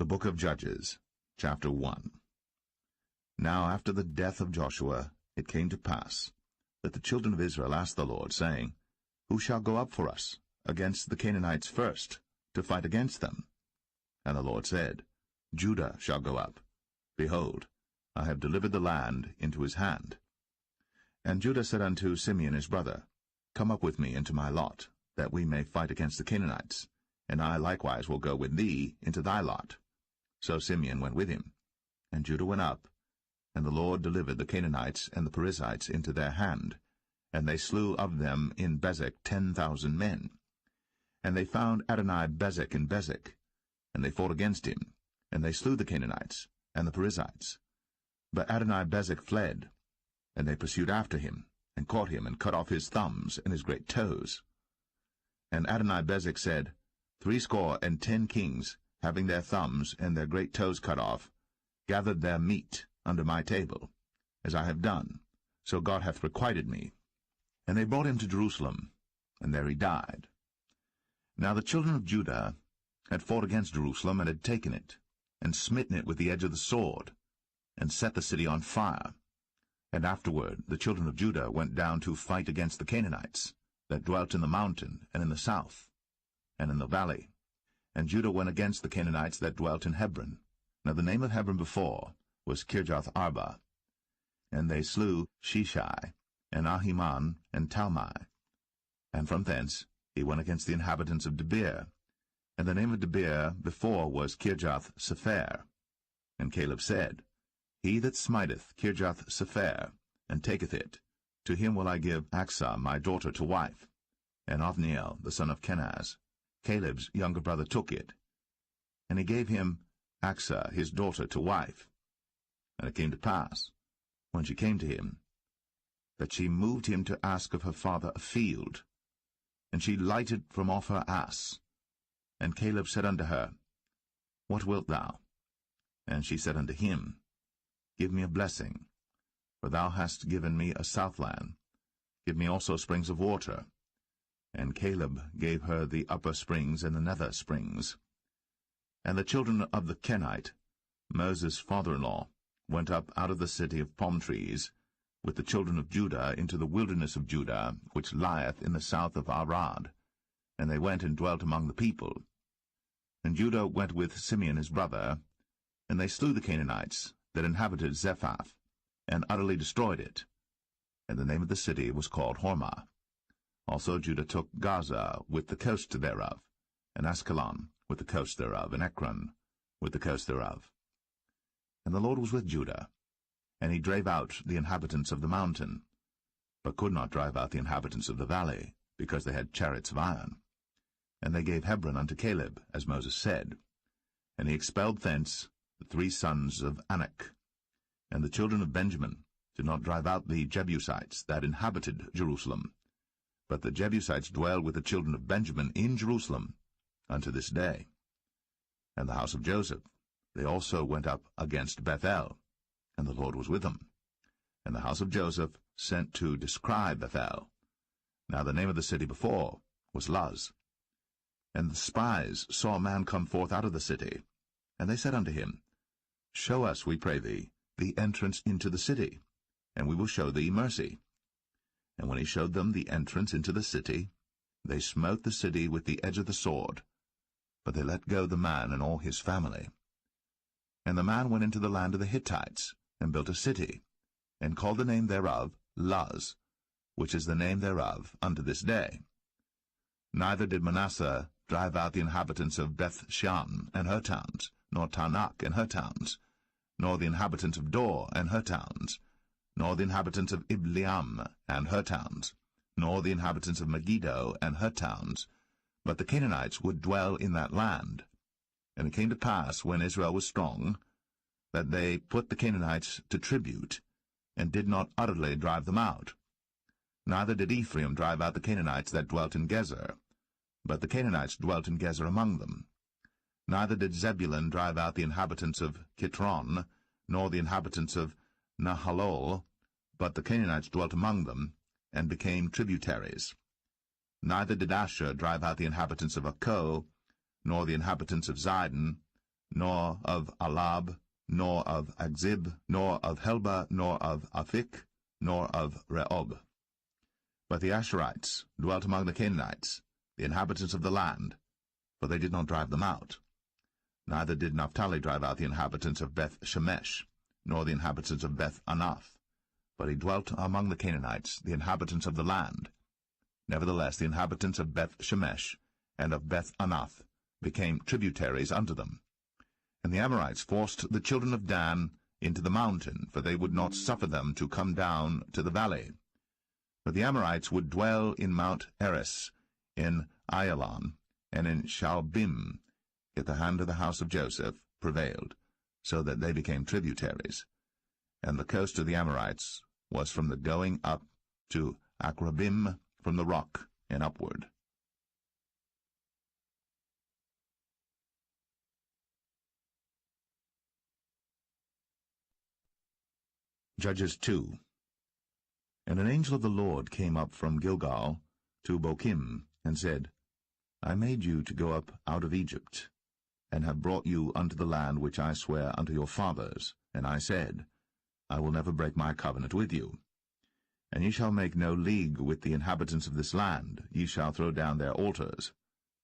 The Book of Judges, chapter 1. Now after the death of Joshua it came to pass that the children of Israel asked the Lord, saying, Who shall go up for us against the Canaanites first, to fight against them? And the Lord said, Judah shall go up. Behold, I have delivered the land into his hand. And Judah said unto Simeon his brother, Come up with me into my lot, that we may fight against the Canaanites, and I likewise will go with thee into thy lot. So Simeon went with him, and Judah went up, and the Lord delivered the Canaanites and the Perizzites into their hand, and they slew of them in Bezek 10,000 men. And they found Adoni-Bezek in Bezek, and they fought against him, and they slew the Canaanites and the Perizzites. But Adoni-Bezek fled, and they pursued after him, and caught him, and cut off his thumbs and his great toes. And Adoni-Bezek said, 70 kings, having their thumbs and their great toes cut off, gathered their meat under my table, as I have done, so God hath requited me. And they brought him to Jerusalem, and there he died. Now the children of Judah had fought against Jerusalem, and had taken it, and smitten it with the edge of the sword, and set the city on fire. And afterward the children of Judah went down to fight against the Canaanites, that dwelt in the mountain, and in the south, and in the valley. And Judah went against the Canaanites that dwelt in Hebron. Now the name of Hebron before was Kirjath-Arba. And they slew Sheshai, and Ahiman, and Talmai. And from thence he went against the inhabitants of Debir. And the name of Debir before was Kirjath-Sepher. And Caleb said, He that smiteth Kirjath-Sepher, and taketh it, to him will I give Achsah my daughter to wife. And Othniel the son of Kenaz, Caleb's younger brother, took it. And he gave him Achsah his daughter to wife. And it came to pass, when she came to him, that she moved him to ask of her father a field. And she lighted from off her ass. And Caleb said unto her, What wilt thou? And she said unto him, Give me a blessing, for thou hast given me a southland. Give me also springs of water. And Caleb gave her the upper springs and the nether springs. And the children of the Kenite, Moses' father-in-law, went up out of the city of palm trees, with the children of Judah into the wilderness of Judah, which lieth in the south of Arad. And they went and dwelt among the people. And Judah went with Simeon his brother, and they slew the Canaanites that inhabited Zephath, and utterly destroyed it. And the name of the city was called Hormah. Also Judah took Gaza with the coast thereof, and Askelon with the coast thereof, and Ekron with the coast thereof. And the Lord was with Judah, and he drave out the inhabitants of the mountain, but could not drive out the inhabitants of the valley, because they had chariots of iron. And they gave Hebron unto Caleb, as Moses said. And he expelled thence the 3 sons of Anak. And the children of Benjamin did not drive out the Jebusites that inhabited Jerusalem, but the Jebusites dwell with the children of Benjamin in Jerusalem unto this day. And the house of Joseph, they also went up against Bethel, and the Lord was with them. And the house of Joseph sent to descry Bethel. Now the name of the city before was Luz. And the spies saw a man come forth out of the city, and they said unto him, Show us, we pray thee, the entrance into the city, and we will show thee mercy. And when he showed them the entrance into the city, they smote the city with the edge of the sword, but they let go the man and all his family. And the man went into the land of the Hittites, and built a city, and called the name thereof Luz, which is the name thereof unto this day. Neither did Manasseh drive out the inhabitants of Beth-shan and her towns, nor Tanakh and her towns, nor the inhabitants of Dor and her towns, nor the inhabitants of Ibleam and her towns, nor the inhabitants of Megiddo and her towns, but the Canaanites would dwell in that land. And it came to pass, when Israel was strong, that they put the Canaanites to tribute, and did not utterly drive them out. Neither did Ephraim drive out the Canaanites that dwelt in Gezer, but the Canaanites dwelt in Gezer among them. Neither did Zebulun drive out the inhabitants of Kitron, nor the inhabitants of Nahalol, but the Canaanites dwelt among them, and became tributaries. Neither did Asher drive out the inhabitants of Akko, nor the inhabitants of Zidon, nor of Alab, nor of Agzib, nor of Helba, nor of Aphik, nor of Rehob. But the Asherites dwelt among the Canaanites, the inhabitants of the land, for they did not drive them out. Neither did Naphtali drive out the inhabitants of Beth-Shemesh, nor the inhabitants of Beth-Anath, but he dwelt among the Canaanites, the inhabitants of the land. Nevertheless the inhabitants of Beth-Shemesh and of Beth-Anath became tributaries unto them. And the Amorites forced the children of Dan into the mountain, for they would not suffer them to come down to the valley. But the Amorites would dwell in Mount Eres, in Ayalon, and in Shaalbim. Yet the hand of the house of Joseph prevailed, so that they became tributaries. And the coast of the Amorites was from the going up to Akrabim, from the rock and upward. Judges 2. And an angel of the Lord came up from Gilgal to Bochim, and said, I made you to go up out of Egypt, and have brought you unto the land which I swear unto your fathers. And I said, I will never break my covenant with you. And ye shall make no league with the inhabitants of this land, ye shall throw down their altars.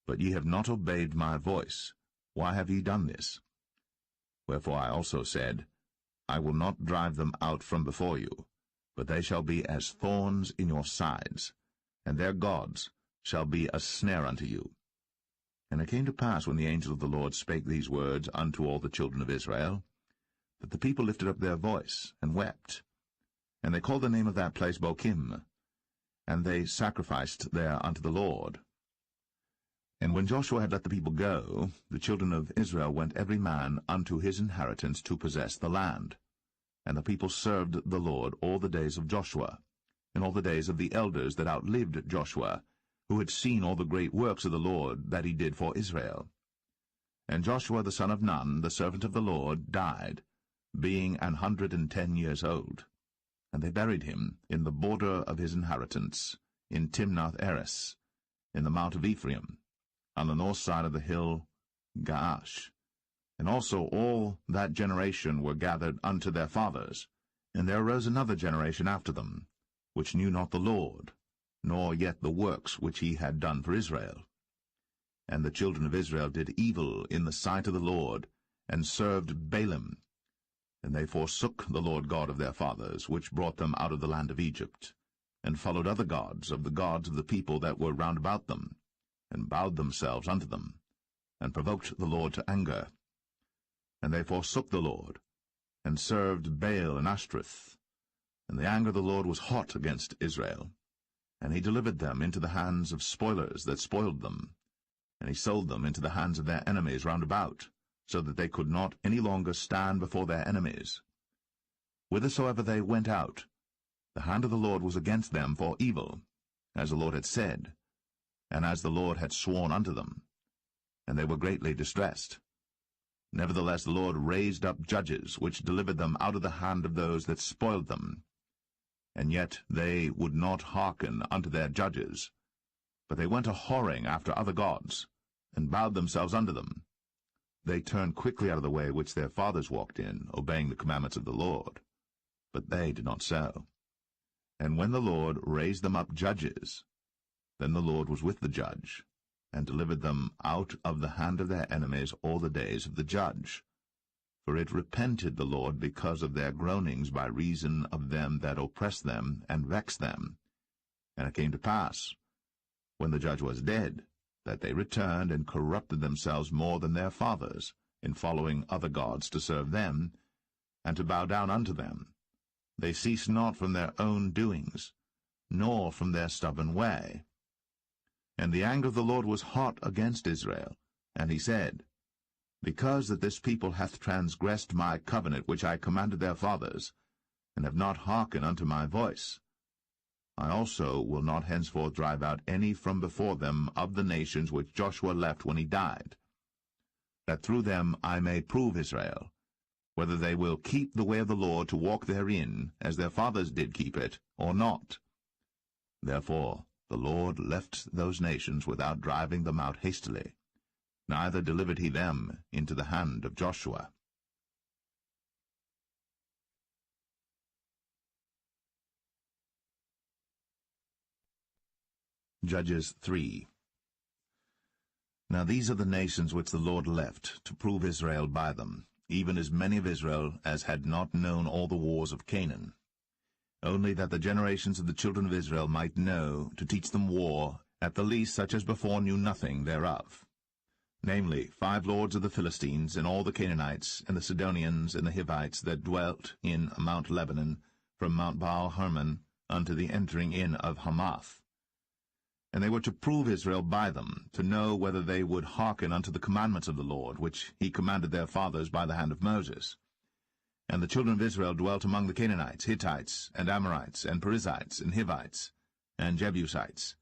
But ye have not obeyed my voice. Why have ye done this? Wherefore I also said, I will not drive them out from before you, but they shall be as thorns in your sides, and their gods shall be a snare unto you. And it came to pass, when the angel of the Lord spake these words unto all the children of Israel, that the people lifted up their voice, and wept. And they called the name of that place Bochim, and they sacrificed there unto the Lord. And when Joshua had let the people go, the children of Israel went every man unto his inheritance to possess the land. And the people served the Lord all the days of Joshua, and all the days of the elders that outlived Joshua, who had seen all the great works of the Lord that he did for Israel. And Joshua the son of Nun, the servant of the Lord, died, being 110 years old. And they buried him in the border of his inheritance, in Timnath-Eres, in the mount of Ephraim, on the north side of the hill Gaash. And also all that generation were gathered unto their fathers. And there arose another generation after them, which knew not the Lord, nor yet the works which he had done for Israel. And the children of Israel did evil in the sight of the Lord, and served Baalim. And they forsook the Lord God of their fathers, which brought them out of the land of Egypt, and followed other gods of the people that were round about them, and bowed themselves unto them, and provoked the Lord to anger. And they forsook the Lord, and served Baal and Ashtoreth. And the anger of the Lord was hot against Israel, and he delivered them into the hands of spoilers that spoiled them, and he sold them into the hands of their enemies round about, so that they could not any longer stand before their enemies. Whithersoever they went out, the hand of the Lord was against them for evil, as the Lord had said, and as the Lord had sworn unto them, and they were greatly distressed. Nevertheless the Lord raised up judges, which delivered them out of the hand of those that spoiled them. And yet they would not hearken unto their judges, but they went a-whoring after other gods, and bowed themselves unto them. They turned quickly out of the way which their fathers walked in, obeying the commandments of the Lord. But they did not so. And when the Lord raised them up judges, then the Lord was with the judge, and delivered them out of the hand of their enemies all the days of the judge. For it repented the Lord because of their groanings by reason of them that oppressed them and vexed them. And it came to pass, when the judge was dead, that they returned and corrupted themselves more than their fathers, in following other gods to serve them, and to bow down unto them. They ceased not from their own doings, nor from their stubborn way. And the anger of the Lord was hot against Israel, and he said, Because that this people hath transgressed my covenant which I commanded their fathers, and have not hearkened unto my voice, I also will not henceforth drive out any from before them of the nations which Joshua left when he died, that through them I may prove Israel, whether they will keep the way of the Lord to walk therein, as their fathers did keep it, or not. Therefore the Lord left those nations without driving them out hastily, neither delivered he them into the hand of Joshua. Judges 3. Now these are the nations which the Lord left, to prove Israel by them, even as many of Israel as had not known all the wars of Canaan, only that the generations of the children of Israel might know, to teach them war, at the least such as before knew nothing thereof. Namely, 5 lords of the Philistines, and all the Canaanites, and the Sidonians, and the Hivites, that dwelt in Mount Lebanon, from Mount Baal-Hermon unto the entering in of Hamath. And they were to prove Israel by them, to know whether they would hearken unto the commandments of the Lord, which he commanded their fathers by the hand of Moses. And the children of Israel dwelt among the Canaanites, Hittites, and Amorites, and Perizzites, and Hivites, and Jebusites.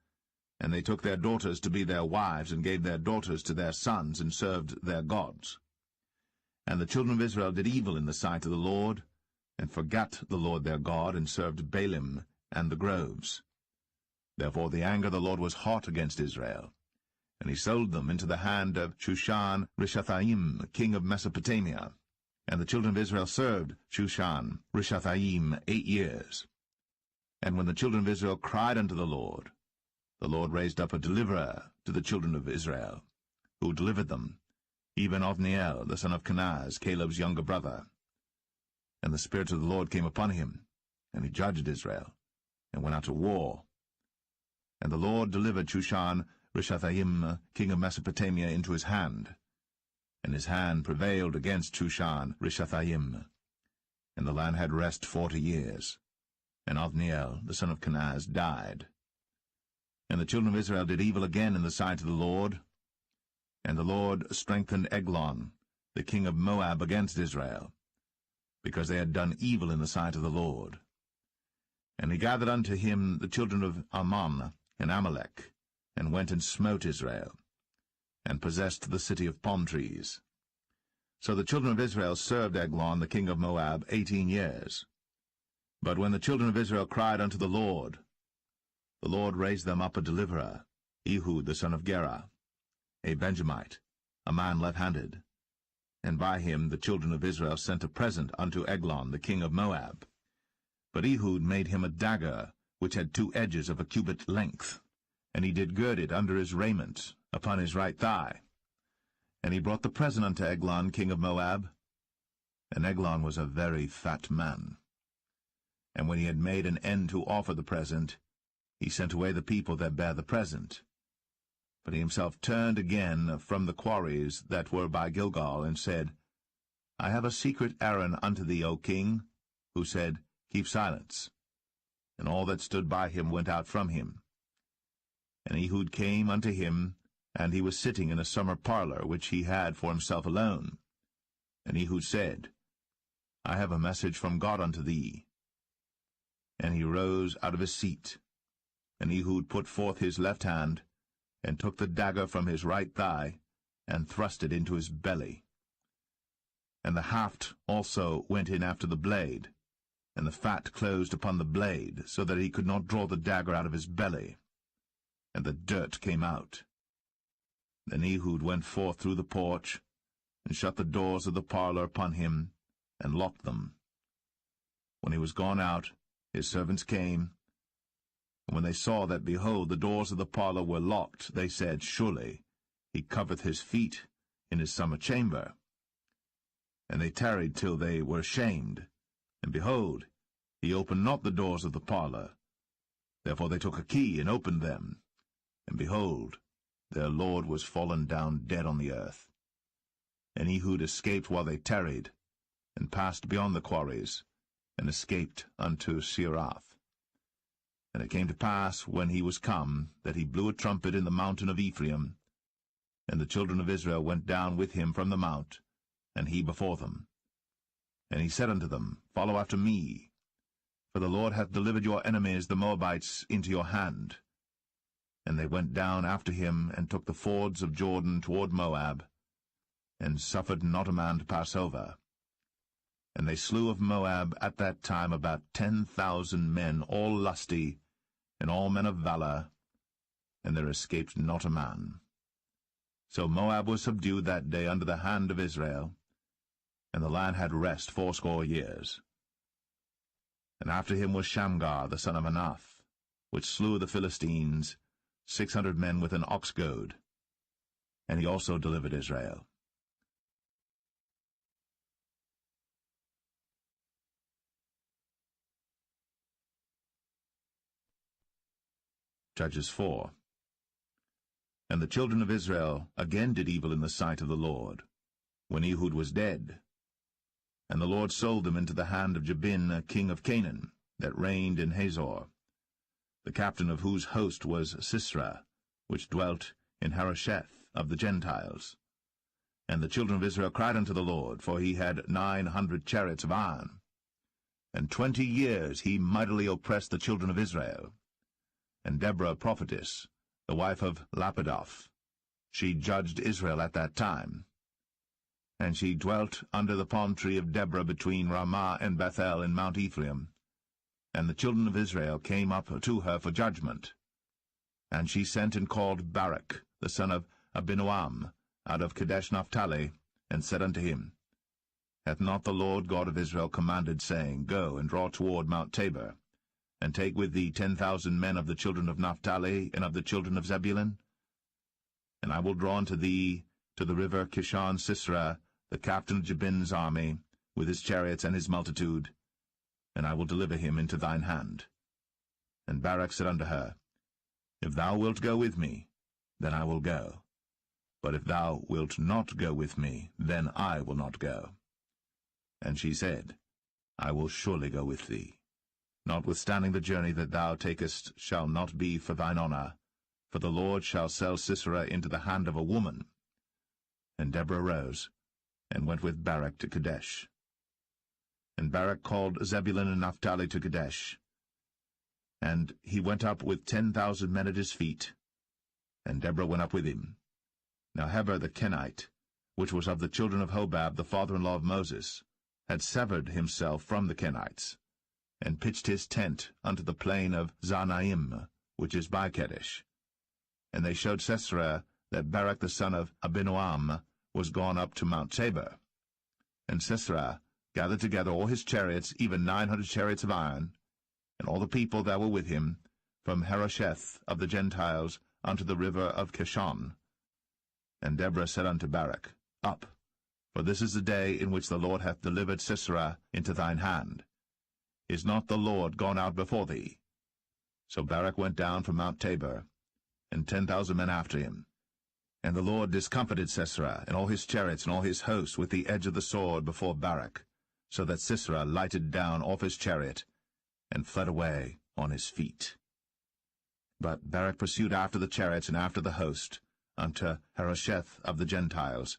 And they took their daughters to be their wives, and gave their daughters to their sons, and served their gods. And the children of Israel did evil in the sight of the Lord, and forgat the Lord their God, and served Baalim and the groves. Therefore the anger of the Lord was hot against Israel, and he sold them into the hand of Shushan-Rishathaim, king of Mesopotamia. And the children of Israel served Shushan-Rishathaim 8 years. And when the children of Israel cried unto the Lord raised up a deliverer to the children of Israel, who delivered them, even Othniel, the son of Kenaz, Caleb's younger brother. And the Spirit of the Lord came upon him, and he judged Israel, and went out to war. And the Lord delivered Shushan-Rishathaim, king of Mesopotamia, into his hand. And his hand prevailed against Shushan-Rishathaim. And the land had rest 40 years. And Othniel, the son of Kenaz, died. And the children of Israel did evil again in the sight of the Lord. And the Lord strengthened Eglon, the king of Moab, against Israel, because they had done evil in the sight of the Lord. And he gathered unto him the children of Ammon and Amalek, and went and smote Israel, and possessed the city of palm trees. So the children of Israel served Eglon, the king of Moab, 18 years. But when the children of Israel cried unto the Lord raised them up a deliverer, Ehud the son of Gera, a Benjamite, a man left-handed. And by him the children of Israel sent a present unto Eglon, the king of Moab. But Ehud made him a dagger, which had 2 edges of a cubit length, and he did gird it under his raiment, upon his right thigh. And he brought the present unto Eglon, king of Moab. And Eglon was a very fat man. And when he had made an end to offer the present, he sent away the people that bare the present. But he himself turned again from the quarries that were by Gilgal, and said, I have a secret errand unto thee, O king. Who said, Keep silence. And all that stood by him went out from him. And Ehud came unto him, and he was sitting in a summer parlor, which he had for himself alone. And Ehud said, I have a message from God unto thee. And he rose out of his seat. And Ehud put forth his left hand, and took the dagger from his right thigh, and thrust it into his belly. And the haft also went in after the blade, and the fat closed upon the blade, so that he could not draw the dagger out of his belly. And the dirt came out. Then Ehud went forth through the porch, and shut the doors of the parlor upon him, and locked them. When he was gone out, his servants came, and when they saw that, behold, the doors of the parlor were locked, they said, Surely he covereth his feet in his summer chamber. And they tarried till they were ashamed, and behold, he opened not the doors of the parlor. Therefore they took a key, and opened them, and behold, their lord was fallen down dead on the earth. And Ehud escaped while they tarried, and passed beyond the quarries, and escaped unto Seirath. And it came to pass, when he was come, that he blew a trumpet in the mountain of Ephraim, and the children of Israel went down with him from the mount, and he before them. And he said unto them, Follow after me, for the Lord hath delivered your enemies the Moabites into your hand. And they went down after him, and took the fords of Jordan toward Moab, and suffered not a man to pass over. And they slew of Moab at that time about 10,000 men, all lusty, and all men of valor, and there escaped not a man. So Moab was subdued that day under the hand of Israel, and the land had rest 80 years. And after him was Shamgar the son of Anath, which slew the Philistines, 600 men with an ox goad, and he also delivered Israel. Judges 4. And the children of Israel again did evil in the sight of the Lord, when Ehud was dead. And the Lord sold them into the hand of Jabin, king of Canaan, that reigned in Hazor, the captain of whose host was Sisera, which dwelt in Harosheth of the Gentiles. And the children of Israel cried unto the Lord, for he had 900 chariots of iron. And 20 years he mightily oppressed the children of Israel. And Deborah prophetess, the wife of Lapidoth, she judged Israel at that time. And she dwelt under the palm tree of Deborah between Ramah and Bethel in Mount Ephraim. And the children of Israel came up to her for judgment. And she sent and called Barak, the son of Abinoam, out of Kadesh Naphtali, and said unto him, Hath not the Lord God of Israel commanded, saying, Go and draw toward Mount Tabor, and take with thee 10,000 men of the children of Naphtali and of the children of Zebulun? And I will draw unto thee to the river Kishon Sisera, the captain of Jabin's army, with his chariots and his multitude, and I will deliver him into thine hand. And Barak said unto her, If thou wilt go with me, then I will go. But if thou wilt not go with me, then I will not go. And she said, I will surely go with thee. Notwithstanding the journey that thou takest shall not be for thine honour, for the Lord shall sell Sisera into the hand of a woman. And Deborah rose, and went with Barak to Kadesh. And Barak called Zebulun and Naphtali to Kadesh. And he went up with 10,000 men at his feet, and Deborah went up with him. Now Heber the Kenite, which was of the children of Hobab, the father-in-law of Moses, had severed himself from the Kenites, and pitched his tent unto the plain of Zanaim, which is by Kadesh. And they showed Sisera that Barak the son of Abinoam was gone up to Mount Tabor. And Sisera gathered together all his chariots, even 900 chariots of iron, and all the people that were with him, from Harosheth of the Gentiles unto the river of Kishon. And Deborah said unto Barak, Up, for this is the day in which the Lord hath delivered Sisera into thine hand. Is not the Lord gone out before thee? So Barak went down from Mount Tabor, and 10,000 men after him. And the Lord discomfited Sisera, and all his chariots and all his hosts with the edge of the sword before Barak, so that Sisera lighted down off his chariot, and fled away on his feet. But Barak pursued after the chariots and after the host, unto Harosheth of the Gentiles,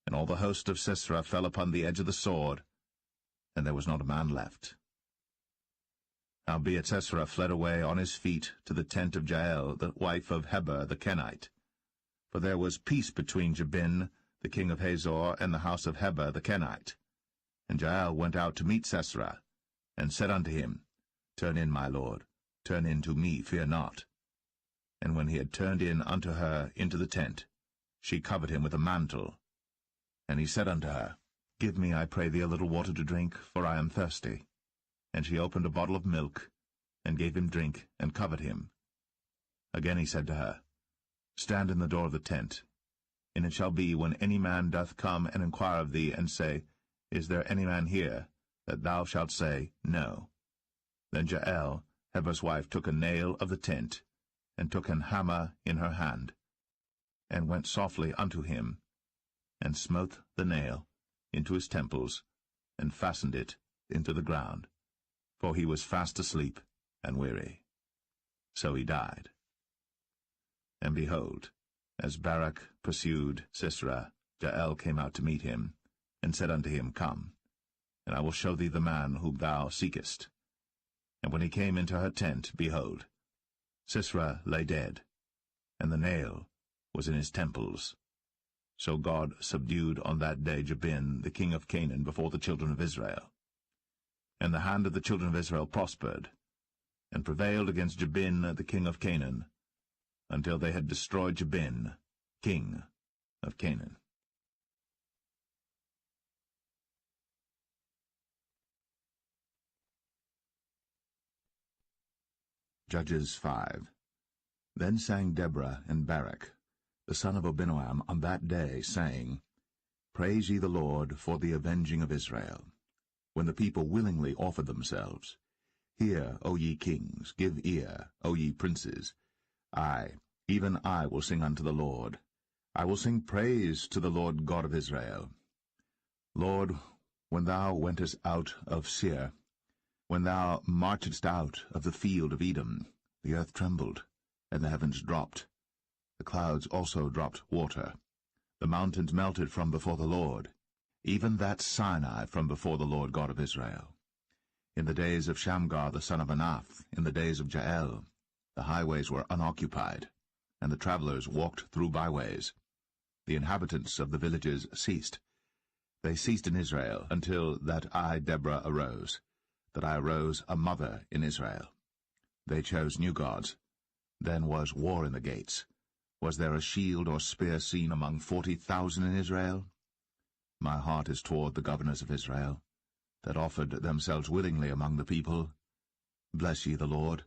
and all the host of Sisera fell upon the edge of the sword, and there was not a man left. Howbeit Sisera fled away on his feet to the tent of Jael, the wife of Heber the Kenite. For there was peace between Jabin, the king of Hazor, and the house of Heber the Kenite. And Jael went out to meet Sisera, and said unto him, Turn in, my lord, turn in to me, fear not. And when he had turned in unto her into the tent, she covered him with a mantle. And he said unto her, Give me, I pray thee, a little water to drink, for I am thirsty. And she opened a bottle of milk, and gave him drink, and covered him. Again he said to her, Stand in the door of the tent. And it shall be, when any man doth come and inquire of thee, and say, Is there any man here? That thou shalt say, No. Then Jael, Heber's wife, took a nail of the tent, and took an hammer in her hand, and went softly unto him, and smote the nail into his temples, and fastened it into the ground. For he was fast asleep and weary. So he died. And behold, as Barak pursued Sisera, Jael came out to meet him, and said unto him, Come, and I will show thee the man whom thou seekest. And when he came into her tent, behold, Sisera lay dead, and the nail was in his temples. So God subdued on that day Jabin, the king of Canaan, before the children of Israel. And the hand of the children of Israel prospered, and prevailed against Jabin, the king of Canaan, until they had destroyed Jabin, king of Canaan. Judges 5. Then sang Deborah and Barak, the son of Abinoam, on that day, saying, Praise ye the Lord for the avenging of Israel, when the people willingly offered themselves. Hear, O ye kings, give ear, O ye princes. I, even I, will sing unto the Lord. I will sing praise to the Lord God of Israel. Lord, when thou wentest out of Seir, when thou marchedst out of the field of Edom, the earth trembled, and the heavens dropped. The clouds also dropped water. The mountains melted from before the Lord, even that Sinai from before the Lord God of Israel. In the days of Shamgar the son of Anath, in the days of Jael, the highways were unoccupied, and the travelers walked through byways. The inhabitants of the villages ceased. They ceased in Israel until that I, Deborah, arose, that I arose a mother in Israel. They chose new gods. Then was war in the gates. Was there a shield or spear seen among 40,000 in Israel? My heart is toward the governors of Israel, that offered themselves willingly among the people. Bless ye the Lord.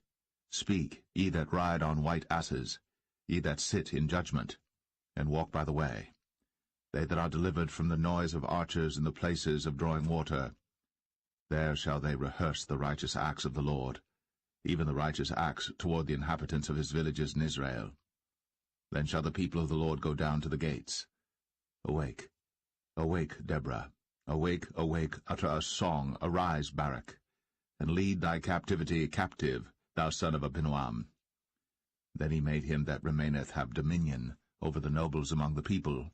Speak, ye that ride on white asses, ye that sit in judgment, and walk by the way. They that are delivered from the noise of archers in the places of drawing water, there shall they rehearse the righteous acts of the Lord, even the righteous acts toward the inhabitants of his villages in Israel. Then shall the people of the Lord go down to the gates. Awake, awake, Deborah. Awake, awake, utter a song, arise, Barak, and lead thy captivity captive, thou son of Abinoam. Then he made him that remaineth have dominion over the nobles among the people.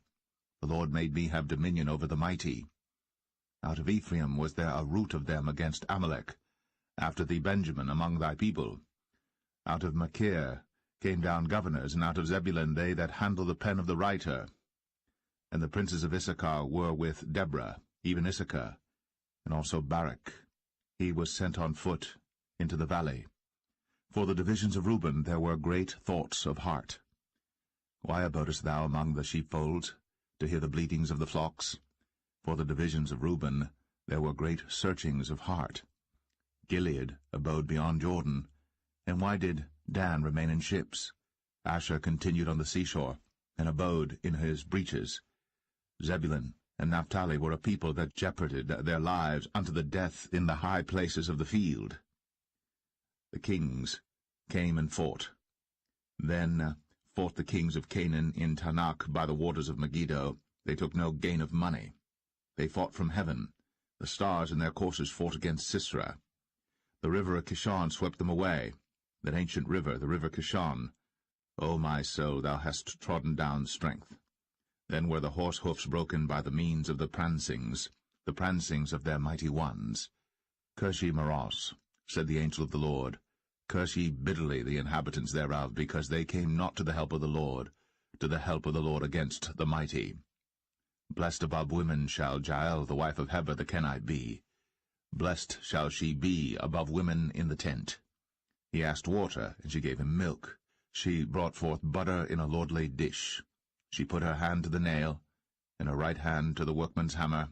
The Lord made me have dominion over the mighty. Out of Ephraim was there a root of them against Amalek, after thee Benjamin among thy people. Out of Machir came down governors, and out of Zebulun they that handle the pen of the writer. And the princes of Issachar were with Deborah, even Issachar, and also Barak. He was sent on foot into the valley. For the divisions of Reuben there were great thoughts of heart. Why abodest thou among the sheepfolds, to hear the bleatings of the flocks? For the divisions of Reuben there were great searchings of heart. Gilead abode beyond Jordan. And why did Dan remain in ships? Asher continued on the seashore, and abode in his breaches. Zebulun and Naphtali were a people that jeoparded their lives unto the death in the high places of the field. The kings came and fought. Then fought the kings of Canaan in Tanakh by the waters of Megiddo. They took no gain of money. They fought from heaven. The stars in their courses fought against Sisera. The river of Kishon swept them away, that ancient river, the river Kishon. O my soul, thou hast trodden down strength. Then were the horse hoofs broken by the means of the prancings of their mighty ones. Curse ye Maros, said the angel of the Lord. Curse ye bitterly the inhabitants thereof, because they came not to the help of the Lord, against the mighty. Blessed above women shall Jael the wife of Heber the Kenite be. Blessed shall she be above women in the tent. He asked water, and she gave him milk. She brought forth butter in a lordly dish. She put her hand to the nail, and her right hand to the workman's hammer.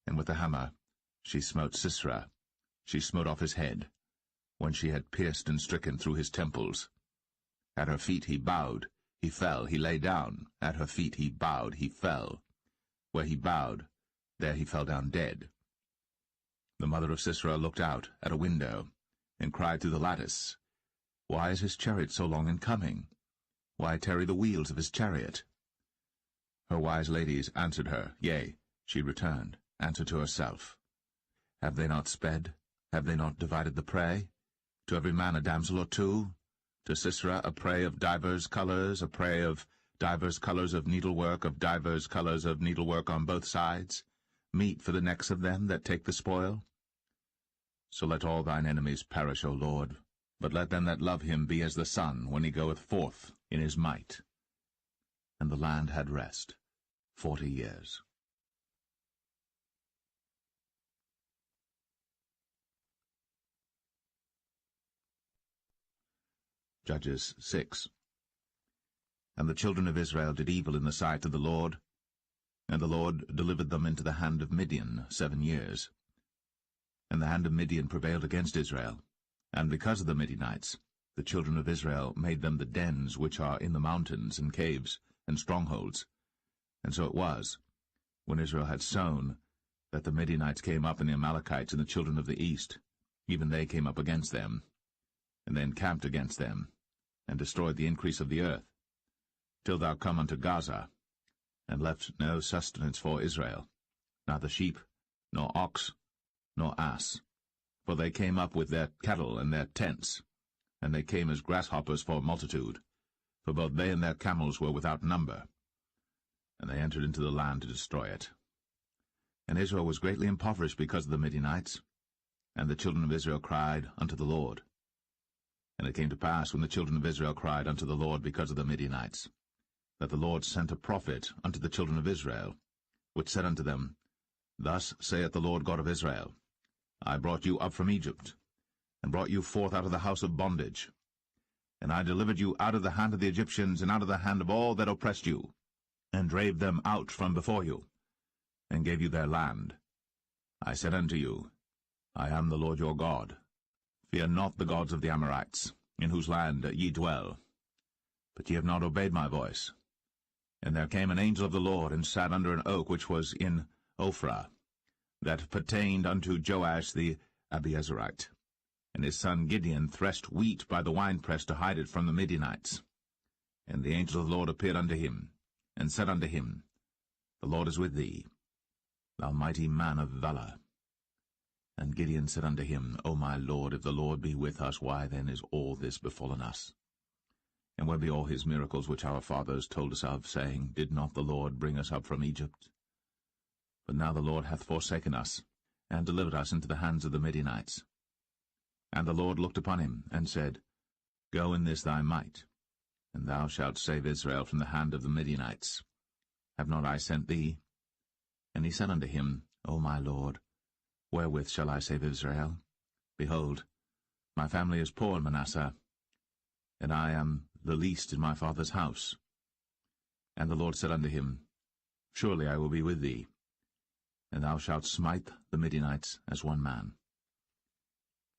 And with the hammer she smote Sisera. She smote off his head, when she had pierced and stricken through his temples. At her feet he bowed, he fell, he lay down. At her feet he bowed, he fell. Where he bowed, there he fell down dead. The mother of Sisera looked out at a window, and cried through the lattice, Why is his chariot so long in coming? Why tarry the wheels of his chariot? Her wise ladies answered her, yea, she returned, answered to herself. Have they not sped? Have they not divided the prey? To every man a damsel or two? To Sisera a prey of divers colours, a prey of divers colours of needlework, on both sides, meat for the necks of them that take the spoil? So let all thine enemies perish, O Lord, but let them that love him be as the sun when he goeth forth in his might. And the land had rest 40 years. Judges 6. And the children of Israel did evil in the sight of the Lord, and the Lord delivered them into the hand of Midian 7 years. And the hand of Midian prevailed against Israel, and because of the Midianites, the children of Israel made them the dens which are in the mountains and caves and strongholds. And so it was, when Israel had sown, that the Midianites came up, and the Amalekites and the children of the east, even they came up against them, and they encamped against them, and destroyed the increase of the earth, till thou come unto Gaza, and left no sustenance for Israel, neither sheep, nor ox, nor ass. For they came up with their cattle and their tents, and they came as grasshoppers for multitude, for both they and their camels were without number. And they entered into the land to destroy it. And Israel was greatly impoverished because of the Midianites, and the children of Israel cried unto the Lord. And it came to pass, when the children of Israel cried unto the Lord because of the Midianites, that the Lord sent a prophet unto the children of Israel, which said unto them, Thus saith the Lord God of Israel, I brought you up from Egypt, and brought you forth out of the house of bondage. And I delivered you out of the hand of the Egyptians, and out of the hand of all that oppressed you, and drave them out from before you, and gave you their land. I said unto you, I am the Lord your God. Fear not the gods of the Amorites, in whose land ye dwell. But ye have not obeyed my voice. And there came an angel of the Lord, and sat under an oak which was in Ophrah, that pertained unto Joash the Abiezrite. And his son Gideon threshed wheat by the winepress to hide it from the Midianites. And the angel of the Lord appeared unto him, and said unto him, The Lord is with thee, thou mighty man of valour. And Gideon said unto him, O my Lord, if the Lord be with us, why then is all this befallen us? And where be all his miracles which our fathers told us of, saying, Did not the Lord bring us up from Egypt? But now the Lord hath forsaken us, and delivered us into the hands of the Midianites. And the Lord looked upon him, and said, Go in this thy might, and thou shalt save Israel from the hand of the Midianites. Have not I sent thee? And he said unto him, O my Lord, wherewith shall I save Israel? Behold, my family is poor in Manasseh, and I am the least in my father's house. And the Lord said unto him, Surely I will be with thee, and thou shalt smite the Midianites as one man.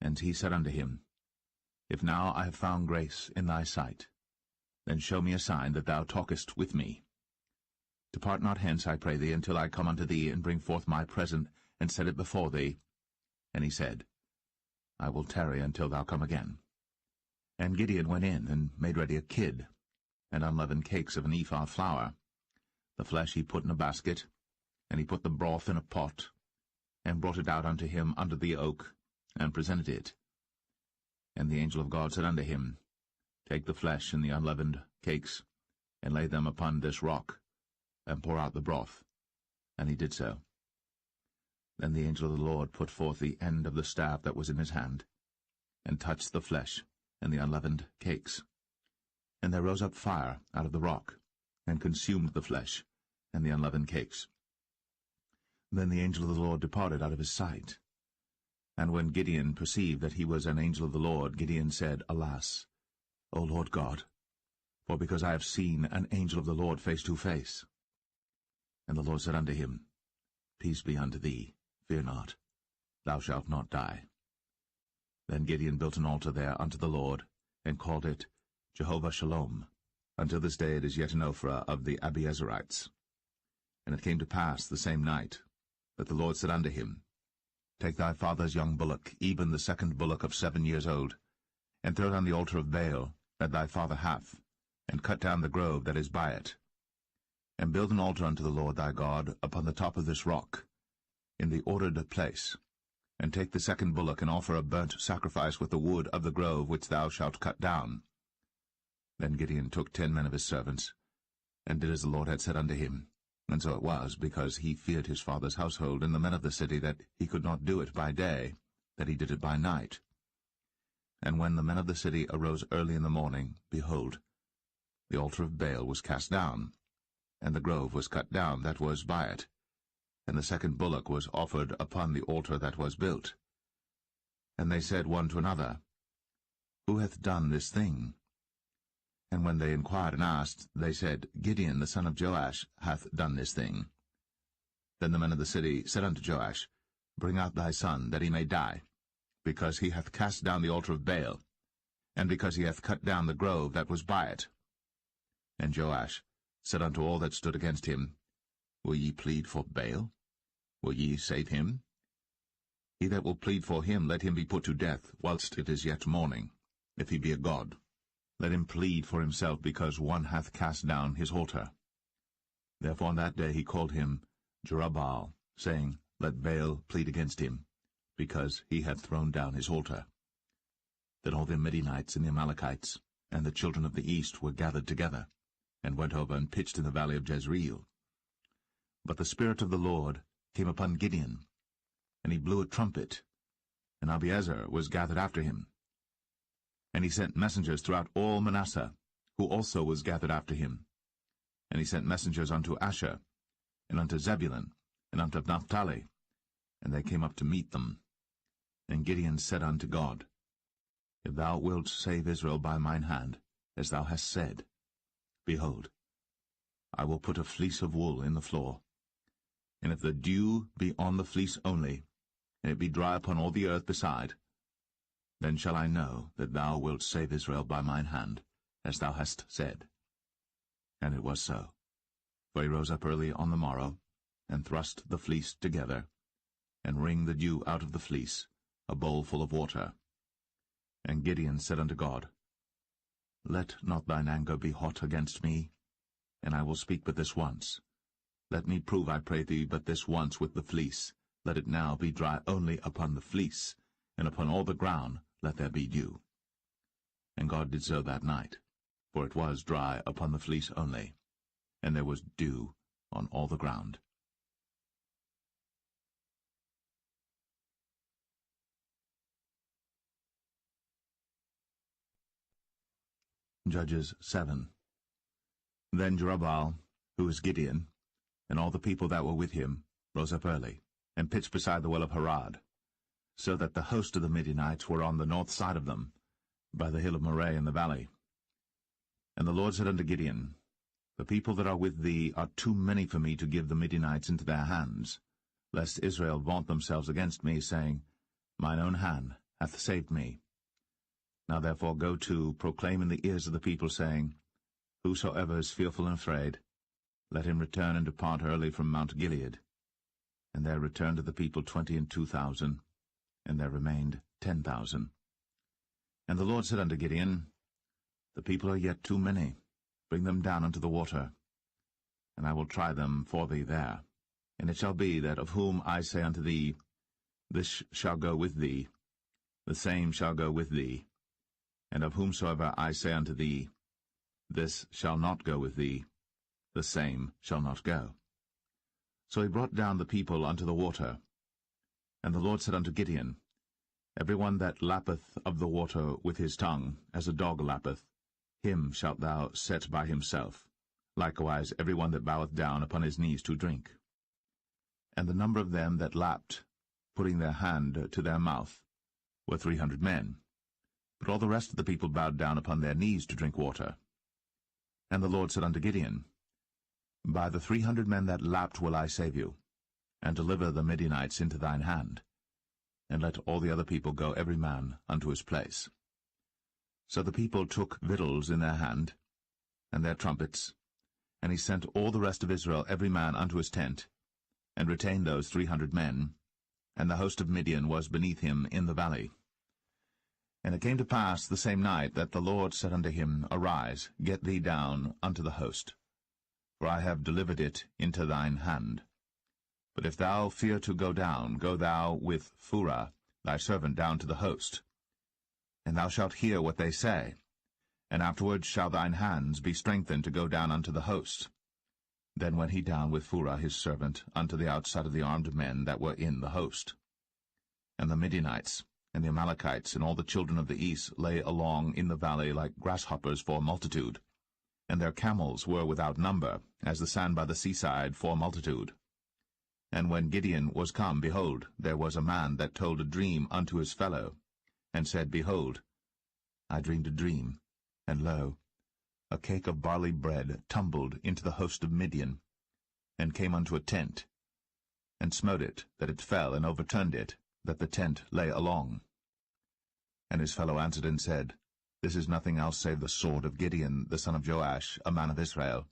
And he said unto him, If now I have found grace in thy sight, then show me a sign that thou talkest with me. Depart not hence, I pray thee, until I come unto thee, and bring forth my present, and set it before thee. And he said, I will tarry until thou come again. And Gideon went in, and made ready a kid, and unleavened cakes of an ephah of flour. The flesh he put in a basket, and he put the broth in a pot, and brought it out unto him under the oak, and presented it. And the angel of God said unto him, Take the flesh and the unleavened cakes, and lay them upon this rock, and pour out the broth. And he did so. Then the angel of the Lord put forth the end of the staff that was in his hand, and touched the flesh and the unleavened cakes. And there rose up fire out of the rock, and consumed the flesh and the unleavened cakes. Then the angel of the Lord departed out of his sight. And when Gideon perceived that he was an angel of the Lord, Gideon said, Alas, O Lord God, for because I have seen an angel of the Lord face to face. And the Lord said unto him, Peace be unto thee, fear not, thou shalt not die. Then Gideon built an altar there unto the Lord, and called it Jehovah Shalom. Until this day it is yet in Ophrah of the Abiezrites. And it came to pass the same night, that the Lord said unto him, Take thy father's young bullock, even the second bullock of 7 years old, and throw it on the altar of Baal that thy father hath, and cut down the grove that is by it. And build an altar unto the Lord thy God upon the top of this rock, in the ordered place, and take the second bullock, and offer a burnt sacrifice with the wood of the grove which thou shalt cut down. Then Gideon took 10 men of his servants, and did as the Lord had said unto him. And so it was, because he feared his father's household and the men of the city, that he could not do it by day, that he did it by night. And when the men of the city arose early in the morning, behold, the altar of Baal was cast down, and the grove was cut down that was by it, and the second bullock was offered upon the altar that was built. And they said one to another, Who hath done this thing? And when they inquired and asked, they said, Gideon the son of Joash hath done this thing. Then the men of the city said unto Joash, Bring out thy son, that he may die, because he hath cast down the altar of Baal, and because he hath cut down the grove that was by it. And Joash said unto all that stood against him, Will ye plead for Baal? Will ye save him? He that will plead for him, let him be put to death, whilst it is yet morning, if he be a god. Let him plead for himself, because one hath cast down his altar. Therefore on that day he called him Jerubbaal, saying, Let Baal plead against him, because he hath thrown down his altar. Then all the Midianites and the Amalekites and the children of the east were gathered together, and went over and pitched in the valley of Jezreel. But the Spirit of the Lord came upon Gideon, and he blew a trumpet, and Abiezer was gathered after him. And he sent messengers throughout all Manasseh, who also was gathered after him. And he sent messengers unto Asher, and unto Zebulun, and unto Naphtali, and they came up to meet them. And Gideon said unto God, If thou wilt save Israel by mine hand, as thou hast said, behold, I will put a fleece of wool in the floor. And if the dew be on the fleece only, and it be dry upon all the earth beside, then shall I know that thou wilt save Israel by mine hand, as thou hast said. And it was so. For he rose up early on the morrow, and thrust the fleece together, and wring the dew out of the fleece, a bowl full of water. And Gideon said unto God, Let not thine anger be hot against me, and I will speak but this once. Let me prove, I pray thee, but this once with the fleece. Let it now be dry only upon the fleece, and upon all the ground let there be dew. And God did so that night, for it was dry upon the fleece only, and there was dew on all the ground. Judges 7. Then Jerubbaal, who was Gideon, and all the people that were with him, rose up early, and pitched beside the well of Harod, so that the host of the Midianites were on the north side of them, by the hill of Moreh in the valley. And the Lord said unto Gideon, The people that are with thee are too many for me to give the Midianites into their hands, lest Israel vaunt themselves against me, saying, Mine own hand hath saved me. Now therefore go to, proclaim in the ears of the people, saying, Whosoever is fearful and afraid, let him return and depart early from Mount Gilead. And there returned to the people 22,000, and there remained 10,000. And the Lord said unto Gideon, The people are yet too many. Bring them down unto the water, and I will try them for thee there. And it shall be that of whom I say unto thee, This shall go with thee, the same shall go with thee. And of whomsoever I say unto thee, This shall not go with thee, the same shall not go. So he brought down the people unto the water. And the Lord said unto Gideon, Every one that lappeth of the water with his tongue, as a dog lappeth, him shalt thou set by himself. Likewise every one that boweth down upon his knees to drink. And the number of them that lapped, putting their hand to their mouth, were 300 men. But all the rest of the people bowed down upon their knees to drink water. And the Lord said unto Gideon, By the 300 men that lapped will I save you, and deliver the Midianites into thine hand. And let all the other people go every man unto his place. So the people took victuals in their hand, and their trumpets, and he sent all the rest of Israel every man unto his tent, and retained those 300 men, and the host of Midian was beneath him in the valley. And it came to pass the same night that the Lord said unto him, Arise, get thee down unto the host, for I have delivered it into thine hand. But if thou fear to go down, go thou with Phurah thy servant down to the host, and thou shalt hear what they say, and afterward shall thine hands be strengthened to go down unto the host. Then went he down with Phurah his servant unto the outside of the armed men that were in the host. And the Midianites, and the Amalekites, and all the children of the east lay along in the valley like grasshoppers for multitude, and their camels were without number, as the sand by the seaside for multitude. And when Gideon was come, behold, there was a man that told a dream unto his fellow, and said, Behold, I dreamed a dream, and lo, a cake of barley bread tumbled into the host of Midian, and came unto a tent, and smote it, that it fell, and overturned it, that the tent lay along. And his fellow answered and said, This is nothing else save the sword of Gideon, the son of Joash, a man of Israel.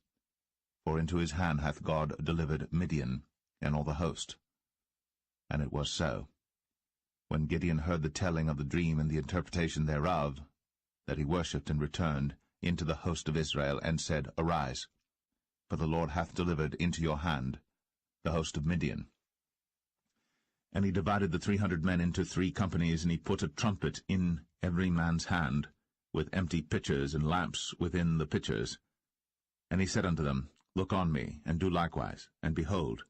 For into his hand hath God delivered Midian, and all the host. And it was so, when Gideon heard the telling of the dream and the interpretation thereof, that he worshipped and returned into the host of Israel, and said, Arise, for the Lord hath delivered into your hand the host of Midian. And he divided the 300 men into 3 companies, and he put a trumpet in every man's hand, with empty pitchers and lamps within the pitchers. And he said unto them, Look on me, and do likewise, and behold,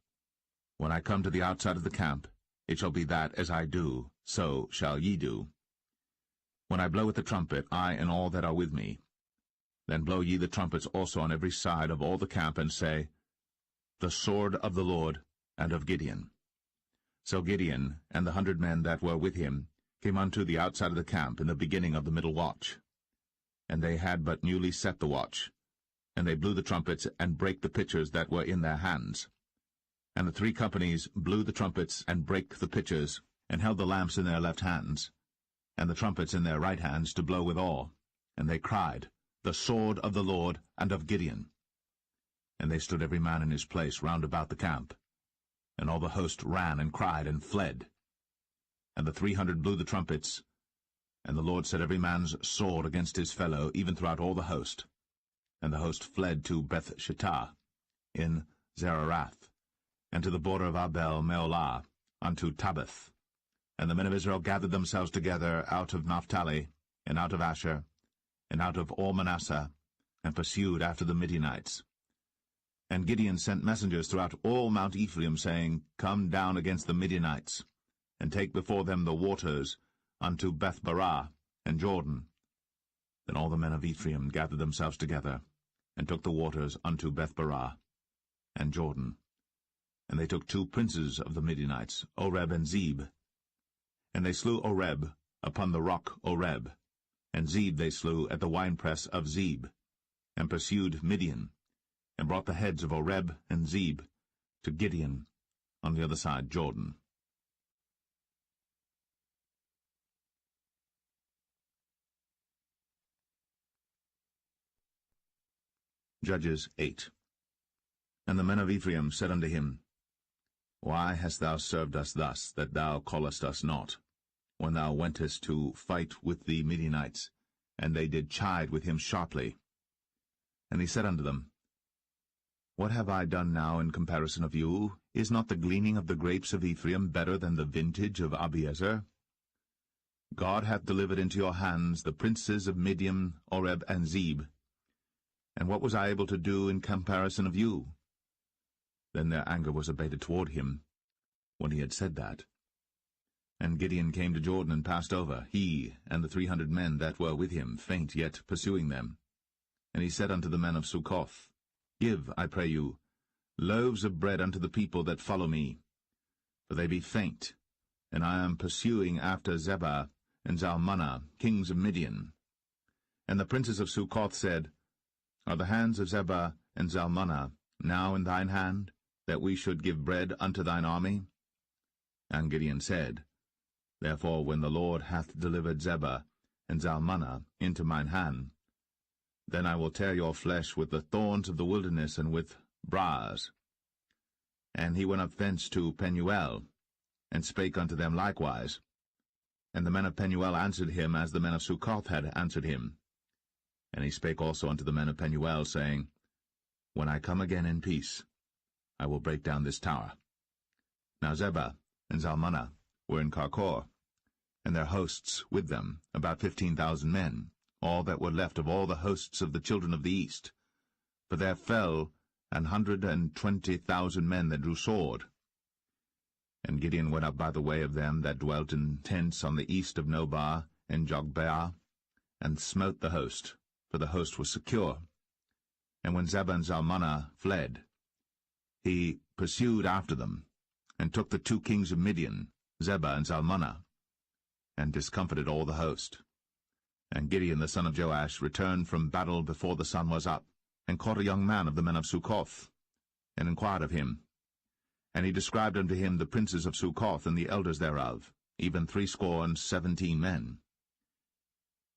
when I come to the outside of the camp, it shall be that as I do, so shall ye do. When I blow with the trumpet, I and all that are with me, then blow ye the trumpets also on every side of all the camp, and say, The sword of the Lord and of Gideon. So Gideon and the 100 men that were with him came unto the outside of the camp in the beginning of the middle watch. And they had but newly set the watch, and they blew the trumpets, and brake the pitchers that were in their hands. And the 3 companies blew the trumpets, and brake the pitchers, and held the lamps in their left hands, and the trumpets in their right hands, to blow withal. And they cried, The sword of the Lord and of Gideon. And they stood every man in his place round about the camp. And all the host ran and cried and fled. And the 300 blew the trumpets, and the Lord set every man's sword against his fellow, even throughout all the host. And the host fled to Beth-shittah in Zererath, and to the border of Abel-meholah, unto Tabbath. And the men of Israel gathered themselves together out of Naphtali, and out of Asher, and out of all Manasseh, and pursued after the Midianites. And Gideon sent messengers throughout all Mount Ephraim, saying, Come down against the Midianites, and take before them the waters unto Beth-barah and Jordan. Then all the men of Ephraim gathered themselves together, and took the waters unto Beth-barah and Jordan. And they took 2 princes of the Midianites, Oreb and Zeb. And they slew Oreb upon the rock Oreb, and Zeb they slew at the winepress of Zeb, and pursued Midian, and brought the heads of Oreb and Zeb to Gideon on the other side Jordan. Judges 8. And the men of Ephraim said unto him, Why hast thou served us thus, that thou callest us not, when thou wentest to fight with the Midianites? And they did chide with him sharply. And he said unto them, What have I done now in comparison of you? Is not the gleaning of the grapes of Ephraim better than the vintage of Abiezer? God hath delivered into your hands the princes of Midian, Oreb, and Zeb. And what was I able to do in comparison of you? Then their anger was abated toward him, when he had said that. And Gideon came to Jordan and passed over, he and the 300 men that were with him, faint yet pursuing them. And he said unto the men of Succoth, Give, I pray you, loaves of bread unto the people that follow me, for they be faint, and I am pursuing after Zebah and Zalmunna, kings of Midian. And the princes of Succoth said, Are the hands of Zebah and Zalmunna now in thine hand, that we should give bread unto thine army? And Gideon said, Therefore when the Lord hath delivered Zebah and Zalmunna into mine hand, then I will tear your flesh with the thorns of the wilderness and with briars. And he went up thence to Penuel, and spake unto them likewise. And the men of Penuel answered him as the men of Succoth had answered him. And he spake also unto the men of Penuel, saying, When I come again in peace, I will break down this tower. Now Zebah and Zalmunna were in Karkor, and their hosts with them, about 15,000 men, all that were left of all the hosts of the children of the east. For there fell 120,000 men that drew sword. And Gideon went up by the way of them that dwelt in tents on the east of Nobah and Jogbeah, and smote the host, for the host was secure. And when Zebah and Zalmunna fled, he pursued after them, and took the 2 kings of Midian, Zebah and Zalmunna, and discomfited all the host. And Gideon the son of Joash returned from battle before the sun was up, and caught a young man of the men of Succoth, and inquired of him. And he described unto him the princes of Succoth and the elders thereof, even 70 men.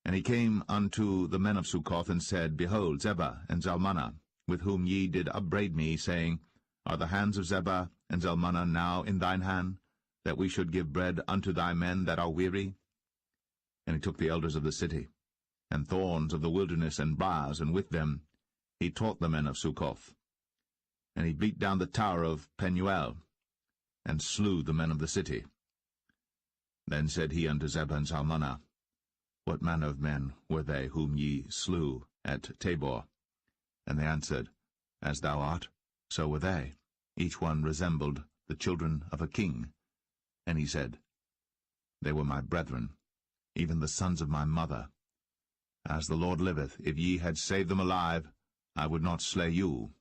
And he came unto the men of Succoth, and said, Behold, Zebah and Zalmunna, with whom ye did upbraid me, saying, Are the hands of Zebah and Zalmunna now in thine hand, that we should give bread unto thy men that are weary? And he took the elders of the city, and thorns of the wilderness, and briars, and with them he taught the men of Succoth. And he beat down the tower of Penuel, and slew the men of the city. Then said he unto Zebah and Zalmunna, What manner of men were they whom ye slew at Tabor? And they answered, As thou art, so were they. Each one resembled the children of a king. And he said, They were my brethren, even the sons of my mother. As the Lord liveth, if ye had saved them alive, I would not slay you.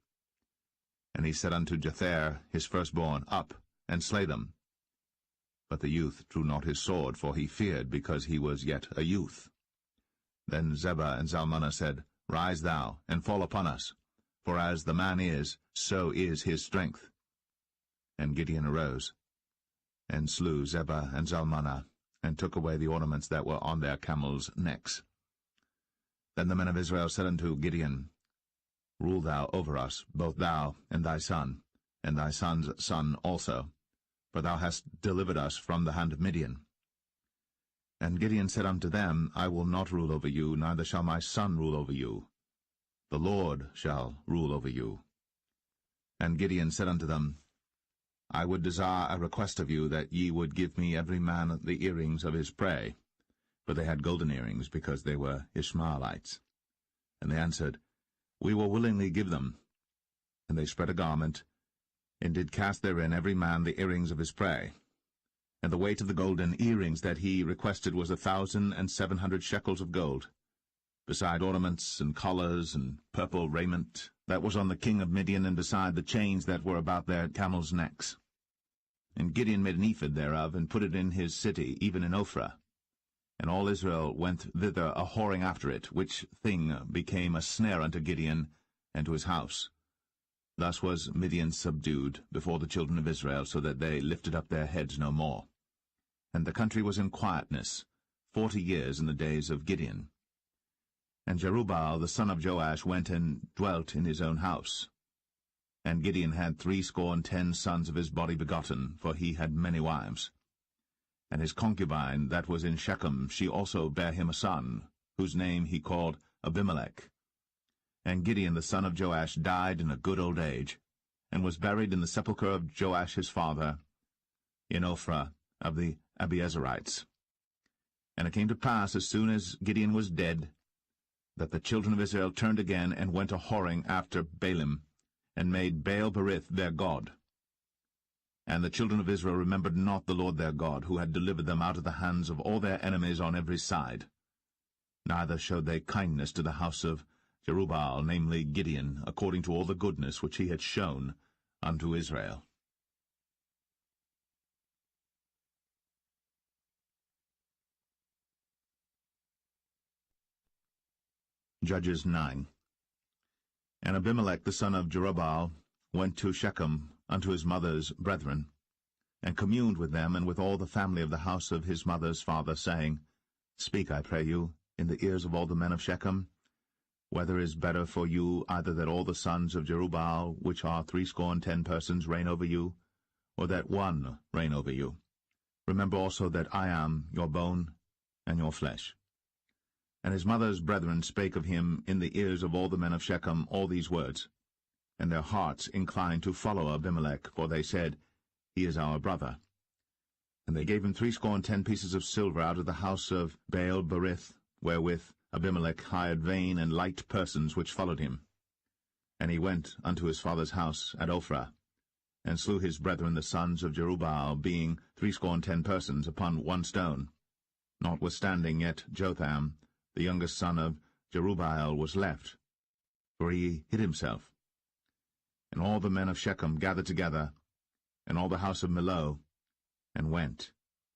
And he said unto Jether his firstborn, Up, and slay them. But the youth drew not his sword, for he feared, because he was yet a youth. Then Zebah and Zalmunna said, Rise thou, and fall upon us, for as the man is, so is his strength. And Gideon arose, and slew Zebah and Zalmunna, and took away the ornaments that were on their camels' necks. Then the men of Israel said unto Gideon, Rule thou over us, both thou and thy son, and thy son's son also, for thou hast delivered us from the hand of Midian. And Gideon said unto them, I will not rule over you, neither shall my son rule over you. The Lord shall rule over you. And Gideon said unto them, I would desire a request of you, that ye would give me every man the earrings of his prey. For they had golden earrings, because they were Ishmaelites. And they answered, We will willingly give them. And they spread a garment, and did cast therein every man the earrings of his prey. And the weight of the golden earrings that he requested was 1,700 shekels of gold, beside ornaments and collars and purple raiment that was on the king of Midian, and beside the chains that were about their camels' necks. And Gideon made an ephod thereof, and put it in his city, even in Ophrah. And all Israel went thither a-whoring after it, which thing became a snare unto Gideon and to his house. Thus was Midian subdued before the children of Israel, so that they lifted up their heads no more. And the country was in quietness 40 years in the days of Gideon. And Jerubbaal the son of Joash went and dwelt in his own house. And Gideon had 70 sons of his body begotten, for he had many wives. And his concubine that was in Shechem, she also bare him a son, whose name he called Abimelech. And Gideon the son of Joash died in a good old age, and was buried in the sepulchre of Joash his father, in Ophrah of the Abiezerites. And it came to pass, as soon as Gideon was dead, that the children of Israel turned again, and went a-whoring after Baalim, and made Baal-berith their god. And the children of Israel remembered not the Lord their God, who had delivered them out of the hands of all their enemies on every side. Neither showed they kindness to the house of Jerubbaal, namely Gideon, according to all the goodness which he had shown unto Israel. Judges 9. And Abimelech the son of Jerubbaal went to Shechem unto his mother's brethren, and communed with them and with all the family of the house of his mother's father, saying, Speak, I pray you, in the ears of all the men of Shechem, whether is better for you either that all the sons of Jerubbaal, which are 70 persons, reign over you, or that one reign over you? Remember also that I am your bone and your flesh. And his mother's brethren spake of him in the ears of all the men of Shechem all these words. And their hearts inclined to follow Abimelech, for they said, He is our brother. And they gave him 70 pieces of silver out of the house of Baal-berith, wherewith Abimelech hired vain and light persons which followed him. And he went unto his father's house at Ophrah, and slew his brethren the sons of Jerubbaal, being 70 persons, upon one stone. Notwithstanding yet Jotham, the youngest son of Jerubbaal, was left, for he hid himself. And all the men of Shechem gathered together, and all the house of Millo, and went,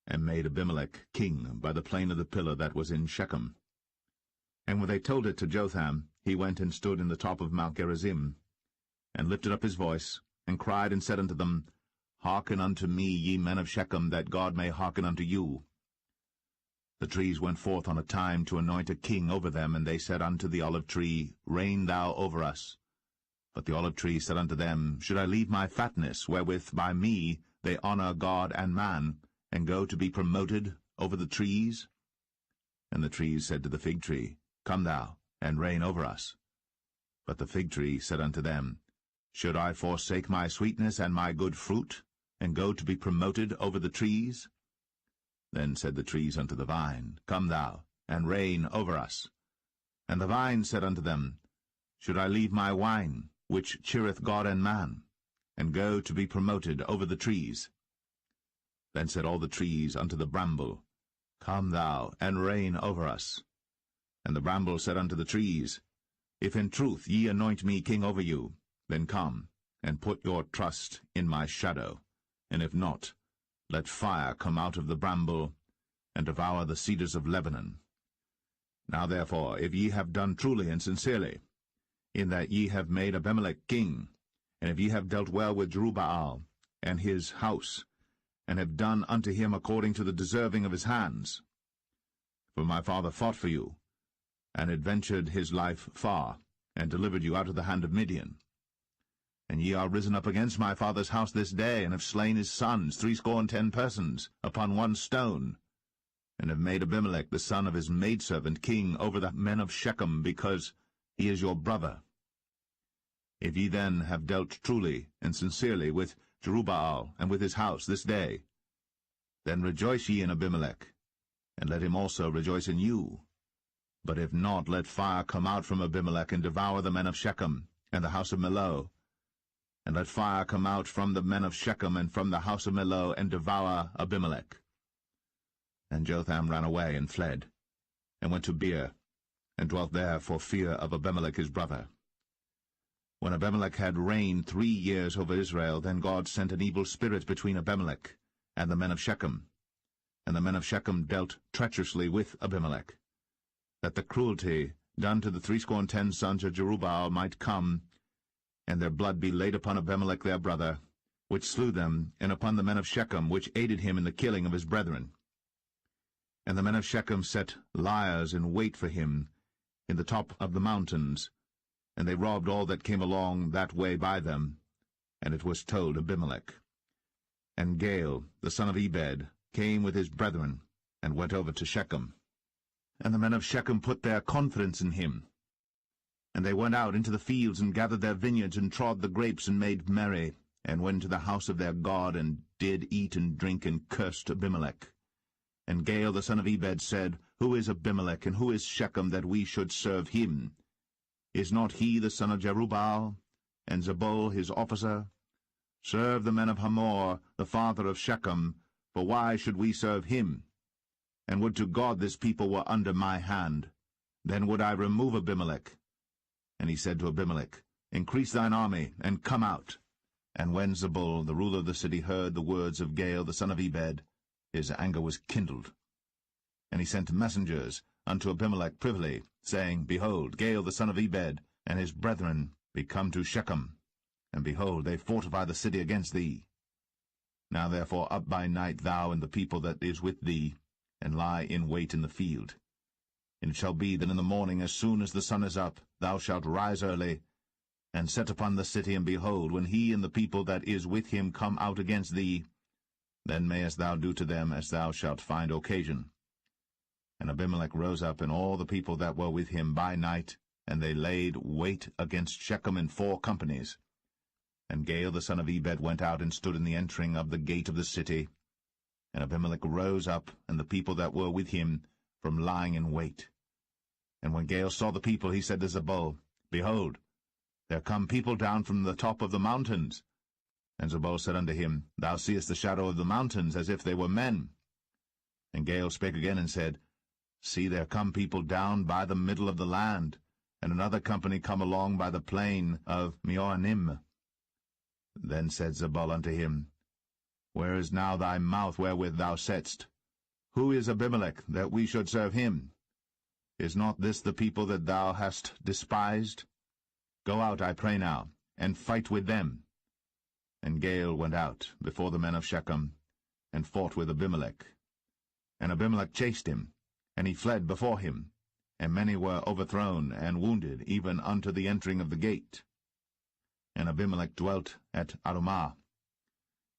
and made Abimelech king by the plain of the pillar that was in Shechem. And when they told it to Jotham, he went and stood in the top of Mount Gerizim, and lifted up his voice, and cried and said unto them, Hearken unto me, ye men of Shechem, that God may hearken unto you. The trees went forth on a time to anoint a king over them, and they said unto the olive tree, Reign thou over us. But the olive tree said unto them, Should I leave my fatness, wherewith by me they honour God and man, and go to be promoted over the trees? And the trees said to the fig tree, Come thou, and reign over us. But the fig tree said unto them, Should I forsake my sweetness and my good fruit, and go to be promoted over the trees? Then said the trees unto the vine, Come thou, and reign over us. And the vine said unto them, Should I leave my wine, which cheereth God and man, and go to be promoted over the trees? Then said all the trees unto the bramble, Come thou, and reign over us. And the bramble said unto the trees, If in truth ye anoint me king over you, then come, and put your trust in my shadow, and if not, let fire come out of the bramble, and devour the cedars of Lebanon. Now therefore, if ye have done truly and sincerely, in that ye have made Abimelech king, and if ye have dealt well with Jerubbaal and his house, and have done unto him according to the deserving of his hands, for my father fought for you, and adventured his life far, and delivered you out of the hand of Midian. And ye are risen up against my father's house this day, and have slain his sons, 70 persons, upon one stone, and have made Abimelech the son of his maidservant king over the men of Shechem, because he is your brother. If ye then have dealt truly and sincerely with Jerubbaal and with his house this day, then rejoice ye in Abimelech, and let him also rejoice in you. But if not, let fire come out from Abimelech, and devour the men of Shechem, and the house of Millo. And let fire come out from the men of Shechem, and from the house of Millo, and devour Abimelech. And Jotham ran away, and fled, and went to Beer, and dwelt there for fear of Abimelech his brother. When Abimelech had reigned 3 years over Israel, then God sent an evil spirit between Abimelech and the men of Shechem. And the men of Shechem dealt treacherously with Abimelech, that the cruelty done to the 70 sons of Jerubbaal might come, and their blood be laid upon Abimelech their brother, which slew them, and upon the men of Shechem, which aided him in the killing of his brethren. And the men of Shechem set liers in wait for him in the top of the mountains, and they robbed all that came along that way by them. And it was told Abimelech. And Gaal, the son of Ebed, came with his brethren, and went over to Shechem. And the men of Shechem put their confidence in him. And they went out into the fields, and gathered their vineyards, and trod the grapes, and made merry, and went to the house of their God, and did eat and drink, and cursed Abimelech. And Gaal the son of Ebed said, Who is Abimelech, and who is Shechem, that we should serve him? Is not he the son of Jerubbaal, and Zebul his officer? Serve the men of Hamor, the father of Shechem, for why should we serve him? And would to God this people were under my hand, then would I remove Abimelech. And he said to Abimelech, Increase thine army, and come out. And when Zebul, the ruler of the city, heard the words of Gaal the son of Ebed, his anger was kindled. And he sent messengers unto Abimelech privily, saying, Behold, Gaal the son of Ebed and his brethren be come to Shechem, and behold, they fortify the city against thee. Now therefore up by night thou and the people that is with thee, and lie in wait in the field. And it shall be that in the morning, as soon as the sun is up, thou shalt rise early, and set upon the city, and behold, when he and the people that is with him come out against thee, then mayest thou do to them as thou shalt find occasion. And Abimelech rose up, and all the people that were with him by night, and they laid wait against Shechem in 4 companies. And Gaal the son of Ebed went out, and stood in the entering of the gate of the city. And Abimelech rose up, and the people that were with him, from lying in wait. And when Gaal saw the people, he said to Zebul, Behold, there come people down from the top of the mountains. And Zebul said unto him, Thou seest the shadow of the mountains, as if they were men. And Gaal spake again, and said, See, there come people down by the middle of the land, and another company come along by the plain of Meonim. Then said Zebul unto him, Where is now thy mouth wherewith thou saidst, Who is Abimelech, that we should serve him? Is not this the people that thou hast despised? Go out, I pray now, and fight with them. And Gaal went out before the men of Shechem, and fought with Abimelech. And Abimelech chased him, and he fled before him, and many were overthrown and wounded, even unto the entering of the gate. And Abimelech dwelt at Arumah.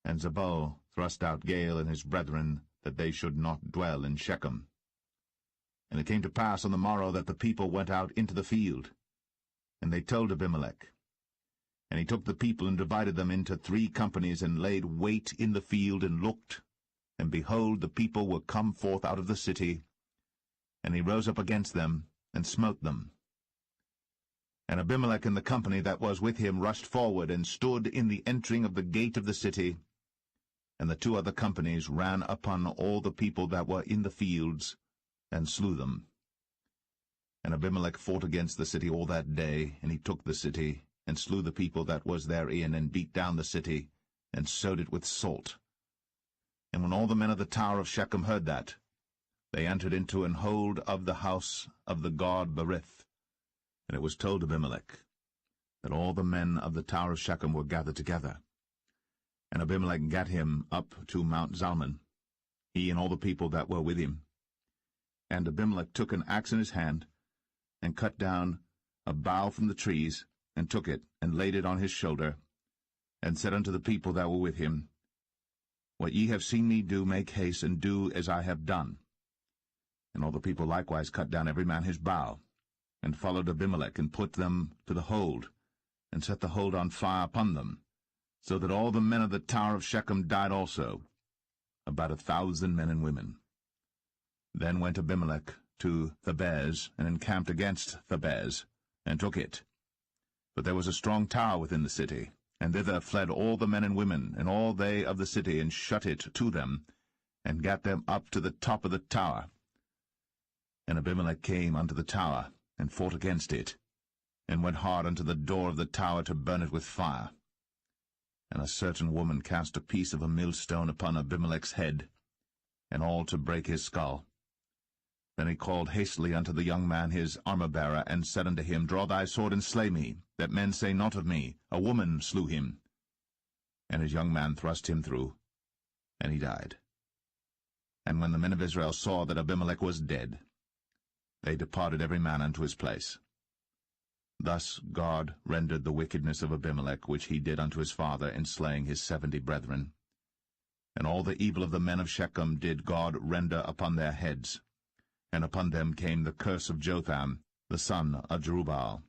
And Zebul thrust out Gaal and his brethren, that they should not dwell in Shechem. And it came to pass on the morrow that the people went out into the field. And they told Abimelech. And he took the people and divided them into 3 companies, and laid wait in the field, and looked. And behold, the people were come forth out of the city. And he rose up against them, and smote them. And Abimelech and the company that was with him rushed forward, and stood in the entering of the gate of the city. And the 2 other companies ran upon all the people that were in the fields, and slew them. And Abimelech fought against the city all that day, and he took the city, and slew the people that was therein, and beat down the city, and sowed it with salt. And when all the men of the tower of Shechem heard that, they entered into an hold of the house of the god Berith. And it was told Abimelech that all the men of the tower of Shechem were gathered together. And Abimelech gat him up to Mount Zalmon, he and all the people that were with him. And Abimelech took an axe in his hand, and cut down a bough from the trees, and took it, and laid it on his shoulder, and said unto the people that were with him, What ye have seen me do, make haste, and do as I have done. And all the people likewise cut down every man his bough, and followed Abimelech, and put them to the hold, and set the hold on fire upon them, so that all the men of the tower of Shechem died also, about 1,000 men and women. Then went Abimelech to Thebez, and encamped against Thebez, and took it. But there was a strong tower within the city, and thither fled all the men and women, and all they of the city, and shut it to them, and gat them up to the top of the tower. And Abimelech came unto the tower, and fought against it, and went hard unto the door of the tower to burn it with fire. And a certain woman cast a piece of a millstone upon Abimelech's head, and all to break his skull. Then he called hastily unto the young man his armor-bearer, and said unto him, Draw thy sword, and slay me, that men say not of me, A woman slew him. And his young man thrust him through, and he died. And when the men of Israel saw that Abimelech was dead, they departed every man unto his place. Thus God rendered the wickedness of Abimelech, which he did unto his father, in slaying his 70 brethren. And all the evil of the men of Shechem did God render upon their heads, and upon them came the curse of Jotham, the son of Jerubbaal.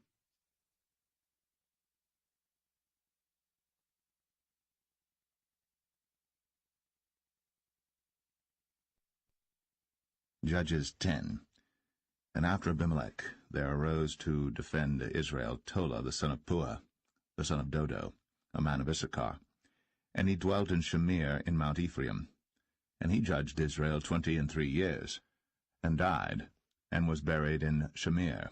Judges 10. And after Abimelech there arose to defend Israel Tola the son of Puah, the son of Dodo, a man of Issachar. And he dwelt in Shamir in Mount Ephraim. And he judged Israel 23 years, and died, and was buried in Shamir.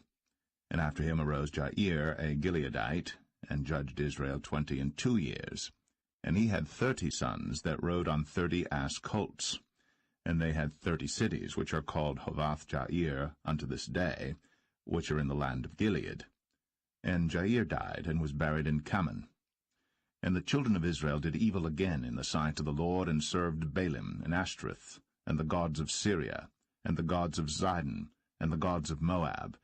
And after him arose Jair, a Gileadite, and judged Israel 22 years. And he had 30 sons that rode on 30 ass colts. And they had 30 cities, which are called Hovath-Jair unto this day, which are in the land of Gilead. And Jair died, and was buried in Kaman. And the children of Israel did evil again in the sight of the Lord, and served Baalim, and Ashtoreth, and the gods of Syria, and the gods of Zidon, and the gods of Moab,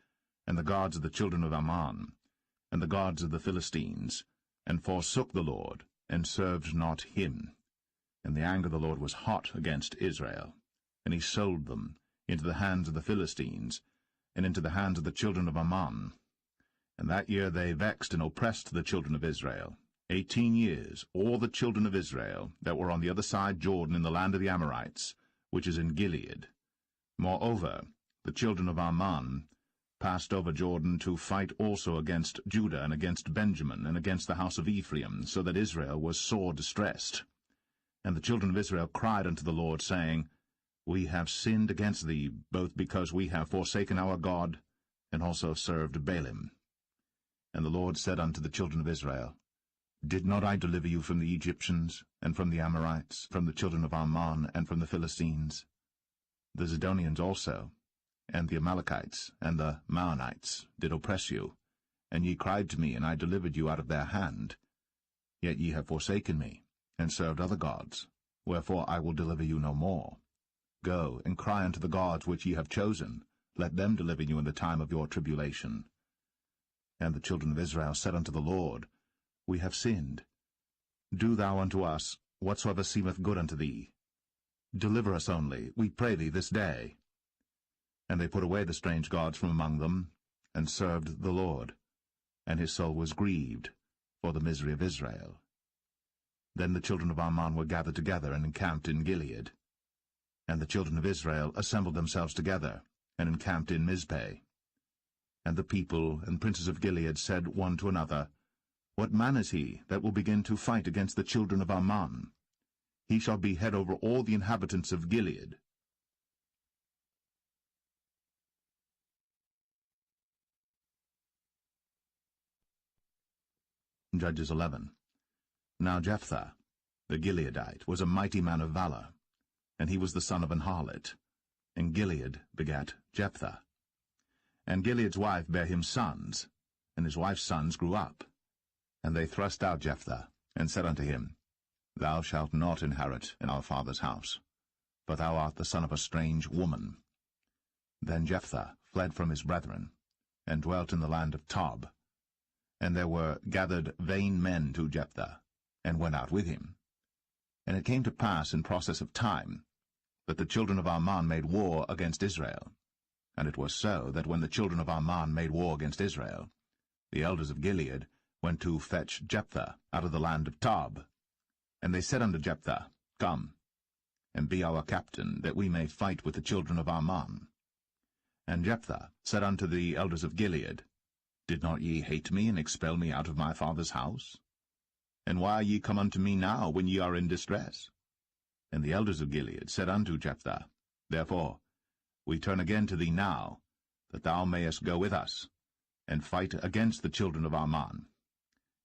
and the gods of the children of Ammon, and the gods of the Philistines, and forsook the Lord, and served not him. And the anger of the Lord was hot against Israel, and he sold them into the hands of the Philistines, and into the hands of the children of Ammon. And that year they vexed and oppressed the children of Israel. 18 years, all the children of Israel that were on the other side Jordan in the land of the Amorites, which is in Gilead. Moreover, the children of Ammon passed over Jordan to fight also against Judah, and against Benjamin, and against the house of Ephraim, so that Israel was sore distressed. And the children of Israel cried unto the Lord, saying, We have sinned against thee, both because we have forsaken our God, and also served Baalim. And the Lord said unto the children of Israel, Did not I deliver you from the Egyptians, and from the Amorites, from the children of Ammon, and from the Philistines? The Zidonians also, and the Amalekites, and the Maonites did oppress you, and ye cried to me, and I delivered you out of their hand. Yet ye have forsaken me, and served other gods, wherefore I will deliver you no more. Go, and cry unto the gods which ye have chosen, let them deliver you in the time of your tribulation. And the children of Israel said unto the Lord, We have sinned. Do thou unto us whatsoever seemeth good unto thee. Deliver us only, we pray thee, this day. And they put away the strange gods from among them, and served the Lord. And his soul was grieved for the misery of Israel. Then the children of Ammon were gathered together, and encamped in Gilead. And the children of Israel assembled themselves together, and encamped in Mizpeh. And the people and princes of Gilead said one to another, What man is he that will begin to fight against the children of Ammon? He shall be head over all the inhabitants of Gilead. Judges 11. Now Jephthah, the Gileadite, was a mighty man of valor, and he was the son of an harlot. And Gilead begat Jephthah. And Gilead's wife bare him sons, and his wife's sons grew up. And they thrust out Jephthah, and said unto him, Thou shalt not inherit in our father's house, for thou art the son of a strange woman. Then Jephthah fled from his brethren, and dwelt in the land of Tob. And there were gathered vain men to Jephthah, and went out with him. And it came to pass in process of time, that the children of Ammon made war against Israel. And it was so, that when the children of Ammon made war against Israel, the elders of Gilead went to fetch Jephthah out of the land of Tob. And they said unto Jephthah, Come, and be our captain, that we may fight with the children of Ammon. And Jephthah said unto the elders of Gilead, Did not ye hate me, and expel me out of my father's house? And why are ye come unto me now, when ye are in distress? And the elders of Gilead said unto Jephthah, Therefore we turn again to thee now, that thou mayest go with us, and fight against the children of Ammon,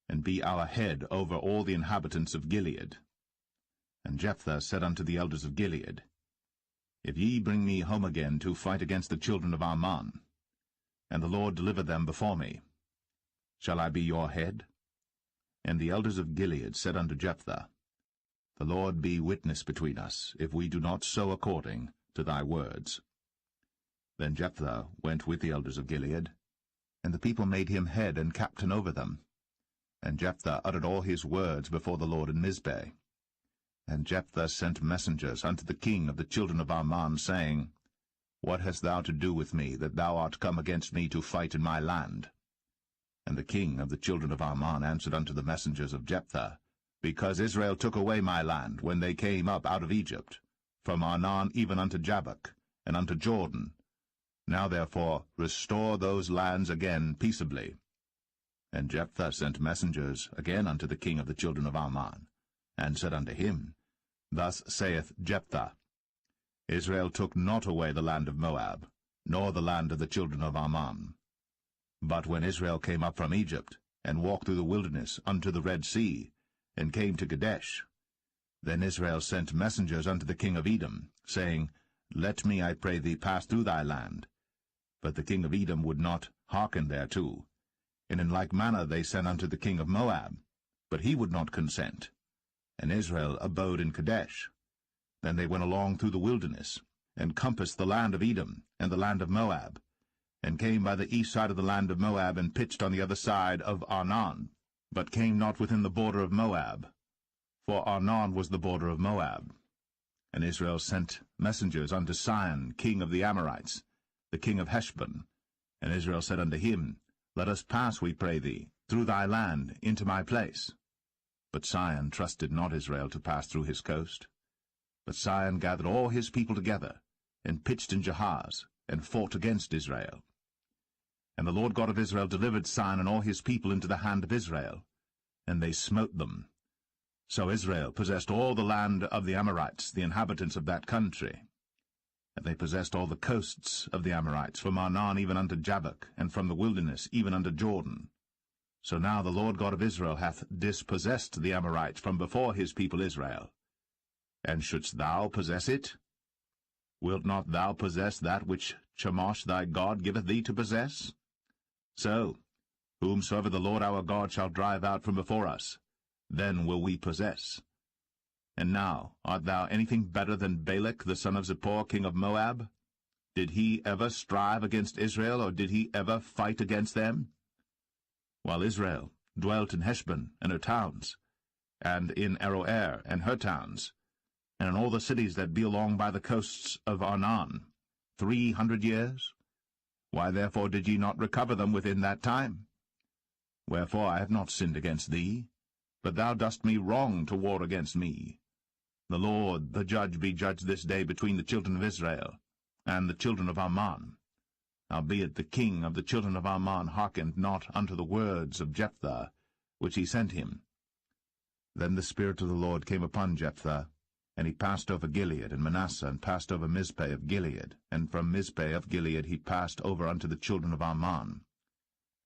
and be our head over all the inhabitants of Gilead. And Jephthah said unto the elders of Gilead, If ye bring me home again to fight against the children of Ammon, and the Lord deliver them before me, shall I be your head? And the elders of Gilead said unto Jephthah, The Lord be witness between us, if we do not so according to thy words. Then Jephthah went with the elders of Gilead, and the people made him head and captain over them. And Jephthah uttered all his words before the Lord in Mizpeh. And Jephthah sent messengers unto the king of the children of Ammon, saying, What hast thou to do with me, that thou art come against me to fight in my land? And the king of the children of Ammon answered unto the messengers of Jephthah, Because Israel took away my land, when they came up out of Egypt, from Arnon even unto Jabbok, and unto Jordan. Now therefore restore those lands again peaceably. And Jephthah sent messengers again unto the king of the children of Ammon, and said unto him, Thus saith Jephthah, Israel took not away the land of Moab, nor the land of the children of Ammon. But when Israel came up from Egypt, and walked through the wilderness unto the Red Sea, and came to Kadesh, then Israel sent messengers unto the king of Edom, saying, Let me, I pray thee, pass through thy land. But the king of Edom would not hearken thereto. And in like manner they sent unto the king of Moab, but he would not consent. And Israel abode in Kadesh. Then they went along through the wilderness, and compassed the land of Edom, and the land of Moab, and came by the east side of the land of Moab, and pitched on the other side of Arnon, but came not within the border of Moab, for Arnon was the border of Moab. And Israel sent messengers unto Sihon, king of the Amorites, the king of Heshbon. And Israel said unto him, Let us pass, we pray thee, through thy land into my place. But Sihon trusted not Israel to pass through his coast. But Sihon gathered all his people together, and pitched in Jahaz, and fought against Israel. And the Lord God of Israel delivered Sihon and all his people into the hand of Israel, and they smote them. So Israel possessed all the land of the Amorites, the inhabitants of that country. And they possessed all the coasts of the Amorites, from Arnon even unto Jabbok, and from the wilderness even unto Jordan. So now the Lord God of Israel hath dispossessed the Amorites from before his people Israel. And shouldst thou possess it? Wilt not thou possess that which Chemosh thy God giveth thee to possess? So, whomsoever the Lord our God shall drive out from before us, then will we possess. And now, art thou anything better than Balak the son of Zippor, king of Moab? Did he ever strive against Israel, or did he ever fight against them? While Israel dwelt in Heshbon and her towns, and in Aroer and her towns, and in all the cities that be along by the coasts of Arnon, 300 years? Why therefore did ye not recover them within that time? Wherefore I have not sinned against thee, but thou dost me wrong to war against me. The Lord the judge be judged this day between the children of Israel and the children of Ammon. Howbeit the king of the children of Ammon hearkened not unto the words of Jephthah, which he sent him. Then the Spirit of the Lord came upon Jephthah, and he passed over Gilead and Manasseh, and passed over Mizpeh of Gilead, and from Mizpeh of Gilead he passed over unto the children of Ammon.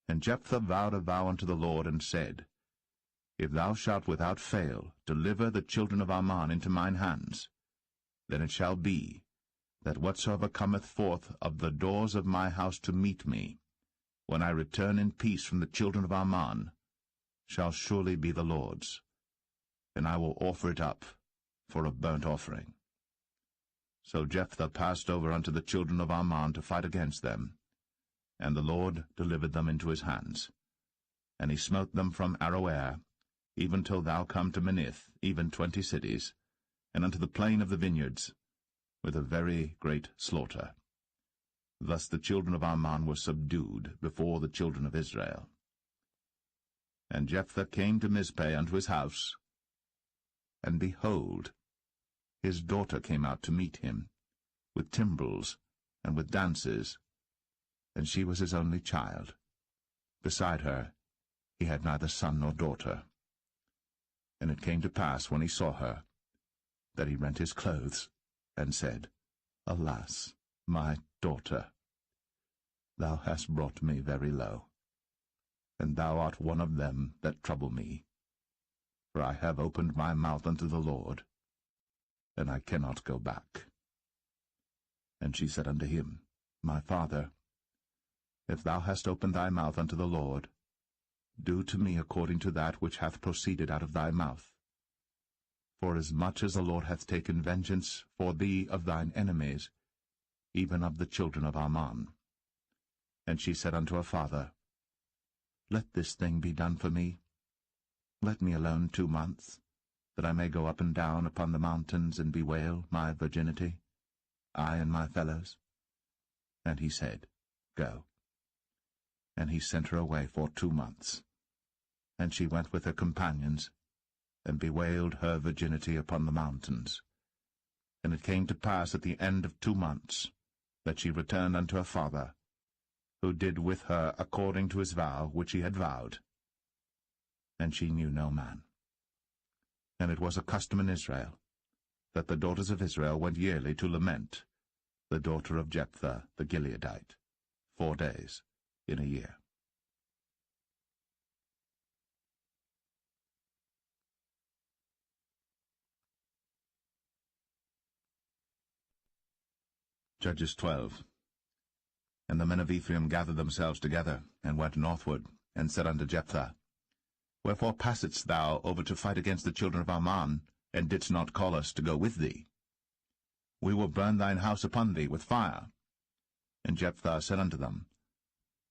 And Jephthah vowed a vow unto the Lord, and said, If thou shalt without fail deliver the children of Ammon into mine hands, then it shall be, that whatsoever cometh forth of the doors of my house to meet me, when I return in peace from the children of Ammon, shall surely be the Lord's, and I will offer it up for a burnt offering. So Jephthah passed over unto the children of Ammon to fight against them, and the Lord delivered them into his hands. And he smote them from Aroer, even till thou come to Minnith, even 20 cities, and unto the plain of the vineyards, with a very great slaughter. Thus the children of Ammon were subdued before the children of Israel. And Jephthah came to Mizpeh unto his house, and behold, his daughter came out to meet him, with timbrels and with dances, and she was his only child. Beside her he had neither son nor daughter. And it came to pass, when he saw her, that he rent his clothes, and said, Alas, my daughter, thou hast brought me very low, and thou art one of them that trouble me. For I have opened my mouth unto the Lord, and I cannot go back. And she said unto him, My father, if thou hast opened thy mouth unto the Lord, do to me according to that which hath proceeded out of thy mouth. For as much as the Lord hath taken vengeance for thee of thine enemies, even of the children of Ammon. And she said unto her father, Let this thing be done for me. Let me alone 2 months, that I may go up and down upon the mountains and bewail my virginity, I and my fellows. And he said, Go. And he sent her away for 2 months. And she went with her companions, and bewailed her virginity upon the mountains. And it came to pass at the end of 2 months, that she returned unto her father, who did with her according to his vow which he had vowed. And she knew no man. And it was a custom in Israel, that the daughters of Israel went yearly to lament the daughter of Jephthah the Gileadite, 4 days in a year. Judges 12. And the men of Ephraim gathered themselves together, and went northward, and said unto Jephthah, Wherefore passedst thou over to fight against the children of Ammon, and didst not call us to go with thee? We will burn thine house upon thee with fire. And Jephthah said unto them,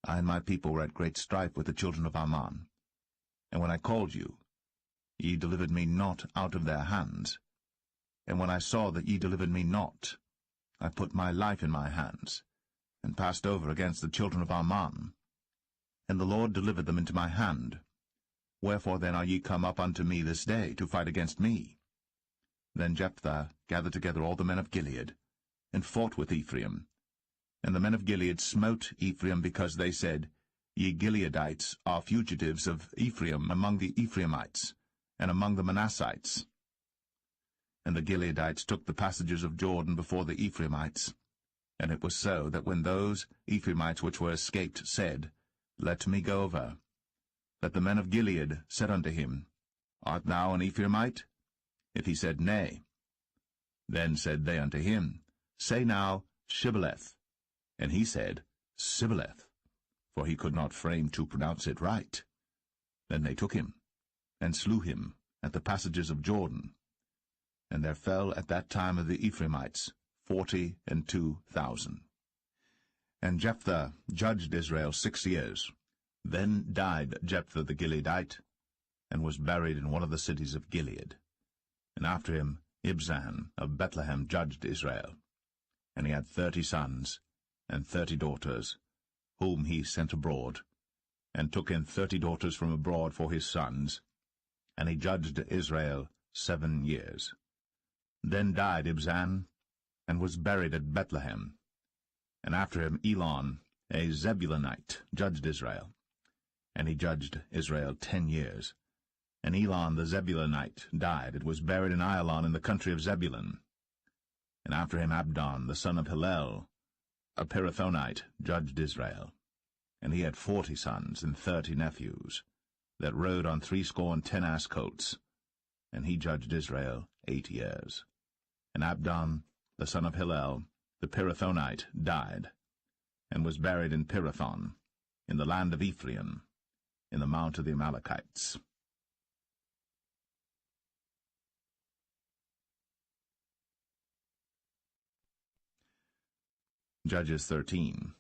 I and my people were at great strife with the children of Ammon. And when I called you, ye delivered me not out of their hands. And when I saw that ye delivered me not, I put my life in my hands, and passed over against the children of Ammon. And the Lord delivered them into my hand. Wherefore then are ye come up unto me this day to fight against me? Then Jephthah gathered together all the men of Gilead, and fought with Ephraim. And the men of Gilead smote Ephraim, because they said, Ye Gileadites are fugitives of Ephraim among the Ephraimites, and among the Manassites. And the Gileadites took the passages of Jordan before the Ephraimites. And it was so, that when those Ephraimites which were escaped said, Let me go over, that the men of Gilead said unto him, Art thou an Ephraimite? If he said, Nay, then said they unto him, Say now, Shibboleth. And he said, Sibboleth, for he could not frame to pronounce it right. Then they took him, and slew him at the passages of Jordan. And there fell at that time of the Ephraimites 42,000. And Jephthah judged Israel 6 years. Then died Jephthah the Gileadite, and was buried in one of the cities of Gilead. And after him Ibzan of Bethlehem judged Israel. And he had 30 sons and 30 daughters, whom he sent abroad, and took in 30 daughters from abroad for his sons. And he judged Israel 7 years. Then died Ibzan, and was buried at Bethlehem. And after him Elon, a Zebulunite, judged Israel. And he judged Israel 10 years. And Elon the Zebulunite died, and was buried in Ailon in the country of Zebulun. And after him Abdon, the son of Hillel, a Pirathonite, judged Israel. And he had 40 sons and 30 nephews, that rode on 60 ass colts. And he judged Israel 8 years. And Abdon, the son of Hillel, the Pirathonite, died, and was buried in Pirathon, in the land of Ephraim, in the mount of the Amalekites. Judges 13.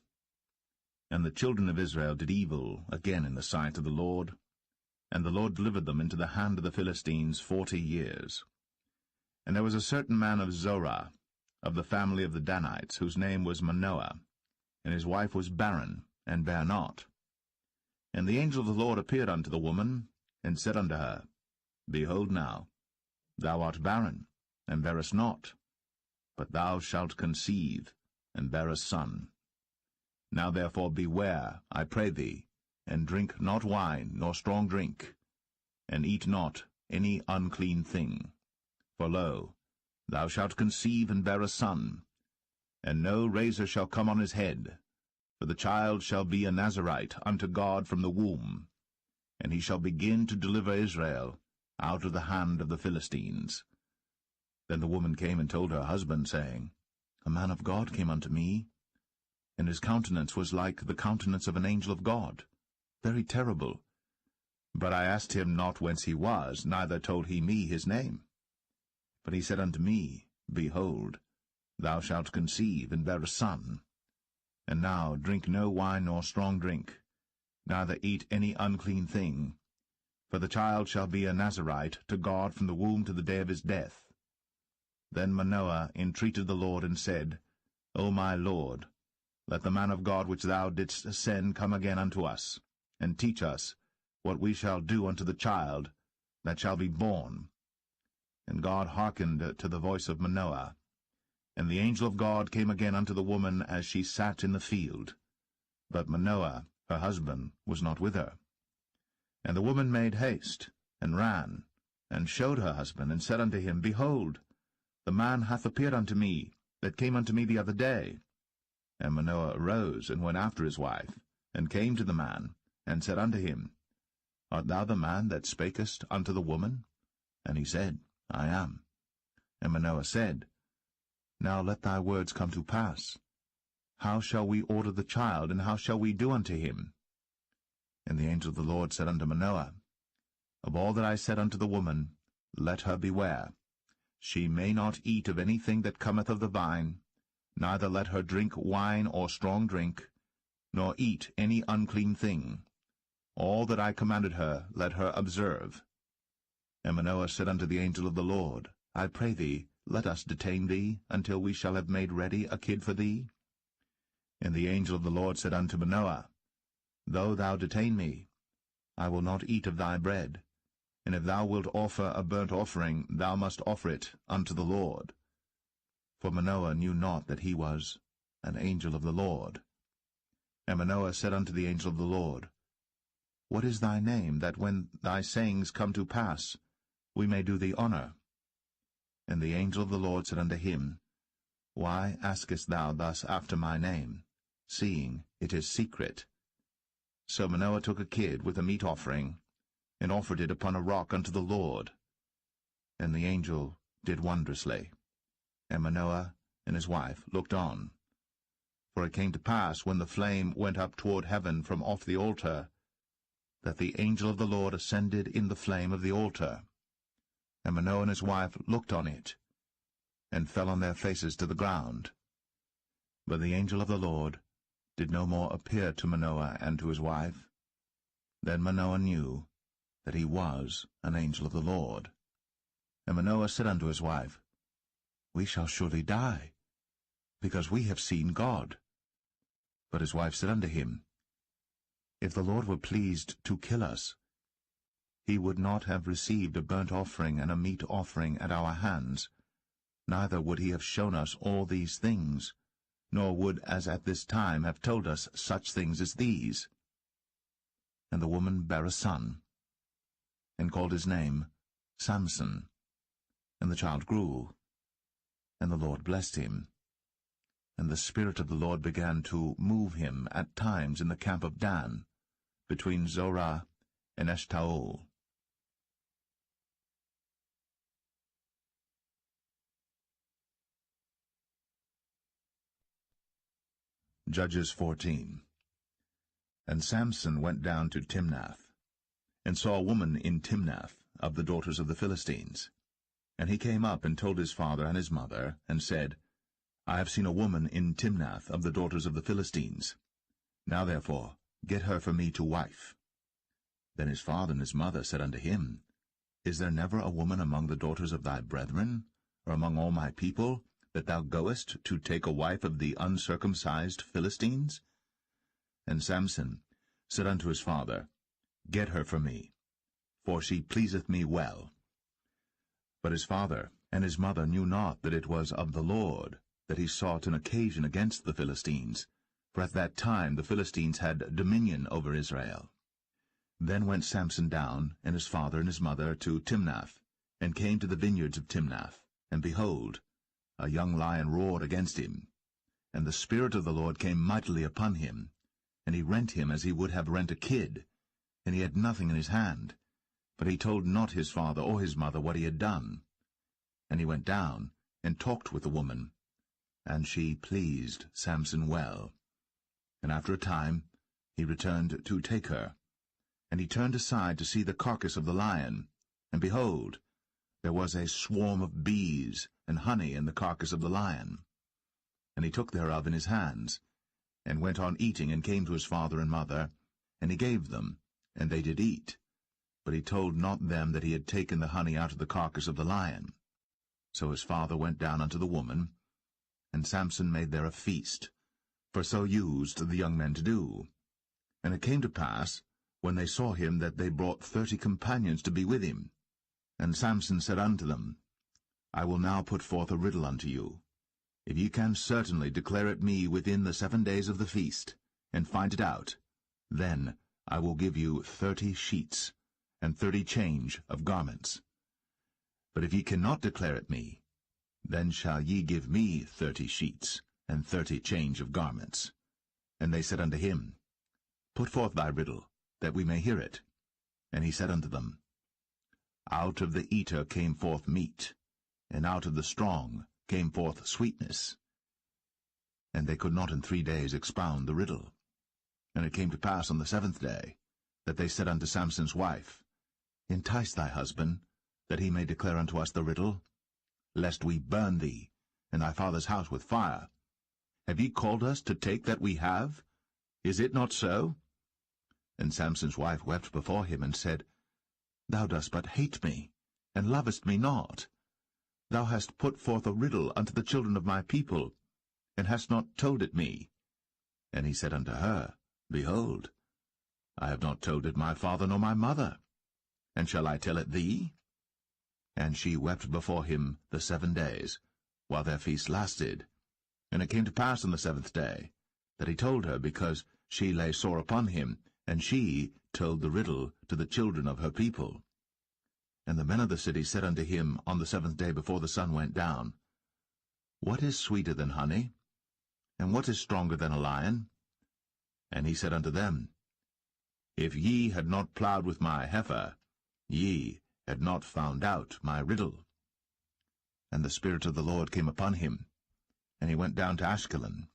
And the children of Israel did evil again in the sight of the Lord, and the Lord delivered them into the hand of the Philistines 40 years. And there was a certain man of Zorah, of the family of the Danites, whose name was Manoah, and his wife was barren, and bare not. And the angel of the Lord appeared unto the woman, and said unto her, Behold now, thou art barren, and bearest not, but thou shalt conceive, and bear a son. Now therefore beware, I pray thee, and drink not wine, nor strong drink, and eat not any unclean thing. For lo, thou shalt conceive and bear a son, and no razor shall come on his head, for the child shall be a Nazarite unto God from the womb, and he shall begin to deliver Israel out of the hand of the Philistines. Then the woman came and told her husband, saying, A man of God came unto me, and his countenance was like the countenance of an angel of God, very terrible. But I asked him not whence he was, neither told he me his name. But he said unto me, Behold, thou shalt conceive, and bear a son. And now drink no wine nor strong drink, neither eat any unclean thing, for the child shall be a Nazarite to God from the womb to the day of his death. Then Manoah entreated the Lord, and said, O my Lord, let the man of God which thou didst send come again unto us, and teach us what we shall do unto the child that shall be born. And God hearkened to the voice of Manoah. And the angel of God came again unto the woman as she sat in the field. But Manoah, her husband, was not with her. And the woman made haste, and ran, and showed her husband, and said unto him, Behold, the man hath appeared unto me, that came unto me the other day. And Manoah arose, and went after his wife, and came to the man, and said unto him, Art thou the man that spakest unto the woman? And he said, I am. And Manoah said, Now let thy words come to pass. How shall we order the child, and how shall we do unto him? And the angel of the Lord said unto Manoah, Of all that I said unto the woman, let her beware. She may not eat of anything that cometh of the vine, neither let her drink wine or strong drink, nor eat any unclean thing. All that I commanded her let her observe. And Manoah said unto the angel of the Lord, I pray thee, let us detain thee, until we shall have made ready a kid for thee. And the angel of the Lord said unto Manoah, Though thou detain me, I will not eat of thy bread. And if thou wilt offer a burnt offering, thou must offer it unto the Lord. For Manoah knew not that he was an angel of the Lord. And Manoah said unto the angel of the Lord, What is thy name, that when thy sayings come to pass, we may do thee honor? And the angel of the Lord said unto him, Why askest thou thus after my name, seeing it is secret? So Manoah took a kid with a meat offering, and offered it upon a rock unto the Lord. And the angel did wondrously. And Manoah and his wife looked on. For it came to pass, when the flame went up toward heaven from off the altar, that the angel of the Lord ascended in the flame of the altar. And Manoah and his wife looked on it, and fell on their faces to the ground. But the angel of the Lord did no more appear to Manoah and to his wife. Then Manoah knew that he was an angel of the Lord. And Manoah said unto his wife, We shall surely die, because we have seen God. But his wife said unto him, If the Lord were pleased to kill us, he would not have received a burnt offering and a meat offering at our hands, neither would he have shown us all these things, nor would as at this time have told us such things as these. And the woman bare a son, and called his name Samson. And the child grew, and the Lord blessed him. And the Spirit of the Lord began to move him at times in the camp of Dan, between Zorah and Eshtaol. Judges 14. And Samson went down to Timnath, and saw a woman in Timnath of the daughters of the Philistines. And he came up and told his father and his mother, and said, I have seen a woman in Timnath of the daughters of the Philistines. Now therefore get her for me to wife. Then his father and his mother said unto him, Is there never a woman among the daughters of thy brethren, or among all my people, that thou goest to take a wife of the uncircumcised Philistines? And Samson said unto his father, Get her for me, for she pleaseth me well. But his father and his mother knew not that it was of the Lord that he sought an occasion against the Philistines, for at that time the Philistines had dominion over Israel. Then went Samson down, and his father and his mother, to Timnath, and came to the vineyards of Timnath. And behold, a young lion roared against him. And the Spirit of the Lord came mightily upon him, and he rent him as he would have rent a kid, and he had nothing in his hand. But he told not his father or his mother what he had done. And he went down, and talked with the woman, and she pleased Samson well. And after a time he returned to take her. And he turned aside to see the carcass of the lion, and behold, there was a swarm of bees and honey in the carcass of the lion. And he took thereof in his hands, and went on eating, and came to his father and mother, and he gave them, and they did eat. But he told not them that he had taken the honey out of the carcass of the lion. So his father went down unto the woman, and Samson made there a feast, for so used the young men to do. And it came to pass, when they saw him, that they brought 30 companions to be with him. And Samson said unto them, I will now put forth a riddle unto you. If ye can certainly declare it me within the 7 days of the feast, and find it out, then I will give you 30 sheets, and 30 change of garments. But if ye cannot declare it me, then shall ye give me 30 sheets, and 30 change of garments. And they said unto him, Put forth thy riddle, that we may hear it. And he said unto them, Out of the eater came forth meat, and out of the strong came forth sweetness. And they could not in 3 days expound the riddle. And it came to pass on the 7th day, that they said unto Samson's wife, Entice thy husband, that he may declare unto us the riddle, lest we burn thee, and thy father's house with fire. Have ye called us to take that we have? Is it not so? And Samson's wife wept before him, and said, Thou dost but hate me, and lovest me not. Thou hast put forth a riddle unto the children of my people, and hast not told it me. And he said unto her, Behold, I have not told it my father nor my mother, and shall I tell it thee? And she wept before him the 7 days, while their feast lasted. And it came to pass on the 7th day, that he told her, because she lay sore upon him, and she told the riddle to the children of her people. And the men of the city said unto him on the 7th day before the sun went down, What is sweeter than honey? And what is stronger than a lion? And he said unto them, If ye had not plowed with my heifer, ye had not found out my riddle. And the Spirit of the Lord came upon him, And he went down to Ashkelon,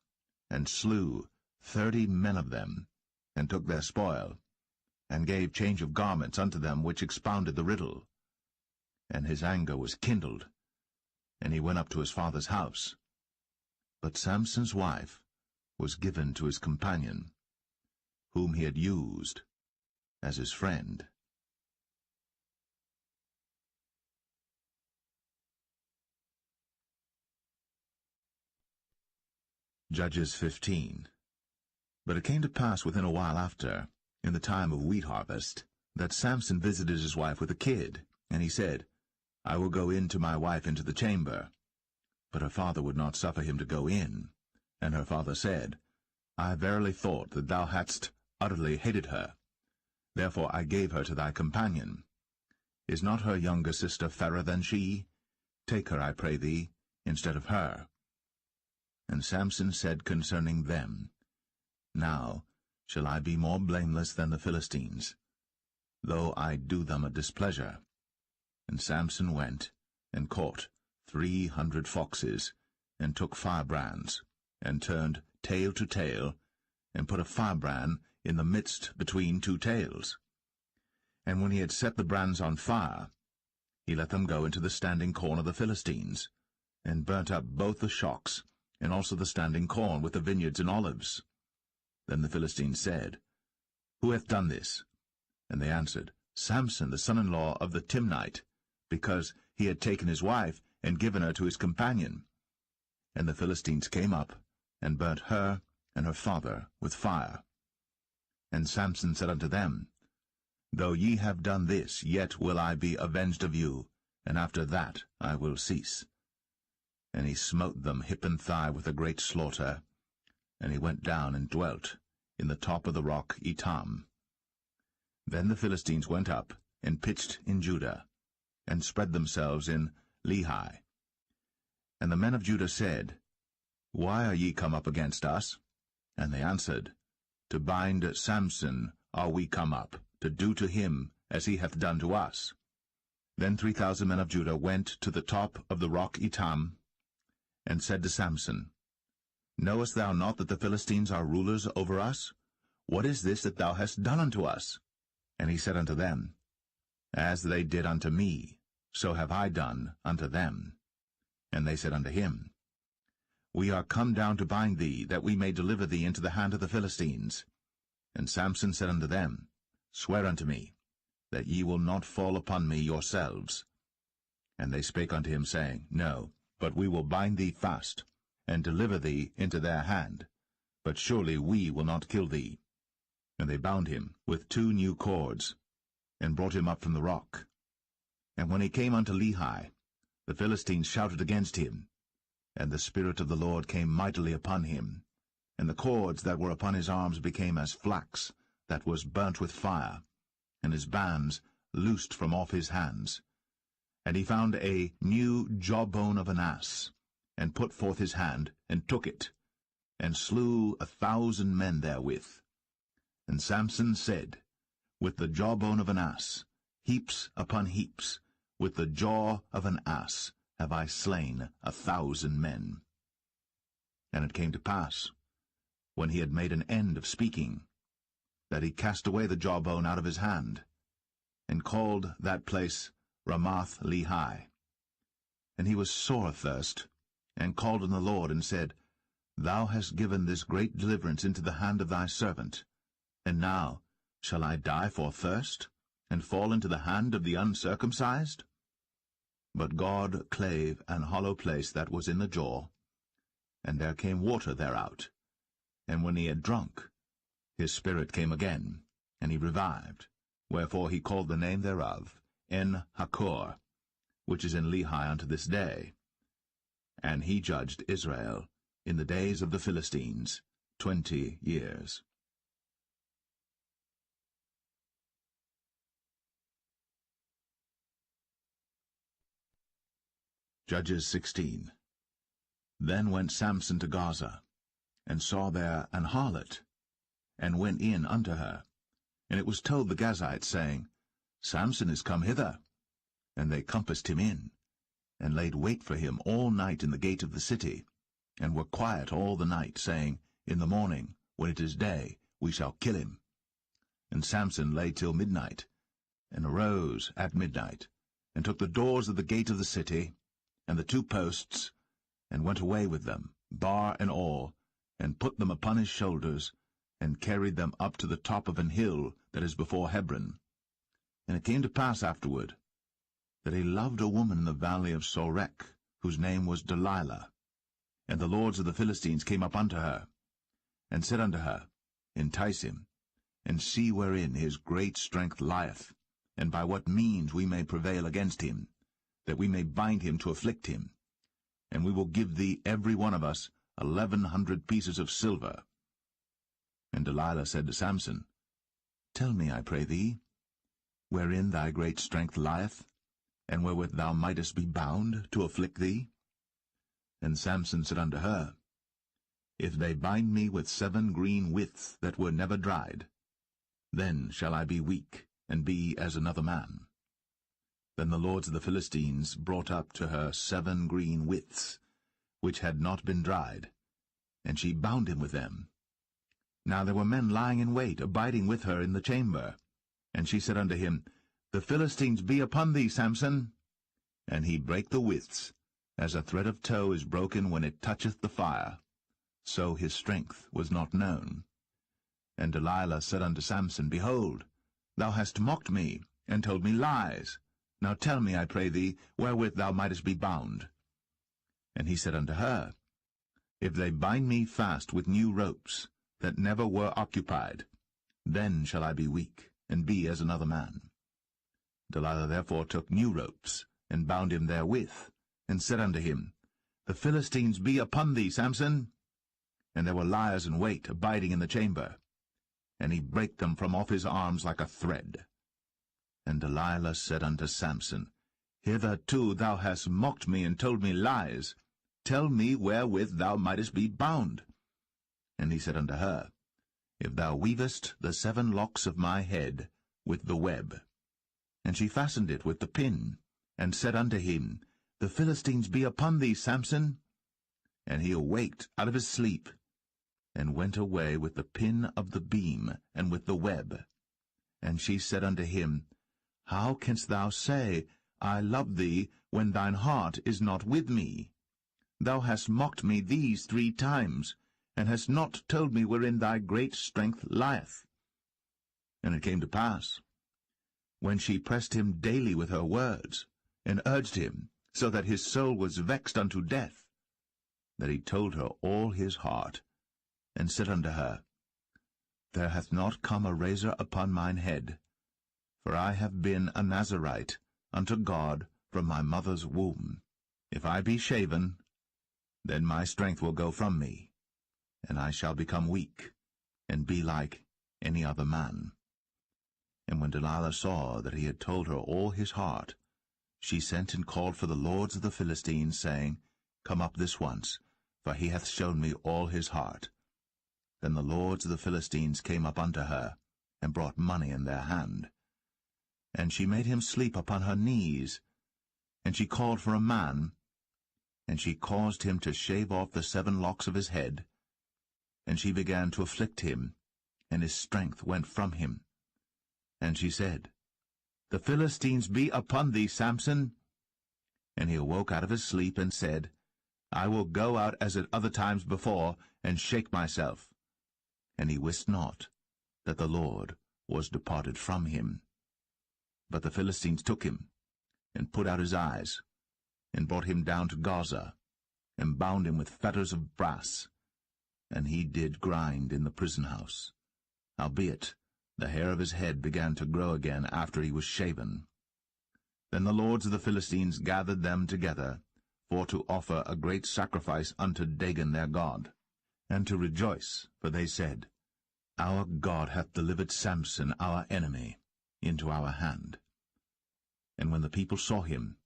and slew 30 men of them, and took their spoil, and gave change of garments unto them which expounded the riddle. And his anger was kindled, and he went up to his father's house. But Samson's wife was given to his companion, whom he had used as his friend. Judges 15. But it came to pass within a while after, in the time of wheat harvest, that Samson visited his wife with a kid, and he said, I will go in to my wife into the chamber. But her father would not suffer him to go in. And her father said, I verily thought that thou hadst utterly hated her. Therefore I gave her to thy companion. Is not her younger sister fairer than she? Take her, I pray thee, instead of her. And Samson said concerning them, Now shall I be more blameless than the Philistines, though I do them a displeasure. And Samson went, and caught 300 foxes, and took firebrands, and turned tail to tail, and put a firebrand in the midst between two tails. And when he had set the brands on fire, he let them go into the standing corn of the Philistines, and burnt up both the shocks, and also the standing corn with the vineyards and olives. Then the Philistines said, Who hath done this? And they answered, Samson, the son-in-law of the Timnite, because he had taken his wife, and given her to his companion. And the Philistines came up, and burnt her and her father with fire. And Samson said unto them, Though ye have done this, yet will I be avenged of you, and after that I will cease. And he smote them hip and thigh with a great slaughter, and he went down and dwelt in the top of the rock Etam. Then the Philistines went up, and pitched in Judah, and spread themselves in Lehi. And the men of Judah said, Why are ye come up against us? And they answered, To bind Samson are we come up, to do to him as he hath done to us. Then 3,000 men of Judah went to the top of the rock Etam, and said to Samson, Knowest thou not that the Philistines are rulers over us? What is this that thou hast done unto us? And he said unto them, As they did unto me, so have I done unto them. And they said unto him, We are come down to bind thee, that we may deliver thee into the hand of the Philistines. And Samson said unto them, Swear unto me, that ye will not fall upon me yourselves. And they spake unto him, saying, No, but we will bind thee fast, and deliver thee into their hand. But surely we will not kill thee. And they bound him with 2 new cords, and brought him up from the rock. And when he came unto Lehi, the Philistines shouted against him, and the Spirit of the Lord came mightily upon him, and the cords that were upon his arms became as flax that was burnt with fire, and his bands loosed from off his hands. And he found a new jawbone of an ass, and put forth his hand, and took it, and slew 1,000 men therewith. And Samson said, With the jawbone of an ass, heaps upon heaps, with the jaw of an ass have I slain 1,000 men. And it came to pass, when he had made an end of speaking, that he cast away the jawbone out of his hand, and called that place Ramath-Lehi. And he was sore athirst, and called on the Lord, and said, Thou hast given this great deliverance into the hand of thy servant, and now shall I die for thirst, and fall into the hand of the uncircumcised? But God clave an hollow place that was in the jaw, and there came water thereout. And when he had drunk, his spirit came again, and he revived. Wherefore he called the name thereof En-Hakkore, which is in Lehi unto this day. And he judged Israel in the days of the Philistines 20 years. Judges 16. Then went Samson to Gaza, and saw there an harlot, and went in unto her. And it was told the Gazites, saying, Samson is come hither. And they compassed him in, and laid wait for him all night in the gate of the city. and were quiet all the night, saying, In the morning, when it is day, we shall kill him. And Samson lay till midnight, and arose at midnight, and took the doors of the gate of the city, and the 2 posts, and went away with them, bar and all, and put them upon his shoulders, and carried them up to the top of an hill that is before Hebron. And it came to pass afterward, that he loved a woman in the valley of Sorek, whose name was Delilah. And the lords of the Philistines came up unto her, and said unto her, Entice him, and see wherein his great strength lieth, and by what means we may prevail against him, that we may bind him to afflict him. And we will give thee every one of us 1,100 pieces of silver. And Delilah said to Samson, Tell me, I pray thee, wherein thy great strength lieth, and wherewith thou mightest be bound to afflict thee? And Samson said unto her, If they bind me with 7 green withs that were never dried, then shall I be weak, and be as another man. Then the lords of the Philistines brought up to her 7 green withs, which had not been dried, and she bound him with them. Now there were men lying in wait, abiding with her in the chamber. And she said unto him, The Philistines be upon thee, Samson. And he brake the withs, as a thread of tow is broken when it toucheth the fire. So his strength was not known. And Delilah said unto Samson, Behold, thou hast mocked me, and told me lies. Now tell me, I pray thee, wherewith thou mightest be bound. And he said unto her, If they bind me fast with new ropes, that never were occupied, then shall I be weak, and be as another man. Delilah therefore took new ropes, and bound him therewith, and said unto him, The Philistines be upon thee, Samson. And there were liers in wait, abiding in the chamber. And he brake them from off his arms like a thread. And Delilah said unto Samson, Hitherto thou hast mocked me, and told me lies. Tell me wherewith thou mightest be bound. And he said unto her, If thou weavest the 7 locks of my head with the web. And she fastened it with the pin, and said unto him, The Philistines be upon thee, Samson. And he awaked out of his sleep, and went away with the pin of the beam, and with the web. And she said unto him, How canst thou say, I love thee, when thine heart is not with me? Thou hast mocked me these 3 times, and hast not told me wherein thy great strength lieth. And it came to pass, when she pressed him daily with her words, and urged him, so that his soul was vexed unto death, that he told her all his heart, and said unto her, There hath not come a razor upon mine head, for I have been a Nazarite unto God from my mother's womb. If I be shaven, then my strength will go from me, and I shall become weak, and be like any other man. And when Delilah saw that he had told her all his heart, she sent and called for the lords of the Philistines, saying, Come up this once, for he hath shown me all his heart. Then the lords of the Philistines came up unto her, and brought money in their hand. And she made him sleep upon her knees, and she called for a man, and she caused him to shave off the 7 locks of his head, and she began to afflict him, and his strength went from him. And she said, The Philistines be upon thee, Samson. And he awoke out of his sleep, and said, I will go out as at other times before, and shake myself. And he wist not that the Lord was departed from him. But the Philistines took him, and put out his eyes, and brought him down to Gaza, and bound him with fetters of brass. And he did grind in the prison house. Howbeit, the hair of his head began to grow again after he was shaven. Then the lords of the Philistines gathered them together, for to offer a great sacrifice unto Dagon their god, and to rejoice, for they said, Our God hath delivered Samson our enemy into our hand. And when the people saw him,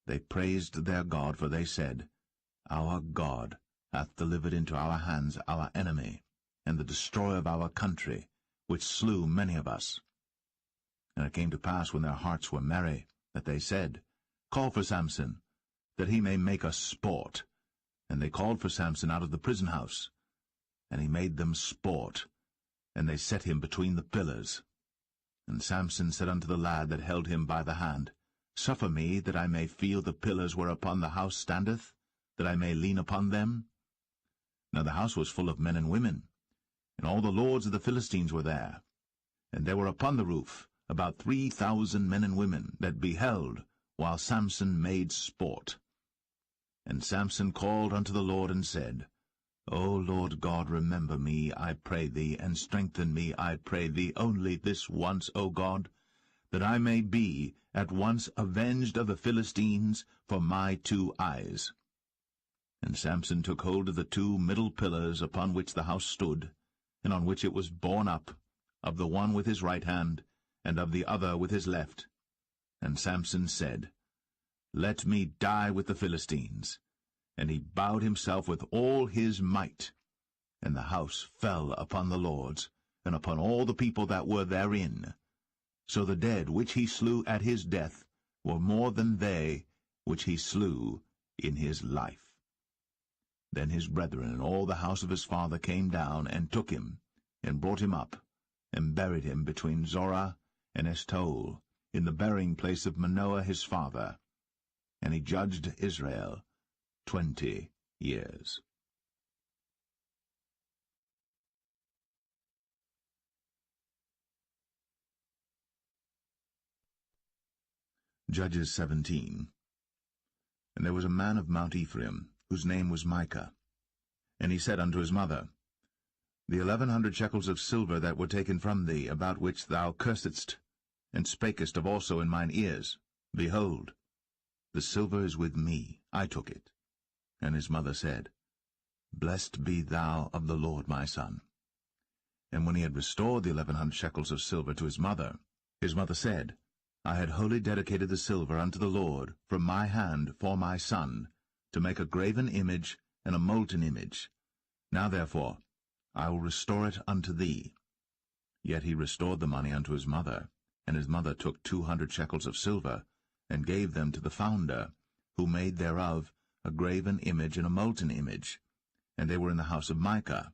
they praised their God, for they said, Our God hath delivered into our hands our enemy, and the destroyer of our country, which slew many of us. And it came to pass, when their hearts were merry, that they said, Call for Samson, that he may make us sport. And they called for Samson out of the prison house, and he made them sport, and they set him between the pillars. And Samson said unto the lad that held him by the hand, Suffer me, that I may feel the pillars whereupon the house standeth, that I may lean upon them. Now the house was full of men and women, and all the lords of the Philistines were there. And there were upon the roof about 3,000 men and women that beheld, while Samson made sport. And Samson called unto the Lord, and said, O Lord God, remember me, I pray thee, and strengthen me, I pray thee, only this once, O God, that I may be at once avenged of the Philistines for my 2 eyes. And Samson took hold of the 2 middle pillars upon which the house stood, and on which it was borne up, of the one with his right hand, and of the other with his left. And Samson said, Let me die with the Philistines. And he bowed himself with all his might. And the house fell upon the lords, and upon all the people that were therein. So the dead which he slew at his death were more than they which he slew in his life. Then his brethren and all the house of his father came down, and took him, and brought him up, and buried him between Zorah and Eshtaol, in the burying place of Manoah his father. And he judged Israel 20 years. Judges 17. And there was a man of Mount Ephraim, whose name was Micah. And he said unto his mother, The 1,100 shekels of silver that were taken from thee, about which thou cursedst, and spakest of also in mine ears, behold, the silver is with me, I took it. And his mother said, Blessed be thou of the Lord, my son. And when he had restored the 1,100 shekels of silver to his mother said, I had wholly dedicated the silver unto the Lord from my hand for my son, to make a graven image and a molten image. Now therefore I will restore it unto thee. Yet he restored the money unto his mother, and his mother took 200 shekels of silver, and gave them to the founder, who made thereof a graven image and a molten image, and they were in the house of Micah.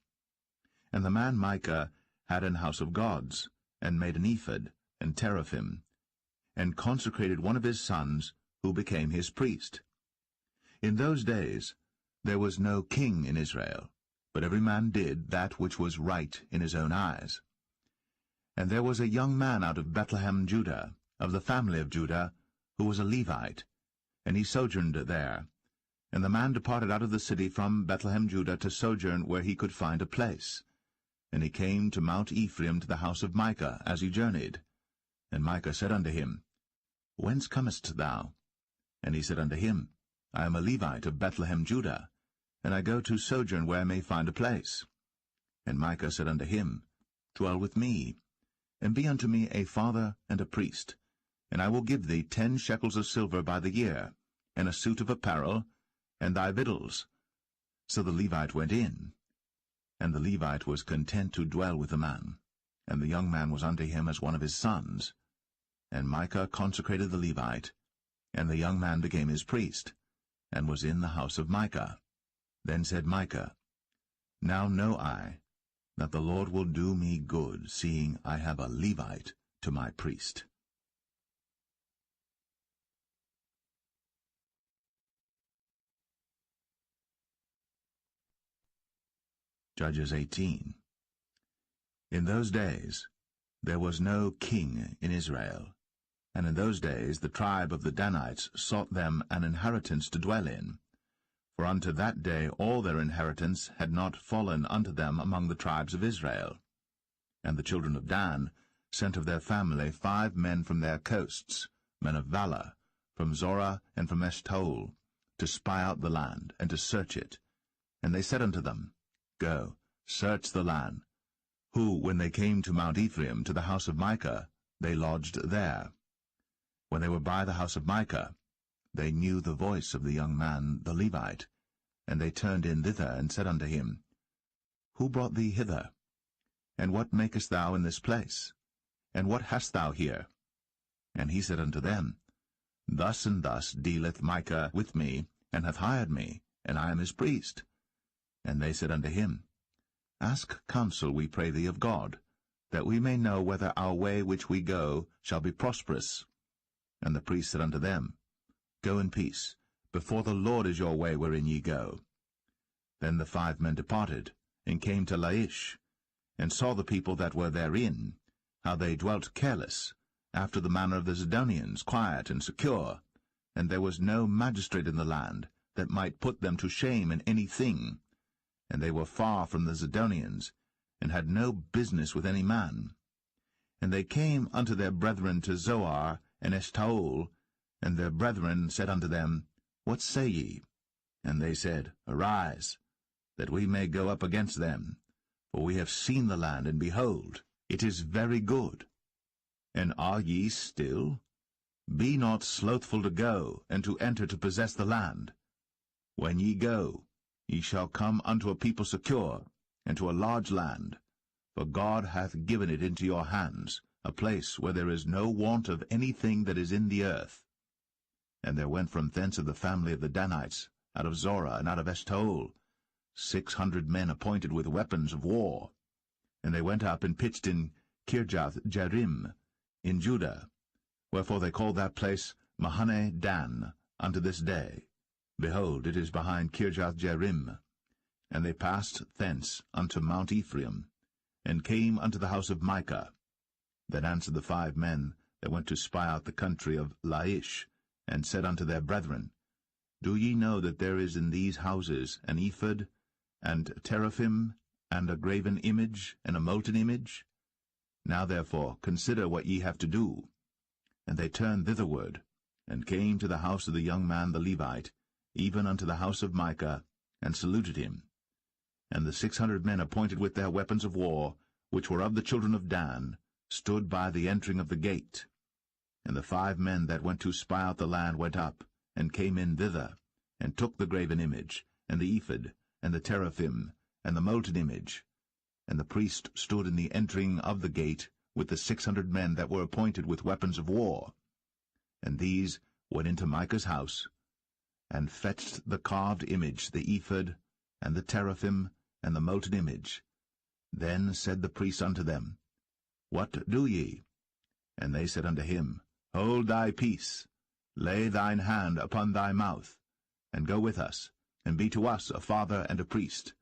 And the man Micah had an house of gods, and made an ephod, and teraphim, and consecrated one of his sons, who became his priest. In those days there was no king in Israel, but every man did that which was right in his own eyes. And there was a young man out of Bethlehem, Judah, of the family of Judah, who was a Levite, and he sojourned there. And the man departed out of the city from Bethlehem, Judah, to sojourn where he could find a place. And he came to Mount Ephraim, to the house of Micah, as he journeyed. And Micah said unto him, Whence comest thou? And he said unto him, I am a Levite of Bethlehem, Judah, and I go to sojourn where I may find a place. And Micah said unto him, Dwell with me, and be unto me a father and a priest, and I will give thee 10 shekels of silver by the year, and a suit of apparel, and thy victuals. So the Levite went in, and the Levite was content to dwell with the man, and the young man was unto him as one of his sons. And Micah consecrated the Levite, and the young man became his priest, and was in the house of Micah. Then said Micah, Now know I that the Lord will do me good, seeing I have a Levite to my priest. Judges 18. In those days there was no king in Israel, and in those days the tribe of the Danites sought them an inheritance to dwell in. For unto that day all their inheritance had not fallen unto them among the tribes of Israel. And the children of Dan sent of their family 5 men from their coasts, men of valor, from Zorah and from Eshtaol, to spy out the land, and to search it. And they said unto them, Go, search the land. Who, when they came to Mount Ephraim, to the house of Micah, they lodged there. When they were by the house of Micah, they knew the voice of the young man, the Levite, and they turned in thither, and said unto him, Who brought thee hither? And what makest thou in this place? And what hast thou here? And he said unto them, Thus and thus dealeth Micah with me, and hath hired me, and I am his priest. And they said unto him, Ask counsel, we pray thee, of God, that we may know whether our way which we go shall be prosperous. And the priest said unto them, Go in peace. Before the Lord is your way wherein ye go. Then the 5 men departed, and came to Laish, and saw the people that were therein, how they dwelt careless, after the manner of the Zidonians, quiet and secure, and there was no magistrate in the land that might put them to shame in any thing. And they were far from the Zidonians, and had no business with any man. And they came unto their brethren to Zoar and Eshtaol, and their brethren said unto them, What say ye? And they said, Arise, that we may go up against them, for we have seen the land, and behold, it is very good. And are ye still? Be not slothful to go, and to enter to possess the land. When ye go, ye shall come unto a people secure, and to a large land, for God hath given it into your hands, a place where there is no want of anything that is in the earth. And there went from thence of the family of the Danites, out of Zorah and out of Eshtaol, 600 men appointed with weapons of war. And they went up and pitched in Kirjath-jearim, in Judah, wherefore they called that place Mahane Dan unto this day. Behold, it is behind Kirjath-jearim. And they passed thence unto Mount Ephraim, and came unto the house of Micah. Then answered the 5 men that went to spy out the country of Laish, and said unto their brethren, Do ye know that there is in these houses an ephod, and teraphim, and a graven image, and a molten image? Now therefore consider what ye have to do. And they turned thitherward, and came to the house of the young man the Levite, even unto the house of Micah, and saluted him. And the 600 men appointed with their weapons of war, which were of the children of Dan, stood by the entering of the gate. And the 5 men that went to spy out the land went up, and came in thither, and took the graven image, and the ephod, and the teraphim, and the molten image. And the priest stood in the entering of the gate with the 600 men that were appointed with weapons of war. And these went into Micah's house, and fetched the carved image, the ephod, and the teraphim, and the molten image. Then said the priest unto them, What do ye? And they said unto him, Hold thy peace, lay thine hand upon thy mouth, and go with us, and be to us a father and a priest.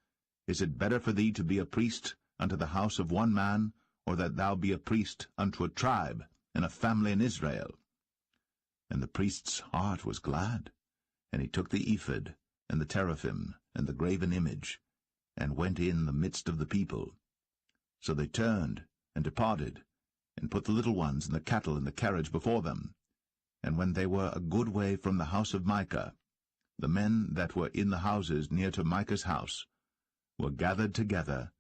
Is it better for thee to be a priest unto the house of one man, or that thou be a priest unto a tribe and a family in Israel? And the priest's heart was glad, and he took the ephod, and the teraphim, and the graven image, and went in the midst of the people. So they turned, and departed, and put the little ones and the cattle in the carriage before them. And when they were a good way from the house of Micah, the men that were in the houses near to Micah's house were gathered together,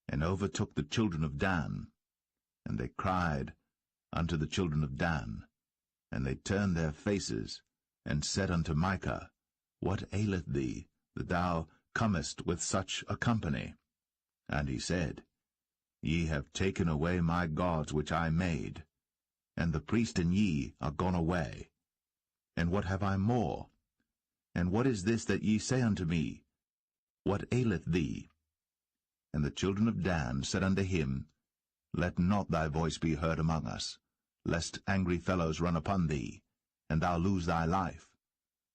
and overtook the children of Dan. And they cried unto the children of Dan, and they turned their faces, and said unto Micah, What aileth thee, that thou comest with such a company? And he said, Ye have taken away my gods which I made, and the priest and ye are gone away. And what have I more? And what is this that ye say unto me? What aileth thee? And the children of Dan said unto him, Let not thy voice be heard among us, lest angry fellows run upon thee, and thou lose thy life,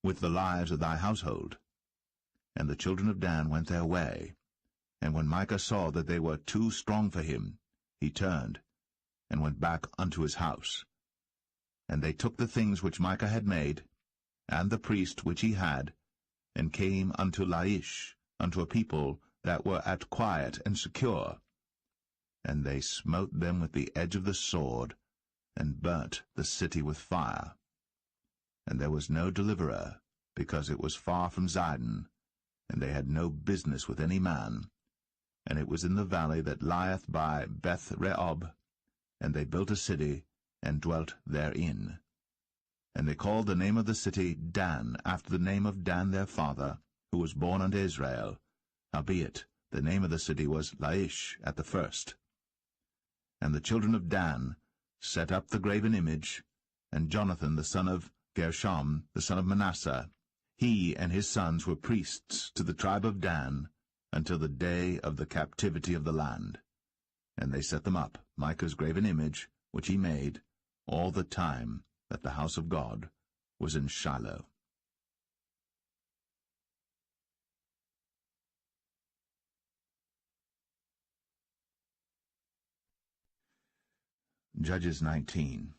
with the lives of thy household. And the children of Dan went their way. And when Micah saw that they were too strong for him, he turned, and went back unto his house. And they took the things which Micah had made, and the priest which he had, and came unto Laish, unto a people that were at quiet and secure. And they smote them with the edge of the sword, and burnt the city with fire. And there was no deliverer, because it was far from Zidon, and they had no business with any man. And it was in the valley that lieth by Beth-rehob, and they built a city, and dwelt therein. And they called the name of the city Dan, after the name of Dan their father, who was born unto Israel. Howbeit, the name of the city was Laish at the first. And the children of Dan set up the graven image, and Jonathan the son of Gershom, the son of Manasseh, He and his sons were priests to the tribe of Dan until the day of the captivity of the land. And they set them up, Micah's graven image, which he made, all the time that the house of God was in Shiloh. Judges 19.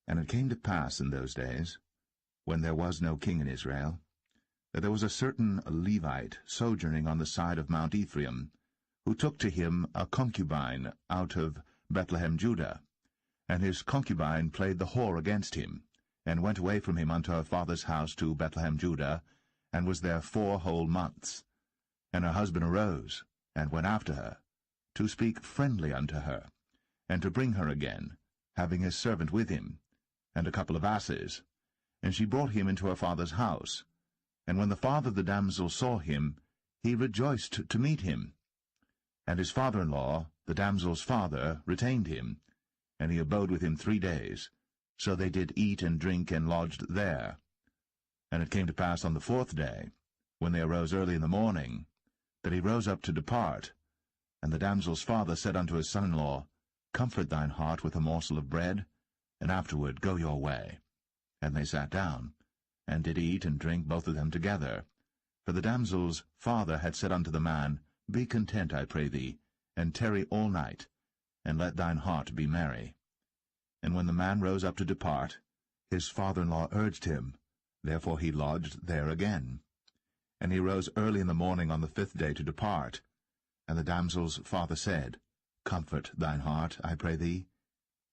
And it came to pass in those days, when there was no king in Israel, that there was a certain Levite sojourning on the side of Mount Ephraim, who took to him a concubine out of Bethlehem, Judah. And his concubine played the whore against him, and went away from him unto her father's house to Bethlehem, Judah, and was there 4 whole months. And her husband arose, and went after her, to speak friendly unto her, and to bring her again, having his servant with him, and a couple of asses. And she brought him into her father's house. And when the father of the damsel saw him, he rejoiced to meet him. And his father-in-law, the damsel's father, retained him, and he abode with him 3 days. So they did eat and drink, and lodged there. And it came to pass on the 4th day, when they arose early in the morning, that he rose up to depart. And the damsel's father said unto his son-in-law, Comfort thine heart with a morsel of bread, and afterward go your way. And they sat down, and did eat and drink both of them together. For the damsel's father had said unto the man, Be content, I pray thee, and tarry all night, and let thine heart be merry. And when the man rose up to depart, his father-in-law urged him, therefore he lodged there again. And he rose early in the morning on the 5th day to depart. And the damsel's father said, Comfort thine heart, I pray thee.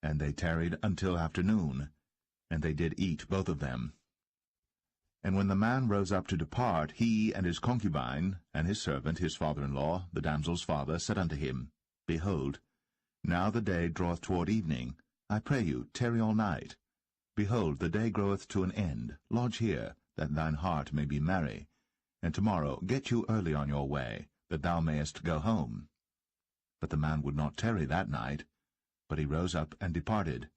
And they tarried until afternoon, and they did eat both of them. And when the man rose up to depart, he and his concubine, and his servant, his father-in-law, the damsel's father, said unto him, Behold, now the day draweth toward evening. I pray you, tarry all night. Behold, the day groweth to an end. Lodge here, that thine heart may be merry. And tomorrow get you early on your way, that thou mayest go home. But the man would not tarry that night, but he rose up and departed,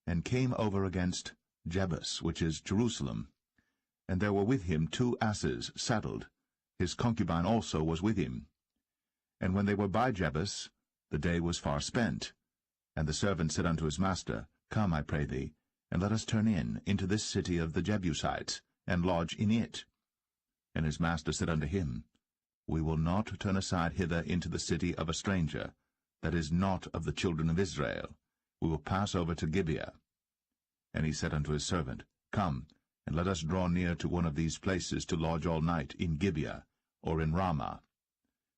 and came over against Jebus, which is Jerusalem. And there were with him 2 asses saddled. His concubine also was with him. And when they were by Jebus, the day was far spent. And the servant said unto his master, Come, I pray thee, and let us turn into this city of the Jebusites, and lodge in it. And his master said unto him, We will not turn aside hither into the city of a stranger, that is not of the children of Israel. We will pass over to Gibeah. And he said unto his servant, Come, and let us draw near to one of these places to lodge all night in Gibeah, or in Ramah.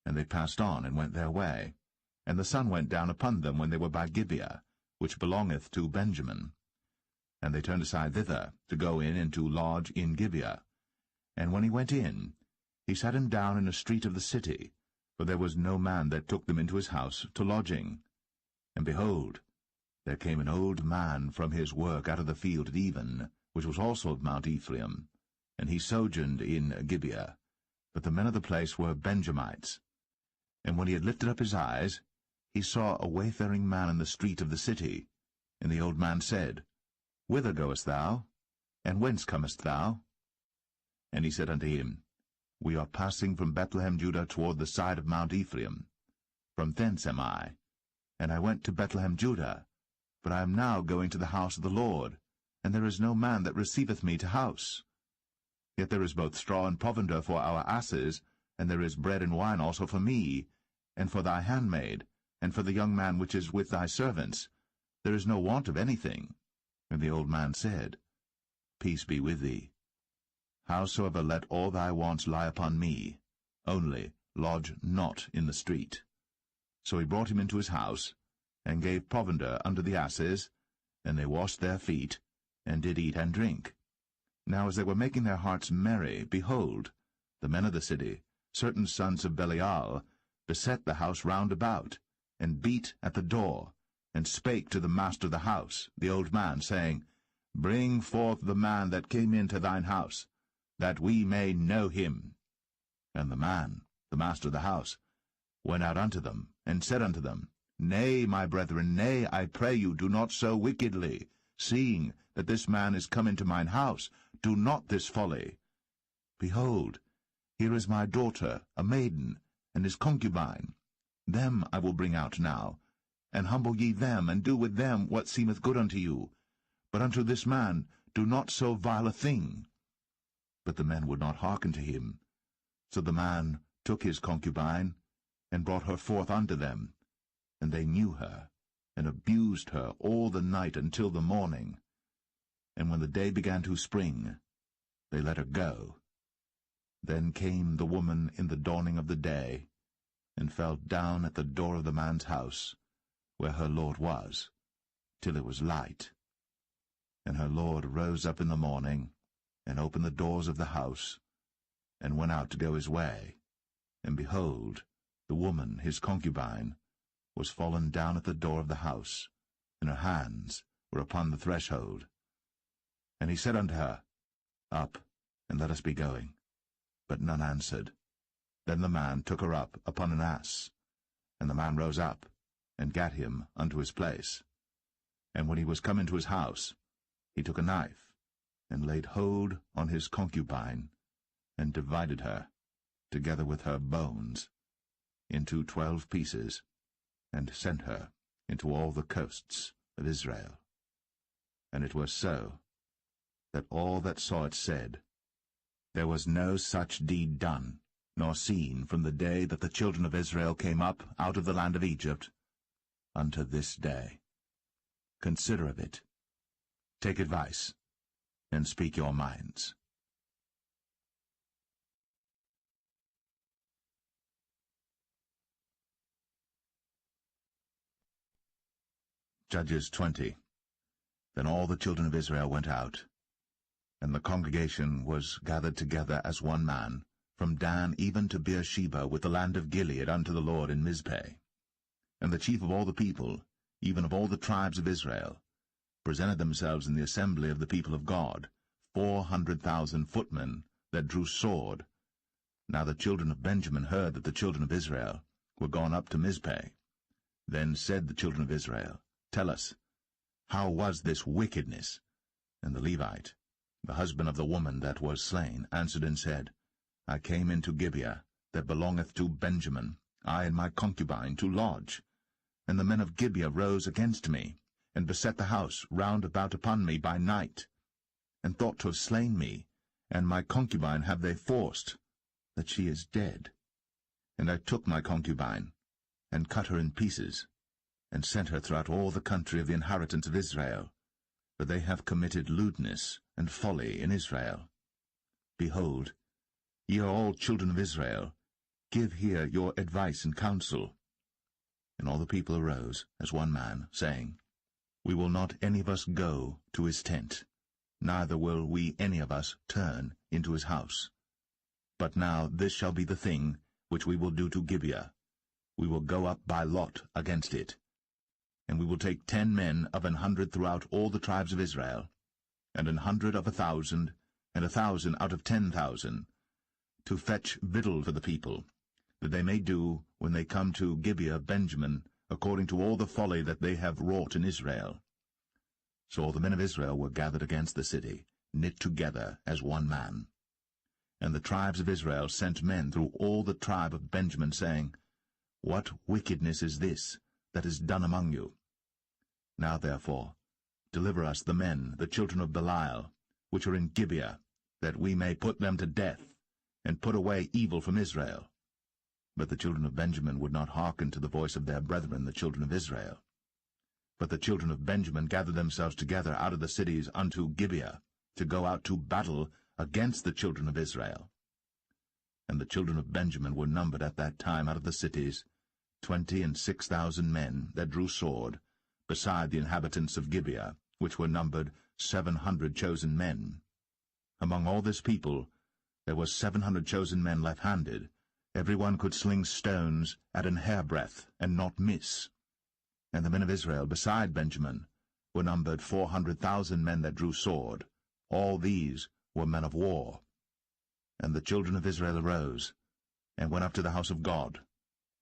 And they passed on, and went their way. And the sun went down upon them when they were by Gibeah, which belongeth to Benjamin. And they turned aside thither, to go in and to lodge in Gibeah. And when he went in, he sat him down in a street of the city, for there was no man that took them into his house to lodging. And behold, there came an old man from his work out of the field at even, which was also of Mount Ephraim, and he sojourned in Gibeah. But the men of the place were Benjamites. And when he had lifted up his eyes, he saw a wayfaring man in the street of the city. And the old man said, Whither goest thou? And whence comest thou? And he said unto him, We are passing from Bethlehem, Judah, toward the side of Mount Ephraim. From thence am I. And I went to Bethlehem, Judah, but I am now going to the house of the Lord, and there is no man that receiveth me to house. Yet there is both straw and provender for our asses, and there is bread and wine also for me, and for thy handmaid, and for the young man which is with thy servants. There is no want of anything. And the old man said, Peace be with thee. Howsoever let all thy wants lie upon me, only lodge not in the street. So he brought him into his house, and gave provender unto the asses, and they washed their feet, and did eat and drink. Now as they were making their hearts merry, behold, the men of the city, certain sons of Belial, beset the house round about, and beat at the door, and spake to the master of the house, the old man, saying, Bring forth the man that came into thine house, that we may know him. And the man, the master of the house, went out unto them, and said unto them, Nay, my brethren, nay, I pray you, do not so wickedly. Seeing that this man is come into mine house, do not this folly. Behold, here is my daughter, a maiden, and his concubine. Them I will bring out now, and humble ye them, and do with them what seemeth good unto you. But unto this man do not so vile a thing. But the men would not hearken to him. So the man took his concubine, and brought her forth unto them. And they knew her, and abused her all the night until the morning. And when the day began to spring, they let her go. Then came the woman in the dawning of the day, and fell down at the door of the man's house, where her lord was, till it was light. And her lord rose up in the morning, and opened the doors of the house, and went out to go his way. And behold, the woman, his concubine, was fallen down at the door of the house, and her hands were upon the threshold. And he said unto her, Up, and let us be going. But none answered. Then the man took her up upon an ass. And the man rose up, and gat him unto his place. And when he was come into his house, he took a knife, and laid hold on his concubine, and divided her, together with her bones, into 12 pieces, and sent her into all the coasts of Israel. And it was so, that all that saw it said, There was no such deed done, nor seen from the day that the children of Israel came up out of the land of Egypt, unto this day. Consider of it, take advice, and speak your minds. Judges 20. Then all the children of Israel went out, and the congregation was gathered together as one man, from Dan even to Beersheba with the land of Gilead unto the Lord in Mizpeh. And the chief of all the people, even of all the tribes of Israel, presented themselves in the assembly of the people of God, 400,000 footmen that drew sword. Now the children of Benjamin heard that the children of Israel were gone up to Mizpeh. Then said the children of Israel, Tell us, how was this wickedness? And the Levite, the husband of the woman that was slain, answered and said, I came into Gibeah, that belongeth to Benjamin, I and my concubine, to lodge. And the men of Gibeah rose against me, and beset the house round about upon me by night, and thought to have slain me, and my concubine have they forced, that she is dead. And I took my concubine, and cut her in pieces, and sent her throughout all the country of the inheritance of Israel, for they have committed lewdness and folly in Israel. Behold, ye are all children of Israel, give here your advice and counsel. And all the people arose as one man, saying, We will not any of us go to his tent, neither will we any of us turn into his house. But now this shall be the thing which we will do to Gibeah. We will go up by lot against it. And we will take 10 men of 100 throughout all the tribes of Israel, and 100 of 1,000, and 1,000 out of 10,000, to fetch victual for the people, that they may do, when they come to Gibeah Benjamin, according to all the folly that they have wrought in Israel. So all the men of Israel were gathered against the city, knit together as one man. And the tribes of Israel sent men through all the tribe of Benjamin, saying, What wickedness is this that is done among you? Now therefore, deliver us the men, the children of Belial, which are in Gibeah, that we may put them to death, and put away evil from Israel. But the children of Benjamin would not hearken to the voice of their brethren, the children of Israel. But the children of Benjamin gathered themselves together out of the cities unto Gibeah, to go out to battle against the children of Israel. And the children of Benjamin were numbered at that time out of the cities 26,000 men that drew sword, beside the inhabitants of Gibeah, which were numbered 700 chosen men. Among all this people there were 700 chosen men left-handed. Every one could sling stones at an hairbreadth, and not miss. And the men of Israel beside Benjamin were numbered 400,000 men that drew sword. All these were men of war. And the children of Israel arose, and went up to the house of God,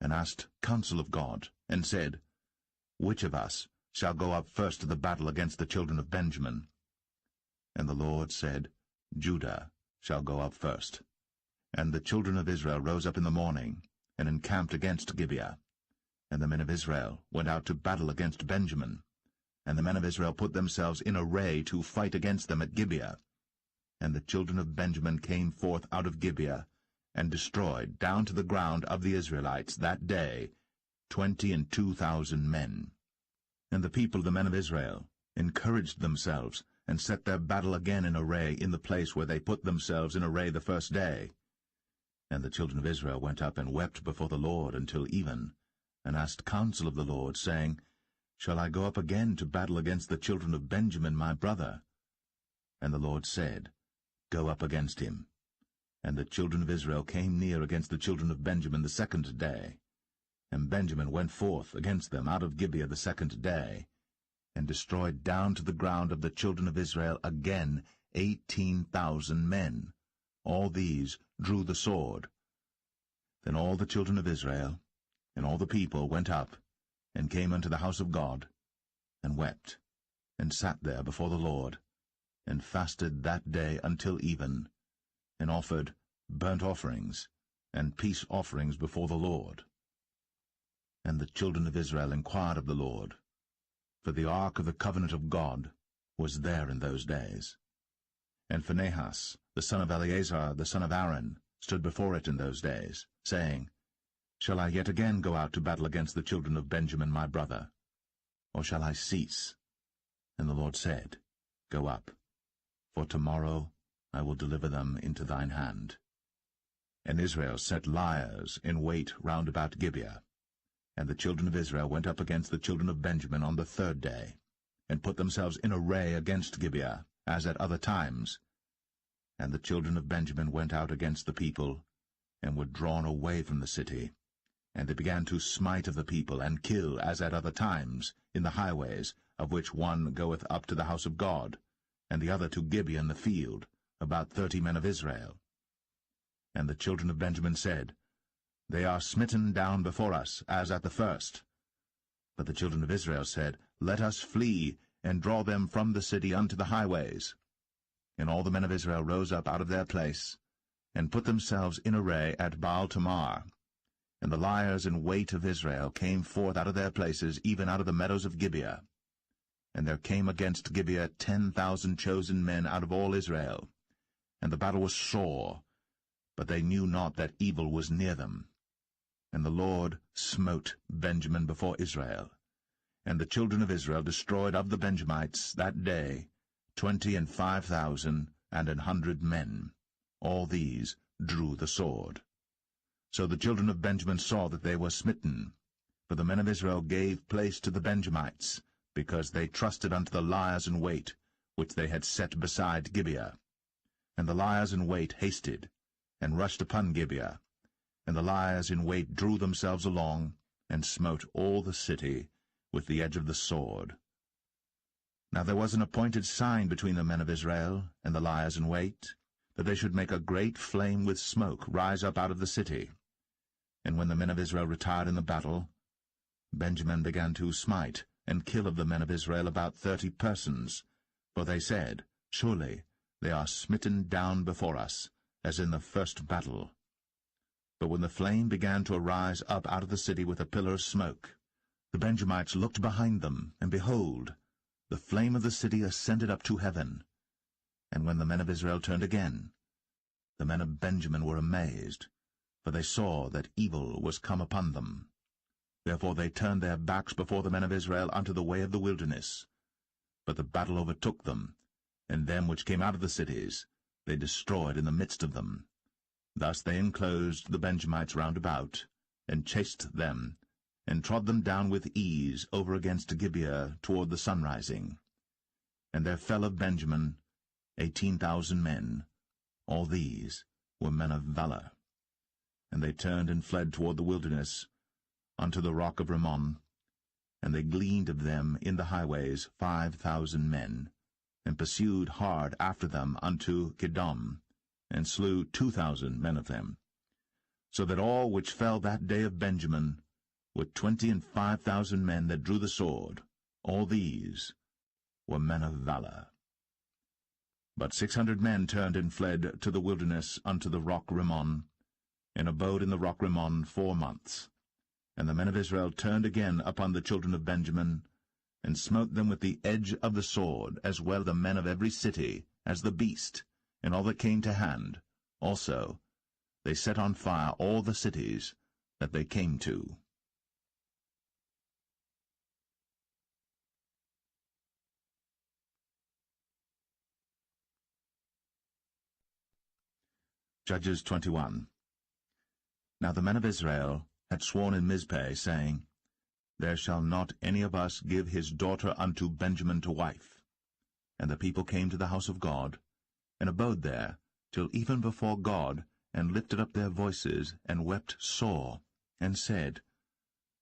and asked counsel of God, and said, Which of us shall go up first to the battle against the children of Benjamin? And the Lord said, Judah shall go up first. And the children of Israel rose up in the morning, and encamped against Gibeah. And the men of Israel went out to battle against Benjamin. And the men of Israel put themselves in array to fight against them at Gibeah. And the children of Benjamin came forth out of Gibeah, and destroyed down to the ground of the Israelites that day 22,000 men. And the people, the men of Israel, encouraged themselves, and set their battle again in array in the place where they put themselves in array the first day. And the children of Israel went up and wept before the Lord until even, and asked counsel of the Lord, saying, Shall I go up again to battle against the children of Benjamin my brother? And the Lord said, Go up against him. And the children of Israel came near against the children of Benjamin the second day. And Benjamin went forth against them out of Gibeah the second day, and destroyed down to the ground of the children of Israel again 18,000 men. All these drew the sword. Then all the children of Israel and all the people went up, and came unto the house of God, and wept, and sat there before the Lord, and fasted that day until even, and offered burnt offerings and peace offerings before the Lord. And the children of Israel inquired of the Lord, for the ark of the covenant of God was there in those days. And Phinehas, the son of Eleazar, the son of Aaron, stood before it in those days, saying, Shall I yet again go out to battle against the children of Benjamin my brother? Or shall I cease? And the Lord said, Go up, for tomorrow I will deliver them into thine hand. And Israel set liers in wait round about Gibeah. And the children of Israel went up against the children of Benjamin on the third day, and put themselves in array against Gibeah, as at other times. And the children of Benjamin went out against the people, and were drawn away from the city. And they began to smite of the people, and kill, as at other times, in the highways, of which one goeth up to the house of God, and the other to Gibeah in the field, about 30 men of Israel. And the children of Benjamin said, They are smitten down before us, as at the first. But the children of Israel said, Let us flee, and draw them from the city unto the highways. And all the men of Israel rose up out of their place, and put themselves in array at Baal-Tamar. And the liers in wait of Israel came forth out of their places, even out of the meadows of Gibeah. And there came against Gibeah 10,000 chosen men out of all Israel. And the battle was sore, but they knew not that evil was near them. And the Lord smote Benjamin before Israel. And the children of Israel destroyed of the Benjamites that day 25,000 and 100 men. All these drew the sword. So the children of Benjamin saw that they were smitten. For the men of Israel gave place to the Benjamites, because they trusted unto the liers in wait, which they had set beside Gibeah. And the liers in wait hasted, and rushed upon Gibeah. And the liers in wait drew themselves along, and smote all the city with the edge of the sword. Now there was an appointed sign between the men of Israel and the liers in wait, that they should make a great flame with smoke rise up out of the city. And when the men of Israel retired in the battle, Benjamin began to smite and kill of the men of Israel about 30 persons. For they said, Surely they are smitten down before us, as in the first battle. But when the flame began to arise up out of the city with a pillar of smoke, the Benjamites looked behind them, and behold, the flame of the city ascended up to heaven. And when the men of Israel turned again, the men of Benjamin were amazed, for they saw that evil was come upon them. Therefore they turned their backs before the men of Israel unto the way of the wilderness. But the battle overtook them, and them which came out of the cities they destroyed in the midst of them. Thus they enclosed the Benjamites round about, and chased them, and trod them down with ease over against Gibeah toward the sunrising. And there fell of Benjamin 18,000 men. All these were men of valor. And they turned and fled toward the wilderness, unto the rock of Rimmon. And they gleaned of them in the highways 5,000 men, and pursued hard after them unto Kidom, and slew 2,000 men of them. So that all which fell that day of Benjamin were 25,000 men that drew the sword. All these were men of valor. But 600 men turned and fled to the wilderness unto the rock Rimmon, and abode in the rock Rimmon 4 months. And the men of Israel turned again upon the children of Benjamin, and smote them with the edge of the sword, as well the men of every city as the beast, and all that came to hand. Also they set on fire all the cities that they came to. Judges 21. Now the men of Israel had sworn in Mizpeh, saying, There shall not any of us give his daughter unto Benjamin to wife. And the people came to the house of God, and abode there till even before God, and lifted up their voices, and wept sore, and said,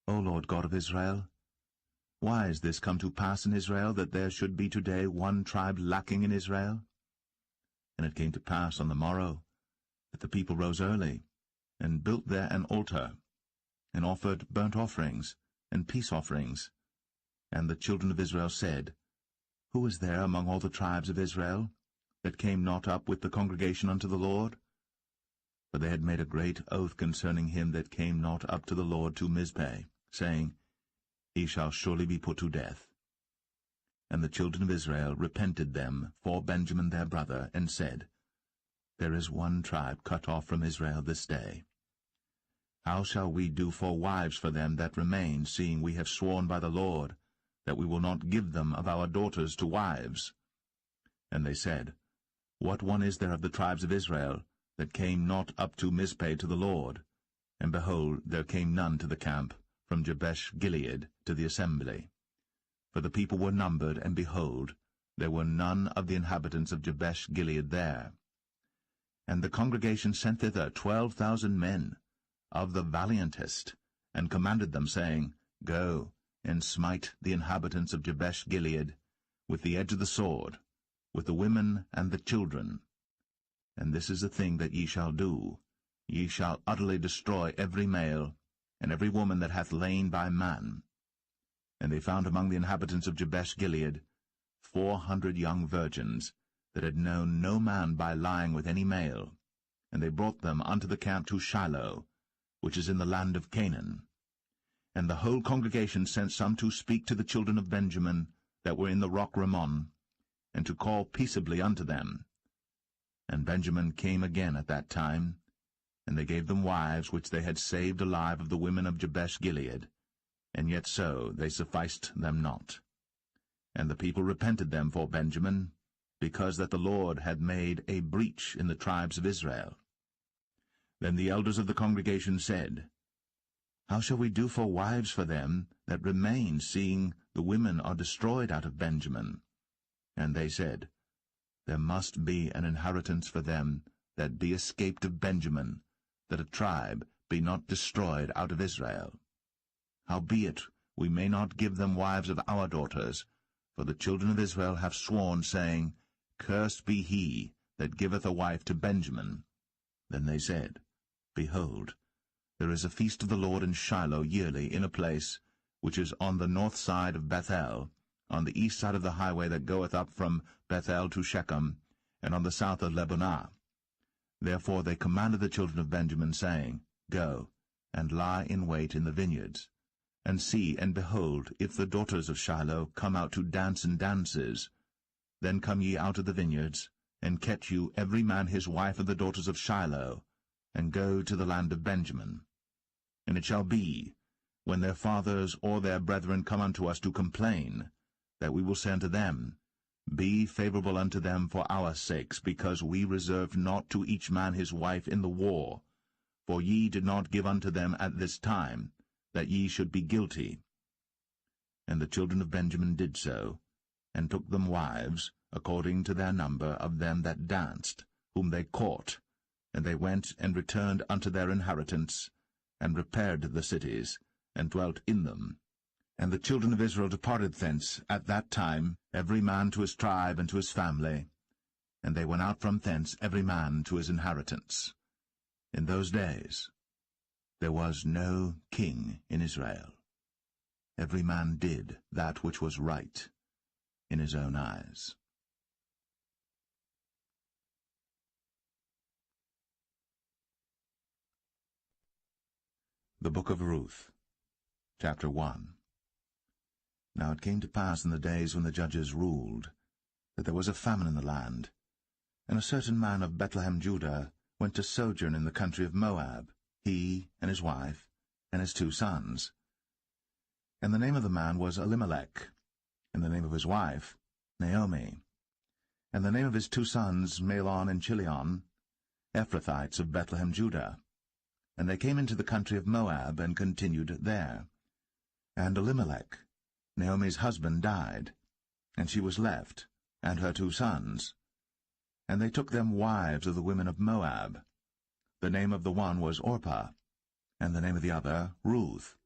O Lord God of Israel, why is this come to pass in Israel, that there should be today one tribe lacking in Israel? And it came to pass on the morrow, that the people rose early, and built there an altar, and offered burnt offerings, and peace offerings. And the children of Israel said, Who is there among all the tribes of Israel, that came not up with the congregation unto the Lord? For they had made a great oath concerning him that came not up to the Lord to Mizpeh, saying, He shall surely be put to death. And the children of Israel repented them for Benjamin their brother, and said, There is one tribe cut off from Israel this day. How shall we do for wives for them that remain, seeing we have sworn by the Lord, that we will not give them of our daughters to wives? And they said, What one is there of the tribes of Israel, that came not up to Mizpeh to the Lord? And behold, there came none to the camp, from Jabesh-Gilead to the assembly. For the people were numbered, and behold, there were none of the inhabitants of Jabesh-Gilead there. And the congregation sent thither 12,000 men, of the valiantest, and commanded them, saying, Go, and smite the inhabitants of Jabesh-Gilead with the edge of the sword, with the women and the children. And this is the thing that ye shall do. Ye shall utterly destroy every male, and every woman that hath lain by man. And they found among the inhabitants of Jabesh-Gilead 400 young virgins, that had known no man by lying with any male. And they brought them unto the camp to Shiloh, which is in the land of Canaan. And the whole congregation sent some to speak to the children of Benjamin that were in the rock Rimmon, and to call peaceably unto them. And Benjamin came again at that time, and they gave them wives which they had saved alive of the women of Jabesh-Gilead, and yet so they sufficed them not. And the people repented them for Benjamin, because that the Lord had made a breach in the tribes of Israel. Then the elders of the congregation said, How shall we do for wives for them that remain, seeing the women are destroyed out of Benjamin? And they said, There must be an inheritance for them that be escaped of Benjamin, that a tribe be not destroyed out of Israel. Howbeit we may not give them wives of our daughters, for the children of Israel have sworn, saying, Cursed be he that giveth a wife to Benjamin. Then they said, Behold, there is a feast of the Lord in Shiloh yearly, in a place which is on the north side of Bethel, on the east side of the highway that goeth up from Bethel to Shechem, and on the south of Lebonah. Therefore they commanded the children of Benjamin, saying, Go, and lie in wait in the vineyards, and see, and behold, if the daughters of Shiloh come out to dance in dances, then come ye out of the vineyards, and catch you every man his wife of the daughters of Shiloh, and go to the land of Benjamin. And it shall be, when their fathers or their brethren come unto us to complain, that we will say unto them, Be favorable unto them for our sakes, because we reserved not to each man his wife in the war, for ye did not give unto them at this time, that ye should be guilty. And the children of Benjamin did so, and took them wives, according to their number of them that danced, whom they caught, and they went and returned unto their inheritance, and repaired the cities, and dwelt in them. And the children of Israel departed thence at that time, every man to his tribe and to his family, and they went out from thence every man to his inheritance. In those days there was no king in Israel. Every man did that which was right in his own eyes. The Book of Ruth, Chapter 1. Now it came to pass in the days when the judges ruled, that there was a famine in the land, and a certain man of Bethlehem, Judah, went to sojourn in the country of Moab, he and his wife, and his 2 sons. And the name of the man was Elimelech, and the name of his wife Naomi, and the name of his 2 sons Mahlon and Chilion, Ephrathites of Bethlehem, Judah. And they came into the country of Moab, and continued there. And Elimelech, Naomi's husband, died, and she was left, and her 2 sons. And they took them wives of the women of Moab. The name of the one was Orpah, and the name of the other Ruth,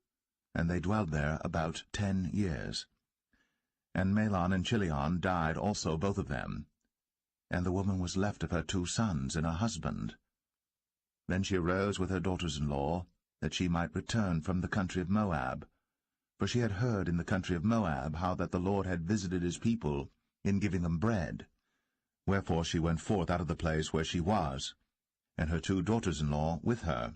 and they dwelled there about 10 years. And Mahlon and Chilion died also, both of them. And the woman was left of her 2 sons and her husband. Then she arose with her daughters-in-law, that she might return from the country of Moab. For she had heard in the country of Moab how that the Lord had visited his people in giving them bread. Wherefore she went forth out of the place where she was, and her 2 daughters-in-law with her.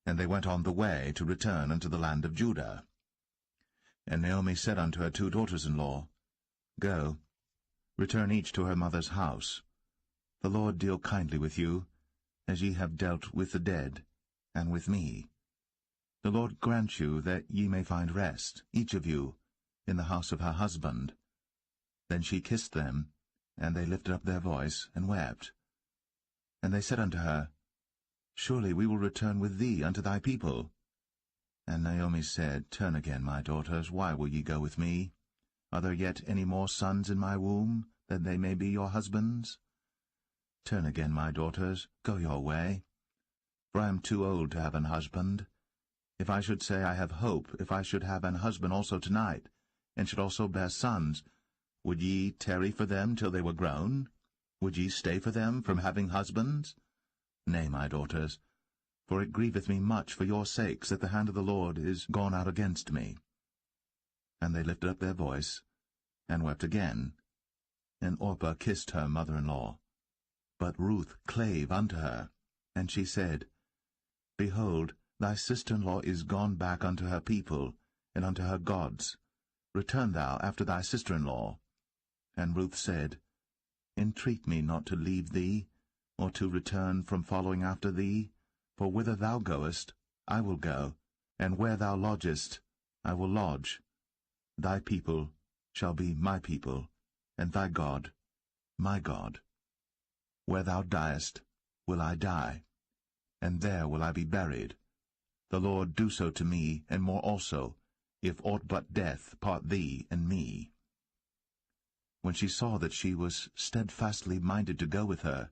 And they went on the way to return unto the land of Judah. And Naomi said unto her 2 daughters-in-law, Go, return each to her mother's house. The Lord deal kindly with you, as ye have dealt with the dead, and with me. The Lord grant you that ye may find rest, each of you, in the house of her husband. Then she kissed them, and they lifted up their voice, and wept. And they said unto her, Surely we will return with thee unto thy people. And Naomi said, Turn again, my daughters, why will ye go with me? Are there yet any more sons in my womb, that they may be your husbands? Turn again, my daughters, go your way. For I am too old to have an husband. If I should say I have hope, if I should have an husband also tonight, and should also bear sons, would ye tarry for them till they were grown? Would ye stay for them from having husbands? Nay, my daughters, for it grieveth me much for your sakes that the hand of the Lord is gone out against me. And they lifted up their voice, and wept again. And Orpah kissed her mother-in-law. But Ruth clave unto her, and she said, Behold, thy sister-in-law is gone back unto her people, and unto her gods. Return thou after thy sister-in-law. And Ruth said, Entreat me not to leave thee, or to return from following after thee, for whither thou goest, I will go, and where thou lodgest, I will lodge. Thy people shall be my people, and thy God my God. Where thou diest will I die, and there will I be buried. The Lord do so to me, and more also, if aught but death part thee and me. When she saw that she was steadfastly minded to go with her,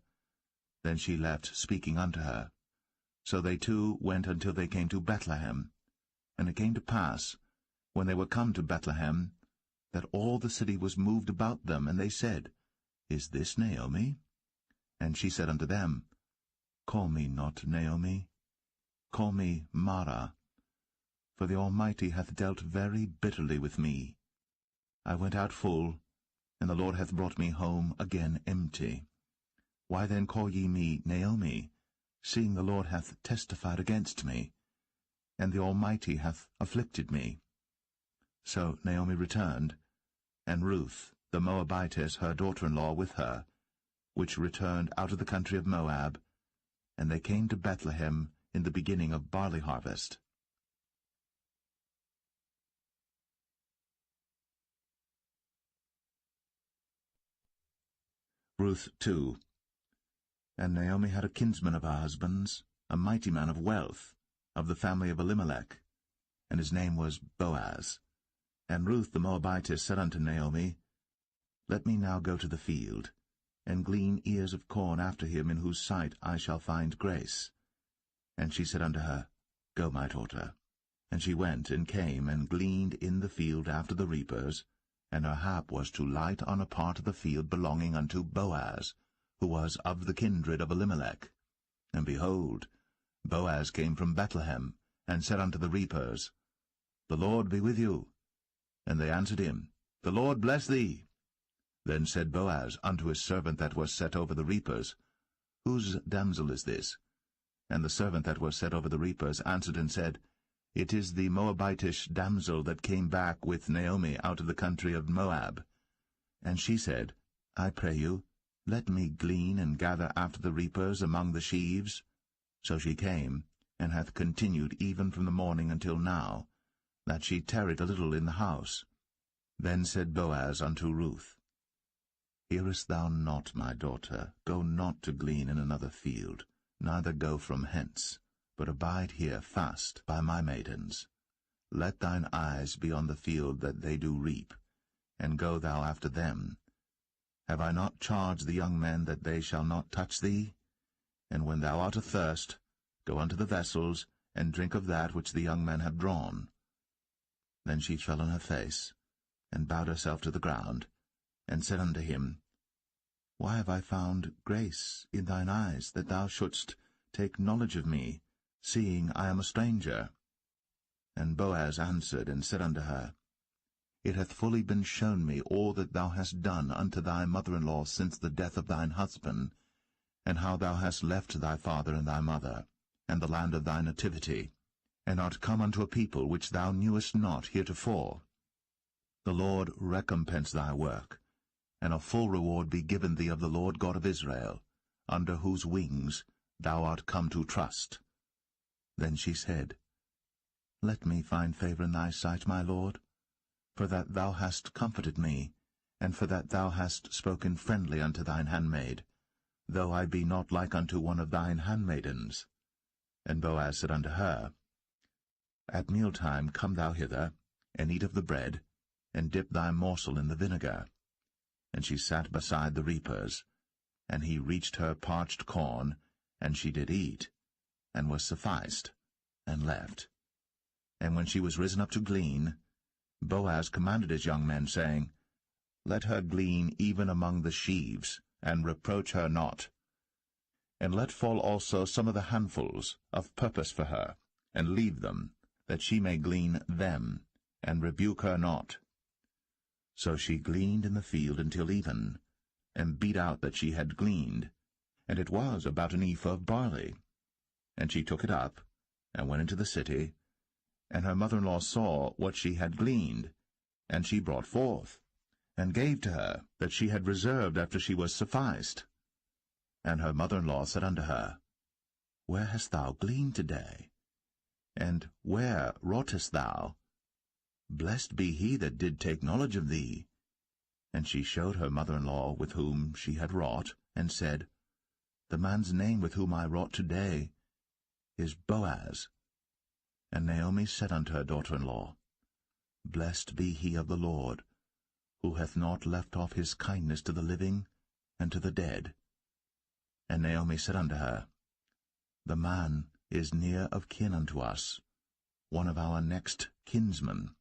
then she left speaking unto her. So they 2 went until they came to Bethlehem. And it came to pass, when they were come to Bethlehem, that all the city was moved about them, and they said, Is this Naomi? And she said unto them, Call me not Naomi, call me Mara, for the Almighty hath dealt very bitterly with me. I went out full, and the Lord hath brought me home again empty. Why then call ye me Naomi, seeing the Lord hath testified against me, and the Almighty hath afflicted me? So Naomi returned, and Ruth the Moabitess her daughter-in-law with her, which returned out of the country of Moab, and they came to Bethlehem in the beginning of barley harvest. Ruth 2. And Naomi had a kinsman of her husband's, a mighty man of wealth, of the family of Elimelech, and his name was Boaz. And Ruth the Moabitess said unto Naomi, Let me now go to the field, and glean ears of corn after him in whose sight I shall find grace. And she said unto her, Go, my daughter. And she went, and came, and gleaned in the field after the reapers, and her hap was to light on a part of the field belonging unto Boaz, who was of the kindred of Elimelech. And behold, Boaz came from Bethlehem, and said unto the reapers, The Lord be with you. And they answered him, The Lord bless thee. Then said Boaz unto his servant that was set over the reapers, Whose damsel is this? And the servant that was set over the reapers answered and said, It is the Moabitish damsel that came back with Naomi out of the country of Moab. And she said, I pray you, let me glean and gather after the reapers among the sheaves. So she came, and hath continued even from the morning until now, that she tarried a little in the house. Then said Boaz unto Ruth, Hearest thou not, my daughter? Go not to glean in another field, neither go from hence, but abide here fast by my maidens. Let thine eyes be on the field that they do reap, and go thou after them. Have I not charged the young men that they shall not touch thee? And when thou art athirst, go unto the vessels, and drink of that which the young men have drawn. Then she fell on her face, and bowed herself to the ground, and said unto him, Why have I found grace in thine eyes, that thou shouldst take knowledge of me, seeing I am a stranger? And Boaz answered and said unto her, It hath fully been shown me all that thou hast done unto thy mother-in-law since the death of thine husband, and how thou hast left thy father and thy mother, and the land of thy nativity, and art come unto a people which thou knewest not heretofore. The Lord recompense thy work, and a full reward be given thee of the Lord God of Israel, under whose wings thou art come to trust. Then she said, Let me find favor in thy sight, my Lord, for that thou hast comforted me, and for that thou hast spoken friendly unto thine handmaid, though I be not like unto one of thine handmaidens. And Boaz said unto her, At mealtime come thou hither, and eat of the bread, and dip thy morsel in the vinegar. And she sat beside the reapers, and he reached her parched corn, and she did eat, and was sufficed, and left. And when she was risen up to glean, Boaz commanded his young men, saying, Let her glean even among the sheaves, and reproach her not. And let fall also some of the handfuls of purpose for her, and leave them, that she may glean them, and rebuke her not. So she gleaned in the field until even, and beat out that she had gleaned, and it was about an ephah of barley. And she took it up, and went into the city, and her mother-in-law saw what she had gleaned, and she brought forth, and gave to her that she had reserved after she was sufficed. And her mother-in-law said unto her, Where hast thou gleaned today? And where wroughtest thou? Blessed be he that did take knowledge of thee. And she showed her mother-in-law with whom she had wrought, and said, The man's name with whom I wrought today is Boaz. And Naomi said unto her daughter-in-law, Blessed be he of the Lord, who hath not left off his kindness to the living and to the dead. And Naomi said unto her, The man is near of kin unto us, one of our next kinsmen.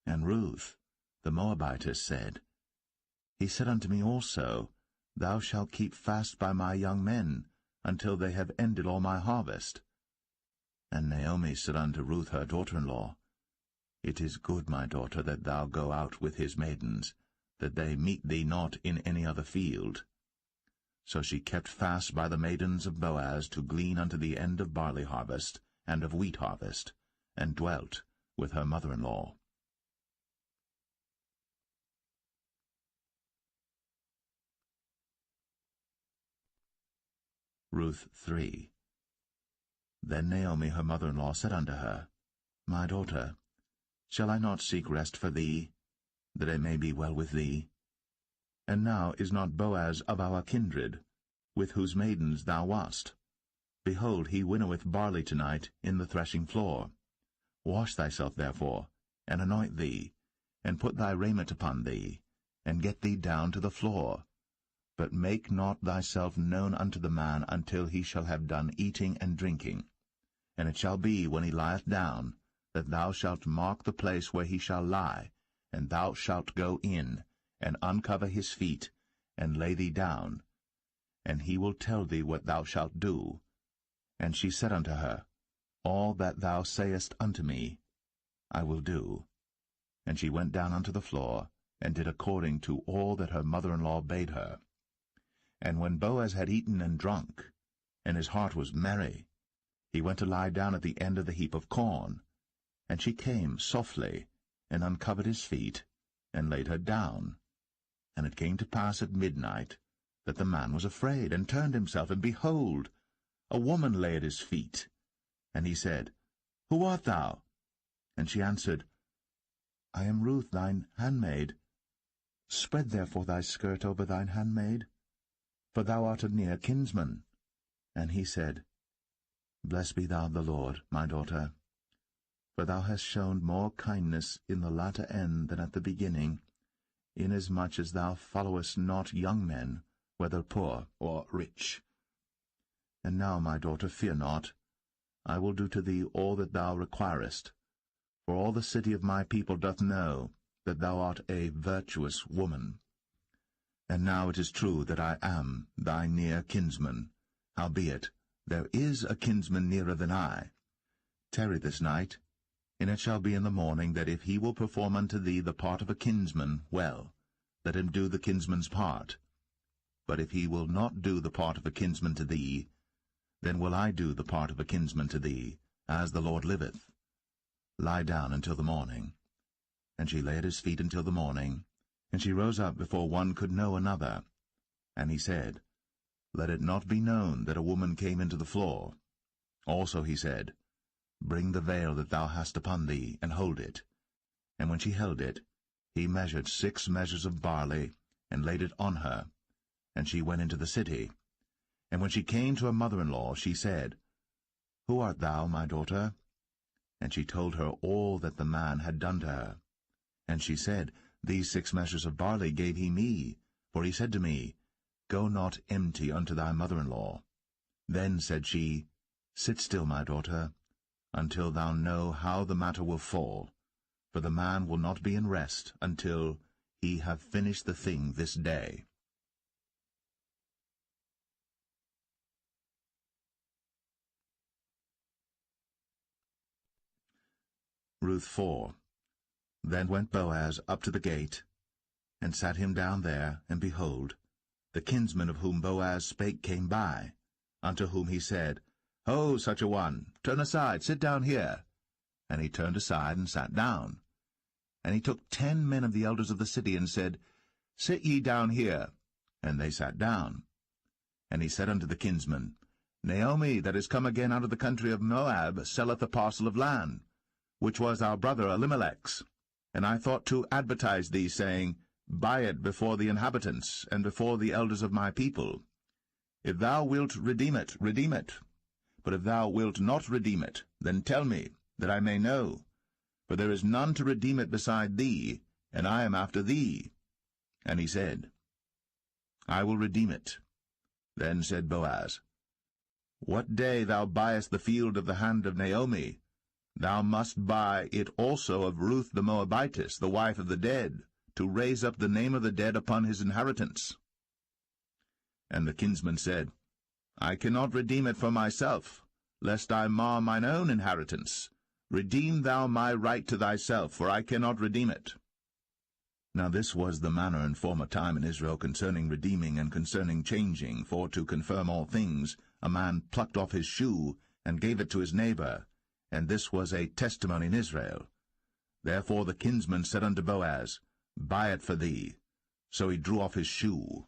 And Ruth, the Moabitess, said, He said unto me also, Thou shalt keep fast by my young men, until they have ended all my harvest. And Naomi said unto Ruth her daughter-in-law, It is good, my daughter, that thou go out with his maidens, that they meet thee not in any other field. So she kept fast by the maidens of Boaz to glean unto the end of barley harvest and of wheat harvest, and dwelt with her mother-in-law. Ruth 3. Then Naomi her mother-in-law said unto her, My daughter, shall I not seek rest for thee, that it may be well with thee? And now is not Boaz of our kindred, with whose maidens thou wast? Behold, he winnoweth barley tonight in the threshing floor. Wash thyself therefore, and anoint thee, and put thy raiment upon thee, and get thee down to the floor. But make not thyself known unto the man until he shall have done eating and drinking. And it shall be, when he lieth down, that thou shalt mark the place where he shall lie, and thou shalt go in, and uncover his feet, and lay thee down, and he will tell thee what thou shalt do. And she said unto her, All that thou sayest unto me, I will do. And she went down unto the floor, and did according to all that her mother-in-law bade her. And when Boaz had eaten and drunk, and his heart was merry, he went to lie down at the end of the heap of corn, And she came softly, and uncovered his feet, and laid her down. And it came to pass at midnight, that the man was afraid, and turned himself, and behold, a woman lay at his feet. And he said, Who art thou? And she answered, I am Ruth thine handmaid. Spread therefore thy skirt over thine handmaid, for thou art a near kinsman. And he said, Blessed be thou of the Lord, my daughter, for thou hast shown more kindness in the latter end than at the beginning, inasmuch as thou followest not young men, whether poor or rich. And now, my daughter, fear not. I will do to thee all that thou requirest, for all the city of my people doth know that thou art a virtuous woman. And now it is true that I am thy near kinsman. Howbeit, there is a kinsman nearer than I. Tarry this night, and it shall be in the morning that if he will perform unto thee the part of a kinsman, well, let him do the kinsman's part. But if he will not do the part of a kinsman to thee, then will I do the part of a kinsman to thee, as the Lord liveth. Lie down until the morning. And she lay at his feet until the morning, and she rose up before one could know another. And he said, Let it not be known that a woman came into the floor. Also he said, Bring the veil that thou hast upon thee, and hold it. And when she held it, he measured 6 measures of barley, and laid it on her. And she went into the city. And when she came to her mother-in-law, she said, Who art thou, my daughter? And she told her all that the man had done to her. And she said, These 6 measures of barley gave he me, for he said to me, Go not empty unto thy mother-in-law. Then said she, Sit still, my daughter, until thou know how the matter will fall, for the man will not be in rest until he have finished the thing this day. Ruth 4. Then went Boaz up to the gate, and sat him down there, and behold, the kinsman of whom Boaz spake came by, unto whom he said, Ho, such a one, turn aside, sit down here. And he turned aside, and sat down. And he took 10 men of the elders of the city, and said, Sit ye down here. And they sat down. And he said unto the kinsman, Naomi, that is come again out of the country of Moab, selleth a parcel of land, which was our brother Elimelech's. And I thought to advertise thee, saying, Buy it before the inhabitants, and before the elders of my people. If thou wilt redeem it, redeem it. But if thou wilt not redeem it, then tell me, that I may know. For there is none to redeem it beside thee, and I am after thee. And he said, I will redeem it. Then said Boaz, What day thou buyest the field of the hand of Naomi, thou must buy it also of Ruth the Moabitess, the wife of the dead, to raise up the name of the dead upon his inheritance. And the kinsman said, I cannot redeem it for myself, lest I mar mine own inheritance. Redeem thou my right to thyself, for I cannot redeem it. Now this was the manner in former time in Israel concerning redeeming and concerning changing, for to confirm all things, a man plucked off his shoe, and gave it to his neighbor, and this was a testimony in Israel. Therefore the kinsman said unto Boaz, Buy it for thee. So he drew off his shoe.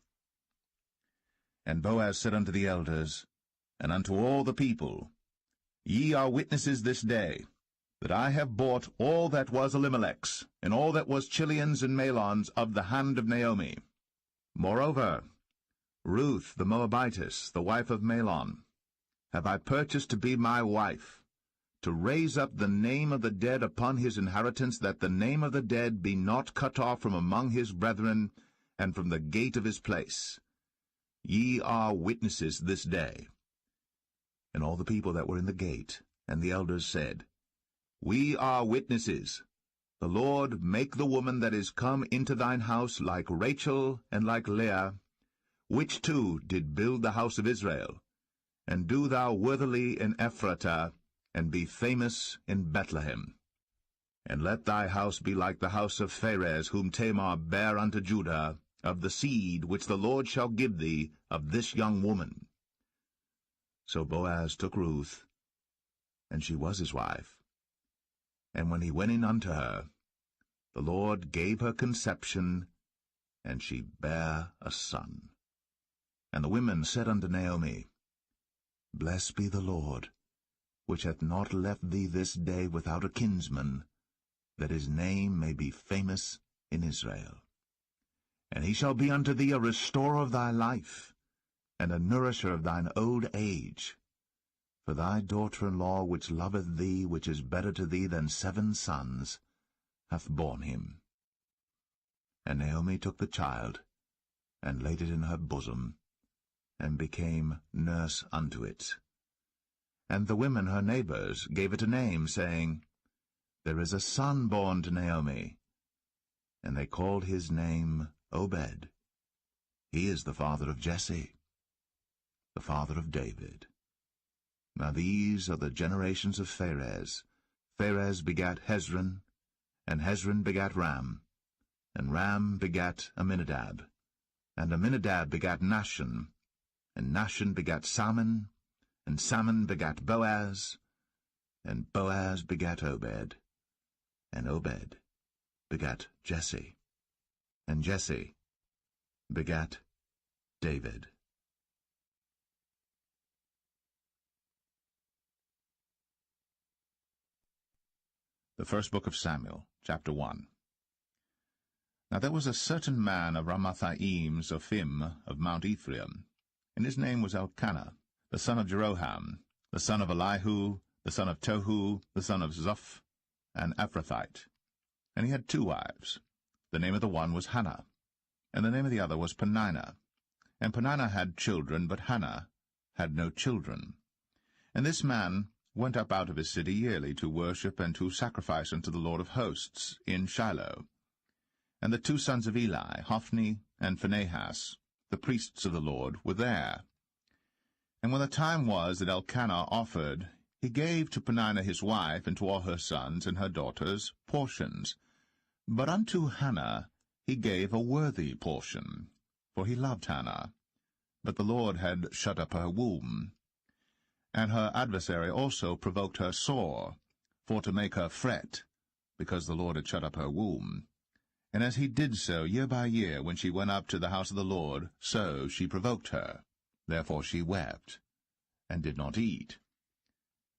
And Boaz said unto the elders, and unto all the people, Ye are witnesses this day, that I have bought all that was Elimelech's, and all that was Chilion's and Mahlon's of the hand of Naomi. Moreover, Ruth the Moabitess, the wife of Mahlon, have I purchased to be my wife, to raise up the name of the dead upon his inheritance, that the name of the dead be not cut off from among his brethren, and from the gate of his place. Ye are witnesses this day. And all the people that were in the gate, and the elders said, We are witnesses. The Lord make the woman that is come into thine house like Rachel and like Leah, which two did build the house of Israel, and do thou worthily in Ephratah, and be famous in Bethlehem. And let thy house be like the house of Pharez, whom Tamar bare unto Judah, of the seed which the Lord shall give thee of this young woman. So Boaz took Ruth, and she was his wife. And when he went in unto her, the Lord gave her conception, and she bare a son. And the women said unto Naomi, Blessed be the Lord, which hath not left thee this day without a kinsman, that his name may be famous in Israel. And he shall be unto thee a restorer of thy life, and a nourisher of thine old age. For thy daughter-in-law, which loveth thee, which is better to thee than 7 sons, hath borne him. And Naomi took the child, and laid it in her bosom, and became nurse unto it. And the women her neighbors gave it a name, saying, There is a son born to Naomi. And they called his name Obed. He is the father of Jesse, the father of David. Now these are the generations of Pharez. Pharez begat Hezron, and Hezron begat Ram, and Ram begat Amminadab, and Amminadab begat Nahshon, and Nahshon begat Salmon, and Salmon begat Boaz, and Boaz begat Obed, and Obed begat Jesse, and Jesse begat David. The first book of Samuel, chapter 1. Now there was a certain man of Ramathaim Zophim of Mount Ephraim, and his name was Elkanah, the son of Jeroham, the son of Elihu, the son of Tohu, the son of Zoph, an Ephrathite. And he had 2 wives. The name of the one was Hannah, and the name of the other was Peninnah. And Peninnah had children, but Hannah had no children. And this man went up out of his city yearly to worship and to sacrifice unto the Lord of hosts in Shiloh. And the 2 sons of Eli, Hophni and Phinehas, the priests of the Lord, were there. And when the time was that Elkanah offered, he gave to Peninnah his wife and to all her sons and her daughters portions. But unto Hannah he gave a worthy portion, for he loved Hannah. But the Lord had shut up her womb. And her adversary also provoked her sore, for to make her fret, because the Lord had shut up her womb. And as he did so year by year, when she went up to the house of the Lord, so she provoked her. Therefore she wept, and did not eat.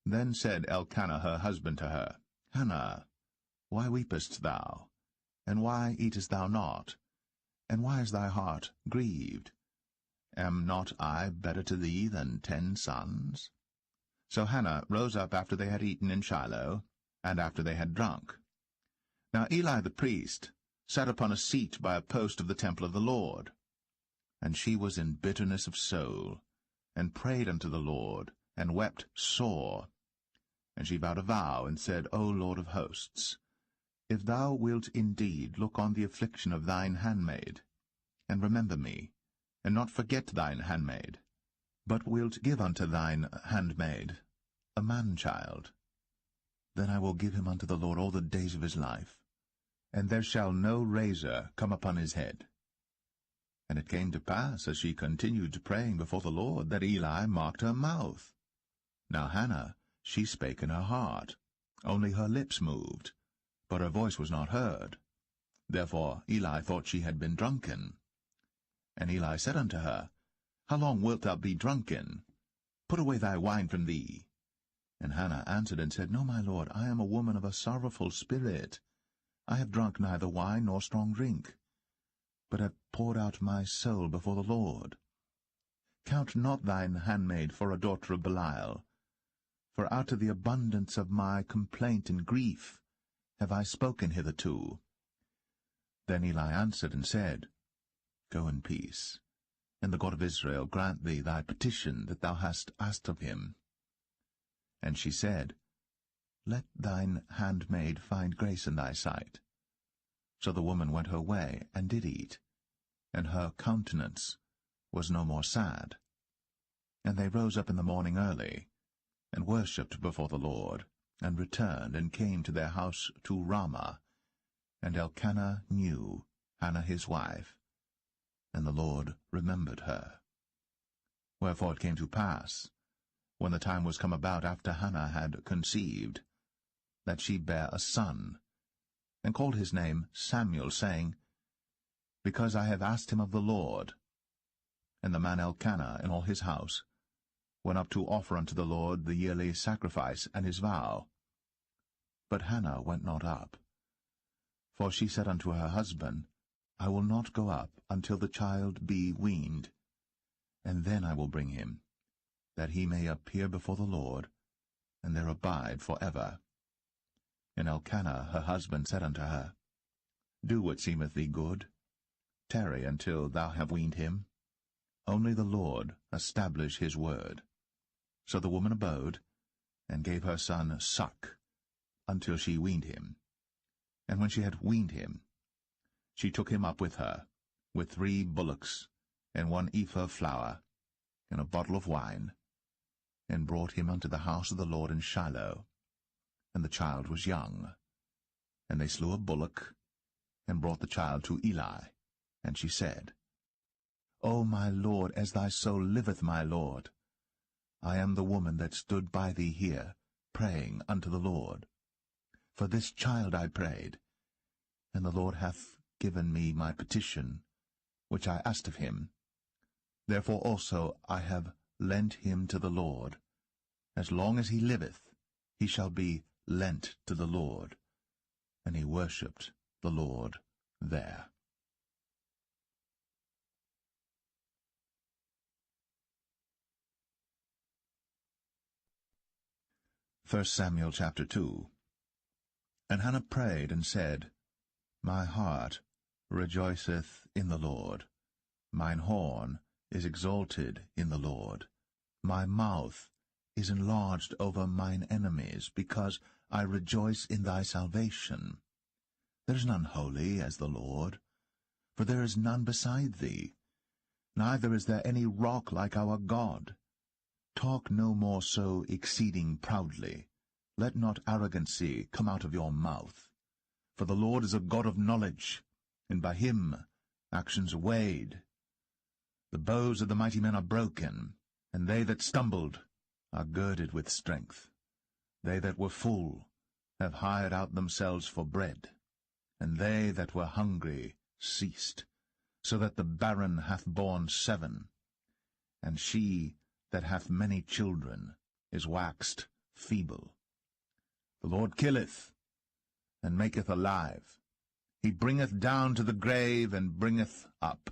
Then said Elkanah her husband to her, Hannah, why weepest thou? And why eatest thou not? And why is thy heart grieved? Am not I better to thee than 10 sons? So Hannah rose up after they had eaten in Shiloh, and after they had drunk. Now Eli the priest sat upon a seat by a post of the temple of the Lord. And she was in bitterness of soul, and prayed unto the Lord, and wept sore. And she vowed a vow, and said, O Lord of hosts, if thou wilt indeed look on the affliction of thine handmaid, and remember me, and not forget thine handmaid, but wilt give unto thine handmaid a man-child, then I will give him unto the Lord all the days of his life, and there shall no razor come upon his head. And it came to pass, as she continued praying before the Lord, that Eli marked her mouth. Now Hannah, she spake in her heart, only her lips moved, but her voice was not heard. Therefore Eli thought she had been drunken. And Eli said unto her, How long wilt thou be drunken? Put away thy wine from thee. And Hannah answered and said, No, my lord, I am a woman of a sorrowful spirit. I have drunk neither wine nor strong drink, but have poured out my soul before the Lord. Count not thine handmaid for a daughter of Belial, for out of the abundance of my complaint and grief have I spoken hitherto. Then Eli answered and said, Go in peace, and the God of Israel grant thee thy petition that thou hast asked of him. And she said, Let thine handmaid find grace in thy sight. So the woman went her way, and did eat, and her countenance was no more sad. And they rose up in the morning early, and worshipped before the Lord, and returned, and came to their house to Ramah. And Elkanah knew Hannah his wife, and the Lord remembered her. Wherefore it came to pass, when the time was come about after Hannah had conceived, that she bare a son, and called his name Samuel, saying, Because I have asked him of the Lord. And the man Elkanah and all his house went up to offer unto the Lord the yearly sacrifice and his vow. But Hannah went not up. For she said unto her husband, I will not go up until the child be weaned, and then I will bring him, that he may appear before the Lord, and there abide for ever. And Elkanah her husband said unto her, Do what seemeth thee good. Tarry until thou have weaned him. Only the Lord establish his word. So the woman abode, and gave her son suck, until she weaned him. And when she had weaned him, she took him up with her, with 3 bullocks, and 1 ephah of flour, and a bottle of wine, and brought him unto the house of the Lord in Shiloh. And the child was young. And they slew a bullock, and brought the child to Eli. And she said, O my Lord, as thy soul liveth, my Lord, I am the woman that stood by thee here, praying unto the Lord. For this child I prayed, and the Lord hath given me my petition, which I asked of him. Therefore also I have lent him to the Lord. As long as he liveth, he shall be lent to the Lord. And he worshipped the Lord there. 1 Samuel chapter 2. And Hannah prayed and said, My heart rejoiceth in the Lord. Mine horn is exalted in the Lord. My mouth is enlarged over mine enemies, because I rejoice in thy salvation. There is none holy as the Lord, for there is none beside thee, neither is there any rock like our God. Talk no more so exceeding proudly. Let not arrogancy come out of your mouth. For the Lord is a God of knowledge, and by him actions are weighed. The bows of the mighty men are broken, and they that stumbled are girded with strength. They that were full have hired out themselves for bread, and they that were hungry ceased, so that the barren hath borne 7, and she that hath many children is waxed feeble. The Lord killeth, and maketh alive. He bringeth down to the grave, and bringeth up.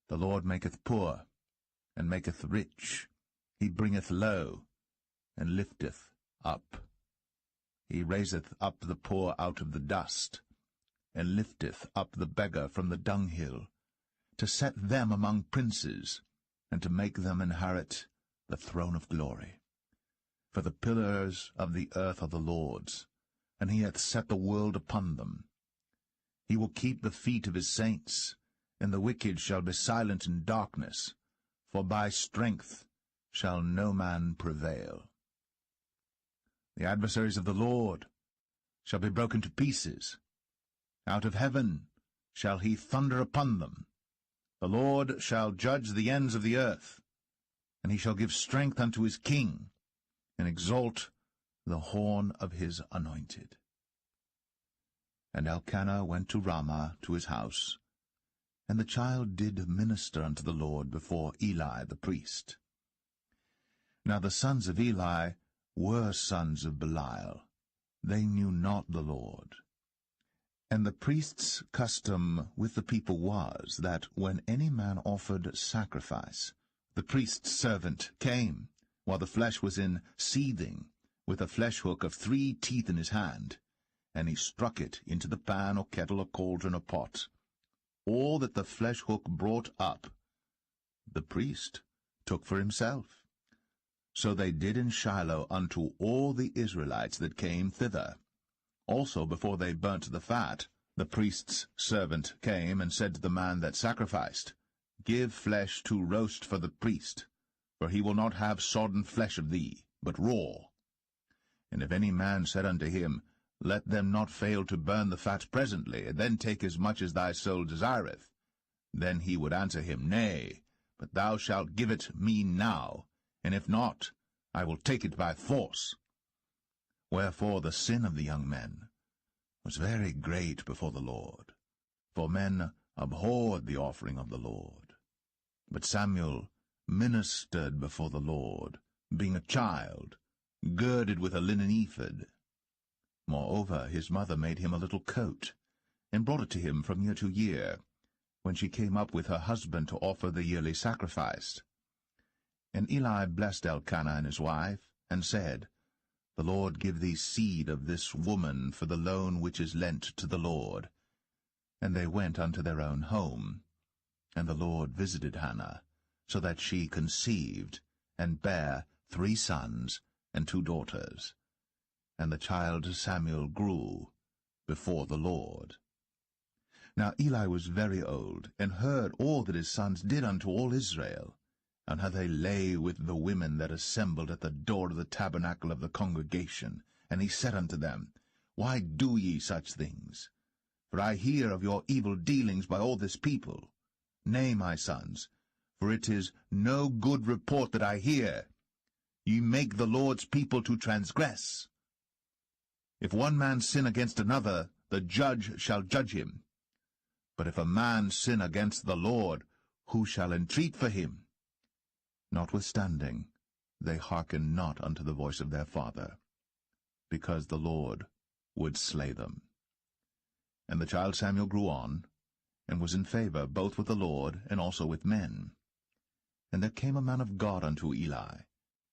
The Lord maketh poor, and maketh rich. He bringeth low, and lifteth up. He raiseth up the poor out of the dust, and lifteth up the beggar from the dunghill, to set them among princes, and to make them inherit the throne of glory. For the pillars of the earth are the Lord's, and he hath set the world upon them. He will keep the feet of his saints, and the wicked shall be silent in darkness, for by strength shall no man prevail. The adversaries of the Lord shall be broken to pieces. Out of heaven shall he thunder upon them. The Lord shall judge the ends of the earth, and he shall give strength unto his king, and exalt the horn of his anointed. And Elkanah went to Ramah to his house, and the child did minister unto the Lord before Eli the priest. Now the sons of Eli were sons of Belial. They knew not the Lord. And the priest's custom with the people was, that when any man offered sacrifice, the priest's servant came, while the flesh was in seething, with a flesh-hook of 3 teeth in his hand, and he struck it into the pan or kettle or cauldron or pot. All that the flesh-hook brought up, the priest took for himself. So they did in Shiloh unto all the Israelites that came thither. Also before they burnt the fat, the priest's servant came and said to the man that sacrificed, Give flesh to roast for the priest, for he will not have sodden flesh of thee, but raw. And if any man said unto him, Let them not fail to burn the fat presently, and then take as much as thy soul desireth, then he would answer him, Nay, but thou shalt give it me now, and if not, I will take it by force. Wherefore the sin of the young men was very great before the Lord, for men abhorred the offering of the Lord. But Samuel ministered before the Lord, being a child, girded with a linen ephod. Moreover, his mother made him a little coat, and brought it to him from year to year, when she came up with her husband to offer the yearly sacrifice. And Eli blessed Elkanah and his wife, and said, The Lord give thee seed of this woman for the loan which is lent to the Lord. And they went unto their own home. And the Lord visited Hannah, so that she conceived, and bare 3 sons and 2 daughters. And the child Samuel grew before the Lord. Now Eli was very old, and heard all that his sons did unto all Israel, and how they lay with the women that assembled at the door of the tabernacle of the congregation. And he said unto them, Why do ye such things? For I hear of your evil dealings by all this people. Nay, my sons, for it is no good report that I hear. Ye make the Lord's people to transgress. If one man sin against another, the judge shall judge him. But if a man sin against the Lord, who shall entreat for him? Notwithstanding, they hearkened not unto the voice of their father, because the Lord would slay them. And the child Samuel grew on, and was in favor both with the Lord and also with men. And there came a man of God unto Eli,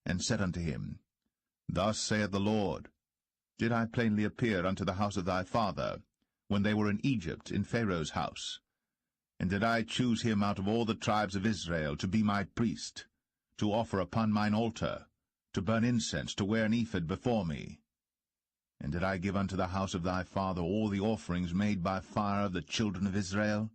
and said unto him, Thus saith the Lord, Did I plainly appear unto the house of thy father, when they were in Egypt, in Pharaoh's house? And did I choose him out of all the tribes of Israel to be my priest, to offer upon mine altar, to burn incense, to wear an ephod before me? And did I give unto the house of thy father all the offerings made by fire of the children of Israel?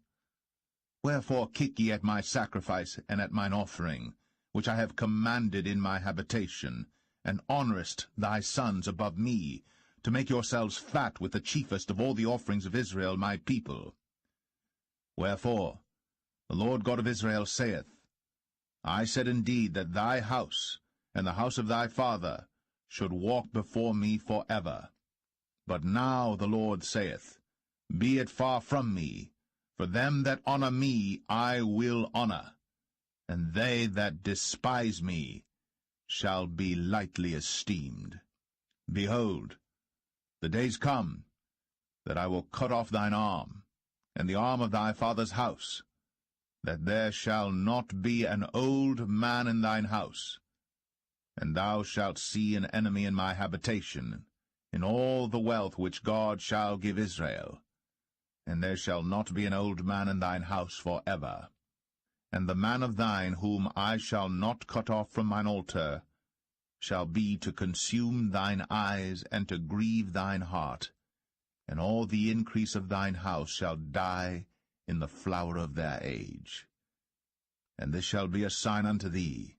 Wherefore kick ye at my sacrifice and at mine offering, which I have commanded in my habitation, and honourest thy sons above me, to make yourselves fat with the chiefest of all the offerings of Israel my people? Wherefore the Lord God of Israel saith, I said indeed that thy house and the house of thy father should walk before me for ever. But now the Lord saith, Be it far from me, for them that honour me I will honour, and they that despise me shall be lightly esteemed. Behold, the days come that I will cut off thine arm, and the arm of thy father's house, that there shall not be an old man in thine house. And thou shalt see an enemy in my habitation, in all the wealth which God shall give Israel. And there shall not be an old man in thine house for ever. And the man of thine whom I shall not cut off from mine altar shall be to consume thine eyes and to grieve thine heart, and all the increase of thine house shall die in the flower of their age. And this shall be a sign unto thee,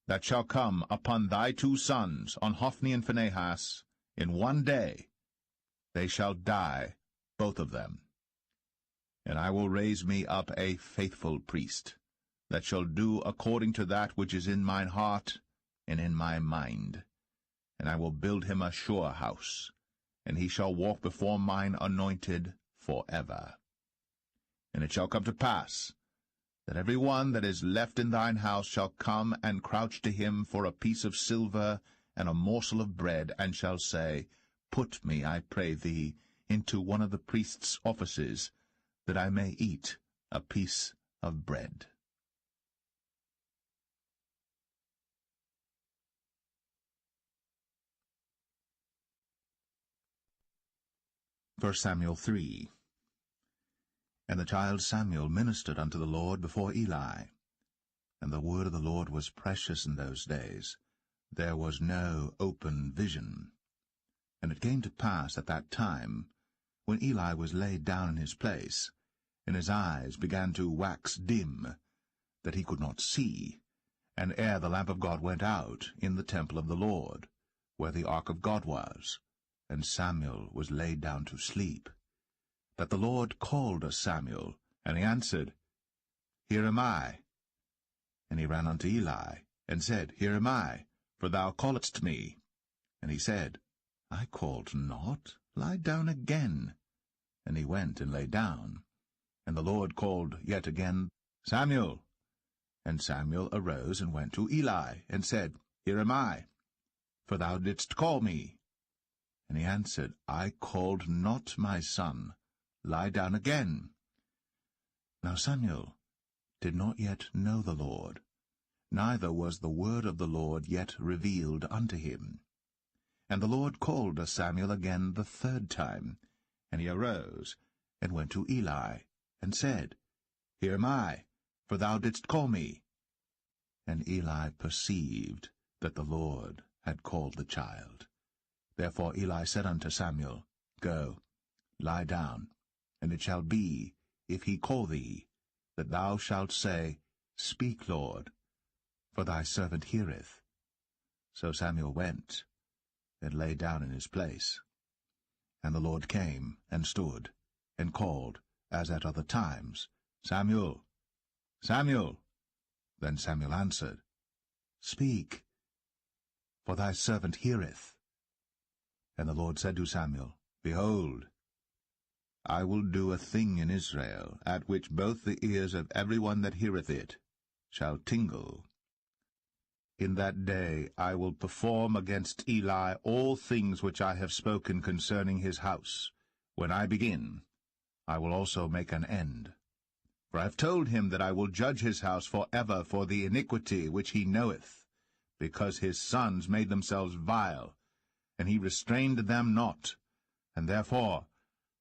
that shall come upon thy 2 sons, on Hophni and Phinehas, in one day. They shall die, both of them. And I will raise me up a faithful priest, that shall do according to that which is in mine heart and in my mind. And I will build him a sure house, and he shall walk before mine anointed for ever. And it shall come to pass, that every one that is left in thine house shall come and crouch to him for a piece of silver and a morsel of bread, and shall say, Put me, I pray thee, into one of the priest's offices, that I may eat a piece of bread. 1 Samuel 3. And the child Samuel ministered unto the Lord before Eli. And the word of the Lord was precious in those days. There was no open vision. And it came to pass at that time, when Eli was laid down in his place, and his eyes began to wax dim, that he could not see, and ere the lamp of God went out in the temple of the Lord, where the ark of God was, and Samuel was laid down to sleep, that the Lord called Samuel, and he answered, Here am I. And he ran unto Eli, and said, Here am I, for thou calledst me. And he said, I called not, lie down again. And he went and lay down. And the Lord called yet again, Samuel. And Samuel arose and went to Eli, and said, Here am I, for thou didst call me. And he answered, I called not, my son, lie down again. Now Samuel did not yet know the Lord, neither was the word of the Lord yet revealed unto him. And the Lord called Samuel again the third time, and he arose, and went to Eli, and said, Here am I, for thou didst call me. And Eli perceived that the Lord had called the child. Therefore Eli said unto Samuel, Go, lie down, and it shall be, if he call thee, that thou shalt say, Speak, Lord, for thy servant heareth. So Samuel went, and lay down in his place. And the Lord came, and stood, and called, as at other times, Samuel, Samuel. Then Samuel answered, Speak, for thy servant heareth. And the Lord said to Samuel, Behold, I will do a thing in Israel, at which both the ears of every one that heareth it shall tingle. In that day I will perform against Eli all things which I have spoken concerning his house. When I begin, I will also make an end. For I have told him that I will judge his house for ever for the iniquity which he knoweth, because his sons made themselves vile, and he restrained them not. And therefore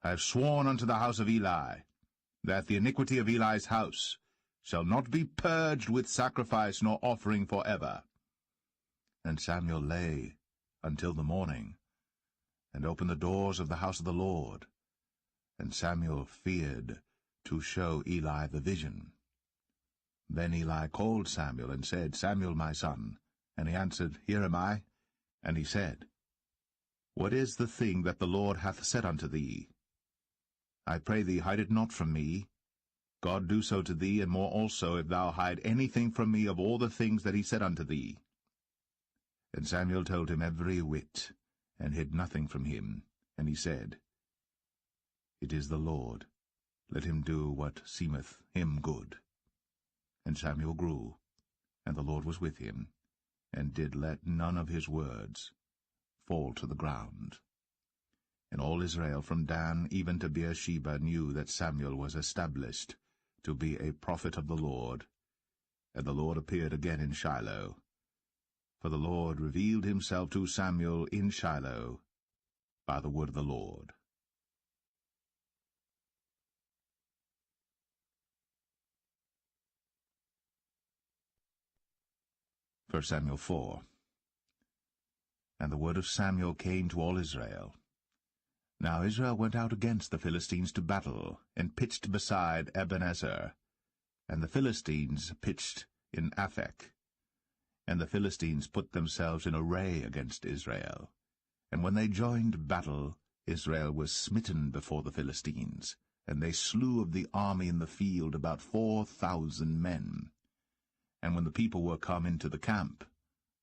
I have sworn unto the house of Eli, that the iniquity of Eli's house shall not be purged with sacrifice nor offering for ever. And Samuel lay until the morning, and opened the doors of the house of the Lord. And Samuel feared to show Eli the vision. Then Eli called Samuel, and said, Samuel, my son. And he answered, Here am I. And he said, What is the thing that the Lord hath said unto thee? I pray thee, hide it not from me. God do so to thee, and more also, if thou hide anything from me of all the things that he said unto thee. And Samuel told him every whit, and hid nothing from him. And he said, It is the Lord. Let him do what seemeth him good. And Samuel grew, and the Lord was with him, and did let none of his words fall to the ground. And all Israel from Dan even to Beersheba knew that Samuel was established to be a prophet of the Lord. And the Lord appeared again in Shiloh. For the Lord revealed himself to Samuel in Shiloh by the word of the Lord. 1 Samuel 4. And the word of Samuel came to all Israel. Now Israel went out against the Philistines to battle, and pitched beside Ebenezer. And the Philistines pitched in Aphek. And the Philistines put themselves in array against Israel. And when they joined battle, Israel was smitten before the Philistines, and they slew of the army in the field about 4,000 men. And when the people were come into the camp,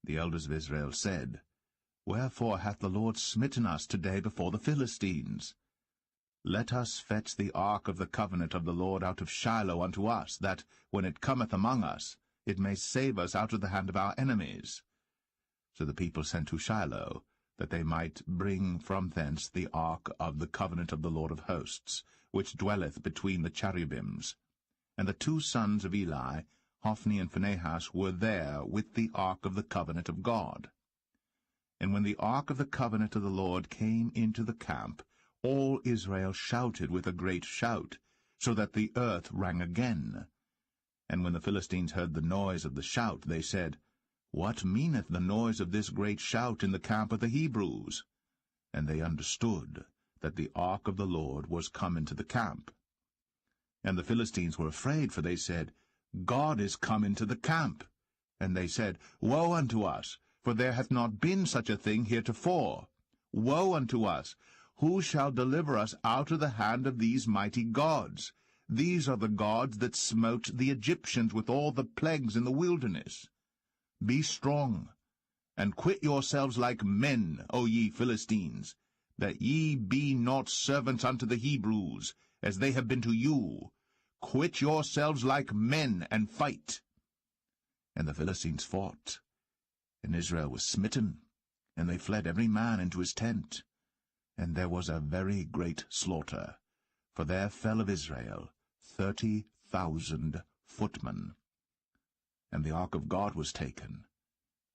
the elders of Israel said, Wherefore hath the Lord smitten us today before the Philistines? Let us fetch the ark of the covenant of the Lord out of Shiloh unto us, that, when it cometh among us, it may save us out of the hand of our enemies. So the people sent to Shiloh, that they might bring from thence the ark of the covenant of the Lord of hosts, which dwelleth between the cherubims. And the two sons of Eli, Hophni and Phinehas, were there with the ark of the covenant of God. And when the ark of the covenant of the Lord came into the camp, all Israel shouted with a great shout, so that the earth rang again. And when the Philistines heard the noise of the shout, they said, What meaneth the noise of this great shout in the camp of the Hebrews? And they understood that the ark of the Lord was come into the camp. And the Philistines were afraid, for they said, God is come into the camp. And they said, Woe unto us, for there hath not been such a thing heretofore. Woe unto us! Who shall deliver us out of the hand of these mighty gods? These are the gods that smote the Egyptians with all the plagues in the wilderness. Be strong, And quit yourselves like men, O ye Philistines, that ye be not servants unto the Hebrews, as they have been to you. Quit yourselves like men, and fight. And the Philistines fought, and Israel was smitten, and they fled every man into his tent. And there was a very great slaughter, for there fell of Israel 30,000 footmen. And the ark of God was taken,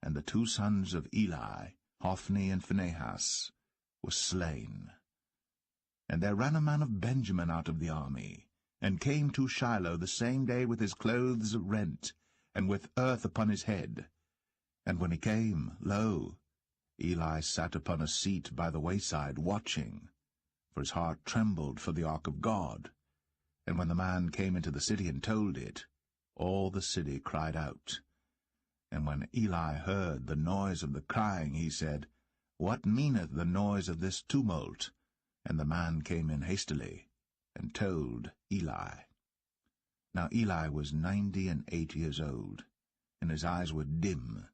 and the two sons of Eli, Hophni and Phinehas, were slain. And there ran a man of Benjamin out of the army, and came to Shiloh the same day with his clothes rent, and with earth upon his head. And when he came, lo, Eli sat upon a seat by the wayside, watching, for his heart trembled for the ark of God. And when the man came into the city and told it, all the city cried out. And when Eli heard the noise of the crying, he said, What meaneth the noise of this tumult? And the man came in hastily, and told Eli. Now Eli was 98 years old, and his eyes were dim,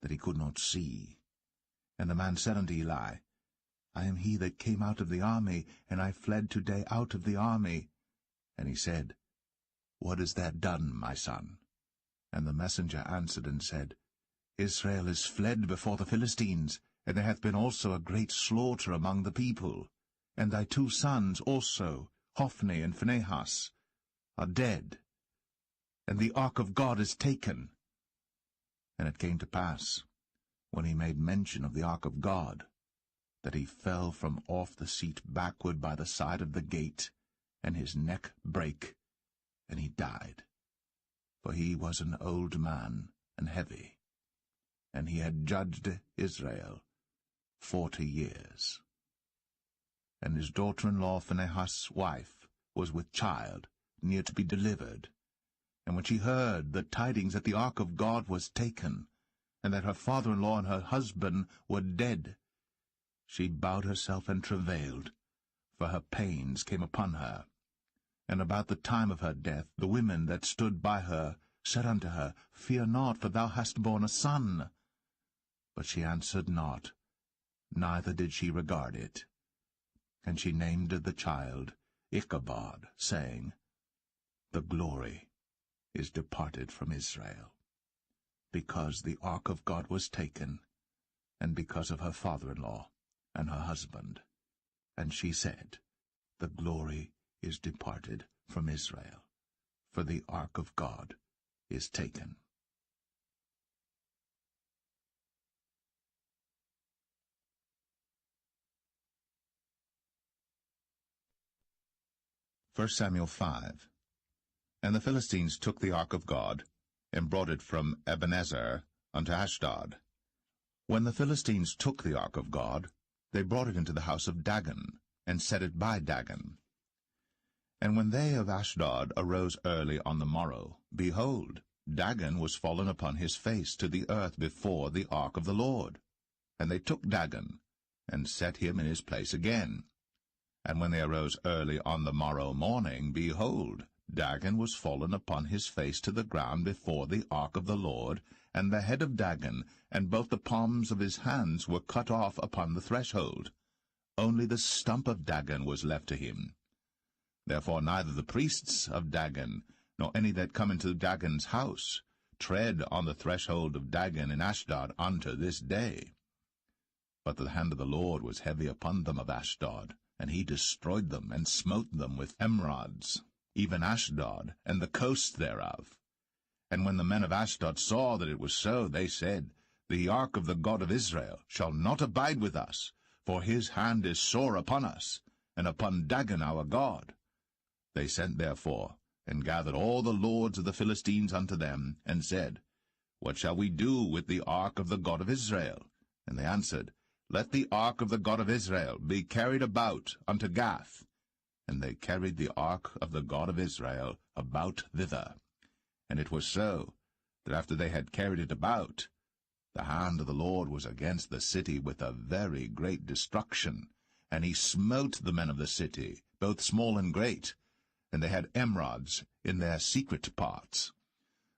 that he could not see. And the man said unto Eli, I am he that came out of the army, and I fled today out of the army. And he said, What is that done, my son? And the messenger answered and said, Israel is fled before the Philistines, and there hath been also a great slaughter among the people. And thy two sons also, Hophni and Phinehas, are dead, and the ark of God is taken. And it came to pass, when he made mention of the ark of God, that he fell from off the seat backward by the side of the gate, and his neck brake, and he died. For he was an old man, and heavy, and he had judged Israel 40 years. And his daughter-in-law Phinehas' wife was with child, near to be delivered. And when she heard the tidings that the ark of God was taken, and that her father-in-law and her husband were dead, she bowed herself and travailed, for her pains came upon her. And about the time of her death the women that stood by her said unto her, Fear not, for thou hast borne a son. But she answered not, neither did she regard it. And she named the child Ichabod, saying, The glory is departed from Israel, because the ark of God was taken, and because of her father-in-law and her husband. And she said, The glory is departed from Israel, for the ark of God is taken. 1 Samuel 5. And the Philistines took the ark of God, and brought it from Ebenezer unto Ashdod. When the Philistines took the ark of God, they brought it into the house of Dagon, and set it by Dagon. And when they of Ashdod arose early on the morrow, behold, Dagon was fallen upon his face to the earth before the ark of the Lord. And they took Dagon, and set him in his place again. And when they arose early on the morrow morning, behold, Dagon was fallen upon his face to the ground before the ark of the Lord, and the head of Dagon and both the palms of his hands were cut off upon the threshold. Only the stump of Dagon was left to him. Therefore neither the priests of Dagon, nor any that come into Dagon's house, tread on the threshold of Dagon in Ashdod unto this day. But the hand of the Lord was heavy upon them of Ashdod, and he destroyed them, and smote them with emerods, even Ashdod, and the coasts thereof. And when the men of Ashdod saw that it was so, they said, The ark of the God of Israel shall not abide with us, for his hand is sore upon us, and upon Dagon our God. They sent therefore, and gathered all the lords of the Philistines unto them, and said, What shall we do with the ark of the God of Israel? And they answered, Let the ark of the God of Israel be carried about unto Gath. And they carried the ark of the God of Israel about thither. And it was so, that after they had carried it about, the hand of the Lord was against the city with a very great destruction, and he smote the men of the city, both small and great, and they had emerods in their secret parts.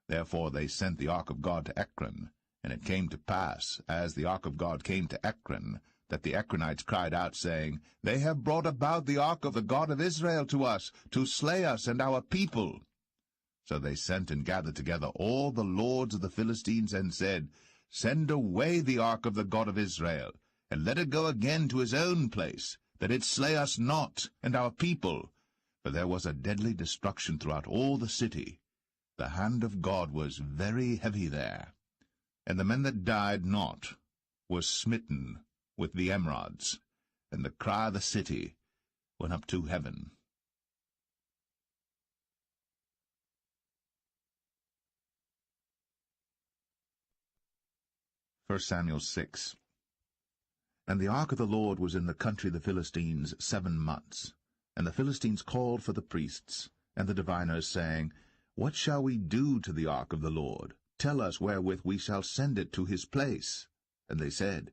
Therefore they sent the ark of God to Ekron, And it came to pass, as the ark of God came to Ekron, that the Ekronites cried out, saying, They have brought about the ark of the God of Israel to us, to slay us and our people. So they sent and gathered together all the lords of the Philistines, and said, Send away the ark of the God of Israel, and let it go again to his own place, that it slay us not and our people. For there was a deadly destruction throughout all the city. The hand of God was very heavy there. And the men that died not were smitten with the emerods, and the cry of the city went up to heaven. 1 Samuel 6. And the ark of the Lord was in the country of the Philistines 7 months. And the Philistines called for the priests and the diviners, saying, What shall we do to the ark of the Lord? Tell us wherewith we shall send it to his place. And they said,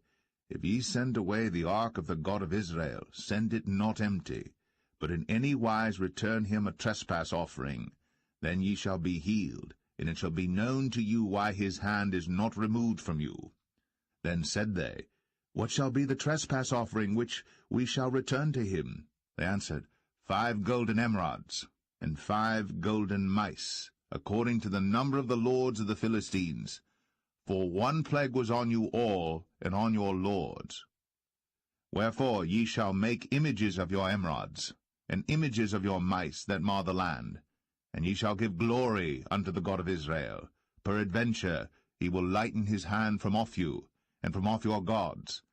If ye send away the ark of the God of Israel, send it not empty, but in any wise return him a trespass offering. Then ye shall be healed, and it shall be known to you why his hand is not removed from you. Then said they, What shall be the trespass offering which we shall return to him? They answered, 5 golden emerods, and 5 golden mice, according to the number of the lords of the Philistines. For 1 plague was on you all, and on your lords. Wherefore ye shall make images of your emerods, and images of your mice that mar the land, and ye shall give glory unto the God of Israel. Peradventure he will lighten his hand from off you, and from off your gods,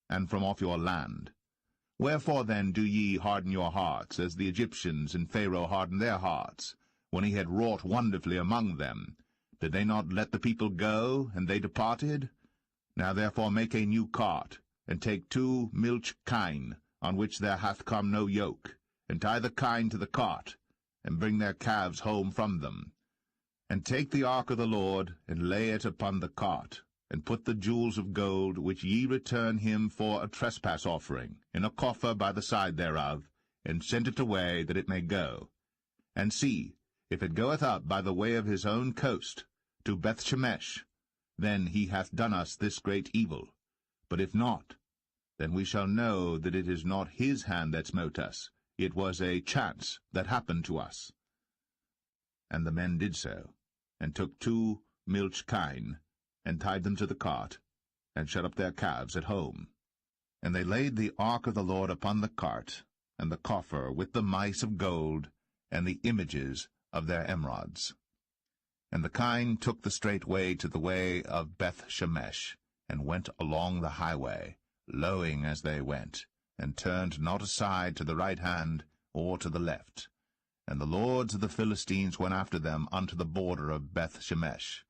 and from off your land. Wherefore then do ye harden your hearts, as the Egyptians and Pharaoh hardened their hearts, when he had wrought wonderfully among them? Did they not let the people go, and they departed? Now therefore make a new cart, and take 2 milch kine, on which there hath come no yoke, and tie the kine to the cart, and bring their calves home from them. And take the ark of the Lord, and lay it upon the cart, and put the jewels of gold, which ye return him for a trespass offering, in a coffer by the side thereof, and send it away, that it may go. And see, if it goeth up by the way of his own coast, to Bethshemesh, then he hath done us this great evil. But if not, then we shall know that it is not his hand that smote us. It was a chance that happened to us. And the men did so, and took 2 milch kine, and tied them to the cart, and shut up their calves at home. And they laid the ark of the Lord upon the cart, and the coffer with the mice of gold, and the images of their emerods. And the kine took the straight way to the way of Bethshemesh, and went along the highway, lowing as they went, and turned not aside to the right hand or to the left. And the lords of the Philistines went after them unto the border of Bethshemesh.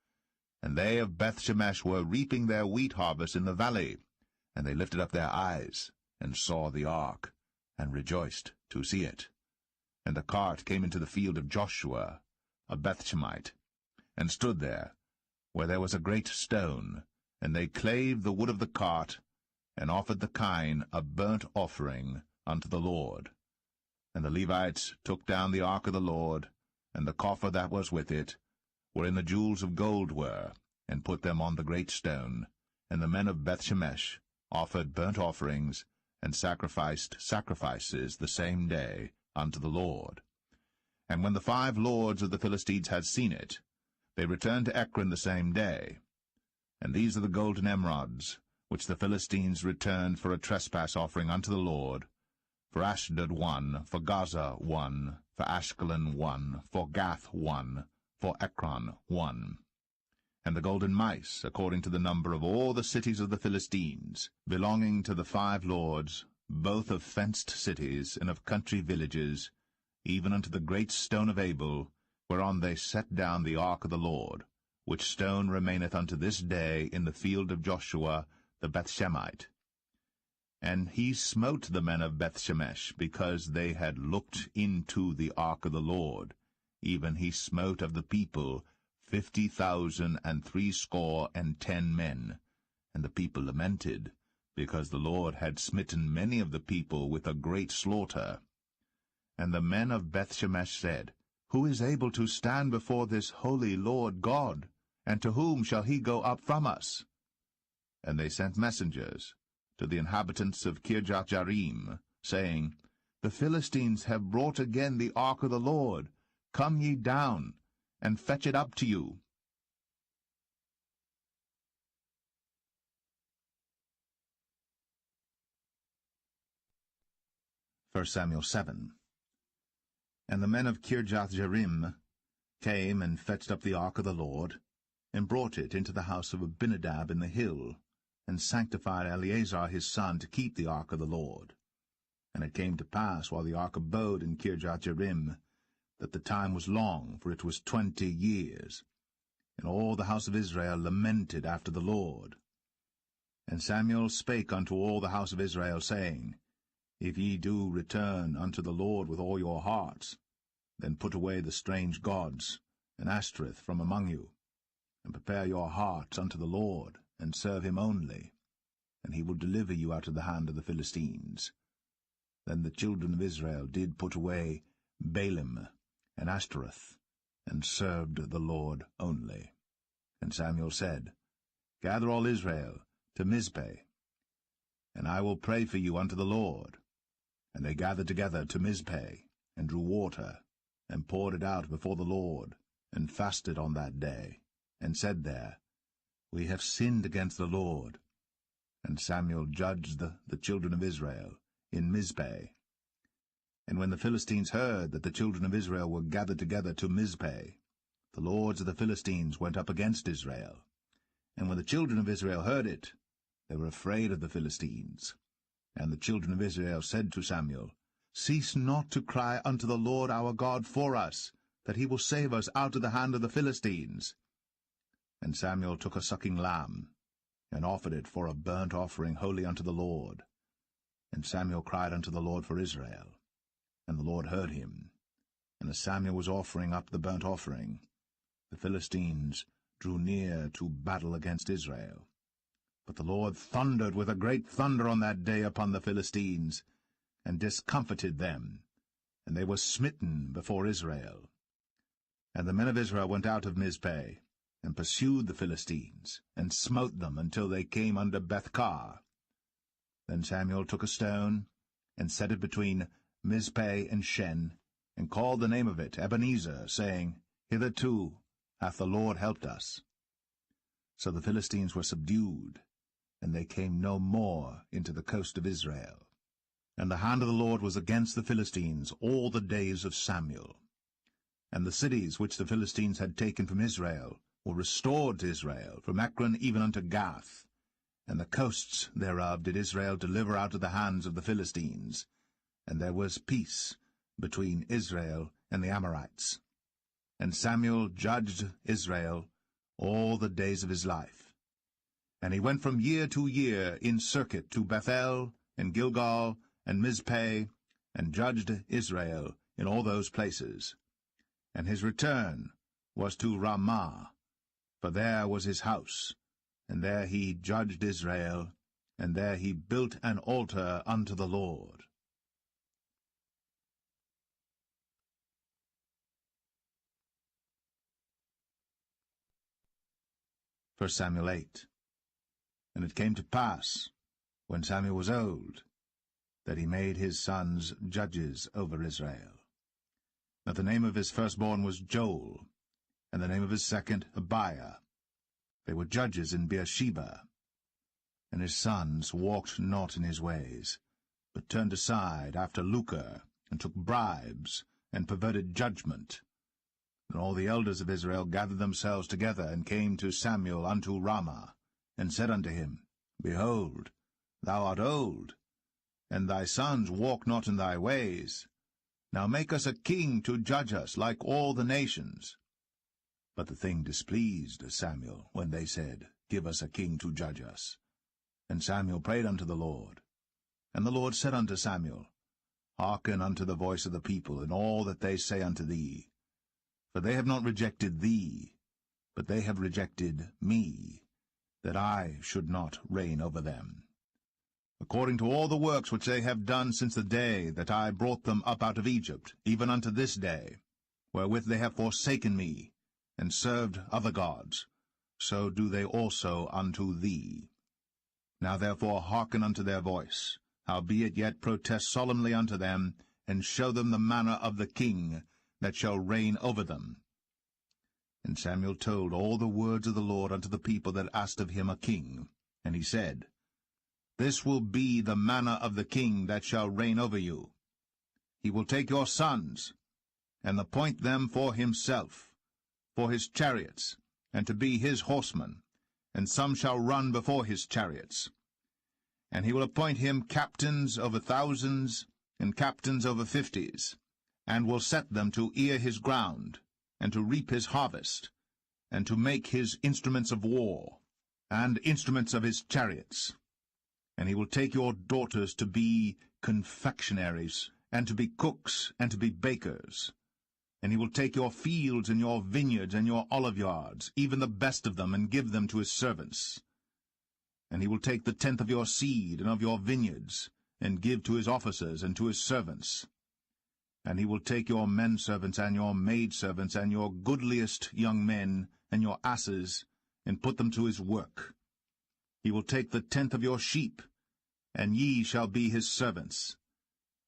And they of Bethshemesh were reaping their wheat harvest in the valley. And they lifted up their eyes, and saw the ark, and rejoiced to see it. And the cart came into the field of Joshua, a Bethshemite, and stood there, where there was a great stone. And they clave the wood of the cart, and offered the kine a burnt offering unto the Lord. And the Levites took down the ark of the Lord, and the coffer that was with it, wherein the jewels of gold were, and put them on the great stone. And the men of Bethshemesh offered burnt offerings, and sacrificed sacrifices the same day unto the Lord. And when the 5 lords of the Philistines had seen it, they returned to Ekron the same day. And these are the golden emerods, which the Philistines returned for a trespass offering unto the Lord: for Ashdod 1, for Gaza 1, for Ashkelon 1, for Gath 1, for Ekron 1. And the golden mice, according to the number of all the cities of the Philistines, belonging to the 5 lords, both of fenced cities and of country villages, even unto the great stone of Abel, whereon they set down the ark of the Lord, which stone remaineth unto this day in the field of Joshua the Bethshemite. And he smote the men of Bethshemesh, because they had looked into the ark of the Lord. Even he smote of the people 50,000 and 60 men. And the people lamented, because the Lord had smitten many of the people with a great slaughter. And the men of Bethshemesh said, Who is able to stand before this holy Lord God? and to whom shall he go up from us? And they sent messengers to the inhabitants of Kirjath-jearim, saying, The Philistines have brought again the ark of the Lord. Come ye down, and fetch it up to you. First Samuel 7. And the men of Kirjath-jearim came and fetched up the ark of the Lord, and brought it into the house of Abinadab in the hill, and sanctified Eleazar his son to keep the ark of the Lord. And it came to pass, while the ark abode in Kirjath-jearim, that the time was long, for it was 20 years. And all the house of Israel lamented after the Lord. And Samuel spake unto all the house of Israel, saying, If ye do return unto the Lord with all your hearts, then put away the strange gods and Ashtoreth from among you, and prepare your hearts unto the Lord, and serve him only, and he will deliver you out of the hand of the Philistines. Then the children of Israel did put away Baalim and Ashtoreth, and served the Lord only. And Samuel said, Gather all Israel to Mizpeh, and I will pray for you unto the Lord. And they gathered together to Mizpeh, and drew water, and poured it out before the Lord, and fasted on that day, and said there, We have sinned against the Lord. And Samuel judged the children of Israel in Mizpeh. And when the Philistines heard that the children of Israel were gathered together to Mizpeh, the lords of the Philistines went up against Israel. And when the children of Israel heard it, they were afraid of the Philistines. And the children of Israel said to Samuel, Cease not to cry unto the Lord our God for us, that he will save us out of the hand of the Philistines. And Samuel took a sucking lamb, and offered it for a burnt offering holy unto the Lord. And Samuel cried unto the Lord for Israel. And the Lord heard him. And as Samuel was offering up the burnt offering, the Philistines drew near to battle against Israel. But the Lord thundered with a great thunder on that day upon the Philistines, and discomfited them, and they were smitten before Israel. And the men of Israel went out of Mizpeh, and pursued the Philistines, and smote them until they came under Bethkar. Then Samuel took a stone, and set it between Mizpeh and Shen, and called the name of it Ebenezer, saying, Hitherto hath the Lord helped us. So the Philistines were subdued, and they came no more into the coast of Israel. And the hand of the Lord was against the Philistines all the days of Samuel. And the cities which the Philistines had taken from Israel were restored to Israel, from Ekron even unto Gath. And the coasts thereof did Israel deliver out of the hands of the Philistines. And there was peace between Israel and the Amorites. And Samuel judged Israel all the days of his life. And he went from year to year in circuit to Bethel, and Gilgal, and Mizpeh, and judged Israel in all those places. And his return was to Ramah, for there was his house, and there he judged Israel, and there he built an altar unto the Lord. First Samuel 8. And it came to pass, when Samuel was old, that he made his sons judges over Israel. Now the name of his firstborn was Joel, and the name of his second Abiah. They were judges in Beersheba. And his sons walked not in his ways, but turned aside after lucre, and took bribes, and perverted judgment. And all the elders of Israel gathered themselves together, and came to Samuel unto Ramah, and said unto him, Behold, thou art old, and thy sons walk not in thy ways. Now make us a king to judge us like all the nations. But the thing displeased Samuel, when they said, Give us a king to judge us. And Samuel prayed unto the Lord. And the Lord said unto Samuel, Hearken unto the voice of the people in all that they say unto thee. For they have not rejected thee, but they have rejected me, that I should not reign over them. According to all the works which they have done since the day that I brought them up out of Egypt, even unto this day, wherewith they have forsaken me, and served other gods, so do they also unto thee. Now therefore hearken unto their voice, howbeit yet protest solemnly unto them, and show them the manner of the king that shall reign over them. And Samuel told all the words of the Lord unto the people that asked of him a king. And he said, This will be the manner of the king that shall reign over you. He will take your sons, and appoint them for himself, for his chariots, and to be his horsemen, and some shall run before his chariots. And he will appoint him captains over thousands, and captains over 50s, and will set them to ear his ground, and to reap his harvest, and to make his instruments of war, and instruments of his chariots. And he will take your daughters to be confectionaries, and to be cooks, and to be bakers. And he will take your fields, and your vineyards, and your oliveyards, even the best of them, and give them to his servants. And he will take the tenth of your seed, and of your vineyards, and give to his officers, and to his servants. And he will take your men-servants, and your maid-servants, and your goodliest young men, and your asses, and put them to his work. He will take the tenth of your sheep, and ye shall be his servants.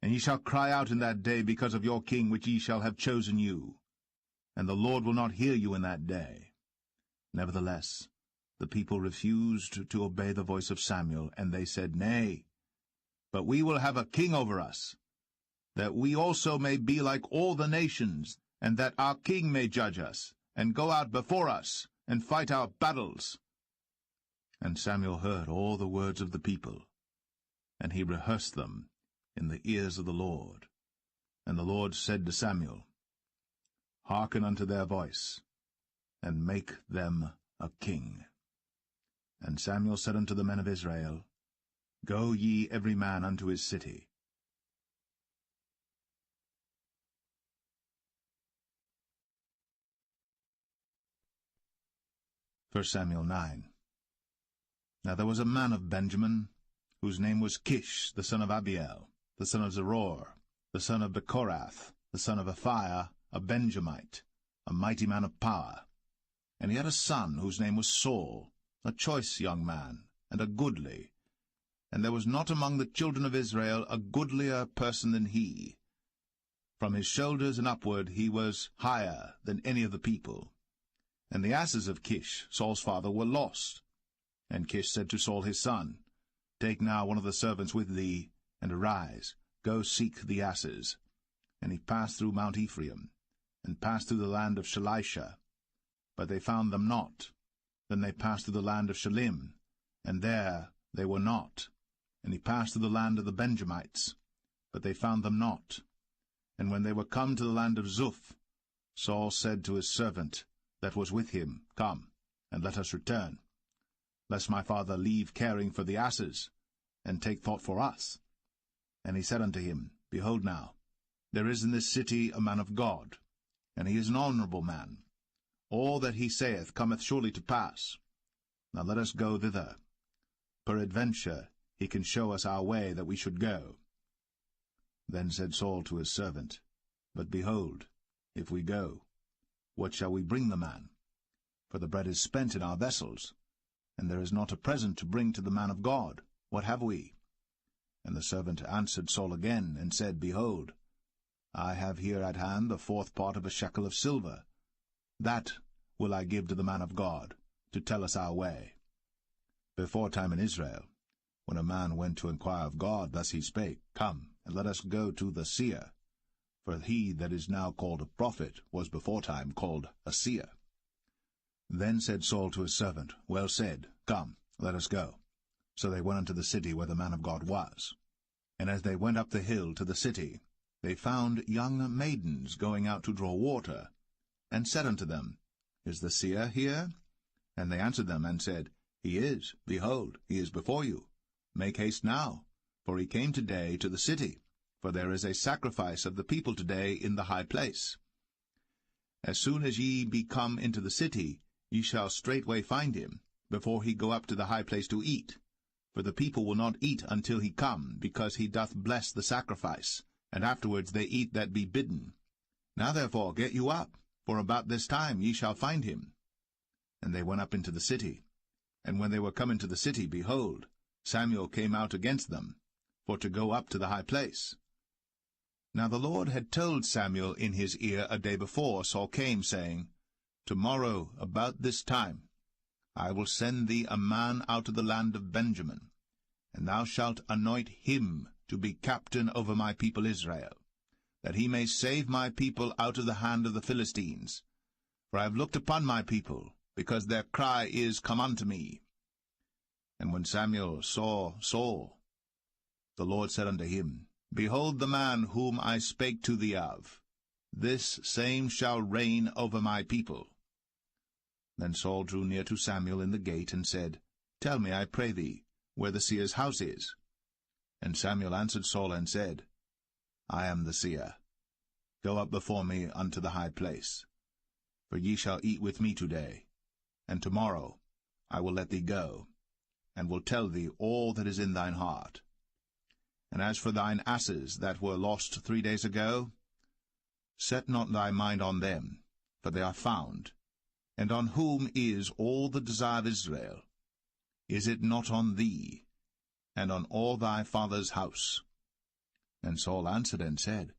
And ye shall cry out in that day because of your king which ye shall have chosen you. And the Lord will not hear you in that day. Nevertheless, the people refused to obey the voice of Samuel, and they said, Nay, but we will have a king over us, that we also may be like all the nations, and that our king may judge us, and go out before us, and fight our battles. And Samuel heard all the words of the people, and he rehearsed them in the ears of the Lord. And the Lord said to Samuel, Hearken unto their voice, and make them a king. And Samuel said unto the men of Israel, Go ye every man unto his city. 1 Samuel 9. Now there was a man of Benjamin, whose name was Kish, the son of Abiel, the son of Zeror, the son of Bechorath, the son of Aphiah, a Benjamite, a mighty man of power. And he had a son whose name was Saul, a choice young man, and a goodly. And there was not among the children of Israel a goodlier person than he. From his shoulders and upward he was higher than any of the people. And the asses of Kish, Saul's father, were lost. And Kish said to Saul his son, Take now one of the servants with thee, and arise, go seek the asses. And he passed through Mount Ephraim, and passed through the land of Shalisha. But they found them not. Then they passed through the land of Shalim, and there they were not. And he passed through the land of the Benjamites, but they found them not. And when they were come to the land of Zuph, Saul said to his servant that was with him, Come, and let us return, lest my father leave caring for the asses, and take thought for us. And he said unto him, Behold now, there is in this city a man of God, and he is an honorable man. All that he saith cometh surely to pass. Now let us go thither. Peradventure he can show us our way that we should go. Then said Saul to his servant, But behold, if we go, what shall we bring the man? For the bread is spent in our vessels, and there is not a present to bring to the man of God. What have we? And the servant answered Saul again, and said, Behold, I have here at hand the 4th part of a shekel of silver. That will I give to the man of God, to tell us our way. Beforetime in Israel, when a man went to inquire of God, thus he spake, Come, and let us go to the seer. For he that is now called a prophet was beforetime called a seer. Then said Saul to his servant, Well said, come, let us go. So they went unto the city where the man of God was. And as they went up the hill to the city, they found young maidens going out to draw water, and said unto them, Is the seer here? And they answered them, and said, He is. Behold, he is before you. Make haste now, for he came today to the city, for there is a sacrifice of the people today in the high place. As soon as ye be come into the city, ye shall straightway find him, before he go up to the high place to eat. For the people will not eat until he come, because he doth bless the sacrifice, and afterwards they eat that be bidden. Now therefore get you up, for about this time ye shall find him. And they went up into the city. And when they were come into the city, behold, Samuel came out against them, for to go up to the high place. Now the Lord had told Samuel in his ear a day before Saul came, saying, Tomorrow, about this time, I will send thee a man out of the land of Benjamin, and thou shalt anoint him to be captain over my people Israel, that he may save my people out of the hand of the Philistines. For I have looked upon my people, because their cry is come unto me. And when Samuel saw Saul, the Lord said unto him, Behold the man whom I spake to thee of. This same shall reign over my people. Then Saul drew near to Samuel in the gate, and said, Tell me, I pray thee, where the seer's house is. And Samuel answered Saul, and said, I am the seer. Go up before me unto the high place. For ye shall eat with me today, and tomorrow I will let thee go, and will tell thee all that is in thine heart. And as for thine asses that were lost 3 days ago, set not thy mind on them, for they are found. And on whom is all the desire of Israel? Is it not on thee, and on all thy father's house? And Saul answered and said,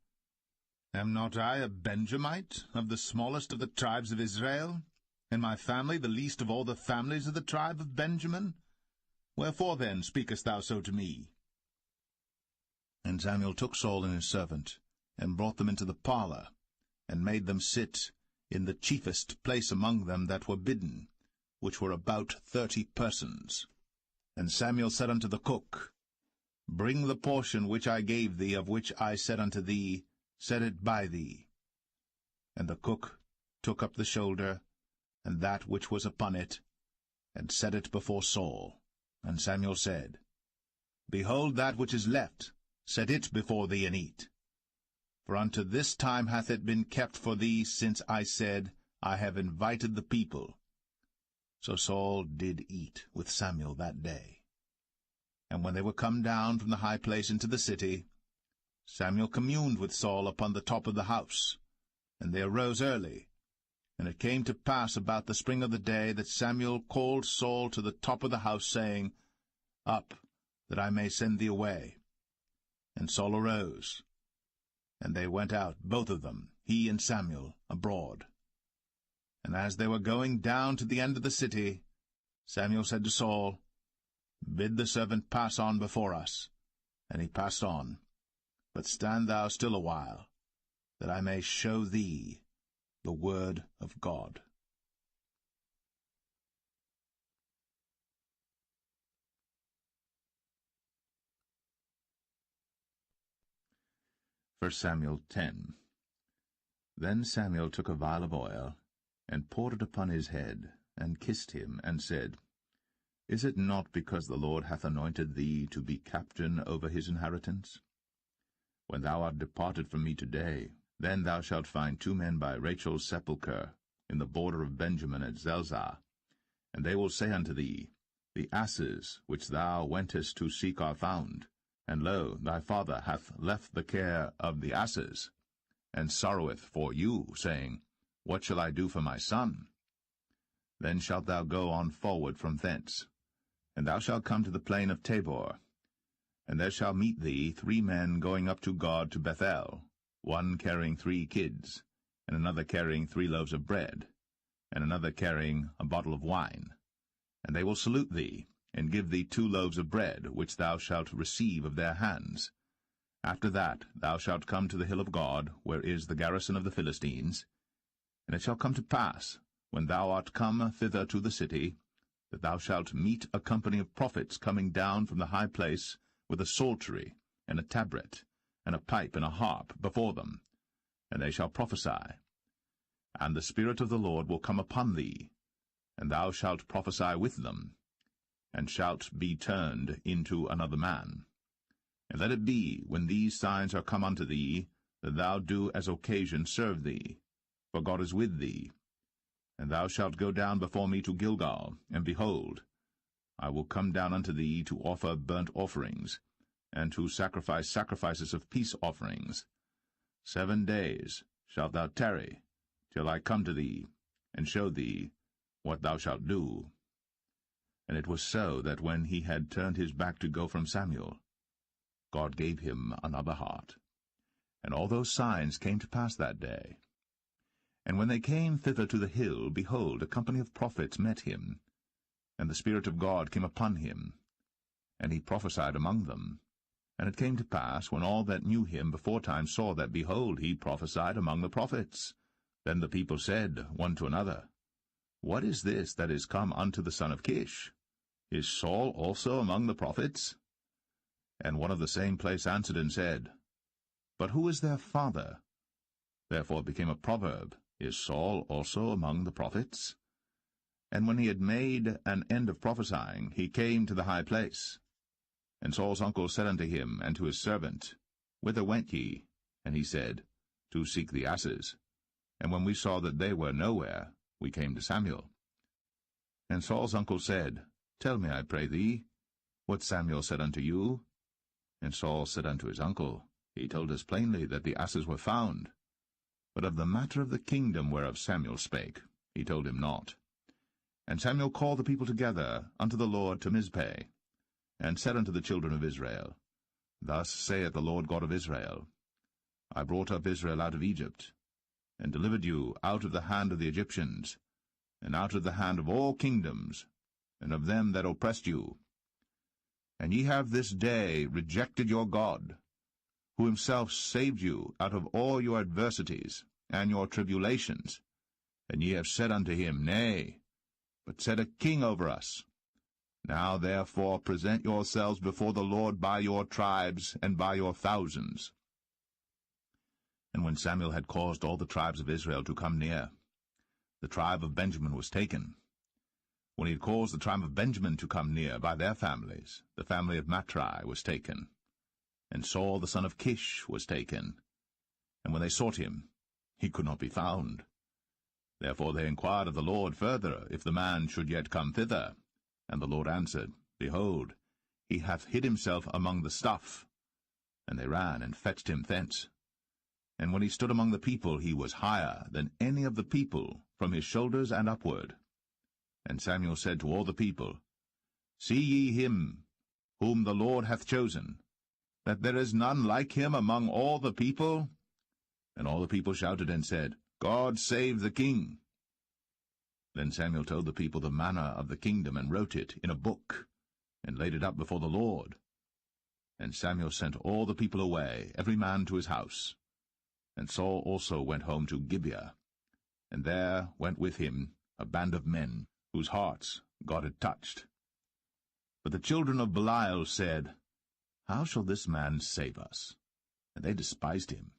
Am not I a Benjamite, of the smallest of the tribes of Israel, and my family the least of all the families of the tribe of Benjamin? Wherefore then speakest thou so to me? And Samuel took Saul and his servant, and brought them into the parlour, and made them sit in the chiefest place among them that were bidden, which were about 30 persons. And Samuel said unto the cook, Bring the portion which I gave thee, of which I said unto thee, Set it by thee. And the cook took up the shoulder, and that which was upon it, and set it before Saul. And Samuel said, Behold that which is left, set it before thee, and eat. For unto this time hath it been kept for thee, since I said, I have invited the people. So Saul did eat with Samuel that day. And when they were come down from the high place into the city, Samuel communed with Saul upon the top of the house. And they arose early. And it came to pass about the spring of the day that Samuel called Saul to the top of the house, saying, Up, that I may send thee away. And Saul arose. And they went out, both of them, he and Samuel, abroad. And as they were going down to the end of the city, Samuel said to Saul, Bid the servant pass on before us. And he passed on. But stand thou still a while, that I may show thee the word of God. 1 Samuel 10. Then Samuel took a vial of oil, and poured it upon his head, and kissed him, and said, Is it not because the Lord hath anointed thee to be captain over his inheritance? When thou art departed from me today, then thou shalt find 2 men by Rachel's sepulchre, in the border of Benjamin at Zelzah. And they will say unto thee, The asses which thou wentest to seek are found, and lo, thy father hath left the care of the asses, and sorroweth for you, saying, What shall I do for my son? Then shalt thou go on forward from thence, and thou shalt come to the plain of Tabor. And there shall meet thee 3 men going up to God to Bethel, one carrying 3 kids, and another carrying 3 loaves of bread, and another carrying a bottle of wine. And they will salute thee, and give thee 2 loaves of bread, which thou shalt receive of their hands. After that thou shalt come to the hill of God, where is the garrison of the Philistines. And it shall come to pass, when thou art come thither to the city, that thou shalt meet a company of prophets coming down from the high place, with a psaltery, and a tabret, and a pipe, and a harp before them, and they shall prophesy. And the Spirit of the Lord will come upon thee, and thou shalt prophesy with them, and shalt be turned into another man. And let it be, when these signs are come unto thee, that thou do as occasion serve thee, for God is with thee. And thou shalt go down before me to Gilgal, and behold, I will come down unto thee to offer burnt offerings, and to sacrifice sacrifices of peace offerings. 7 days shalt thou tarry, till I come to thee, and show thee what thou shalt do. And it was so that when he had turned his back to go from Samuel, God gave him another heart. And all those signs came to pass that day. And when they came thither to the hill, behold, a company of prophets met him, and the Spirit of God came upon him, and he prophesied among them. And it came to pass, when all that knew him beforetime saw that, behold, he prophesied among the prophets, then the people said one to another, What is this that is come unto the son of Kish? Is Saul also among the prophets? And one of the same place answered and said, But who is their father? Therefore it became a proverb, Is Saul also among the prophets? And when he had made an end of prophesying, he came to the high place. And Saul's uncle said unto him and to his servant, Whither went ye? And he said, To seek the asses. And when we saw that they were nowhere, we came to Samuel. And Saul's uncle said, Tell me, I pray thee, what Samuel said unto you. And Saul said unto his uncle, He told us plainly that the asses were found. But of the matter of the kingdom whereof Samuel spake, he told him not. And Samuel called the people together unto the Lord to Mizpeh, and said unto the children of Israel, Thus saith the Lord God of Israel, I brought up Israel out of Egypt, and delivered you out of the hand of the Egyptians, and out of the hand of all kingdoms, and of them that oppressed you. And ye have this day rejected your God, who himself saved you out of all your adversities and your tribulations. And ye have said unto him, Nay, but set a king over us. Now therefore present yourselves before the Lord by your tribes and by your thousands. And when Samuel had caused all the tribes of Israel to come near, the tribe of Benjamin was taken. When he had caused the tribe of Benjamin to come near by their families, the family of Matri was taken. And Saul the son of Kish was taken. And when they sought him, he could not be found. Therefore they inquired of the Lord further, if the man should yet come thither. And the Lord answered, Behold, he hath hid himself among the stuff. And they ran and fetched him thence. And when he stood among the people, he was higher than any of the people, from his shoulders and upward. And Samuel said to all the people, See ye him, whom the Lord hath chosen, that there is none like him among all the people? And all the people shouted and said, God save the king. Then Samuel told the people the manner of the kingdom, and wrote it in a book, and laid it up before the Lord. And Samuel sent all the people away, every man to his house. And Saul also went home to Gibeah, and there went with him a band of men, whose hearts God had touched. But the children of Belial said, How shall this man save us? And they despised him,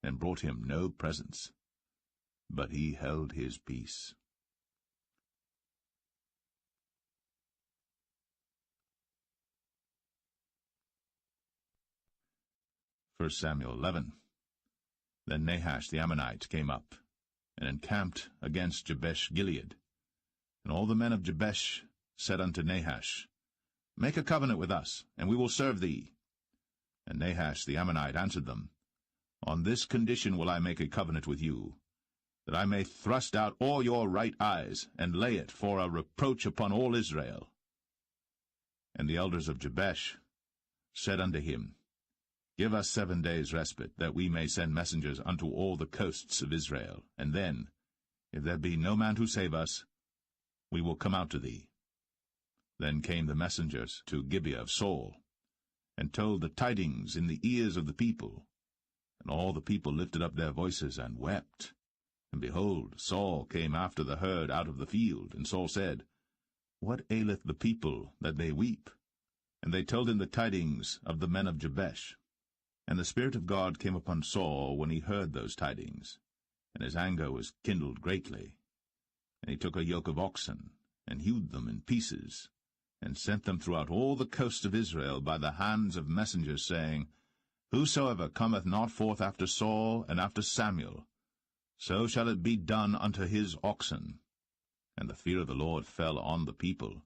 and brought him no presents. But he held his peace. 1 Samuel 11. Then Nahash the Ammonite came up, and encamped against Jabesh-Gilead. And all the men of Jabesh said unto Nahash, Make a covenant with us, and we will serve thee. And Nahash the Ammonite answered them, On this condition will I make a covenant with you, that I may thrust out all your right eyes, and lay it for a reproach upon all Israel. And the elders of Jabesh said unto him, Give us 7 days' respite, that we may send messengers unto all the coasts of Israel, and then, if there be no man to save us, we will come out to thee. Then came the messengers to Gibeah of Saul, and told the tidings in the ears of the people. And all the people lifted up their voices and wept. And behold, Saul came after the herd out of the field, and Saul said, What aileth the people that they weep? And they told him the tidings of the men of Jabesh. And the Spirit of God came upon Saul when he heard those tidings, and his anger was kindled greatly. And he took a yoke of oxen, and hewed them in pieces, and sent them throughout all the coasts of Israel by the hands of messengers, saying, Whosoever cometh not forth after Saul and after Samuel, so shall it be done unto his oxen. And the fear of the Lord fell on the people,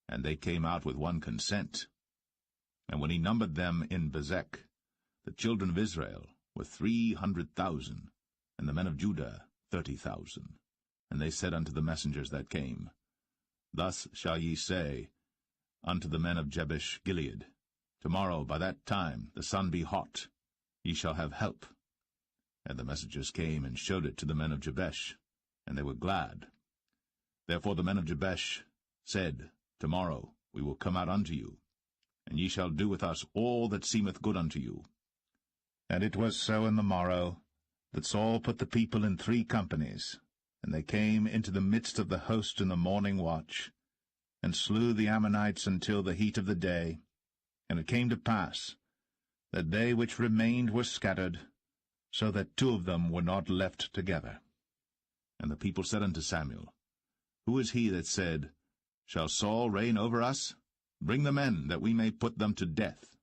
and they came out with one consent. And when he numbered them in Bezek, the children of Israel were 300,000, and the men of Judah 30,000. And they said unto the messengers that came, Thus shall ye say unto the men of Jabesh Gilead, Tomorrow by that time the sun be hot, ye shall have help. And the messengers came and showed it to the men of Jabesh, and they were glad. Therefore the men of Jabesh said, Tomorrow we will come out unto you, and ye shall do with us all that seemeth good unto you. And it was so in the morrow, that Saul put the people in 3 companies, and they came into the midst of the host in the morning watch, and slew the Ammonites until the heat of the day. And it came to pass, that they which remained were scattered, so that 2 of them were not left together. And the people said unto Samuel, Who is he that said, Shall Saul reign over us? Bring the men, that we may put them to death.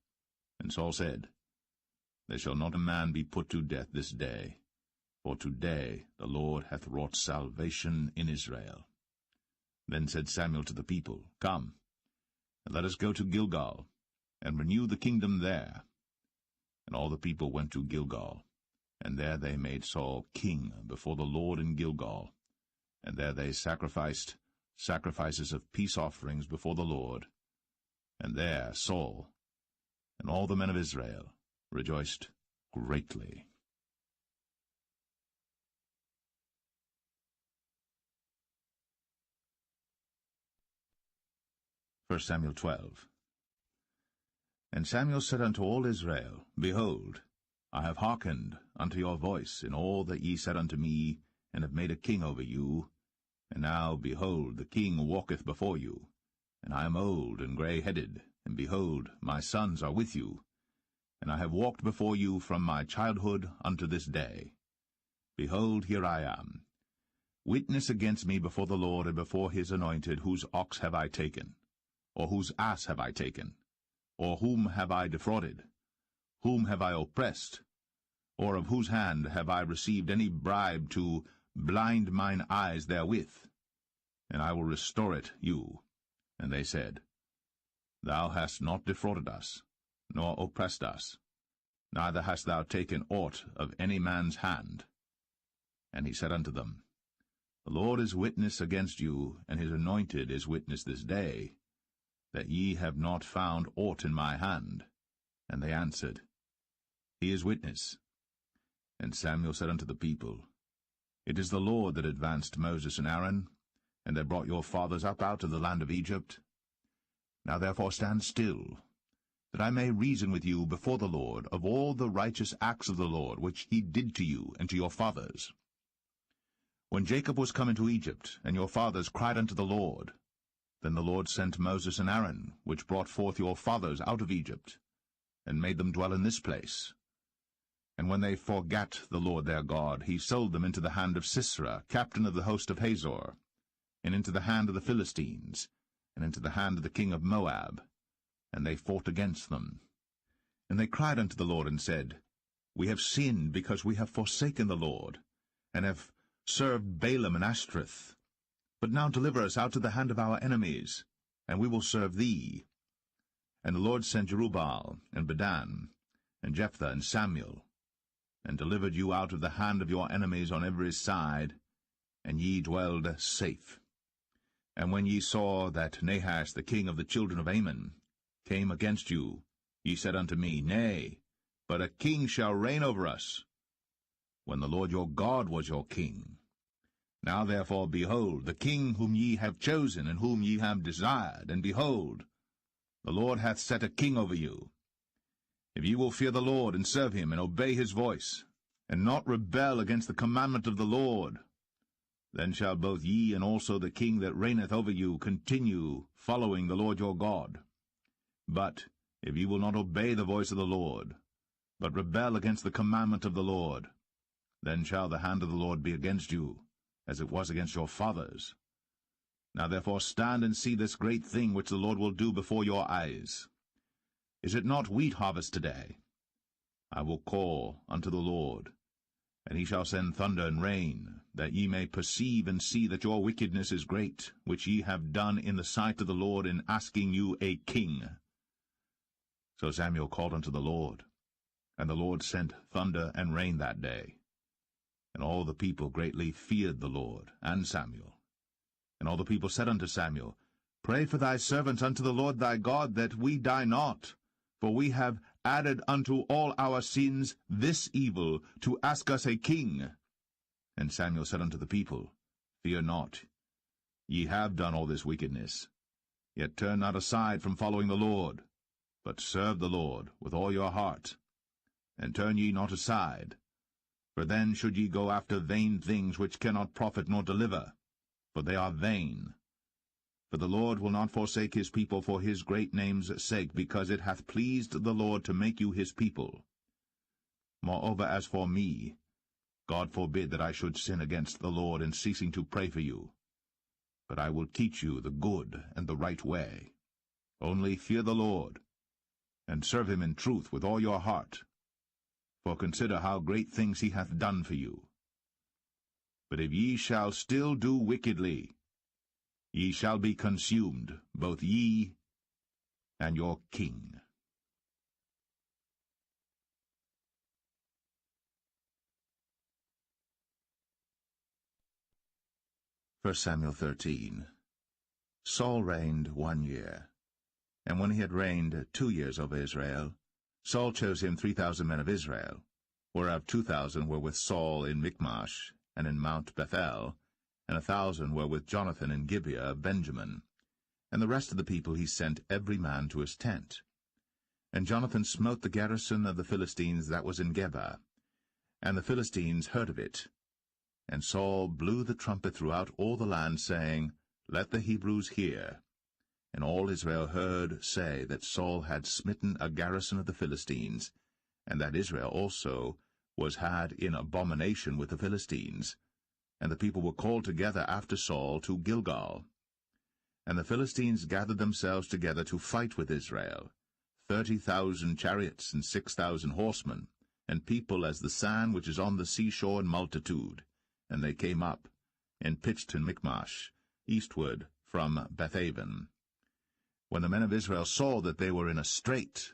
And Saul said, There shall not a man be put to death this day, for today the Lord hath wrought salvation in Israel. Then said Samuel to the people, Come, and let us go to Gilgal, and renew the kingdom there. And all the people went to Gilgal, and there they made Saul king before the Lord in Gilgal, and there they sacrificed sacrifices of peace offerings before the Lord. And there Saul and all the men of Israel rejoiced greatly. 1 Samuel 12. And Samuel said unto all Israel, Behold, I have hearkened unto your voice in all that ye said unto me, and have made a king over you. And now, behold, the king walketh before you, and I am old and grey-headed, and behold, my sons are with you. And I have walked before you from my childhood unto this day. Behold, here I am. Witness against me before the Lord and before his anointed, whose ox have I taken? Or whose ass have I taken? Or whom have I defrauded? Whom have I oppressed? Or of whose hand have I received any bribe to blind mine eyes therewith? And I will restore it you. And they said, Thou hast not defrauded us, nor oppressed us, neither hast thou taken aught of any man's hand. And he said unto them, The Lord is witness against you, and his anointed is witness this day, that ye have not found aught in my hand. And they answered, He is witness. And Samuel said unto the people, It is the Lord that advanced Moses and Aaron, and that brought your fathers up out of the land of Egypt. Now therefore stand still, that I may reason with you before the Lord of all the righteous acts of the Lord, which he did to you and to your fathers. When Jacob was come into Egypt, and your fathers cried unto the Lord, then the Lord sent Moses and Aaron, which brought forth your fathers out of Egypt, and made them dwell in this place. And when they forgat the Lord their God, he sold them into the hand of Sisera, captain of the host of Hazor, and into the hand of the Philistines, and into the hand of the king of Moab. And they fought against them. And they cried unto the Lord, and said, We have sinned, because we have forsaken the Lord, and have served Balaam and Ashtoreth. But now deliver us out of the hand of our enemies, and we will serve thee. And the Lord sent Jerubbaal, and Bedan, and Jephthah, and Samuel, and delivered you out of the hand of your enemies on every side, and ye dwelled safe. And when ye saw that Nahash the king of the children of Ammon came against you, ye said unto me, Nay, but a king shall reign over us, when the Lord your God was your king. Now therefore, behold, the king whom ye have chosen, and whom ye have desired, and behold, the Lord hath set a king over you. If ye will fear the Lord, and serve him, and obey his voice, and not rebel against the commandment of the Lord, then shall both ye and also the king that reigneth over you continue following the Lord your God. But if ye will not obey the voice of the Lord, but rebel against the commandment of the Lord, then shall the hand of the Lord be against you, as it was against your fathers. Now therefore stand and see this great thing which the Lord will do before your eyes. Is it not wheat harvest today? I will call unto the Lord, and he shall send thunder and rain, that ye may perceive and see that your wickedness is great, which ye have done in the sight of the Lord in asking you a king. So Samuel called unto the Lord, and the Lord sent thunder and rain that day. And all the people greatly feared the Lord and Samuel. And all the people said unto Samuel, Pray for thy servants unto the Lord thy God, that we die not. For we have added unto all our sins this evil, to ask us a king. And Samuel said unto the people, Fear not, ye have done all this wickedness. Yet turn not aside from following the Lord, but serve the Lord with all your heart. And turn ye not aside, for then should ye go after vain things which cannot profit nor deliver, for they are vain. For the Lord will not forsake his people for his great name's sake, because it hath pleased the Lord to make you his people. Moreover, as for me, God forbid that I should sin against the Lord in ceasing to pray for you. But I will teach you the good and the right way. Only fear the Lord, and serve him in truth with all your heart. For consider how great things he hath done for you. But if ye shall still do wickedly, ye shall be consumed, both ye and your king. 1 Samuel 13. Saul reigned 1 year. And when he had reigned 2 years over Israel, Saul chose him 3,000 men of Israel, whereof 2,000 were with Saul in Michmash and in Mount Bethel, and 1,000 were with Jonathan in Gibeah of Benjamin. And the rest of the people he sent every man to his tent. And Jonathan smote the garrison of the Philistines that was in Geba. And the Philistines heard of it. And Saul blew the trumpet throughout all the land, saying, Let the Hebrews hear. And all Israel heard say that Saul had smitten a garrison of the Philistines, and that Israel also was had in abomination with the Philistines. And the people were called together after Saul to Gilgal. And the Philistines gathered themselves together to fight with Israel, 30,000 chariots and 6,000 horsemen, and people as the sand which is on the seashore in multitude. And they came up, and pitched in Michmash, eastward from Bethaven. When the men of Israel saw that they were in a strait,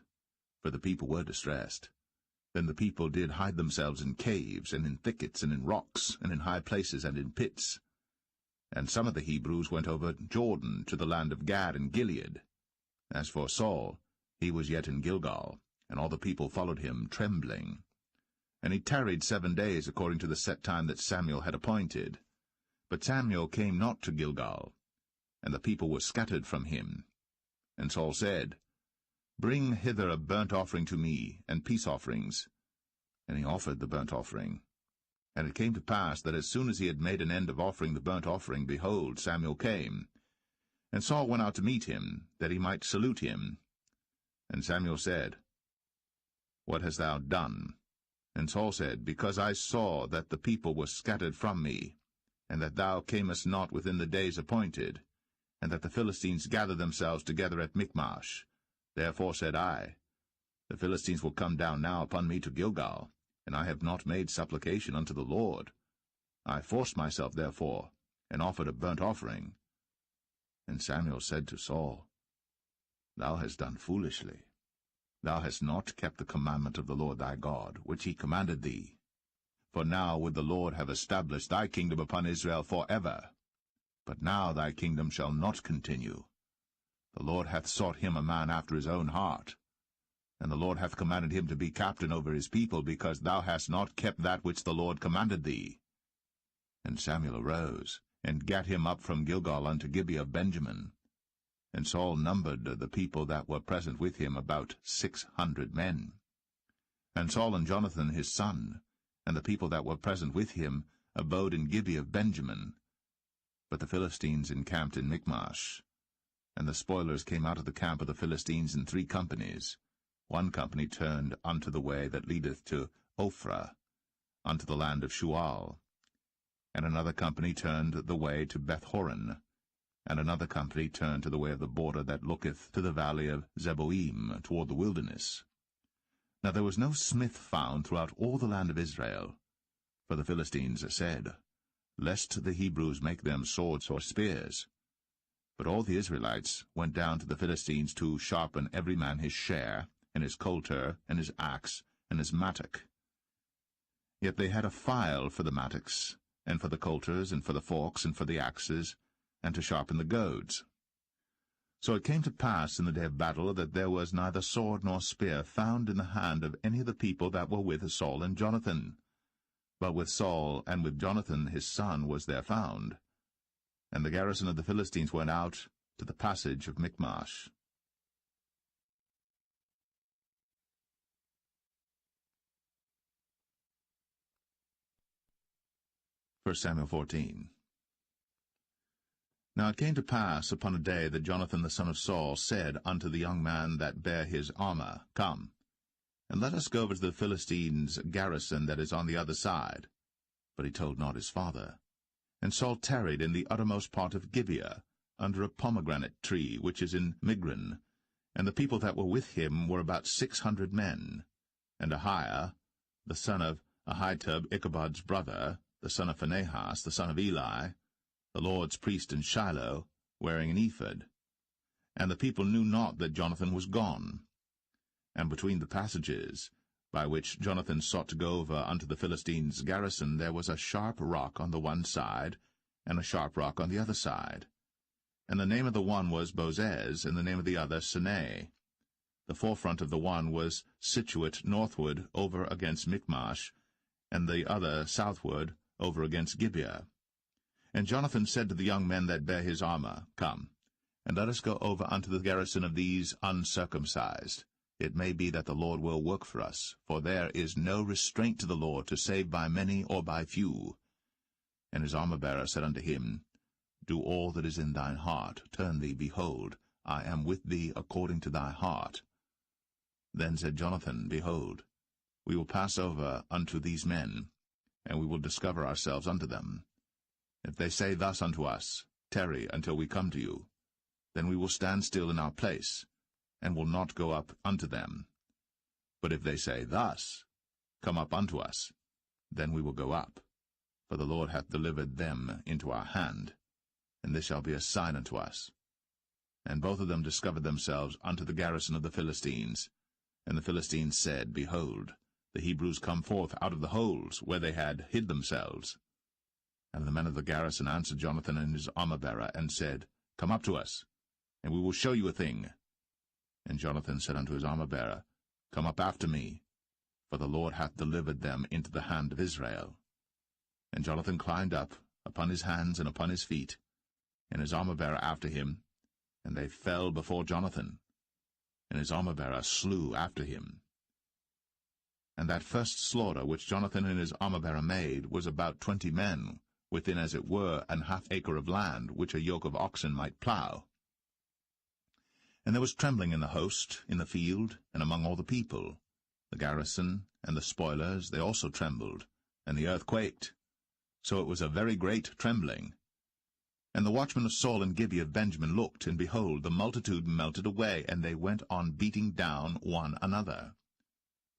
for the people were distressed, then the people did hide themselves in caves, and in thickets, and in rocks, and in high places, and in pits. And some of the Hebrews went over Jordan to the land of Gad and Gilead. As for Saul, he was yet in Gilgal, and all the people followed him trembling. And he tarried 7 days according to the set time that Samuel had appointed. But Samuel came not to Gilgal, and the people were scattered from him. And Saul said, Bring hither a burnt offering to me, and peace offerings. And he offered the burnt offering. And it came to pass that as soon as he had made an end of offering the burnt offering, behold, Samuel came. And Saul went out to meet him, that he might salute him. And Samuel said, What hast thou done? And Saul said, Because I saw that the people were scattered from me, and that thou camest not within the days appointed, and that the Philistines gathered themselves together at Michmash. Therefore said I, The Philistines will come down now upon me to Gilgal, and I have not made supplication unto the Lord. I forced myself therefore, and offered a burnt offering. And Samuel said to Saul, Thou hast done foolishly. Thou hast not kept the commandment of the Lord thy God, which he commanded thee. For now would the Lord have established thy kingdom upon Israel forever. But now thy kingdom shall not continue. The Lord hath sought him a man after his own heart. And the Lord hath commanded him to be captain over his people, because thou hast not kept that which the Lord commanded thee. And Samuel arose, and gat him up from Gilgal unto Gibeah of Benjamin. And Saul numbered the people that were present with him about 600 men. And Saul and Jonathan his son, and the people that were present with him, abode in Gibeah of Benjamin. But the Philistines encamped in Michmash. And the spoilers came out of the camp of the Philistines in 3 companies. 1 company turned unto the way that leadeth to Ophrah, unto the land of Shual. And another company turned the way to Beth-horon. And another company turned to the way of the border that looketh to the valley of Zeboim, toward the wilderness. Now there was no smith found throughout all the land of Israel. For the Philistines said, Lest the Hebrews make them swords or spears. But all the Israelites went down to the Philistines to sharpen every man his share, and his coulter, and his axe, and his mattock. Yet they had a file for the mattocks, and for the coulters, and for the forks, and for the axes, and to sharpen the goads. So it came to pass in the day of battle that there was neither sword nor spear found in the hand of any of the people that were with Saul and Jonathan. But with Saul and with Jonathan his son was there found. And the garrison of the Philistines went out to the passage of Michmash. 1 Samuel 14. Now it came to pass upon a day that Jonathan the son of Saul said unto the young man that bare his armor, Come, and let us go over to the Philistines' garrison that is on the other side. But he told not his father. And Saul tarried in the uttermost part of Gibeah, under a pomegranate tree which is in Migron, and the people that were with him were about 600 men. And Ahiah, the son of Ahitub, Ichabod's brother, the son of Phinehas, the son of Eli, the Lord's priest in Shiloh, wearing an ephod. And the people knew not that Jonathan was gone. And between the passages, by which Jonathan sought to go over unto the Philistines' garrison, there was a sharp rock on the one side, and a sharp rock on the other side. And the name of the one was Bozez, and the name of the other Sinai. The forefront of the one was situate northward over against Michmash, and the other southward over against Gibeah. And Jonathan said to the young men that bare his armor, Come, and let us go over unto the garrison of these uncircumcised. It may be that the Lord will work for us, for there is no restraint to the Lord to save by many or by few. And his armor-bearer said unto him, Do all that is in thine heart, turn thee, behold, I am with thee according to thy heart. Then said Jonathan, Behold, we will pass over unto these men, and we will discover ourselves unto them. If they say thus unto us, Tarry until we come to you, then we will stand still in our place, and will not go up unto them. But if they say thus, Come up unto us, then we will go up, for the Lord hath delivered them into our hand, and this shall be a sign unto us. And both of them discovered themselves unto the garrison of the Philistines. And the Philistines said, Behold, the Hebrews come forth out of the holes where they had hid themselves. And the men of the garrison answered Jonathan and his armor-bearer, and said, Come up to us, and we will show you a thing. And Jonathan said unto his armor-bearer, Come up after me, for the Lord hath delivered them into the hand of Israel. And Jonathan climbed up upon his hands and upon his feet, and his armor-bearer after him, and they fell before Jonathan, and his armor-bearer slew after him. And that first slaughter which Jonathan and his armor-bearer made was about 20 men, within as it were an half acre of land, which a yoke of oxen might plough. And there was trembling in the host, in the field, and among all the people. The garrison and the spoilers, they also trembled, and the earth quaked. So it was a very great trembling. And the watchmen of Saul and Gibeah of Benjamin looked, and behold, the multitude melted away, and they went on beating down one another.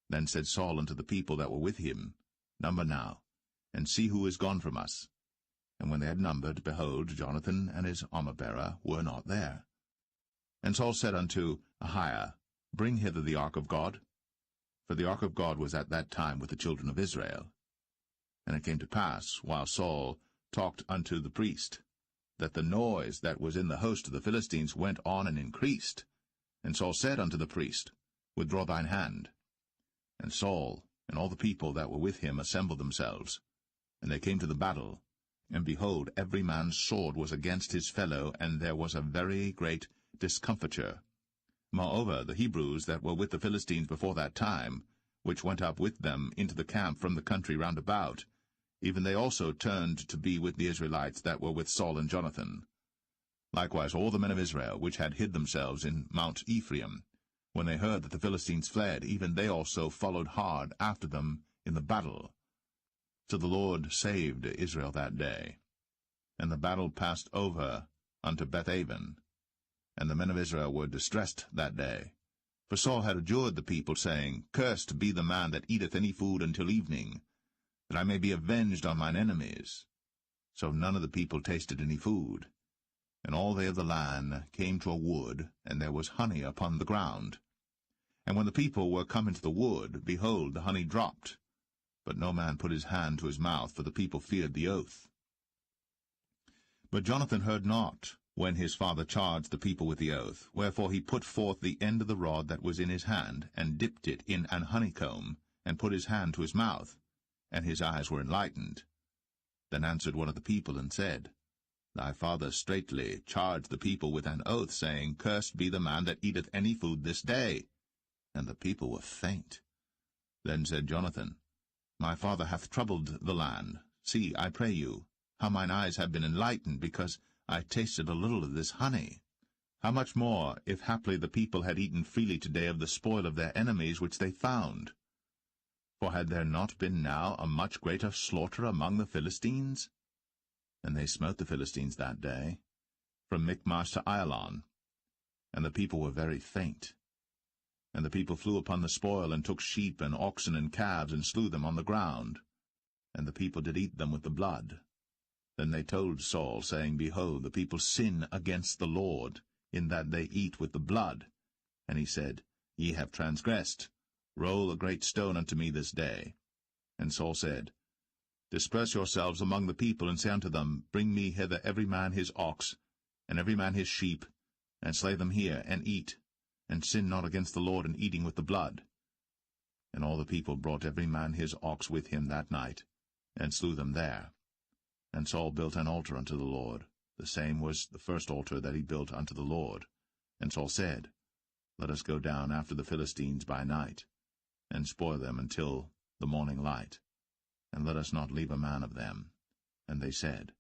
Then said Saul unto the people that were with him, Number now, and see who is gone from us. And when they had numbered, behold, Jonathan and his armor-bearer were not there. And Saul said unto Ahiah, Bring hither the ark of God. For the ark of God was at that time with the children of Israel. And it came to pass, while Saul talked unto the priest, that the noise that was in the host of the Philistines went on and increased. And Saul said unto the priest, Withdraw thine hand. And Saul and all the people that were with him assembled themselves. And they came to the battle. And behold, every man's sword was against his fellow, and there was a very great discomfiture. Moreover, the Hebrews that were with the Philistines before that time, which went up with them into the camp from the country round about, even they also turned to be with the Israelites that were with Saul and Jonathan. Likewise all the men of Israel, which had hid themselves in Mount Ephraim, when they heard that the Philistines fled, even they also followed hard after them in the battle. So the Lord saved Israel that day. And the battle passed over unto Bethaven. And the men of Israel were distressed that day. For Saul had adjured the people, saying, Cursed be the man that eateth any food until evening, that I may be avenged on mine enemies. So none of the people tasted any food. And all they of the land came to a wood, and there was honey upon the ground. And when the people were come into the wood, behold, the honey dropped. but no man put his hand to his mouth, for the people feared the oath. But Jonathan heard not, when his father charged the people with the oath, wherefore he put forth the end of the rod that was in his hand, and dipped it in an honeycomb, and put his hand to his mouth, and his eyes were enlightened. Then answered one of the people, and said, Thy father straitly charged the people with an oath, saying, Cursed be the man that eateth any food this day. And the people were faint. Then said Jonathan, My father hath troubled the land. See, I pray you, how mine eyes have been enlightened, because I tasted a little of this honey. How much more, if haply the people had eaten freely today of the spoil of their enemies which they found? For had there not been now a much greater slaughter among the Philistines? And they smote the Philistines that day, from Michmash to Ajalon. And the people were very faint. And the people flew upon the spoil, and took sheep and oxen and calves, and slew them on the ground. And the people did eat them with the blood. Then they told Saul, saying, Behold, the people sin against the Lord, in that they eat with the blood. And he said, Ye have transgressed. Roll a great stone unto me this day. And Saul said, Disperse yourselves among the people, and say unto them, Bring me hither every man his ox, and every man his sheep, and slay them here, and eat, and sin not against the Lord in eating with the blood. And all the people brought every man his ox with him that night, and slew them there. And Saul built an altar unto the Lord. The same was the first altar that he built unto the Lord. And Saul said, Let us go down after the Philistines by night, and spoil them until the morning light, and let us not leave a man of them. And they said,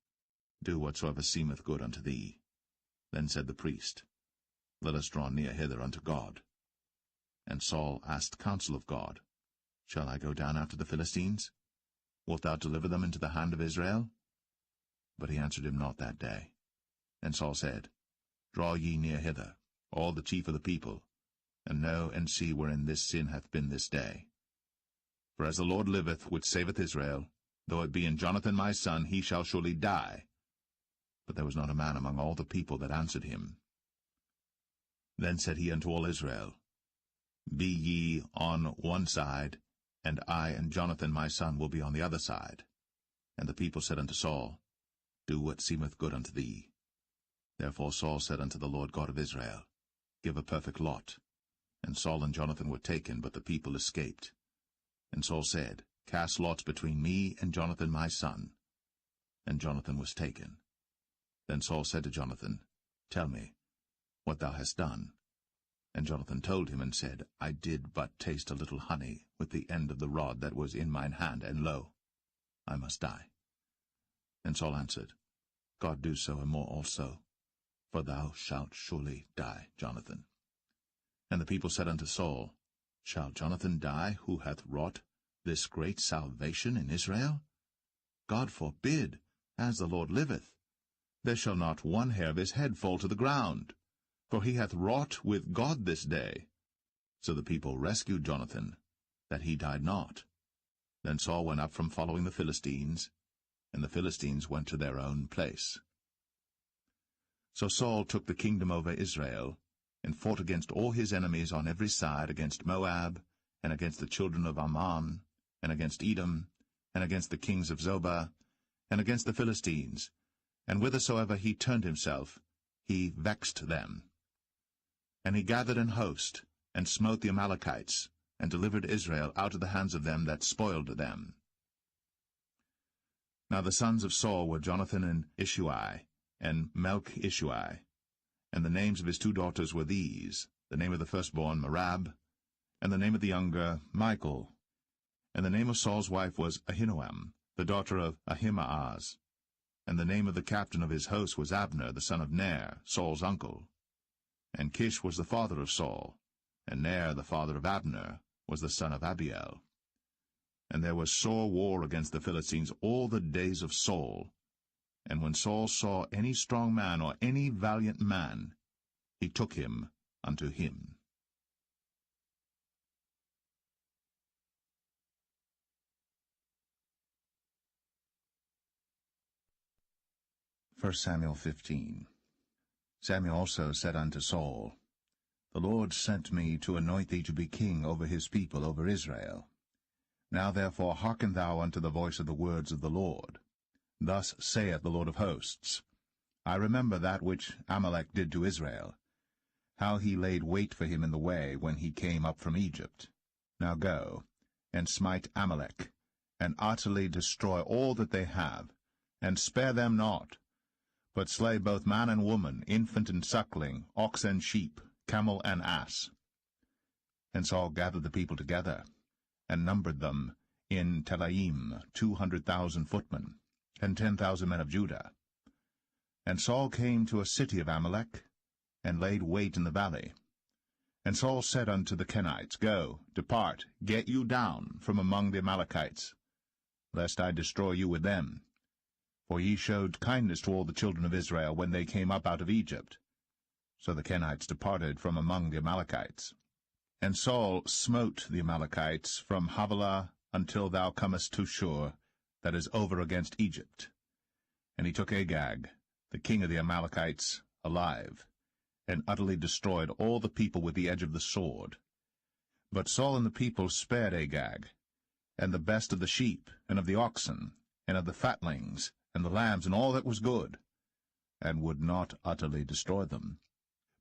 Do whatsoever seemeth good unto thee. Then said the priest, Let us draw near hither unto God. And Saul asked counsel of God, Shall I go down after the Philistines? Wilt thou deliver them into the hand of Israel? But he answered him not that day. And Saul said, Draw ye near hither, all the chief of the people, and know and see wherein this sin hath been this day. For as the Lord liveth, which saveth Israel, though it be in Jonathan my son, he shall surely die. But there was not a man among all the people that answered him. Then said he unto all Israel, Be ye on one side, and I and Jonathan my son will be on the other side. And the people said unto Saul, Do what seemeth good unto thee. Therefore Saul said unto the Lord God of Israel, Give a perfect lot. And Saul and Jonathan were taken, but the people escaped. And Saul said, Cast lots between me and Jonathan my son. And Jonathan was taken. Then Saul said to Jonathan, Tell me what thou hast done. And Jonathan told him, and said, I did but taste a little honey with the end of the rod that was in mine hand, and lo, I must die. And Saul answered, God do so and more also, for thou shalt surely die, Jonathan. And the people said unto Saul, Shall Jonathan die, who hath wrought this great salvation in Israel? God forbid, as the Lord liveth. There shall not one hair of his head fall to the ground, for he hath wrought with God this day. So the people rescued Jonathan, that he died not. Then Saul went up from following the Philistines, and the Philistines went to their own place. So Saul took the kingdom over Israel, and fought against all his enemies on every side, against Moab, and against the children of Ammon, and against Edom, and against the kings of Zobah, and against the Philistines. And whithersoever he turned himself, he vexed them. And he gathered an host, and smote the Amalekites, and delivered Israel out of the hands of them that spoiled them. Now the sons of Saul were Jonathan and Ishui, and Melch-Ishui. And the names of his two daughters were these, the name of the firstborn Merab, and the name of the younger Michal. And the name of Saul's wife was Ahinoam, the daughter of Ahimaaz. And the name of the captain of his host was Abner, the son of Ner, Saul's uncle. And Kish was the father of Saul, and Ner, the father of Abner, was the son of Abiel. And there was sore war against the Philistines all the days of Saul. And when Saul saw any strong man or any valiant man, he took him unto him. First Samuel 15. Samuel also said unto Saul, The Lord sent me to anoint thee to be king over his people, over Israel. Now therefore hearken thou unto the voice of the words of the Lord. Thus saith the Lord of hosts, I remember that which Amalek did to Israel, how he laid wait for him in the way when he came up from Egypt. Now go, and smite Amalek, and utterly destroy all that they have, and spare them not, but slay both man and woman, infant and suckling, ox and sheep, camel and ass. And Saul gathered the people together, and numbered them in Telaim 200,000 footmen, and 10,000 men of Judah. And Saul came to a city of Amalek, and laid wait in the valley. And Saul said unto the Kenites, Go, depart, get you down from among the Amalekites, lest I destroy you with them. For ye showed kindness to all the children of Israel when they came up out of Egypt. So the Kenites departed from among the Amalekites. And Saul smote the Amalekites from Havilah until thou comest to Shur, that is over against Egypt. And he took Agag, the king of the Amalekites, alive, and utterly destroyed all the people with the edge of the sword. But Saul and the people spared Agag, and the best of the sheep, and of the oxen, and of the fatlings, and the lambs, and all that was good, and would not utterly destroy them.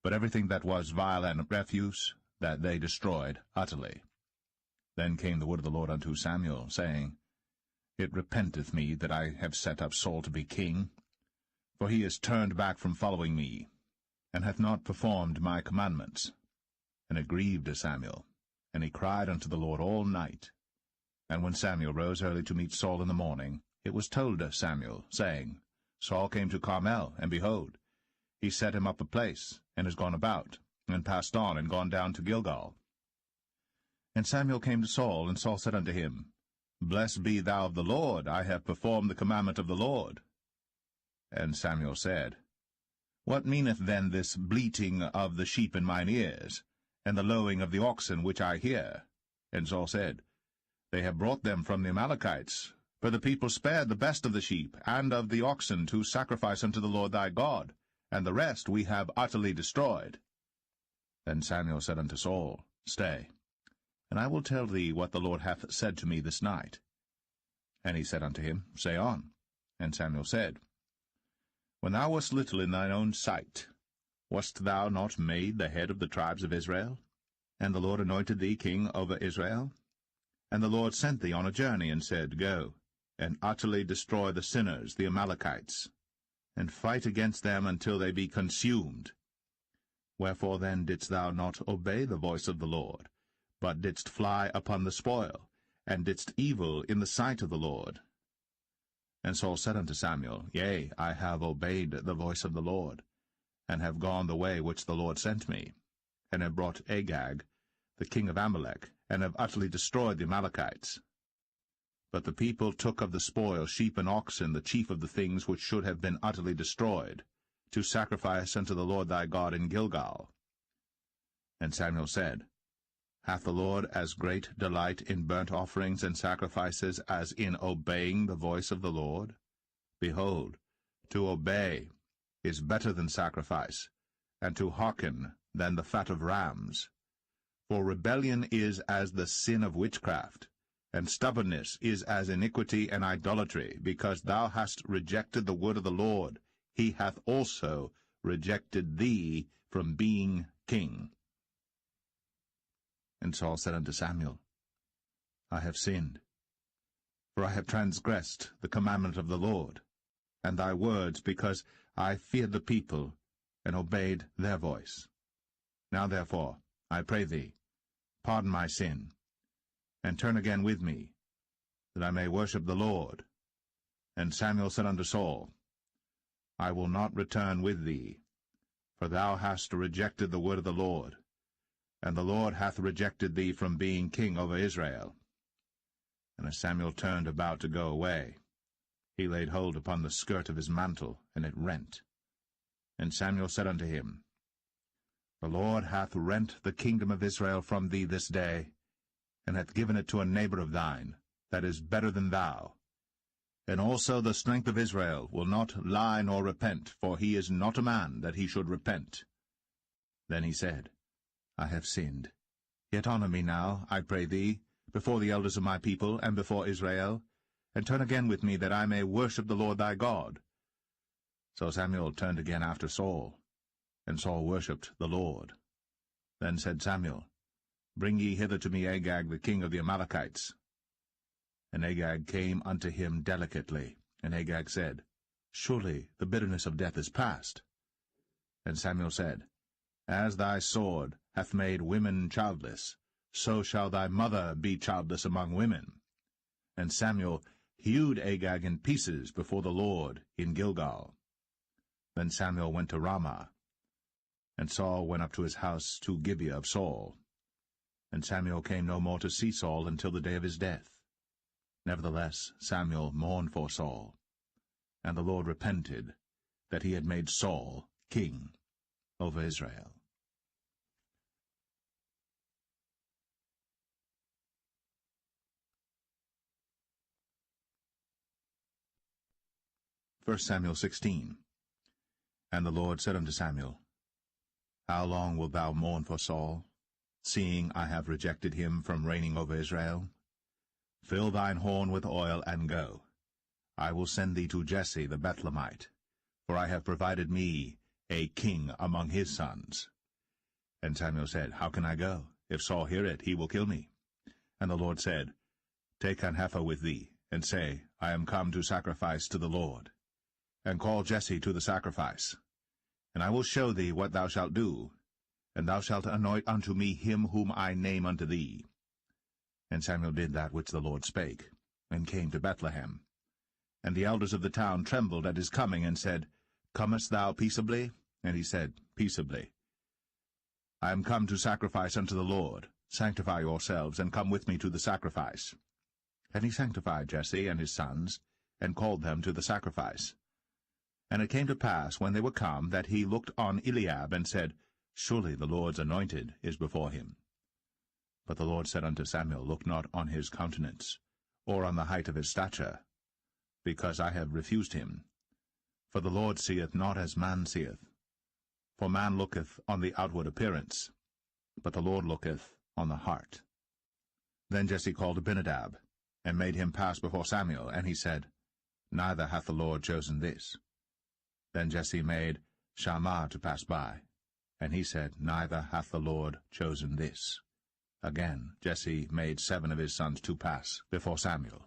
But everything that was vile and refuse, that they destroyed utterly. Then came the word of the Lord unto Samuel, saying, It repenteth me that I have set up Saul to be king, for he is turned back from following me, and hath not performed my commandments. And it grieved Samuel, and he cried unto the Lord all night. And when Samuel rose early to meet Saul in the morning, it was told Samuel, saying, Saul came to Carmel, and behold, he set him up a place, and is gone about, and passed on, and gone down to Gilgal. And Samuel came to Saul, and Saul said unto him, Blessed be thou of the Lord, I have performed the commandment of the Lord. And Samuel said, What meaneth then this bleating of the sheep in mine ears, and the lowing of the oxen which I hear? And Saul said, They have brought them from the Amalekites, for the people spared the best of the sheep and of the oxen to sacrifice unto the Lord thy God, and the rest we have utterly destroyed. Then Samuel said unto Saul, Stay, and I will tell thee what the Lord hath said to me this night. And he said unto him, Say on. And Samuel said, When thou wast little in thine own sight, wast thou not made the head of the tribes of Israel? And the Lord anointed thee king over Israel? And the Lord sent thee on a journey, and said, Go, and utterly destroy the sinners, the Amalekites, and fight against them until they be consumed. Wherefore then didst thou not obey the voice of the Lord, but didst fly upon the spoil, and didst evil in the sight of the Lord? And Saul said unto Samuel, Yea, I have obeyed the voice of the Lord, and have gone the way which the Lord sent me, and have brought Agag, the king of Amalek, and have utterly destroyed the Amalekites. But the people took of the spoil sheep and oxen, the chief of the things which should have been utterly destroyed, to sacrifice unto the Lord thy God in Gilgal. And Samuel said, Hath the Lord as great delight in burnt offerings and sacrifices as in obeying the voice of the Lord? Behold, to obey is better than sacrifice, and to hearken than the fat of rams. For rebellion is as the sin of witchcraft, and stubbornness is as iniquity and idolatry. Because thou hast rejected the word of the Lord, he hath also rejected thee from being king. And Saul said unto Samuel, I have sinned, for I have transgressed the commandment of the Lord, and thy words, because I feared the people, and obeyed their voice. Now therefore, I pray thee, pardon my sin, and turn again with me, that I may worship the Lord. And Samuel said unto Saul, I will not return with thee, for thou hast rejected the word of the Lord, and the Lord hath rejected thee from being king over Israel. And as Samuel turned about to go away, he laid hold upon the skirt of his mantle, and it rent. And Samuel said unto him, The Lord hath rent the kingdom of Israel from thee this day, and hath given it to a neighbor of thine, that is better than thou. And also the strength of Israel will not lie nor repent, for he is not a man that he should repent. Then he said, I have sinned. Yet honor me now, I pray thee, before the elders of my people, and before Israel, and turn again with me, that I may worship the Lord thy God. So Samuel turned again after Saul, and Saul worshipped the Lord. Then said Samuel, Bring ye hither to me Agag the king of the Amalekites. And Agag came unto him delicately, and Agag said, Surely the bitterness of death is past. And Samuel said, As thy sword hath made women childless, so shall thy mother be childless among women. And Samuel hewed Agag in pieces before the Lord in Gilgal. Then Samuel went to Ramah, and Saul went up to his house to Gibeah of Saul. And Samuel came no more to see Saul until the day of his death. Nevertheless Samuel mourned for Saul, and the Lord repented that he had made Saul king over Israel. 1 Samuel 16. And the Lord said unto Samuel, How long wilt thou mourn for Saul, seeing I have rejected him from reigning over Israel? Fill thine horn with oil, and go. I will send thee to Jesse the Bethlehemite, for I have provided me a king among his sons. And Samuel said, How can I go? If Saul hear it, he will kill me. And the Lord said, Take an heifer with thee, and say, I am come to sacrifice to the Lord. And call Jesse to the sacrifice. And I will show thee what thou shalt do, and thou shalt anoint unto me him whom I name unto thee. And Samuel did that which the Lord spake, and came to Bethlehem. And the elders of the town trembled at his coming, and said, Comest thou peaceably? And he said, Peaceably. I am come to sacrifice unto the Lord. Sanctify yourselves, and come with me to the sacrifice. And he sanctified Jesse and his sons, and called them to the sacrifice. And it came to pass, when they were come, that he looked on Eliab, and said, Surely the Lord's anointed is before him. But the Lord said unto Samuel, Look not on his countenance, or on the height of his stature, because I have refused him. For the Lord seeth not as man seeth. For man looketh on the outward appearance, but the Lord looketh on the heart. Then Jesse called Abinadab, and made him pass before Samuel, and he said, Neither hath the Lord chosen this. Then Jesse made Shammah to pass by, and he said, Neither hath the Lord chosen this. Again Jesse made 7 of his sons to pass before Samuel.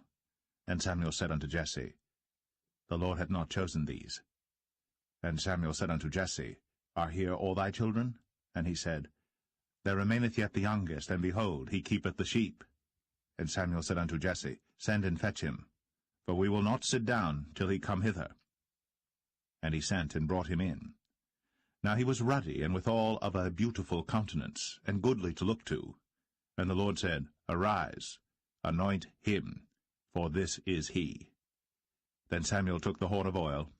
And Samuel said unto Jesse, The Lord hath not chosen these. And Samuel said unto Jesse, Are here all thy children? And he said, There remaineth yet the youngest, and behold, he keepeth the sheep. And Samuel said unto Jesse, Send and fetch him, for we will not sit down till he come hither. And he sent and brought him in. Now he was ruddy, and withal of a beautiful countenance, and goodly to look to. And the Lord said, Arise, anoint him, for this is he. Then Samuel took the horn of oil,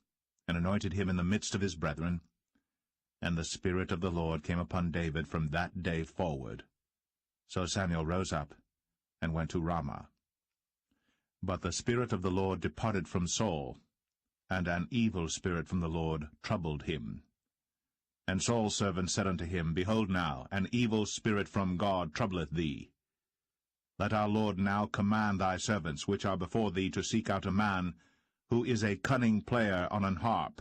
and anointed him in the midst of his brethren. And the Spirit of the Lord came upon David from that day forward. So Samuel rose up, and went to Ramah. But the Spirit of the Lord departed from Saul, and an evil spirit from the Lord troubled him. And Saul's servant said unto him, Behold now, an evil spirit from God troubleth thee. Let our Lord now command thy servants, which are before thee, to seek out a man who is a cunning player on an harp.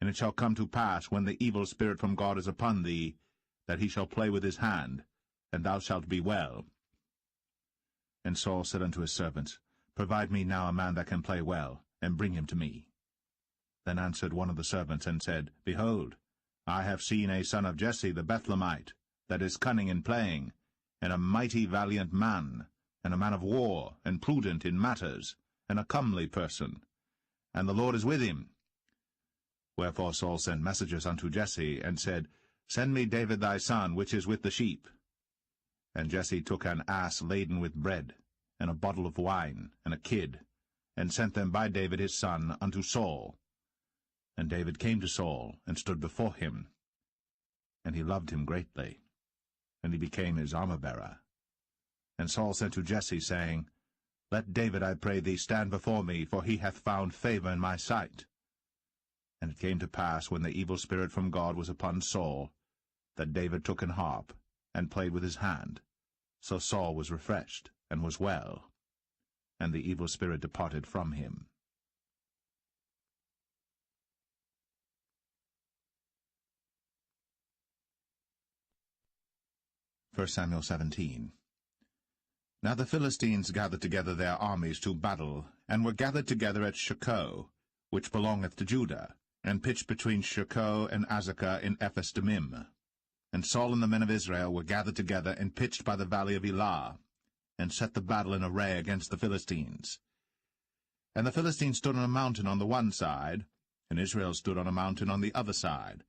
And it shall come to pass, when the evil spirit from God is upon thee, that he shall play with his hand, and thou shalt be well. And Saul said unto his servants, Provide me now a man that can play well, and bring him to me. Then answered one of the servants, and said, Behold, I have seen a son of Jesse the Bethlehemite, that is cunning in playing, and a mighty valiant man, and a man of war, and prudent in matters, and a comely person. And the Lord is with him. Wherefore Saul sent messengers unto Jesse, and said, Send me David thy son, which is with the sheep. And Jesse took an ass laden with bread, and a bottle of wine, and a kid, and sent them by David his son unto Saul. And David came to Saul, and stood before him. And he loved him greatly, and he became his armor-bearer. And Saul sent to Jesse, saying, Let David, I pray thee, stand before me, for he hath found favor in my sight. And it came to pass, when the evil spirit from God was upon Saul, that David took an harp, and played with his hand. So Saul was refreshed, and was well. And the evil spirit departed from him. 1 Samuel 17. Now the Philistines gathered together their armies to battle, and were gathered together at Shochoh, which belongeth to Judah, and pitched between Shochoh and Azekah in Ephes-dammim. And Saul and the men of Israel were gathered together and pitched by the valley of Elah, and set the battle in array against the Philistines. And the Philistines stood on a mountain on the one side, and Israel stood on a mountain on the other side,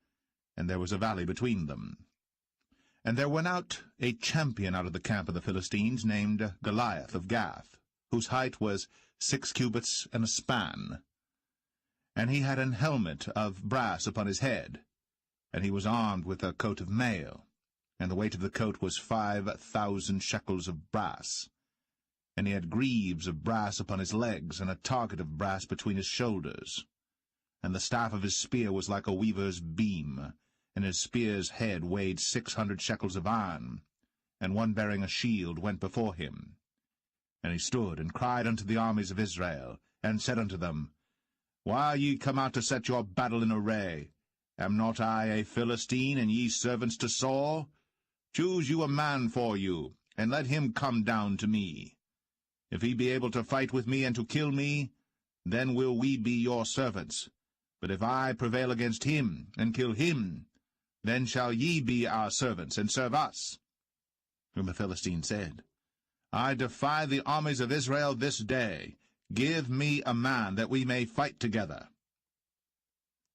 and there was a valley between them. And there went out a champion out of the camp of the Philistines, named Goliath of Gath, whose height was 6 cubits and a span. And he had an helmet of brass upon his head, and he was armed with a coat of mail, and the weight of the coat was 5,000 shekels of brass. And he had greaves of brass upon his legs, and a target of brass between his shoulders. And the staff of his spear was like a weaver's beam, and his spear's head weighed 600 shekels of iron, and one bearing a shield went before him. And he stood and cried unto the armies of Israel, and said unto them, Why are ye come out to set your battle in array? Am not I a Philistine, and ye servants to Saul? Choose you a man for you, and let him come down to me. If he be able to fight with me and to kill me, then will we be your servants. But if I prevail against him, and kill him, then shall ye be our servants, and serve us. And the Philistine said, I defy the armies of Israel this day. Give me a man, that we may fight together.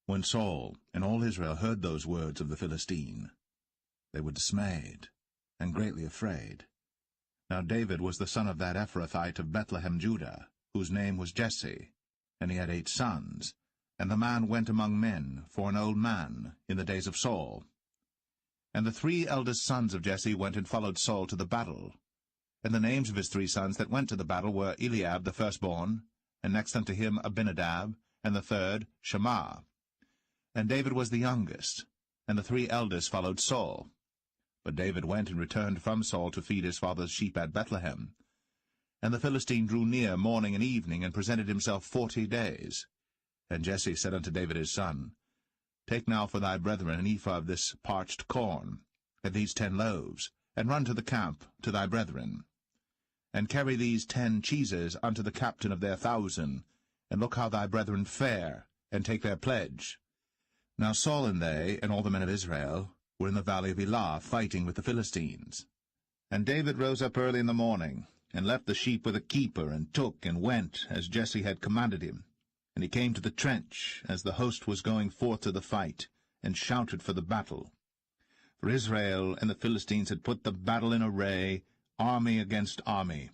When Saul and all Israel heard those words of the Philistine, they were dismayed, and greatly afraid. Now David was the son of that Ephrathite of Bethlehem, Judah, whose name was Jesse, and he had 8 sons. And the man went among men, for an old man, in the days of Saul. And the 3 eldest sons of Jesse went and followed Saul to the battle. And the names of his 3 sons that went to the battle were Eliab the firstborn, and next unto him Abinadab, and the third Shammah. And David was the youngest, and the 3 eldest followed Saul. But David went and returned from Saul to feed his father's sheep at Bethlehem. And the Philistine drew near morning and evening, and presented himself 40 days. And Jesse said unto David his son, Take now for thy brethren an ephah of this parched corn, and these 10 loaves, and run to the camp to thy brethren. And carry these 10 cheeses unto the captain of their 1,000, and look how thy brethren fare, and take their pledge. Now Saul and they, and all the men of Israel, were in the valley of Elah, fighting with the Philistines. And David rose up early in the morning, and left the sheep with a keeper, and took and went, as Jesse had commanded him. And he came to the trench, as the host was going forth to the fight, and shouted for the battle. For Israel and the Philistines had put the battle in array, army against army.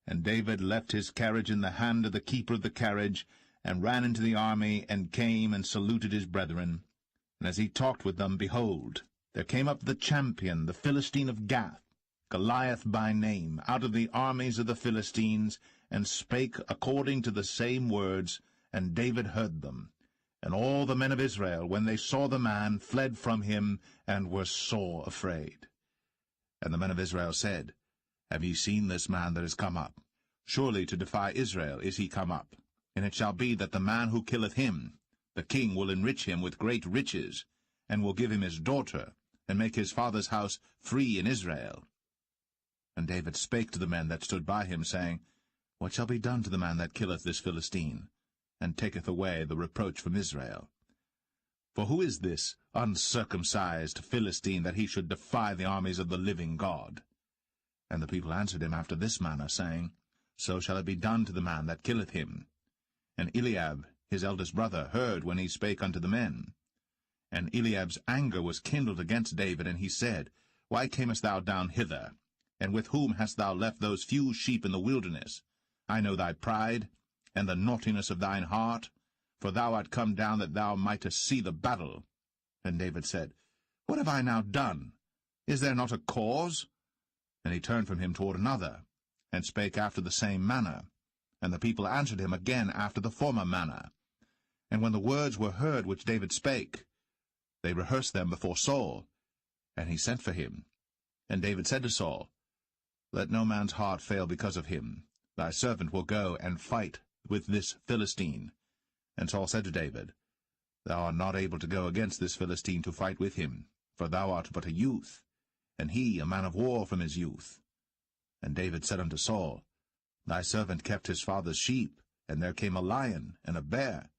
And David left his carriage in the hand of the keeper of the carriage, and ran into the army, and came and saluted his brethren. And as he talked with them, behold, there came up the champion, the Philistine of Gath, Goliath by name, out of the armies of the Philistines, and spake according to the same words, and David heard them. And all the men of Israel, when they saw the man, fled from him, and were sore afraid. And the men of Israel said, Have ye seen this man that is come up? Surely to defy Israel is he come up. And it shall be that the man who killeth him, the king will enrich him with great riches, and will give him his daughter, and make his father's house free in Israel. And David spake to the men that stood by him, saying, What shall be done to the man that killeth this Philistine, and taketh away the reproach from Israel? For who is this uncircumcised Philistine, that he should defy the armies of the living God? And the people answered him after this manner, saying, So shall it be done to the man that killeth him. And Eliab, his eldest brother, heard when he spake unto the men. And Eliab's anger was kindled against David, and he said, Why camest thou down hither? And with whom hast thou left those few sheep in the wilderness? I know thy pride, and the naughtiness of thine heart, for thou art come down that thou mightest see the battle. And David said, What have I now done? Is there not a cause? And he turned from him toward another, and spake after the same manner. And the people answered him again after the former manner. And when the words were heard which David spake, they rehearsed them before Saul. And he sent for him. And David said to Saul, let no man's heart fail because of him. Thy servant will go and fight with this Philistine. And Saul said to David, Thou art not able to go against this Philistine to fight with him, for thou art but a youth, and he a man of war from his youth. And David said unto Saul, Thy servant kept his father's sheep, and there came a lion and a bear,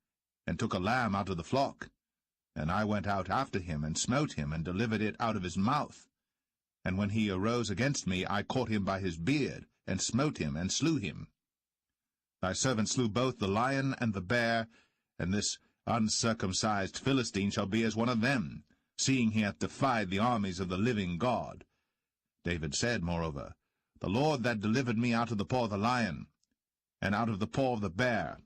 and took a lamb out of the flock. And I went out after him, and smote him, and delivered it out of his mouth. And when he arose against me, I caught him by his beard, and smote him, and slew him. Thy servant slew both the lion and the bear, and this uncircumcised Philistine shall be as one of them, seeing he hath defied the armies of the living God. David said, moreover, The Lord that delivered me out of the paw of the lion, and out of the paw of the bear,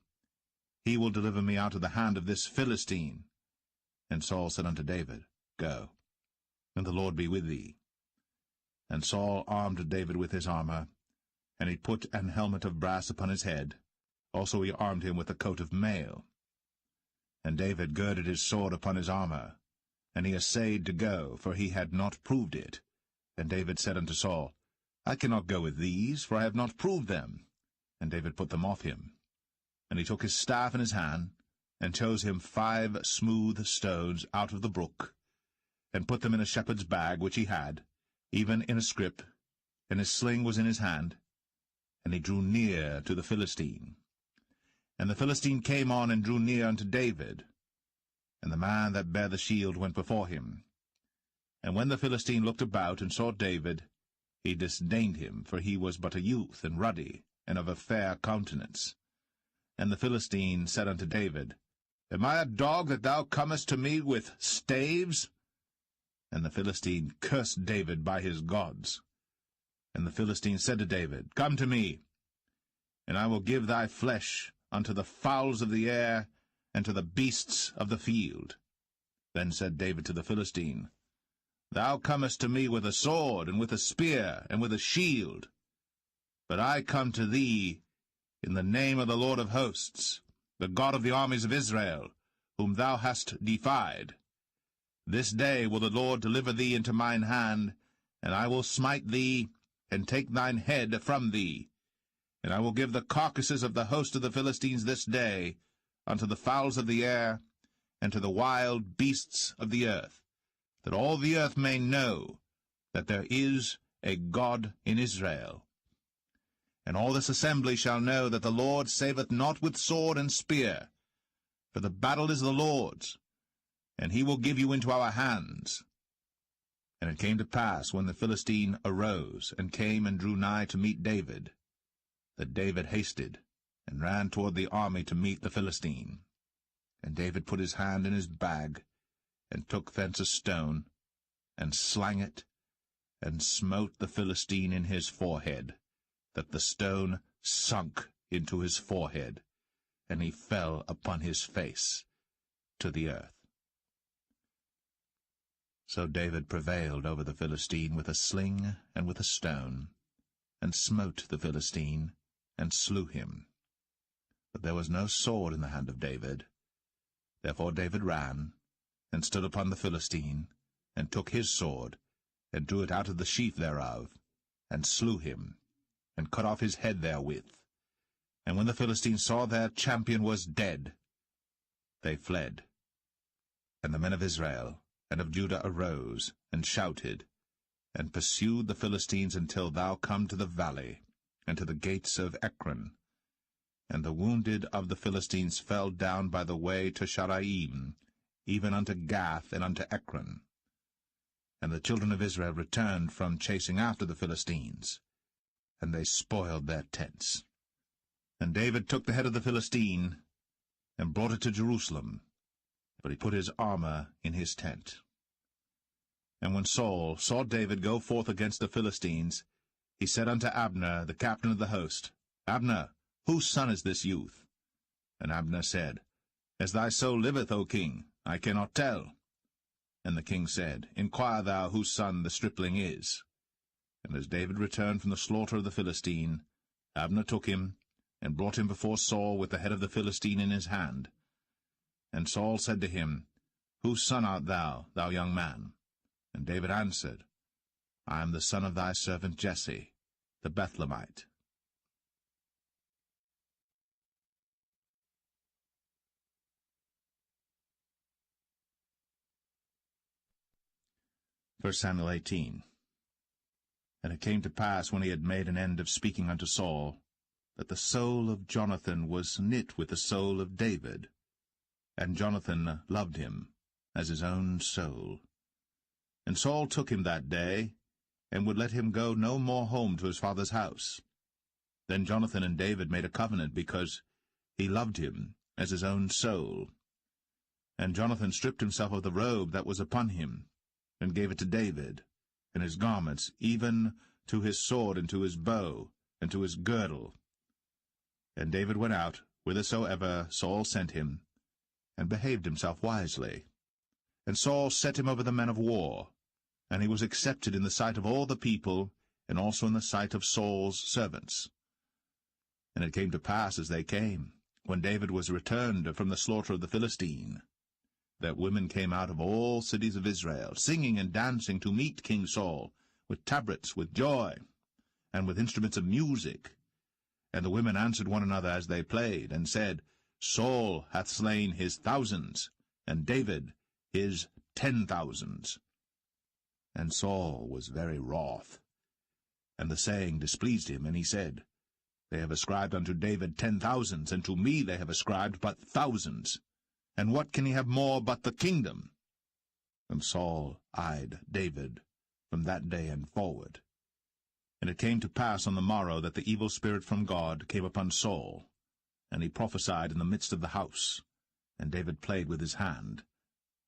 he will deliver me out of the hand of this Philistine. And Saul said unto David, Go, and the Lord be with thee. And Saul armed David with his armor, and he put an helmet of brass upon his head. Also he armed him with a coat of mail. And David girded his sword upon his armor, and he essayed to go, for he had not proved it. And David said unto Saul, I cannot go with these, for I have not proved them. And David put them off him. And he took his staff in his hand, and chose him 5 smooth stones out of the brook, and put them in a shepherd's bag which he had, even in a scrip, and his sling was in his hand. And he drew near to the Philistine. And the Philistine came on and drew near unto David, and the man that bare the shield went before him. And when the Philistine looked about and saw David, he disdained him, for he was but a youth, and ruddy, and of a fair countenance. And the Philistine said unto David, Am I a dog that thou comest to me with staves? And the Philistine cursed David by his gods. And the Philistine said to David, Come to me, and I will give thy flesh unto the fowls of the air, and to the beasts of the field. Then said David to the Philistine, Thou comest to me with a sword, and with a spear, and with a shield. But I come to thee in the name of the Lord of hosts, the God of the armies of Israel, whom thou hast defied. This day will the Lord deliver thee into mine hand, and I will smite thee, and take thine head from thee. And I will give the carcasses of the host of the Philistines this day unto the fowls of the air, and to the wild beasts of the earth, that all the earth may know that there is a God in Israel. And all this assembly shall know that the Lord saveth not with sword and spear, for the battle is the Lord's, and he will give you into our hands. And it came to pass, when the Philistine arose, and came and drew nigh to meet David, that David hasted, and ran toward the army to meet the Philistine. And David put his hand in his bag, and took thence a stone, and slang it, and smote the Philistine in his forehead, that the stone sunk into his forehead, and he fell upon his face to the earth. So David prevailed over the Philistine with a sling and with a stone, and smote the Philistine, and slew him. But there was no sword in the hand of David. Therefore David ran, and stood upon the Philistine, and took his sword, and drew it out of the sheath thereof, and slew him, and cut off his head therewith. And when the Philistines saw their champion was dead, they fled. And the men of Israel and of Judah arose, and shouted, and pursued the Philistines until thou come to the valley, and to the gates of Ekron. And the wounded of the Philistines fell down by the way to Sharaim, even unto Gath and unto Ekron. And the children of Israel returned from chasing after the Philistines, and they spoiled their tents. And David took the head of the Philistine, and brought it to Jerusalem, but he put his armor in his tent. And when Saul saw David go forth against the Philistines, he said unto Abner, the captain of the host, Abner, whose son is this youth? And Abner said, As thy soul liveth, O king, I cannot tell. And the king said, Inquire thou whose son the stripling is. And as David returned from the slaughter of the Philistine, Abner took him, and brought him before Saul with the head of the Philistine in his hand. And Saul said to him, Whose son art thou, thou young man? And David answered, I am the son of thy servant Jesse. the Bethlehemite. 1 Samuel 18. And it came to pass, when he had made an end of speaking unto Saul, that the soul of Jonathan was knit with the soul of David, and Jonathan loved him as his own soul. And Saul took him that day, and would let him go no more home to his father's house. Then Jonathan and David made a covenant, because he loved him as his own soul. And Jonathan stripped himself of the robe that was upon him, and gave it to David, and his garments, even to his sword, and to his bow, and to his girdle. And David went out whithersoever Saul sent him, and behaved himself wisely. And Saul set him over the men of war, and he was accepted in the sight of all the people, and also in the sight of Saul's servants. And it came to pass, as they came, when David was returned from the slaughter of the Philistine, that women came out of all cities of Israel, singing and dancing to meet King Saul, with tabrets, with joy, and with instruments of music. And the women answered one another as they played, and said, Saul hath slain his thousands, and David his 10,000s. And Saul was very wroth, and the saying displeased him, and he said, They have ascribed unto David 10,000s, and to me they have ascribed but thousands. And what can he have more but the kingdom? And Saul eyed David from that day and forward. And it came to pass on the morrow that the evil spirit from God came upon Saul, and he prophesied in the midst of the house. And David played with his hand,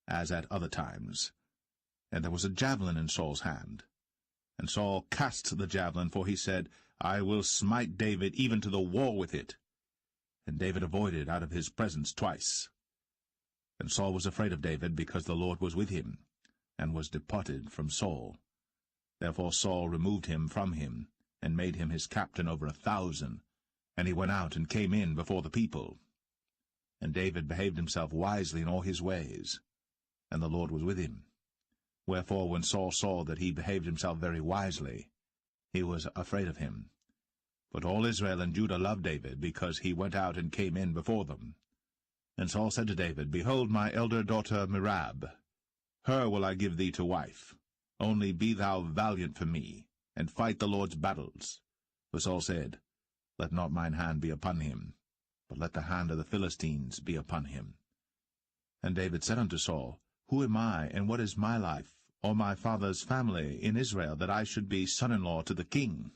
as at other times. And there was a javelin in Saul's hand. And Saul cast the javelin, for he said, I will smite David even to the wall with it. And David avoided out of his presence twice. And Saul was afraid of David, because the Lord was with him, and was departed from Saul. Therefore Saul removed him from him, and made him his captain over 1,000, and he went out and came in before the people. And David behaved himself wisely in all his ways, and the Lord was with him. Wherefore when Saul saw that he behaved himself very wisely, he was afraid of him. But all Israel and Judah loved David, because he went out and came in before them. And Saul said to David, Behold my elder daughter Merab, her will I give thee to wife. Only be thou valiant for me, and fight the Lord's battles. For Saul said, Let not mine hand be upon him, but let the hand of the Philistines be upon him. And David said unto Saul, Who am I, and what is my life, or my father's family in Israel, that I should be son-in-law to the king?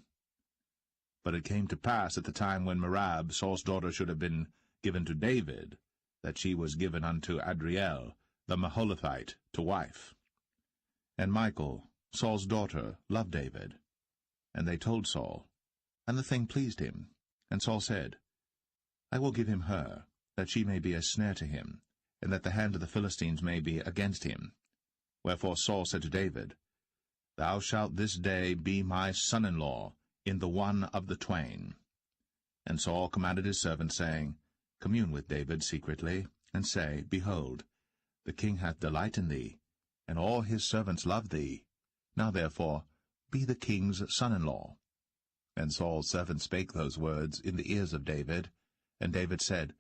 But it came to pass at the time when Merab, Saul's daughter, should have been given to David, that she was given unto Adriel, the Maholathite, to wife. And Michal, Saul's daughter, loved David. And they told Saul, and the thing pleased him. And Saul said, I will give him her, that she may be a snare to him, and that the hand of the Philistines may be against him. Wherefore Saul said to David, Thou shalt this day be my son-in-law in the one of the twain. And Saul commanded his servants, saying, Commune with David secretly, and say, Behold, the king hath delight in thee, and all his servants love thee. Now therefore be the king's son-in-law. And Saul's servants spake those words in the ears of David. And David said,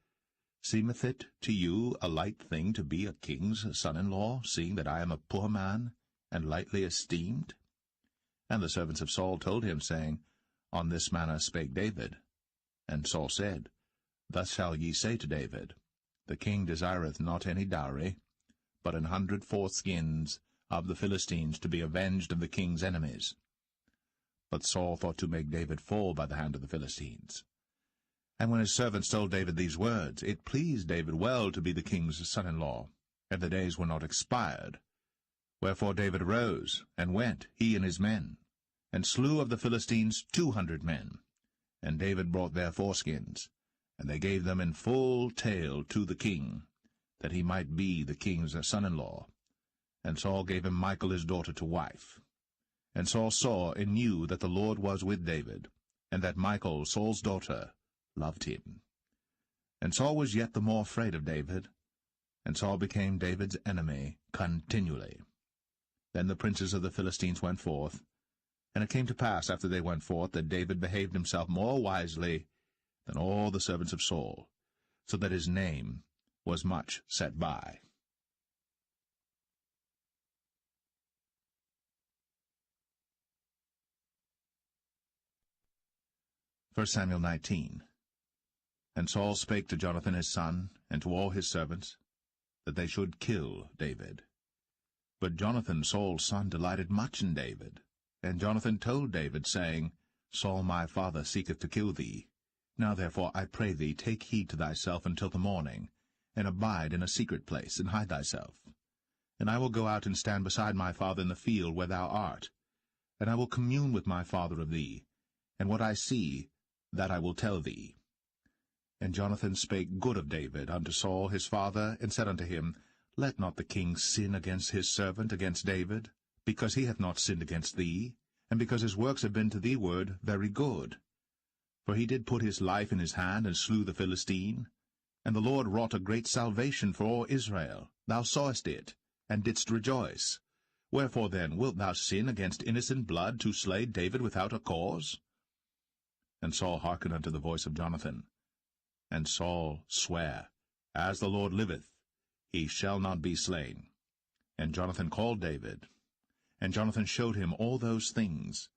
Seemeth it to you a light thing to be a king's son-in-law, seeing that I am a poor man, and lightly esteemed? And the servants of Saul told him, saying, On this manner spake David. And Saul said, Thus shall ye say to David, The king desireth not any dowry, but 100 foreskins of the Philistines, to be avenged of the king's enemies. But Saul thought to make David fall by the hand of the Philistines. And when his servants told David these words, it pleased David well to be the king's son-in-law, and the days were not expired. Wherefore David arose, and went, he and his men, and slew of the Philistines 200 men. And David brought their foreskins, and they gave them in full tale to the king, that he might be the king's son-in-law. And Saul gave him Michal his daughter to wife. And Saul saw and knew that the Lord was with David, and that Michal, Saul's daughter, loved him. And Saul was yet the more afraid of David, and Saul became David's enemy continually. Then the princes of the Philistines went forth, And it came to pass, after they went forth, that David behaved himself more wisely than all the servants of Saul, so that his name was much set by. 1 Samuel 19. And Saul spake to Jonathan his son, and to all his servants, that they should kill David. But Jonathan Saul's son delighted much in David. And Jonathan told David, saying, Saul my father seeketh to kill thee. Now therefore I pray thee, take heed to thyself until the morning, and abide in a secret place, and hide thyself. And I will go out and stand beside my father in the field where thou art. And I will commune with my father of thee, and what I see, that I will tell thee. And Jonathan spake good of David unto Saul his father, and said unto him, Let not the king sin against his servant, against David, because he hath not sinned against thee, and because his works have been to thee ward very good. For he did put his life in his hand, and slew the Philistine. And the Lord wrought a great salvation for all Israel. Thou sawest it, and didst rejoice. Wherefore then wilt thou sin against innocent blood, to slay David without a cause? And Saul hearkened unto the voice of Jonathan. And Saul sware, As the Lord liveth, he shall not be slain. And Jonathan called David. And Jonathan showed him all those things.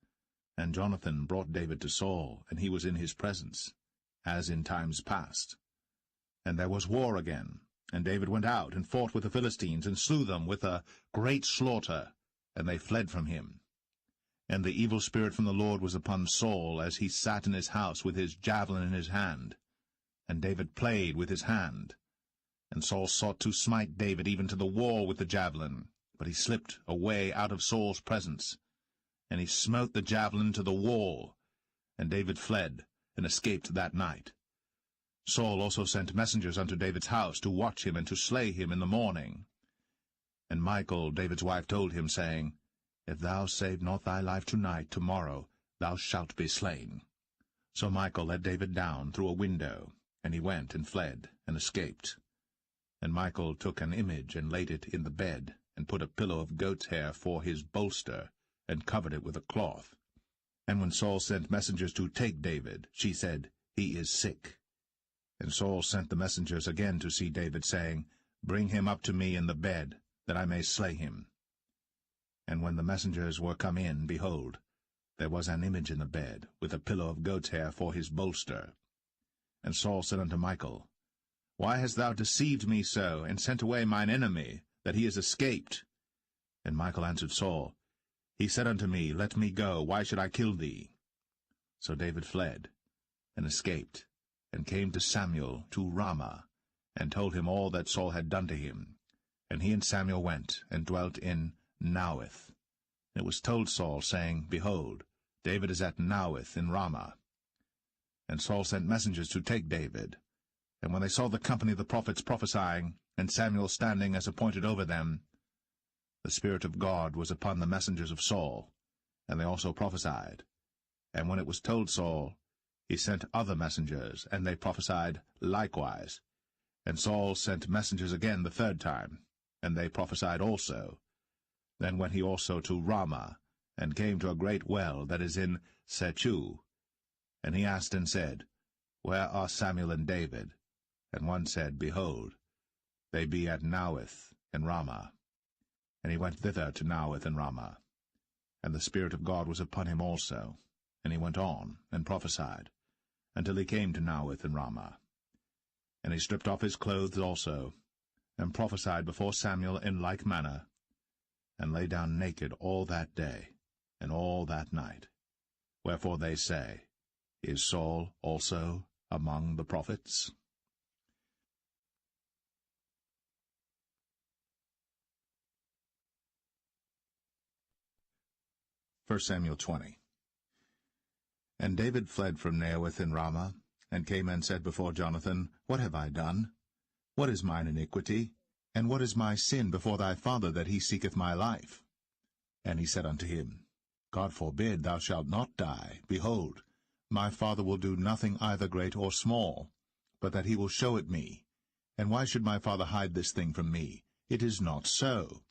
And Jonathan brought David to Saul, and he was in his presence, as in times past. And there was war again. And David went out, and fought with the Philistines, and slew them with a great slaughter, and they fled from him. And the evil spirit from the Lord was upon Saul, as he sat in his house with his javelin in his hand. And David played with his hand. And Saul sought to smite David even to the wall with the javelin, but he slipped away out of Saul's presence. And he smote the javelin to the wall, and David fled, and escaped that night. Saul also sent messengers unto David's house, to watch him, and to slay him in the morning. And Michal, David's wife, told him, saying, If thou save not thy life tonight, tomorrow thou shalt be slain. So Michal let David down through a window, and he went and fled, and escaped. And Michal took an image, and laid it in the bed, and put a pillow of goat's hair for his bolster, and covered it with a cloth. And when Saul sent messengers to take David, she said, He is sick. And Saul sent the messengers again to see David, saying, Bring him up to me in the bed, that I may slay him. And when the messengers were come in, behold, there was an image in the bed, with a pillow of goat's hair for his bolster. And Saul said unto Michal, Why hast thou deceived me so, and sent away mine enemy, that he is escaped? And Michal answered Saul, He said unto me, Let me go, why should I kill thee? So David fled, and escaped, and came to Samuel to Ramah, and told him all that Saul had done to him. And he and Samuel went, and dwelt in Naueth. And it was told Saul, saying, Behold, David is at Naueth in Ramah. And Saul sent messengers to take David. And when they saw the company of the prophets prophesying, and Samuel standing as appointed over them, the Spirit of God was upon the messengers of Saul, and they also prophesied. And when it was told Saul, he sent other messengers, and they prophesied likewise. And Saul sent messengers again the third time, and they prophesied also. Then went he also to Ramah, and came to a great well that is in Sechu. And he asked and said, Where are Samuel and David? And one said, Behold, they be at Naueth in Ramah. And he went thither to Naueth and Ramah. And the Spirit of God was upon him also. And he went on, and prophesied, until he came to Naueth and Ramah. And he stripped off his clothes also, and prophesied before Samuel in like manner, and lay down naked all that day, and all that night. Wherefore they say, Is Saul also among the prophets? First Samuel 20. And David fled from Naueth in Ramah, and came and said before Jonathan, What have I done? What is mine iniquity? And what is my sin before thy father, that he seeketh my life? And he said unto him, God forbid, thou shalt not die. Behold, my father will do nothing either great or small, but that he will show it me. And why should my father hide this thing from me? It is not so.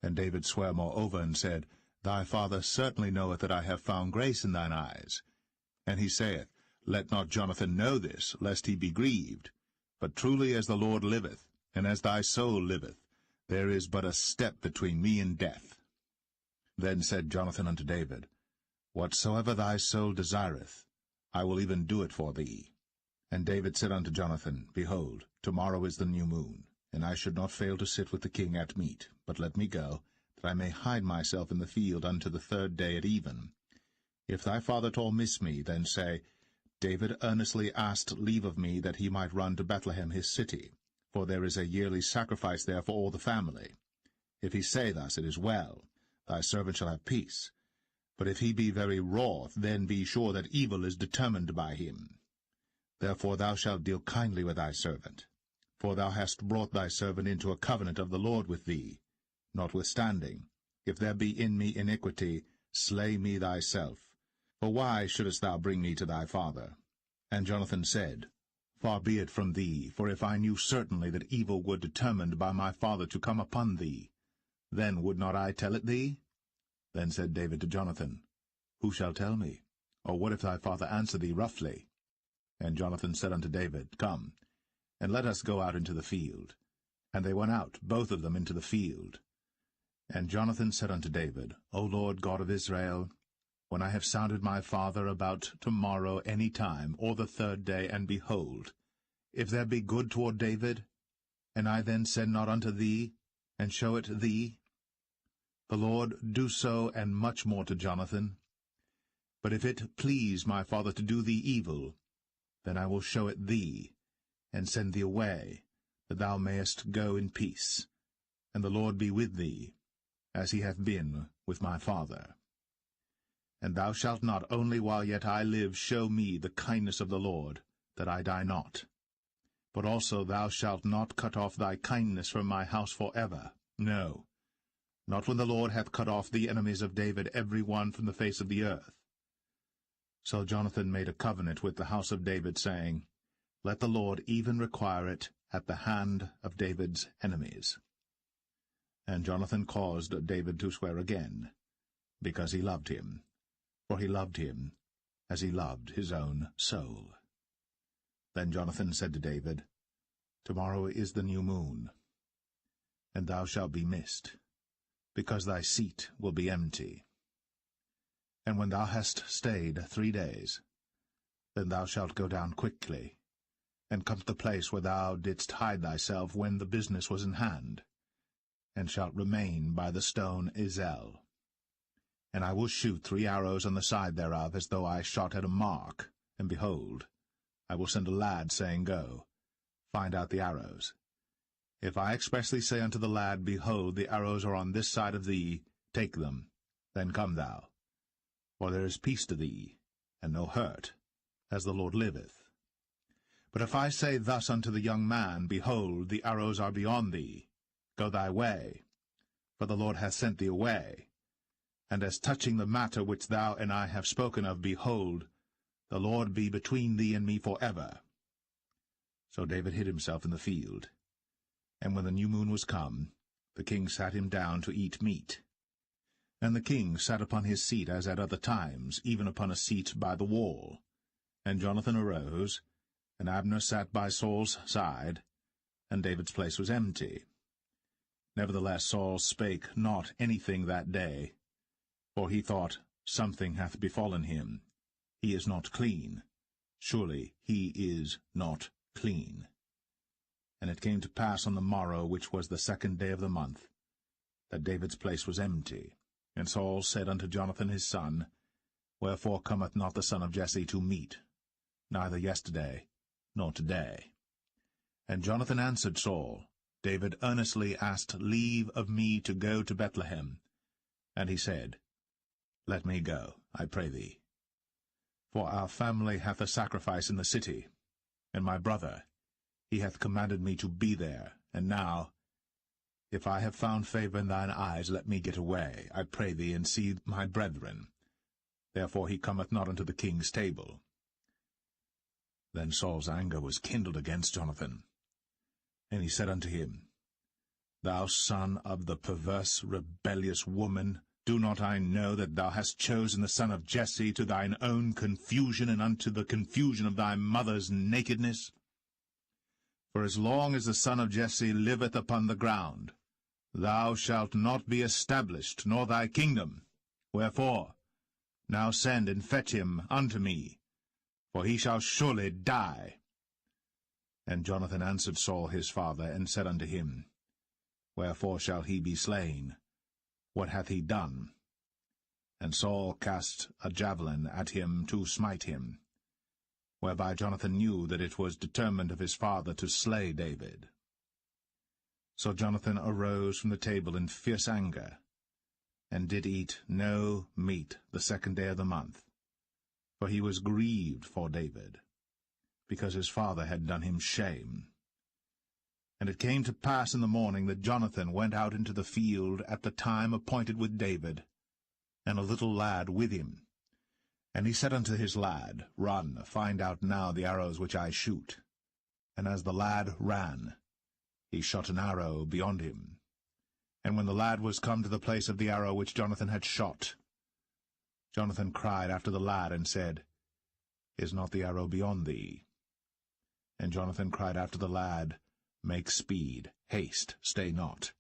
And David sware moreover, and said, Thy father certainly knoweth that I have found grace in thine eyes. And he saith, Let not Jonathan know this, lest he be grieved. But truly as the Lord liveth, and as thy soul liveth, there is but a step between me and death. Then said Jonathan unto David, Whatsoever thy soul desireth, I will even do it for thee. And David said unto Jonathan, Behold, tomorrow is the new moon, and I should not fail to sit with the king at meat, but let me go, that I may hide myself in the field unto the 3rd day at even. If thy father at all miss me, then say, David earnestly asked leave of me that he might run to Bethlehem his city, for there is a yearly sacrifice there for all the family. If he say thus, it is well, thy servant shall have peace. But if he be very wroth, then be sure that evil is determined by him. Therefore thou shalt deal kindly with thy servant, for thou hast brought thy servant into a covenant of the Lord with thee. Notwithstanding, if there be in me iniquity, slay me thyself. For why shouldest thou bring me to thy father? And Jonathan said, Far be it from thee, for if I knew certainly that evil were determined by my father to come upon thee, then would not I tell it thee? Then said David to Jonathan, Who shall tell me? Or what if thy father answer thee roughly? And Jonathan said unto David, Come, and let us go out into the field. And they went out, both of them, into the field. And Jonathan said unto David, O Lord God of Israel, when I have sounded my father about tomorrow any time, or the 3rd day, and behold, if there be good toward David, and I then send not unto thee, and show it thee, the Lord do so, and much more to Jonathan. But if it please my father to do thee evil, then I will show it thee, and send thee away, that thou mayest go in peace, and the Lord be with thee, as he hath been with my father. And thou shalt not only while yet I live show me the kindness of the Lord, that I die not, but also thou shalt not cut off thy kindness from my house for ever, no, not when the Lord hath cut off the enemies of David every one from the face of the earth. So Jonathan made a covenant with the house of David, saying, Let the Lord even require it at the hand of David's enemies. And Jonathan caused David to swear again, because he loved him, for he loved him as he loved his own soul. Then Jonathan said to David, Tomorrow is the new moon, and thou shalt be missed, because thy seat will be empty. And when thou hast stayed 3 days, then thou shalt go down quickly, and come to the place where thou didst hide thyself when the business was in hand, and shalt remain by the stone Zelle. And I will shoot 3 arrows on the side thereof, as though I shot at a mark, and behold, I will send a lad, saying, Go, find out the arrows. If I expressly say unto the lad, Behold, the arrows are on this side of thee, take them, then come thou. For there is peace to thee, and no hurt, as the Lord liveth. But if I say thus unto the young man, Behold, the arrows are beyond thee, go thy way, for the Lord hath sent thee away. And as touching the matter which thou and I have spoken of, behold, the Lord be between thee and me for ever. So David hid himself in the field. And when the new moon was come, the king sat him down to eat meat. And the king sat upon his seat as at other times, even upon a seat by the wall. And Jonathan arose, and Abner sat by Saul's side, and David's place was empty. Nevertheless Saul spake not anything that day, for he thought, Something hath befallen him. He is not clean. Surely he is not clean. And it came to pass on the morrow, which was the 2nd day of the month, that David's place was empty. And Saul said unto Jonathan his son, Wherefore cometh not the son of Jesse to meat, neither yesterday, nor today? And Jonathan answered Saul, David earnestly asked leave of me to go to Bethlehem. And he said, Let me go, I pray thee. For our family hath a sacrifice in the city, and my brother, he hath commanded me to be there. And now, if I have found favor in thine eyes, let me get away, I pray thee, and see my brethren. Therefore he cometh not unto the king's table. Then Saul's anger was kindled against Jonathan. And he said unto him, Thou son of the perverse, rebellious woman, Do not I know that thou hast chosen the son of Jesse to thine own confusion, and unto the confusion of thy mother's nakedness? For as long as the son of Jesse liveth upon the ground, thou shalt not be established, nor thy kingdom. Wherefore, now send and fetch him unto me, for he shall surely die. And Jonathan answered Saul his father, and said unto him, Wherefore shall he be slain? What hath he done? And Saul cast a javelin at him to smite him, whereby Jonathan knew that it was determined of his father to slay David. So Jonathan arose from the table in fierce anger, and did eat no meat the 2nd day of the month, for he was grieved for David, because his father had done him shame. And it came to pass in the morning that Jonathan went out into the field at the time appointed with David, and a little lad with him. And he said unto his lad, Run, find out now the arrows which I shoot. And as the lad ran, he shot an arrow beyond him. And when the lad was come to the place of the arrow which Jonathan had shot, Jonathan cried after the lad, and said, Is not the arrow beyond thee? And Jonathan cried after the lad, Make speed, haste, stay not.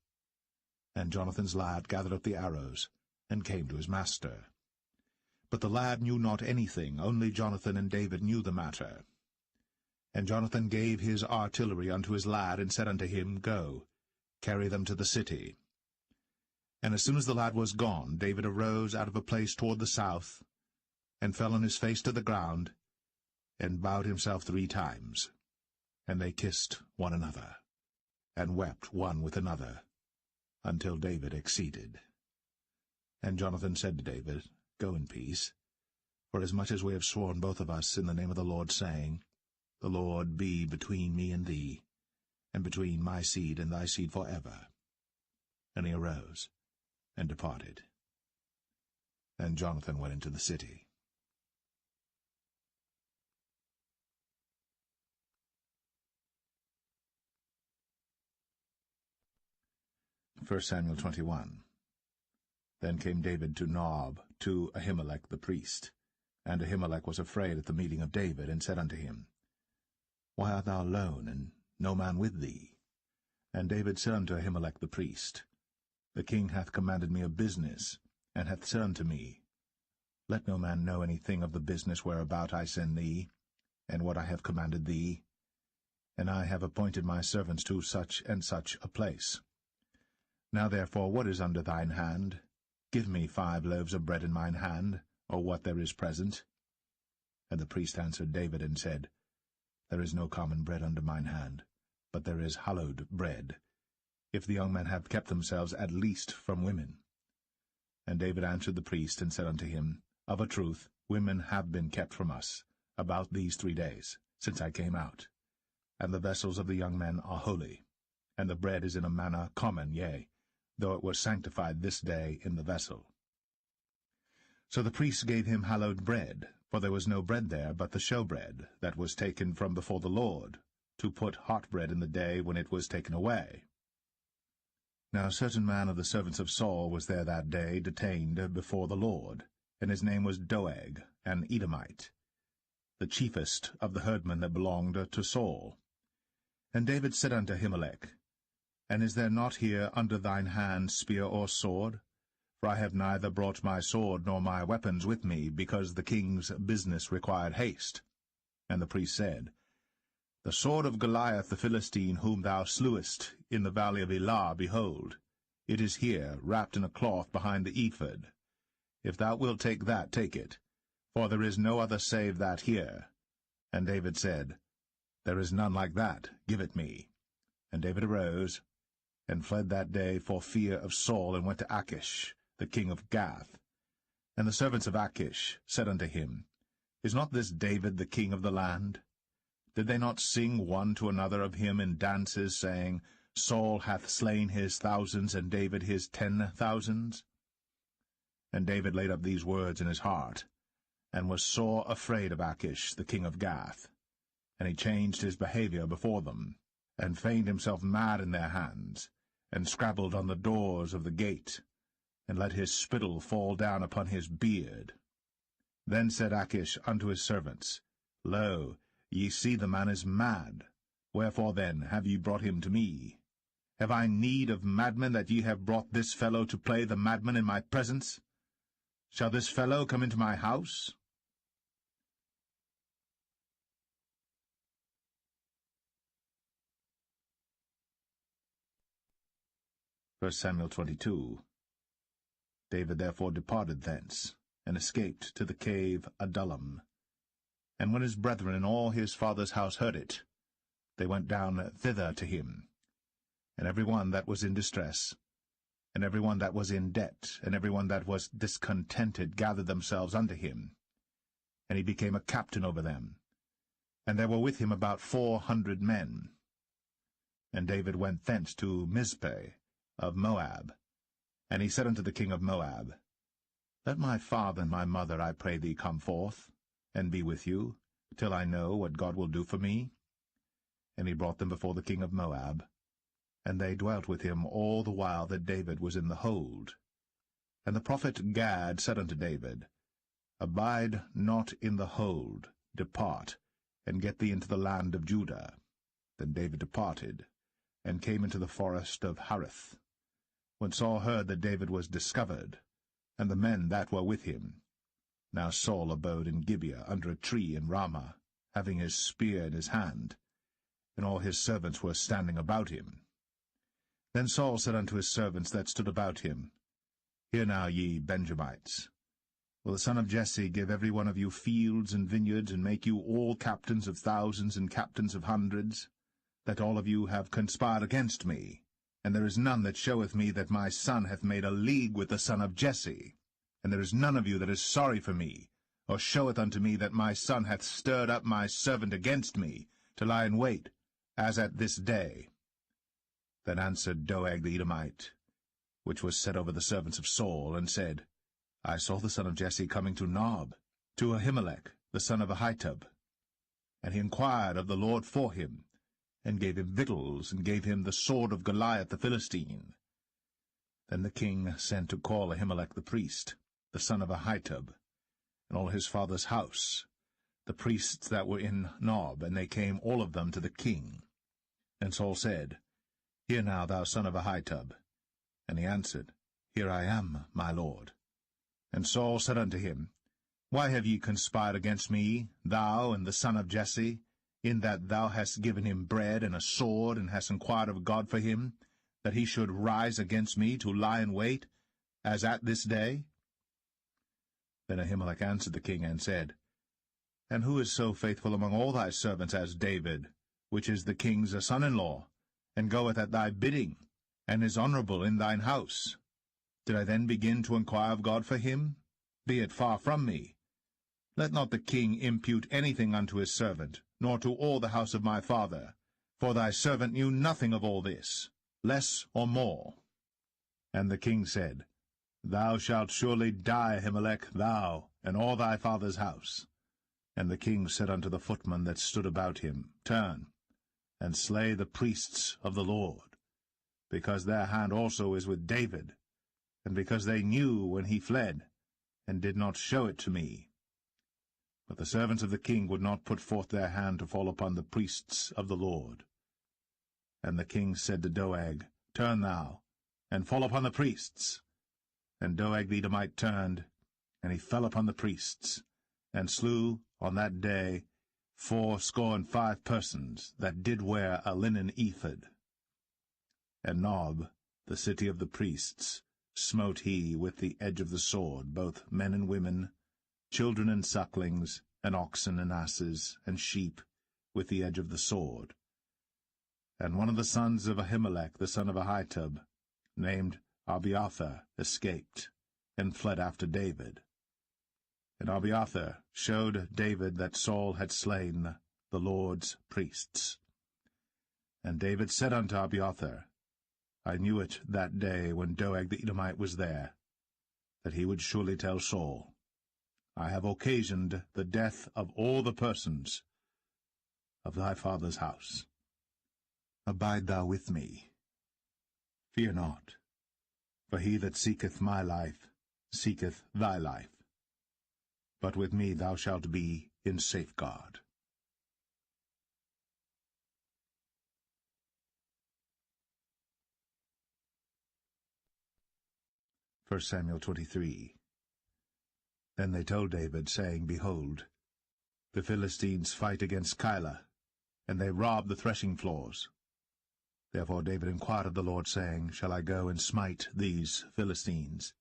And Jonathan's lad gathered up the arrows, and came to his master. But the lad knew not anything, only Jonathan and David knew the matter. And Jonathan gave his artillery unto his lad, and said unto him, Go, carry them to the city. And as soon as the lad was gone, David arose out of a place toward the south, and fell on his face to the ground, and bowed himself 3 times. And they kissed one another, and wept one with another, until David exceeded. And Jonathan said to David, Go in peace, for as much as we have sworn both of us in the name of the Lord, saying, The Lord be between me and thee, and between my seed and thy seed forever. And he arose, and departed. And Jonathan went into the city. 1 Samuel 21. Then came David to Nob, to Ahimelech the priest. And Ahimelech was afraid at the meeting of David, and said unto him, Why art thou alone, and no man with thee? And David said unto Ahimelech the priest, The king hath commanded me a business, and hath said unto me, Let no man know anything of the business whereabout I send thee, and what I have commanded thee. And I have appointed my servants to such and such a place. Now therefore, what is under thine hand? Give me 5 loaves of bread in mine hand, or what there is present. And the priest answered David, and said, There is no common bread under mine hand, but there is hallowed bread, if the young men have kept themselves at least from women. And David answered the priest, and said unto him, Of a truth, women have been kept from us, about these 3 days, since I came out. And the vessels of the young men are holy, and the bread is in a manner common, yea, though it was sanctified this day in the vessel. So the priests gave him hallowed bread, for there was no bread there but the showbread, that was taken from before the Lord, to put hot bread in the day when it was taken away. Now a certain man of the servants of Saul was there that day, detained before the Lord, and his name was Doeg, an Edomite, the chiefest of the herdmen that belonged to Saul. And David said unto Ahimelech, And is there not here under thine hand spear or sword? For I have neither brought my sword nor my weapons with me, because the king's business required haste. And the priest said, The sword of Goliath the Philistine, whom thou slewest in the valley of Elah, behold, it is here, wrapped in a cloth behind the ephod. If thou wilt take that, take it, for there is no other save that here. And David said, There is none like that, give it me. And David arose, and fled that day for fear of Saul, and went to Achish, the king of Gath. And the servants of Achish said unto him, Is not this David the king of the land? Did they not sing one to another of him in dances, saying, Saul hath slain his thousands, and David his 10,000s? And David laid up these words in his heart, and was sore afraid of Achish, the king of Gath. And he changed his behavior before them, and feigned himself mad in their hands, and scrabbled on the doors of the gate. and let his spittle fall down upon his beard. Then said Achish unto his servants, Lo, ye see the man is mad. Wherefore then have ye brought him to me? Have I need of madmen, that ye have brought this fellow to play the madman in my presence? Shall this fellow come into my house? 1 Samuel 22. David therefore departed thence, and escaped to the cave Adullam. And when his brethren and all his father's house heard it, they went down thither to him. And every one that was in distress, and every one that was in debt, and every one that was discontented gathered themselves unto him. And he became a captain over them. And there were with him about 400 men. And David went thence to Mizpeh of Moab. And he said unto the king of Moab, Let my father and my mother, I pray thee, come forth, and be with you, till I know what God will do for me. And he brought them before the king of Moab, and they dwelt with him all the while that David was in the hold. And the prophet Gad said unto David, Abide not in the hold, depart, and get thee into the land of Judah. Then David departed, and came into the forest of Hareth. When Saul heard that David was discovered, and the men that were with him. Now Saul abode in Gibeah under a tree in Ramah, having his spear in his hand, and all his servants were standing about him. Then Saul said unto his servants that stood about him, Hear now, ye Benjamites, will the son of Jesse give every one of you fields and vineyards, and make you all captains of thousands and captains of hundreds, that all of you have conspired against me? And there is none that showeth me that my son hath made a league with the son of Jesse. And there is none of you that is sorry for me, or showeth unto me that my son hath stirred up my servant against me, to lie in wait, as at this day. Then answered Doeg the Edomite, which was set over the servants of Saul, and said, I saw the son of Jesse coming to Nob, to Ahimelech, the son of Ahitub. And he inquired of the Lord for him, and gave him victuals, and gave him the sword of Goliath the Philistine. Then the king sent to call Ahimelech the priest, the son of Ahitub, and all his father's house, the priests that were in Nob, and they came all of them to the king. And Saul said, Hear now, thou son of Ahitub. And he answered, Here I am, my lord. And Saul said unto him, Why have ye conspired against me, thou and the son of Jesse, in that thou hast given him bread and a sword, and hast inquired of God for him, that he should rise against me to lie in wait, as at this day? Then Ahimelech answered the king, and said, And who is so faithful among all thy servants as David, which is the king's son-in-law, and goeth at thy bidding, and is honorable in thine house? Did I then begin to inquire of God for him? Be it far from me. Let not the king impute anything unto his servant, nor to all the house of my father, for thy servant knew nothing of all this, less or more. And the king said, Thou shalt surely die, Ahimelech, thou, and all thy father's house. And the king said unto the footmen that stood about him, Turn, and slay the priests of the Lord, because their hand also is with David, and because they knew when he fled, and did not show it to me. But the servants of the king would not put forth their hand to fall upon the priests of the Lord. And the king said to Doeg, Turn thou, and fall upon the priests. And Doeg the Edomite turned, and he fell upon the priests, and slew on that day 75 persons that did wear a linen ephod. And Nob, the city of the priests, smote he with the edge of the sword, both men and women, children and sucklings, and oxen and asses, and sheep, with the edge of the sword. And one of the sons of Ahimelech, the son of Ahitub, named Abiathar, escaped, and fled after David. And Abiathar showed David that Saul had slain the Lord's priests. And David said unto Abiathar, I knew it that day when Doeg the Edomite was there, that he would surely tell Saul, I have occasioned the death of all the persons of thy father's house. Abide thou with me. Fear not, For he that seeketh my life seeketh thy life. But with me thou shalt be in safeguard. 1 Samuel 23. Then they told David, saying, Behold, the Philistines fight against Keilah, and they rob the threshing floors. Therefore David inquired of the Lord, saying, Shall I go and smite these Philistines?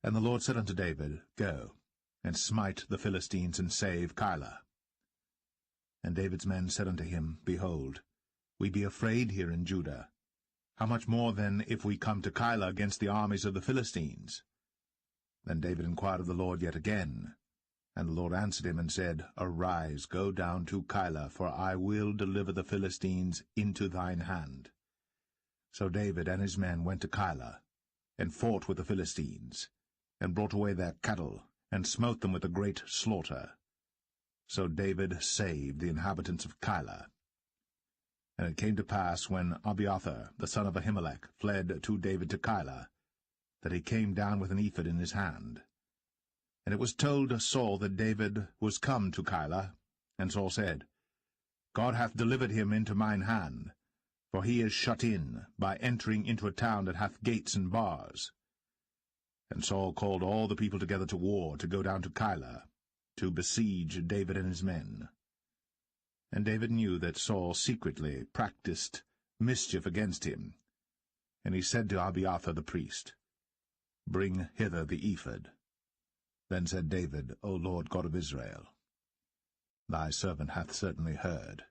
And the Lord said unto David, Go, and smite the Philistines, and save Keilah. And David's men said unto him, Behold, we be afraid here in Judah. How much more then if we come to Keilah against the armies of the Philistines? Then David inquired of the Lord yet again. And the Lord answered him and said, Arise, go down to Keilah, for I will deliver the Philistines into thine hand. So David and his men went to Keilah, and fought with the Philistines, and brought away their cattle, and smote them with a great slaughter. So David saved the inhabitants of Keilah. And it came to pass, when Abiathar, the son of Ahimelech, fled to David to Keilah, that he came down with an ephod in his hand. And it was told Saul that David was come to Keilah, and Saul said, God hath delivered him into mine hand, for he is shut in, by entering into a town that hath gates and bars. And Saul called all the people together to war, to go down to Keilah, to besiege David and his men. And David knew that Saul secretly practiced mischief against him. And he said to Abiathar the priest, Bring hither the ephod. Then said David, O Lord God of Israel, thy servant hath certainly heard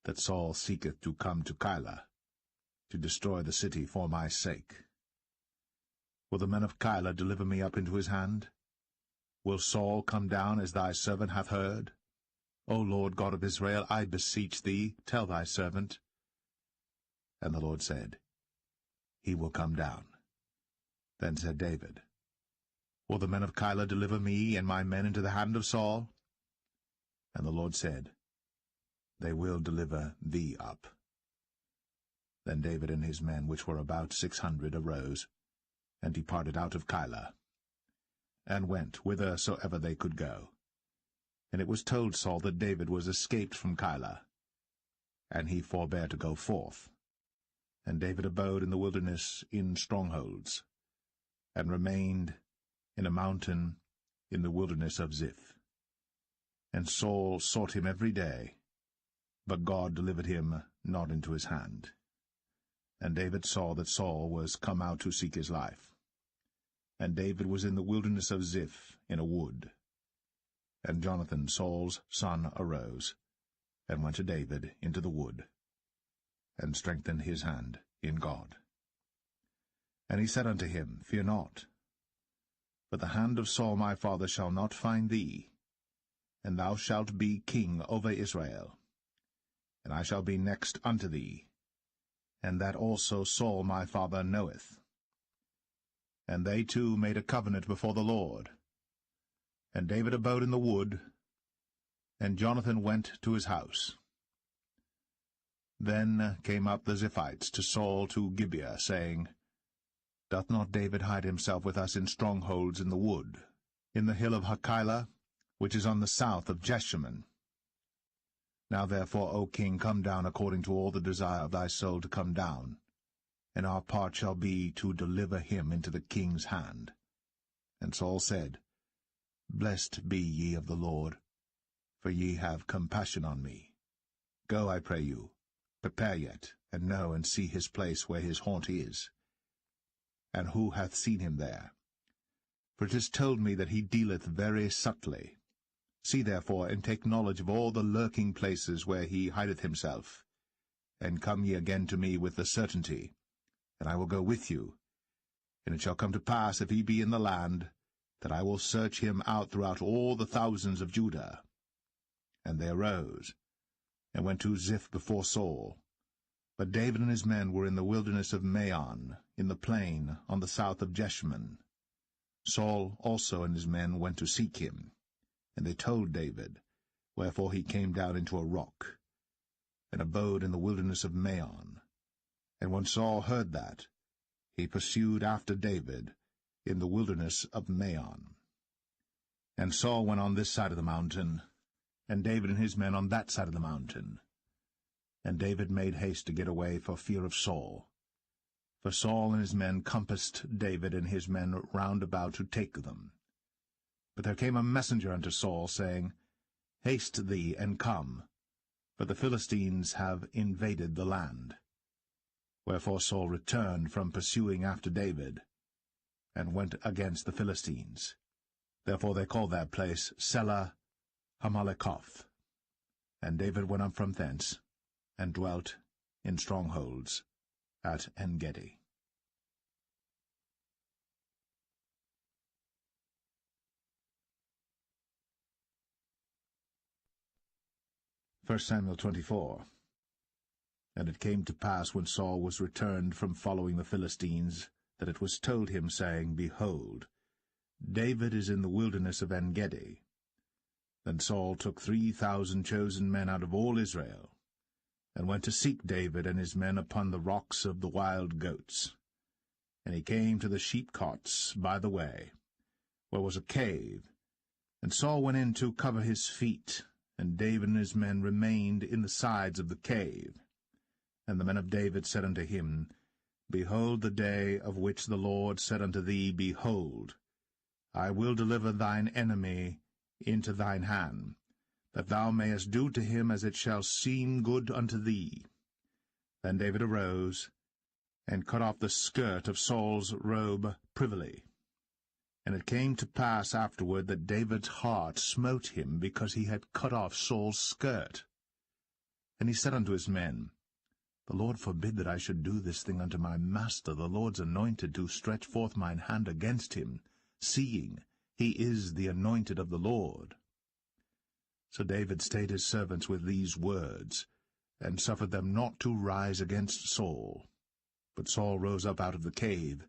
that Saul seeketh to come to Keilah, to destroy the city for my sake. Will the men of Keilah deliver me up into his hand? Will Saul come down as thy servant hath heard? O Lord God of Israel, I beseech thee, tell thy servant. And the Lord said, He will come down. Then said David, Will the men of Keilah deliver me and my men into the hand of Saul? And the Lord said, They will deliver thee up. Then David and his men, which were about 600, arose, and departed out of Keilah, and went whithersoever they could go. And it was told Saul that David was escaped from Keilah, and he forbare to go forth. And David abode in the wilderness in strongholds, and remained in a mountain in the wilderness of Ziph. And Saul sought him every day, but God delivered him not into his hand. And David saw that Saul was come out to seek his life. And David was in the wilderness of Ziph in a wood. And Jonathan, Saul's son, arose, and went to David into the wood, and strengthened his hand in God. And he said unto him, Fear not, but the hand of Saul my father shall not find thee, and thou shalt be king over Israel. And I shall be next unto thee, and that also Saul my father knoweth. And they two made a covenant before the Lord. And David abode in the wood, and Jonathan went to his house. Then came up the Ziphites to Saul to Gibeah, saying, Doth not David hide himself with us in strongholds in the wood, in the hill of Hachilah, which is on the south of Jeshimon? Now therefore, O king, come down according to all the desire of thy soul to come down, and our part shall be to deliver him into the king's hand. And Saul said, Blessed be ye of the Lord, for ye have compassion on me. Go, I pray you, prepare yet, and know and see his place where his haunt is, and who hath seen him there? For it is told me that he dealeth very subtly. See therefore, and take knowledge of all the lurking places where he hideth himself, and come ye again to me with the certainty, and I will go with you. And it shall come to pass, if he be in the land, that I will search him out throughout all the thousands of Judah. And they arose, and went to Ziph before Saul. But David and his men were in the wilderness of Maon, in the plain, on the south of Jeshimon. Saul also and his men went to seek him, and they told David, wherefore he came down into a rock, and abode in the wilderness of Maon. And when Saul heard that, he pursued after David in the wilderness of Maon. And Saul went on this side of the mountain, and David and his men on that side of the mountain. And David made haste to get away for fear of Saul. For Saul and his men compassed David and his men round about to take them. But there came a messenger unto Saul, saying, Haste thee, and come, for the Philistines have invaded the land. Wherefore Saul returned from pursuing after David, and went against the Philistines. Therefore they called that place Selah Hamalekoth. And David went up from thence, and dwelt in strongholds at En-gedi. 1 Samuel 24. And it came to pass, when Saul was returned from following the Philistines, that it was told him, saying, Behold, David is in the wilderness of En-gedi. Then Saul took 3,000 chosen men out of all Israel, and went to seek David and his men upon the rocks of the wild goats. And he came to the sheepcotes by the way, where was a cave. And Saul went in to cover his feet, and David and his men remained in the sides of the cave. And the men of David said unto him, Behold the day of which the Lord said unto thee, Behold, I will deliver thine enemy into thine hand, that thou mayest do to him as it shall seem good unto thee. Then David arose, and cut off the skirt of Saul's robe privily. And it came to pass afterward that David's heart smote him, because he had cut off Saul's skirt. And he said unto his men, The Lord forbid that I should do this thing unto my master, the Lord's anointed, to stretch forth mine hand against him, seeing he is the anointed of the Lord. So David stayed his servants with these words, and suffered them not to rise against Saul. But Saul rose up out of the cave,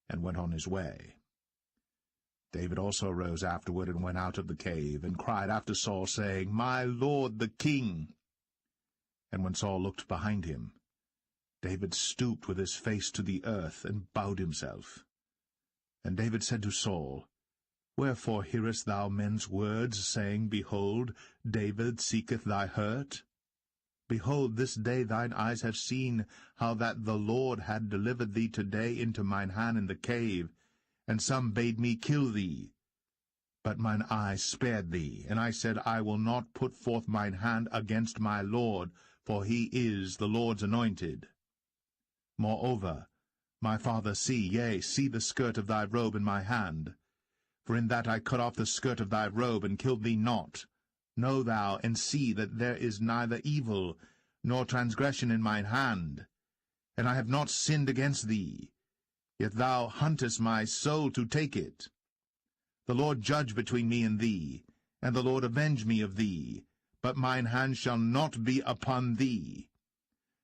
and went on his way. David also rose afterward, and went out of the cave, and cried after Saul, saying, My lord the king. And when Saul looked behind him, David stooped with his face to the earth, and bowed himself. And David said to Saul, Wherefore hearest thou men's words, saying, Behold, David seeketh thy hurt? Behold, this day thine eyes have seen how that the Lord had delivered thee today into mine hand in the cave, and some bade me kill thee. But mine eye spared thee, and I said, I will not put forth mine hand against my Lord, for he is the Lord's anointed. Moreover, my father, see the skirt of thy robe in my hand. For in that I cut off the skirt of thy robe, and killed thee not. Know thou, and see that there is neither evil nor transgression in mine hand, and I have not sinned against thee. Yet thou huntest my soul to take it. The Lord judge between me and thee, and the Lord avenge me of thee, but mine hand shall not be upon thee.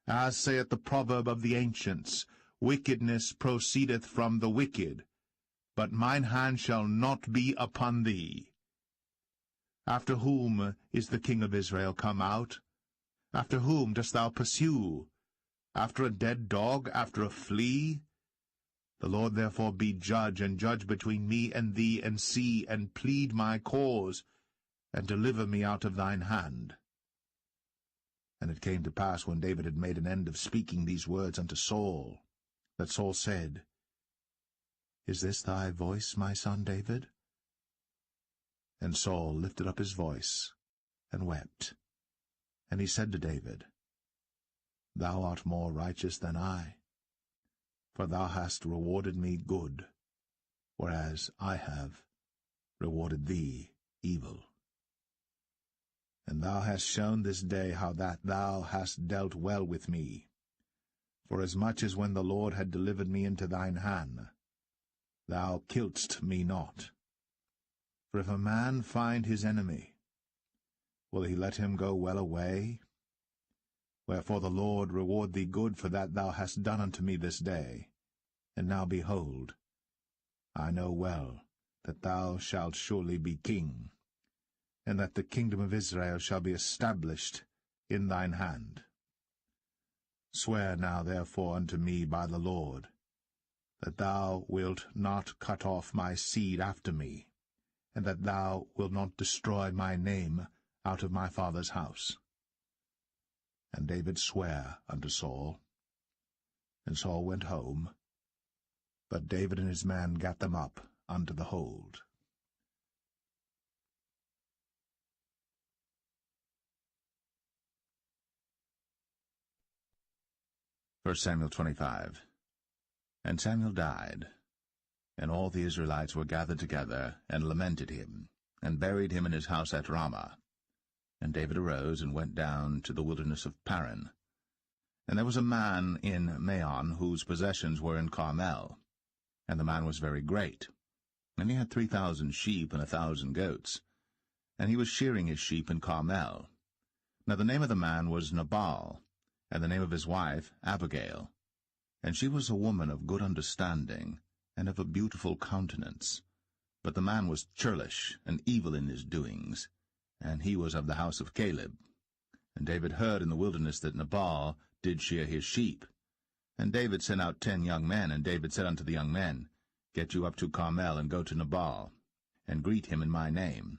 As saith the proverb of the ancients, Wickedness proceedeth from the wicked, but mine hand shall not be upon thee. After whom is the king of Israel come out? After whom dost thou pursue? After a dead dog, after a flea? The Lord therefore be judge, and judge between me and thee, and see, and plead my cause, and deliver me out of thine hand. And it came to pass, when David had made an end of speaking these words unto Saul, that Saul said, Is this thy voice, my son David? And Saul lifted up his voice, and wept. And he said to David, Thou art more righteous than I, for thou hast rewarded me good, whereas I have rewarded thee evil. And thou hast shown this day how that thou hast dealt well with me, forasmuch as when the Lord had delivered me into thine hand, thou killedst me not. For if a man find his enemy, will he let him go well away? Wherefore the Lord reward thee good for that thou hast done unto me this day. And now behold, I know well that thou shalt surely be king, and that the kingdom of Israel shall be established in thine hand. Swear now therefore unto me by the Lord, that thou wilt not cut off my seed after me, and that thou wilt not destroy my name out of my father's house. And David sware unto Saul. And Saul went home, but David and his men gat them up unto the hold. 1 Samuel 25. And Samuel died, and all the Israelites were gathered together, and lamented him, and buried him in his house at Ramah. And David arose, and went down to the wilderness of Paran. And there was a man in Maon, whose possessions were in Carmel. And the man was very great, and he had 3,000 sheep and 1,000 goats, and he was shearing his sheep in Carmel. Now the name of the man was Nabal, and the name of his wife Abigail. And she was a woman of good understanding, and of a beautiful countenance. But the man was churlish, and evil in his doings, and he was of the house of Caleb. And David heard in the wilderness that Nabal did shear his sheep. And David sent out 10 young men, and David said unto the young men, Get you up to Carmel, and go to Nabal, and greet him in my name.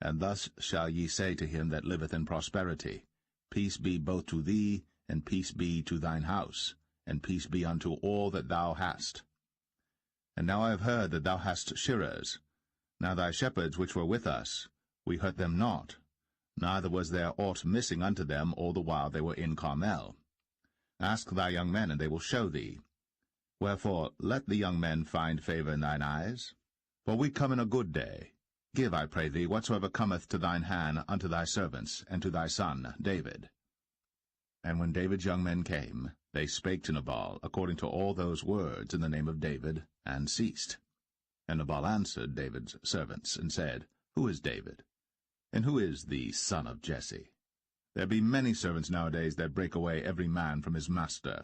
And thus shall ye say to him that liveth in prosperity, Peace be both to thee, and peace be to thine house, and peace be unto all that thou hast. And now I have heard that thou hast shearers. Now thy shepherds which were with us, we hurt them not, neither was there aught missing unto them all the while they were in Carmel. Ask thy young men, and they will show thee. Wherefore let the young men find favour in thine eyes. For we come in a good day. Give, I pray thee, whatsoever cometh to thine hand unto thy servants, and to thy son David. And when David's young men came, they spake to Nabal according to all those words in the name of David, and ceased. And Nabal answered David's servants, and said, Who is David? And who is the son of Jesse? There be many servants nowadays that break away every man from his master.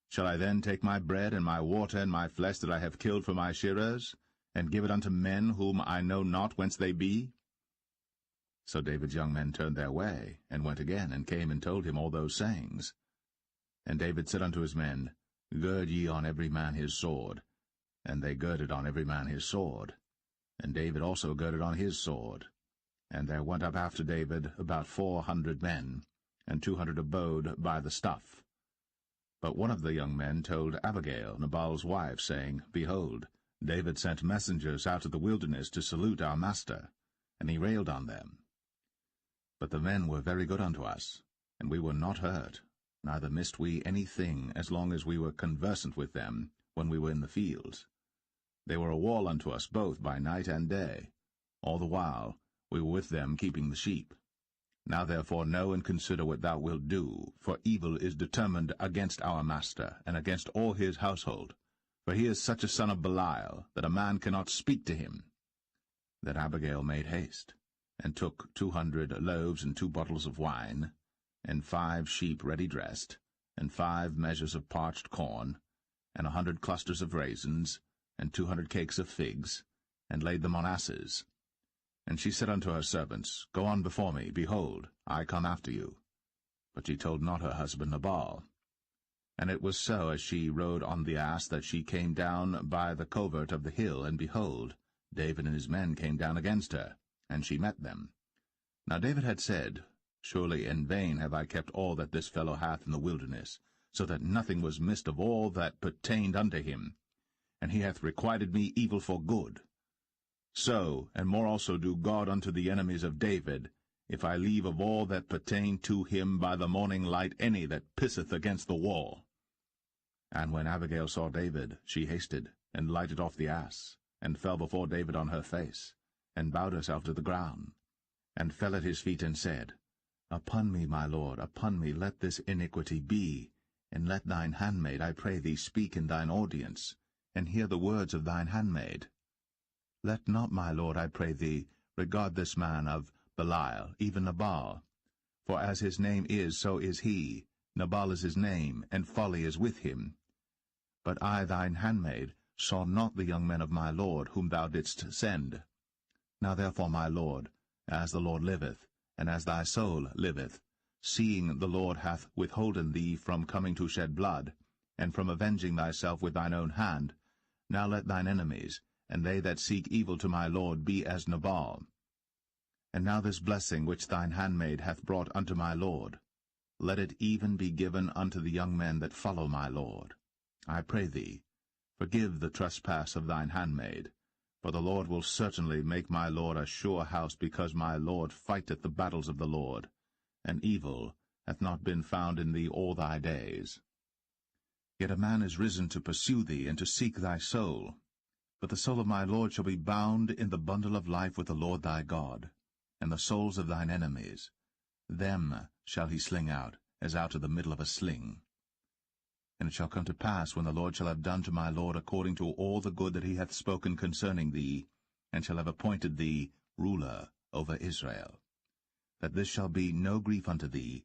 Shall I then take my bread and my water and my flesh that I have killed for my shearers, and give it unto men whom I know not whence they be? So David's young men turned their way, and went again, and came and told him all those sayings. And David said unto his men, Gird ye on every man his sword. And they girded on every man his sword. And David also girded on his sword. And there went up after David about 400 men, and 200 abode by the stuff. But one of the young men told Abigail, Nabal's wife, saying, Behold, David sent messengers out of the wilderness to salute our master, and he railed on them. But the men were very good unto us, and we were not hurt, neither missed we any thing as long as we were conversant with them when we were in the fields. They were a wall unto us both by night and day. All the while we were with them keeping the sheep. Now therefore know and consider what thou wilt do, for evil is determined against our master, and against all his household. For he is such a son of Belial, that a man cannot speak to him. Then Abigail made haste, and took 200 loaves and 2 bottles of wine, and 5 sheep ready dressed, and 5 measures of parched corn, and 100 clusters of raisins, and 200 cakes of figs, and laid them on asses. And she said unto her servants, Go on before me, behold, I come after you. But she told not her husband Nabal. And it was so, as she rode on the ass, that she came down by the covert of the hill, and behold, David and his men came down against her, and she met them. Now David had said, Surely in vain have I kept all that this fellow hath in the wilderness, so that nothing was missed of all that pertained unto him. And he hath requited me evil for good. So, and more also do God unto the enemies of David, if I leave of all that pertain to him by the morning light any that pisseth against the wall. And when Abigail saw David, she hasted, and lighted off the ass, and fell before David on her face, and bowed herself to the ground, and fell at his feet, and said, Upon me, my lord, upon me let this iniquity be, and let thine handmaid, I pray thee, speak in thine audience, and hear the words of thine handmaid. Let not, my lord, I pray thee, regard this man of Belial, even Nabal. For as his name is, so is he. Nabal is his name, and folly is with him. But I, thine handmaid, saw not the young men of my lord, whom thou didst send. Now therefore, my lord, as the Lord liveth, and as thy soul liveth, seeing the Lord hath withholden thee from coming to shed blood, and from avenging thyself with thine own hand, now let thine enemies, and they that seek evil to my lord, be as Nabal. And now this blessing which thine handmaid hath brought unto my lord, let it even be given unto the young men that follow my lord. I pray thee, forgive the trespass of thine handmaid, for the Lord will certainly make my lord a sure house, because my lord fighteth the battles of the Lord, and evil hath not been found in thee all thy days. Yet a man is risen to pursue thee, and to seek thy soul. But the soul of my lord shall be bound in the bundle of life with the Lord thy God, and the souls of thine enemies, them shall he sling out, as out of the middle of a sling. And it shall come to pass, when the Lord shall have done to my lord according to all the good that he hath spoken concerning thee, and shall have appointed thee ruler over Israel, that this shall be no grief unto thee,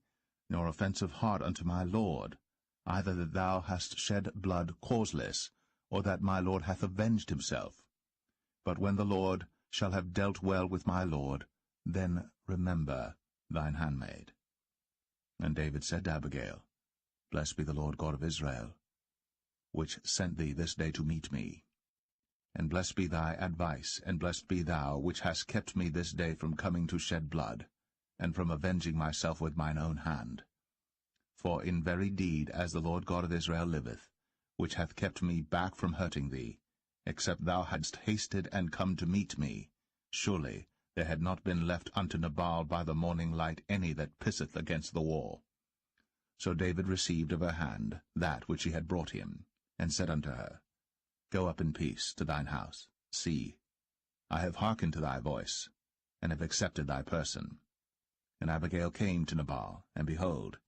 nor offense of heart unto my lord, either that thou hast shed blood causeless, or that my lord hath avenged himself. But when the Lord shall have dealt well with my lord, then remember thine handmaid. And David said to Abigail, Blessed be the Lord God of Israel, which sent thee this day to meet me. And blessed be thy advice, and blessed be thou, which hast kept me this day from coming to shed blood, and from avenging myself with mine own hand. For in very deed, as the Lord God of Israel liveth, which hath kept me back from hurting thee, except thou hadst hasted and come to meet me, surely there had not been left unto Nabal by the morning light any that pisseth against the wall. So David received of her hand that which she had brought him, and said unto her, Go up in peace to thine house. See, I have hearkened to thy voice, and have accepted thy person. And Abigail came to Nabal, and behold,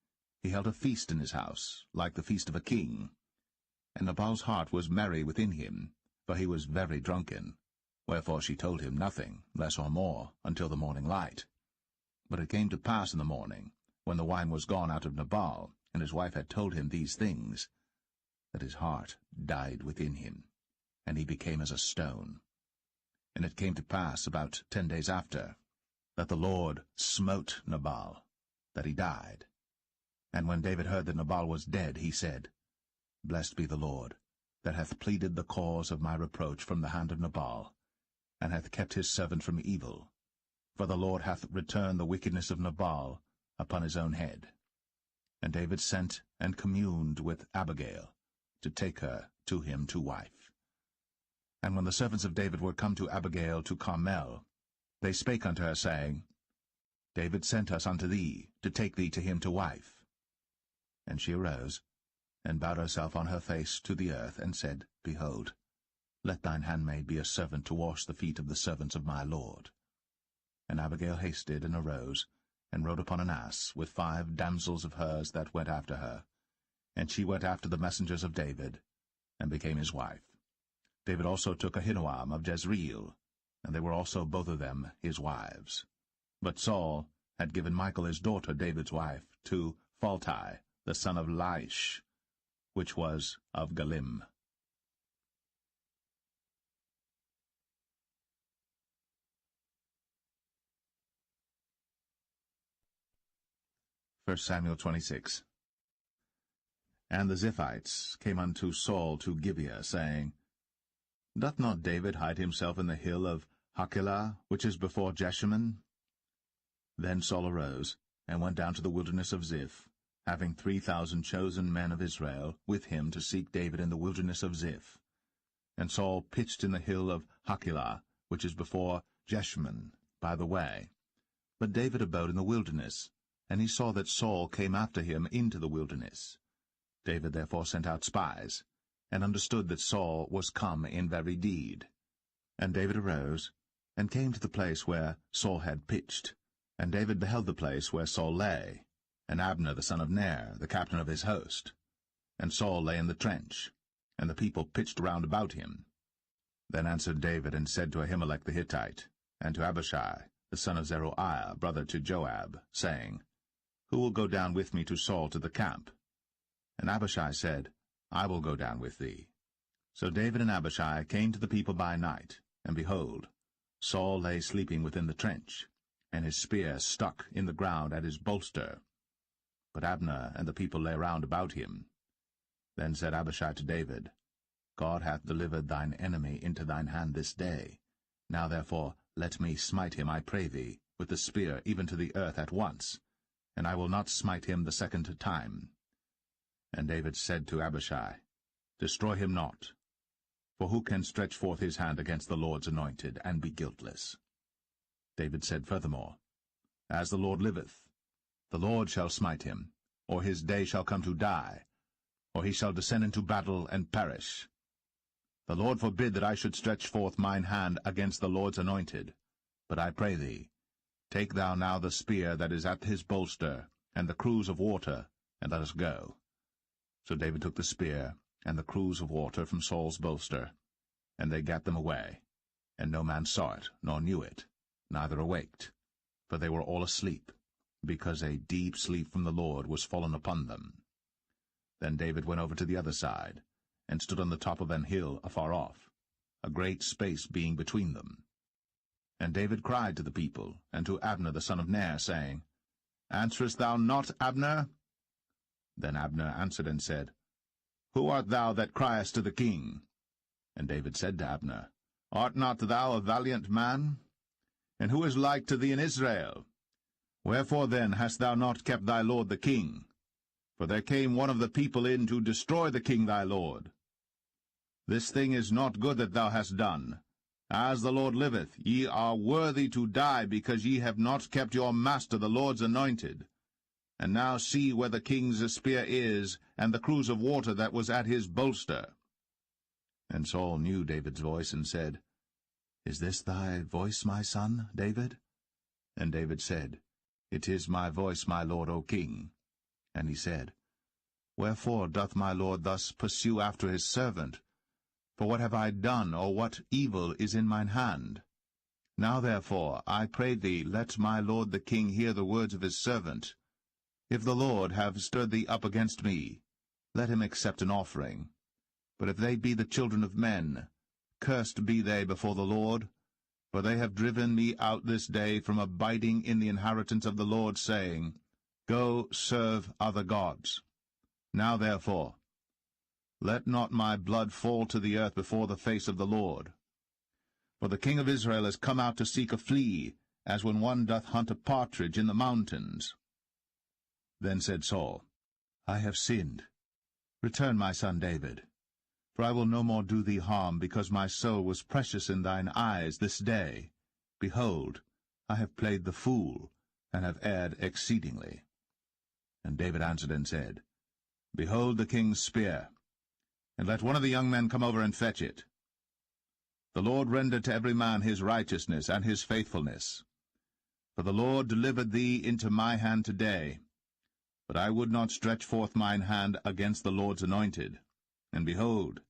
he held a feast in his house, like the feast of a king. And Nabal's heart was merry within him, for he was very drunken. Wherefore she told him nothing, less or more, until the morning light. But it came to pass in the morning, when the wine was gone out of Nabal, and his wife had told him these things, that his heart died within him, and he became as a stone. And it came to pass about 10 days after, that the Lord smote Nabal, that he died. And when David heard that Nabal was dead, he said, Blessed be the Lord, that hath pleaded the cause of my reproach from the hand of Nabal, and hath kept his servant from evil. For the Lord hath returned the wickedness of Nabal upon his own head. And David sent and communed with Abigail, to take her to him to wife. And when the servants of David were come to Abigail to Carmel, they spake unto her, saying, David sent us unto thee, to take thee to him to wife. And she arose, and bowed herself on her face to the earth, and said, Behold, let thine handmaid be a servant to wash the feet of the servants of my lord. And Abigail hasted, and arose, and rode upon an ass, with 5 damsels of hers that went after her. And she went after the messengers of David, and became his wife. David also took Ahinoam of Jezreel, and they were also both of them his wives. But Saul had given Michal his daughter, David's wife, to Phalti, the son of Laish, which was of Galim. 1 Samuel 26. And the Ziphites came unto Saul to Gibeah, saying, Doth not David hide himself in the hill of Hachilah, which is before Jeshimon? Then Saul arose, and went down to the wilderness of Ziph, having 3,000 chosen men of Israel with him to seek David in the wilderness of Ziph. And Saul pitched in the hill of Hachilah, which is before Jeshimon, by the way. But David abode in the wilderness, and he saw that Saul came after him into the wilderness. David therefore sent out spies, and understood that Saul was come in very deed. And David arose, and came to the place where Saul had pitched. And David beheld the place where Saul lay, and Abner the son of Ner, the captain of his host. And Saul lay in the trench, and the people pitched round about him. Then answered David, and said to Ahimelech the Hittite, and to Abishai, the son of Zeruiah, brother to Joab, saying, Who will go down with me to Saul to the camp? And Abishai said, I will go down with thee. So David and Abishai came to the people by night, and behold, Saul lay sleeping within the trench, and his spear stuck in the ground at his bolster. But Abner and the people lay round about him. Then said Abishai to David, God hath delivered thine enemy into thine hand this day. Now therefore let me smite him, I pray thee, with the spear even to the earth at once, and I will not smite him the second time. And David said to Abishai, Destroy him not, for who can stretch forth his hand against the Lord's anointed, and be guiltless? David said furthermore, As the Lord liveth, the Lord shall smite him, or his day shall come to die, or he shall descend into battle and perish. The Lord forbid that I should stretch forth mine hand against the Lord's anointed. But I pray thee, take thou now the spear that is at his bolster, and the cruse of water, and let us go. So David took the spear and the cruse of water from Saul's bolster, and they gat them away. And no man saw it, nor knew it, neither awaked, for they were all asleep, because a deep sleep from the Lord was fallen upon them. Then David went over to the other side, and stood on the top of an hill afar off, a great space being between them. And David cried to the people, and to Abner the son of Ner, saying, Answerest thou not, Abner? Then Abner answered and said, Who art thou that criest to the king? And David said to Abner, Art not thou a valiant man? And who is like to thee in Israel? Wherefore then hast thou not kept thy lord the king? For there came one of the people in to destroy the king thy lord. This thing is not good that thou hast done. As the Lord liveth, ye are worthy to die, because ye have not kept your master the Lord's anointed. And now see where the king's spear is, and the cruse of water that was at his bolster. And Saul knew David's voice, and said, Is this thy voice, my son, David? And David said, It is my voice, my lord, O king. And he said, Wherefore doth my lord thus pursue after his servant? For what have I done, or what evil is in mine hand? Now therefore, I pray thee, let my lord the king hear the words of his servant. If the Lord have stirred thee up against me, let him accept an offering. But if they be the children of men, cursed be they before the Lord, for they have driven me out this day from abiding in the inheritance of the Lord, saying, Go serve other gods. Now therefore, let not my blood fall to the earth before the face of the Lord. For the king of Israel is come out to seek a flea, as when one doth hunt a partridge in the mountains. Then said Saul, I have sinned. Return, my son David. For I will no more do thee harm, because my soul was precious in thine eyes this day. Behold, I have played the fool, and have erred exceedingly. And David answered and said, Behold the king's spear, and let one of the young men come over and fetch it. The Lord render to every man his righteousness and his faithfulness. For the Lord delivered thee into my hand today. But I would not stretch forth mine hand against the Lord's anointed. And behold,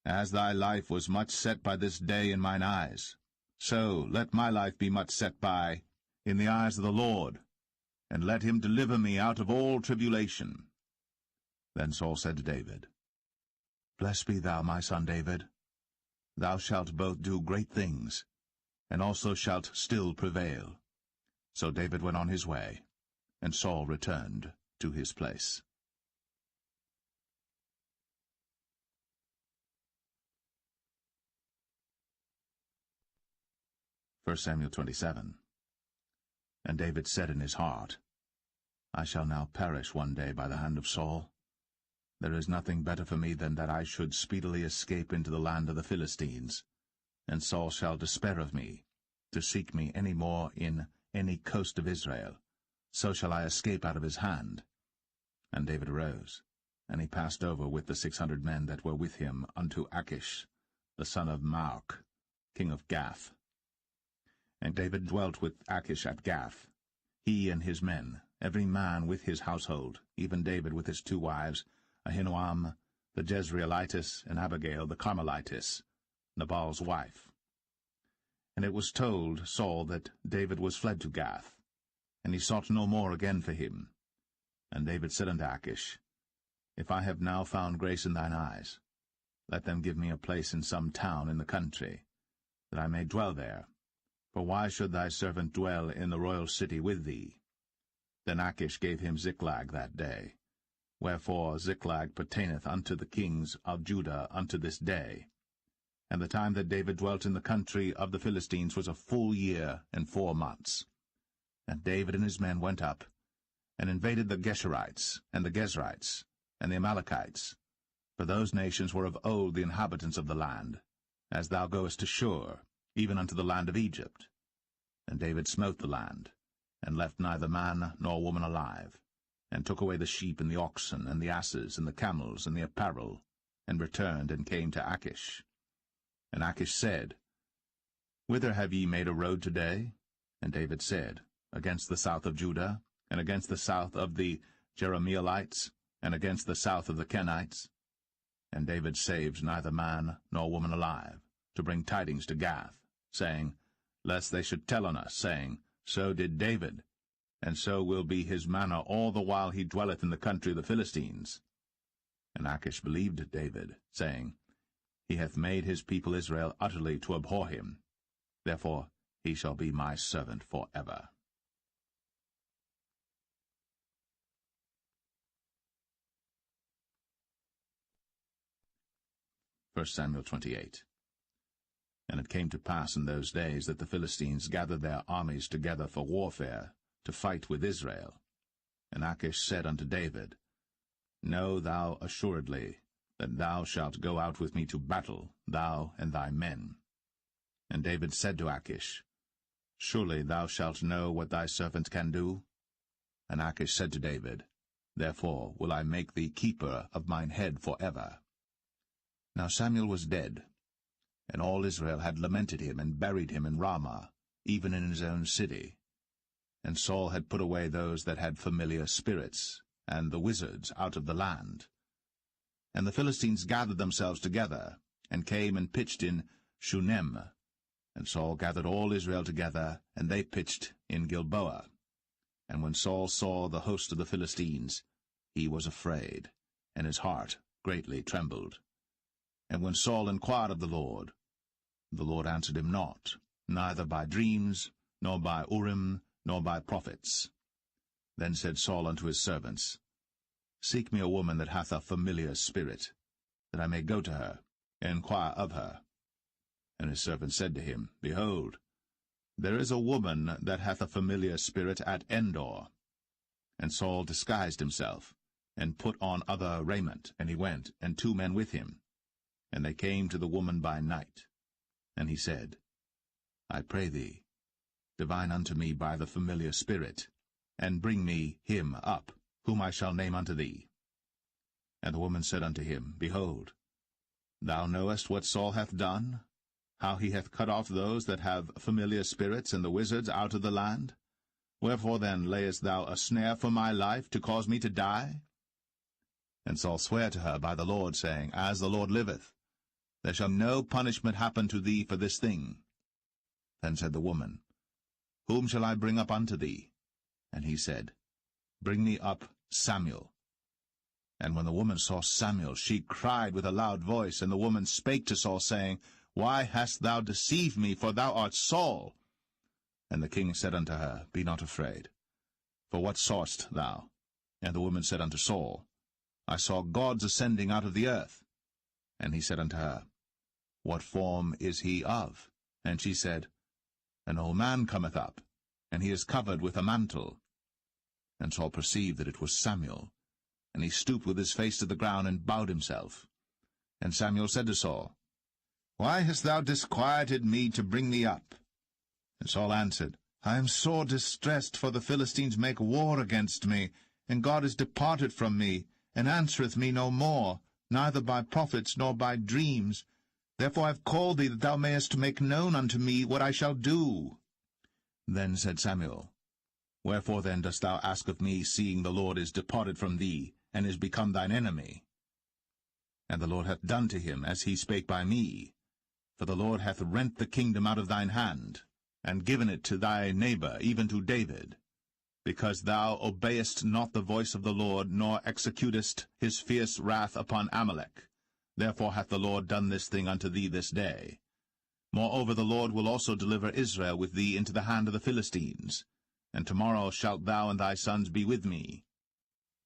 as thy life was much set by this day in mine eyes, so let my life be much set by in the eyes of the Lord, and let him deliver me out of all tribulation. Then Saul said to David, Blessed be thou, my son David. Thou shalt both do great things, and also shalt still prevail. So David went on his way, and Saul returned to his place. 1 Samuel 27. And David said in his heart, I shall now perish one day by the hand of Saul. There is nothing better for me than that I should speedily escape into the land of the Philistines, and Saul shall despair of me, to seek me any more in any coast of Israel. So shall I escape out of his hand. And David arose, and he passed over with the 600 men that were with him unto Achish, the son of Maoch, king of Gath. And David dwelt with Achish at Gath, he and his men, every man with his household, even David with his 2 wives, Ahinoam the Jezreelitess, and Abigail the Carmelitess, Nabal's wife. And it was told Saul that David was fled to Gath, and he sought no more again for him. And David said unto Achish, If I have now found grace in thine eyes, let them give me a place in some town in the country, that I may dwell there. For why should thy servant dwell in the royal city with thee? Then Achish gave him Ziklag that day. Wherefore Ziklag pertaineth unto the kings of Judah unto this day. And the time that David dwelt in the country of the Philistines was a full year and 4 months. And David and his men went up, and invaded the Geshurites, and the Gezrites, and the Amalekites. For those nations were of old the inhabitants of the land, as thou goest to Shur, even unto the land of Egypt. And David smote the land, and left neither man nor woman alive, and took away the sheep and the oxen, and the asses, and the camels, and the apparel, and returned and came to Achish. And Achish said, Whither have ye made a road today? And David said, Against the south of Judah, and against the south of the Jerahmeelites, and against the south of the Kenites. And David saved neither man nor woman alive, to bring tidings to Gath, saying, Lest they should tell on us, saying, So did David, and so will be his manner all the while he dwelleth in the country of the Philistines. And Achish believed David, saying, He hath made his people Israel utterly to abhor him. Therefore he shall be my servant for ever. 1 Samuel 28. And it came to pass in those days that the Philistines gathered their armies together for warfare, to fight with Israel. And Achish said unto David, Know thou assuredly that thou shalt go out with me to battle, thou and thy men. And David said to Achish, Surely thou shalt know what thy servant can do? And Achish said to David, Therefore will I make thee keeper of mine head for ever. Now Samuel was dead, and all Israel had lamented him, and buried him in Ramah, even in his own city. And Saul had put away those that had familiar spirits, and the wizards out of the land. And the Philistines gathered themselves together, and came and pitched in Shunem. And Saul gathered all Israel together, and they pitched in Gilboa. And when Saul saw the host of the Philistines, he was afraid, and his heart greatly trembled. And when Saul inquired of the Lord answered him not, neither by dreams, nor by Urim, nor by prophets. Then said Saul unto his servants, Seek me a woman that hath a familiar spirit, that I may go to her, and inquire of her. And his servants said to him, Behold, there is a woman that hath a familiar spirit at Endor. And Saul disguised himself, and put on other raiment, and he went, and 2 men with him. And they came to the woman by night. And he said, I pray thee, divine unto me by the familiar spirit, and bring me him up, whom I shall name unto thee. And the woman said unto him, Behold, thou knowest what Saul hath done, how he hath cut off those that have familiar spirits and the wizards out of the land? Wherefore then layest thou a snare for my life, to cause me to die? And Saul sware to her by the Lord, saying, As the Lord liveth, there shall no punishment happen to thee for this thing. Then said the woman, Whom shall I bring up unto thee? And he said, Bring me up Samuel. And when the woman saw Samuel, she cried with a loud voice, and the woman spake to Saul, saying, Why hast thou deceived me? For thou art Saul. And the king said unto her, Be not afraid. For what sawest thou? And the woman said unto Saul, I saw gods ascending out of the earth. And he said unto her, What form is he of? And she said, An old man cometh up, and he is covered with a mantle. And Saul perceived that it was Samuel, and he stooped with his face to the ground, and bowed himself. And Samuel said to Saul, Why hast thou disquieted me to bring me up? And Saul answered, I am sore distressed, for the Philistines make war against me, and God is departed from me, and answereth me no more, neither by prophets nor by dreams. Therefore I have called thee, that thou mayest make known unto me what I shall do. Then said Samuel, Wherefore then dost thou ask of me, seeing the Lord is departed from thee, and is become thine enemy? And the Lord hath done to him as he spake by me. For the Lord hath rent the kingdom out of thine hand, and given it to thy neighbor, even to David, because thou obeyest not the voice of the Lord, nor executest his fierce wrath upon Amalek. Therefore hath the Lord done this thing unto thee this day. Moreover the Lord will also deliver Israel with thee into the hand of the Philistines, and tomorrow shalt thou and thy sons be with me.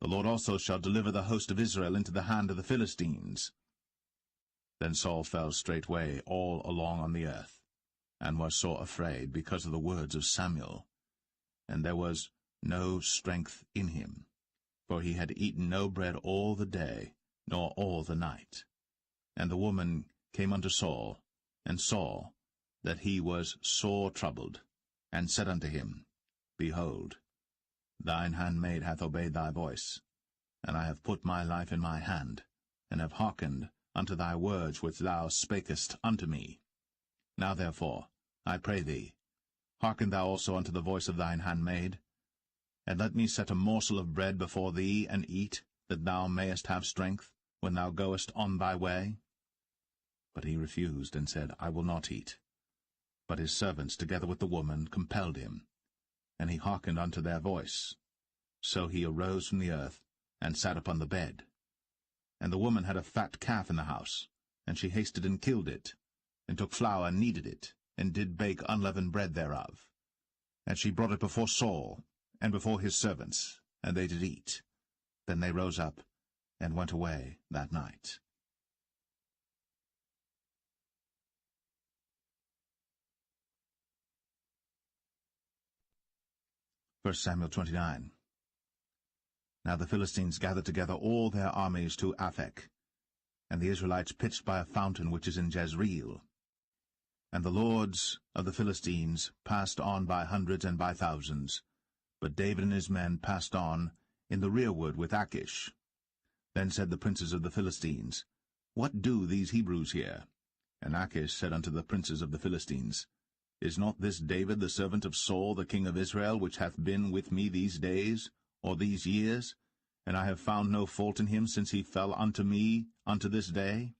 The Lord also shall deliver the host of Israel into the hand of the Philistines. Then Saul fell straightway all along on the earth, and was sore afraid because of the words of Samuel. And there was no strength in him, for he had eaten no bread all the day, nor all the night. And the woman came unto Saul, and saw that he was sore troubled, and said unto him, Behold, thine handmaid hath obeyed thy voice, and I have put my life in my hand, and have hearkened unto thy words which thou spakest unto me. Now therefore, I pray thee, hearken thou also unto the voice of thine handmaid, and let me set a morsel of bread before thee, and eat, that thou mayest have strength, when thou goest on thy way. But he refused, and said, I will not eat. But his servants, together with the woman, compelled him, and he hearkened unto their voice. So he arose from the earth, and sat upon the bed. And the woman had a fat calf in the house, and she hasted and killed it, and took flour and kneaded it, and did bake unleavened bread thereof. And she brought it before Saul, and before his servants, and they did eat. Then they rose up, and went away that night. 1 Samuel 29. Now the Philistines gathered together all their armies to Aphek, and the Israelites pitched by a fountain which is in Jezreel. And the lords of the Philistines passed on by hundreds and by thousands, but David and his men passed on in the rearward with Achish. Then said the princes of the Philistines, What do these Hebrews here? And Achish said unto the princes of the Philistines, Is not this David the servant of Saul the king of Israel, which hath been with me these days, or these years? And I have found no fault in him since he fell unto me unto this day.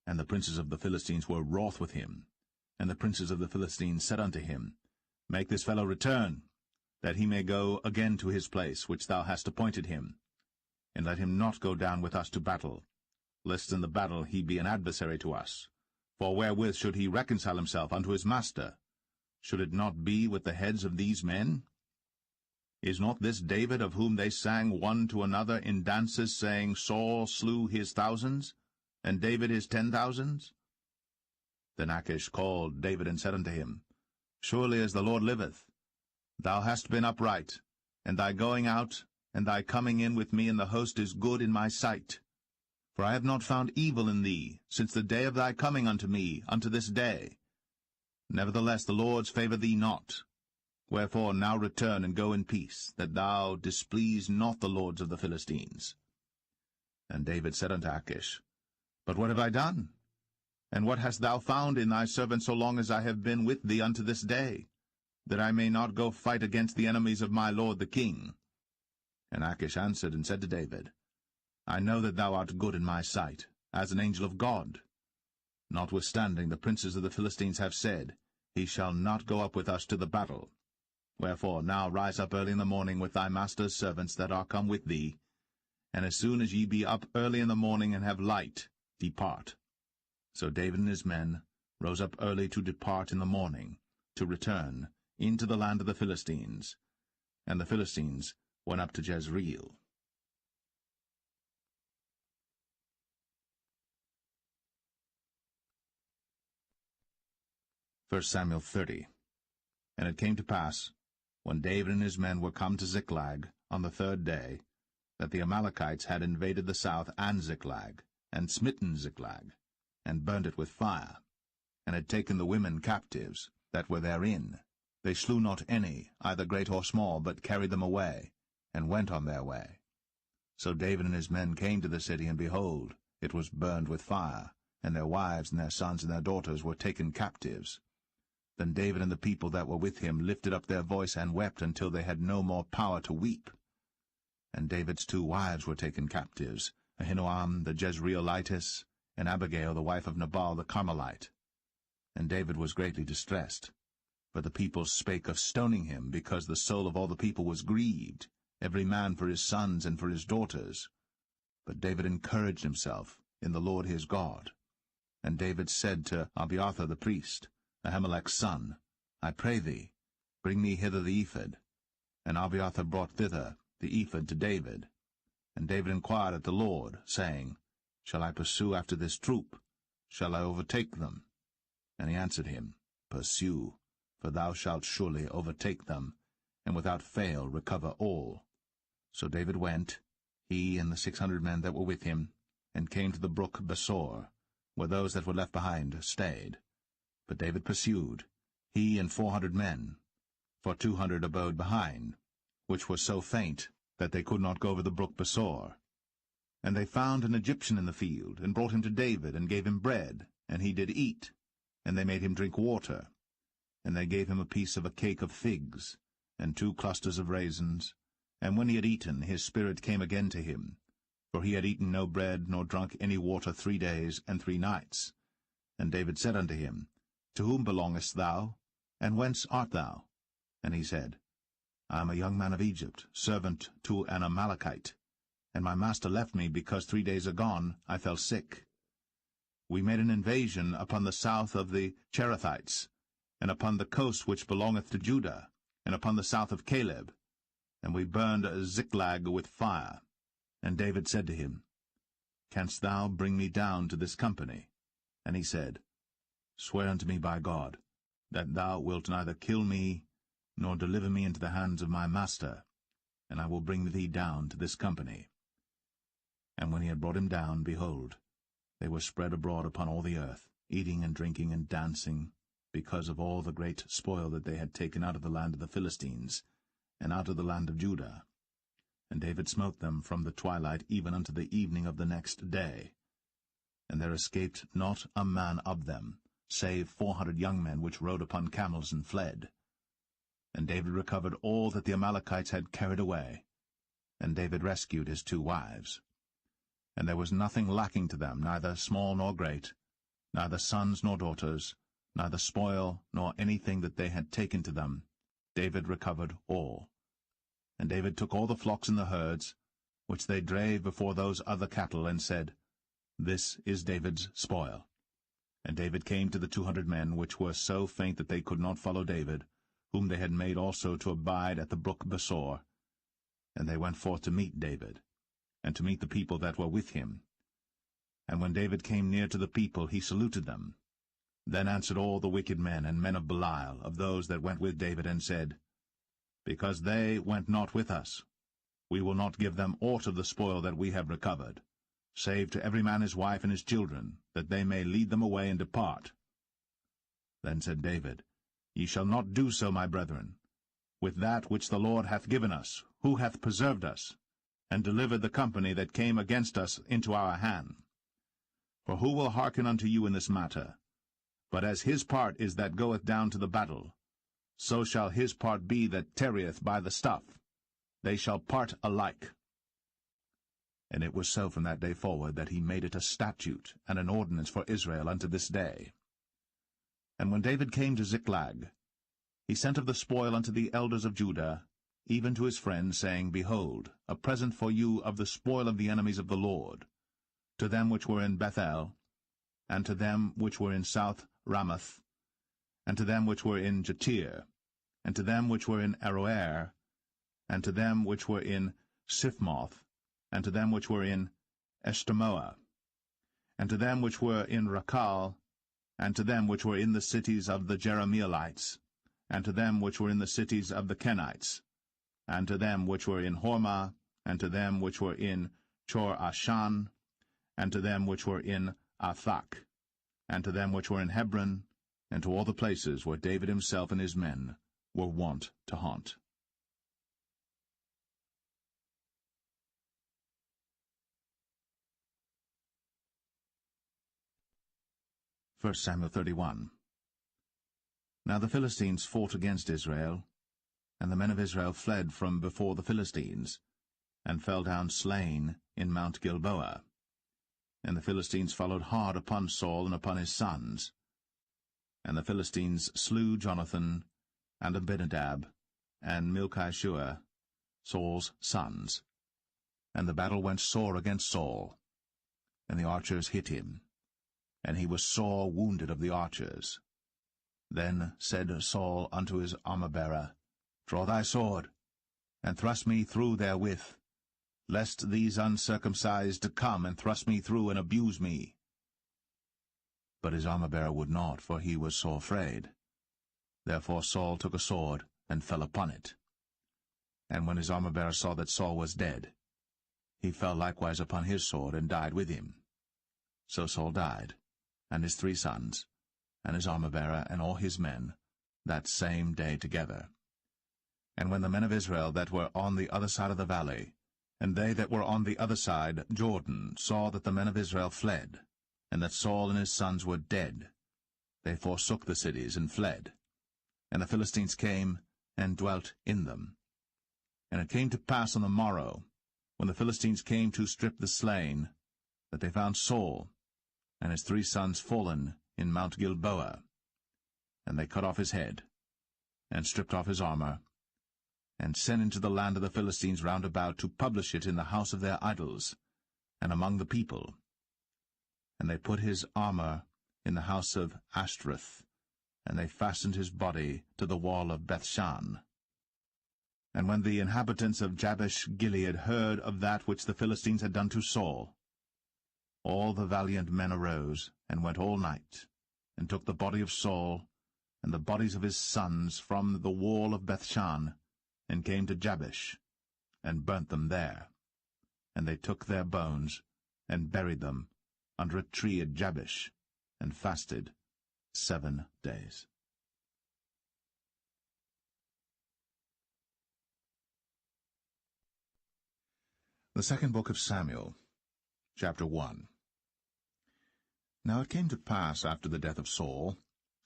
And the princes of the Philistines were wroth with him. And the princes of the Philistines said unto him, Make this fellow return, that he may go again to his place which thou hast appointed him. And let him not go down with us to battle, lest in the battle he be an adversary to us. For wherewith should he reconcile himself unto his master? Should it not be with the heads of these men? Is not this David, of whom they sang one to another in dances, saying, Saul slew his thousands, and David his 10,000s? Then Achish called David and said unto him, Surely as the Lord liveth, thou hast been upright, and thy going out and thy coming in with me in the host is good in my sight. For I have not found evil in thee since the day of thy coming unto me unto this day. Nevertheless the Lord's favour thee not. Wherefore now return and go in peace, that thou displease not the lords of the Philistines. And David said unto Achish, But what have I done? And what hast thou found in thy servant so long as I have been with thee unto this day, that I may not go fight against the enemies of my lord the king? And Achish answered and said to David, I know that thou art good in my sight, as an angel of God. Notwithstanding the princes of the Philistines have said, He shall not go up with us to the battle. Wherefore now rise up early in the morning with thy master's servants that are come with thee, and as soon as ye be up early in the morning and have light, depart. So David and his men rose up early to depart in the morning, to return into the land of the Philistines. And the Philistines went up to Jezreel. 1 Samuel 30. And it came to pass, when David and his men were come to Ziklag on the 3rd day, that the Amalekites had invaded the south and Ziklag, and smitten Ziklag, and burned it with fire, and had taken the women captives that were therein. They slew not any, either great or small, but carried them away, and went on their way. So David and his men came to the city, and behold, it was burned with fire, and their wives and their sons and their daughters were taken captives. Then David and the people that were with him lifted up their voice and wept until they had no more power to weep. And David's 2 wives were taken captives, Ahinoam the Jezreelitess, and Abigail the wife of Nabal the Carmelite. And David was greatly distressed. For the people spake of stoning him, because the soul of all the people was grieved, every man for his sons and for his daughters. But David encouraged himself in the Lord his God. And David said to Abiathar the priest, Ahimelech's son, I pray thee, bring me hither the ephod. And Abiathar brought thither the ephod to David. And David inquired at the Lord, saying, Shall I pursue after this troop? Shall I overtake them? And he answered him, Pursue, for thou shalt surely overtake them, and without fail recover all. So David went, he and the 600 men that were with him, and came to the brook Besor, where those that were left behind stayed. But David pursued, he and 400 men, for 200 abode behind, which were so faint that they could not go over the brook Besor. And they found an Egyptian in the field, and brought him to David, and gave him bread, and he did eat, and they made him drink water. And they gave him a piece of a cake of figs, and 2 clusters of raisins. And when he had eaten, his spirit came again to him, for he had eaten no bread, nor drunk any water 3 days and 3 nights. And David said unto him, To whom belongest thou, and whence art thou? And he said, I am a young man of Egypt, servant to an Amalekite, and my master left me, because 3 days agone I fell sick. We made an invasion upon the south of the Cherethites, and upon the coast which belongeth to Judah, and upon the south of Caleb, and we burned Ziklag with fire. And David said to him, Canst thou bring me down to this company? And he said, Swear unto me by God, that thou wilt neither kill me, nor deliver me into the hands of my master, and I will bring thee down to this company. And when he had brought him down, behold, they were spread abroad upon all the earth, eating and drinking and dancing, because of all the great spoil that they had taken out of the land of the Philistines, and out of the land of Judah. And David smote them from the twilight even unto the evening of the next day. And there escaped not a man of them, save 400 young men which rode upon camels and fled. And David recovered all that the Amalekites had carried away. And David rescued his 2 wives. And there was nothing lacking to them, neither small nor great, neither sons nor daughters, neither spoil nor anything that they had taken to them. David recovered all. And David took all the flocks and the herds, which they drave before those other cattle, and said, This is David's spoil. And David came to the 200 men, which were so faint that they could not follow David, whom they had made also to abide at the brook Besor. And they went forth to meet David, and to meet the people that were with him. And when David came near to the people, he saluted them. Then answered all the wicked men and men of Belial, of those that went with David, and said, Because they went not with us, we will not give them aught of the spoil that we have recovered, save to every man his wife and his children, that they may lead them away and depart. Then said David, Ye shall not do so, my brethren, with that which the Lord hath given us, who hath preserved us, and delivered the company that came against us into our hand. For who will hearken unto you in this matter? But as his part is that goeth down to the battle, so shall his part be that tarrieth by the stuff. They shall part alike. And it was so from that day forward that he made it a statute and an ordinance for Israel unto this day. And when David came to Ziklag, he sent of the spoil unto the elders of Judah, even to his friends, saying, Behold, a present for you of the spoil of the enemies of the Lord, to them which were in Bethel, and to them which were in South Ramoth, and to them which were in Jatir, and to them which were in Aroer, and to them which were in Siphmoth, and to them which were in Eshtemoa, and to them which were in Rakal, and to them which were in the cities of the Jerahmeelites, and to them which were in the cities of the Kenites, and to them which were in Hormah, and to them which were in Chor-Ashan, and to them which were in Athak, and to them which were in Hebron, and to all the places where David himself and his men were wont to haunt. 1 Samuel 31. Now the Philistines fought against Israel, and the men of Israel fled from before the Philistines, and fell down slain in Mount Gilboa. And the Philistines followed hard upon Saul and upon his sons. And the Philistines slew Jonathan, and Abinadab, and Malchishua, Saul's sons. And the battle went sore against Saul, and the archers hit him, and he was sore wounded of the archers. Then said Saul unto his armor-bearer, Draw thy sword. and thrust me through therewith, lest these uncircumcised come and thrust me through and abuse me. But his armor-bearer would not, for he was sore afraid. Therefore Saul took a sword, and fell upon it. And when his armor-bearer saw that Saul was dead, he fell likewise upon his sword, and died with him. So Saul died, and his 3 sons, and his armor-bearer, and all his men, that same day together. And when the men of Israel that were on the other side of the valley, and they that were on the other side Jordan, saw that the men of Israel fled, and that Saul and his sons were dead, they forsook the cities and fled. And the Philistines came and dwelt in them. And it came to pass on the morrow, when the Philistines came to strip the slain, that they found Saul and his 3 sons fallen in Mount Gilboa. And they cut off his head, and stripped off his armor, and sent into the land of the Philistines round about to publish it in the house of their idols, and among the people. And they put his armor in the house of Ashtoreth, and they fastened his body to the wall of Bethshan. And when the inhabitants of Jabesh-Gilead heard of that which the Philistines had done to Saul, all the valiant men arose, and went all night, and took the body of Saul, and the bodies of his sons from the wall of Bethshan, and came to Jabesh, and burnt them there. And they took their bones, and buried them under a tree at Jabesh, and fasted 7 days. The second book of Samuel, chapter 1. Now it came to pass after the death of Saul,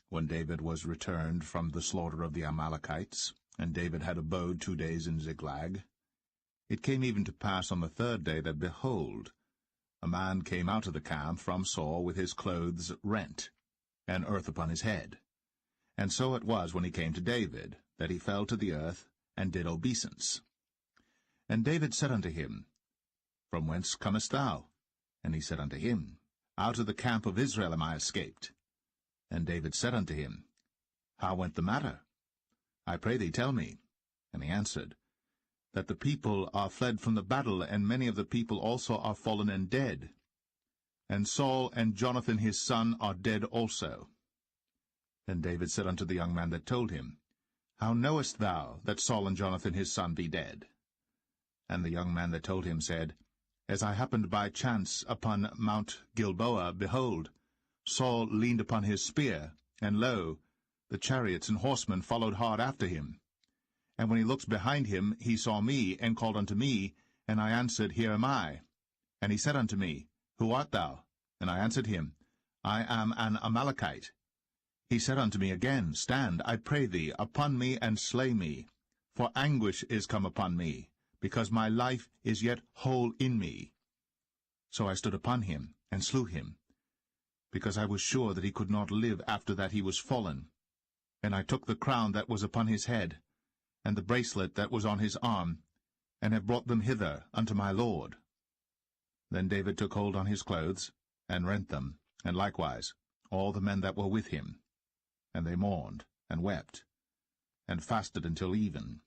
when David was returned from the slaughter of the Amalekites, and David had abode 2 days in Ziklag, it came even to pass on the 3rd day that, behold, a man came out of the camp from Saul with his clothes rent, and earth upon his head. And so it was when he came to David, that he fell to the earth, and did obeisance. And David said unto him, From whence comest thou? And he said unto him, Out of the camp of Israel am I escaped. And David said unto him, How went the matter? I pray thee, tell me. And he answered, That the people are fled from the battle, and many of the people also are fallen and dead. And Saul and Jonathan his son are dead also. Then David said unto the young man that told him, How knowest thou that Saul and Jonathan his son be dead? And the young man that told him said, As I happened by chance upon Mount Gilboa, behold, Saul leaned upon his spear, and lo, the chariots and horsemen followed hard after him. And when he looked behind him, he saw me, and called unto me, and I answered, Here am I. And he said unto me, Who art thou? And I answered him, I am an Amalekite. He said unto me again, Stand, I pray thee, upon me, and slay me. For anguish is come upon me, because my life is yet whole in me. So I stood upon him, and slew him, because I was sure that he could not live after that he was fallen. And I took the crown that was upon his head, and the bracelet that was on his arm, and have brought them hither unto my lord. Then David took hold on his clothes, and rent them, and likewise all the men that were with him. And they mourned, and wept, and fasted until even,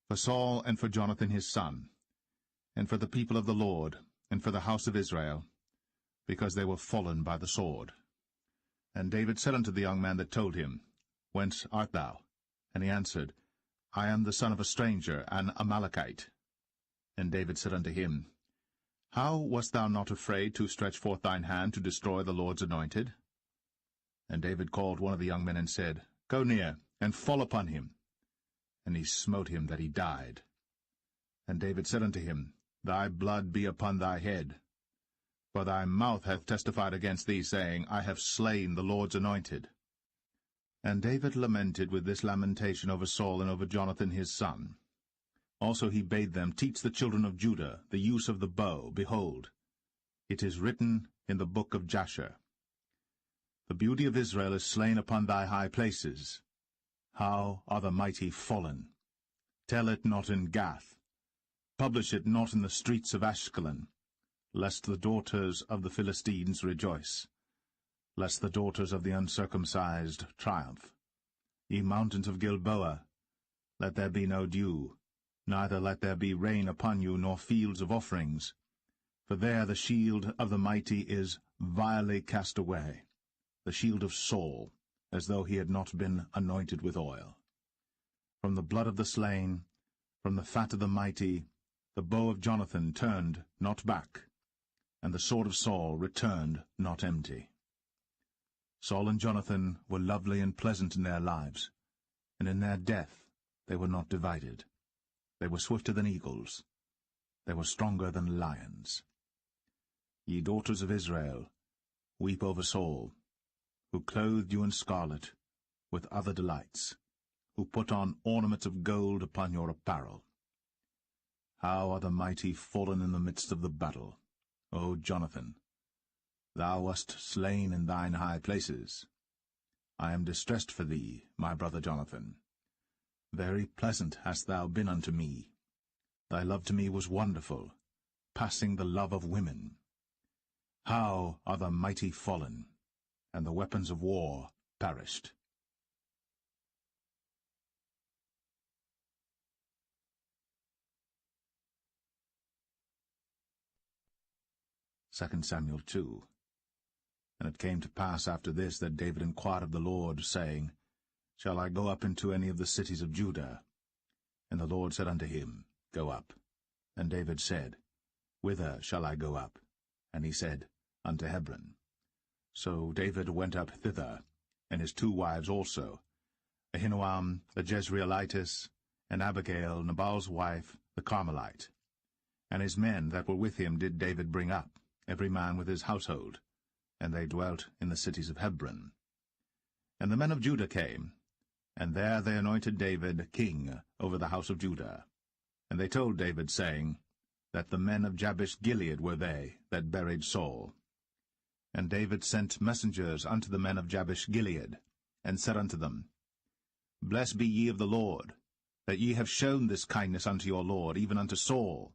for Saul and for Jonathan his son, and for the people of the Lord, and for the house of Israel, because they were fallen by the sword. And David said unto the young man that told him, Whence art thou? And he answered, I am the son of a stranger, an Amalekite. And David said unto him, How wast thou not afraid to stretch forth thine hand to destroy the Lord's anointed? And David called one of the young men and said, Go near, and fall upon him. And he smote him that he died. And David said unto him, Thy blood be upon thy head. For thy mouth hath testified against thee, saying, I have slain the Lord's anointed. And David lamented with this lamentation over Saul and over Jonathan his son. Also he bade them teach the children of Judah the use of the bow. Behold, it is written in the book of Jasher, The beauty of Israel is slain upon thy high places. How are the mighty fallen! Tell it not in Gath. Publish it not in the streets of Ashkelon, lest the daughters of the Philistines rejoice, lest the daughters of the uncircumcised triumph. Ye mountains of Gilboa, let there be no dew, Neither let there be rain upon you, nor fields of offerings. For there the shield of the mighty is vilely cast away, the shield of Saul, as though he had not been anointed with oil. From the blood of the slain, from the fat of the mighty, the bow of Jonathan turned not back, and the sword of Saul returned not empty. Saul and Jonathan were lovely and pleasant in their lives, and in their death they were not divided. They were swifter than eagles. They were stronger than lions. Ye daughters of Israel, weep over Saul, who clothed you in scarlet, with other delights, who put on ornaments of gold upon your apparel. How are the mighty fallen in the midst of the battle, O Jonathan! Thou wast slain in thine high places. I am distressed for thee, my brother Jonathan. Very pleasant hast thou been unto me. Thy love to me was wonderful, passing the love of women. How are the mighty fallen, and the weapons of war perished. 2 Samuel 2. And it came to pass after this that David inquired of the Lord, saying, Shall I go up into any of the cities of Judah? And the Lord said unto him, Go up. And David said, Whither shall I go up? And he said, Unto Hebron. So David went up thither, and his 2 wives also, Ahinoam the Jezreelitess, and Abigail Nabal's wife, the Carmelite. And his men that were with him did David bring up, every man with his household, and they dwelt in the cities of Hebron. And the men of Judah came, and there they anointed David king over the house of Judah. And they told David, saying, that the men of Jabesh-Gilead were they that buried Saul. And David sent messengers unto the men of Jabesh-Gilead, and said unto them, Blessed be ye of the Lord, that ye have shown this kindness unto your Lord, even unto Saul,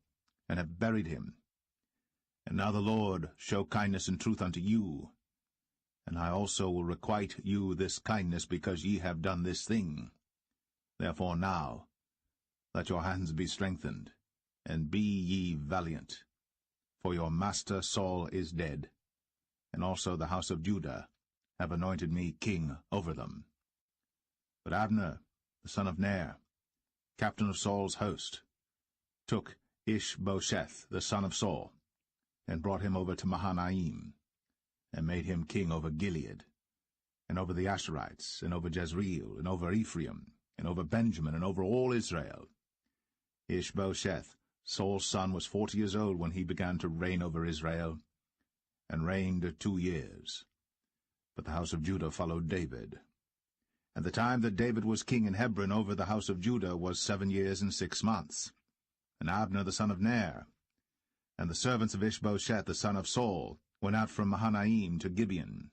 and have buried him. And now the Lord show kindness and truth unto you, and I also will requite you this kindness, because ye have done this thing. Therefore now let your hands be strengthened, and be ye valiant. For your master Saul is dead, and also the house of Judah have anointed me king over them. But Abner, the son of Ner, captain of Saul's host, took Ishbosheth, the son of Saul, and brought him over to Mahanaim, and made him king over Gilead, and over the Asherites, and over Jezreel, and over Ephraim, and over Benjamin, and over all Israel. Ishbosheth, Saul's son, was 40 years old when he began to reign over Israel, and reigned 2 years. But the house of Judah followed David. And the time that David was king in Hebron over the house of Judah was 7 years and 6 months. And Abner the son of Ner, and the servants of Ishbosheth the son of Saul, went out from Mahanaim to Gibeon.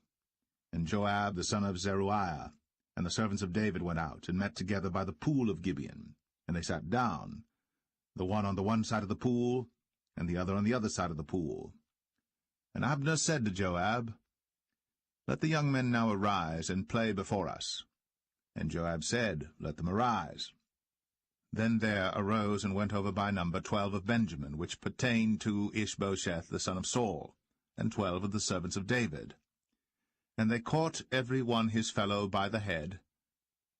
And Joab the son of Zeruiah, and the servants of David went out, and met together by the pool of Gibeon. And they sat down, the one on the one side of the pool, and the other on the other side of the pool. And Abner said to Joab, Let the young men now arise, and play before us. And Joab said, Let them arise. Then there arose and went over by number 12 of Benjamin, which pertained to Ishbosheth the son of Saul, and 12 of the servants of David. And they caught every one his fellow by the head,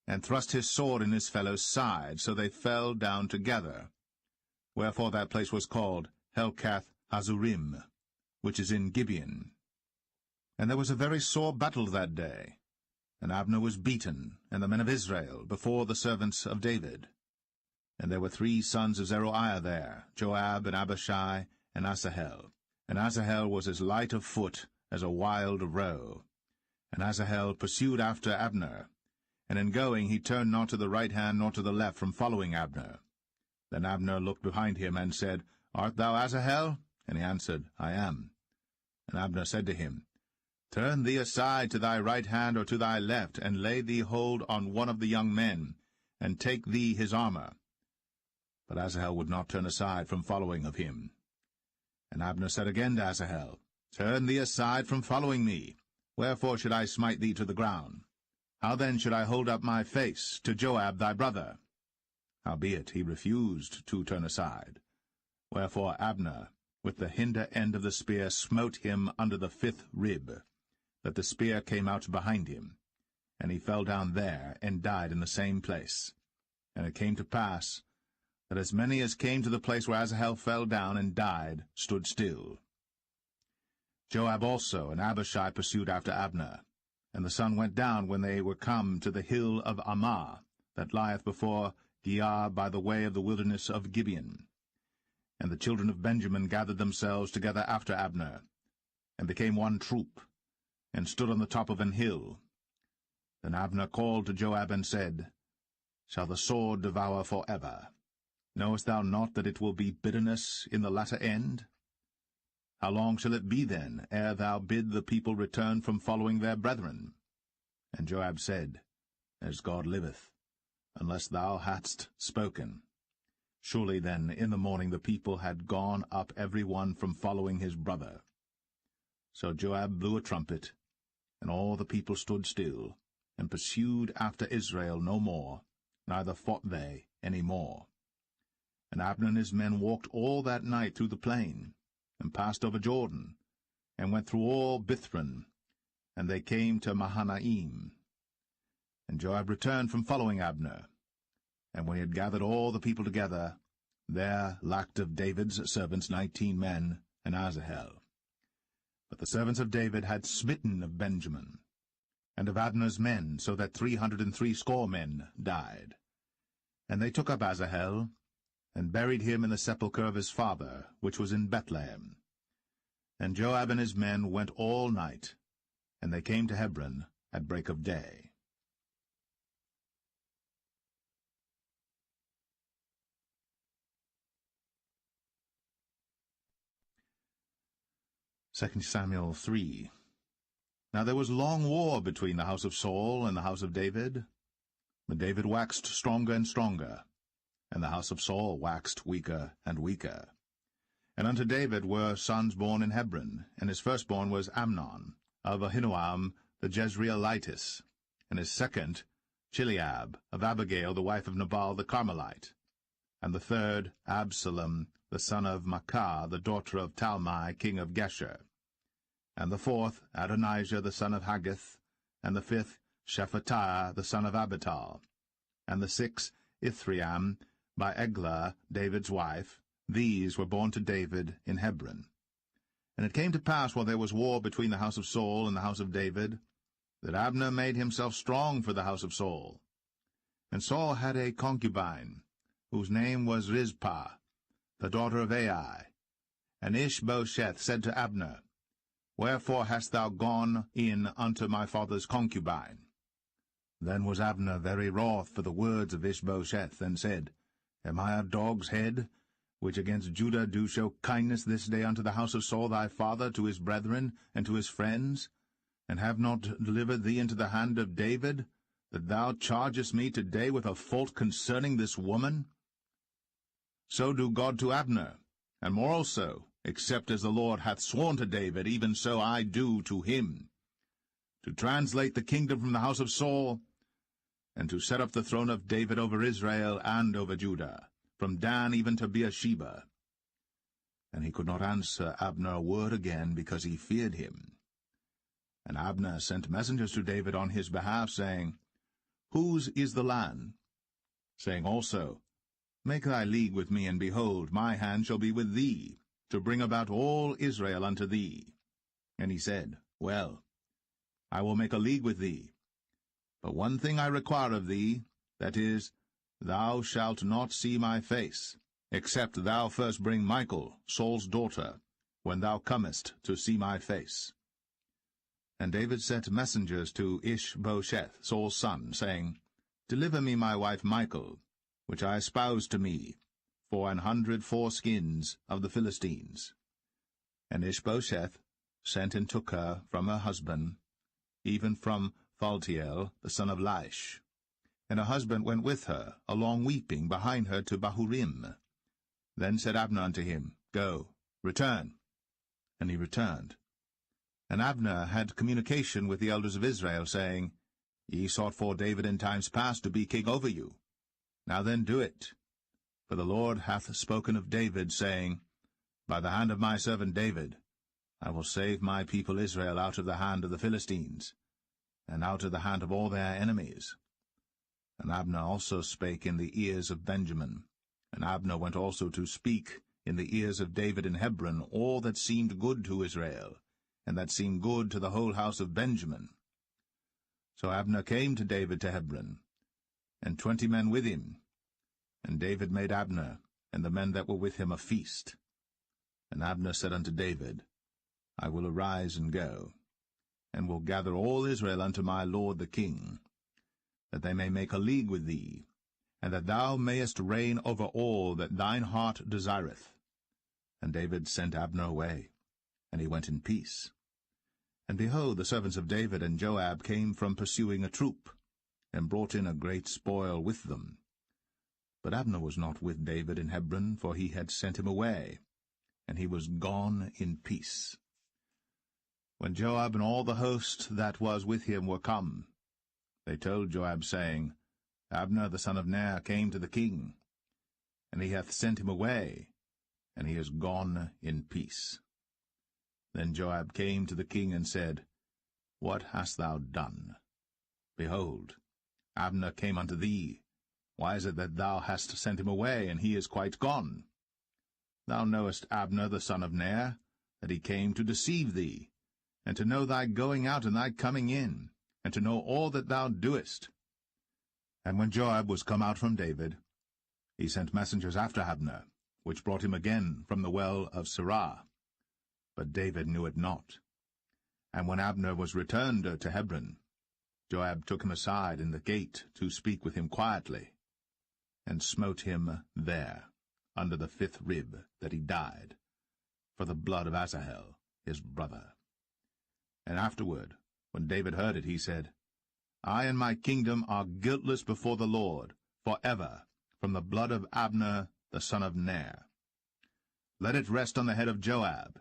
and thrust his sword in his fellow's side, so they fell down together. Wherefore that place was called Helkath-Hazurim, which is in Gibeon. And there was a very sore battle that day, and Abner was beaten, and the men of Israel, before the servants of David. And there were 3 sons of Zeruiah there, Joab, and Abishai, and Asahel. And Asahel was as light of foot as a wild roe. And Asahel pursued after Abner, and in going he turned not to the right hand nor to the left from following Abner. Then Abner looked behind him, and said, Art thou Asahel? And he answered, I am. And Abner said to him, Turn thee aside to thy right hand or to thy left, and lay thee hold on one of the young men, and take thee his armor. But Asahel would not turn aside from following of him. And Abner said again to Asahel, Turn thee aside from following me. Wherefore should I smite thee to the ground? How then should I hold up my face to Joab thy brother? Howbeit he refused to turn aside. Wherefore Abner, with the hinder end of the spear, smote him under the 5th rib, that the spear came out behind him. And he fell down there, and died in the same place. And it came to pass, that as many as came to the place where Asahel fell down and died stood still. Joab also and Abishai pursued after Abner. And the sun went down when they were come to the hill of Ammah, that lieth before Giah by the way of the wilderness of Gibeon. And the children of Benjamin gathered themselves together after Abner, and became one troop, and stood on the top of an hill. Then Abner called to Joab and said, Shall the sword devour for ever? Knowest thou not that it will be bitterness in the latter end? How long shall it be then, ere thou bid the people return from following their brethren? And Joab said, As God liveth, unless thou hadst spoken. Surely then in the morning the people had gone up every one from following his brother. So Joab blew a trumpet, and all the people stood still, and pursued after Israel no more, neither fought they any more. And Abner and his men walked all that night through the plain, and passed over Jordan, and went through all Bithron, and they came to Mahanaim. And Joab returned from following Abner. And when he had gathered all the people together, there lacked of David's servants 19 men, and Asahel. But the servants of David had smitten of Benjamin, and of Abner's men, so that 360 men died. And they took up Asahel, and buried him in the sepulchre of his father, which was in Bethlehem. And Joab and his men went all night, and they came to Hebron at break of day. 2 Samuel 3. Now there was long war between the house of Saul and the house of David. But David waxed stronger and stronger, and the house of Saul waxed weaker and weaker. And unto David were sons born in Hebron, and his firstborn was Amnon, of Ahinoam the Jezreelitess, and his second Chileab, of Abigail the wife of Nabal the Carmelite, and the third Absalom the son of Maacah, the daughter of Talmai king of Geshur, and the fourth Adonijah the son of Haggith, and the fifth Shephatiah the son of Abital, and the sixth Ithream by Eglah David's wife. These were born to David in Hebron. And it came to pass, while there was war between the house of Saul and the house of David, that Abner made himself strong for the house of Saul. And Saul had a concubine, whose name was Rizpah, the daughter of Ai. And Ishbosheth said to Abner, Wherefore hast thou gone in unto my father's concubine? Then was Abner very wroth for the words of Ishbosheth, and said, Am I a dog's head, which against Judah do show kindness this day unto the house of Saul thy father, to his brethren, and to his friends, and have not delivered thee into the hand of David, that thou chargest me today with a fault concerning this woman? So do God to Abner, and more also, except as the Lord hath sworn to David, even so I do to him, to translate the kingdom from the house of Saul, and to set up the throne of David over Israel and over Judah, from Dan even to Beersheba. And he could not answer Abner a word again, because he feared him. And Abner sent messengers to David on his behalf, saying, Whose is the land? Saying also, Make thy league with me, and behold, my hand shall be with thee, to bring about all Israel unto thee. And he said, Well, I will make a league with thee. But one thing I require of thee, that is, thou shalt not see my face, except thou first bring Michal, Saul's daughter, when thou comest to see my face. And David sent messengers to Ishbosheth, Saul's son, saying, Deliver me my wife Michal, which I espoused to me, for 100 foreskins of the Philistines. And Ishbosheth sent and took her from her husband, even from Phaltiel, the son of Laish. And her husband went with her, along weeping, behind her to Bahurim. Then said Abner unto him, Go, return. And he returned. And Abner had communication with the elders of Israel, saying, Ye sought for David in times past to be king over you. Now then do it. For the Lord hath spoken of David, saying, By the hand of my servant David I will save my people Israel out of the hand of the Philistines, and out of the hand of all their enemies. And Abner also spake in the ears of Benjamin, and Abner went also to speak in the ears of David in Hebron all that seemed good to Israel, and that seemed good to the whole house of Benjamin. So Abner came to David to Hebron, and 20 men with him. And David made Abner and the men that were with him a feast. And Abner said unto David, I will arise and go, and will gather all Israel unto my lord the king, that they may make a league with thee, and that thou mayest reign over all that thine heart desireth. And David sent Abner away, and he went in peace. And behold, the servants of David and Joab came from pursuing a troop, and brought in a great spoil with them. But Abner was not with David in Hebron, for he had sent him away, and he was gone in peace. When Joab and all the host that was with him were come, they told Joab, saying, Abner the son of Ner came to the king, and he hath sent him away, and he is gone in peace. Then Joab came to the king and said, What hast thou done? Behold, Abner came unto thee. Why is it that thou hast sent him away, and he is quite gone? Thou knowest Abner the son of Ner, that he came to deceive thee, and to know thy going out and thy coming in, and to know all that thou doest. And when Joab was come out from David, he sent messengers after Abner, which brought him again from the well of Sirah. But David knew it not. And when Abner was returned to Hebron, Joab took him aside in the gate to speak with him quietly, and smote him there, under the 5th rib, that he died, for the blood of Asahel his brother. And afterward, when David heard it, he said, I and my kingdom are guiltless before the Lord, for ever, from the blood of Abner the son of Ner. Let it rest on the head of Joab,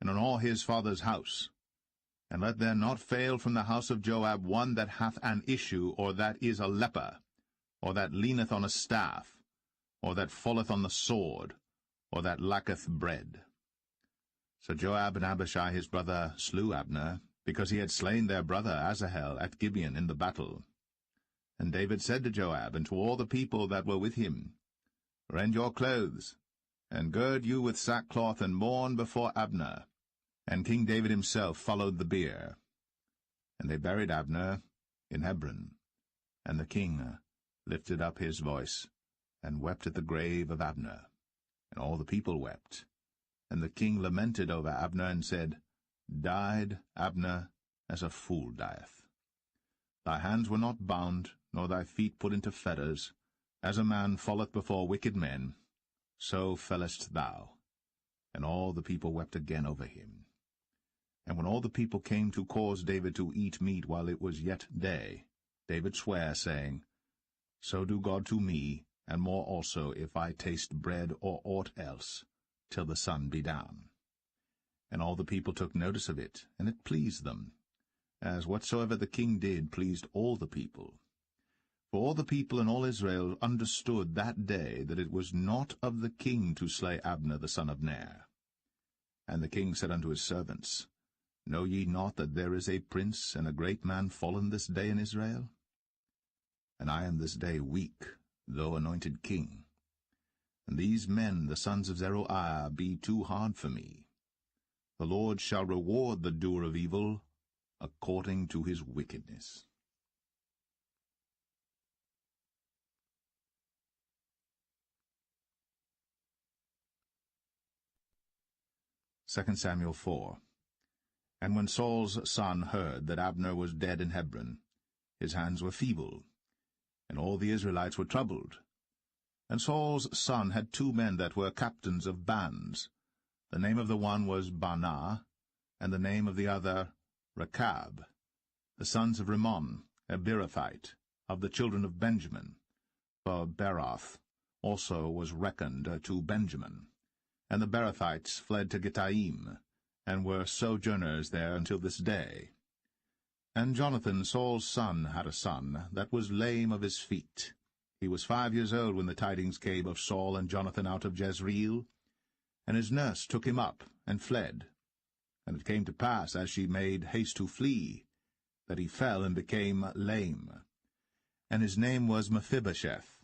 and on all his father's house. And let there not fail from the house of Joab one that hath an issue, or that is a leper, or that leaneth on a staff, or that falleth on the sword, or that lacketh bread. So Joab and Abishai his brother slew Abner, because he had slain their brother Asahel at Gibeon in the battle. And David said to Joab and to all the people that were with him, Rend your clothes, and gird you with sackcloth, and mourn before Abner. And King David himself followed the bier. And they buried Abner in Hebron. And the king lifted up his voice, and wept at the grave of Abner. And all the people wept. And the king lamented over Abner, and said, Died Abner as a fool dieth. Thy hands were not bound, nor thy feet put into fetters. As a man falleth before wicked men, so fellest thou. And all the people wept again over him. And when all the people came to cause David to eat meat while it was yet day, David sware, saying, So do God to me, and more also, if I taste bread or aught else, till the sun be down. And all the people took notice of it, and it pleased them, as whatsoever the king did pleased all the people. For all the people and all Israel understood that day that it was not of the king to slay Abner the son of Ner. And the king said unto his servants, Know ye not that there is a prince and a great man fallen this day in Israel? And I am this day weak, though anointed king. And these men, the sons of Zeruiah, be too hard for me. The Lord shall reward the doer of evil according to his wickedness. 2 Samuel 4. And when Saul's son heard that Abner was dead in Hebron, his hands were feeble, and all the Israelites were troubled. And Saul's son had 2 men that were captains of bands. The name of the one was Baanah, and the name of the other Rechab, the sons of Rimmon, a Beerothite, of the children of Benjamin. For Beeroth also was reckoned to Benjamin. And the Beerothites fled to Gittaim, and were sojourners there until this day. And Jonathan Saul's son had a son that was lame of his feet. He was 5 years old when the tidings came of Saul and Jonathan out of Jezreel, and his nurse took him up and fled. And it came to pass, as she made haste to flee, that he fell and became lame. And his name was Mephibosheth.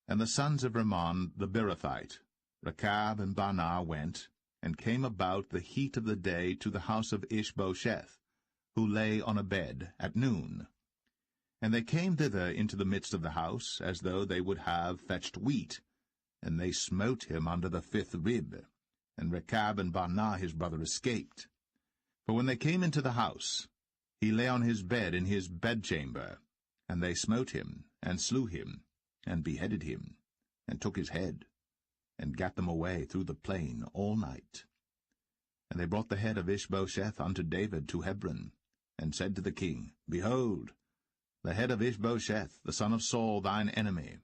And the sons of Rimmon the Beerothite, Rechab and Baanah, went, and came about the heat of the day to the house of Ishbosheth, who lay on a bed, at noon. And they came thither into the midst of the house, as though they would have fetched wheat, and they smote him under the 5th rib. And Rechab and Baanah his brother escaped. For when they came into the house, he lay on his bed in his bedchamber, and they smote him, and slew him, and beheaded him, and took his head, and gat them away through the plain all night. And they brought the head of Ishbosheth unto David to Hebron, and said to the king, Behold, the head of Ishbosheth, the son of Saul, thine enemy,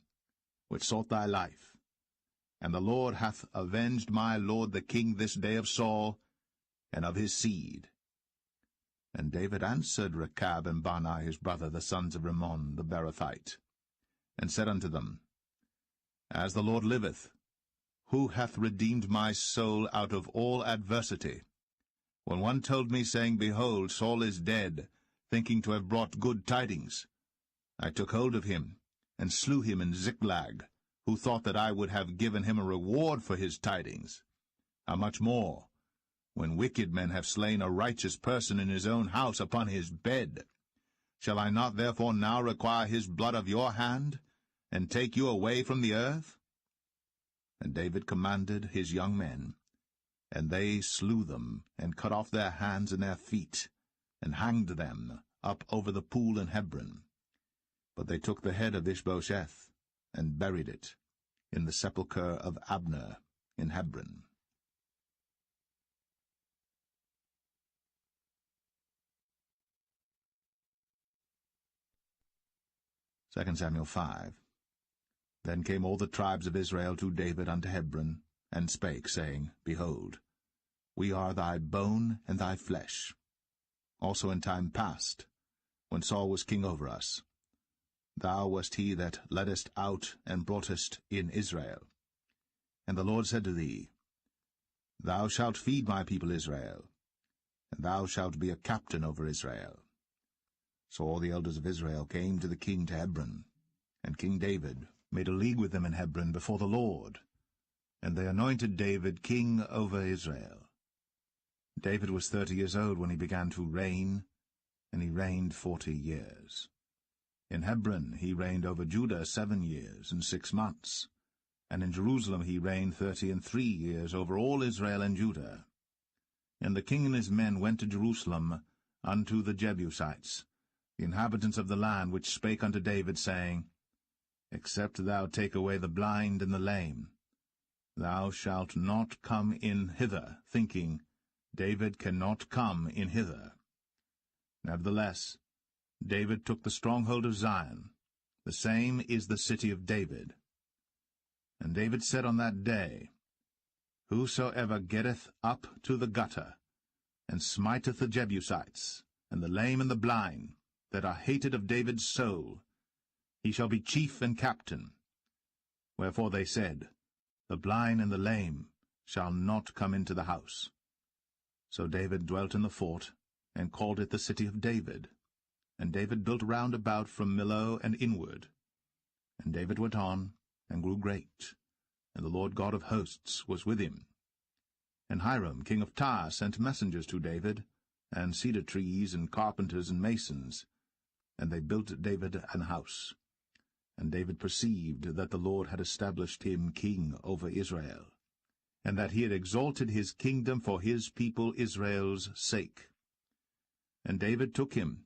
which sought thy life. And the Lord hath avenged my lord the king this day of Saul, and of his seed. And David answered Rechab and Baanah his brother, the sons of Rimmon the Beerothite, and said unto them, As the Lord liveth, who hath redeemed my soul out of all adversity? When one told me, saying, Behold, Saul is dead, thinking to have brought good tidings, I took hold of him, and slew him in Ziklag, who thought that I would have given him a reward for his tidings. How much more, when wicked men have slain a righteous person in his own house upon his bed? Shall I not therefore now require his blood of your hand, and take you away from the earth? And David commanded his young men, and they slew them, and cut off their hands and their feet, and hanged them up over the pool in Hebron. But they took the head of Ishbosheth, and buried it in the sepulchre of Abner in Hebron. 2 Samuel 5. Then came all the tribes of Israel to David unto Hebron, and spake, saying, Behold, we are thy bone and thy flesh. Also in time past, when Saul was king over us, thou wast he that leddest out and broughtest in Israel. And the Lord said to thee, Thou shalt feed my people Israel, and thou shalt be a captain over Israel. So all the elders of Israel came to the king to Hebron, and King David made a league with them in Hebron before the Lord, and they anointed David king over Israel. David was 30 years old when he began to reign, and he reigned 40 years. In Hebron he reigned over Judah 7 years and 6 months, and in Jerusalem he reigned 33 years over all Israel and Judah. And the king and his men went to Jerusalem unto the Jebusites, the inhabitants of the land, which spake unto David, saying, Except thou take away the blind and the lame, thou shalt not come in hither, thinking, David cannot come in hither. Nevertheless, David took the stronghold of Zion, the same is the city of David. And David said on that day, Whosoever getteth up to the gutter, and smiteth the Jebusites, and the lame and the blind, that are hated of David's soul, he shall be chief and captain. Wherefore they said, The blind and the lame shall not come into the house. So David dwelt in the fort, and called it the city of David. And David built round about from Millo and inward. And David went on, and grew great, and the Lord God of hosts was with him. And Hiram king of Tyre sent messengers to David, and cedar trees, and carpenters, and masons, and they built David an house. And David perceived that the Lord had established him king over Israel, and that he had exalted his kingdom for his people Israel's sake. And David took him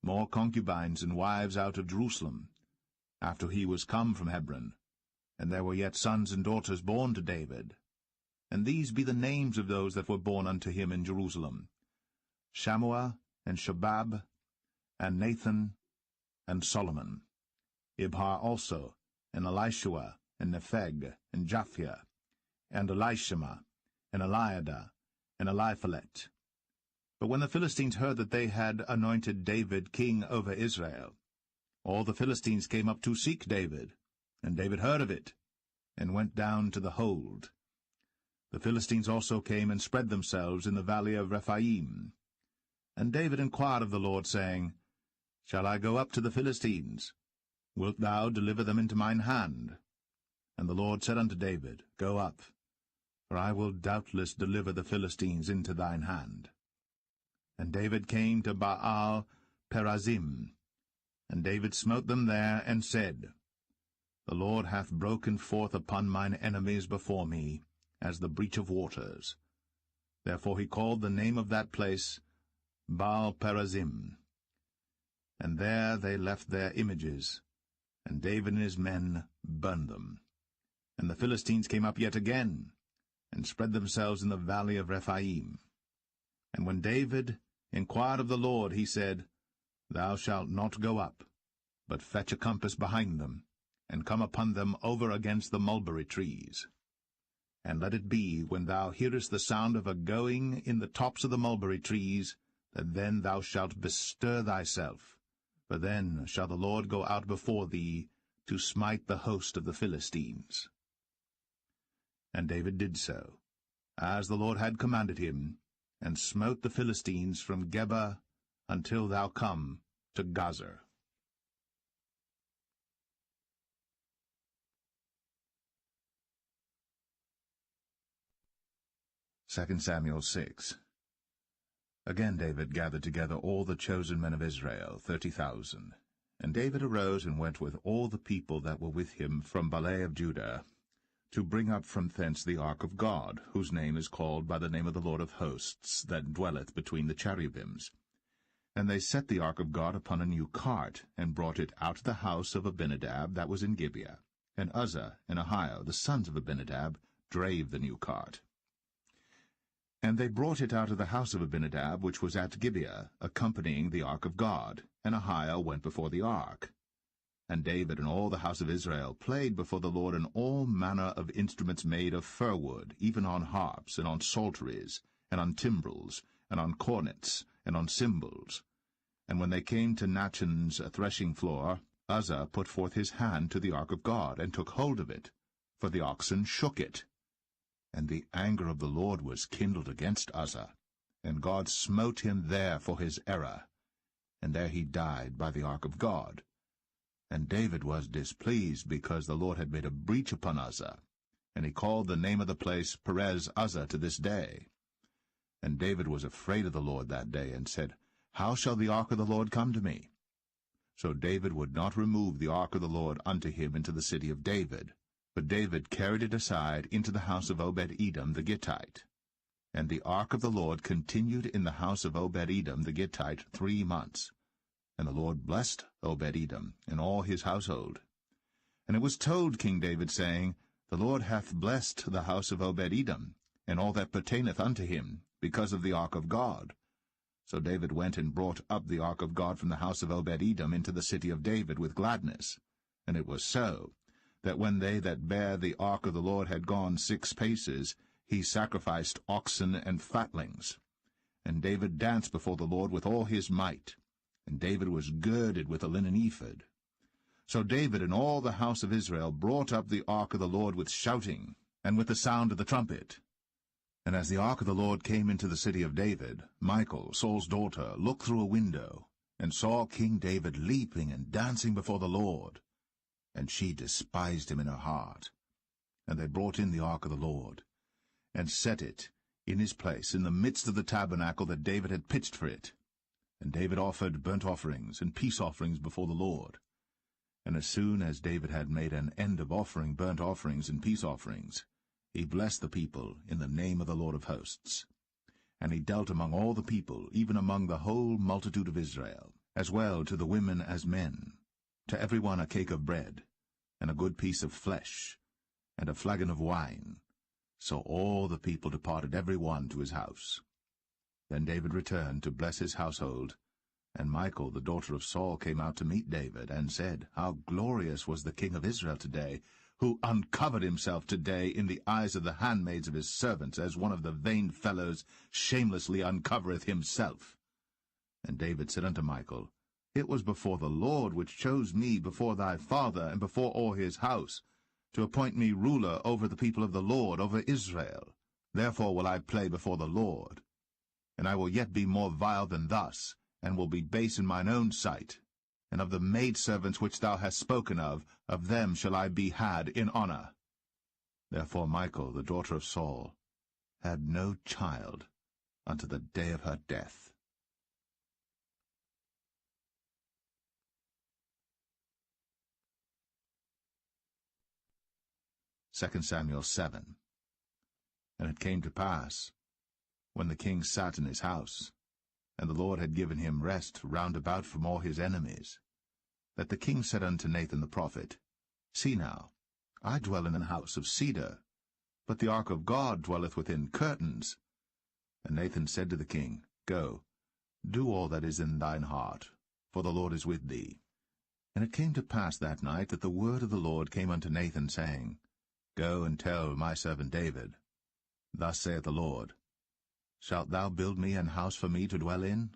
more concubines and wives out of Jerusalem, after he was come from Hebron, and there were yet sons and daughters born to David. And these be the names of those that were born unto him in Jerusalem, Shammua, and Shobab, and Nathan, and Solomon, Ibhar also, and Elishua, and Nepheg, and Japhia, and Elishama, and Eliada, and Eliphalet. But when the Philistines heard that they had anointed David king over Israel, all the Philistines came up to seek David, And David heard of it, and went down to the hold. The Philistines also came and spread themselves in the valley of Rephaim. And David inquired of the Lord, saying, Shall I go up to the Philistines? Wilt thou deliver them into mine hand? And the Lord said unto David, Go up, for I will doubtless deliver the Philistines into thine hand. And David came to Baal Perazim, and David smote them there, and said, The Lord hath broken forth upon mine enemies before me, as the breach of waters. Therefore he called the name of that place Baal Perazim. And there they left their images, and David and his men burned them. And the Philistines came up yet again, and spread themselves in the valley of Rephaim. And when David inquired of the Lord, he said, Thou shalt not go up, but fetch a compass behind them, and come upon them over against the mulberry trees. And let it be, when thou hearest the sound of a going in the tops of the mulberry trees, that then thou shalt bestir thyself, for then shall the Lord go out before thee to smite the host of the Philistines. And David did so, as the Lord had commanded him, and smote the Philistines from Geba until thou come to Gazer. 2 Samuel 6. Again David gathered together all the chosen men of Israel, 30,000. And David arose and went with all the people that were with him from Baale of Judah, to bring up from thence the ark of God, whose name is called by the name of the Lord of hosts, that dwelleth between the cherubims. And they set the ark of God upon a new cart, and brought it out of the house of Abinadab that was in Gibeah. And Uzzah and Ahio, the sons of Abinadab, drave the new cart. And they brought it out of the house of Abinadab, which was at Gibeah, accompanying the ark of God, and Ahio went before the ark. And David and all the house of Israel played before the Lord in all manner of instruments made of fir wood, even on harps, and on psalteries, and on timbrels, and on cornets, and on cymbals. And when they came to Nachon's threshing floor, Uzzah put forth his hand to the ark of God, and took hold of it, for the oxen shook it. And the anger of the Lord was kindled against Uzzah, and God smote him there for his error. And there he died by the ark of God. And David was displeased, because the Lord had made a breach upon Uzzah. And he called the name of the place Perez Uzzah to this day. And David was afraid of the Lord that day, and said, How shall the ark of the Lord come to me? So David would not remove the ark of the Lord unto him into the city of David, but David carried it aside into the house of Obed-Edom the Gittite. And the ark of the Lord continued in the house of Obed-Edom the Gittite 3 months. And the Lord blessed Obed-Edom and all his household. And it was told King David, saying, The Lord hath blessed the house of Obed-Edom, and all that pertaineth unto him, because of the ark of God. So David went and brought up the ark of God from the house of Obed-Edom into the city of David with gladness. And it was so, that when they that bare the ark of the Lord had gone 6 paces, he sacrificed oxen and fatlings. And David danced before the Lord with all his might. And David was girded with a linen ephod. So David and all the house of Israel brought up the ark of the Lord with shouting, and with the sound of the trumpet. And as the ark of the Lord came into the city of David, Michal, Saul's daughter, looked through a window, and saw King David leaping and dancing before the Lord. And she despised him in her heart. And they brought in the ark of the Lord, and set it in his place in the midst of the tabernacle that David had pitched for it. And David offered burnt offerings and peace offerings before the Lord. And as soon as David had made an end of offering burnt offerings and peace offerings, he blessed the people in the name of the Lord of hosts. And he dealt among all the people, even among the whole multitude of Israel, as well to the women as men, to every one a cake of bread, and a good piece of flesh, and a flagon of wine. So all the people departed every one to his house. Then David returned to bless his household, and Michal, the daughter of Saul, came out to meet David, and said, How glorious was the king of Israel today, who uncovered himself today in the eyes of the handmaids of his servants, as one of the vain fellows shamelessly uncovereth himself. And David said unto Michal, It was before the Lord which chose me before thy father and before all his house, to appoint me ruler over the people of the Lord, over Israel. Therefore will I play before the Lord. And I will yet be more vile than thus, and will be base in mine own sight. And of the maidservants which thou hast spoken of them shall I be had in honor. Therefore Michal, the daughter of Saul, had no child unto the day of her death. 2 Samuel 7. And it came to pass, when the king sat in his house, and the Lord had given him rest round about from all his enemies, that the king said unto Nathan the prophet, See now, I dwell in an house of cedar, but the ark of God dwelleth within curtains. And Nathan said to the king, Go, do all that is in thine heart, for the Lord is with thee. And it came to pass that night that the word of the Lord came unto Nathan, saying, Go and tell my servant David, Thus saith the Lord, Shalt thou build me an house for me to dwell in?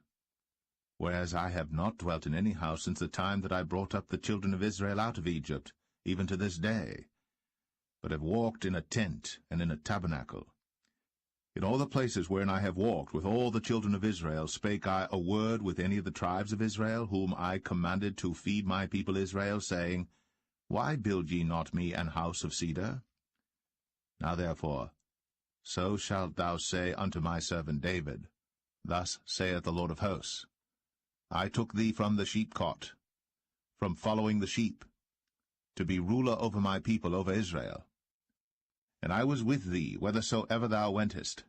Whereas I have not dwelt in any house since the time that I brought up the children of Israel out of Egypt, even to this day, but have walked in a tent and in a tabernacle. In all the places wherein I have walked with all the children of Israel spake I a word with any of the tribes of Israel, whom I commanded to feed my people Israel, saying, Why build ye not me an house of cedar? Now therefore, so shalt thou say unto my servant David, Thus saith the Lord of hosts, I took thee from the sheepcot, from following the sheep, to be ruler over my people, over Israel. And I was with thee whithersoever thou wentest,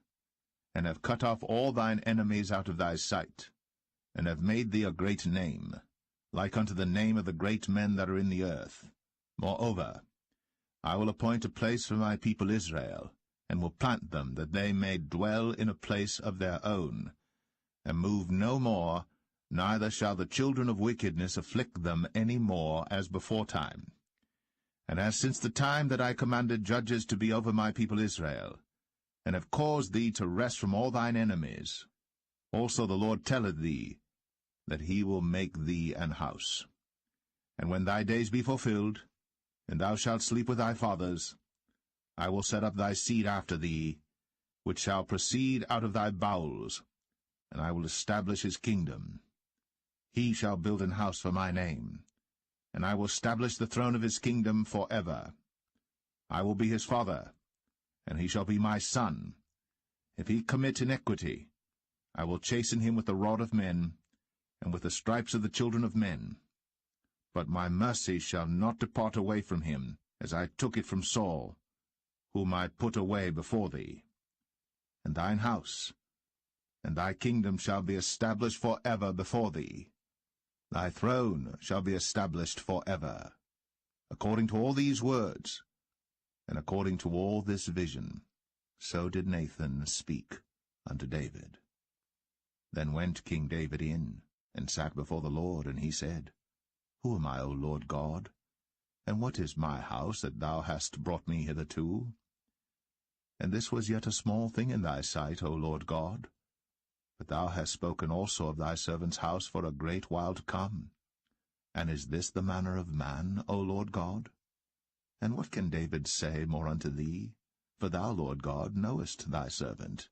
and have cut off all thine enemies out of thy sight, and have made thee a great name, like unto the name of the great men that are in the earth. Moreover, I will appoint a place for my people Israel, and will plant them, that they may dwell in a place of their own, and move no more, neither shall the children of wickedness afflict them any more as beforetime. And as since the time that I commanded judges to be over my people Israel, and have caused thee to rest from all thine enemies, also the Lord telleth thee, that he will make thee an house. And when thy days be fulfilled, and thou shalt sleep with thy fathers, I will set up thy seed after thee, which shall proceed out of thy bowels, and I will establish his kingdom. He shall build an house for my name, and I will establish the throne of his kingdom for ever. I will be his father, and he shall be my son. If he commit iniquity, I will chasten him with the rod of men, and with the stripes of the children of men. But my mercy shall not depart away from him, as I took it from Saul, whom I put away before thee. And thine house, and thy kingdom shall be established for ever before thee. Thy throne shall be established for ever. According to all these words, and according to all this vision, so did Nathan speak unto David. Then went King David in, and sat before the Lord, and he said, Who am I, O Lord God? And what is my house that thou hast brought me hitherto? And this was yet a small thing in thy sight, O Lord God. But thou hast spoken also of thy servant's house for a great while to come. And is this the manner of man, O Lord God? And what can David say more unto thee? For thou, Lord God, knowest thy servant.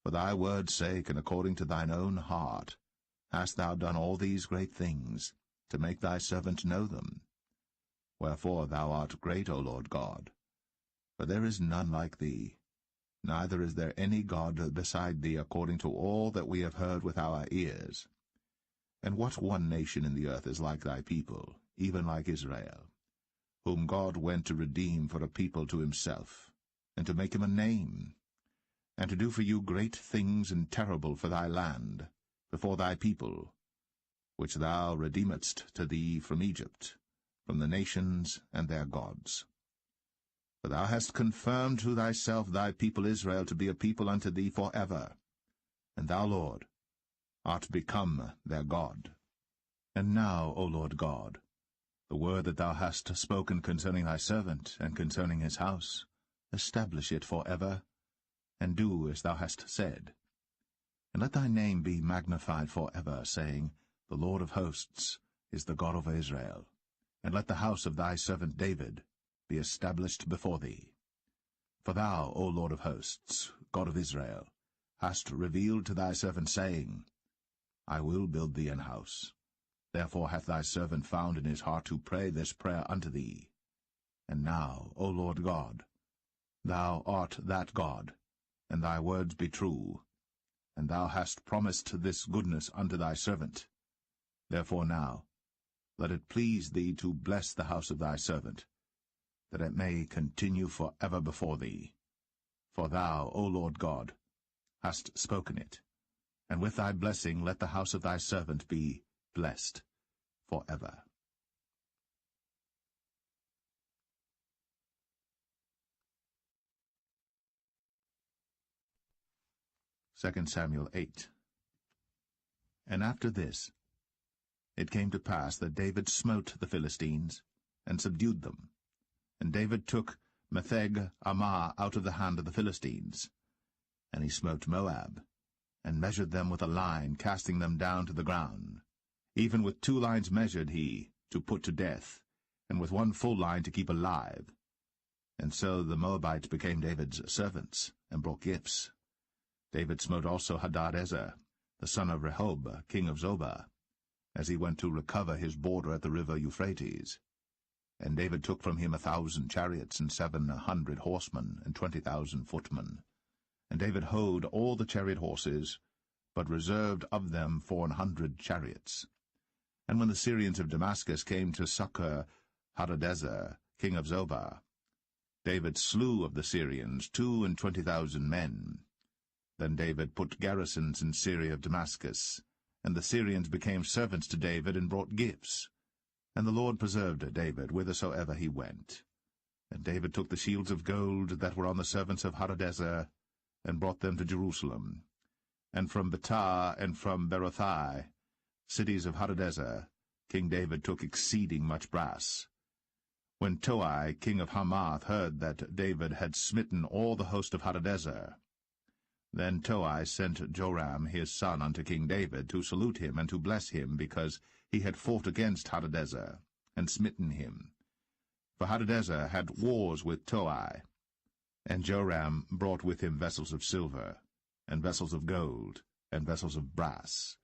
For thy word's sake, and according to thine own heart, hast thou done all these great things, to make thy servant know them. Wherefore thou art great, O Lord God, for there is none like thee, neither is there any God beside thee, according to all that we have heard with our ears. And what one nation in the earth is like thy people, even like Israel, whom God went to redeem for a people to himself, and to make him a name, and to do for you great things and terrible for thy land, before thy people, which thou redeemedst to thee from Egypt, from the nations and their gods. For thou hast confirmed to thyself thy people Israel to be a people unto thee for ever, and thou, Lord, art become their God. And now, O Lord God, the word that thou hast spoken concerning thy servant, and concerning his house, establish it for ever, and do as thou hast said. And let thy name be magnified for ever, saying, The Lord of hosts is the God of Israel, and let the house of thy servant David be established before thee. For thou, O Lord of hosts, God of Israel, hast revealed to thy servant, saying, I will build thee an house. Therefore hath thy servant found in his heart to pray this prayer unto thee. And now, O Lord God, thou art that God, and thy words be true, and thou hast promised this goodness unto thy servant. Therefore now, let it please thee to bless the house of thy servant, that it may continue for ever before thee. For thou, O Lord God, hast spoken it, and with thy blessing let the house of thy servant be blessed for ever. 2 Samuel 8. And after this, it came to pass that David smote the Philistines, and subdued them. And David took Metheg Ammah out of the hand of the Philistines. And he smote Moab, and measured them with a line, casting them down to the ground. Even with 2 lines measured he, to put to death, and with 1 full line to keep alive. And so the Moabites became David's servants, and brought gifts. David smote also Hadadezer, the son of Rehob, king of Zobah, as he went to recover his border at the river Euphrates. And David took from him 1,000 chariots, and 700 horsemen, and 20,000 footmen. And David houghed all the chariot horses, but reserved of them 400 chariots. And when the Syrians of Damascus came to succor Hadadezer, king of Zobah, David slew of the Syrians 22,000 men. Then David put garrisons in Syria of Damascus, and the Syrians became servants to David, and brought gifts. And the Lord preserved David whithersoever he went. And David took the shields of gold that were on the servants of Hadadezer, and brought them to Jerusalem. And from Betah and from Berothai, cities of Hadadezer, King David took exceeding much brass. When Toi, king of Hamath, heard that David had smitten all the host of Hadadezer, then Toi sent Joram his son unto King David, to salute him and to bless him, because he had fought against Hadadezer, and smitten him. For Hadadezer had wars with Toi. And Joram brought with him vessels of silver, and vessels of gold, and vessels of brass,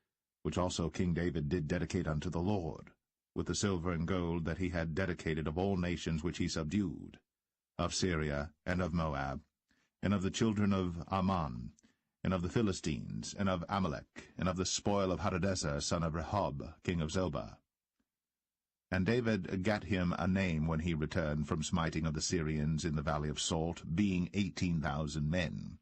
which also King David did dedicate unto the Lord, with the silver and gold that he had dedicated of all nations which he subdued, of Syria, and of Moab, and of the children of Ammon, and of the Philistines, and of Amalek, and of the spoil of Hadadezer, son of Rehob, king of Zobah. And David gat him a name when he returned from smiting of the Syrians in the valley of Salt, being 18,000 men.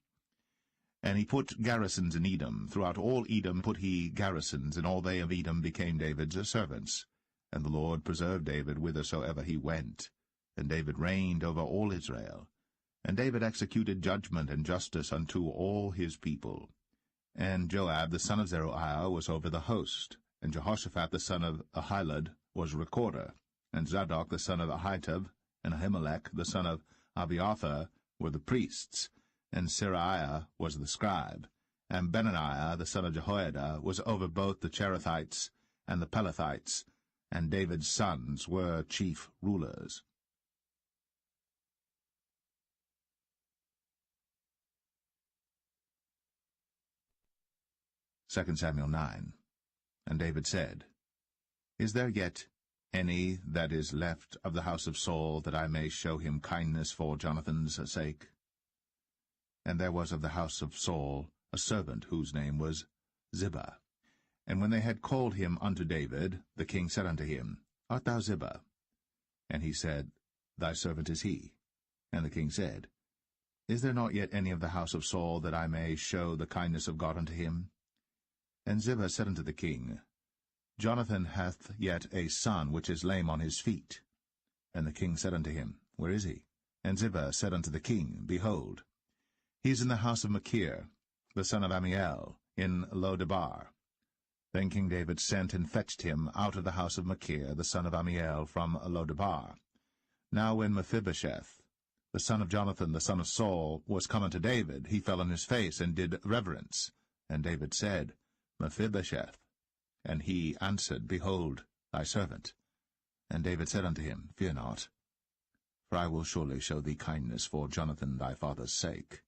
And he put garrisons in Edom. Throughout all Edom put he garrisons, and all they of Edom became David's servants. And the Lord preserved David whithersoever he went. And David reigned over all Israel. And David executed judgment and justice unto all his people. And Joab the son of Zeruiah was over the host, and Jehoshaphat the son of Ahilud was recorder, and Zadok the son of Ahitub, and Ahimelech the son of Abiathar were the priests, and Seraiah was the scribe, and Benaniah the son of Jehoiada was over both the Cherethites and the Pelethites, and David's sons were chief rulers. 2 Samuel 9. And David said, Is there yet any that is left of the house of Saul, that I may show him kindness for Jonathan's sake? And there was of the house of Saul a servant whose name was Ziba. And when they had called him unto David, the king said unto him, Art thou Ziba? And he said, Thy servant is he. And the king said, Is there not yet any of the house of Saul, that I may show the kindness of God unto him? And Ziba said unto the king, Jonathan hath yet a son which is lame on his feet. And the king said unto him, Where is he? And Ziba said unto the king, Behold, he is in the house of Machir, the son of Ammiel, in Lo-debar. Then King David sent and fetched him out of the house of Machir, the son of Ammiel, from Lo-debar. Now when Mephibosheth, the son of Jonathan, the son of Saul, was come unto David, he fell on his face, and did reverence. And David said, Mephibosheth. And he answered, Behold, thy servant. And David said unto him, Fear not, for I will surely show thee kindness for Jonathan thy father's sake,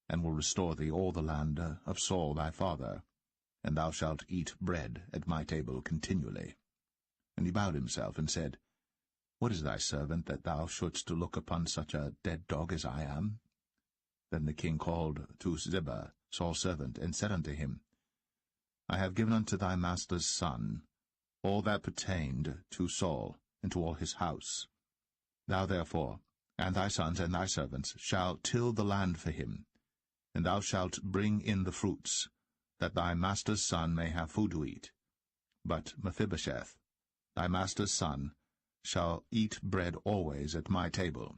and will restore thee all the land of Saul thy father, and thou shalt eat bread at my table continually. And he bowed himself, and said, What is thy servant, that thou shouldst look upon such a dead dog as I am? Then the king called to Ziba, Saul's servant, and said unto him, I have given unto thy master's son all that pertained to Saul, and to all his house. Thou therefore, and thy sons and thy servants, shall till the land for him, and thou shalt bring in the fruits, that thy master's son may have food to eat. But Mephibosheth, thy master's son, shall eat bread always at my table.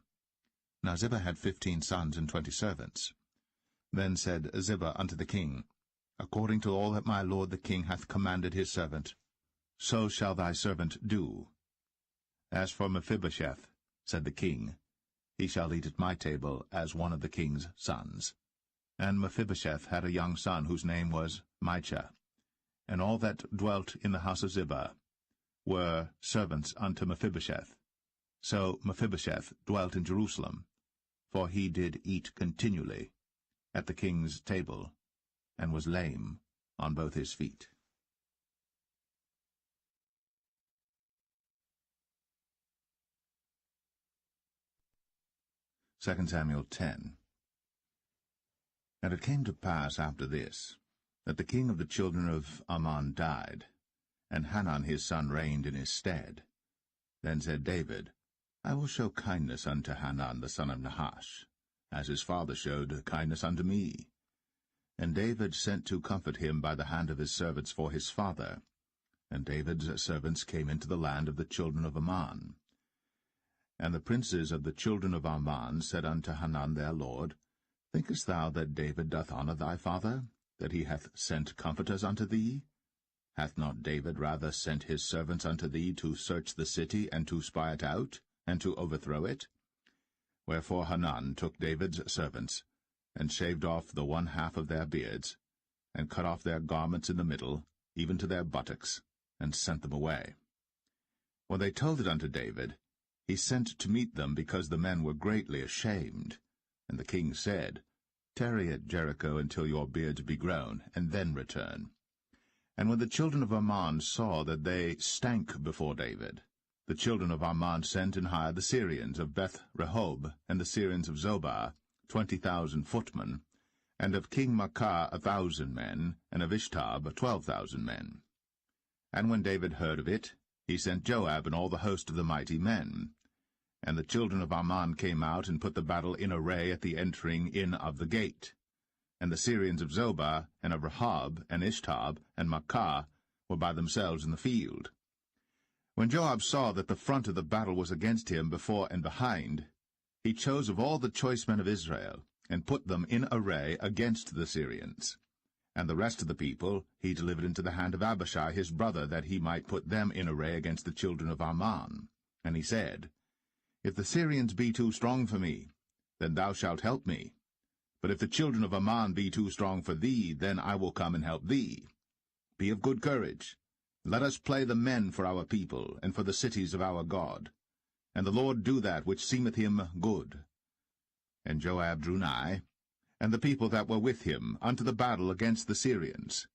Now Ziba had 15 sons and 20 servants. Then said Ziba unto the king, According to all that my lord the king hath commanded his servant, so shall thy servant do. As for Mephibosheth, said the king, he shall eat at my table as one of the king's sons. And Mephibosheth had a young son whose name was Micah. And all that dwelt in the house of Ziba were servants unto Mephibosheth. So Mephibosheth dwelt in Jerusalem, for he did eat continually at the king's table, and was lame on both his feet. 2 Samuel 10. And it came to pass after this, that the king of the children of Ammon died, and Hanan his son reigned in his stead. Then said David, I will show kindness unto Hanan the son of Nahash, as his father showed kindness unto me. And David sent to comfort him by the hand of his servants for his father. And David's servants came into the land of the children of Ammon. And the princes of the children of Ammon said unto Hanan their lord, Thinkest thou that David doth honour thy father, that he hath sent comforters unto thee? Hath not David rather sent his servants unto thee to search the city, and to spy it out, and to overthrow it? Wherefore Hanan took David's servants, and shaved off the one half of their beards, and cut off their garments in the middle, even to their buttocks, and sent them away. When they told it unto David, he sent to meet them, because the men were greatly ashamed. And the king said, Tarry at Jericho until your beards be grown, and then return. And when the children of Ammon saw that they stank before David, the children of Ammon sent and hired the Syrians of Beth-rehob, and the Syrians of Zobah, 20,000 footmen, and of King Maacah 1,000 men, and of Ishtab 12,000 men. And when David heard of it, he sent Joab and all the host of the mighty men. And the children of Ammon came out and put the battle in array at the entering in of the gate. And the Syrians of Zobah, and of Rehob, and Ishtab, and Maacah were by themselves in the field. When Joab saw that the front of the battle was against him before and behind, he chose of all the choice men of Israel, and put them in array against the Syrians. And the rest of the people he delivered into the hand of Abishai his brother, that he might put them in array against the children of Ammon. And he said, If the Syrians be too strong for me, then thou shalt help me. But if the children of Ammon be too strong for thee, then I will come and help thee. Be of good courage. Let us play the men for our people, and for the cities of our God. And the Lord do that which seemeth him good. And Joab drew nigh, and the people that were with him, unto the battle against the Syrians.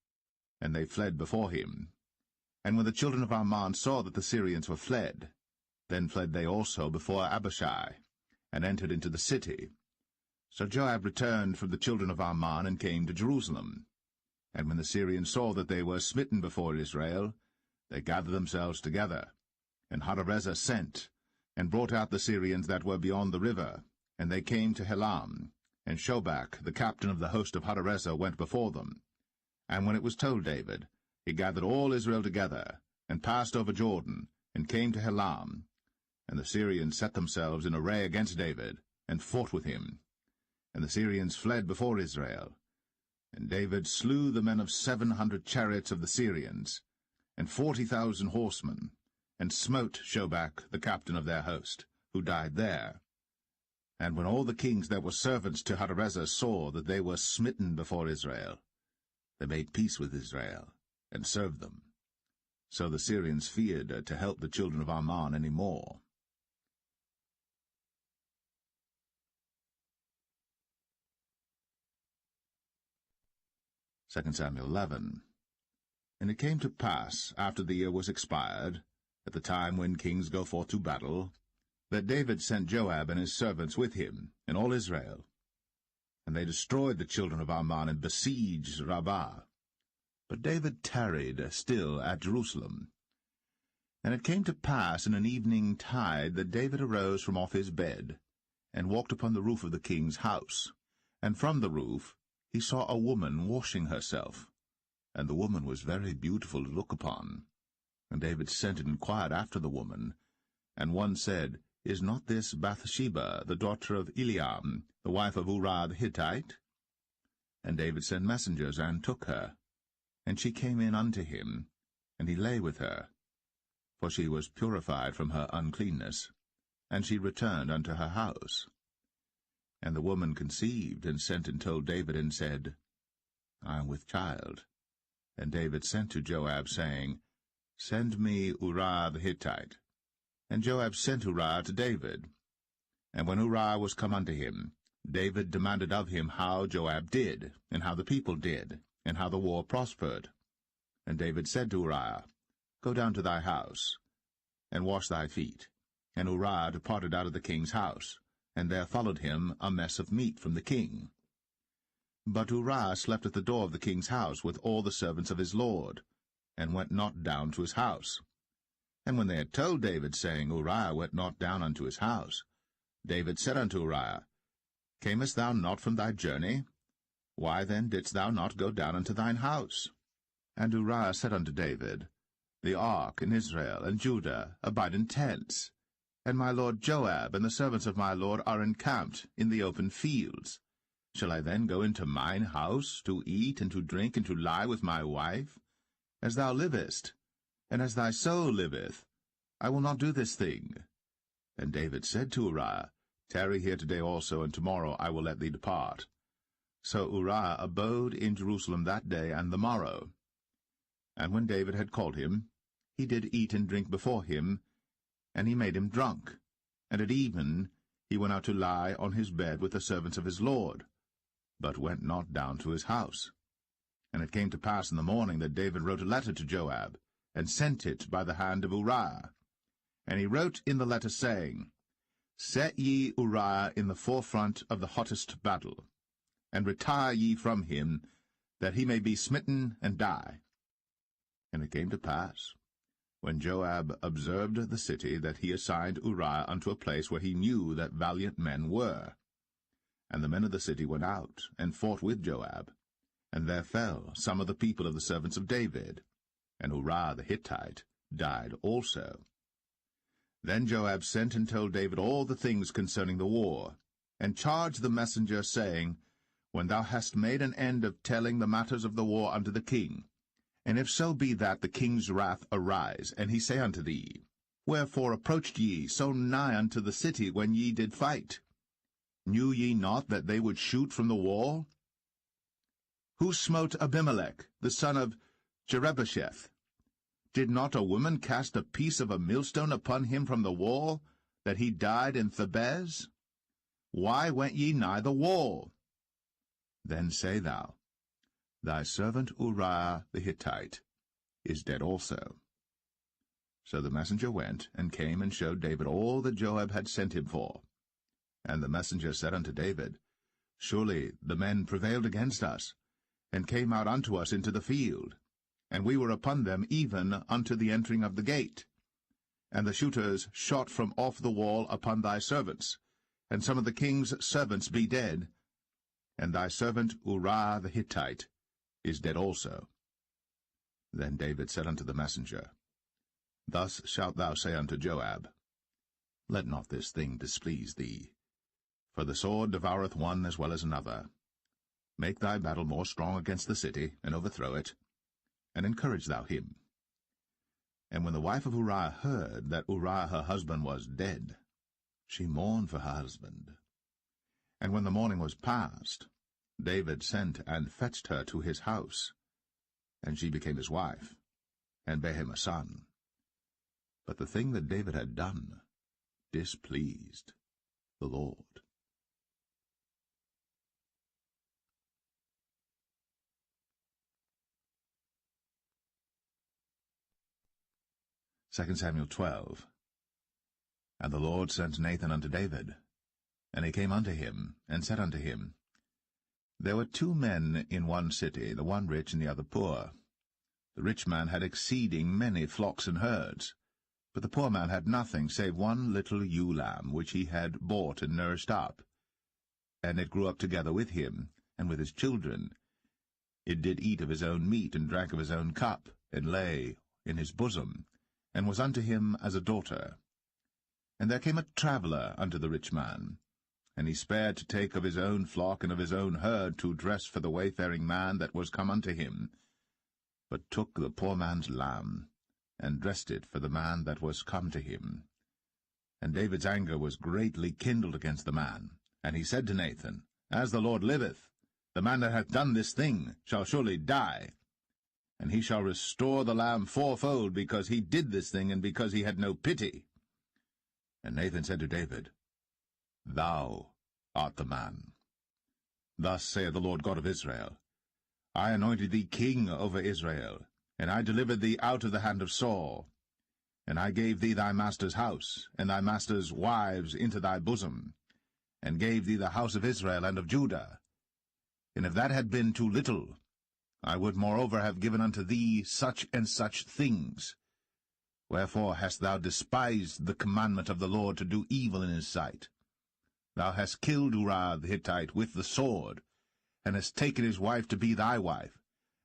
And they fled before him. And when the children of Ammon saw that the Syrians were fled, then fled they also before Abishai, and entered into the city. So Joab returned from the children of Ammon, and came to Jerusalem. And when the Syrians saw that they were smitten before Israel, they gathered themselves together. And Hadarezer sent, and brought out the Syrians that were beyond the river. And they came to Helam, and Shobach, the captain of the host of Hadarezer, went before them. And when it was told David, he gathered all Israel together, and passed over Jordan, and came to Helam. And the Syrians set themselves in array against David, and fought with him. And the Syrians fled before Israel. And David slew the men of 700 chariots of the Syrians, and 40,000 horsemen, and smote Shobach, the captain of their host, who died there. And when all the kings that were servants to Hadarezer saw that they were smitten before Israel, they made peace with Israel, and served them. So the Syrians feared to help the children of Ammon any more. Samuel 11. And it came to pass, after the year was expired, at the time when kings go forth to battle, that David sent Joab and his servants with him, and all Israel. And they destroyed the children of Ammon and besieged Rabbah. But David tarried still at Jerusalem. And it came to pass in an evening tide that David arose from off his bed, and walked upon the roof of the king's house. And from the roof he saw a woman washing herself, and the woman was very beautiful to look upon. And David sent and inquired after the woman. And one said, Is not this Bathsheba, the daughter of Eliam, the wife of Uriah the Hittite? And David sent messengers, and took her. And she came in unto him, and he lay with her. For she was purified from her uncleanness, and she returned unto her house. And the woman conceived, and sent and told David, and said, I am with child. And David sent to Joab, saying, Send me Uriah the Hittite. And Joab sent Uriah to David. And when Uriah was come unto him, David demanded of him how Joab did, and how the people did, and how the war prospered. And David said to Uriah, Go down to thy house, and wash thy feet. And Uriah departed out of the king's house, and there followed him a mess of meat from the king. But Uriah slept at the door of the king's house with all the servants of his lord, and went not down to his house. And when they had told David, saying, Uriah went not down unto his house, David said unto Uriah, Camest thou not from thy journey? Why then didst thou not go down unto thine house? And Uriah said unto David, The ark and Israel and Judah abide in tents, and my lord Joab and the servants of my lord are encamped in the open fields. Shall I then go into mine house to eat and to drink and to lie with my wife? As thou livest, and as thy soul liveth, I will not do this thing. And David said to Uriah, Tarry here today also, and tomorrow I will let thee depart. So Uriah abode in Jerusalem that day and the morrow. And when David had called him, he did eat and drink before him, and he made him drunk. And at even he went out to lie on his bed with the servants of his lord, but went not down to his house. And it came to pass in the morning that David wrote a letter to Joab, and sent it by the hand of Uriah. And he wrote in the letter, saying, Set ye Uriah in the forefront of the hottest battle, and retire ye from him, that he may be smitten and die. And it came to pass, when Joab observed the city, that he assigned Uriah unto a place where he knew that valiant men were. And the men of the city went out, and fought with Joab. And there fell some of the people of the servants of David, and Uriah the Hittite died also. Then Joab sent and told David all the things concerning the war, and charged the messenger, saying, When thou hast made an end of telling the matters of the war unto the king, and if so be that the king's wrath arise, and he say unto thee, Wherefore approached ye so nigh unto the city when ye did fight? Knew ye not that they would shoot from the wall? Who smote Abimelech, the son of Jerubbesheth? Did not a woman cast a piece of a millstone upon him from the wall, that he died in Thebez? Why went ye nigh the wall? Then say thou, Thy servant Uriah the Hittite is dead also. So the messenger went, and came and showed David all that Joab had sent him for. And the messenger said unto David, Surely the men prevailed against us, and came out unto us into the field, and we were upon them even unto the entering of the gate. And the shooters shot from off the wall upon thy servants, and some of the king's servants be dead, and thy servant Uriah the Hittite is dead also. Then David said unto the messenger, Thus shalt thou say unto Joab, Let not this thing displease thee, for the sword devoureth one as well as another. Make thy battle more strong against the city, and overthrow it, and encourage thou him. And when the wife of Uriah heard that Uriah her husband was dead, she mourned for her husband. And when the morning was past, David sent and fetched her to his house, and she became his wife. and bare him a son. But the thing that David had done displeased the Lord. 2 Samuel 12. And the Lord sent Nathan unto David. And he came unto him, and said unto him, There were 2 men in one city, the one rich and the other poor. The rich man had exceeding many flocks and herds, but the poor man had nothing save one little ewe lamb, which he had bought and nursed up. And it grew up together with him, and with his children. It did eat of his own meat, and drank of his own cup, and lay in his bosom, and was unto him as a daughter. And there came a traveller unto the rich man, and he spared to take of his own flock and of his own herd to dress for the wayfaring man that was come unto him, but took the poor man's lamb, and dressed it for the man that was come to him. And David's anger was greatly kindled against the man, and he said to Nathan, As the Lord liveth, the man that hath done this thing shall surely die, and he shall restore the lamb 4-fold, because he did this thing, and because he had no pity. And Nathan said to David, Thou art the man. Thus saith the Lord God of Israel, I anointed thee king over Israel, and I delivered thee out of the hand of Saul. And I gave thee thy master's house, and thy master's wives into thy bosom, and gave thee the house of Israel and of Judah. And if that had been too little, I would moreover have given unto thee such and such things. Wherefore hast thou despised the commandment of the Lord to do evil in his sight? Thou hast killed Uriah the Hittite with the sword, and hast taken his wife to be thy wife,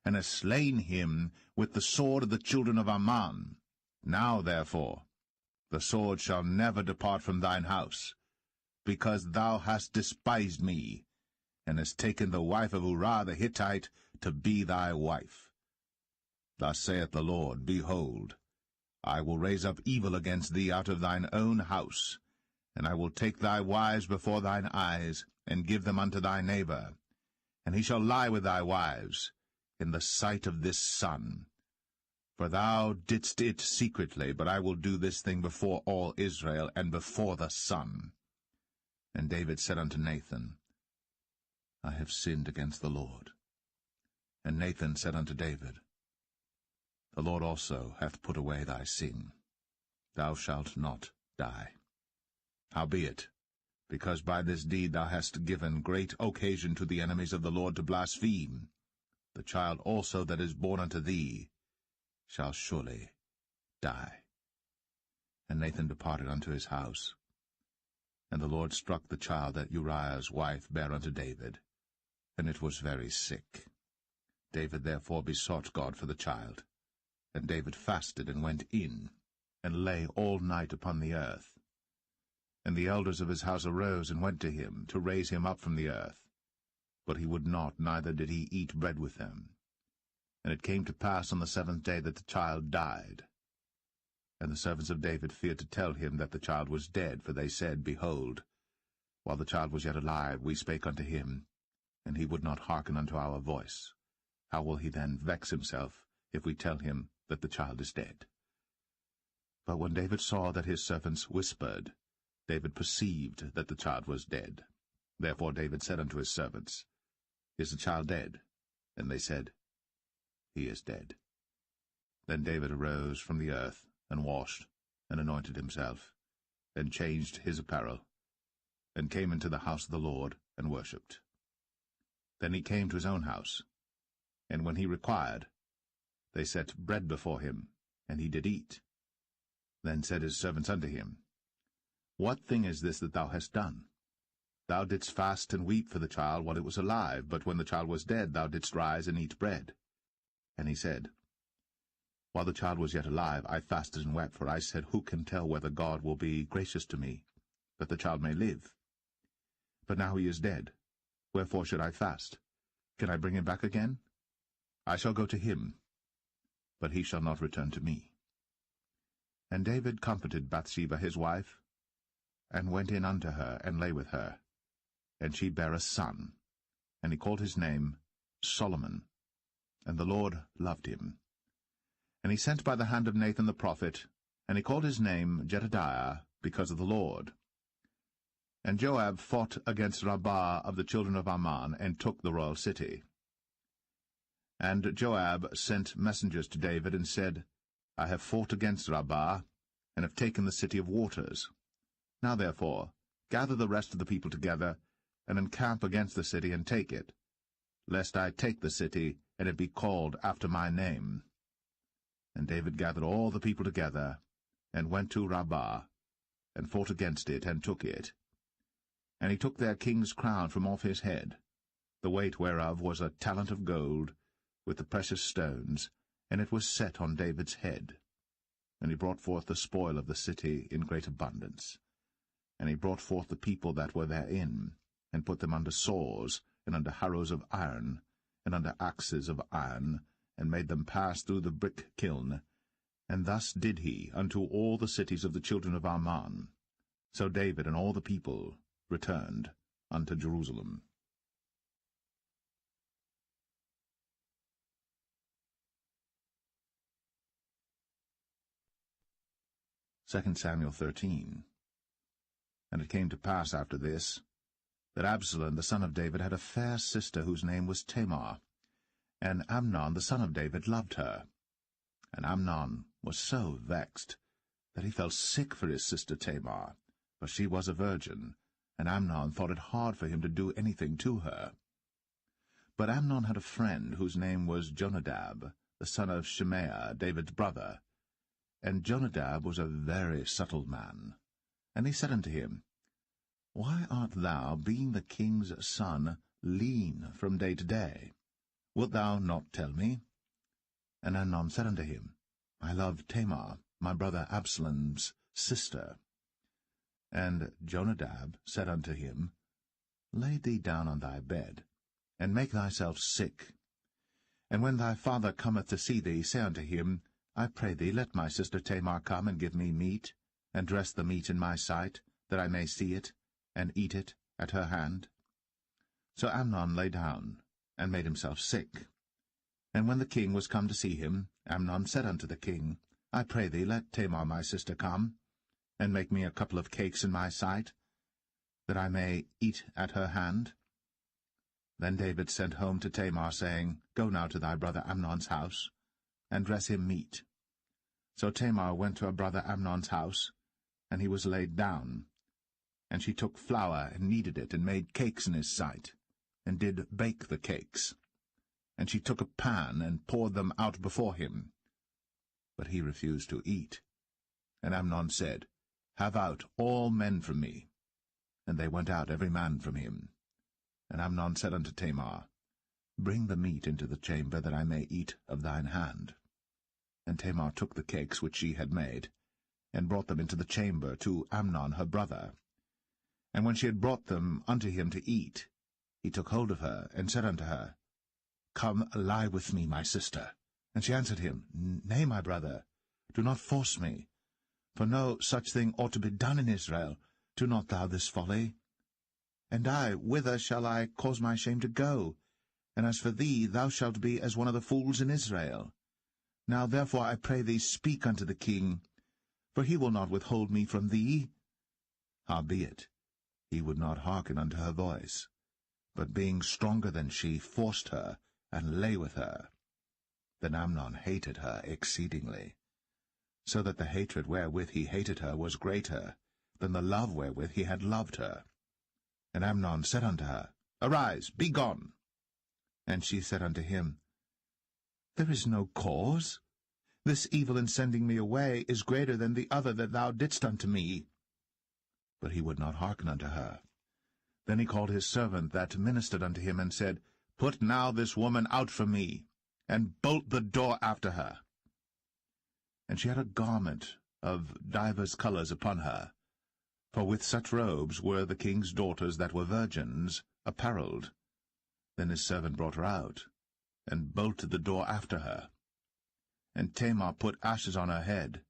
and hast slain him with the sword of the children of Ammon. Now, therefore, the sword shall never depart from thine house, because thou hast despised me, and hast taken the wife of Uriah the Hittite to be thy wife. Thus saith the Lord, Behold, I will raise up evil against thee out of thine own house, and I will take thy wives before thine eyes, and give them unto thy neighbor, and he shall lie with thy wives in the sight of this sun. For thou didst it secretly, but I will do this thing before all Israel, and before the sun. And David said unto Nathan, I have sinned against the Lord. And Nathan said unto David, The Lord also hath put away thy sin. Thou shalt not die. Howbeit, because by this deed thou hast given great occasion to the enemies of the Lord to blaspheme, the child also that is born unto thee shall surely die. And Nathan departed unto his house. And the Lord struck the child that Uriah's wife bare unto David, and it was very sick. David therefore besought God for the child. And David fasted, and went in, and lay all night upon the earth. And the elders of his house arose, and went to him, to raise him up from the earth. But he would not, neither did he eat bread with them. And it came to pass on the 7th day that the child died. And the servants of David feared to tell him that the child was dead, for they said, Behold, while the child was yet alive, we spake unto him, and he would not hearken unto our voice. How will he then vex himself, if we tell him that the child is dead? But when David saw that his servants whispered, David perceived that the child was dead. Therefore David said unto his servants, Is the child dead? And they said, He is dead. Then David arose from the earth, and washed, and anointed himself, and changed his apparel, and came into the house of the Lord, and worshipped. Then he came to his own house, and when he required, they set bread before him, and he did eat. Then said his servants unto him, What thing is this that thou hast done? Thou didst fast and weep for the child while it was alive, but when the child was dead thou didst rise and eat bread. And he said, While the child was yet alive, I fasted and wept, for I said, Who can tell whether God will be gracious to me, that the child may live? But now he is dead. Wherefore should I fast? Can I bring him back again? I shall go to him, but he shall not return to me. And David comforted Bathsheba his wife, and went in unto her, and lay with her. And she bare a son, and he called his name Solomon. And the Lord loved him. And he sent by the hand of Nathan the prophet, and he called his name Jedediah, because of the Lord. And Joab fought against Rabbah of the children of Ammon, and took the royal city. And Joab sent messengers to David, and said, I have fought against Rabbah, and have taken the city of waters. Now therefore, gather the rest of the people together, and encamp against the city, and take it, lest I take the city, and it be called after my name. And David gathered all the people together, and went to Rabbah, and fought against it, and took it. And he took their king's crown from off his head, the weight whereof was a talent of gold, with the precious stones, and it was set on David's head. And he brought forth the spoil of the city in great abundance. And he brought forth the people that were therein, and put them under saws, and under harrows of iron, and under axes of iron, and made them pass through the brick kiln. And thus did he unto all the cities of the children of Ammon. So David and all the people returned unto Jerusalem. 2 Samuel 13. And it came to pass after this, that Absalom the son of David had a fair sister whose name was Tamar, and Amnon the son of David loved her. And Amnon was so vexed that he fell sick for his sister Tamar, for she was a virgin, and Amnon thought it hard for him to do anything to her. But Amnon had a friend whose name was Jonadab, the son of Shimea, David's brother. And Jonadab was a very subtle man. And he said unto him, Why art thou, being the king's son, lean from day to day? Wilt thou not tell me? And Amnon said unto him, I love Tamar, my brother Absalom's sister. And Jonadab said unto him, Lay thee down on thy bed, and make thyself sick. And when thy father cometh to see thee, say unto him, I pray thee, let my sister Tamar come and give me meat, and dress the meat in my sight, that I may see it, and eat it at her hand. So Amnon lay down, and made himself sick. And when the king was come to see him, Amnon said unto the king, I pray thee, let Tamar my sister come, and make me a couple of cakes in my sight, that I may eat at her hand. Then David sent home to Tamar, saying, Go now to thy brother Amnon's house, and dress him meat. So Tamar went to her brother Amnon's house, and he was laid down. And she took flour, and kneaded it, and made cakes in his sight, and did bake the cakes. And she took a pan, and poured them out before him. But he refused to eat. And Amnon said, Have out all men from me. And they went out every man from him. And Amnon said unto Tamar, Bring the meat into the chamber, that I may eat of thine hand. And Tamar took the cakes which she had made, and brought them into the chamber to Amnon her brother. And when she had brought them unto him to eat, he took hold of her, and said unto her, Come, lie with me, my sister. And she answered him, Nay, my brother, do not force me. For no such thing ought to be done in Israel. Do not thou this folly. And I, whither shall I cause my shame to go? And as for thee, thou shalt be as one of the fools in Israel. Now therefore I pray thee, speak unto the king, for he will not withhold me from thee. Howbeit, he would not hearken unto her voice, but being stronger than she, forced her, and lay with her. Then Amnon hated her exceedingly, so that the hatred wherewith he hated her was greater than the love wherewith he had loved her. And Amnon said unto her, Arise, be gone. And she said unto him, There is no cause. This evil in sending me away is greater than the other that thou didst unto me. But he would not hearken unto her. Then he called his servant that ministered unto him, and said, Put now this woman out from me, and bolt the door after her. And she had a garment of divers colours upon her, for with such robes were the king's daughters that were virgins apparelled. Then his servant brought her out, and bolted the door after her. And Tamar put ashes on her head,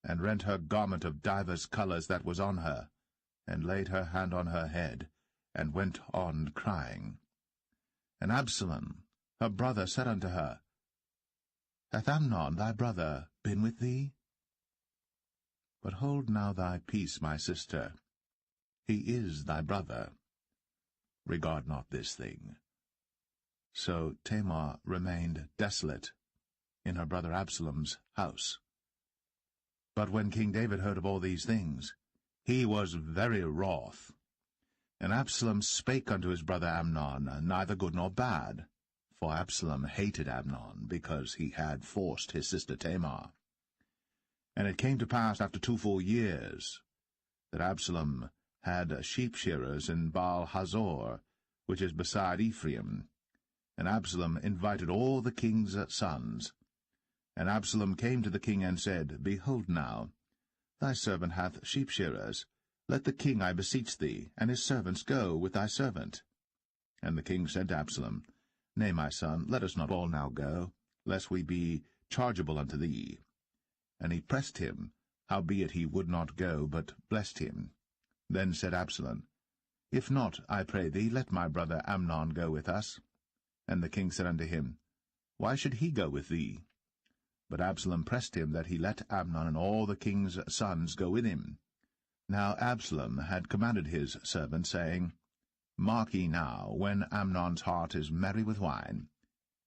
and rent her garment of divers colours that was on her, and laid her hand on her head, and went on crying. And Absalom, her brother, said unto her, Hath Amnon thy brother been with thee? But hold now thy peace, my sister. He is thy brother. Regard not this thing. So Tamar remained desolate in her brother Absalom's house. But when King David heard of all these things, he was very wroth. And Absalom spake unto his brother Amnon, neither good nor bad, for Absalom hated Amnon, because he had forced his sister Tamar. And it came to pass after 2 full years, that Absalom had sheep-shearers in Baal-Hazor, which is beside Ephraim. And Absalom invited all the king's sons. And Absalom came to the king and said, Behold now, thy servant hath sheep-shearers. Let the king, I beseech thee, and his servants go with thy servant. And the king said to Absalom, Nay, my son, let us not all now go, lest we be chargeable unto thee. And he pressed him, howbeit he would not go, but blessed him. Then said Absalom, If not, I pray thee, let my brother Amnon go with us. And the king said unto him, Why should he go with thee? But Absalom pressed him that he let Amnon and all the king's sons go with him. Now Absalom had commanded his servant, saying, Mark ye now, when Amnon's heart is merry with wine,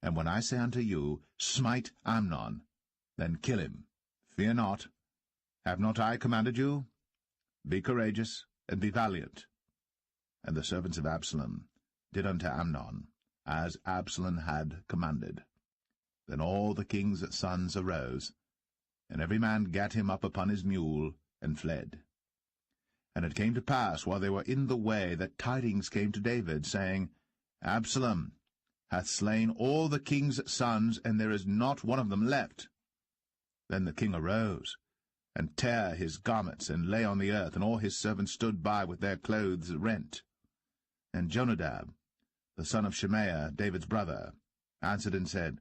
and when I say unto you, Smite Amnon, then kill him. Fear not. Have not I commanded you? Be courageous, and be valiant. And the servants of Absalom did unto Amnon, as Absalom had commanded. Then all the king's sons arose, and every man gat him up upon his mule, and fled. And it came to pass, while they were in the way, that tidings came to David, saying, Absalom hath slain all the king's sons, and there is not one of them left. Then the king arose, and tare his garments, and lay on the earth, and all his servants stood by with their clothes rent. And Jonadab, the son of Shemaiah, David's brother, answered and said,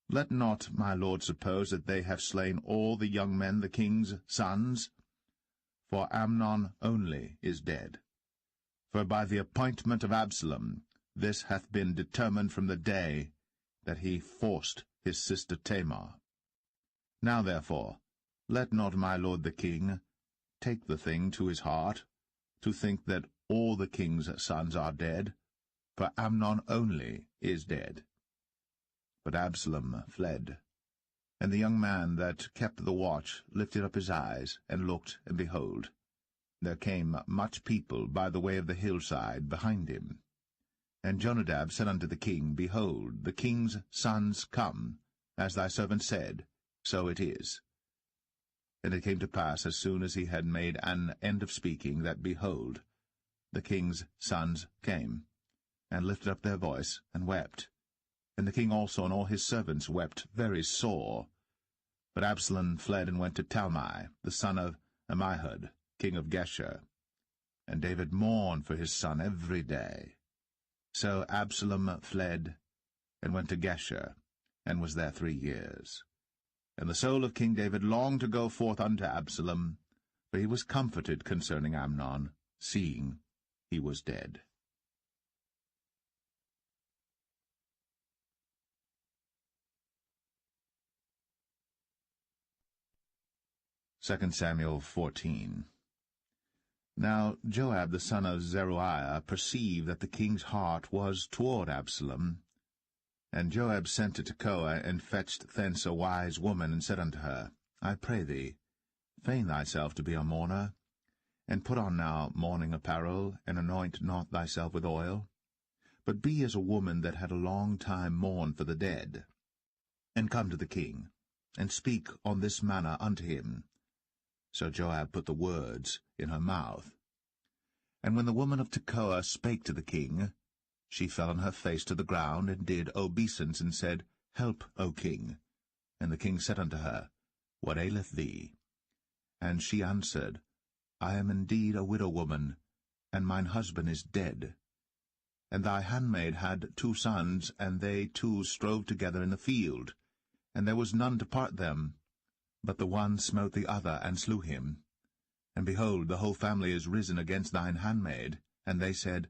Let not my lord suppose that they have slain all the young men, the king's sons, for Amnon only is dead. For by the appointment of Absalom this hath been determined from the day that he forced his sister Tamar. Now therefore, let not my lord the king take the thing to his heart, to think that all the king's sons are dead, for Amnon only is dead. But Absalom fled. And the young man that kept the watch lifted up his eyes, and looked, and behold, there came much people by the way of the hillside behind him. And Jonadab said unto the king, Behold, the king's sons come, as thy servant said, so it is. And it came to pass, as soon as he had made an end of speaking, that, behold, the king's sons came, and lifted up their voice, and wept. And the king also and all his servants wept very sore. But Absalom fled and went to Talmai, the son of Ammihud, king of Geshur. And David mourned for his son every day. So Absalom fled and went to Geshur, and was there 3 years. And the soul of King David longed to go forth unto Absalom, for he was comforted concerning Amnon, seeing he was dead. 2 Samuel 14. Now Joab the son of Zeruiah perceived that the king's heart was toward Absalom. And Joab sent to Tekoa, and fetched thence a wise woman, and said unto her, I pray thee, feign thyself to be a mourner, and put on now mourning apparel, and anoint not thyself with oil, but be as a woman that had a long time mourned for the dead. And come to the king, and speak on this manner unto him. So Joab put the words in her mouth. And when the woman of Tekoa spake to the king, she fell on her face to the ground, and did obeisance, and said, Help, O king. And the king said unto her, What aileth thee? And she answered, I am indeed a widow woman, and mine husband is dead. And thy handmaid had 2 sons, and they 2 strove together in the field, and there was none to part them. But the one smote the other, and slew him. And behold, the whole family is risen against thine handmaid. And they said,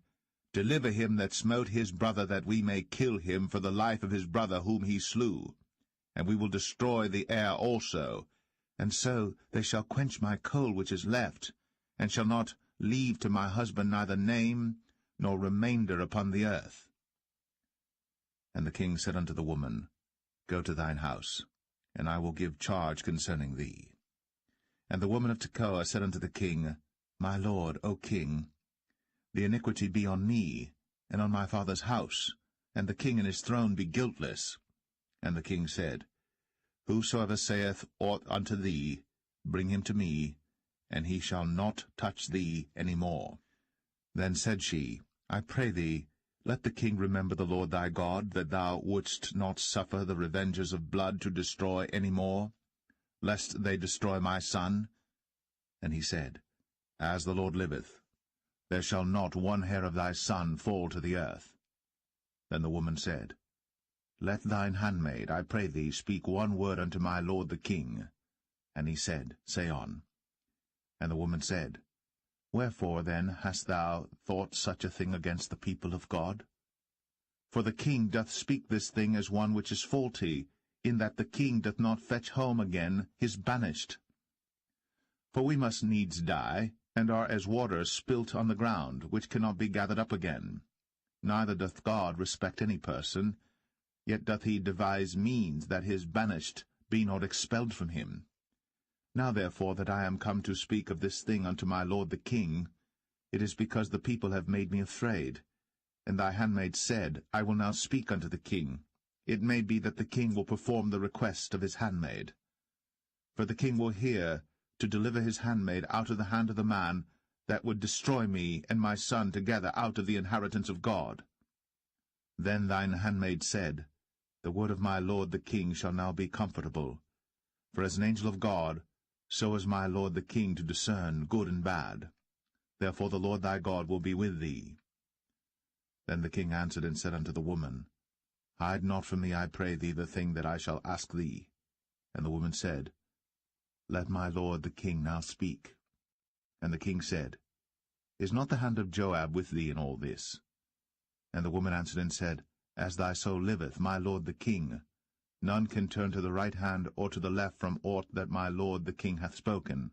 Deliver him that smote his brother, that we may kill him for the life of his brother whom he slew. and we will destroy the heir also, and so they shall quench my coal which is left, and shall not leave to my husband neither name nor remainder upon the earth. And the king said unto the woman, Go to thine house, and I will give charge concerning thee. And the woman of Tekoa said unto the king, My lord, O king, the iniquity be on me, and on my father's house, and the king and his throne be guiltless. And the king said, Whosoever saith aught unto thee, bring him to me, and he shall not touch thee any more. Then said she, I pray thee, let the king remember the Lord thy God, that thou wouldst not suffer the revengers of blood to destroy any more, lest they destroy my son. And he said, As the Lord liveth, there shall not one hair of thy son fall to the earth. Then the woman said, Let thine handmaid, I pray thee, speak one word unto my lord the king. And he said, Say on. And the woman said, Wherefore then hast thou thought such a thing against the people of God? For the king doth speak this thing as one which is faulty, in that the king doth not fetch home again his banished. For we must needs die, and are as water spilt on the ground, which cannot be gathered up again. Neither doth God respect any person, yet doth he devise means that his banished be not expelled from him. Now therefore that I am come to speak of this thing unto my lord the king, it is because the people have made me afraid. And thy handmaid said, I will now speak unto the king. It may be that the king will perform the request of his handmaid. For the king will hear to deliver his handmaid out of the hand of the man that would destroy me and my son together out of the inheritance of God. Then thine handmaid said, The word of my lord the king shall now be comfortable. For as an angel of God, so is my lord the king to discern good and bad. Therefore the Lord thy God will be with thee. Then the king answered and said unto the woman, Hide not from me, I pray thee, the thing that I shall ask thee. And the woman said, Let my lord the king now speak. And the king said, Is not the hand of Joab with thee in all this? And the woman answered and said, As thy soul liveth, my lord the king, none can turn to the right hand or to the left from aught that my lord the king hath spoken.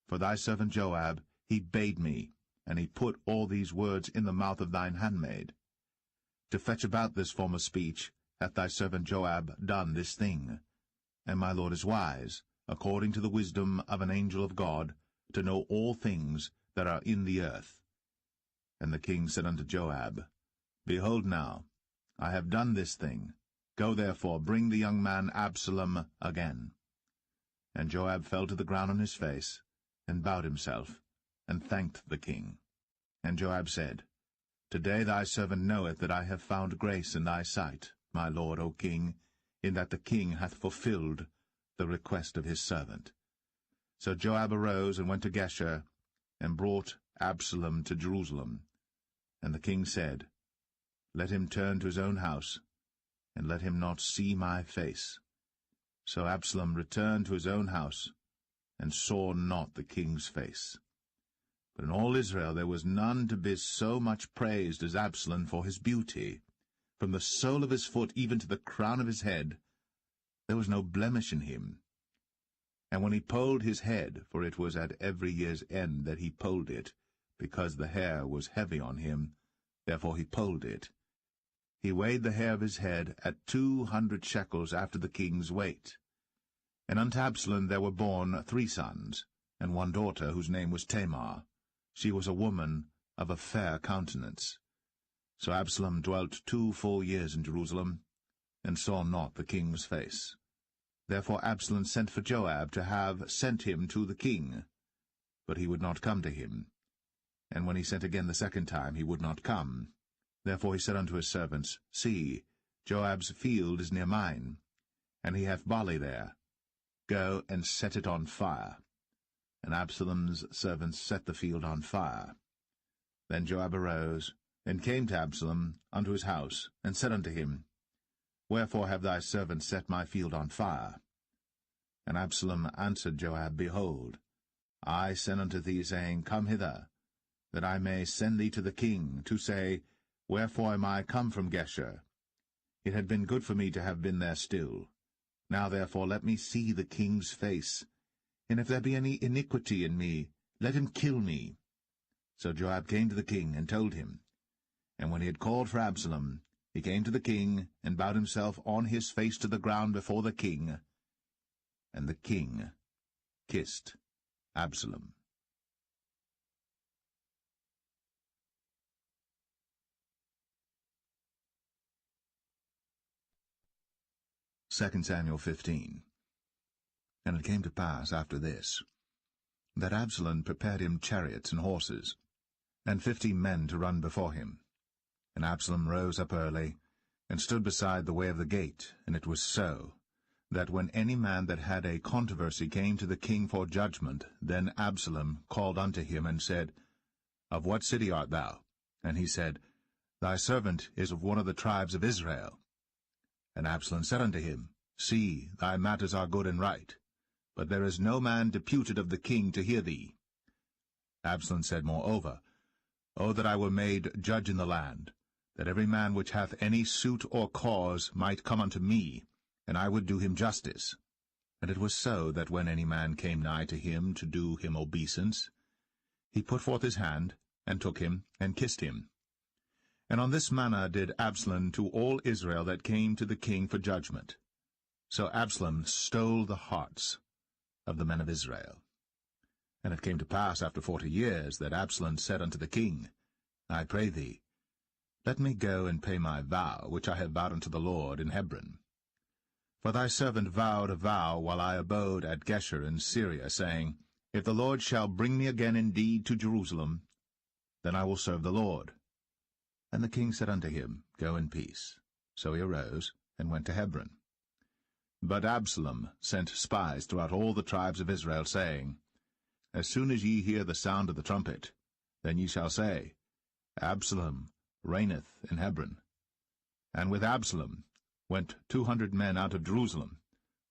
For thy servant Joab, he bade me, and he put all these words in the mouth of thine handmaid. To fetch about this form of speech hath thy servant Joab done this thing. And my lord is wise, according to the wisdom of an angel of God, to know all things that are in the earth. And the king said unto Joab, Behold now, I have done this thing. Go therefore, bring the young man Absalom again. And Joab fell to the ground on his face, and bowed himself, and thanked the king. And Joab said, Today thy servant knoweth that I have found grace in thy sight, my lord, O king, in that the king hath fulfilled the request of his servant. So Joab arose and went to Geshur, and brought Absalom to Jerusalem. And the king said, Let him turn to his own house, and let him not see my face. So Absalom returned to his own house, and saw not the king's face. But in all Israel there was none to be so much praised as Absalom for his beauty. From the sole of his foot even to the crown of his head, there was no blemish in him. And when he polled his head, for it was at every year's end that he polled it, because the hair was heavy on him, therefore he polled it, he weighed the hair of his head at 200 shekels after the king's weight. And unto Absalom there were born 3 sons, and 1 daughter, whose name was Tamar. She was a woman of a fair countenance. So Absalom dwelt 2 full years in Jerusalem, and saw not the king's face. Therefore Absalom sent for Joab to have sent him to the king. But he would not come to him. And when he sent again the 2nd time, he would not come. Therefore he said unto his servants, See, Joab's field is near mine, and he hath barley there. Go and set it on fire. And Absalom's servants set the field on fire. Then Joab arose, and came to Absalom unto his house, and said unto him, Wherefore have thy servants set my field on fire? And Absalom answered Joab, Behold, I sent unto thee, saying, Come hither, that I may send thee to the king, to say, Wherefore am I come from Geshur? It had been good for me to have been there still. Now therefore let me see the king's face, and if there be any iniquity in me, let him kill me. So Joab came to the king, and told him. And when he had called for Absalom, he came to the king, and bowed himself on his face to the ground before the king. And the king kissed Absalom. 2 Samuel 15. And it came to pass after this, that Absalom prepared him chariots and horses, and 50 men to run before him. And Absalom rose up early, and stood beside the way of the gate. And it was so, that when any man that had a controversy came to the king for judgment, then Absalom called unto him, and said, Of what city art thou? And he said, Thy servant is of one of the tribes of Israel. And Absalom said unto him, See, thy matters are good and right, but there is no man deputed of the king to hear thee. Absalom said moreover, O that I were made judge in the land, that every man which hath any suit or cause might come unto me, and I would do him justice. And it was so, that when any man came nigh to him to do him obeisance, he put forth his hand, and took him, and kissed him. And on this manner did Absalom to all Israel that came to the king for judgment. So Absalom stole the hearts of the men of Israel. And it came to pass after 40 years, that Absalom said unto the king, I pray thee, let me go and pay my vow, which I have vowed unto the Lord in Hebron. For thy servant vowed a vow while I abode at Geshur in Syria, saying, If the Lord shall bring me again indeed to Jerusalem, then I will serve the Lord. And the king said unto him, Go in peace. So he arose, and went to Hebron. But Absalom sent spies throughout all the tribes of Israel, saying, As soon as ye hear the sound of the trumpet, then ye shall say, Absalom reigneth in Hebron. And with Absalom went 200 men out of Jerusalem,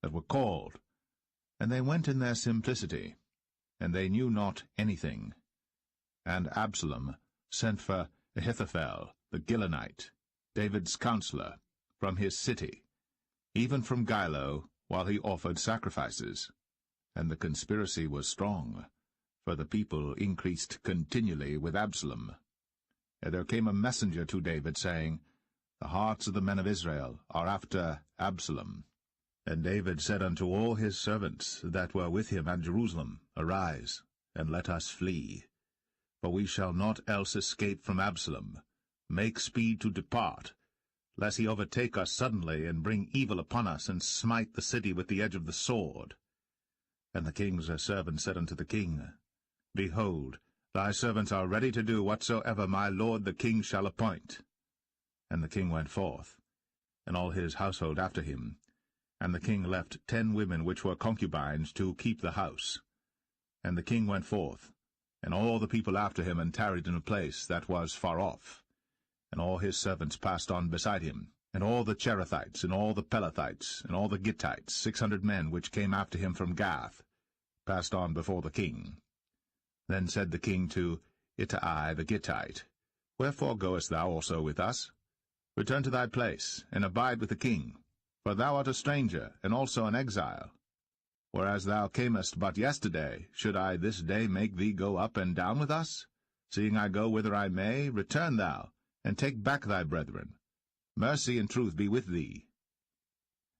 that were called, and they went in their simplicity, and they knew not anything. And Absalom sent for Ahithophel the Gilonite, David's counselor, from his city, even from Gilo, while he offered sacrifices. And the conspiracy was strong, for the people increased continually with Absalom. And there came a messenger to David, saying, The hearts of the men of Israel are after Absalom. And David said unto all his servants that were with him at Jerusalem, Arise, and let us flee. For we shall not else escape from Absalom. Make speed to depart, lest he overtake us suddenly, and bring evil upon us, and smite the city with the edge of the sword. And the king's servant said unto the king, Behold, thy servants are ready to do whatsoever my lord the king shall appoint. And the king went forth, and all his household after him. And the king left 10 women which were concubines to keep the house. And the king went forth, and all the people after him, and tarried in a place that was far off. And all his servants passed on beside him, and all the Cherethites, and all the Pelethites, and all the Gittites, 600 men which came after him from Gath, passed on before the king. Then said the king to Ittai the Gittite, Wherefore goest thou also with us? Return to thy place, and abide with the king, for thou art a stranger, and also an exile. Whereas thou camest but yesterday, should I this day make thee go up and down with us? Seeing I go whither I may, return thou, and take back thy brethren. Mercy and truth be with thee.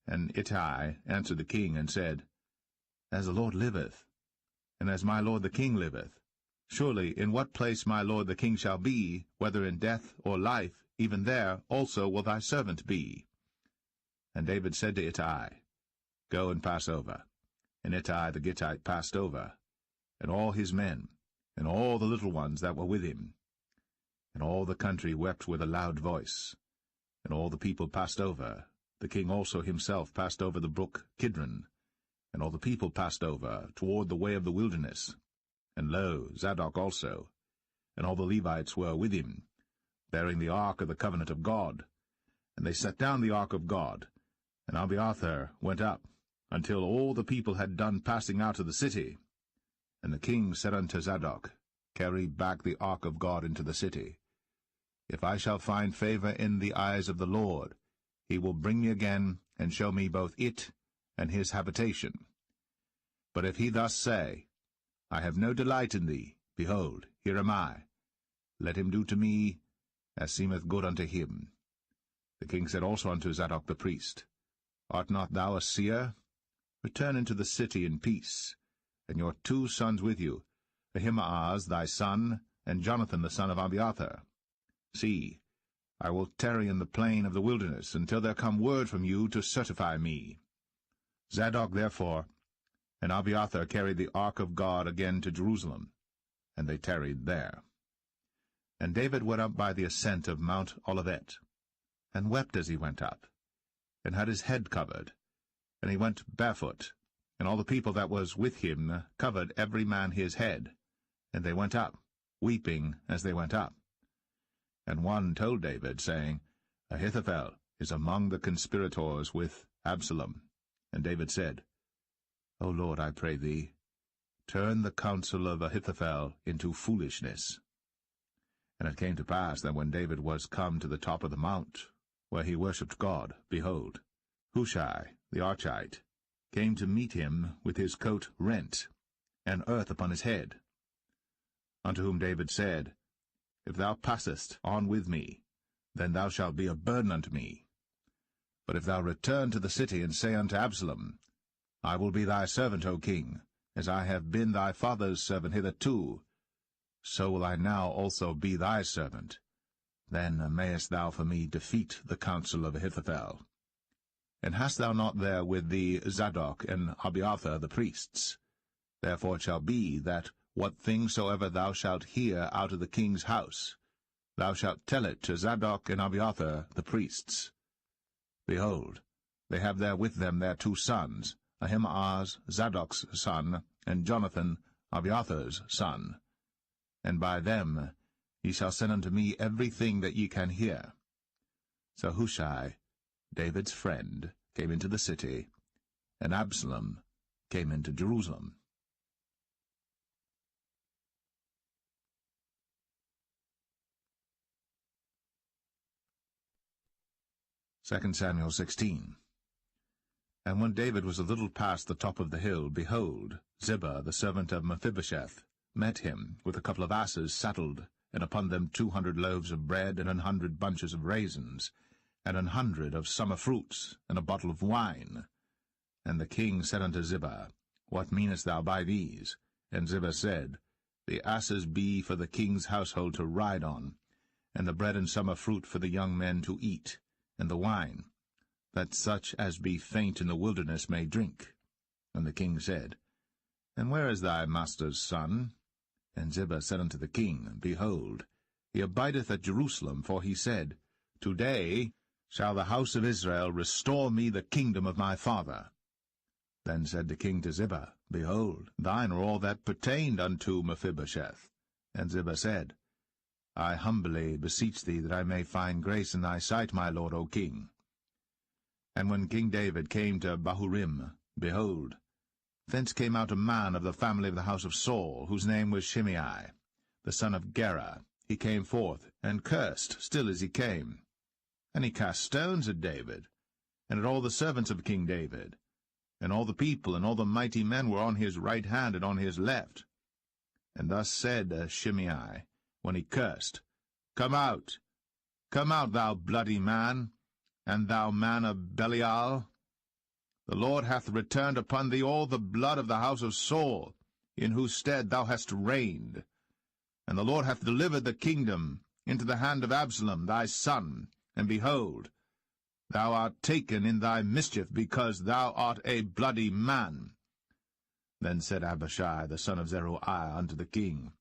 And Ittai answered the king, and said, As the Lord liveth, and as my lord the king liveth, surely in what place my lord the king shall be, whether in death or life, even there also will thy servant be. And David said to Ittai, Go and pass over. And Ittai the Gittite passed over, and all his men, and all the little ones that were with him. And all the country wept with a loud voice. And all the people passed over. The king also himself passed over the brook Kidron. And all the people passed over toward the way of the wilderness. And lo, Zadok also, and all the Levites were with him, bearing the ark of the covenant of God. And they set down the ark of God, and Abiathar went up, until all the people had done passing out of the city. And the king said unto Zadok, Carry back the ark of God into the city. If I shall find favor in the eyes of the Lord, he will bring me again, and show me both it and his habitation. But if he thus say, I have no delight in thee, behold, here am I. Let him do to me as seemeth good unto him. The king said also unto Zadok the priest, Art not thou a seer? Return into the city in peace, and your 2 sons with you, Ahimaaz thy son, and Jonathan the son of Abiathar. See, I will tarry in the plain of the wilderness until there come word from you to certify me. Zadok therefore and Abiathar carried the ark of God again to Jerusalem, and they tarried there. And David went up by the ascent of Mount Olivet, and wept as he went up, and had his head covered, and he went barefoot, and all the people that was with him covered every man his head, and they went up, weeping as they went up. And one told David, saying, Ahithophel is among the conspirators with Absalom. And David said, O Lord, I pray thee, turn the counsel of Ahithophel into foolishness. And it came to pass that when David was come to the top of the mount, where he worshipped God, behold, Hushai the Archite came to meet him with his coat rent, and earth upon his head. Unto whom David said, If thou passest on with me, then thou shalt be a burden unto me. But if thou return to the city, and say unto Absalom, I will be thy servant, O king, as I have been thy father's servant hitherto, so will I now also be thy servant. Then mayest thou for me defeat the counsel of Ahithophel. And hast thou not there with thee Zadok and Abiathar the priests? Therefore it shall be that what thing soever thou shalt hear out of the king's house, thou shalt tell it to Zadok and Abiathar the priests. Behold, they have there with them their 2 sons, Ahimaaz Zadok's son, and Jonathan Abiathar's son. And by them ye shall send unto me everything that ye can hear. So Hushai, David's friend, came into the city, and Absalom came into Jerusalem. 2 Samuel 16. And when David was a little past the top of the hill, behold, Ziba, the servant of Mephibosheth, met him with a couple of asses saddled, and upon them 200 loaves of bread, and 100 bunches of raisins, and 100 of summer fruits, and a bottle of wine. And the king said unto Ziba, What meanest thou by these? And Ziba said, The asses be for the king's household to ride on, and the bread and summer fruit for the young men to eat, and the wine, that such as be faint in the wilderness may drink. And the king said, And where is thy master's son? And Ziba said unto the king, Behold, he abideth at Jerusalem, for he said, Today shall the house of Israel restore me the kingdom of my father. Then said the king to Ziba, Behold, thine are all that pertained unto Mephibosheth. And Ziba said, I humbly beseech thee that I may find grace in thy sight, my lord, O king. And when King David came to Bahurim, behold, thence came out a man of the family of the house of Saul, whose name was Shimei, the son of Gera. He came forth, and cursed still as he came. And he cast stones at David, and at all the servants of King David. And all the people and all the mighty men were on his right hand and on his left. And thus said Shimei, when he cursed, Come out, thou bloody man, and thou man of Belial. The Lord hath returned upon thee all the blood of the house of Saul, in whose stead thou hast reigned. And the Lord hath delivered the kingdom into the hand of Absalom thy son, and behold, thou art taken in thy mischief, because thou art a bloody man. Then said Abishai the son of Zeruiah unto the king,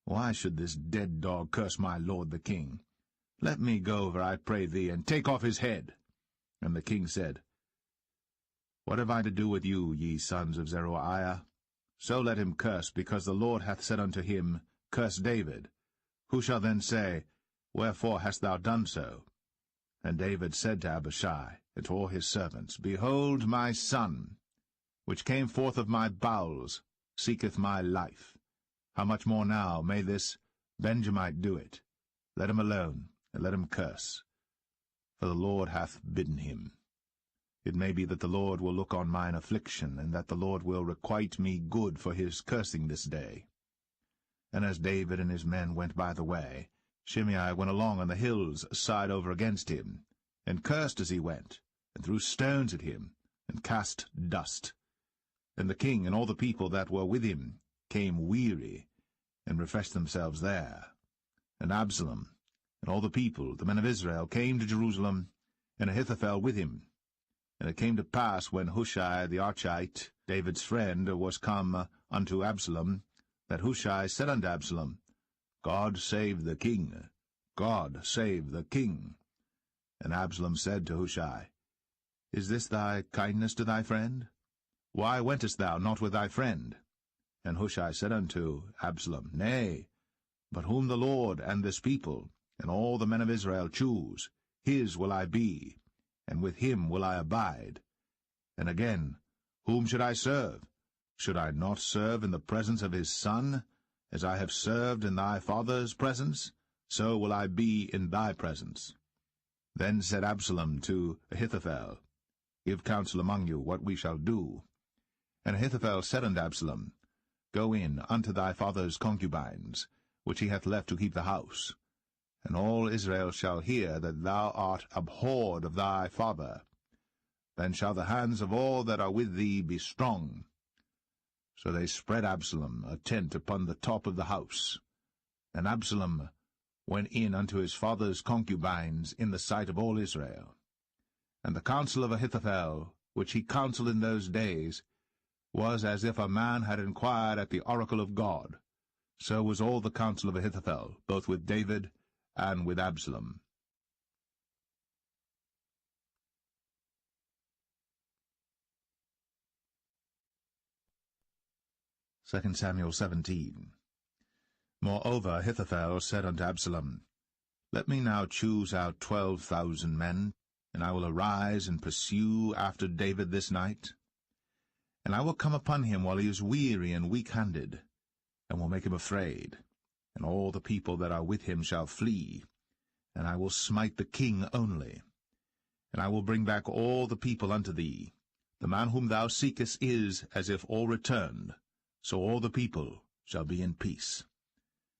Why should this dead dog curse my lord the king? Let me go over, I pray thee, and take off his head. And the king said, What have I to do with you, ye sons of Zeruiah? So let him curse, because the Lord hath said unto him, Curse David. Who shall then say, Wherefore hast thou done so? And David said to Abishai and to all his servants, Behold, my son, which came forth of my bowels, seeketh my life. How much more now may this Benjamite do it? Let him alone, and let him curse, for the Lord hath bidden him. It may be that the Lord will look on mine affliction, and that the Lord will requite me good for his cursing this day. And as David and his men went by the way, Shimei went along on the hill's side over against him, and cursed as he went, and threw stones at him, and cast dust. And the king and all the people that were with him came weary, and refreshed themselves there. And Absalom and all the people, the men of Israel, came to Jerusalem, and Ahithophel with him. And it came to pass, when Hushai the Archite, David's friend, was come unto Absalom, that Hushai said unto Absalom, God save the king! God save the king! And Absalom said to Hushai, Is this thy kindness to thy friend? Why wentest thou not with thy friend? And Hushai said unto Absalom, Nay, but whom the Lord and this people, and all the men of Israel choose, his will I be, and with him will I abide. And again, whom should I serve? Should I not serve in the presence of his son? As I have served in thy father's presence, so will I be in thy presence. Then said Absalom to Ahithophel, Give counsel among you what we shall do. And Ahithophel said unto Absalom, Go in unto thy father's concubines, which he hath left to keep the house. And all Israel shall hear that thou art abhorred of thy father. Then shall the hands of all that are with thee be strong. So they spread Absalom a tent upon the top of the house. And Absalom went in unto his father's concubines in the sight of all Israel. And the counsel of Ahithophel, which he counselled in those days, was as if a man had inquired at the oracle of God. So was all the counsel of Ahithophel, both with David and with Absalom. 2 Samuel 17. Moreover Ahithophel said unto Absalom, Let me now choose out 12,000 men, and I will arise and pursue after David this night. And I will come upon him while he is weary and weak-handed, and will make him afraid, and all the people that are with him shall flee, and I will smite the king only. And I will bring back all the people unto thee. The man whom thou seekest is as if all returned, so all the people shall be in peace.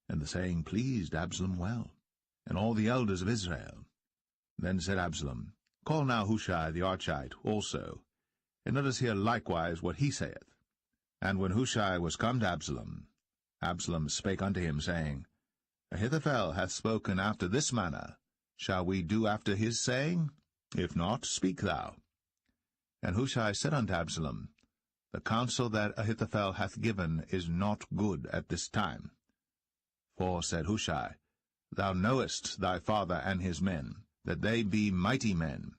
And the saying pleased Absalom well, and all the elders of Israel. Then said Absalom, Call now Hushai the Archite also, and let us hear likewise what he saith. And when Hushai was come to Absalom, Absalom spake unto him, saying, Ahithophel hath spoken after this manner. Shall we do after his saying? If not, speak thou. And Hushai said unto Absalom, The counsel that Ahithophel hath given is not good at this time. For, said Hushai, Thou knowest thy father and his men, that they be mighty men,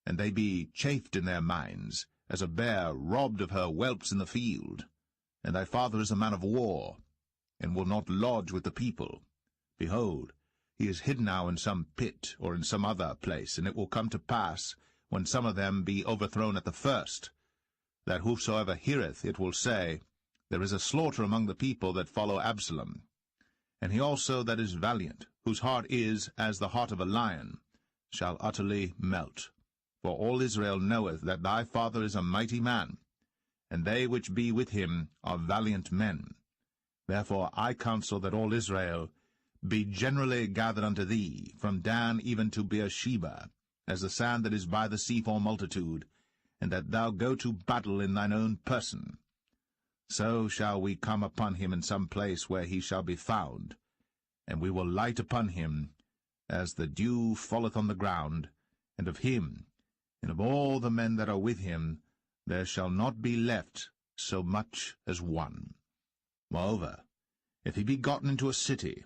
and they be chafed in their minds, as a bear robbed of her whelps in the field. And thy father is a man of war, and will not lodge with the people. Behold, he is hid now in some pit, or in some other place, and it will come to pass, when some of them be overthrown at the first, that whosoever heareth it will say, There is a slaughter among the people that follow Absalom. And he also that is valiant, whose heart is as the heart of a lion, shall utterly melt. For all Israel knoweth that thy father is a mighty man, and they which be with him are valiant men. Therefore I counsel that all Israel be generally gathered unto thee, from Dan even to Beersheba, as the sand that is by the sea for multitude, and that thou go to battle in thine own person. So shall we come upon him in some place where he shall be found, and we will light upon him, as the dew falleth on the ground, and of him, and of all the men that are with him, there shall not be left so much as one. Moreover, if he be gotten into a city,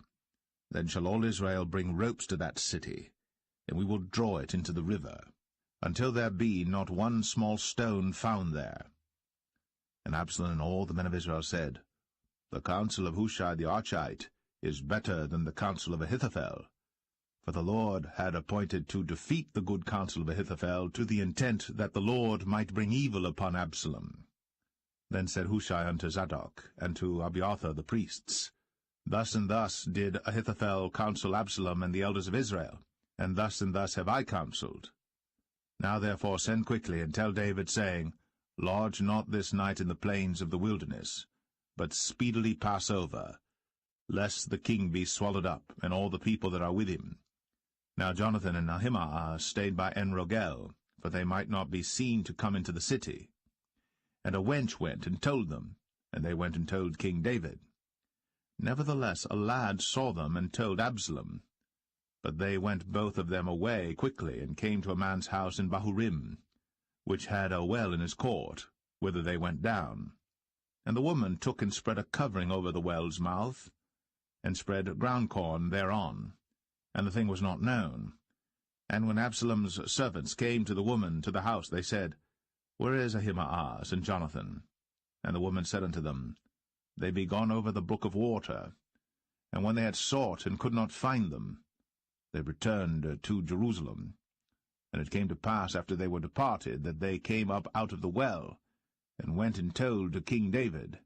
then shall all Israel bring ropes to that city, and we will draw it into the river, until there be not one small stone found there. And Absalom and all the men of Israel said, The counsel of Hushai the Archite is better than the counsel of Ahithophel. For the Lord had appointed to defeat the good counsel of Ahithophel, to the intent that the Lord might bring evil upon Absalom. Then said Hushai unto Zadok, and to Abiathar the priests, Thus and thus did Ahithophel counsel Absalom and the elders of Israel, and thus have I counselled. Now therefore send quickly, and tell David, saying, Lodge not this night in the plains of the wilderness, but speedily pass over, lest the king be swallowed up, and all the people that are with him. Now Jonathan and Ahimaaz stayed by En-rogel, for they might not be seen to come into the city. And a wench went and told them, and they went and told King David. Nevertheless a lad saw them and told Absalom. But they went both of them away quickly, and came to a man's house in Bahurim, which had a well in his court, whither they went down. And the woman took and spread a covering over the well's mouth, and spread ground corn thereon, and the thing was not known. And when Absalom's servants came to the woman to the house, they said, Where is Ahimaaz and Jonathan? And the woman said unto them, They be gone over the brook of water. And when they had sought and could not find them, they returned to Jerusalem. And it came to pass, after they were departed, that they came up out of the well, and went and told to King David,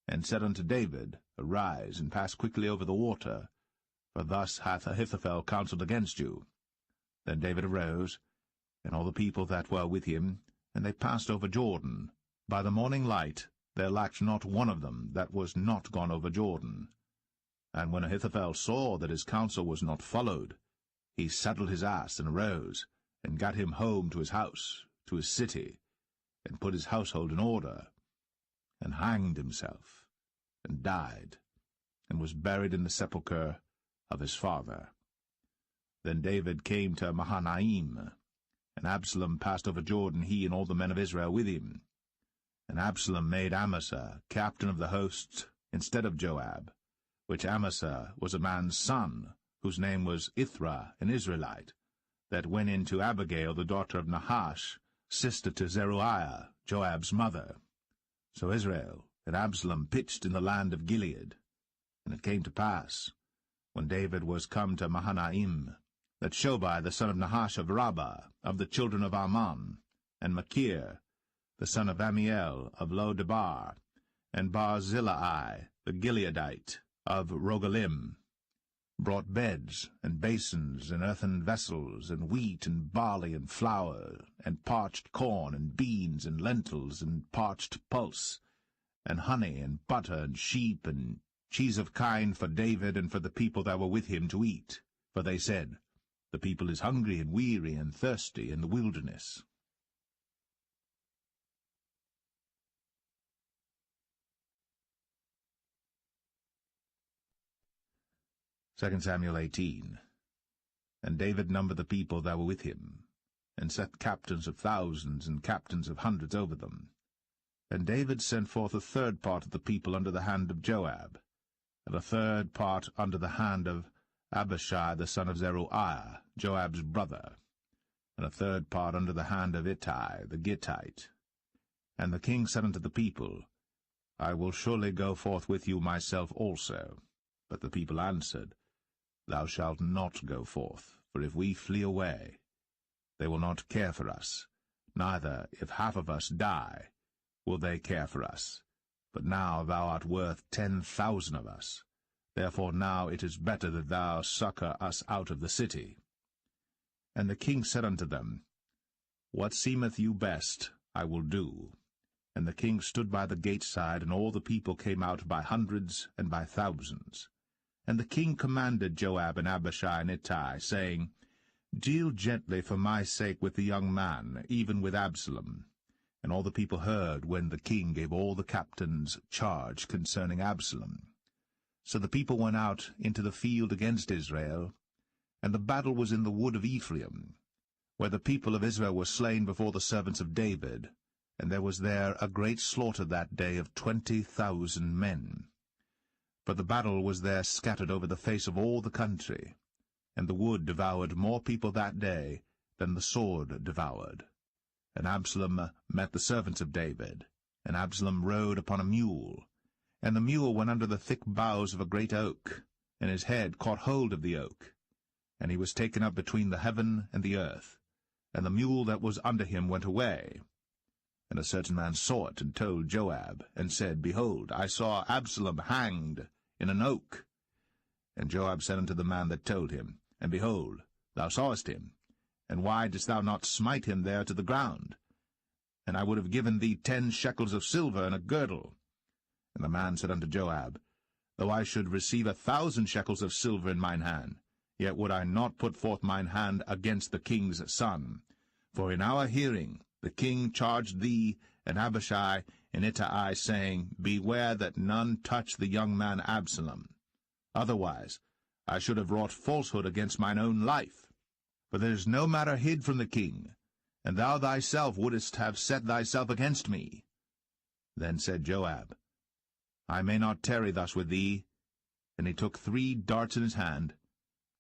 and said unto David, Arise, and pass quickly over the water, for thus hath Ahithophel counselled against you. Then David arose, and all the people that were with him, and they passed over Jordan. By the morning light there lacked not one of them that was not gone over Jordan. And when Ahithophel saw that his counsel was not followed, he saddled his ass, and arose, and gat him home to his house, to his city, and put his household in order, and hanged himself, and died, and was buried in the sepulchre of his father. Then David came to Mahanaim, and Absalom passed over Jordan, he and all the men of Israel with him. And Absalom made Amasa captain of the hosts instead of Joab, which Amasa was a man's son, whose name was Ithra, an Israelite, that went in to Abigail, the daughter of Nahash, sister to Zeruiah, Joab's mother. So Israel and Absalom pitched in the land of Gilead. And it came to pass, when David was come to Mahanaim, that Shobai the son of Nahash of Rabbah, of the children of Ammon, and Machir the son of Amiel of Lo-debar, and Barzillai the Gileadite of Rogelim, brought beds, and basins, and earthen vessels, and wheat, and barley, and flour, and parched corn, and beans, and lentils, and parched pulse, and honey, and butter, and sheep, and cheese of kine for David and for the people that were with him to eat. For they said, The people is hungry, and weary, and thirsty in the wilderness. 2 Samuel 18. And David numbered the people that were with him, and set captains of thousands and captains of hundreds over them. And David sent forth a third part of the people under the hand of Joab, and a third part under the hand of Abishai the son of Zeruiah, Joab's brother, and a third part under the hand of Ittai the Gittite. And the king said unto the people, I will surely go forth with you myself also. But the people answered, Thou shalt not go forth, for if we flee away, they will not care for us, neither, if half of us die, will they care for us. But now thou art worth 10,000 of us. Therefore now it is better that thou succour us out of the city. And the king said unto them, What seemeth you best, I will do. And the king stood by the gate side, and all the people came out by hundreds and by thousands. And the king commanded Joab and Abishai and Ittai, saying, Deal gently for my sake with the young man, even with Absalom. And all the people heard when the king gave all the captains charge concerning Absalom. So the people went out into the field against Israel, and the battle was in the wood of Ephraim, where the people of Israel were slain before the servants of David, and there was there a great slaughter that day of 20,000 men. For the battle was there scattered over the face of all the country, and the wood devoured more people that day than the sword devoured. And Absalom met the servants of David, and Absalom rode upon a mule, and the mule went under the thick boughs of a great oak, and his head caught hold of the oak, and he was taken up between the heaven and the earth, and the mule that was under him went away. And a certain man saw it, and told Joab, and said, Behold, I saw Absalom hanged in an oak. And Joab said unto the man that told him, And behold, thou sawest him, And why didst thou not smite him there to the ground? And I would have given thee 10 shekels of silver and a girdle. And the man said unto Joab, Though I should receive 1,000 shekels of silver in mine hand, yet would I not put forth mine hand against the king's son. For in our hearing the king charged thee and Abishai and Ittai, saying, Beware that none touch the young man Absalom. Otherwise I should have wrought falsehood against mine own life. For there is no matter hid from the king, and thou thyself wouldest have set thyself against me. Then said Joab, I may not tarry thus with thee. And he took 3 darts in his hand,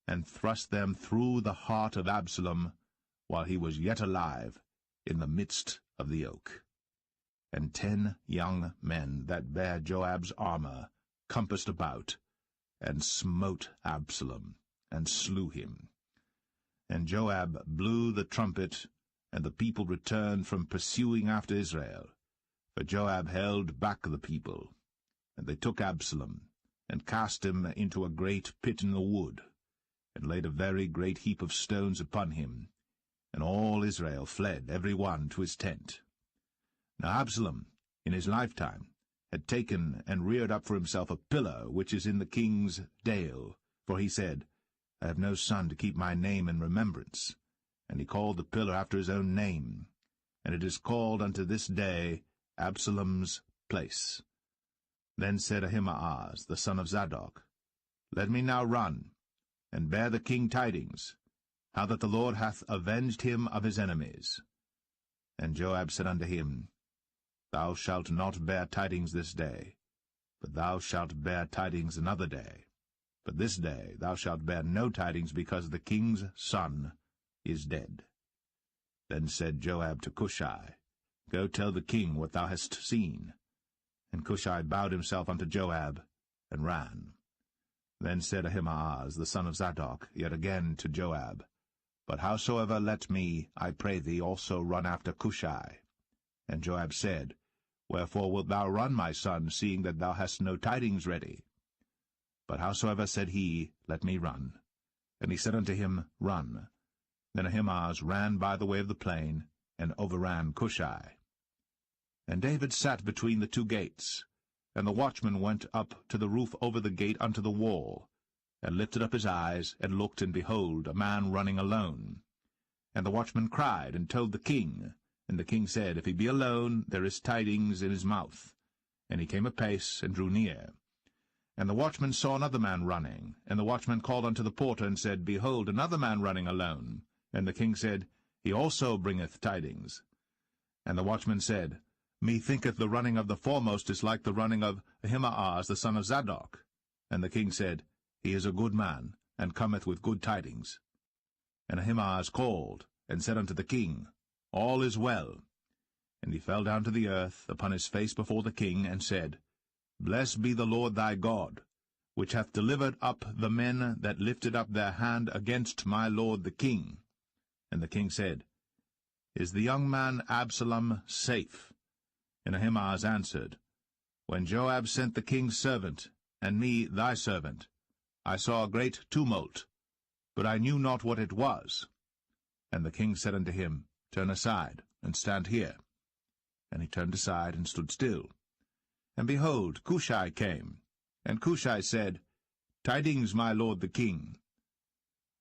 and thrust them through the heart of Absalom, while he was yet alive, in the midst of the oak. And 10 young men that bare Joab's armor compassed about, and smote Absalom, and slew him. And Joab blew the trumpet, and the people returned from pursuing after Israel. For Joab held back the people. And they took Absalom, and cast him into a great pit in the wood, and laid a very great heap of stones upon him. And all Israel fled, every one to his tent. Now Absalom, in his lifetime, had taken and reared up for himself a pillar which is in the king's dale, for he said, I have no son to keep my name in remembrance. And he called the pillar after his own name, and it is called unto this day Absalom's place. Then said Ahimaaz, the son of Zadok, Let me now run, and bear the king tidings, how that the Lord hath avenged him of his enemies. And Joab said unto him, Thou shalt not bear tidings this day, but thou shalt bear tidings another day. But this day thou shalt bear no tidings, because the king's son is dead. Then said Joab to Cushai, Go tell the king what thou hast seen. And Cushai bowed himself unto Joab, and ran. Then said Ahimaaz, the son of Zadok, yet again to Joab, But howsoever let me, I pray thee, also run after Cushai. And Joab said, Wherefore wilt thou run, my son, seeing that thou hast no tidings ready? But howsoever said he, Let me run. And he said unto him, Run. Then Ahimaaz ran by the way of the plain, and overran Cushai. And David sat between the 2 gates, and the watchman went up to the roof over the gate unto the wall, and lifted up his eyes, and looked, and behold, a man running alone. And the watchman cried, and told the king. And the king said, If he be alone, there is tidings in his mouth. And he came apace, and drew near. And the watchman saw another man running. And the watchman called unto the porter, and said, Behold, another man running alone. And the king said, He also bringeth tidings. And the watchman said, Methinketh the running of the foremost is like the running of Ahimaaz the son of Zadok. And the king said, He is a good man, and cometh with good tidings. And Ahimaaz called, and said unto the king, All is well. And he fell down to the earth upon his face before the king, and said, Blessed be the Lord thy God, which hath delivered up the men that lifted up their hand against my lord the king. And the king said, Is the young man Absalom safe? And Ahimaaz answered, When Joab sent the king's servant, and me thy servant, I saw a great tumult, but I knew not what it was. And the king said unto him, Turn aside, and stand here. And he turned aside, and stood still. And behold, Cushai came. And Cushai said, Tidings, my lord the king.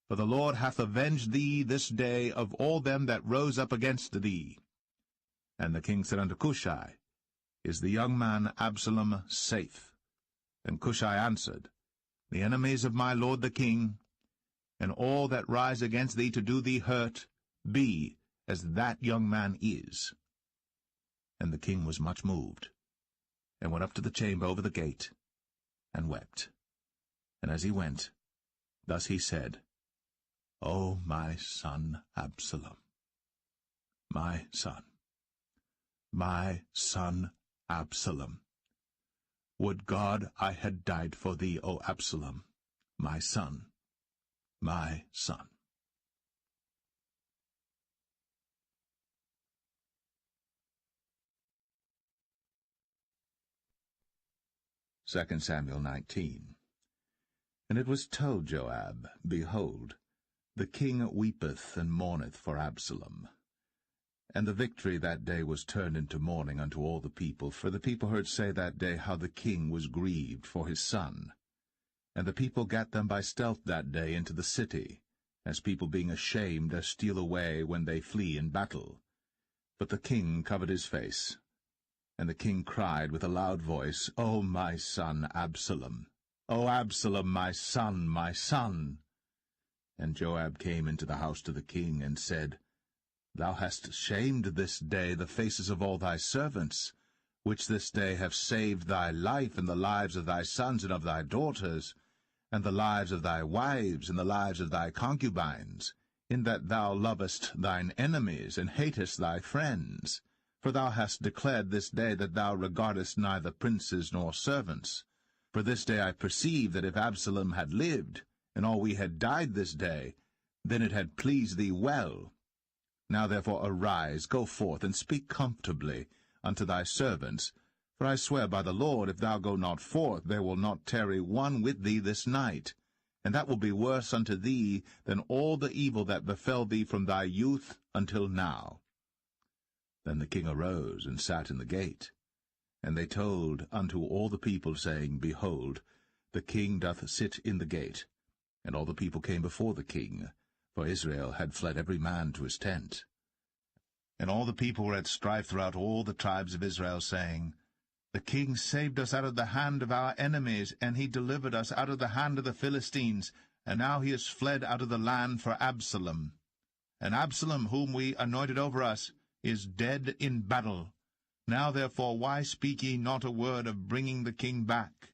For the Lord hath avenged thee this day of all them that rose up against thee. And the king said unto Cushai, Is the young man Absalom safe? And Cushai answered, The enemies of my lord the king, and all that rise against thee to do thee hurt, be as that young man is. And the king was much moved, and went up to the chamber over the gate, and wept. And as he went, thus he said, O my son Absalom, my son Absalom, would God I had died for thee, O Absalom, my son, my son. 2 Samuel 19. And it was told Joab, Behold, The king weepeth and mourneth for Absalom. And the victory that day was turned into mourning unto all the people, for the people heard say that day how the king was grieved for his son. And the people gat them by stealth that day into the city, as people being ashamed as steal away when they flee in battle. But the king covered his face. And the king cried with a loud voice, O my son Absalom! O Absalom, my son, my son! And Joab came into the house to the king, and said, Thou hast shamed this day the faces of all thy servants, which this day have saved thy life and the lives of thy sons and of thy daughters, and the lives of thy wives and the lives of thy concubines, in that thou lovest thine enemies and hatest thy friends. For thou hast declared this day that thou regardest neither princes nor servants. For this day I perceive that if Absalom had lived, and all we had died this day, then it had pleased thee well. Now therefore arise, go forth, and speak comfortably unto thy servants. For I swear by the Lord, if thou go not forth, there will not tarry one with thee this night. And that will be worse unto thee than all the evil that befell thee from thy youth until now. Then the king arose and sat in the gate. And they told unto all the people, saying, Behold, the king doth sit in the gate. And all the people came before the king, for Israel had fled every man to his tent. And all the people were at strife throughout all the tribes of Israel, saying, The king saved us out of the hand of our enemies, and he delivered us out of the hand of the Philistines, and now he is fled out of the land for Absalom. And Absalom, whom we anointed over us, is dead in battle. Now therefore why speak ye not a word of bringing the king back?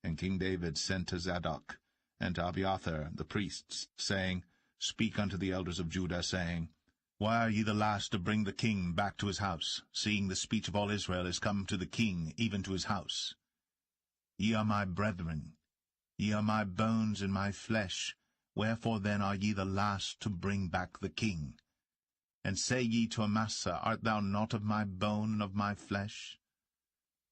And King David sent to Zadok and to Abiathar the priests, saying, Speak unto the elders of Judah, saying, Why are ye the last to bring the king back to his house, seeing the speech of all Israel is come to the king, even to his house? Ye are my brethren, ye are my bones and my flesh, wherefore then are ye the last to bring back the king? And say ye to Amasa, Art thou not of my bone and of my flesh?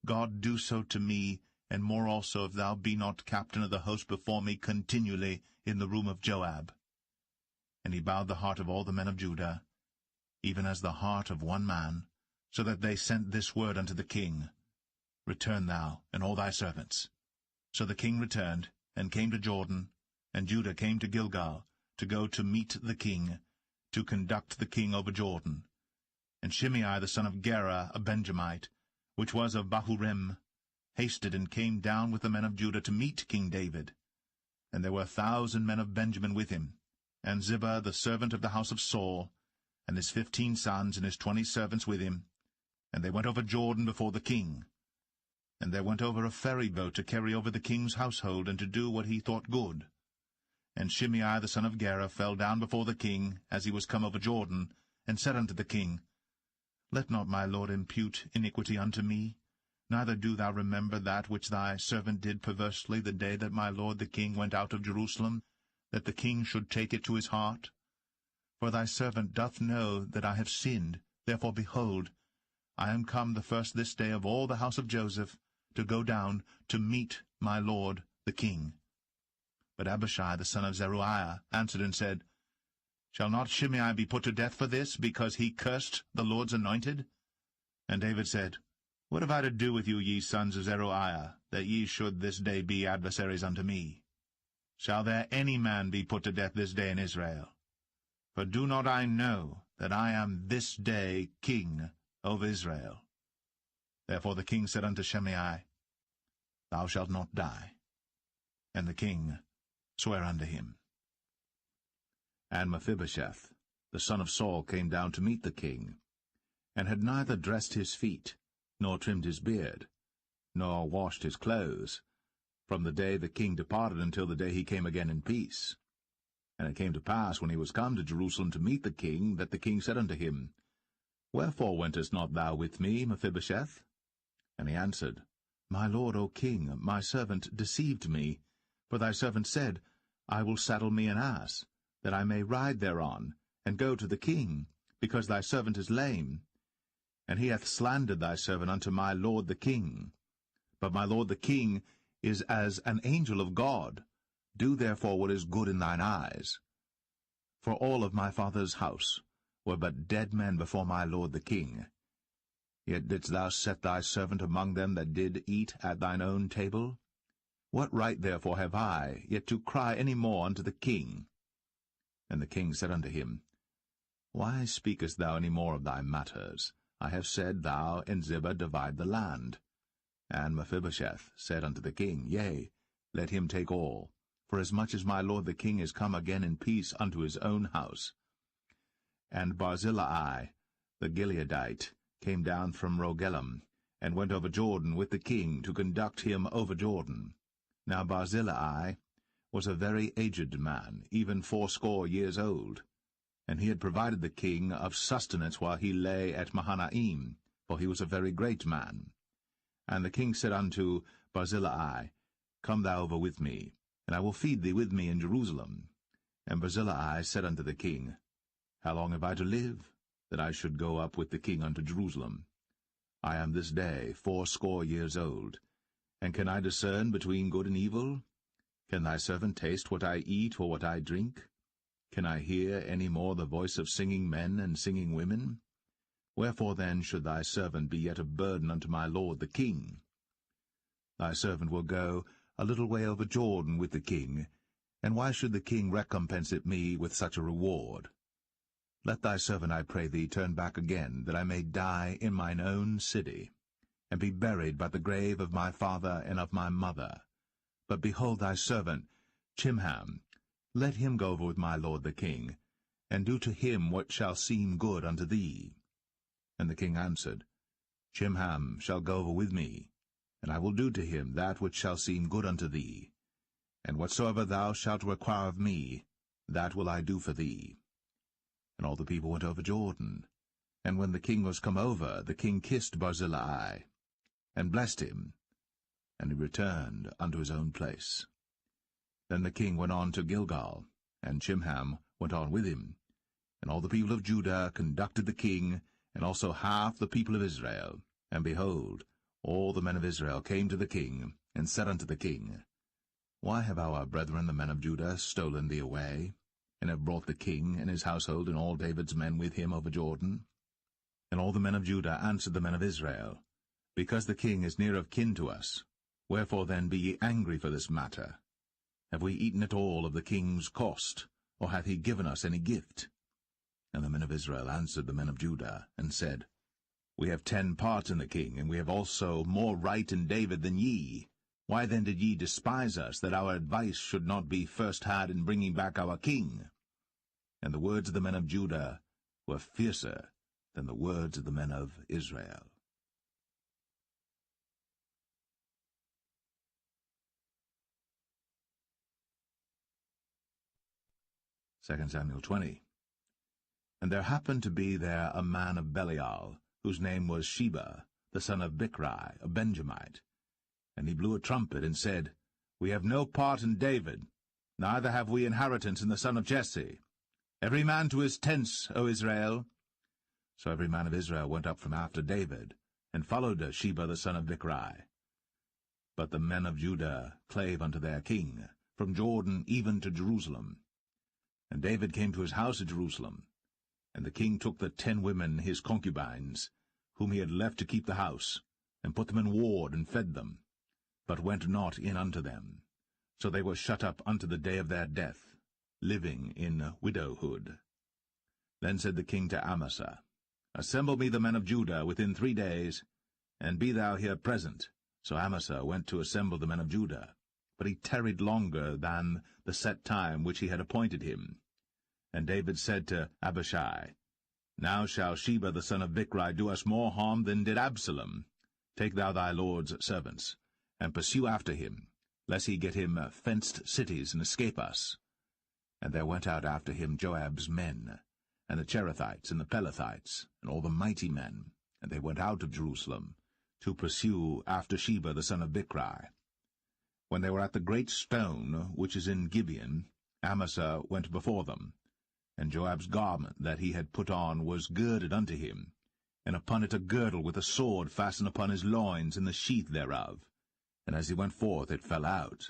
God do so to me, and more also, if thou be not captain of the host before me continually in the room of Joab. And he bowed the heart of all the men of Judah, even as the heart of one man, so that they sent this word unto the king, Return thou, and all thy servants. So the king returned, and came to Jordan, and Judah came to Gilgal, to go to meet the king, to conduct the king over Jordan. And Shimei the son of Gera, a Benjamite, which was of Bahurim, hasted and came down with the men of Judah to meet King David. And there were 1,000 men of Benjamin with him, and Ziba the servant of the house of Saul, and his 15 sons and his 20 servants with him. And they went over Jordan before the king. And there went over a ferry boat to carry over the king's household, and to do what he thought good. And Shimei the son of Gera fell down before the king, as he was come over Jordan, and said unto the king, Let not my lord impute iniquity unto me, neither do thou remember that which thy servant did perversely the day that my lord the king went out of Jerusalem, that the king should take it to his heart. For thy servant doth know that I have sinned, therefore, behold, I am come the first this day of all the house of Joseph, to go down to meet my lord the king. But Abishai the son of Zeruiah answered and said, Shall not Shimei be put to death for this, because he cursed the Lord's anointed? And David said, What have I to do with you, ye sons of Zeruiah, that ye should this day be adversaries unto me? Shall there any man be put to death this day in Israel? For do not I know that I am this day king over Israel? Therefore the king said unto Shimei, Thou shalt not die. And the king swear unto him. And Mephibosheth, the son of Saul, came down to meet the king, and had neither dressed his feet, nor trimmed his beard, nor washed his clothes, from the day the king departed until the day he came again in peace. And it came to pass, when he was come to Jerusalem to meet the king, that the king said unto him, Wherefore wentest not thou with me, Mephibosheth? And he answered, My lord, O king, my servant deceived me. For thy servant said, I will saddle me an ass, that I may ride thereon, and go to the king, because thy servant is lame. And he hath slandered thy servant unto my lord the king. But my lord the king is as an angel of God. Do therefore what is good in thine eyes. For all of my father's house were but dead men before my lord the king. Yet didst thou set thy servant among them that did eat at thine own table? What right therefore have I yet to cry any more unto the king? And the king said unto him, Why speakest thou any more of thy matters? I have said, Thou and Ziba divide the land. And Mephibosheth said unto the king, Yea, let him take all, forasmuch as my lord the king is come again in peace unto his own house. And Barzillai the Gileadite came down from Rogelim, and went over Jordan with the king to conduct him over Jordan. Now Barzillai was a very aged man, even 80 years old, and he had provided the king of sustenance while he lay at Mahanaim, for he was a very great man. And the king said unto Barzillai, Come thou over with me, and I will feed thee with me in Jerusalem. And Barzillai said unto the king, How long have I to live, that I should go up with the king unto Jerusalem? I am this day 80 years old, and can I discern between good and evil? Can thy servant taste what I eat or what I drink? Can I hear any more the voice of singing men and singing women? Wherefore then should thy servant be yet a burden unto my lord the king? Thy servant will go a little way over Jordan with the king, and why should the king recompense it me with such a reward? Let thy servant, I pray thee, turn back again, that I may die in mine own city, and be buried by the grave of my father and of my mother. But behold thy servant, Chimham, let him go over with my lord the king, and do to him what shall seem good unto thee. And the king answered, Chimham shall go over with me, and I will do to him that which shall seem good unto thee. And whatsoever thou shalt require of me, that will I do for thee. And all the people went over Jordan. And when the king was come over, the king kissed Barzillai, and blessed him, and he returned unto his own place. Then the king went on to Gilgal, and Chimham went on with him. And all the people of Judah conducted the king, and also half the people of Israel. And behold, all the men of Israel came to the king, and said unto the king, Why have our brethren the men of Judah stolen thee away, and have brought the king and his household and all David's men with him over Jordan? And all the men of Judah answered the men of Israel, Because the king is near of kin to us. Wherefore then be ye angry for this matter? Have we eaten at all of the king's cost, or hath he given us any gift? And the men of Israel answered the men of Judah, and said, We have 10 parts in the king, and we have also more right in David than ye. Why then did ye despise us, that our advice should not be first had in bringing back our king? And the words of the men of Judah were fiercer than the words of the men of Israel. 2 Samuel 20. And there happened to be there a man of Belial, whose name was Sheba, the son of Bichri, a Benjamite. And he blew a trumpet, and said, We have no part in David, neither have we inheritance in the son of Jesse. Every man to his tents, O Israel. So every man of Israel went up from after David, and followed Sheba the son of Bichri. But the men of Judah clave unto their king, from Jordan even to Jerusalem. And David came to his house at Jerusalem. And the king took the 10 women his concubines, whom he had left to keep the house, and put them in ward, and fed them, but went not in unto them. So they were shut up unto the day of their death, living in widowhood. Then said the king to Amasa, Assemble me the men of Judah within 3 days, and be thou here present. So Amasa went to assemble the men of Judah, but he tarried longer than the set time which he had appointed him. And David said to Abishai, Now shall Sheba the son of Bichri do us more harm than did Absalom. Take thou thy lord's servants, and pursue after him, lest he get him fenced cities and escape us. And there went out after him Joab's men, and the Cherethites and the Pelethites, and all the mighty men, and they went out of Jerusalem, to pursue after Sheba the son of Bichri. When they were at the great stone which is in Gibeon, Amasa went before them, and Joab's garment that he had put on was girded unto him, and upon it a girdle with a sword fastened upon his loins in the sheath thereof. And as he went forth it fell out.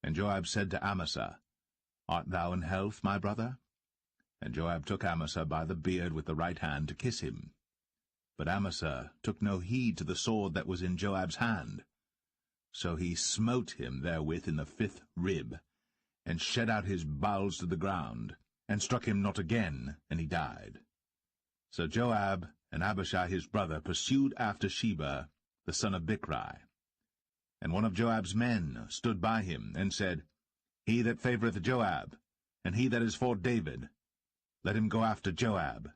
And Joab said to Amasa, Art thou in health, my brother? And Joab took Amasa by the beard with the right hand to kiss him. But Amasa took no heed to the sword that was in Joab's hand. So he smote him therewith in the 5th rib, and shed out his bowels to the ground, and struck him not again, and he died. So Joab and Abishai his brother pursued after Sheba, the son of Bichri. And one of Joab's men stood by him, and said, He that favoureth Joab, and he that is for David, let him go after Joab.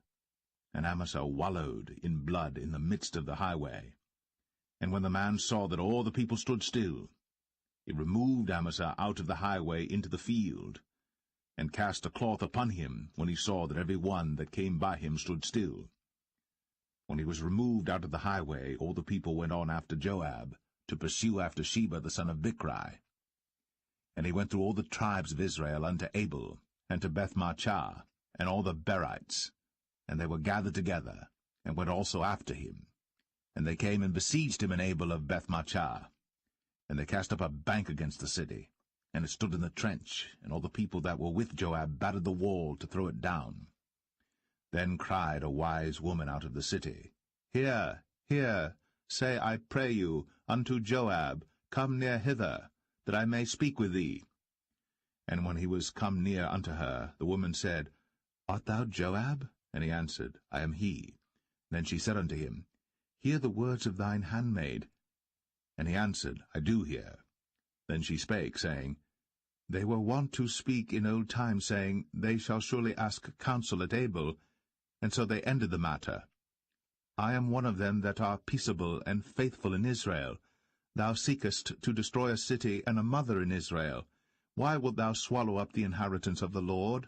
And Amasa wallowed in blood in the midst of the highway. And when the man saw that all the people stood still, he removed Amasa out of the highway into the field, and cast a cloth upon him, when he saw that every one that came by him stood still. When he was removed out of the highway, all the people went on after Joab, to pursue after Sheba the son of Bichri. And he went through all the tribes of Israel unto Abel, and to Bethmachah, and all the Berites, and they were gathered together, and went also after him. And they came and besieged him in Abel of Bethmachah. And they cast up a bank against the city, and it stood in the trench, and all the people that were with Joab battered the wall to throw it down. Then cried a wise woman out of the city, Hear, hear, say, I pray you, unto Joab, Come near hither, that I may speak with thee. And when he was come near unto her, the woman said, Art thou Joab? And he answered, I am he. Then she said unto him, Hear the words of thine handmaid. And he answered, I do hear. Then she spake, saying, They were wont to speak in old time, saying, They shall surely ask counsel at Abel. And so they ended the matter. I am one of them that are peaceable and faithful in Israel. Thou seekest to destroy a city and a mother in Israel. Why wilt thou swallow up the inheritance of the Lord?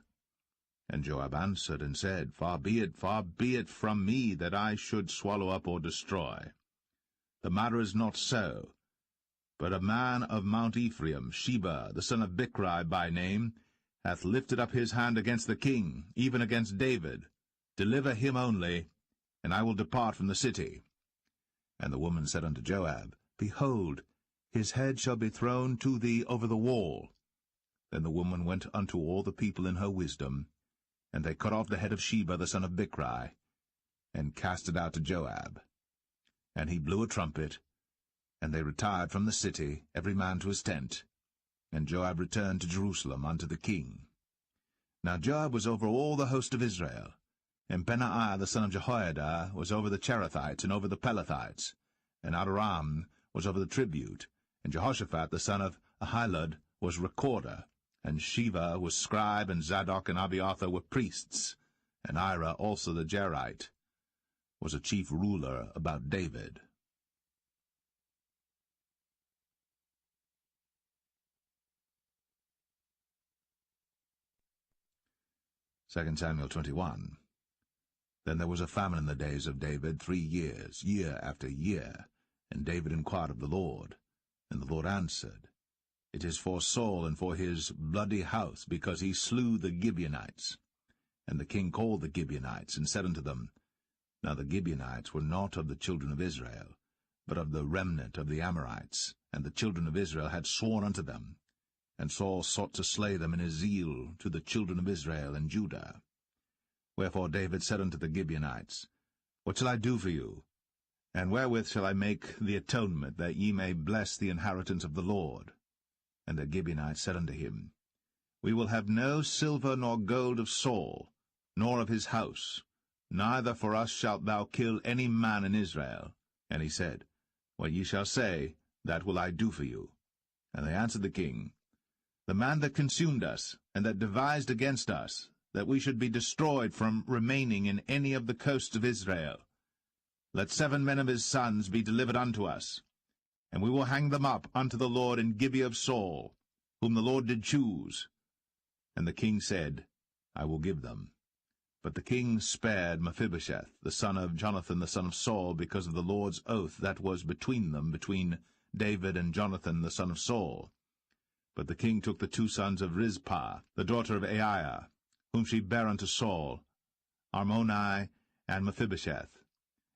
And Joab answered and said, far be it from me that I should swallow up or destroy. The matter is not so. But a man of Mount Ephraim, Sheba, the son of Bichri by name, hath lifted up his hand against the king, even against David. Deliver him only, and I will depart from the city. And the woman said unto Joab, Behold, his head shall be thrown to thee over the wall. Then the woman went unto all the people in her wisdom, and they cut off the head of Sheba the son of Bichri, and cast it out to Joab. And he blew a trumpet, and they retired from the city, every man to his tent. And Joab returned to Jerusalem unto the king. Now Joab was over all the host of Israel, and Benaiah the son of Jehoiada was over the Cherethites and over the Pelethites, and Adoram was over the tribute, and Jehoshaphat the son of Ahilud was recorder, and Sheva was scribe, and Zadok and Abiathar were priests, and Ira also the Jerite was a chief ruler about David. Second Samuel 21. Then there was a famine in the days of David 3 years, year after year, and David inquired of the Lord. And the Lord answered, It is for Saul and for his bloody house, because he slew the Gibeonites. And the king called the Gibeonites, and said unto them, Now the Gibeonites were not of the children of Israel, but of the remnant of the Amorites, and the children of Israel had sworn unto them. And Saul sought to slay them in his zeal to the children of Israel and Judah. Wherefore David said unto the Gibeonites, What shall I do for you? And wherewith shall I make the atonement, that ye may bless the inheritance of the Lord? And the Gibeonites said unto him, We will have no silver nor gold of Saul, nor of his house, neither for us shalt thou kill any man in Israel. And he said, What ye shall say, that will I do for you. And they answered the king, The man that consumed us, and that devised against us, that we should be destroyed from remaining in any of the coasts of Israel. Let 7 men of his sons be delivered unto us, and we will hang them up unto the Lord in Gibeah of Saul, whom the Lord did choose. And the king said, I will give them. But the king spared Mephibosheth, the son of Jonathan the son of Saul, because of the Lord's oath that was between them, between David and Jonathan the son of Saul. But the king took the 2 sons of Rizpah, the daughter of Aiah, whom she bare unto Saul, Armoni and Mephibosheth,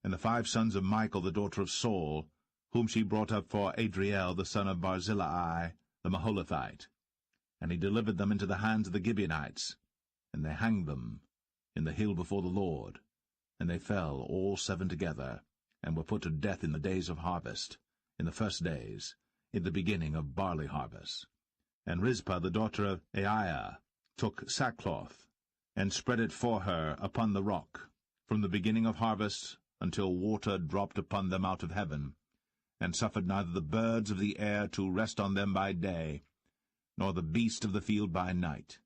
and the 5 sons of Michal the daughter of Saul, whom she brought up for Adriel the son of Barzillai the Maholathite. And he delivered them into the hands of the Gibeonites, and they hanged them in the hill before the Lord. And they fell all 7 together, and were put to death in the days of harvest, in the first days, in the beginning of barley harvest. And Rizpah the daughter of Aiah took sackcloth, and spread it for her upon the rock, from the beginning of harvest until water dropped upon them out of heaven, and suffered neither the birds of the air to rest on them by day, nor the beast of the field by night.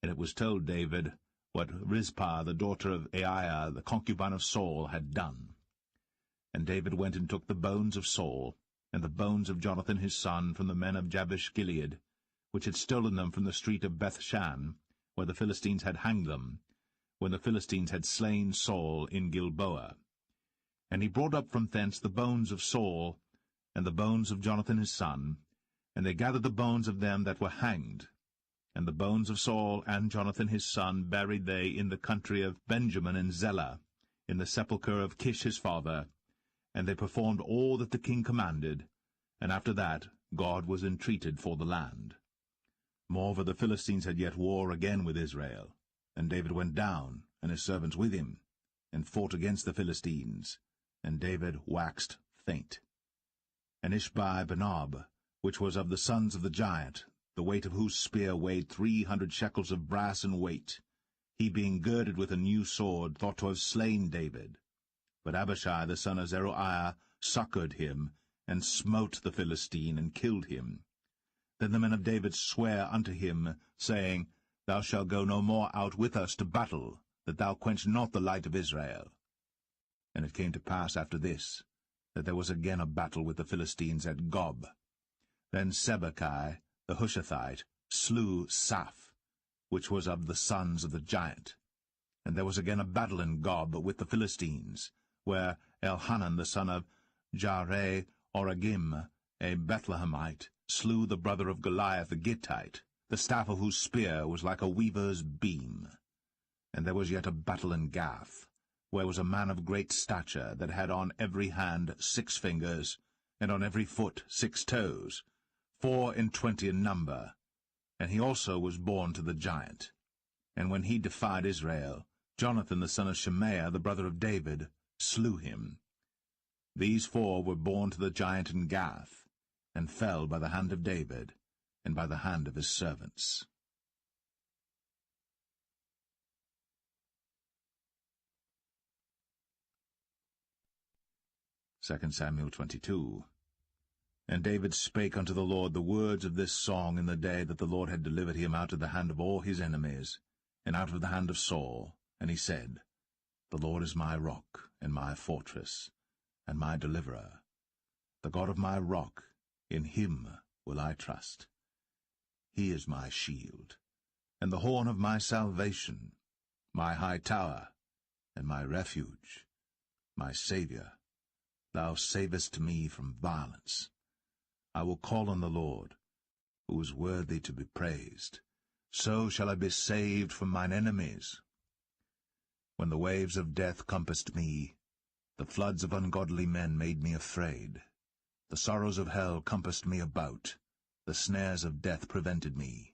And it was told David what Rizpah the daughter of Aiah, the concubine of Saul, had done. And David went and took the bones of Saul, and the bones of Jonathan his son, from the men of Jabesh-Gilead, which had stolen them from the street of Bethshan, where the Philistines had hanged them, when the Philistines had slain Saul in Gilboa. And he brought up from thence the bones of Saul, and the bones of Jonathan his son, and they gathered the bones of them that were hanged. And the bones of Saul and Jonathan his son buried they in the country of Benjamin in Zelle, in the sepulchre of Kish his father, and they performed all that the king commanded, and after that God was entreated for the land. Moreover, the Philistines had yet war again with Israel, and David went down, and his servants with him, and fought against the Philistines, and David waxed faint. And Ishbi-Benob, which was of the sons of the giant, the weight of whose spear weighed 300 shekels of brass in weight, he being girded with a new sword, thought to have slain David. But Abishai the son of Zeruiah succored him, and smote the Philistine, and killed him. Then the men of David sware unto him, saying, Thou shalt go no more out with us to battle, that thou quench not the light of Israel. And it came to pass after this, that there was again a battle with the Philistines at Gob. Then Sibbechai the Hushathite slew Saph, which was of the sons of the giant. And there was again a battle in Gob with the Philistines, where Elhanan the son of Jaare-Oregim, a Bethlehemite, slew the brother of Goliath the Gittite, the staff of whose spear was like a weaver's beam. And there was yet a battle in Gath, where was a man of great stature, that had on every hand 6 fingers, and on every foot 6 toes, 24 in number. And he also was born to the giant. And when he defied Israel, Jonathan the son of Shimea, the brother of David, slew him. These 4 were born to the giant in Gath, and fell by the hand of David, and by the hand of his servants. 2 Samuel 22. And David spake unto the Lord the words of this song in the day that the Lord had delivered him out of the hand of all his enemies, and out of the hand of Saul. And he said, The Lord is my rock, and my fortress, and my deliverer. The God of my rock, in him will I trust. He is my shield, and the horn of my salvation, my high tower, and my refuge, my Saviour. Thou savest me from violence. I will call on the Lord, who is worthy to be praised. So shall I be saved from mine enemies. When the waves of death compassed me, the floods of ungodly men made me afraid. The sorrows of hell compassed me about, the snares of death prevented me.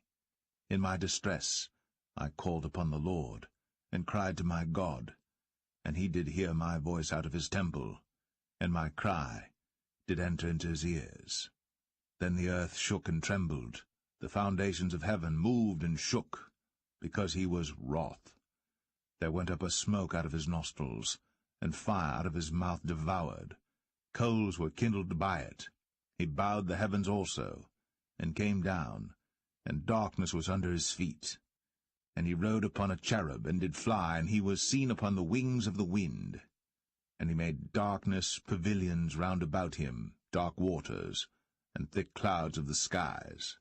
In my distress I called upon the Lord, and cried to my God, and he did hear my voice out of his temple, and my cry did enter into his ears. Then the earth shook and trembled, the foundations of heaven moved and shook, because he was wroth. There went up a smoke out of his nostrils, and fire out of his mouth devoured. Coals were kindled by it. He bowed the heavens also, and came down, and darkness was under his feet. And he rode upon a cherub, and did fly, and he was seen upon the wings of the wind. And he made darkness pavilions round about him, dark waters, and thick clouds of the skies.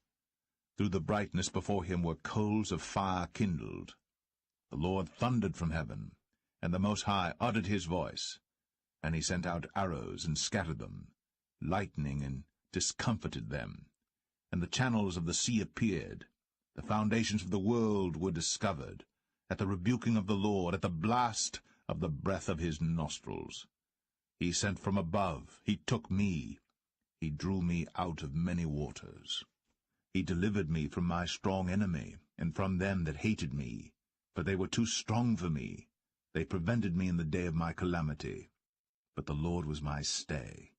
Through the brightness before him were coals of fire kindled. The Lord thundered from heaven, and the Most High uttered his voice. And he sent out arrows, and scattered them, lightning, and discomfited them. And the channels of the sea appeared. The foundations of the world were discovered, at the rebuking of the Lord, at the blast of the breath of his nostrils. He sent from above, he took me, he drew me out of many waters. He delivered me from my strong enemy, and from them that hated me, but they were too strong for me. They prevented me in the day of my calamity. But the Lord was my stay.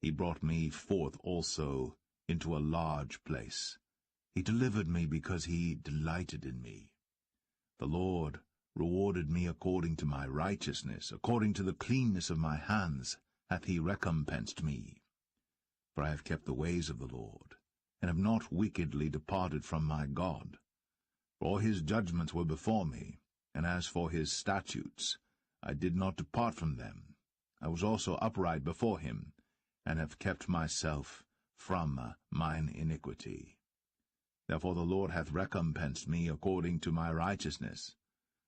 He brought me forth also into a large place. He delivered me because he delighted in me. The Lord rewarded me according to my righteousness, according to the cleanness of my hands hath he recompensed me. For I have kept the ways of the Lord, and have not wickedly departed from my God. For all his judgments were before me, and as for his statutes, I did not depart from them. I was also upright before him, and have kept myself from mine iniquity. Therefore the Lord hath recompensed me according to my righteousness,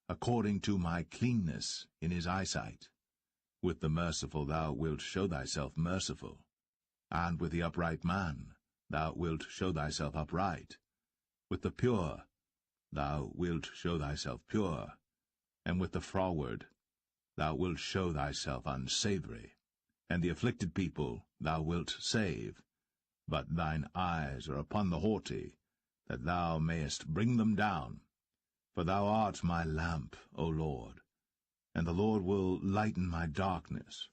according to my cleanness in his eyesight. With the merciful thou wilt show thyself merciful, and with the upright man thou wilt show thyself upright. With the pure thou wilt show thyself pure, and with the froward thou wilt show thyself unsavoury, and the afflicted people thou wilt save. But thine eyes are upon the haughty, that thou mayest bring them down. For thou art my lamp, O Lord, and the Lord will lighten my darkness.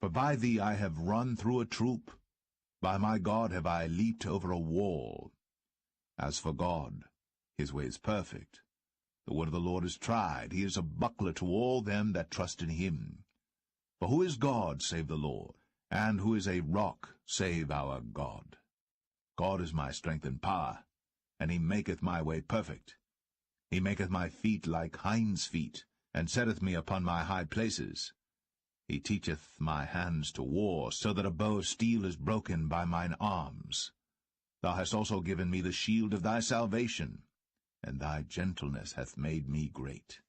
For by thee I have run through a troop, by my God have I leaped over a wall. As for God, his way is perfect. The word of the Lord is tried. He is a buckler to all them that trust in him. For who is God save the Lord? And who is a rock save our God? God is my strength and power, and he maketh my way perfect. He maketh my feet like hinds' feet, and setteth me upon my high places. He teacheth my hands to war, so that a bow of steel is broken by mine arms. Thou hast also given me the shield of thy salvation, and thy gentleness hath made me great.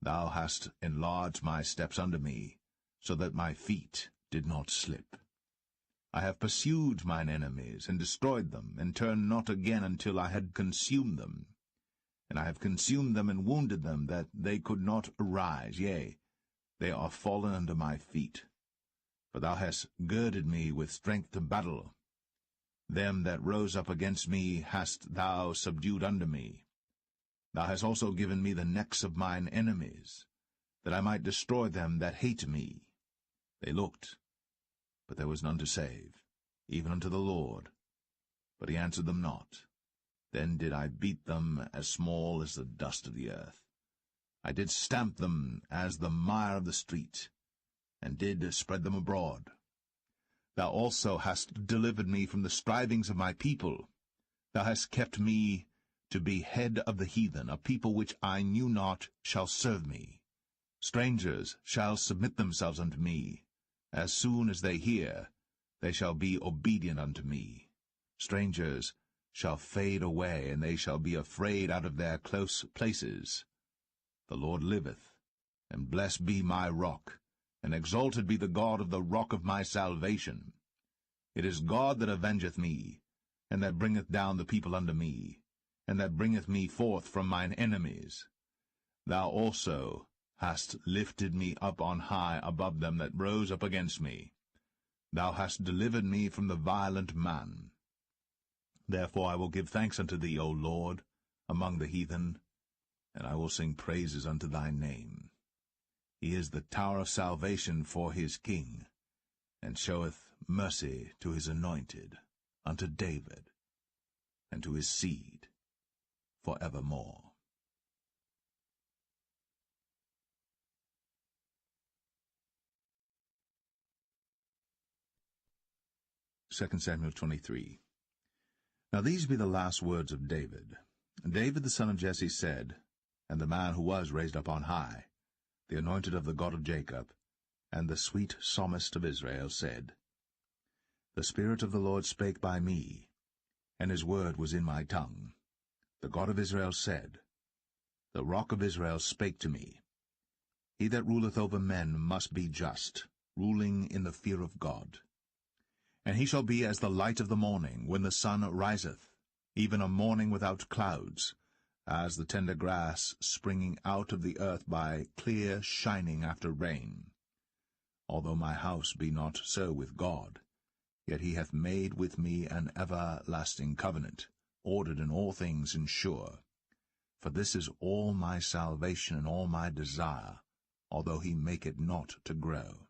Thou hast enlarged my steps under me, so that my feet did not slip. I have pursued mine enemies, and destroyed them, and turned not again until I had consumed them. And I have consumed them and wounded them, that they could not arise, yea, they are fallen under my feet. For thou hast girded me with strength to battle. Them that rose up against me hast thou subdued under me. Thou hast also given me the necks of mine enemies, that I might destroy them that hate me. They looked, but there was none to save, even unto the Lord. But he answered them not. Then did I beat them as small as the dust of the earth. I did stamp them as the mire of the street, and did spread them abroad. Thou also hast delivered me from the strivings of my people. Thou hast kept me to be head of the heathen. A people which I knew not shall serve me. Strangers shall submit themselves unto me. As soon as they hear, they shall be obedient unto me. Strangers shall fade away, and they shall be afraid out of their close places. The Lord liveth, and blessed be my rock, and exalted be the God of the rock of my salvation. It is God that avengeth me, and that bringeth down the people unto me, and that bringeth me forth from mine enemies. Thou also hast lifted me up on high above them that rose up against me. Thou hast delivered me from the violent man. Therefore I will give thanks unto thee, O Lord, among the heathen, and I will sing praises unto thy name. He is the tower of salvation for his king, and showeth mercy to his anointed, unto David, and to his seed for evermore. 2 Samuel 23. Now these be the last words of David. David the son of Jesse said, and the man who was raised up on high, the anointed of the God of Jacob, and the sweet psalmist of Israel, said, The Spirit of the Lord spake by me, and his word was in my tongue. The God of Israel said, The rock of Israel spake to me. He that ruleth over men must be just, ruling in the fear of God. And he shall be as the light of the morning, when the sun riseth, even a morning without clouds, as the tender grass springing out of the earth by clear shining after rain. Although my house be not so with God, yet he hath made with me an everlasting covenant, ordered in all things and sure. For this is all my salvation and all my desire, although he make it not to grow.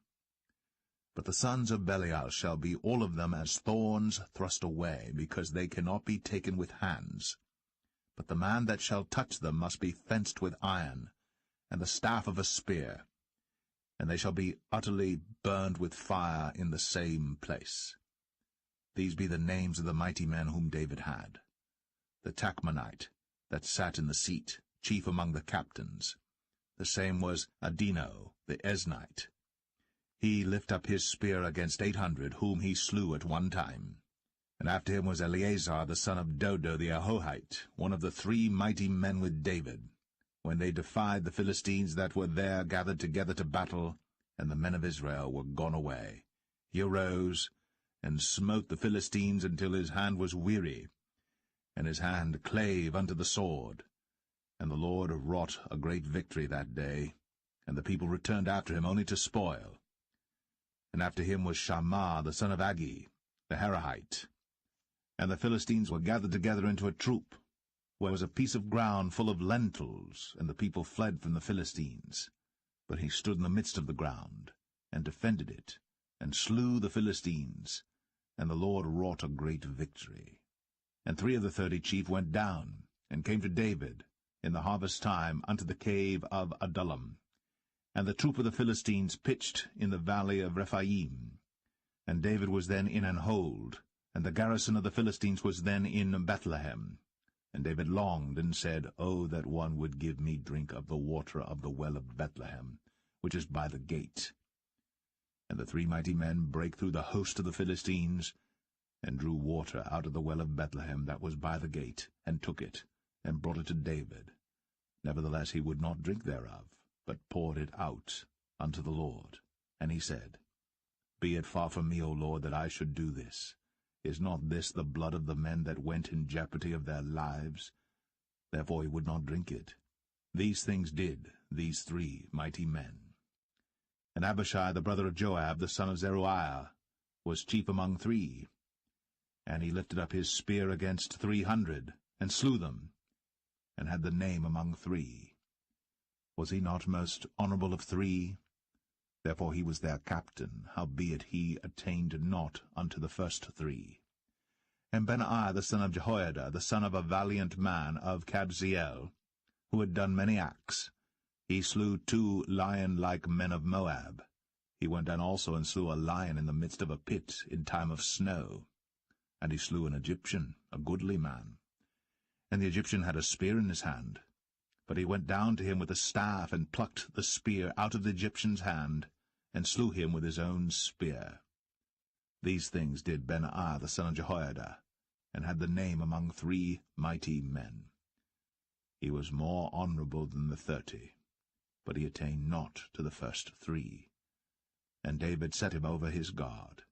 But the sons of Belial shall be all of them as thorns thrust away, because they cannot be taken with hands. But the man that shall touch them must be fenced with iron, and the staff of a spear, and they shall be utterly burned with fire in the same place. These be the names of the mighty men whom David had. The Tachmonite, that sat in the seat, chief among the captains. The same was Adino, the Esnite. He lift up his spear against 800, whom he slew at one time. And after him was Eleazar, the son of Dodo the Ahohite, one of the 3 mighty men with David, when they defied the Philistines that were there gathered together to battle, and the men of Israel were gone away. He arose, and smote the Philistines until his hand was weary, and his hand clave unto the sword. And the Lord wrought a great victory that day, and the people returned after him only to spoil. And after him was Shammah the son of Agi, the Harahite. And the Philistines were gathered together into a troop, where was a piece of ground full of lentils, and the people fled from the Philistines. But he stood in the midst of the ground, and defended it, and slew the Philistines, and the Lord wrought a great victory. And 3 of the 30 chief went down, and came to David, in the harvest time, unto the cave of Adullam. And the troop of the Philistines pitched in the valley of Rephaim. And David was then in an hold, and the garrison of the Philistines was then in Bethlehem. And David longed, and said, O that one would give me drink of the water of the well of Bethlehem, which is by the gate. And the 3 mighty men brake through the host of the Philistines, and drew water out of the well of Bethlehem that was by the gate, and took it, and brought it to David. Nevertheless he would not drink thereof, but poured it out unto the Lord. And he said, Be it far from me, O Lord, that I should do this. Is not this the blood of the men that went in jeopardy of their lives? Therefore he would not drink it. These things did these 3 mighty men. And Abishai the brother of Joab, the son of Zeruiah, was chief among 3. And he lifted up his spear against 300, and slew them, and had the name among 3. Was he not most honorable of 3? Therefore he was their captain, howbeit he attained not unto the first 3. And Benaiah the son of Jehoiada, the son of a valiant man of Kabzeel, who had done many acts, he slew 2 lion-like men of Moab. He went down also and slew a lion in the midst of a pit in time of snow. And he slew an Egyptian, a goodly man. And the Egyptian had a spear in his hand. But he went down to him with a staff, and plucked the spear out of the Egyptian's hand, and slew him with his own spear. These things did Benaiah the son of Jehoiada, and had the name among 3 mighty men. He was more honorable than the 30, but he attained not to the first 3. And David set him over his guard.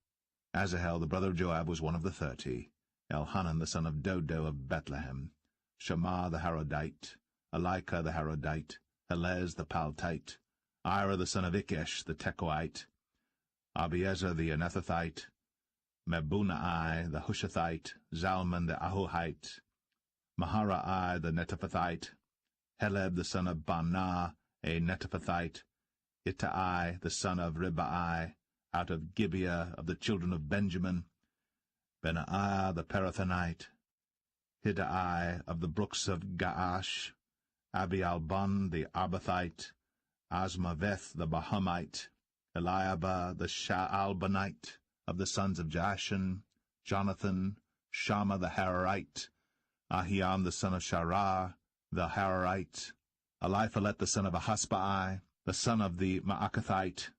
Asahel the brother of Joab was one of the 30, Elhanan the son of Dodo of Bethlehem, Shammah the Harodite, Elika the Harodite, Helez the Paltite, Ira the son of Ikesh the Tekoite, Abiezer the Anethathite, Mebunai the Hushathite, Zalman the Ahohite, Maharai the Netophathite, Heleb the son of Baanah, a Netophathite, Ittai the son of Ribai, out of Gibeah of the children of Benjamin, Benaiah the Parathonite, Hiddai of the brooks of Gaash, Abialbon the Arbathite, Asmaveth the Bahamite, Eliabah the Shaalbanite, of the sons of Jashan, Jonathan, Shammah the Hararite, Ahiam the son of Sharar, the Hararite, Eliphalet the son of Ahasbai, the son of the Maakathite,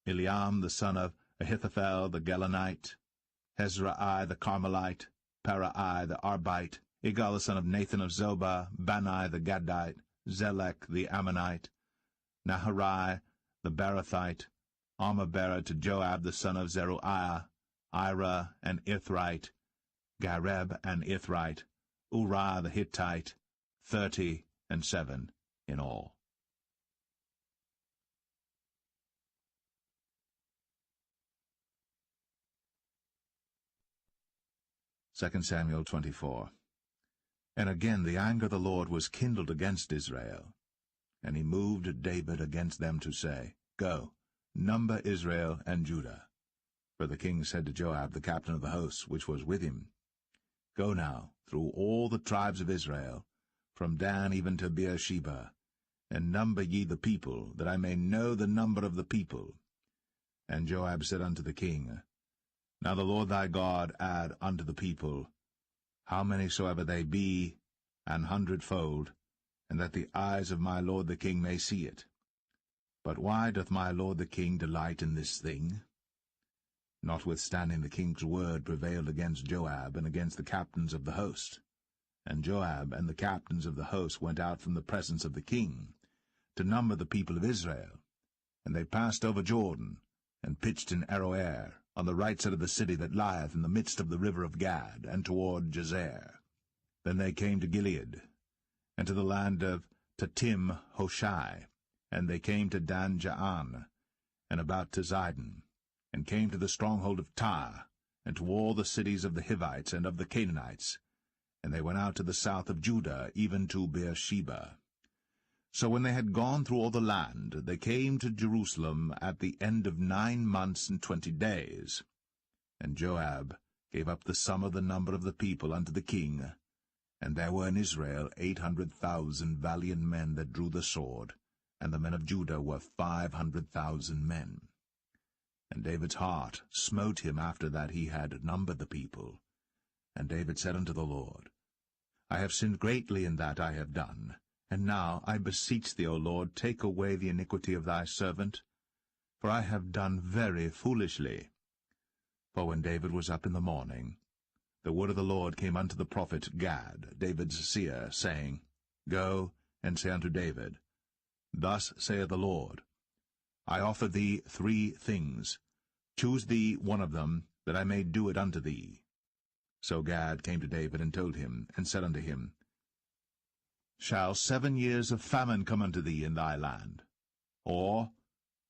Eliam the son of Ahithophel the Gelonite, Hezrai the Carmelite, Parai the Arbite, Igal the son of Nathan of Zobah, Bani the Gadite, Zelek the Ammonite, Naharai the Barathite, Armah-bearer to Joab the son of Zeruiah, Ira and Ithrite, Gareb and Ithrite, Uriah the Hittite, 37 in all. 2 Samuel 24. And again the anger of the Lord was kindled against Israel. And he moved David against them to say, Go, number Israel and Judah. For the king said to Joab, the captain of the host, which was with him, Go now through all the tribes of Israel, from Dan even to Beersheba, and number ye the people, that I may know the number of the people. And Joab said unto the king, Now the Lord thy God add unto the people, how many soever they be, an hundredfold, and that the eyes of my lord the king may see it. But why doth my lord the king delight in this thing? Notwithstanding the king's word prevailed against Joab and against the captains of the host. And Joab and the captains of the host went out from the presence of the king, to number the people of Israel. And they passed over Jordan, and pitched in Aroer, on the right side of the city that lieth in the midst of the river of Gad, and toward Jazer. Then they came to Gilead, and to the land of Tatim Hoshai, and they came to Dan Jaan, and about to Zidon, and came to the stronghold of Tyre, and to all the cities of the Hivites and of the Canaanites, and they went out to the south of Judah, even to Beersheba. So when they had gone through all the land, they came to Jerusalem at the end of 9 months and 20 days. And Joab gave up the sum of the number of the people unto the king. And there were in Israel 800,000 valiant men that drew the sword, and the men of Judah were 500,000 men. And David's heart smote him after that he had numbered the people. And David said unto the Lord, I have sinned greatly in that I have done. And now, I beseech thee, O Lord, take away the iniquity of thy servant, for I have done very foolishly. For when David was up in the morning, the word of the Lord came unto the prophet Gad, David's seer, saying, Go and say unto David, Thus saith the Lord, I offer thee 3 things. Choose thee one of them, that I may do it unto thee. So Gad came to David and told him, and said unto him, Shall 7 years of famine come unto thee in thy land? Or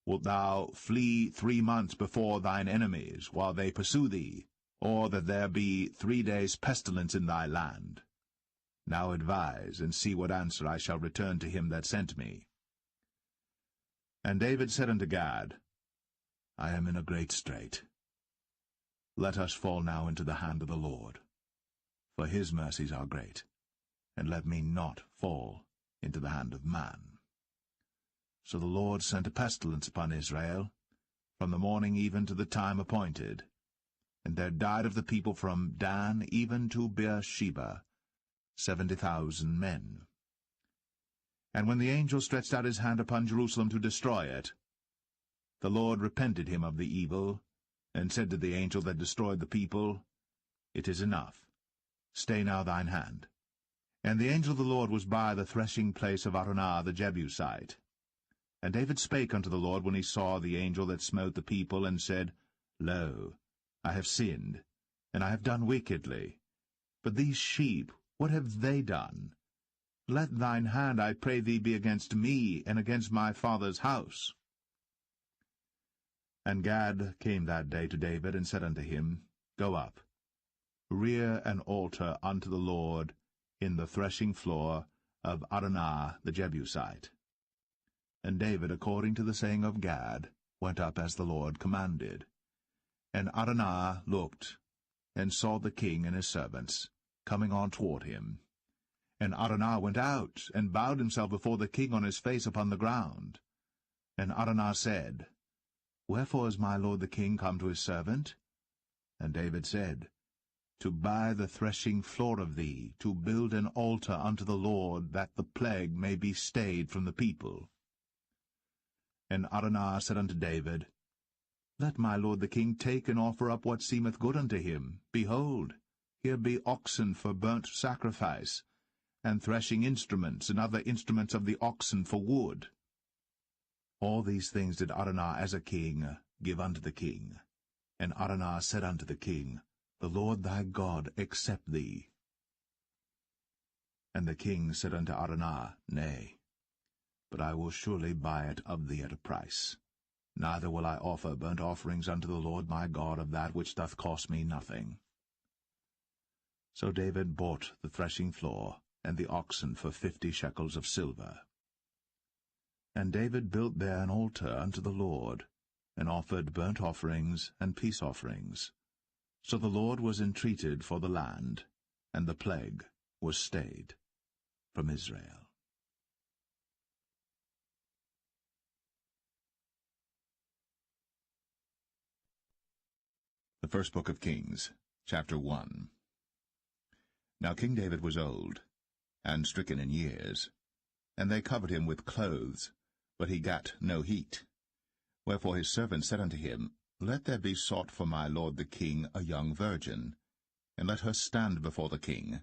wilt thou flee 3 months before thine enemies, while they pursue thee? Or that there be 3 days' pestilence in thy land? Now advise, and see what answer I shall return to him that sent me. And David said unto Gad, I am in a great strait. Let us fall now into the hand of the Lord, for his mercies are great, and let me not fall into the hand of man. So the Lord sent a pestilence upon Israel, from the morning even to the time appointed. And there died of the people from Dan even to Beersheba 70,000 men. And when the angel stretched out his hand upon Jerusalem to destroy it, the Lord repented him of the evil, and said to the angel that destroyed the people, It is enough. Stay now thine hand. And the angel of the Lord was by the threshing place of Araunah the Jebusite. And David spake unto the Lord when he saw the angel that smote the people, and said, Lo, I have sinned, and I have done wickedly. But these sheep, what have they done? Let thine hand, I pray thee, be against me, and against my father's house. And Gad came that day to David, and said unto him, Go up, rear an altar unto the Lord in the threshing floor of Araunah the Jebusite. And David, according to the saying of Gad, went up as the Lord commanded. And Araunah looked, and saw the king and his servants coming on toward him. And Araunah went out, and bowed himself before the king on his face upon the ground. And Araunah said, Wherefore is my lord the king come to his servant? And David said, To buy the threshing floor of thee, to build an altar unto the Lord, that the plague may be stayed from the people. And Araunah said unto David, Let my lord the king take and offer up what seemeth good unto him. Behold, here be oxen for burnt sacrifice, and threshing instruments, and other instruments of the oxen for wood. All these things did Araunah as a king give unto the king. And Araunah said unto the king, The Lord thy God accept thee. And the king said unto Araunah, Nay, but I will surely buy it of thee at a price. Neither will I offer burnt offerings unto the Lord my God of that which doth cost me nothing. So David bought the threshing floor and the oxen for 50 shekels of silver. And David built there an altar unto the Lord, and offered burnt offerings and peace offerings. So the Lord was entreated for the land, and the plague was stayed from Israel. The First Book of Kings, chapter 1. Now King David was old, and stricken in years, and they covered him with clothes, but he gat no heat. Wherefore his servant said unto him, Let there be sought for my lord the king a young virgin, and let her stand before the king,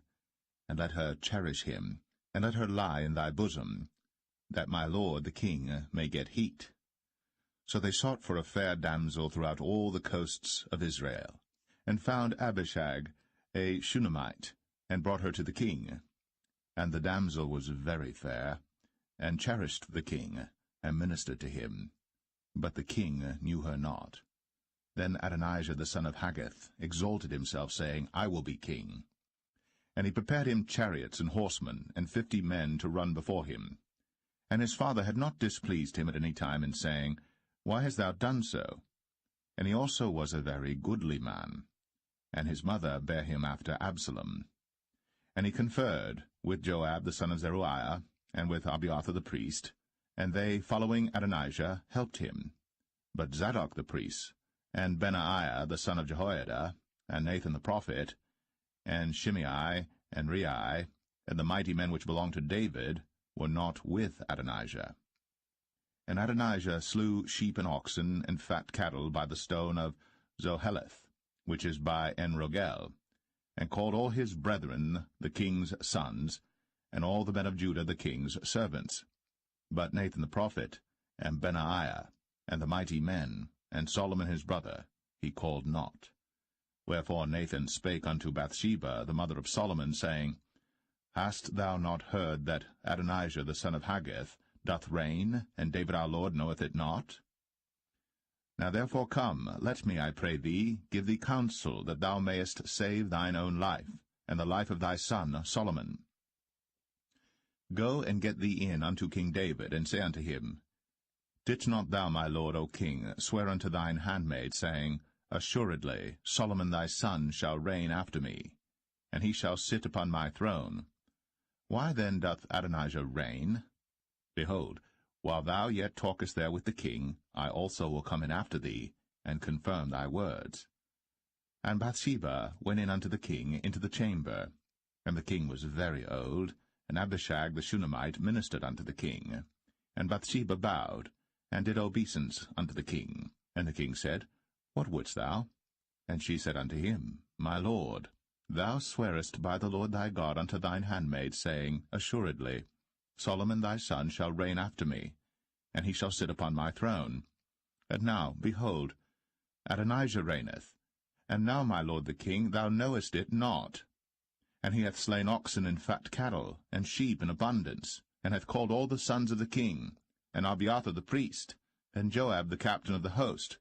and let her cherish him, and let her lie in thy bosom, that my lord the king may get heat. So they sought for a fair damsel throughout all the coasts of Israel, and found Abishag, a Shunammite, and brought her to the king. And the damsel was very fair, and cherished the king, and ministered to him. But the king knew her not. Then Adonijah the son of Haggith exalted himself, saying, I will be king. And he prepared him chariots and horsemen, and 50 men to run before him. And his father had not displeased him at any time in saying, Why hast thou done so? And he also was a very goodly man. And his mother bare him after Absalom. And he conferred with Joab the son of Zeruiah, and with Abiathar the priest, and they, following Adonijah, helped him. But Zadok the priest, and Benaiah the son of Jehoiada, and Nathan the prophet, and Shimei, and Rei, and the mighty men which belonged to David, were not with Adonijah. And Adonijah slew sheep and oxen and fat cattle by the stone of Zoheleth, which is by En-Rogel, and called all his brethren the king's sons, and all the men of Judah the king's servants. But Nathan the prophet, and Benaiah, and the mighty men, and Solomon his brother, he called not. Wherefore Nathan spake unto Bathsheba, the mother of Solomon, saying, Hast thou not heard that Adonijah the son of Haggith doth reign, and David our Lord knoweth it not? Now therefore come, let me, I pray thee, give thee counsel, that thou mayest save thine own life, and the life of thy son Solomon. Go and get thee in unto King David, and say unto him, Didst not thou, my lord, O king, swear unto thine handmaid, saying, Assuredly Solomon thy son shall reign after me, and he shall sit upon my throne. Why then doth Adonijah reign? Behold, while thou yet talkest there with the king, I also will come in after thee, and confirm thy words. And Bathsheba went in unto the king into the chamber, and the king was very old, and Abishag the Shunammite ministered unto the king. And Bathsheba bowed, and did obeisance unto the king. And the king said, What wouldst thou? And she said unto him, My lord, thou swearest by the Lord thy God unto thine handmaid, saying, Assuredly Solomon thy son shall reign after me, and he shall sit upon my throne. And now, behold, Adonijah reigneth. And now, my lord the king, thou knowest it not. And he hath slain oxen and fat cattle, and sheep in abundance, and hath called all the sons of the king, and Abiathar the priest, and Joab the captain of the host.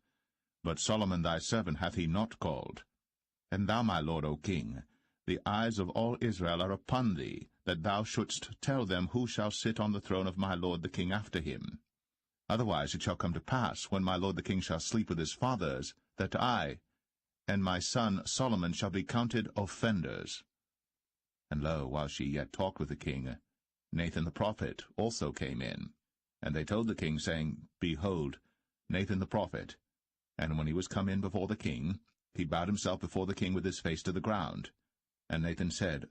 But Solomon thy servant hath he not called. And thou, my lord, O king, the eyes of all Israel are upon thee, that thou shouldst tell them who shall sit on the throne of my lord the king after him. Otherwise it shall come to pass, when my lord the king shall sleep with his fathers, that I and my son Solomon shall be counted offenders. And lo, while she yet talked with the king, Nathan the prophet also came in. And they told the king, saying, Behold, Nathan the prophet. And when he was come in before the king, he bowed himself before the king with his face to the ground. And Nathan said,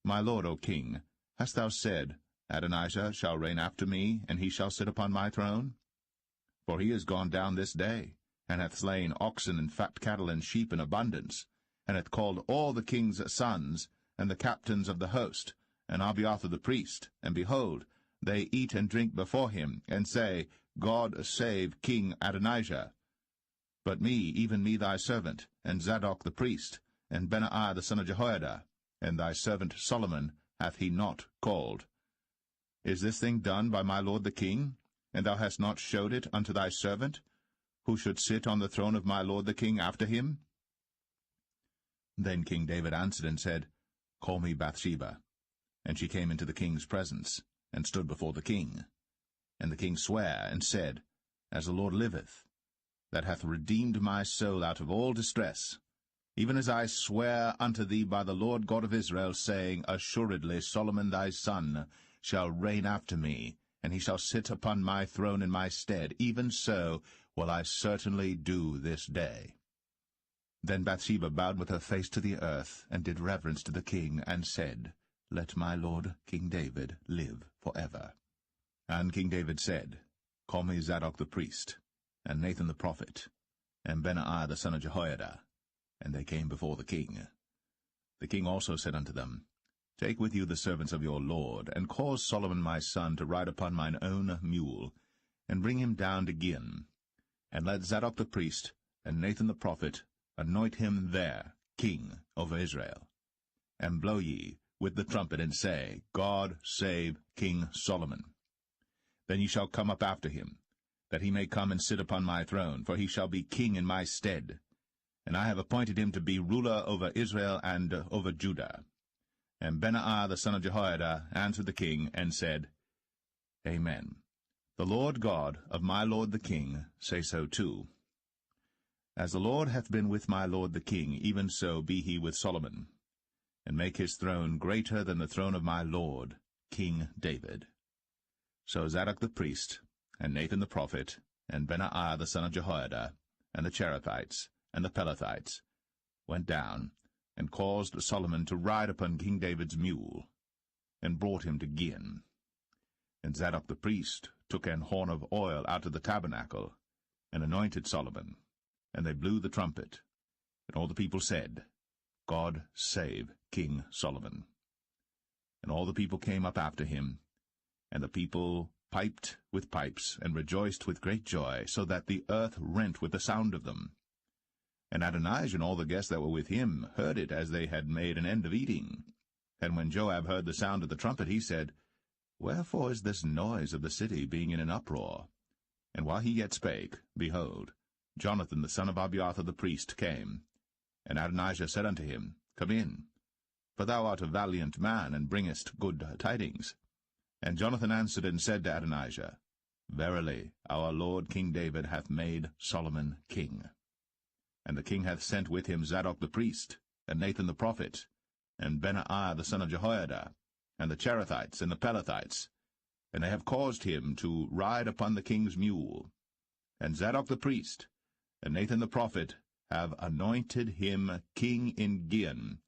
My lord, O king, hast thou said, Adonijah shall reign after me, and he shall sit upon my throne? For he is gone down this day, and hath slain oxen and fat cattle and sheep in abundance, and hath called all the king's sons, and the captains of the host, and Abiathar the priest, and behold, they eat and drink before him, and say, God save King Adonijah. But me, even me thy servant, and Zadok the priest, and Benaiah the son of Jehoiada, and thy servant Solomon hath he not called. Is this thing done by my lord the king? And thou hast not showed it unto thy servant, who should sit on the throne of my lord the king after him? Then King David answered and said, Call me Bathsheba. And she came into the king's presence, and stood before the king. And the king sware, and said, As the Lord liveth, that hath redeemed my soul out of all distress, even as I swear unto thee by the Lord God of Israel, saying, Assuredly Solomon thy son shall reign after me, and he shall sit upon my throne in my stead, even so will I certainly do this day. Then Bathsheba bowed with her face to the earth, and did reverence to the king, and said, Let my lord King David live for ever. And King David said, Call me Zadok the priest, and Nathan the prophet, and Benaiah the son of Jehoiada. And they came before the king. The king also said unto them, Take with you the servants of your lord, and cause Solomon my son to ride upon mine own mule, and bring him down to Gihon. And let Zadok the priest, and Nathan the prophet, anoint him there king over Israel. And blow ye with the trumpet, and say, God save King Solomon. Then ye shall come up after him, that he may come and sit upon my throne, for he shall be king in my stead. And I have appointed him to be ruler over Israel and over Judah. And Benaiah the son of Jehoiada answered the king, and said, Amen. The Lord God of my lord the king say so too. As the Lord hath been with my lord the king, even so be he with Solomon, and make his throne greater than the throne of my lord, King David. So Zadok the priest, and Nathan the prophet, and Benaiah the son of Jehoiada, and the Cherethites, and the Pelethites, went down, and caused Solomon to ride upon King David's mule, and brought him to Gihon. And Zadok the priest took an horn of oil out of the tabernacle, and anointed Solomon, and they blew the trumpet. And all the people said, God save King Solomon. And all the people came up after him, and the people piped with pipes, and rejoiced with great joy, so that the earth rent with the sound of them. And Adonijah and all the guests that were with him heard it as they had made an end of eating. And when Joab heard the sound of the trumpet, he said, Wherefore is this noise of the city being in an uproar? And while he yet spake, behold, Jonathan the son of Abiathar the priest came. And Adonijah said unto him, Come in, for thou art a valiant man, and bringest good tidings. And Jonathan answered and said to Adonijah, Verily, our lord King David hath made Solomon king. And the king hath sent with him Zadok the priest, and Nathan the prophet, and Benaiah the son of Jehoiada, and the Cherethites and the Pelethites, and they have caused him to ride upon the king's mule. And Zadok the priest, and Nathan the prophet, have anointed him king in Gihon,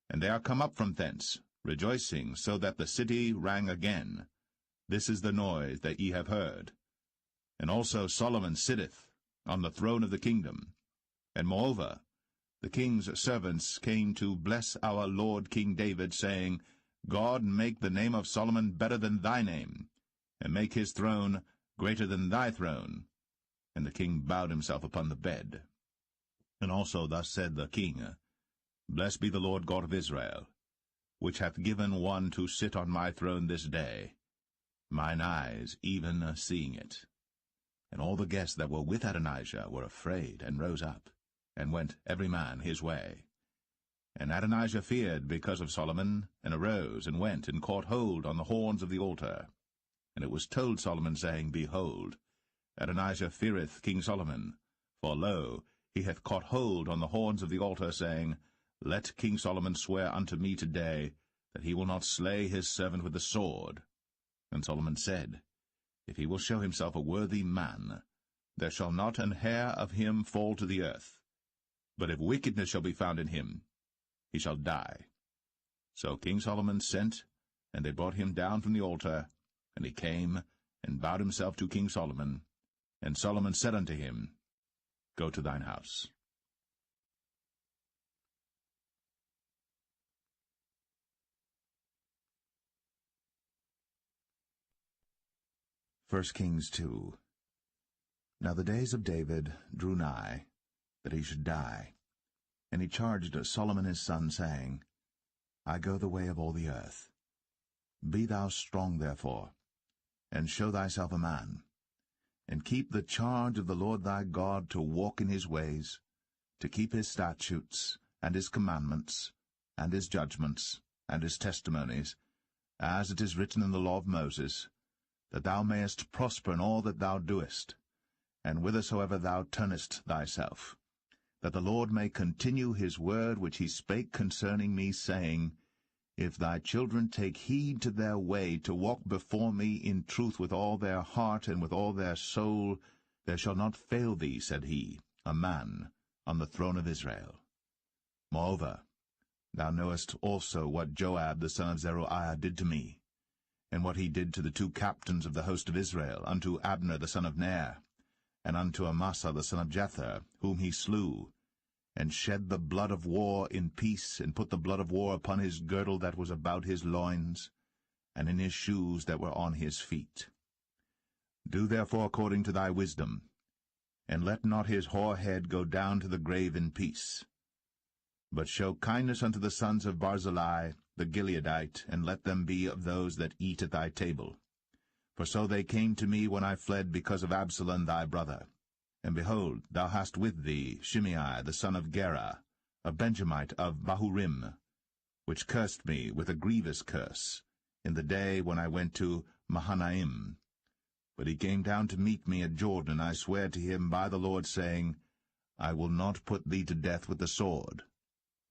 and they are come up from thence, rejoicing, so that the city rang again. This is the noise that ye have heard. And also Solomon sitteth on the throne of the kingdom. And moreover, the king's servants came to bless our lord King David, saying, God make the name of Solomon better than thy name, and make his throne greater than thy throne. And the king bowed himself upon the bed. And also thus said the king, Blessed be the Lord God of Israel, which hath given one to sit on my throne this day, mine eyes even seeing it. And all the guests that were with Adonijah were afraid, and rose up, and went every man his way. And Adonijah feared because of Solomon, and arose, and went, and caught hold on the horns of the altar. And it was told Solomon, saying, Behold, Adonijah feareth King Solomon, for lo, he hath caught hold on the horns of the altar, saying, Let King Solomon swear unto me today, that he will not slay his servant with the sword. And Solomon said, If he will show himself a worthy man, there shall not an hair of him fall to the earth. But if wickedness shall be found in him, he shall die. So King Solomon sent, and they brought him down from the altar, and he came, and bowed himself to King Solomon. And Solomon said unto him, Go to thine house. 1 Kings 2. Now the days of David drew nigh, that he should die. And he charged Solomon his son, saying, I go the way of all the earth. Be thou strong therefore, and show thyself a man, and keep the charge of the Lord thy God, to walk in his ways, to keep his statutes, and his commandments, and his judgments, and his testimonies, as it is written in the law of Moses, that thou mayest prosper in all that thou doest, and whithersoever thou turnest thyself, that the Lord may continue his word which he spake concerning me, saying, If thy children take heed to their way, to walk before me in truth with all their heart and with all their soul, there shall not fail thee, said he, a man on the throne of Israel. Moreover, thou knowest also what Joab the son of Zeruiah did to me, and what he did to the two captains of the host of Israel, unto Abner the son of Ner, and unto Amasa the son of Jether, whom he slew, and shed the blood of war in peace, and put the blood of war upon his girdle that was about his loins, and in his shoes that were on his feet. Do therefore according to thy wisdom, and let not his hoar head go down to the grave in peace. But show kindness unto the sons of Barzillai the Gileadite, and let them be of those that eat at thy table. For so they came to me when I fled because of Absalom thy brother. And behold, thou hast with thee Shimei the son of Gera, a Benjamite of Bahurim, which cursed me with a grievous curse, in the day when I went to Mahanaim. But he came down to meet me at Jordan, and I sware to him by the Lord, saying, I will not put thee to death with the sword.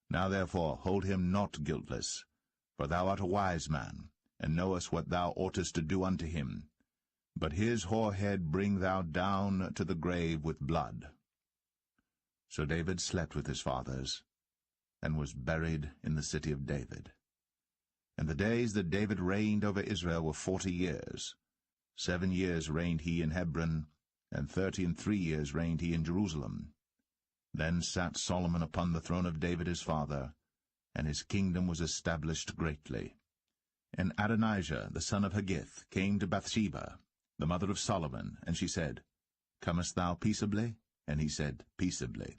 Now therefore hold him not guiltless, for thou art a wise man, and knowest what thou oughtest to do unto him. But his hoar head bring thou down to the grave with blood. So David slept with his fathers, and was buried in the city of David. And the days that David reigned over Israel were 40 years. 7 years reigned he in Hebron, and 33 years reigned he in Jerusalem. Then sat Solomon upon the throne of David his father, and his kingdom was established greatly. And Adonijah the son of Haggith came to Bathsheba, the mother of Solomon, and she said, Comest thou peaceably? And he said, Peaceably.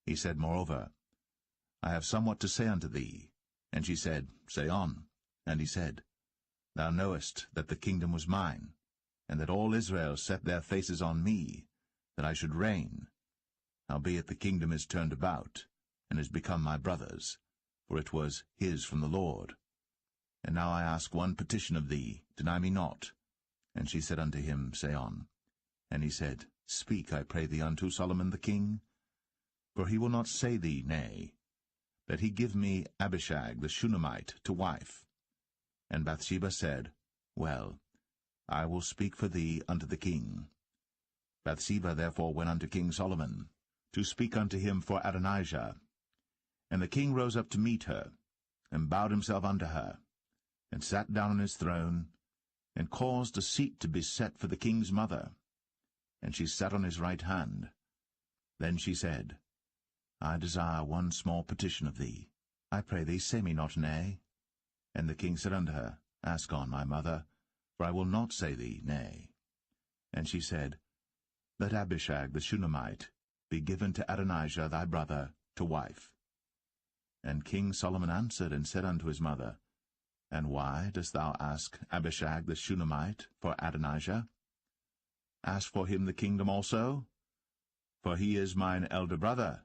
He said, Moreover, I have somewhat to say unto thee. And she said, Say on. And he said, Thou knowest that the kingdom was mine, and that all Israel set their faces on me, that I should reign. Howbeit the kingdom is turned about, and is become my brother's, for it was his from the Lord. And now I ask one petition of thee, deny me not. And she said unto him, Say on. And he said, Speak, I pray thee, unto Solomon the king. For he will not say thee nay, that he give me Abishag the Shunammite to wife. And Bathsheba said, Well, I will speak for thee unto the king. Bathsheba therefore went unto King Solomon, to speak unto him for Adonijah. And the king rose up to meet her, and bowed himself unto her, and sat down on his throne, and caused a seat to be set for the king's mother. And she sat on his right hand. Then she said, I desire one small petition of thee. I pray thee, say me not nay. And the king said unto her, Ask on, my mother, for I will not say thee nay. And she said, Let Abishag the Shunammite be given to Adonijah thy brother to wife. And King Solomon answered and said unto his mother, And why dost thou ask Abishag the Shunammite for Adonijah? Ask for him the kingdom also? For he is mine elder brother,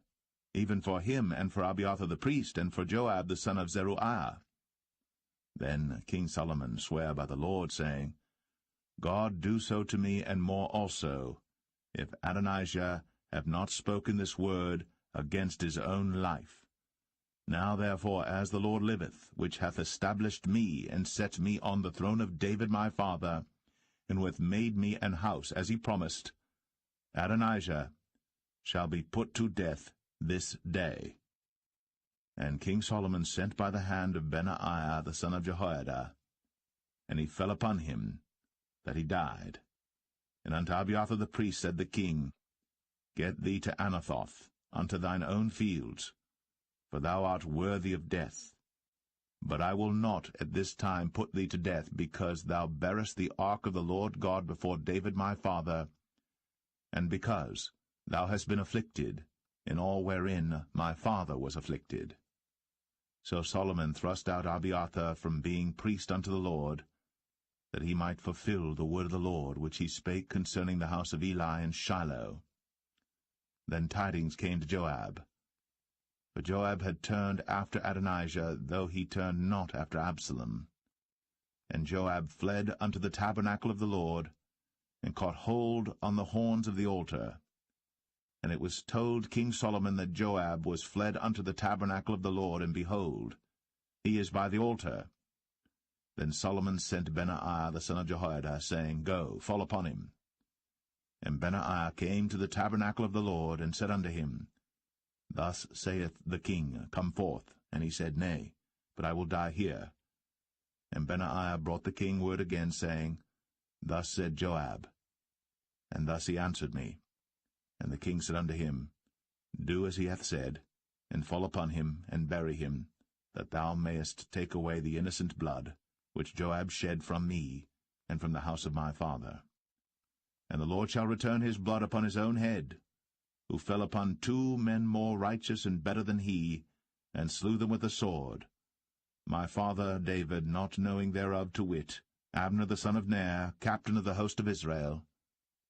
even for him, and for Abiathar the priest, and for Joab the son of Zeruiah. Then King Solomon sware by the Lord, saying, God do so to me, and more also, if Adonijah have not spoken this word against his own life. Now therefore, as the Lord liveth, which hath established me, and set me on the throne of David my father, and who hath made me an house, as he promised, Adonijah shall be put to death this day. And King Solomon sent by the hand of Benaiah the son of Jehoiada, and he fell upon him, that he died. And unto Abiathar the priest said the king, Get thee to Anathoth, unto thine own fields, for thou art worthy of death. But I will not at this time put thee to death, because thou bearest the ark of the Lord God before David my father, and because thou hast been afflicted in all wherein my father was afflicted. So Solomon thrust out Abiathar from being priest unto the Lord, that he might fulfill the word of the Lord, which he spake concerning the house of Eli in Shiloh. Then tidings came to Joab, For Joab had turned after Adonijah, though he turned not after Absalom. And Joab fled unto the tabernacle of the Lord, and caught hold on the horns of the altar. And it was told King Solomon that Joab was fled unto the tabernacle of the Lord, and behold, he is by the altar. Then Solomon sent Benaiah the son of Jehoiada, saying, Go, fall upon him. And Benaiah came to the tabernacle of the Lord, and said unto him, Thus saith the king, Come forth. And he said, Nay, but I will die here. And Benaiah brought the king word again, saying, Thus said Joab. And thus he answered me. And the king said unto him, Do as he hath said, and fall upon him, and bury him, that thou mayest take away the innocent blood, which Joab shed from me, and from the house of my father. And the Lord shall return his blood upon his own head, who fell upon 2 men more righteous and better than he, and slew them with the sword. My father David, not knowing thereof, to wit, Abner the son of Ner, captain of the host of Israel,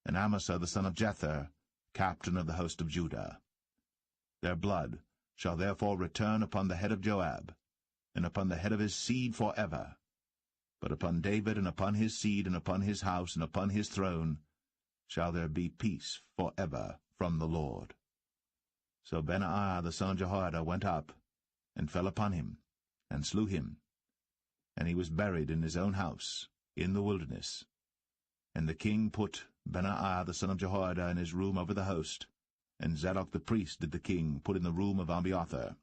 and Amasa the son of Jether, captain of the host of Judah. Their blood shall therefore return upon the head of Joab, and upon the head of his seed for ever. But upon David, and upon his seed, and upon his house, and upon his throne, shall there be peace for ever from the Lord. So Benaiah the son of Jehoiada went up, and fell upon him, and slew him. And he was buried in his own house, in the wilderness. And the king put Benaiah the son of Jehoiada in his room over the host, and Zadok the priest did the king put in the room of Abiathar.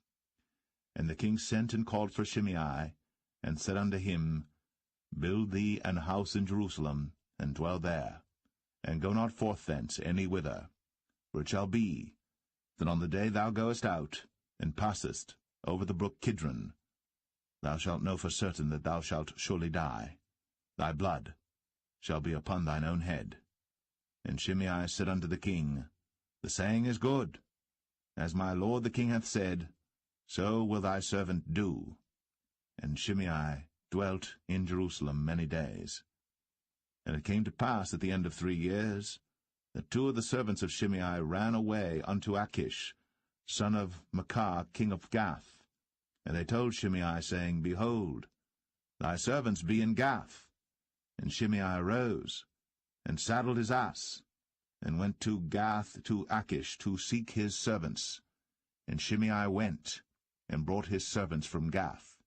And the king sent and called for Shimei, and said unto him, Build thee an house in Jerusalem, and dwell there, and go not forth thence any whither. For it shall be, that on the day thou goest out, and passest over the brook Kidron, thou shalt know for certain that thou shalt surely die. Thy blood shall be upon thine own head. And Shimei said unto the king, The saying is good. As my lord the king hath said, so will thy servant do. And Shimei dwelt in Jerusalem many days. And it came to pass at the end of 3 years, that 2 of the servants of Shimei ran away unto Achish, son of Maachah, king of Gath. And they told Shimei, saying, Behold, thy servants be in Gath. And Shimei arose, and saddled his ass, and went to Gath to Achish to seek his servants. And Shimei went, and brought his servants from Gath.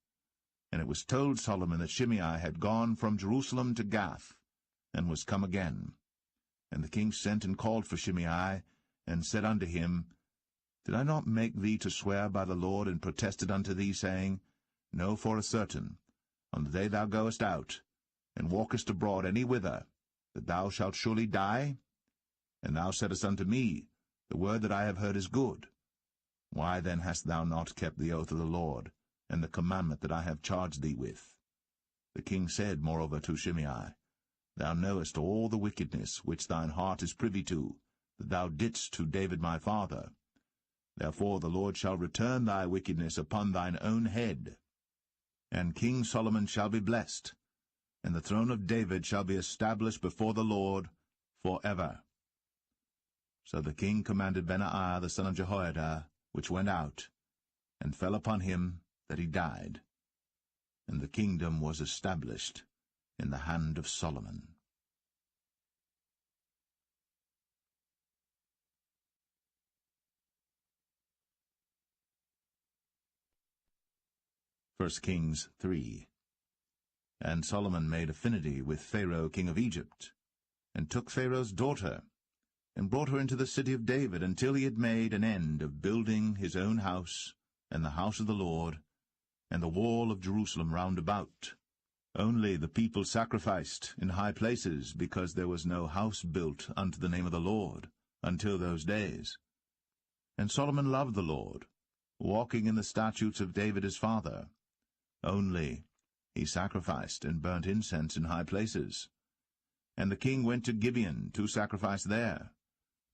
And it was told Solomon that Shimei had gone from Jerusalem to Gath, and was come again. And the king sent and called for Shimei, and said unto him, Did I not make thee to swear by the Lord, and protested unto thee, saying, Know for a certain, on the day thou goest out, and walkest abroad any whither, that thou shalt surely die? And thou saidst unto me, The word that I have heard is good. Why then hast thou not kept the oath of the Lord, and the commandment that I have charged thee with? The king said moreover to Shimei, Thou knowest all the wickedness which thine heart is privy to, that thou didst to David my father. Therefore the Lord shall return thy wickedness upon thine own head. And King Solomon shall be blessed, and the throne of David shall be established before the Lord for ever. So the king commanded Benaiah the son of Jehoiada, which went out, and fell upon him that he died. And the kingdom was established in the hand of Solomon. First Kings 3. And Solomon made affinity with Pharaoh king of Egypt, and took Pharaoh's daughter, and brought her into the city of David, until he had made an end of building his own house, and the house of the Lord, and the wall of Jerusalem round about. Only the people sacrificed in high places, because there was no house built unto the name of the Lord, until those days. And Solomon loved the Lord, walking in the statutes of David his father. Only he sacrificed and burnt incense in high places. And the king went to Gibeon to sacrifice there,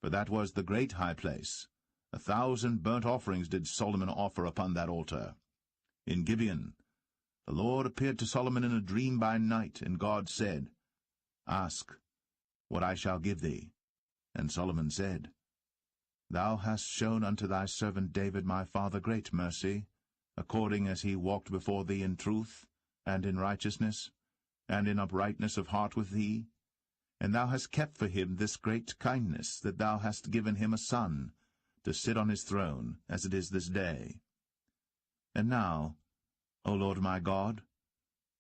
for that was the great high place. 1,000 burnt offerings did Solomon offer upon that altar. In Gibeon the Lord appeared to Solomon in a dream by night, and God said, Ask what I shall give thee. And Solomon said, Thou hast shown unto thy servant David my father great mercy, according as he walked before thee in truth, and in righteousness, and in uprightness of heart with thee. And thou hast kept for him this great kindness, that thou hast given him a son, to sit on his throne, as it is this day. And now, O Lord my God,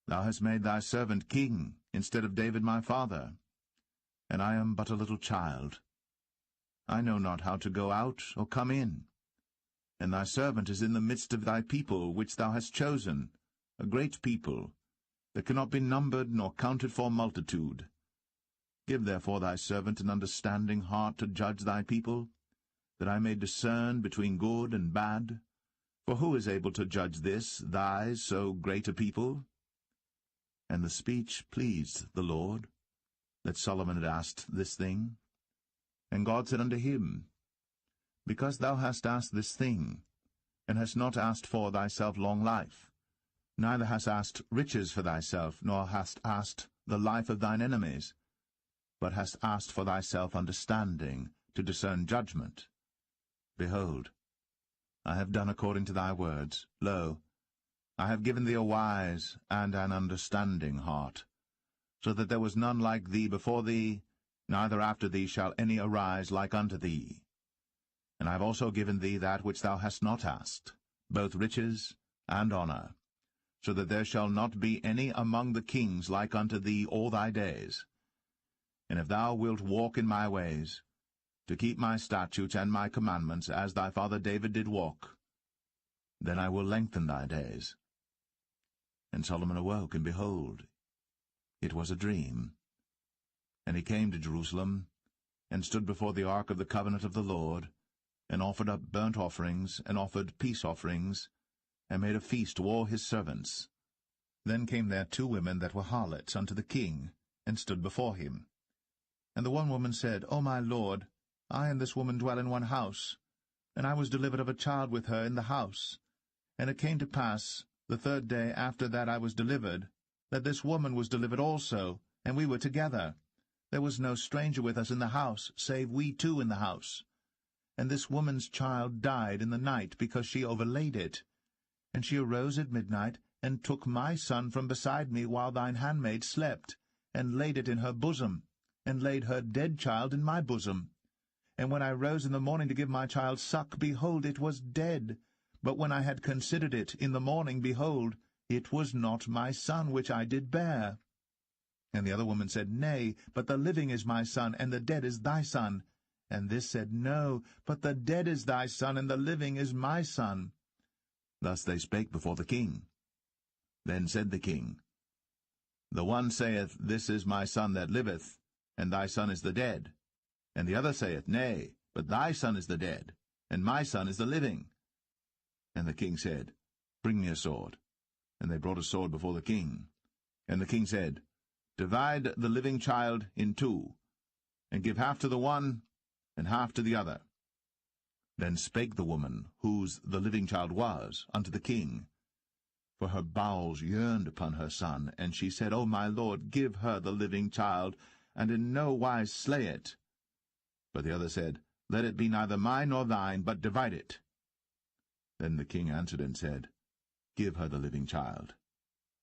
thou hast made thy servant king, instead of David my father. And I am but a little child. I know not how to go out or come in. And thy servant is in the midst of thy people, which thou hast chosen, a great people, that cannot be numbered nor counted for multitude. Give therefore thy servant an understanding heart to judge thy people, that I may discern between good and bad. For who is able to judge this, thy so great a people? And the speech pleased the Lord, that Solomon had asked this thing. And God said unto him, Because thou hast asked this thing, and hast not asked for thyself long life, neither hast asked riches for thyself, nor hast asked the life of thine enemies, but hast asked for thyself understanding, to discern judgment. Behold, I have done according to thy words. Lo, I have given thee a wise and an understanding heart, so that there was none like thee before thee, neither after thee shall any arise like unto thee. And I have also given thee that which thou hast not asked, both riches and honour, so that there shall not be any among the kings like unto thee all thy days. And if thou wilt walk in my ways, to keep my statutes and my commandments, as thy father David did walk, then I will lengthen thy days. And Solomon awoke, and behold, it was a dream. And he came to Jerusalem, and stood before the ark of the covenant of the Lord, and offered up burnt offerings, and offered peace offerings, and made a feast to all his servants. Then came there 2 women that were harlots unto the king, and stood before him. And the one woman said, O my lord, I and this woman dwell in one house, and I was delivered of a child with her in the house. And it came to pass, the 3rd day after that I was delivered, that this woman was delivered also, and we were together. There was no stranger with us in the house, save we 2 in the house. And this woman's child died in the night, because she overlaid it. And she arose at midnight, and took my son from beside me while thine handmaid slept, and laid it in her bosom, and laid her dead child in my bosom. And when I rose in the morning to give my child suck, behold, it was dead. But when I had considered it in the morning, behold, it was not my son which I did bear. And the other woman said, Nay, but the living is my son, and the dead is thy son. And this said, No, but the dead is thy son, and the living is my son. Thus they spake before the king. Then said the king, The one saith, This is my son that liveth, and thy son is the dead. And the other saith, Nay, but thy son is the dead, and my son is the living. And the king said, Bring me a sword. And they brought a sword before the king. And the king said, Divide the living child in 2, and give half to the one, and half to the other. Then spake the woman, whose the living child was, unto the king, for her bowels yearned upon her son, and she said, O my lord, give her the living child, and in no wise slay it. But the other said, Let it be neither mine nor thine, but divide it. Then the king answered and said, Give her the living child,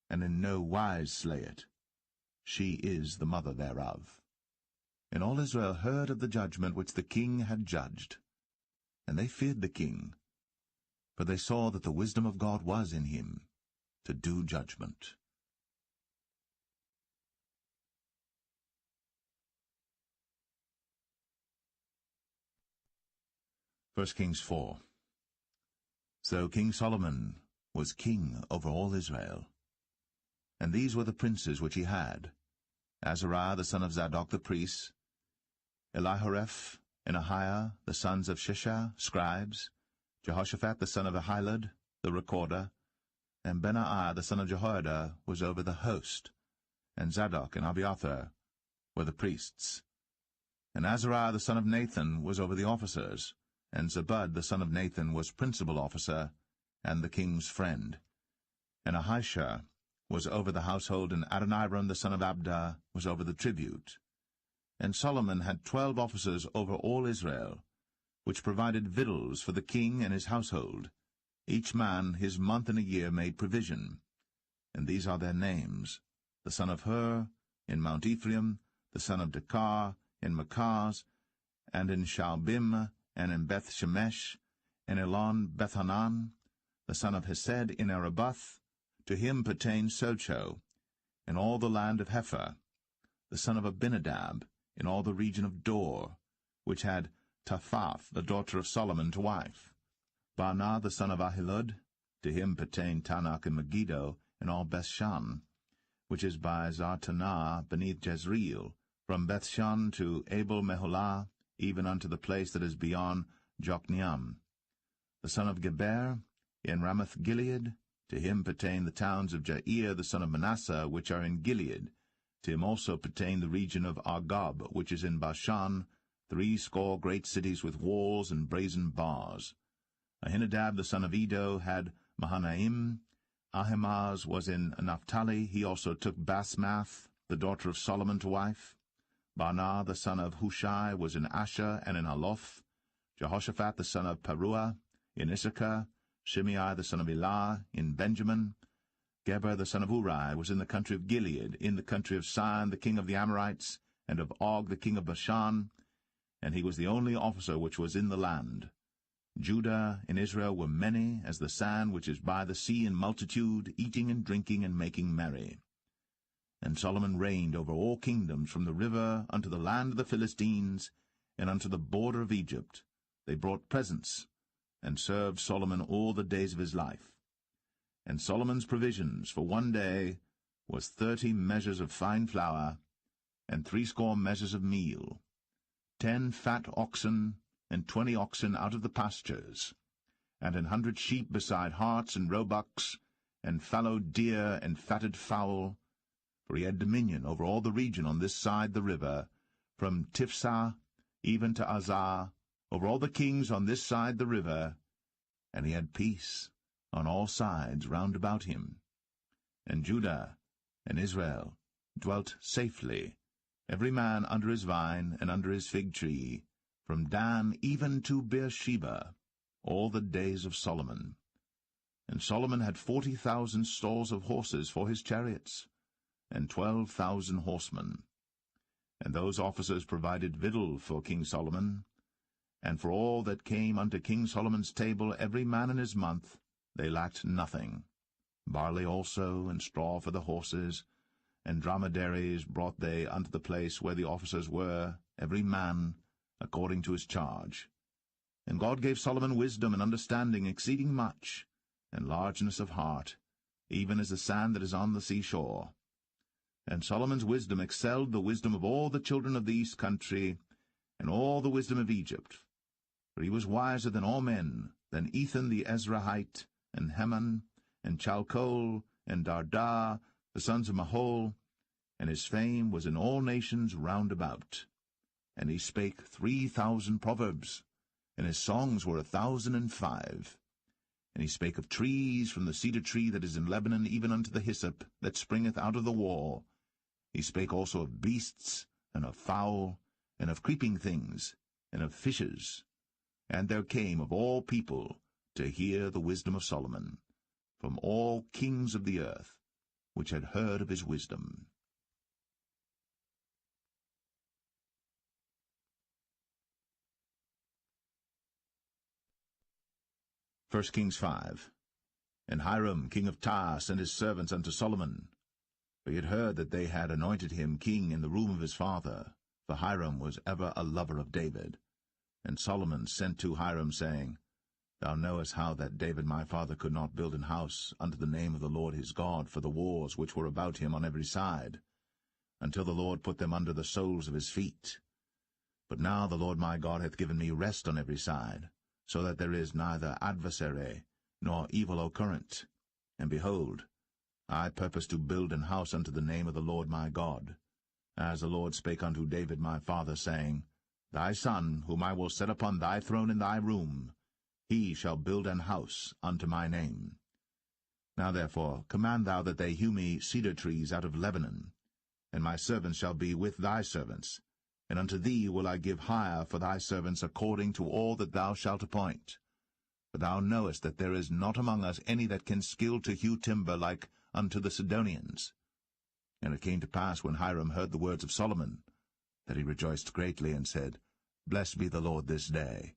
and in no wise slay it. She is the mother thereof. And all Israel heard of the judgment which the king had judged. And they feared the king, for they saw that the wisdom of God was in him, to do judgment. 1 Kings 4. So King Solomon was king over all Israel. And these were the princes which he had: Azariah the son of Zadok the priest, Elihoreph and Ahiah the sons of Shishah, scribes, Jehoshaphat the son of Ahilud, the recorder, and Benaiah the son of Jehoiada was over the host, and Zadok and Abiathar were the priests. And Azariah the son of Nathan was over the officers, and Zabud the son of Nathan was principal officer, and the king's friend. And Ahishah was over the household, and Adoniram the son of Abda was over the tribute. And Solomon had 12 officers over all Israel, which provided victuals for the king and his household. Each man his month in a year made provision. And these are their names: the son of Hur, in Mount Ephraim, the son of Dekar, in Makaz, and in Shaalbim, and in Beth-Shemesh, in Elon Bethanan, the son of Hesed, in Arabath. To him pertained Socho, in all the land of Hepher, the son of Abinadab, in all the region of Dor, which had Taphath, the daughter of Solomon, to wife. Baanah, the son of Ahilud, to him pertained Tanakh and Megiddo, in all Bethshan, which is by Zartanah beneath Jezreel, from Bethshan to Abel-Meholah, even unto the place that is beyond Jokneam. The son of Geber, in Ramoth-Gilead, to him pertain the towns of Jair, the son of Manasseh, which are in Gilead. To him also pertain the region of Argob, which is in Bashan, 80 great cities with walls and brazen bars. Ahinadab, the son of Edo, had Mahanaim. Ahimaaz was in Naphtali. He also took Basmath, the daughter of Solomon, to wife. Baanah, the son of Hushai, was in Asher and in Aloth. Jehoshaphat, the son of Paruah, in Issachar. Shimei, the son of Elah, in Benjamin. Geber, the son of Uri, was in the country of Gilead, in the country of Sihon, the king of the Amorites, and of Og, the king of Bashan, and he was the only officer which was in the land. Judah and Israel were many, as the sand which is by the sea in multitude, eating and drinking and making merry. And Solomon reigned over all kingdoms, from the river unto the land of the Philistines, and unto the border of Egypt. They brought presents, and served Solomon all the days of his life. And Solomon's provisions for one day was 30 measures of fine flour, and 80 measures of meal, 10 fat oxen, and 20 oxen out of the pastures, and 100 sheep beside harts and roebucks, and fallow deer and fatted fowl, for he had dominion over all the region on this side the river, from Tiphsah even to Azar, over all the kings on this side the river, and he had peace on all sides round about him. And Judah and Israel dwelt safely, every man under his vine and under his fig tree, from Dan even to Beersheba, all the days of Solomon. And Solomon had 40,000 stalls of horses for his chariots, and 12,000 horsemen. And those officers provided victual for King Solomon, and for all that came unto King Solomon's table every man in his month, they lacked nothing. Barley also, and straw for the horses, and dromedaries brought they unto the place where the officers were, every man according to his charge. And God gave Solomon wisdom and understanding exceeding much, and largeness of heart, even as the sand that is on the seashore. And Solomon's wisdom excelled the wisdom of all the children of the east country, and all the wisdom of Egypt. For he was wiser than all men, than Ethan the Ezrahite, and Heman, and Chalcol, and Darda, the sons of Mahol, and his fame was in all nations round about. And he spake 3,000 proverbs, and his songs were 1,005. And he spake of trees, from the cedar tree that is in Lebanon even unto the hyssop that springeth out of the wall. He spake also of beasts, and of fowl, and of creeping things, and of fishes. And there came of all people to hear the wisdom of Solomon, from all kings of the earth, which had heard of his wisdom. 1 Kings 5. And Hiram king of Tyre sent his servants unto Solomon, for he had heard that they had anointed him king in the room of his father, for Hiram was ever a lover of David. And Solomon sent to Hiram, saying, Thou knowest how that David my father could not build an house unto the name of the Lord his God for the wars which were about him on every side, until the Lord put them under the soles of his feet. But now the Lord my God hath given me rest on every side, so that there is neither adversary nor evil occurrent. And behold, I purpose to build an house unto the name of the Lord my God, as the Lord spake unto David my father, saying, Thy son, whom I will set upon thy throne in thy room, he shall build an house unto my name. Now therefore command thou that they hew me cedar trees out of Lebanon, and my servants shall be with thy servants, And unto thee will I give hire for thy servants according to all that thou shalt appoint. For thou knowest that there is not among us any that can skill to hew timber like unto the Sidonians. And it came to pass, when Hiram heard the words of Solomon, that he rejoiced greatly, and said, Blessed be the Lord this day,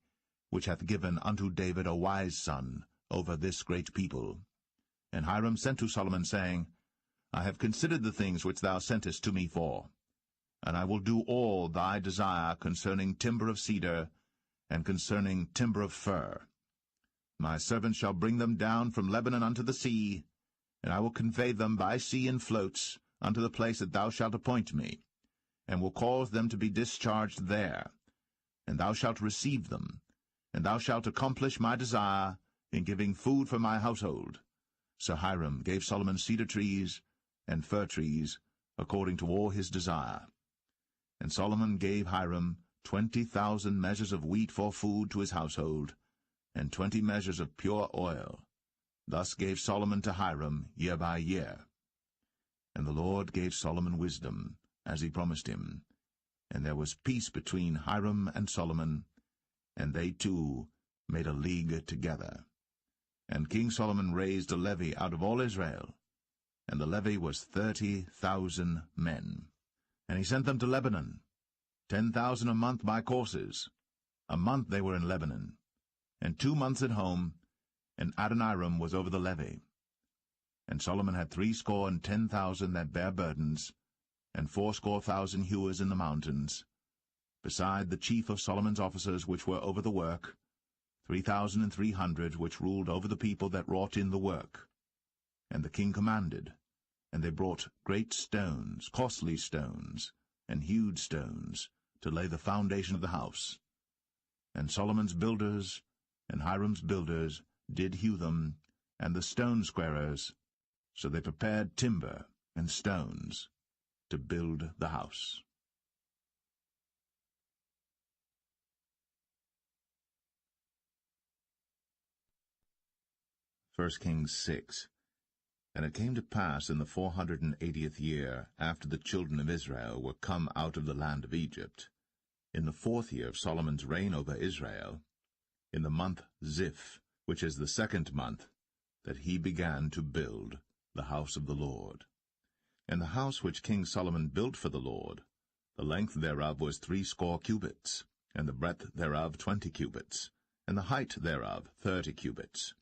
which hath given unto David a wise son over this great people. And Hiram sent to Solomon, saying, I have considered the things which thou sentest to me for, and I will do all thy desire concerning timber of cedar, and concerning timber of fir. My servants shall bring them down from Lebanon unto the sea, and I will convey them by sea in floats unto the place that thou shalt appoint me, and will cause them to be discharged there. And thou shalt receive them, and thou shalt accomplish my desire in giving food for my household. So Hiram gave Solomon cedar trees and fir trees, according to all his desire. And Solomon gave Hiram 20,000 measures of wheat for food to his household, and 20 measures of pure oil. Thus gave Solomon to Hiram year by year. And the Lord gave Solomon wisdom, as he promised him. And there was peace between Hiram and Solomon, and they two made a league together. And King Solomon raised a levy out of all Israel, and the levy was 30,000 men. And he sent them to Lebanon, 10,000 a month by courses. A month they were in Lebanon, and 2 months at home, and Adoniram was over the levy. And Solomon had 70,000 that bare burdens, and 80,000 hewers in the mountains, beside the chief of Solomon's officers which were over the work, 3,300 which ruled over the people that wrought in the work. And the king commanded, and they brought great stones, costly stones, and hewed stones, to lay the foundation of the house. And Solomon's builders and Hiram's builders did hew them, and the stone squarers, so they prepared timber and stones to build the house. 1 Kings 6. And it came to pass in the 480th year, after the children of Israel were come out of the land of Egypt, in the 4th year of Solomon's reign over Israel, in the month Ziph, which is the 2nd month, that he began to build the house of the Lord. And the house which King Solomon built for the Lord, the length thereof was 80 cubits, and the breadth thereof 20 cubits, and the height thereof 30 cubits.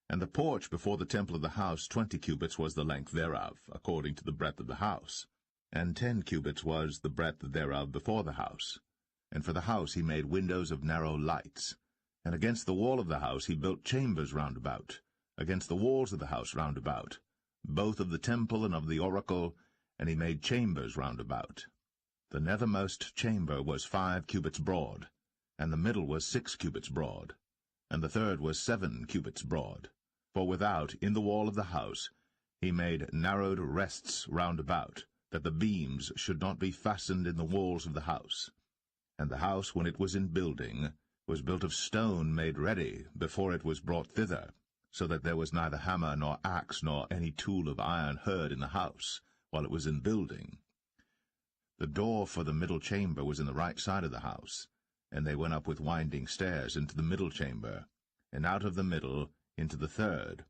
And the porch before the temple of the house 20 cubits was the length thereof, according to the breadth of the house, and 10 cubits was the breadth thereof before the house. And for the house he made windows of narrow lights. And against the wall of the house he built chambers round about, against the walls of the house round about, both of the temple and of the oracle, and he made chambers round about. The nethermost chamber was 5 cubits broad, and the middle was 6 cubits broad, and the third was 7 cubits broad. For without, in the wall of the house, he made narrowed rests round about, that the beams should not be fastened in the walls of the house. And the house, when it was in building, was built of stone made ready before it was brought thither, so that there was neither hammer nor axe nor any tool of iron heard in the house, while it was in building. The door for the middle chamber was in the right side of the house, and they went up with winding stairs into the middle chamber, and out of the middle into the third.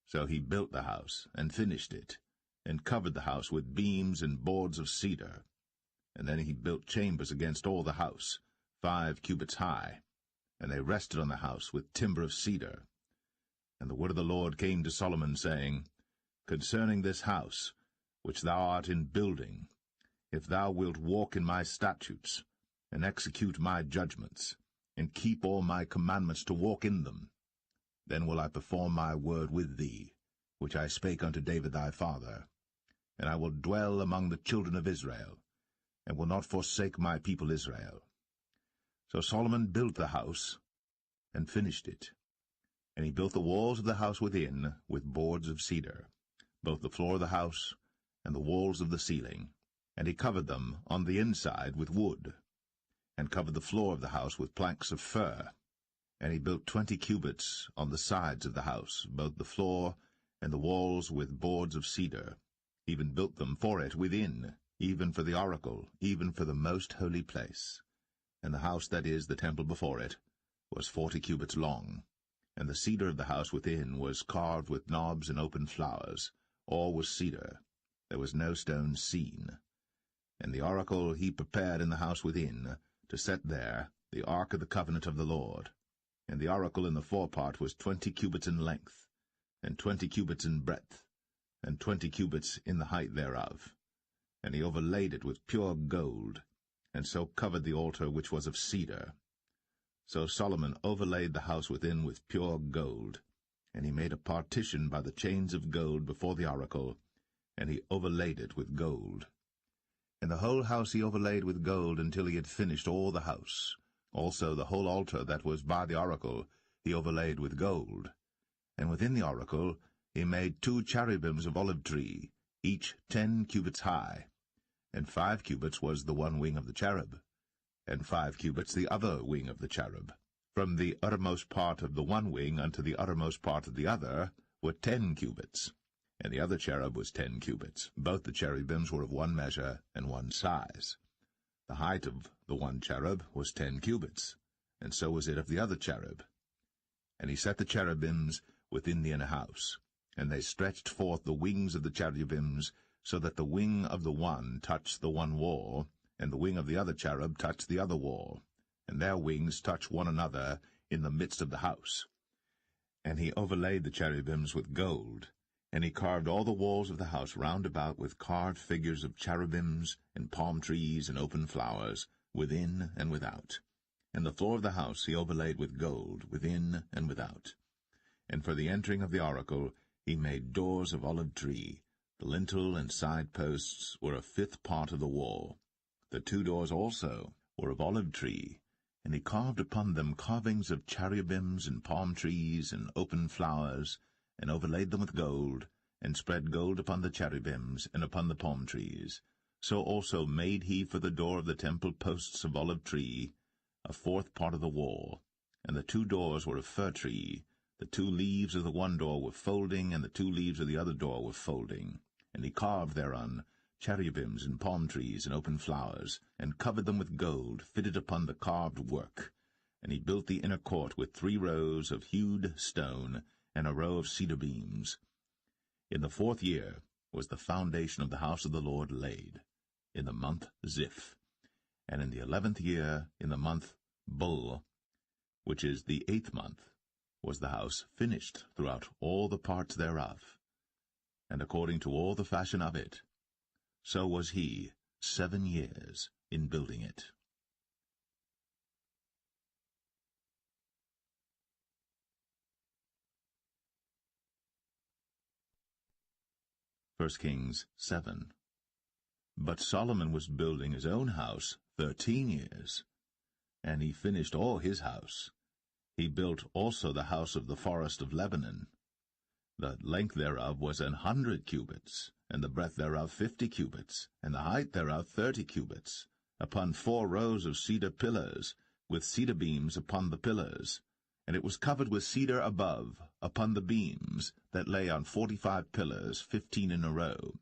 So he built the house, and finished it, and covered the house with beams and boards of cedar. And then he built chambers against all the house, 5 cubits high, and they rested on the house with timber of cedar. And the word of the Lord came to Solomon, saying, Concerning this house, which thou art in building, if thou wilt walk in my statutes, and execute my judgments, and keep all my commandments to walk in them, then will I perform my word with thee, which I spake unto David thy father, and I will dwell among the children of Israel, and will not forsake my people Israel. So Solomon built the house, and finished it. And he built the walls of the house within with boards of cedar, both the floor of the house and the walls of the ceiling, and he covered them on the inside with wood, and covered the floor of the house with planks of fir. And he built 20 cubits on the sides of the house, both the floor and the walls with boards of cedar, even built them for it within, even for the oracle, even for the most holy place. And the house, that is, the temple before it, was 40 cubits long. And the cedar of the house within was carved with knobs and open flowers. All was cedar. There was no stone seen. And the oracle he prepared in the house within, to set there the ark of the covenant of the Lord. And the oracle in the forepart was 20 cubits in length, and 20 cubits in breadth, and 20 cubits in the height thereof. And he overlaid it with pure gold, and so covered the altar which was of cedar. So Solomon overlaid the house within with pure gold, and he made a partition by the chains of gold before the oracle, and he overlaid it with gold. And the whole house he overlaid with gold until he had finished all the house. Also the whole altar that was by the oracle he overlaid with gold. And within the oracle he made 2 cherubims of olive tree, each 10 cubits high. And 5 cubits was the one wing of the cherub, and 5 cubits the other wing of the cherub. From the uttermost part of the one wing unto the uttermost part of the other were 10 cubits. And the other cherub was 10 cubits. Both the cherubims were of one measure and one size. The height of the one cherub was 10 cubits, and so was it of the other cherub. And he set the cherubims within the inner house, and they stretched forth the wings of the cherubims, so that the wing of the one touched the one wall, and the wing of the other cherub touched the other wall, and their wings touched one another in the midst of the house. And he overlaid the cherubims with gold, and he carved all the walls of the house round about with carved figures of cherubims, and palm trees, and open flowers, within and without. And the floor of the house he overlaid with gold, within and without. And for the entering of the oracle he made doors of olive tree. The lintel and side posts were a 5th part of the wall. The 2 doors also were of olive tree, and he carved upon them carvings of cherubims and palm trees and open flowers, and overlaid them with gold, and spread gold upon the cherubims and upon the palm trees. So also made he for the door of the temple posts of olive tree, a 4th part of the wall. And the 2 doors were of fir tree. The 2 leaves of the one door were folding, and the 2 leaves of the other door were folding. And he carved thereon cherubims and palm trees and open flowers, and covered them with gold, fitted upon the carved work. And he built the inner court with 3 rows of hewed stone, and a row of cedar beams. In the 4th year was the foundation of the house of the Lord laid, in the month Ziph. And in the 11th year, in the month Bul, which is the 8th month, was the house finished throughout all the parts thereof. And according to all the fashion of it, so was he 7 years in building it. 1 Kings 7. But Solomon was building his own house 13 years, and he finished all his house. He built also the house of the forest of Lebanon. The length thereof was 100 cubits, and the breadth thereof 50 cubits, and the height thereof 30 cubits, upon 4 rows of cedar pillars, with cedar beams upon the pillars. And it was covered with cedar above, upon the beams, that lay on 45 pillars, 15 in a row.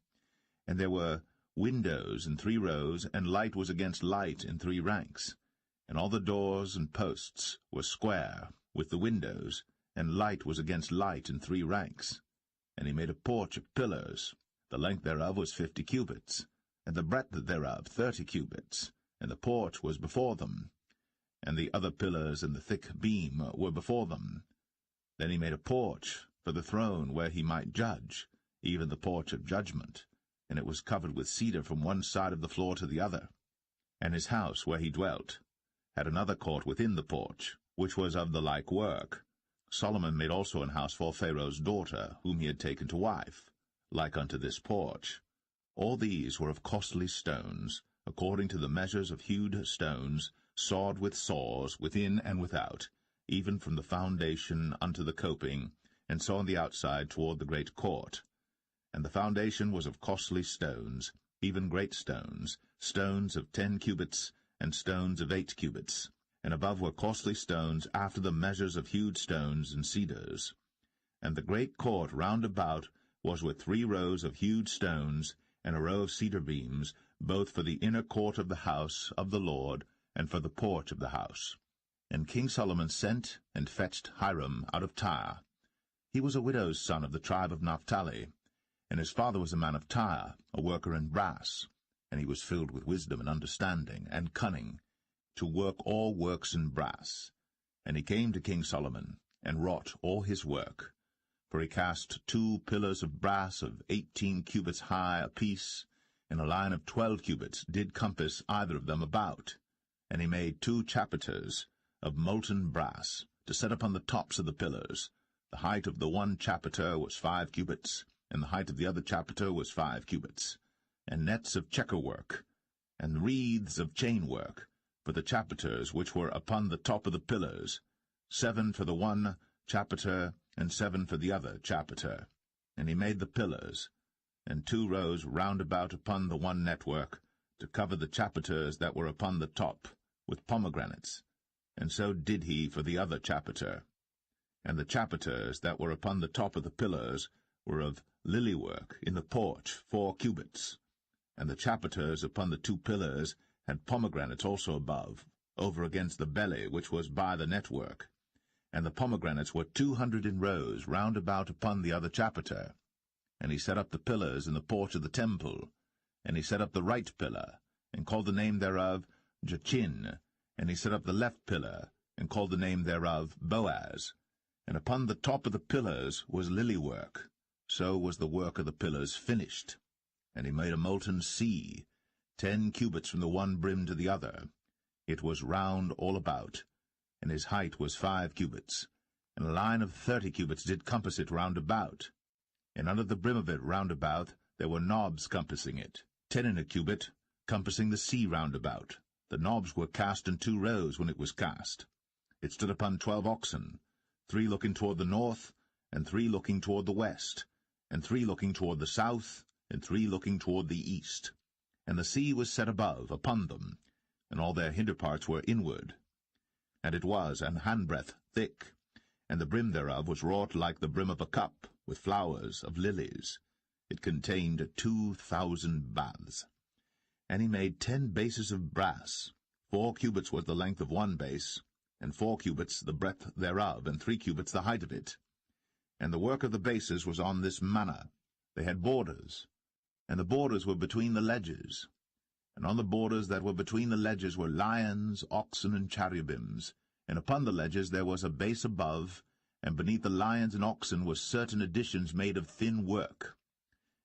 And there were windows in 3 rows, and light was against light in 3 ranks. And all the doors and posts were square, with the windows, and light was against light in 3 ranks. And he made a porch of pillars. The length thereof was 50 cubits, and the breadth thereof 30 cubits, and the porch was before them. And the other pillars and the thick beam were before them. Then he made a porch for the throne where he might judge, even the porch of judgment, and it was covered with cedar from one side of the floor to the other. And his house where he dwelt had another court within the porch, which was of the like work. Solomon made also an house for Pharaoh's daughter, whom he had taken to wife, like unto this porch. All these were of costly stones, according to the measures of hewed stones, sawed with saws, within and without, even from the foundation unto the coping, and so on the outside toward the great court. And the foundation was of costly stones, even great stones, stones of 10 cubits, and stones of 8 cubits. And above were costly stones after the measures of hewed stones and cedars. And the great court round about was with 3 rows of hewed stones, and a row of cedar beams, both for the inner court of the house of the Lord, and for the porch of the house. And King Solomon sent and fetched Hiram out of Tyre. He was a widow's son of the tribe of Naphtali, and his father was a man of Tyre, a worker in brass, and he was filled with wisdom and understanding and cunning, to work all works in brass. And he came to King Solomon, and wrought all his work. For he cast 2 pillars of brass of 18 cubits high apiece, and a line of 12 cubits did compass either of them about. And he made 2 chapiters of molten brass, to set upon the tops of the pillars. The height of the one chapiter was 5 cubits, and the height of the other chapiter was 5 cubits. And nets of checker work, and wreaths of chain work, for the chapiters which were upon the top of the pillars, 7 for the one chapiter, and 7 for the other chapiter. And he made the pillars, and 2 rows round about upon the one network, to cover the chapiters that were upon the top, with pomegranates. And so did he for the other chapiter. And the chapiters that were upon the top of the pillars were of lily work in the porch 4 cubits. And the chapiters upon the 2 pillars had pomegranates also above, over against the belly which was by the network. And the pomegranates were 200 in rows round about upon the other chapiter. And he set up the pillars in the porch of the temple. And he set up the right pillar, and called the name thereof Jachin. And he set up the left pillar, and called the name thereof Boaz. And upon the top of the pillars was lily work. So was the work of the pillars finished. And he made a molten sea, 10 cubits from the one brim to the other. It was round all about, and his height was 5 cubits. And a line of 30 cubits did compass it round about. And under the brim of it round about there were knobs compassing it, 10 in a cubit, compassing the sea round about. The knobs were cast in 2 rows when it was cast. It stood upon 12 oxen, 3 looking toward the north, and 3 looking toward the west, and 3 looking toward the south, and 3 looking toward the east. And the sea was set above upon them, and all their hinder parts were inward. And it was an handbreadth thick, and the brim thereof was wrought like the brim of a cup, with flowers of lilies. It contained 2,000 baths. And he made 10 bases of brass. 4 cubits was the length of one base, and 4 cubits the breadth thereof, and 3 cubits the height of it. And the work of the bases was on this manner. They had borders, and the borders were between the ledges. And on the borders that were between the ledges were lions, oxen, and cherubims. And upon the ledges there was a base above, and beneath the lions and oxen were certain additions made of thin work.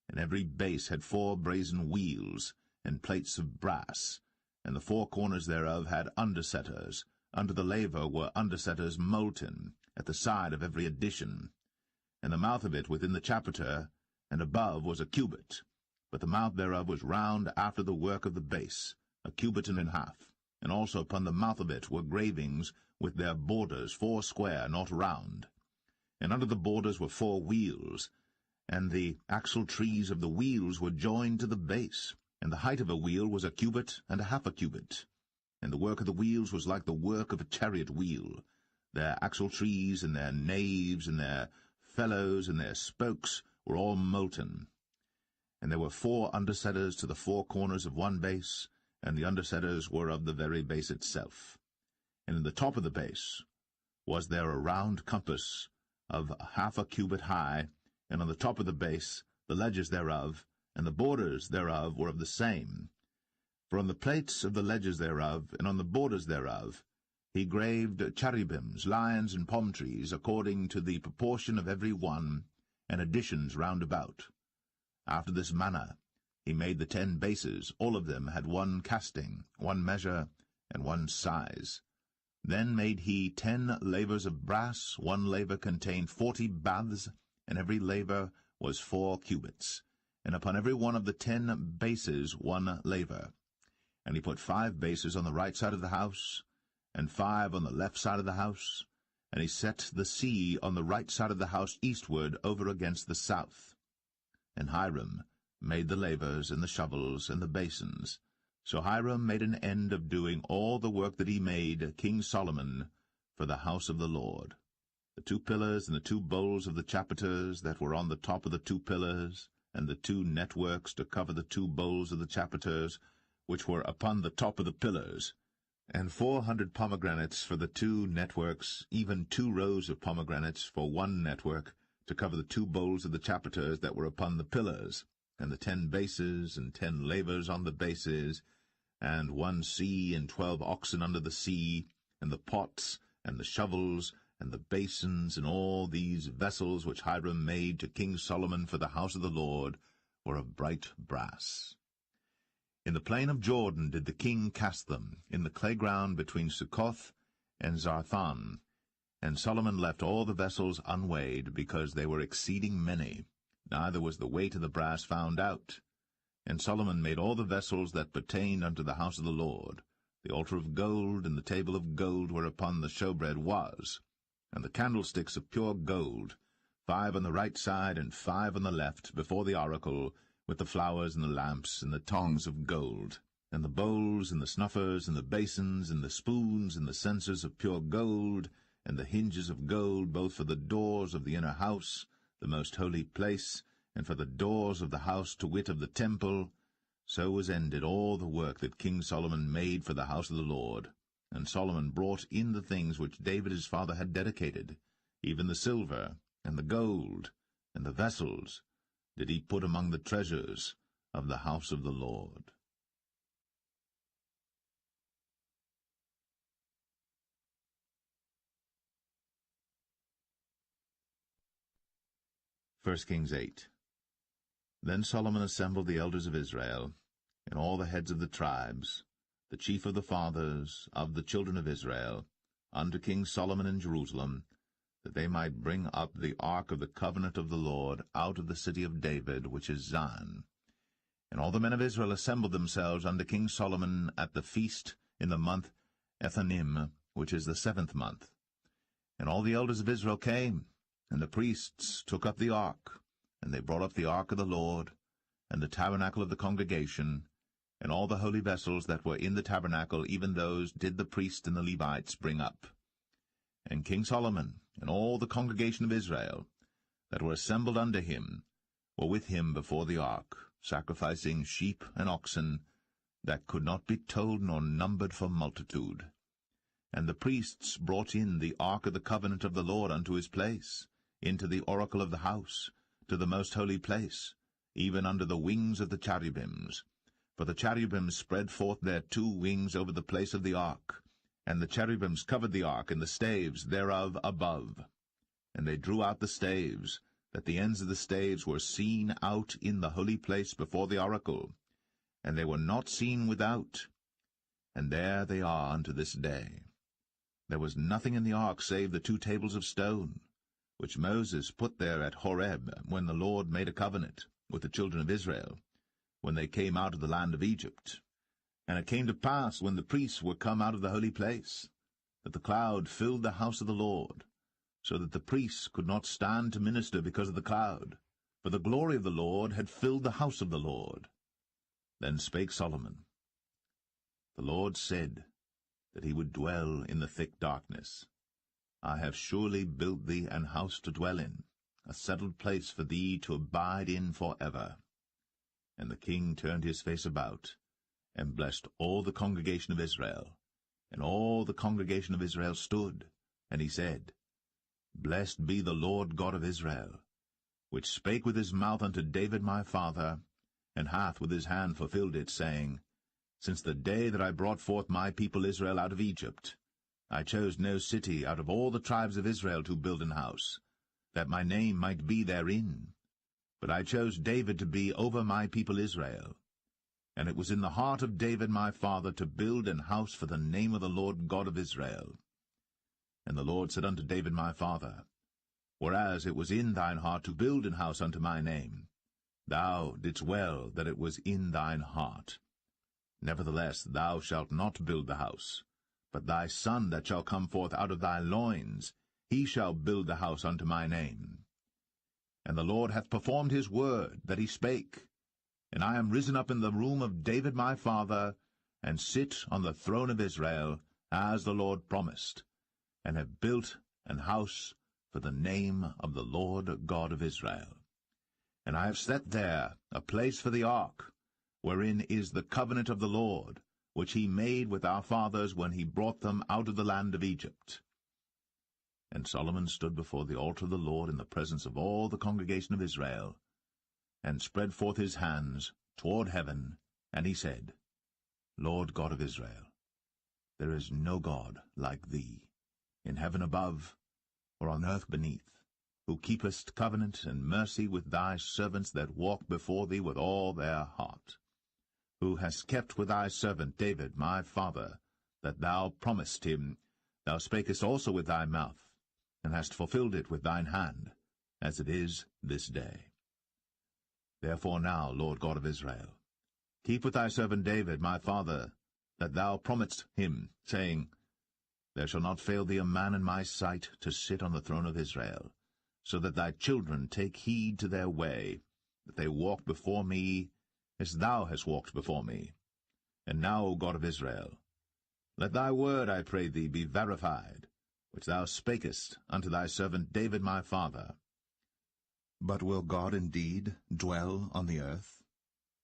And every base had 4 brazen wheels, and plates of brass, and the 4 corners thereof had undersetters. Under the laver were undersetters molten, at the side of every addition. And the mouth of it within the chapiter, and above was a cubit, but the mouth thereof was round after the work of the base, a cubit and an half. And also upon the mouth of it were gravings with their borders 4 square, not round. And under the borders were 4 wheels, and the axle trees of the wheels were joined to the base. And the height of a wheel was a cubit and a half a cubit. And the work of the wheels was like the work of a chariot wheel. Their axle trees and their naves and their felloes and their spokes were all molten. And there were 4 undersetters to the 4 corners of one base, and the undersetters were of the very base itself. And in the top of the base was there a round compass of half a cubit high, and on the top of the base the ledges thereof, and the borders thereof were of the same. For on the plates of the ledges thereof, and on the borders thereof, he graved cherubims, lions, and palm trees, according to the proportion of every one, and additions round about. After this manner he made the 10 bases. All of them had 1 casting, 1 measure, and 1 size. Then made he 10 lavers of brass. 1 laver contained 40 baths, and every laver was 4 cubits. And upon every one of the 10 bases 1 laver. And he put 5 bases on the right side of the house, and 5 on the left side of the house, and he set the sea on the right side of the house eastward over against the south. And Hiram made the lavers, and the shovels, and the basins. So Hiram made an end of doing all the work that he made King Solomon for the house of the Lord. The 2 pillars and the 2 bowls of the chapiters that were on the top of the 2 pillars, and the 2 networks to cover the 2 bowls of the chapiters, which were upon the top of the pillars, and 400 pomegranates for the 2 networks, even 2 rows of pomegranates for 1 network, to cover the 2 bowls of the chapiters that were upon the pillars, and the 10 bases, and 10 lavers on the bases, and 1 sea, and 12 oxen under the sea, and the pots, and the shovels, and the basins, and all these vessels which Hiram made to King Solomon for the house of the Lord, were of bright brass. In the plain of Jordan did the king cast them, in the clay ground between Succoth and Zarthan. And Solomon left all the vessels unweighed, because they were exceeding many, neither was the weight of the brass found out. And Solomon made all the vessels that pertained unto the house of the Lord, the altar of gold, and the table of gold whereupon the showbread was, and the candlesticks of pure gold, 5 on the right side and 5 on the left, before the oracle, with the flowers and the lamps and the tongs of gold, and the bowls and the snuffers and the basins and the spoons and the censers of pure gold, and the hinges of gold, both for the doors of the inner house, the most holy place, and for the doors of the house, to wit, of the temple. So was ended all the work that King Solomon made for the house of the Lord. And Solomon brought in the things which David his father had dedicated, even the silver, and the gold, and the vessels, did he put among the treasures of the house of the Lord. 1 Kings 8. Then Solomon assembled the elders of Israel, and all the heads of the tribes, the chief of the fathers of the children of Israel, unto King Solomon in Jerusalem, that they might bring up the ark of the covenant of the Lord out of the city of David, which is Zion. And all the men of Israel assembled themselves unto King Solomon at the feast in the month Ethanim, which is the 7th month. And all the elders of Israel came, and the priests took up the ark, and they brought up the ark of the Lord, and the tabernacle of the congregation, and all the holy vessels that were in the tabernacle, even those did the priests and the Levites bring up. And King Solomon, and all the congregation of Israel, that were assembled unto him, were with him before the ark, sacrificing sheep and oxen, that could not be told nor numbered for multitude. And the priests brought in the ark of the covenant of the Lord unto his place, into the oracle of the house, to the most holy place, even under the wings of the cherubims. For the cherubims spread forth their 2 wings over the place of the ark, and the cherubims covered the ark and the staves thereof above. And they drew out the staves, that the ends of the staves were seen out in the holy place before the oracle, and they were not seen without. And there they are unto this day. There was nothing in the ark save the 2 tables of stone, which Moses put there at Horeb, when the Lord made a covenant with the children of Israel, when they came out of the land of Egypt. And it came to pass, when the priests were come out of the holy place, that the cloud filled the house of the Lord, so that the priests could not stand to minister because of the cloud, for the glory of the Lord had filled the house of the Lord. Then spake Solomon, The Lord said that he would dwell in the thick darkness. I have surely built thee an house to dwell in, a settled place for thee to abide in for ever. And the king turned his face about, and blessed all the congregation of Israel. And all the congregation of Israel stood, and he said, Blessed be the Lord God of Israel, which spake with his mouth unto David my father, and hath with his hand fulfilled it, saying, Since the day that I brought forth my people Israel out of Egypt, I chose no city out of all the tribes of Israel to build an house, that my name might be therein. But I chose David to be over my people Israel. And it was in the heart of David my father to build an house for the name of the Lord God of Israel. And the Lord said unto David my father, Whereas it was in thine heart to build an house unto my name, thou didst well that it was in thine heart. Nevertheless thou shalt not build the house, but thy son that shall come forth out of thy loins, he shall build the house unto my name. And the Lord hath performed his word that he spake, and I am risen up in the room of David my father, and sit on the throne of Israel, as the Lord promised, and have built an house for the name of the Lord God of Israel. And I have set there a place for the ark, wherein is the covenant of the Lord, which he made with our fathers when he brought them out of the land of Egypt. And Solomon stood before the altar of the Lord in the presence of all the congregation of Israel, and spread forth his hands toward heaven, and he said, Lord God of Israel, there is no God like thee, in heaven above, or on earth beneath, who keepest covenant and mercy with thy servants that walk before thee with all their heart, who hast kept with thy servant David my father, that thou promised him, thou spakest also with thy mouth, and hast fulfilled it with thine hand, as it is this day. Therefore now, Lord God of Israel, keep with thy servant David my father, that thou promised him, saying, There shall not fail thee a man in my sight to sit on the throne of Israel, so that thy children take heed to their way, that they walk before me as thou hast walked before me. And now, O God of Israel, let thy word, I pray thee, be verified, which thou spakest unto thy servant David my father. But will God indeed dwell on the earth?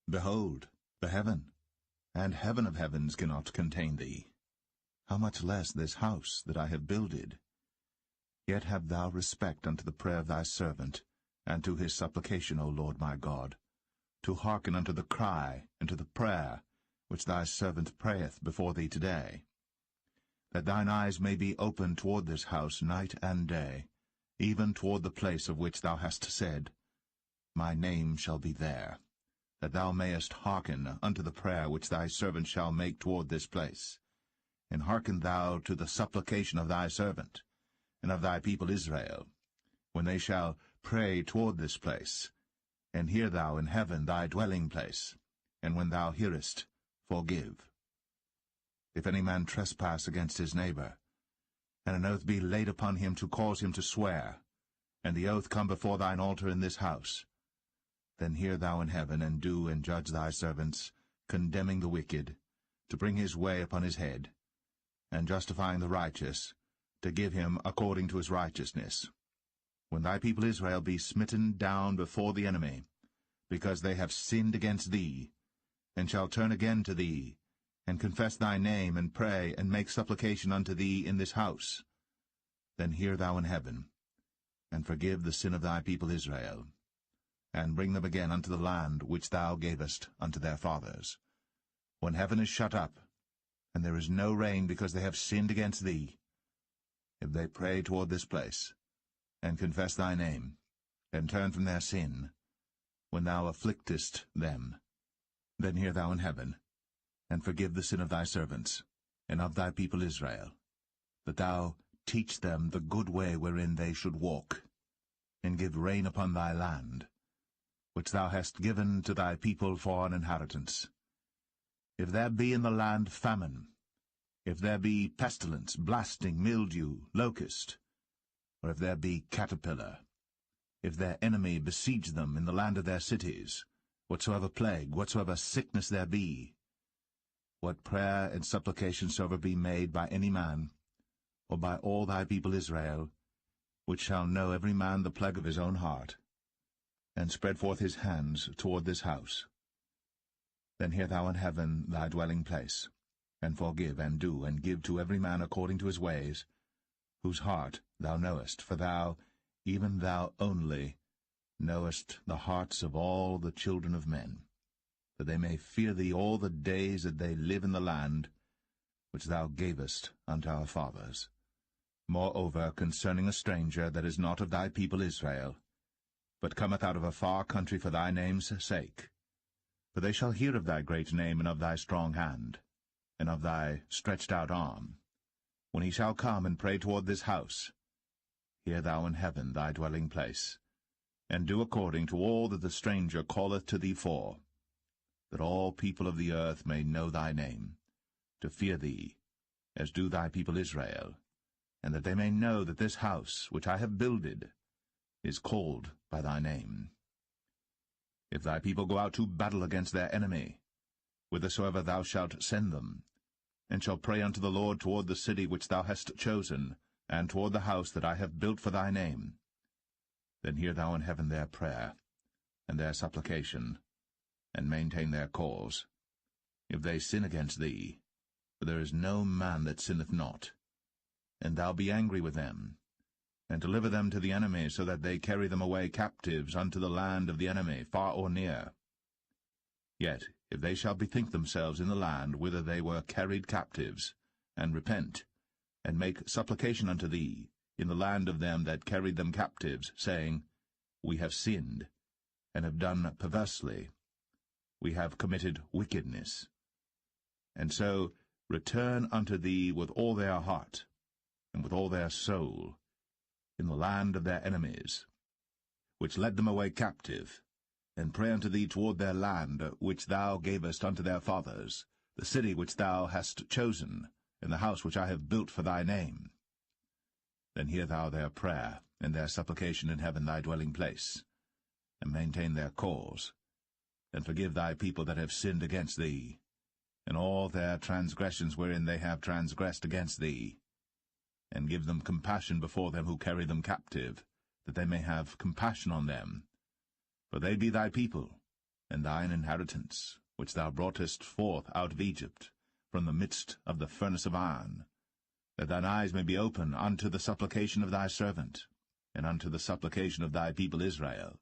Behold, the heaven, and heaven of heavens cannot contain thee. How much less this house that I have builded? Yet have thou respect unto the prayer of thy servant, and to his supplication, O Lord my God, to hearken unto the cry and to the prayer which thy servant prayeth before thee today, that thine eyes may be open toward this house night and day, even toward the place of which thou hast said, My name shall be there, that thou mayest hearken unto the prayer which thy servant shall make toward this place. And hearken thou to the supplication of thy servant, and of thy people Israel, when they shall pray toward this place. And hear thou in heaven thy dwelling place, and when thou hearest, forgive. If any man trespass against his neighbor, and an oath be laid upon him to cause him to swear, and the oath come before thine altar in this house, then hear thou in heaven, and do and judge thy servants, condemning the wicked, to bring his way upon his head, and justifying the righteous, to give him according to his righteousness. When thy people Israel be smitten down before the enemy, because they have sinned against thee, and shall turn again to thee, and confess thy name, and pray, and make supplication unto thee in this house, then hear thou in heaven, and forgive the sin of thy people Israel, and bring them again unto the land which thou gavest unto their fathers. When heaven is shut up, and there is no rain because they have sinned against thee, if they pray toward this place, and confess thy name, and turn from their sin, when thou afflictest them, then hear thou in heaven, and forgive the sin of thy servants, and of thy people Israel, that thou teach them the good way wherein they should walk, and give rain upon thy land, which thou hast given to thy people for an inheritance. If there be in the land famine, if there be pestilence, blasting, mildew, locust, or if there be caterpillar, if their enemy besiege them in the land of their cities, whatsoever plague, whatsoever sickness there be, what prayer and supplication soever be made by any man, or by all thy people Israel, which shall know every man the plague of his own heart, and spread forth his hands toward this house, then hear thou in heaven thy dwelling place, and forgive, and do, and give to every man according to his ways, whose heart thou knowest, for thou, even thou only, knowest the hearts of all the children of men, that they may fear thee all the days that they live in the land which thou gavest unto our fathers. Moreover, concerning a stranger that is not of thy people Israel, but cometh out of a far country for thy name's sake, for they shall hear of thy great name, and of thy strong hand, and of thy stretched out arm, when he shall come and pray toward this house, hear thou in heaven thy dwelling place, and do according to all that the stranger calleth to thee for, that all people of the earth may know thy name, to fear thee, as do thy people Israel, and that they may know that this house which I have builded is called by thy name. If thy people go out to battle against their enemy, whithersoever thou shalt send them, and shall pray unto the Lord toward the city which thou hast chosen, and toward the house that I have built for thy name, then hear thou in heaven their prayer, and their supplication, and maintain their cause, if they sin against thee, for there is no man that sinneth not, and thou be angry with them, and deliver them to the enemy, so that they carry them away captives unto the land of the enemy, far or near. Yet if they shall bethink themselves in the land whither they were carried captives, and repent, and make supplication unto thee in the land of them that carried them captives, saying, We have sinned, and have done perversely, we have committed wickedness, and so return unto thee with all their heart, and with all their soul, in the land of their enemies, which led them away captive, and pray unto thee toward their land, which thou gavest unto their fathers, the city which thou hast chosen, and the house which I have built for thy name. Then hear thou their prayer, and their supplication in heaven thy dwelling place, and maintain their cause, and forgive thy people that have sinned against thee, and all their transgressions wherein they have transgressed against thee, and give them compassion before them who carry them captive, that they may have compassion on them. For they be thy people, and thine inheritance, which thou broughtest forth out of Egypt, from the midst of the furnace of iron, that thine eyes may be open unto the supplication of thy servant, and unto the supplication of thy people Israel,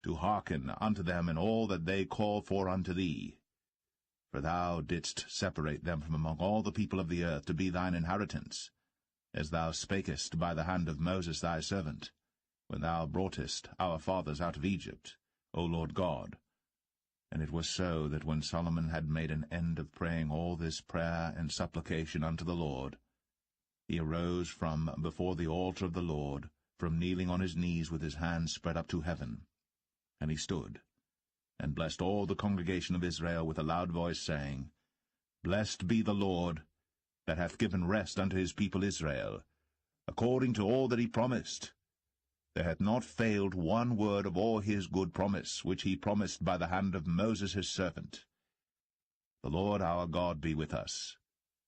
to hearken unto them in all that they call for unto thee. For thou didst separate them from among all the people of the earth to be thine inheritance, as thou spakest by the hand of Moses thy servant, when thou broughtest our fathers out of Egypt, O Lord God. And it was so that when Solomon had made an end of praying all this prayer and supplication unto the Lord, he arose from before the altar of the Lord, from kneeling on his knees with his hands spread up to heaven. And he stood, and blessed all the congregation of Israel with a loud voice, saying, Blessed be the Lord, that hath given rest unto his people Israel, according to all that he promised. There hath not failed one word of all his good promise, which he promised by the hand of Moses his servant. The Lord our God be with us,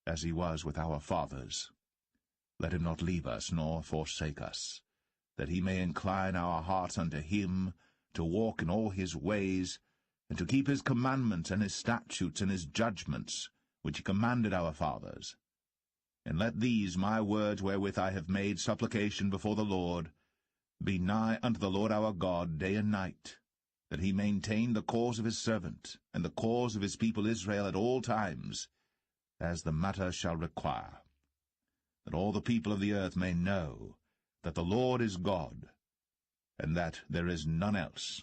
as he was with our fathers. Let him not leave us, nor forsake us, that he may incline our hearts unto him, to walk in all his ways, and to keep his commandments and his statutes and his judgments, which he commanded our fathers. And let these my words wherewith I have made supplication before the Lord be nigh unto the Lord our God day and night, that he maintain the cause of his servant, and the cause of his people Israel at all times, as the matter shall require, that all the people of the earth may know that the Lord is God, and that there is none else.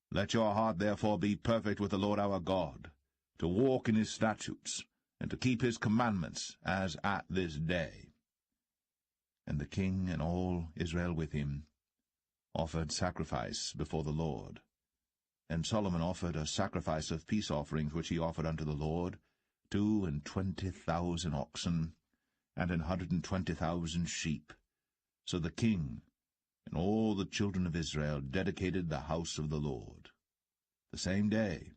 Let your heart therefore be perfect with the Lord our God, to walk in his statutes, and to keep his commandments, as at this day. And the king and all Israel with him offered sacrifice before the Lord. And Solomon offered a sacrifice of peace offerings, which he offered unto the Lord, 22,000 oxen, and 120,000 sheep. So the king and all the children of Israel dedicated the house of the Lord. The same day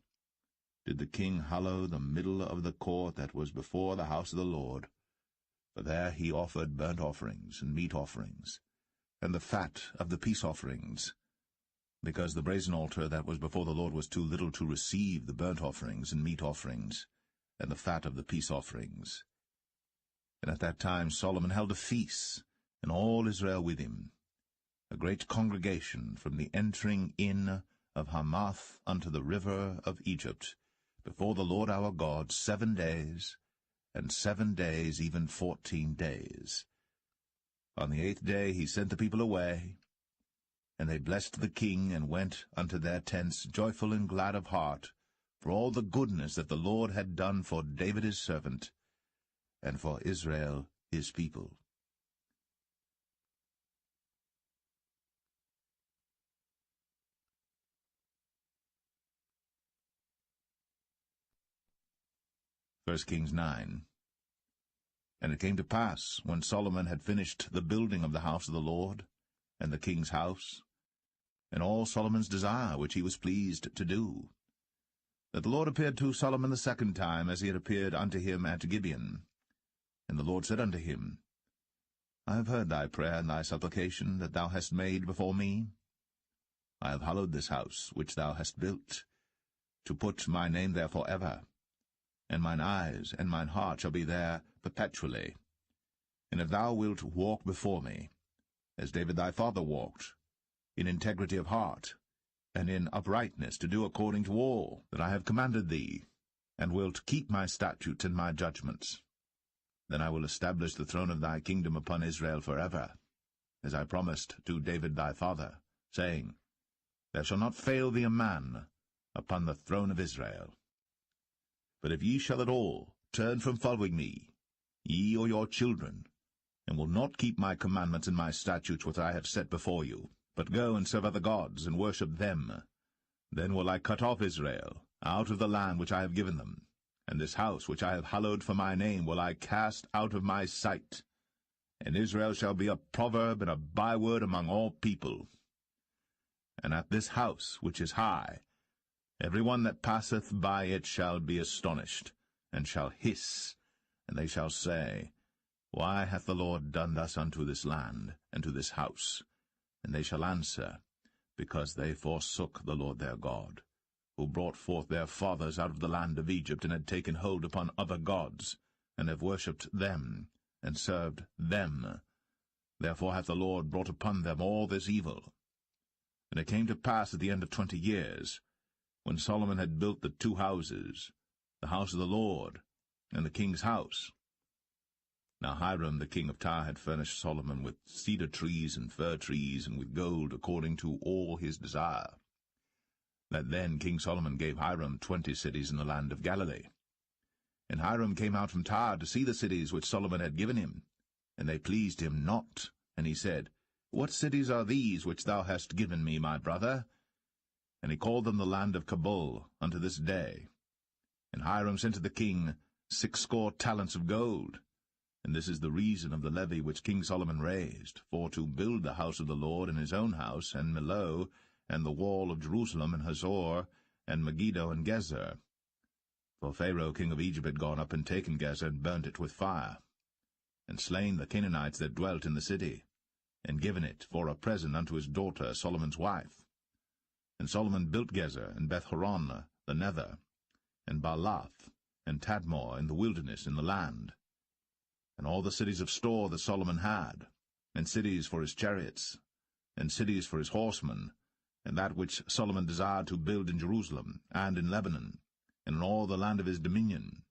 did the king hallow the middle of the court that was before the house of the Lord, for there he offered burnt offerings and meat offerings, and the fat of the peace offerings, because the brazen altar that was before the Lord was too little to receive the burnt offerings and meat offerings, and the fat of the peace offerings. And at that time Solomon held a feast, and all Israel with him, a great congregation from the entering in of Hamath unto the river of Egypt, before the Lord our God 7 days, and 7 days, even 14 days. On the 8th day he sent the people away, and they blessed the king, and went unto their tents joyful and glad of heart, for all the goodness that the Lord had done for David his servant, and for Israel his people. First Kings 9. And it came to pass, when Solomon had finished the building of the house of the Lord, and the king's house, and all Solomon's desire which he was pleased to do, that the Lord appeared to Solomon the second time, as he had appeared unto him at Gibeon. And the Lord said unto him, I have heard thy prayer and thy supplication that thou hast made before me. I have hallowed this house which thou hast built, to put my name there for ever. And mine eyes and mine heart shall be there perpetually. And if thou wilt walk before me, as David thy father walked, in integrity of heart, and in uprightness, to do according to all that I have commanded thee, and wilt keep my statutes and my judgments, then I will establish the throne of thy kingdom upon Israel forever, as I promised to David thy father, saying, There shall not fail thee a man upon the throne of Israel. But if ye shall at all turn from following me, ye or your children, and will not keep my commandments and my statutes which I have set before you, but go and serve other gods, and worship them, then will I cut off Israel out of the land which I have given them, and this house which I have hallowed for my name will I cast out of my sight, and Israel shall be a proverb and a byword among all people. And at this house which is high, every one that passeth by it shall be astonished, and shall hiss, and they shall say, Why hath the Lord done thus unto this land, and to this house? And they shall answer, Because they forsook the Lord their God, who brought forth their fathers out of the land of Egypt, and had taken hold upon other gods, and have worshipped them, and served them. Therefore hath the Lord brought upon them all this evil. And it came to pass at the end of 20 years, when Solomon had built the 2 houses, the house of the Lord, and the king's house. Now Hiram the king of Tyre had furnished Solomon with cedar trees and fir trees, and with gold, according to all his desire. That then King Solomon gave Hiram 20 cities in the land of Galilee. And Hiram came out from Tyre to see the cities which Solomon had given him, and they pleased him not. And he said, What cities are these which thou hast given me, my brother? And he called them the land of Cabul unto this day. And Hiram sent to the king 60 talents of gold. And this is the reason of the levy which King Solomon raised, for to build the house of the Lord, and his own house, and Millo, and the wall of Jerusalem, and Hazor, and Megiddo, and Gezer. For Pharaoh king of Egypt had gone up and taken Gezer, and burnt it with fire, and slain the Canaanites that dwelt in the city, and given it for a present unto his daughter Solomon's wife. And Solomon built Gezer, and Beth-horon the nether, and Baalath, and Tadmor in the wilderness in the land, and all the cities of store that Solomon had, and cities for his chariots, and cities for his horsemen, and that which Solomon desired to build in Jerusalem, and in Lebanon, and in all the land of his dominion.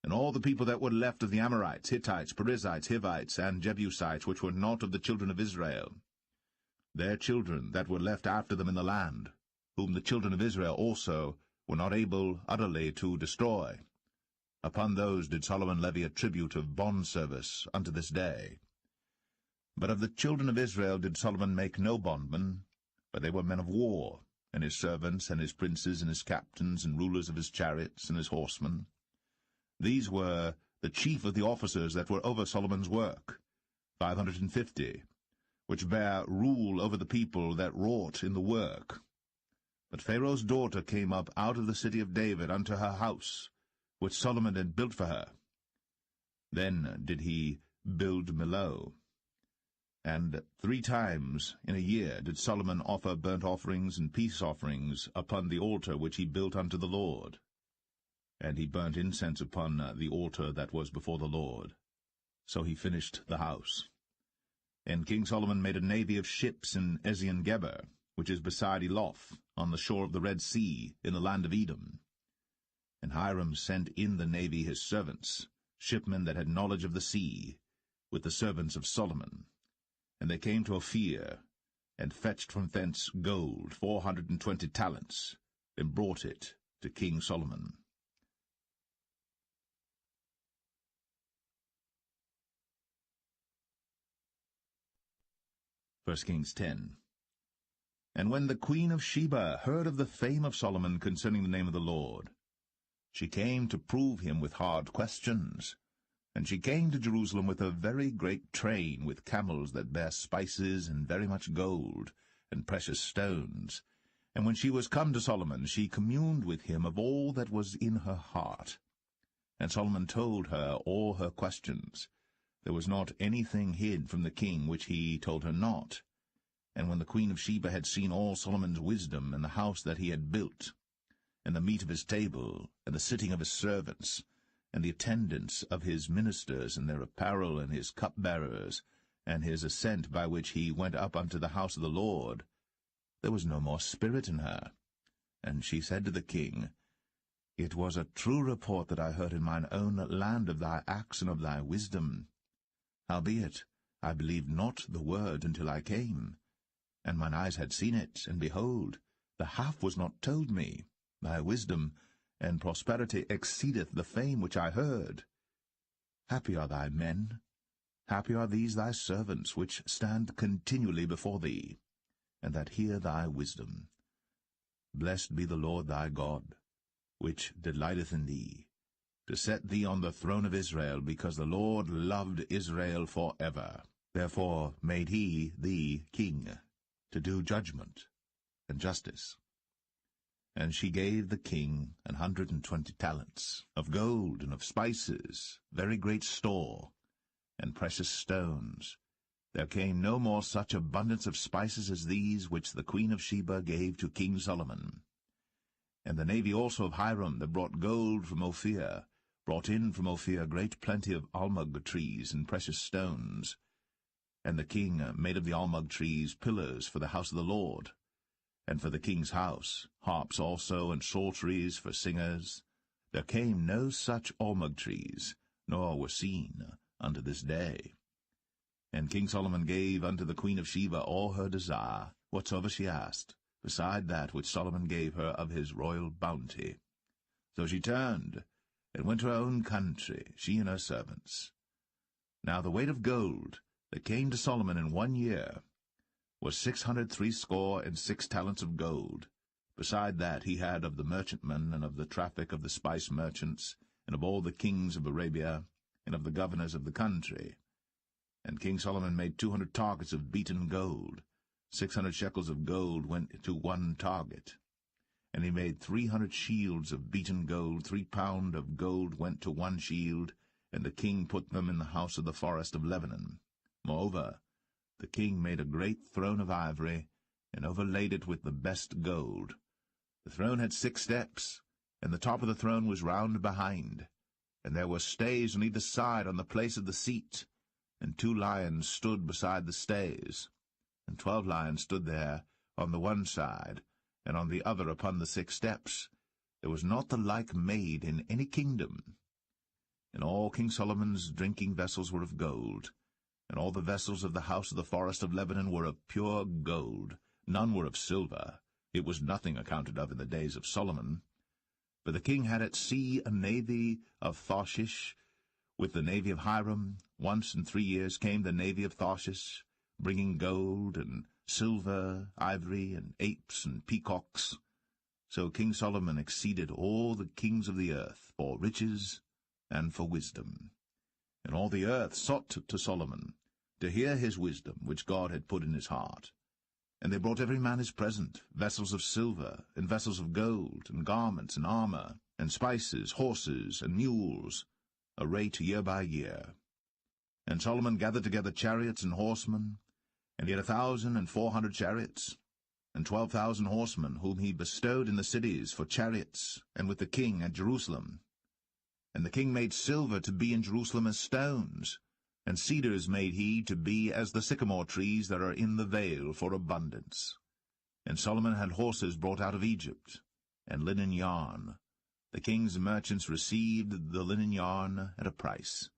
And all the people that were left of the Amorites, Hittites, Perizzites, Hivites, and Jebusites, which were not of the children of Israel, their children that were left after them in the land, whom the children of Israel also were not able utterly to destroy, upon those did Solomon levy a tribute of bondservice unto this day. But of the children of Israel did Solomon make no bondmen, but they were men of war, and his servants, and his princes, and his captains, and rulers of his chariots, and his horsemen. These were the chief of the officers that were over Solomon's work, 550, which bare rule over the people that wrought in the work. But Pharaoh's daughter came up out of the city of David unto her house, which Solomon had built for her. Then did he build Millo. And 3 times in a year did Solomon offer burnt offerings and peace offerings upon the altar which he built unto the Lord. And he burnt incense upon the altar that was before the Lord. So he finished the house. And King Solomon made a navy of ships in Ezion-Geber, which is beside Eloth, on the shore of the Red Sea, in the land of Edom. And Hiram sent in the navy his servants, shipmen that had knowledge of the sea, with the servants of Solomon. And they came to Ophir, and fetched from thence gold 420 talents, and brought it to King Solomon. 1 Kings 10. And when the queen of Sheba heard of the fame of Solomon concerning the name of the Lord, she came to prove him with hard questions. And she came to Jerusalem with a very great train, with camels that bare spices, and very much gold, and precious stones. And when she was come to Solomon, she communed with him of all that was in her heart. And Solomon told her all her questions. There was not anything hid from the king which he told her not. And when the queen of Sheba had seen all Solomon's wisdom, and the house that he had built, and the meat of his table, and the sitting of his servants, and the attendance of his ministers, and their apparel, and his cupbearers, and his ascent by which he went up unto the house of the Lord, there was no more spirit in her. And she said to the king, It was a true report that I heard in mine own land of thy acts and of thy wisdom. Howbeit, I believed not the word until I came. And mine eyes had seen it, and behold, the half was not told me. Thy wisdom and prosperity exceedeth the fame which I heard. Happy are thy men, happy are these thy servants, which stand continually before thee, and that hear thy wisdom. Blessed be the Lord thy God, which delighteth in thee, to set thee on the throne of Israel, because the Lord loved Israel for ever. Therefore made he thee king, to do judgment and justice. And she gave the king 120 talents of gold and of spices, very great store, and precious stones. There came no more such abundance of spices as these which the queen of Sheba gave to King Solomon. And the navy also of Hiram that brought gold from Ophir, brought in from Ophir great plenty of almug trees and precious stones. And the king made of the almug trees pillars for the house of the Lord, and for the king's house, harps also, and psalteries for singers. There came no such almug trees, nor were seen unto this day. And King Solomon gave unto the queen of Sheba all her desire, whatsoever she asked, beside that which Solomon gave her of his royal bounty. So she turned, and went to her own country, she and her servants. Now the weight of gold that came to Solomon in 1 year was 666 talents of gold. Beside that he had of the merchantmen, and of the traffic of the spice merchants, and of all the kings of Arabia, and of the governors of the country. And King Solomon made 200 targets of beaten gold. 600 shekels of gold went to 1 target. And he made 300 shields of beaten gold. 3 pound of gold went to 1 shield, and the king put them in the house of the forest of Lebanon. Moreover, the king made a great throne of ivory, and overlaid it with the best gold. The throne had 6 steps, and the top of the throne was round behind. And there were stays on either side on the place of the seat, and 2 lions stood beside the stays. And 12 lions stood there on the one side, and on the other upon the 6 steps. There was not the like made in any kingdom. And all King Solomon's drinking vessels were of gold, and all the vessels of the house of the forest of Lebanon were of pure gold. None were of silver. It was nothing accounted of in the days of Solomon. For the king had at sea a navy of Tarshish, with the navy of Hiram. Once in 3 years came the navy of Tarshish, bringing gold and silver, ivory, and apes and peacocks. So King Solomon exceeded all the kings of the earth for riches and for wisdom. And all the earth sought to Solomon, to hear his wisdom, which God had put in his heart. And they brought every man his present, vessels of silver, and vessels of gold, and garments, and armor, and spices, horses, and mules, a rate year by year. And Solomon gathered together chariots and horsemen, and he had 1,400 chariots, and 12,000 horsemen, whom he bestowed in the cities for chariots, and with the king at Jerusalem. And the king made silver to be in Jerusalem as stones, and cedars made he to be as the sycamore trees that are in the vale for abundance. And Solomon had horses brought out of Egypt, and linen yarn. The king's merchants received the linen yarn at a price.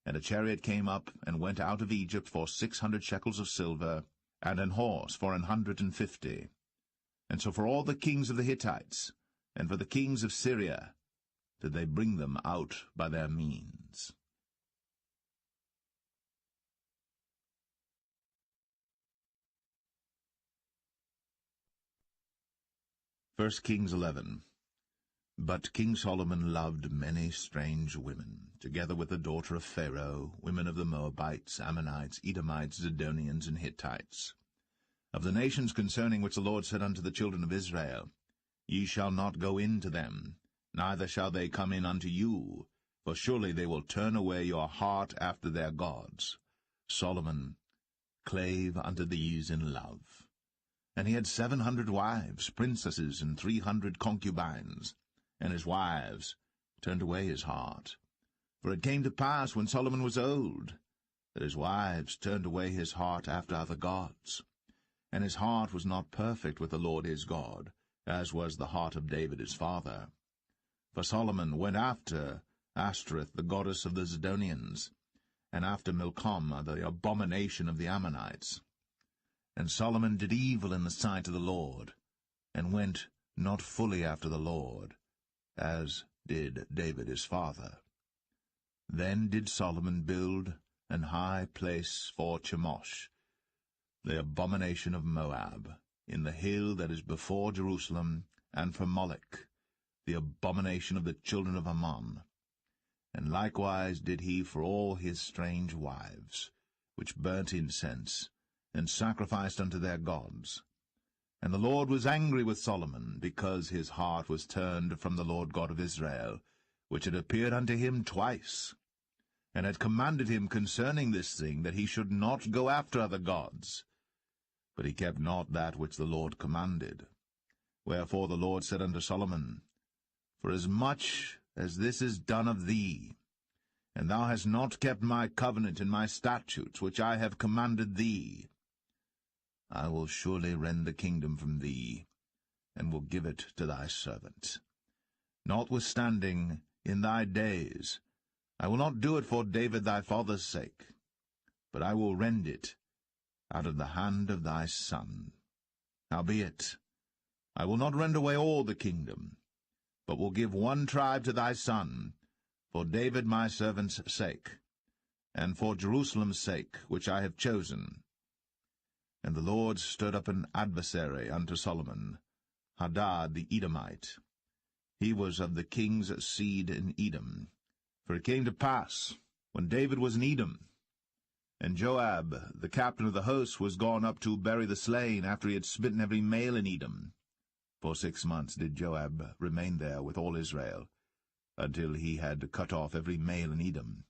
And a chariot came up and went out of Egypt for 600 shekels of silver, and an horse for 150. And so for all the kings of the Hittites, and for the kings of Syria, did they bring them out by their means. 1 Kings 11. But King Solomon loved many strange women, together with the daughter of Pharaoh, women of the Moabites, Ammonites, Edomites, Zidonians, and Hittites. Of the nations concerning which the Lord said unto the children of Israel, Ye shall not go in to them, neither shall they come in unto you, for surely they will turn away your heart after their gods. Solomon clave unto these in love. And he had 700 wives, princesses, and 300 concubines, and his wives turned away his heart. For it came to pass, when Solomon was old, that his wives turned away his heart after other gods. And his heart was not perfect with the Lord his God, as was the heart of David his father. For Solomon went after Ashtoreth, the goddess of the Zidonians, and after Milcom, the abomination of the Ammonites. And Solomon did evil in the sight of the Lord, and went not fully after the Lord, as did David his father. Then did Solomon build an high place for Chemosh, the abomination of Moab, in the hill that is before Jerusalem, and for Molech, the abomination of the children of Ammon. And likewise did he for all his strange wives, which burnt incense, and sacrificed unto their gods. And the Lord was angry with Solomon, because his heart was turned from the Lord God of Israel, which had appeared unto him twice, and had commanded him concerning this thing, that he should not go after other gods. But he kept not that which the Lord commanded. Wherefore the Lord said unto Solomon, Forasmuch as this is done of thee, and thou hast not kept my covenant and my statutes, which I have commanded thee, I will surely rend the kingdom from thee, and will give it to thy servant. Notwithstanding, in thy days, I will not do it for David thy father's sake, but I will rend it out of the hand of thy son. Howbeit, I will not rend away all the kingdom, but will give one tribe to thy son, for David my servant's sake, and for Jerusalem's sake, which I have chosen. And the Lord stirred up an adversary unto Solomon, Hadad the Edomite. He was of the king's seed in Edom. For it came to pass, when David was in Edom, and Joab, the captain of the host, was gone up to bury the slain, after he had smitten every male in Edom. For 6 months did Joab remain there with all Israel, until he had cut off every male in Edom.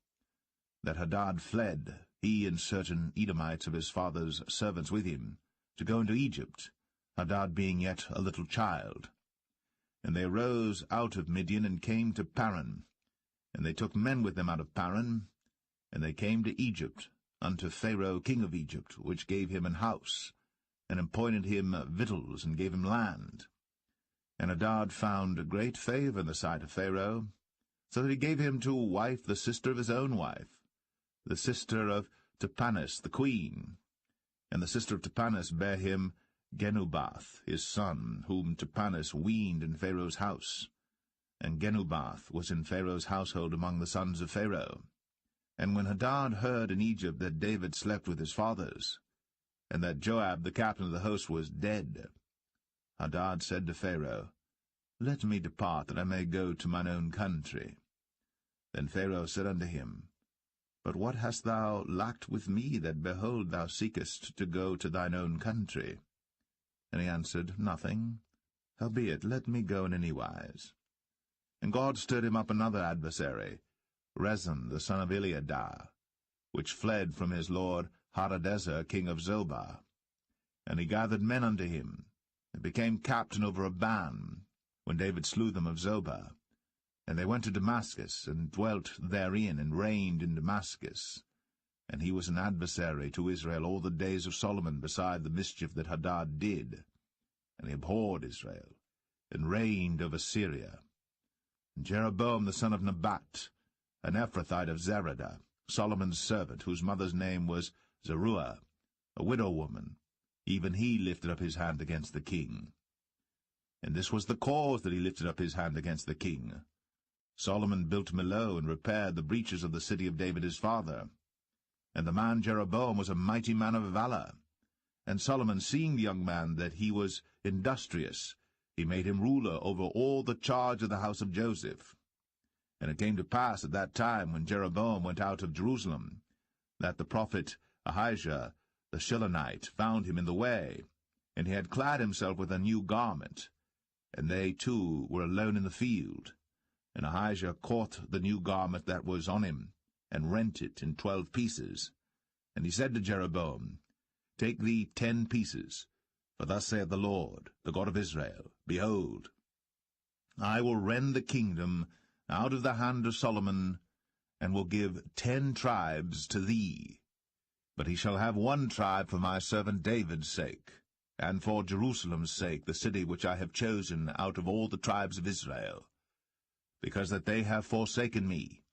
That Hadad fled, he and certain Edomites of his father's servants with him, to go into Egypt, Hadad being yet a little child. And they arose out of Midian, and came to Paran. And they took men with them out of Paran, and they came to Egypt, unto Pharaoh king of Egypt, which gave him an house, and appointed him victuals, and gave him land. And Hadad found great favour in the sight of Pharaoh, so that he gave him to wife the sister of his own wife, the sister of Tahpenes the queen. And the sister of Tahpenes bare him Genubath his son, whom Tahpenes weaned in Pharaoh's house. And Genubath was in Pharaoh's household among the sons of Pharaoh. And when Hadad heard in Egypt that David slept with his fathers, and that Joab the captain of the host was dead, Hadad said to Pharaoh, Let me depart, that I may go to mine own country. Then Pharaoh said unto him, But what hast thou lacked with me, that, behold, thou seekest to go to thine own country? And he answered, Nothing. Howbeit, let me go in any wise. And God stirred him up another adversary, Rezon the son of Eliadah, which fled from his lord Hadadezer king of Zobah. And he gathered men unto him, and became captain over a band, when David slew them of Zobah. And they went to Damascus, and dwelt therein, and reigned in Damascus. And he was an adversary to Israel all the days of Solomon, beside the mischief that Hadad did. And he abhorred Israel, and reigned over Syria. And Jeroboam the son of Nebat, an Ephrathite of Zeradah, Solomon's servant, whose mother's name was Zeruiah, a widow woman, even he lifted up his hand against the king. And this was the cause that he lifted up his hand against the king. Solomon built Millo, and repaired the breaches of the city of David his father. And the man Jeroboam was a mighty man of valour. And Solomon, seeing the young man that he was industrious, he made him ruler over all the charge of the house of Joseph. And it came to pass at that time, when Jeroboam went out of Jerusalem, that the prophet Ahijah the Shilonite found him in the way, and he had clad himself with a new garment. And they two were alone in the field. And Ahijah caught the new garment that was on him, and rent it in 12 pieces. And he said to Jeroboam, Take thee 10 pieces, for thus saith the Lord, the God of Israel, Behold, I will rend the kingdom out of the hand of Solomon, and will give 10 tribes to thee. But he shall have 1 tribe for my servant David's sake, and for Jerusalem's sake, the city which I have chosen out of all the tribes of Israel, because that they have forsaken me,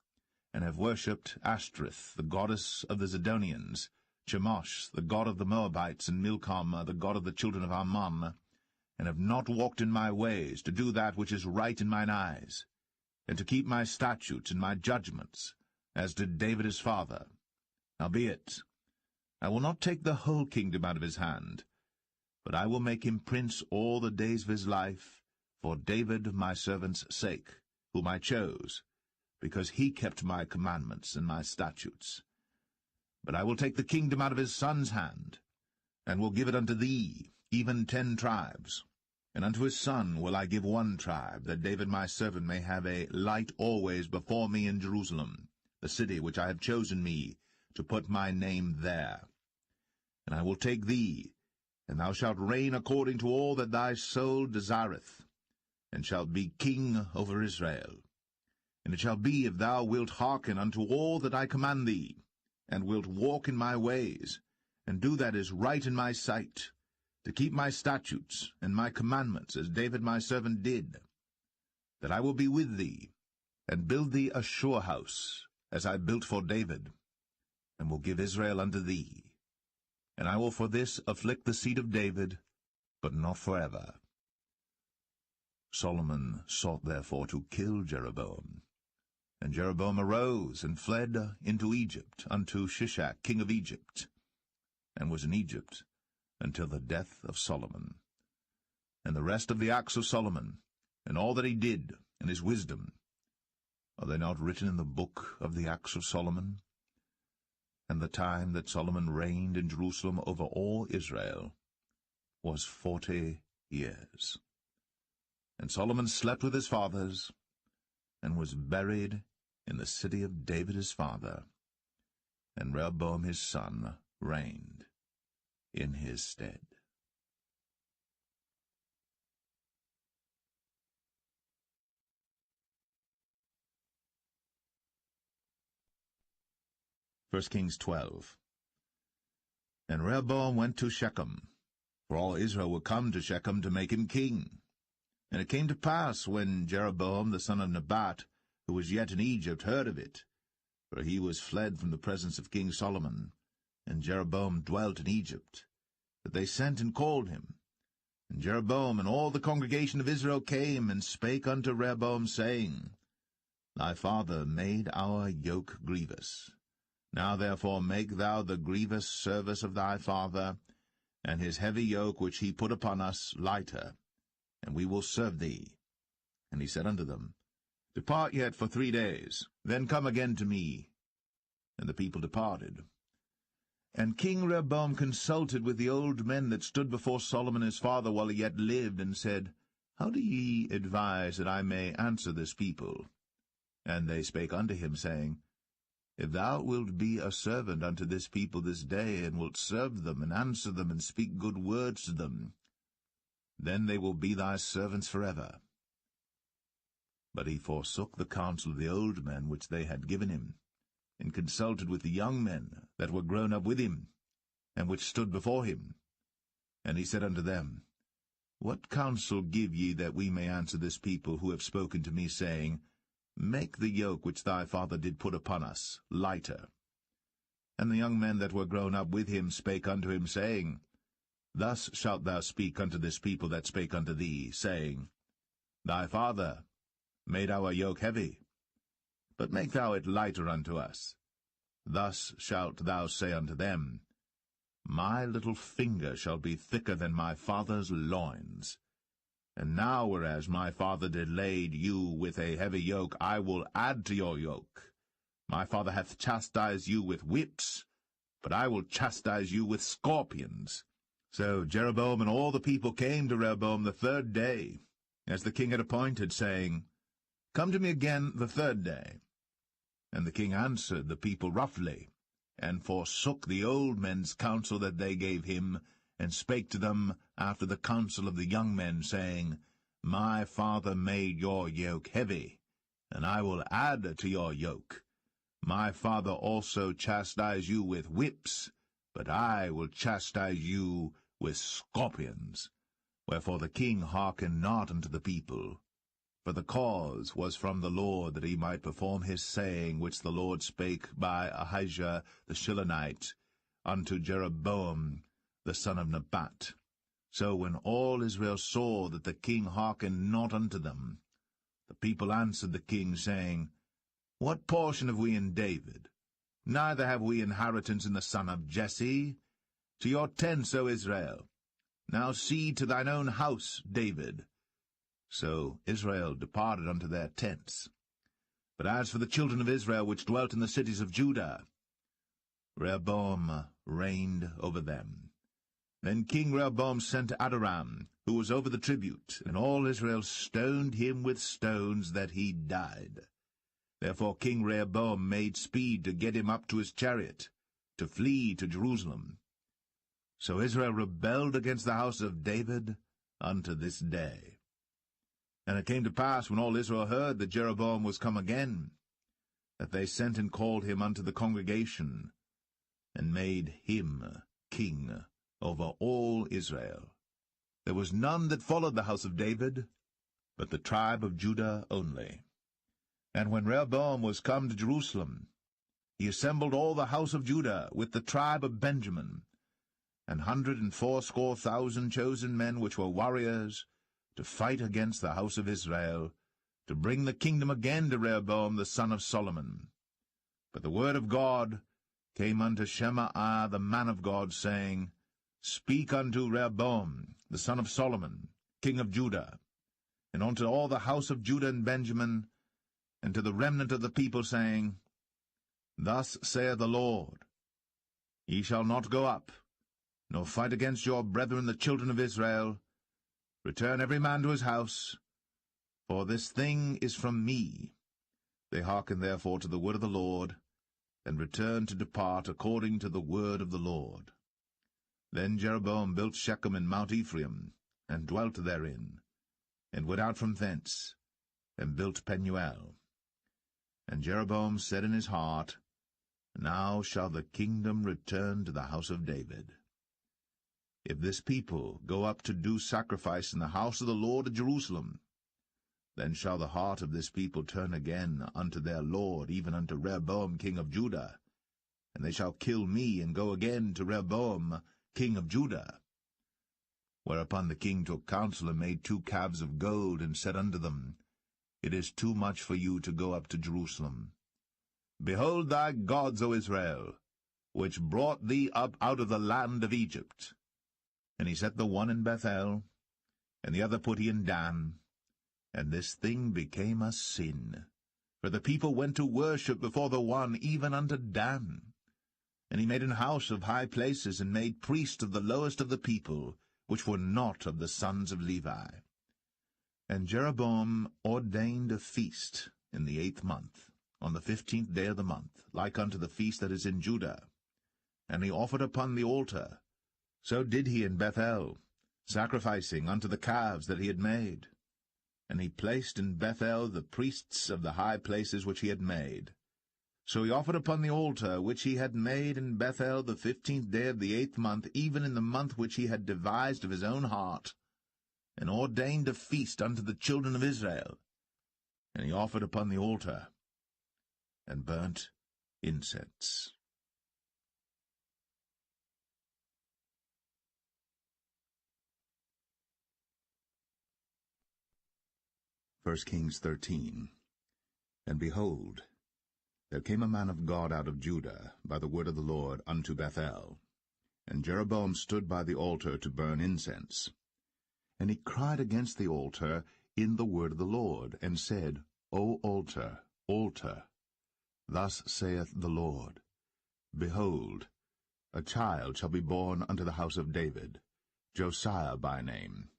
and have worshipped Ashtoreth, the goddess of the Zidonians, Chemosh, the god of the Moabites, and Milcom, the god of the children of Ammon, and have not walked in my ways, to do that which is right in mine eyes, and to keep my statutes and my judgments, as did David his father. Howbeit, I will not take the whole kingdom out of his hand, but I will make him prince all the days of his life, for David my servant's sake, whom I chose, because he kept my commandments and my statutes. But I will take the kingdom out of his son's hand, and will give it unto thee, even 10 tribes. And unto his son will I give 1 tribe, that David my servant may have a light always before me in Jerusalem, the city which I have chosen me, to put my name there. And I will take thee, and thou shalt reign according to all that thy soul desireth, and shalt be king over Israel. And it shall be, if thou wilt hearken unto all that I command thee, and wilt walk in my ways, and do that is right in my sight, to keep my statutes and my commandments, as David my servant did, that I will be with thee, and build thee a sure house, as I built for David, and will give Israel unto thee. And I will for this afflict the seed of David, but not forever. Solomon sought therefore to kill Jeroboam. And Jeroboam arose and fled into Egypt, unto Shishak king of Egypt, and was in Egypt until the death of Solomon. And the rest of the acts of Solomon, and all that he did, and his wisdom, are they not written in the book of the acts of Solomon? And the time that Solomon reigned in Jerusalem over all Israel was 40 years. And Solomon slept with his fathers, and was buried in the city of David his father. And Rehoboam his son reigned in his stead. First Kings 12. And Rehoboam went to Shechem, for all Israel were come to Shechem to make him king. And it came to pass, when Jeroboam the son of Nebat, who was yet in Egypt, heard of it, for he was fled from the presence of King Solomon, and Jeroboam dwelt in Egypt, that they sent and called him. And Jeroboam and all the congregation of Israel came and spake unto Rehoboam, saying, Thy father made our yoke grievous. Now therefore make thou the grievous service of thy father, and his heavy yoke which he put upon us lighter, and we will serve thee. And he said unto them, Depart yet for 3 days, then come again to me. And the people departed. And King Rehoboam consulted with the old men that stood before Solomon his father while he yet lived, and said, How do ye advise that I may answer this people? And they spake unto him, saying, If thou wilt be a servant unto this people this day, and wilt serve them, and answer them, and speak good words to them, then they will be thy servants forever. But he forsook the counsel of the old men which they had given him, and consulted with the young men that were grown up with him, and which stood before him. And he said unto them, What counsel give ye that we may answer this people who have spoken to me, saying, Make the yoke which thy father did put upon us lighter? And the young men that were grown up with him spake unto him, saying, Thus shalt thou speak unto this people that spake unto thee, saying, Thy father made our yoke heavy, but make thou it lighter unto us. Thus shalt thou say unto them, My little finger shall be thicker than my father's loins. And now, whereas my father did lade you with a heavy yoke, I will add to your yoke. My father hath chastised you with whips, but I will chastise you with scorpions. So Jeroboam and all the people came to Rehoboam the 3rd day, as the king had appointed, saying, Come to me again the 3rd day. And the king answered the people roughly, and forsook the old men's counsel that they gave him, and spake to them after the counsel of the young men, saying, My father made your yoke heavy, and I will add to your yoke. My father also chastised you with whips, but I will chastise you with scorpions. Wherefore the king hearkened not unto the people. For the cause was from the Lord, that he might perform his saying, which the Lord spake by Ahijah the Shilonite unto Jeroboam the son of Nebat. So when all Israel saw that the king hearkened not unto them, the people answered the king, saying, What portion have we in David? Neither have we inheritance in the son of Jesse. To your tents, O Israel. Now see to thine own house, David. So Israel departed unto their tents. But as for the children of Israel which dwelt in the cities of Judah, Rehoboam reigned over them. Then King Rehoboam sent Adoram, who was over the tribute, and all Israel stoned him with stones, that he died. Therefore King Rehoboam made speed to get him up to his chariot, to flee to Jerusalem. So Israel rebelled against the house of David unto this day. And it came to pass, when all Israel heard that Jeroboam was come again, that they sent and called him unto the congregation, and made him king over all Israel. There was none that followed the house of David, but the tribe of Judah only. And when Rehoboam was come to Jerusalem, he assembled all the house of Judah with the tribe of Benjamin, 180,000 chosen men which were warriors, to fight against the house of Israel, to bring the kingdom again to Rehoboam the son of Solomon. But the word of God came unto Shemaiah the man of God, saying, Speak unto Rehoboam the son of Solomon, king of Judah, and unto all the house of Judah and Benjamin, and to the remnant of the people, saying, Thus saith the Lord, Ye shall not go up, nor fight against your brethren the children of Israel. Return every man to his house, for this thing is from me. They hearkened therefore to the word of the Lord, and returned to depart according to the word of the Lord. Then Jeroboam built Shechem in Mount Ephraim, and dwelt therein, and went out from thence, and built Penuel. And Jeroboam said in his heart, Now shall the kingdom return to the house of David. If this people go up to do sacrifice in the house of the Lord at Jerusalem, then shall the heart of this people turn again unto their Lord, even unto Rehoboam king of Judah, and they shall kill me, and go again to Rehoboam king of Judah. Whereupon the king took counsel, and made 2 calves of gold, and said unto them, It is too much for you to go up to Jerusalem. Behold thy gods, O Israel, which brought thee up out of the land of Egypt. And he set the one in Bethel, and the other put he in Dan. And this thing became a sin. For the people went to worship before the one, even unto Dan. And he made an house of high places, and made priests of the lowest of the people, which were not of the sons of Levi. And Jeroboam ordained a feast in the 8th month, on the 15th day of the month, like unto the feast that is in Judah. And he offered upon the altar. So did he in Bethel, sacrificing unto the calves that he had made. And he placed in Bethel the priests of the high places which he had made. So he offered upon the altar which he had made in Bethel the 15th day of the 8th month, even in the month which he had devised of his own heart, and ordained a feast unto the children of Israel. And he offered upon the altar, and burnt incense. 1 Kings 13. And behold, there came a man of God out of Judah, by the word of the Lord, unto Bethel. And Jeroboam stood by the altar to burn incense. And he cried against the altar in the word of the Lord, and said, O altar, altar, thus saith the Lord, Behold, a child shall be born unto the house of David, Josiah by name.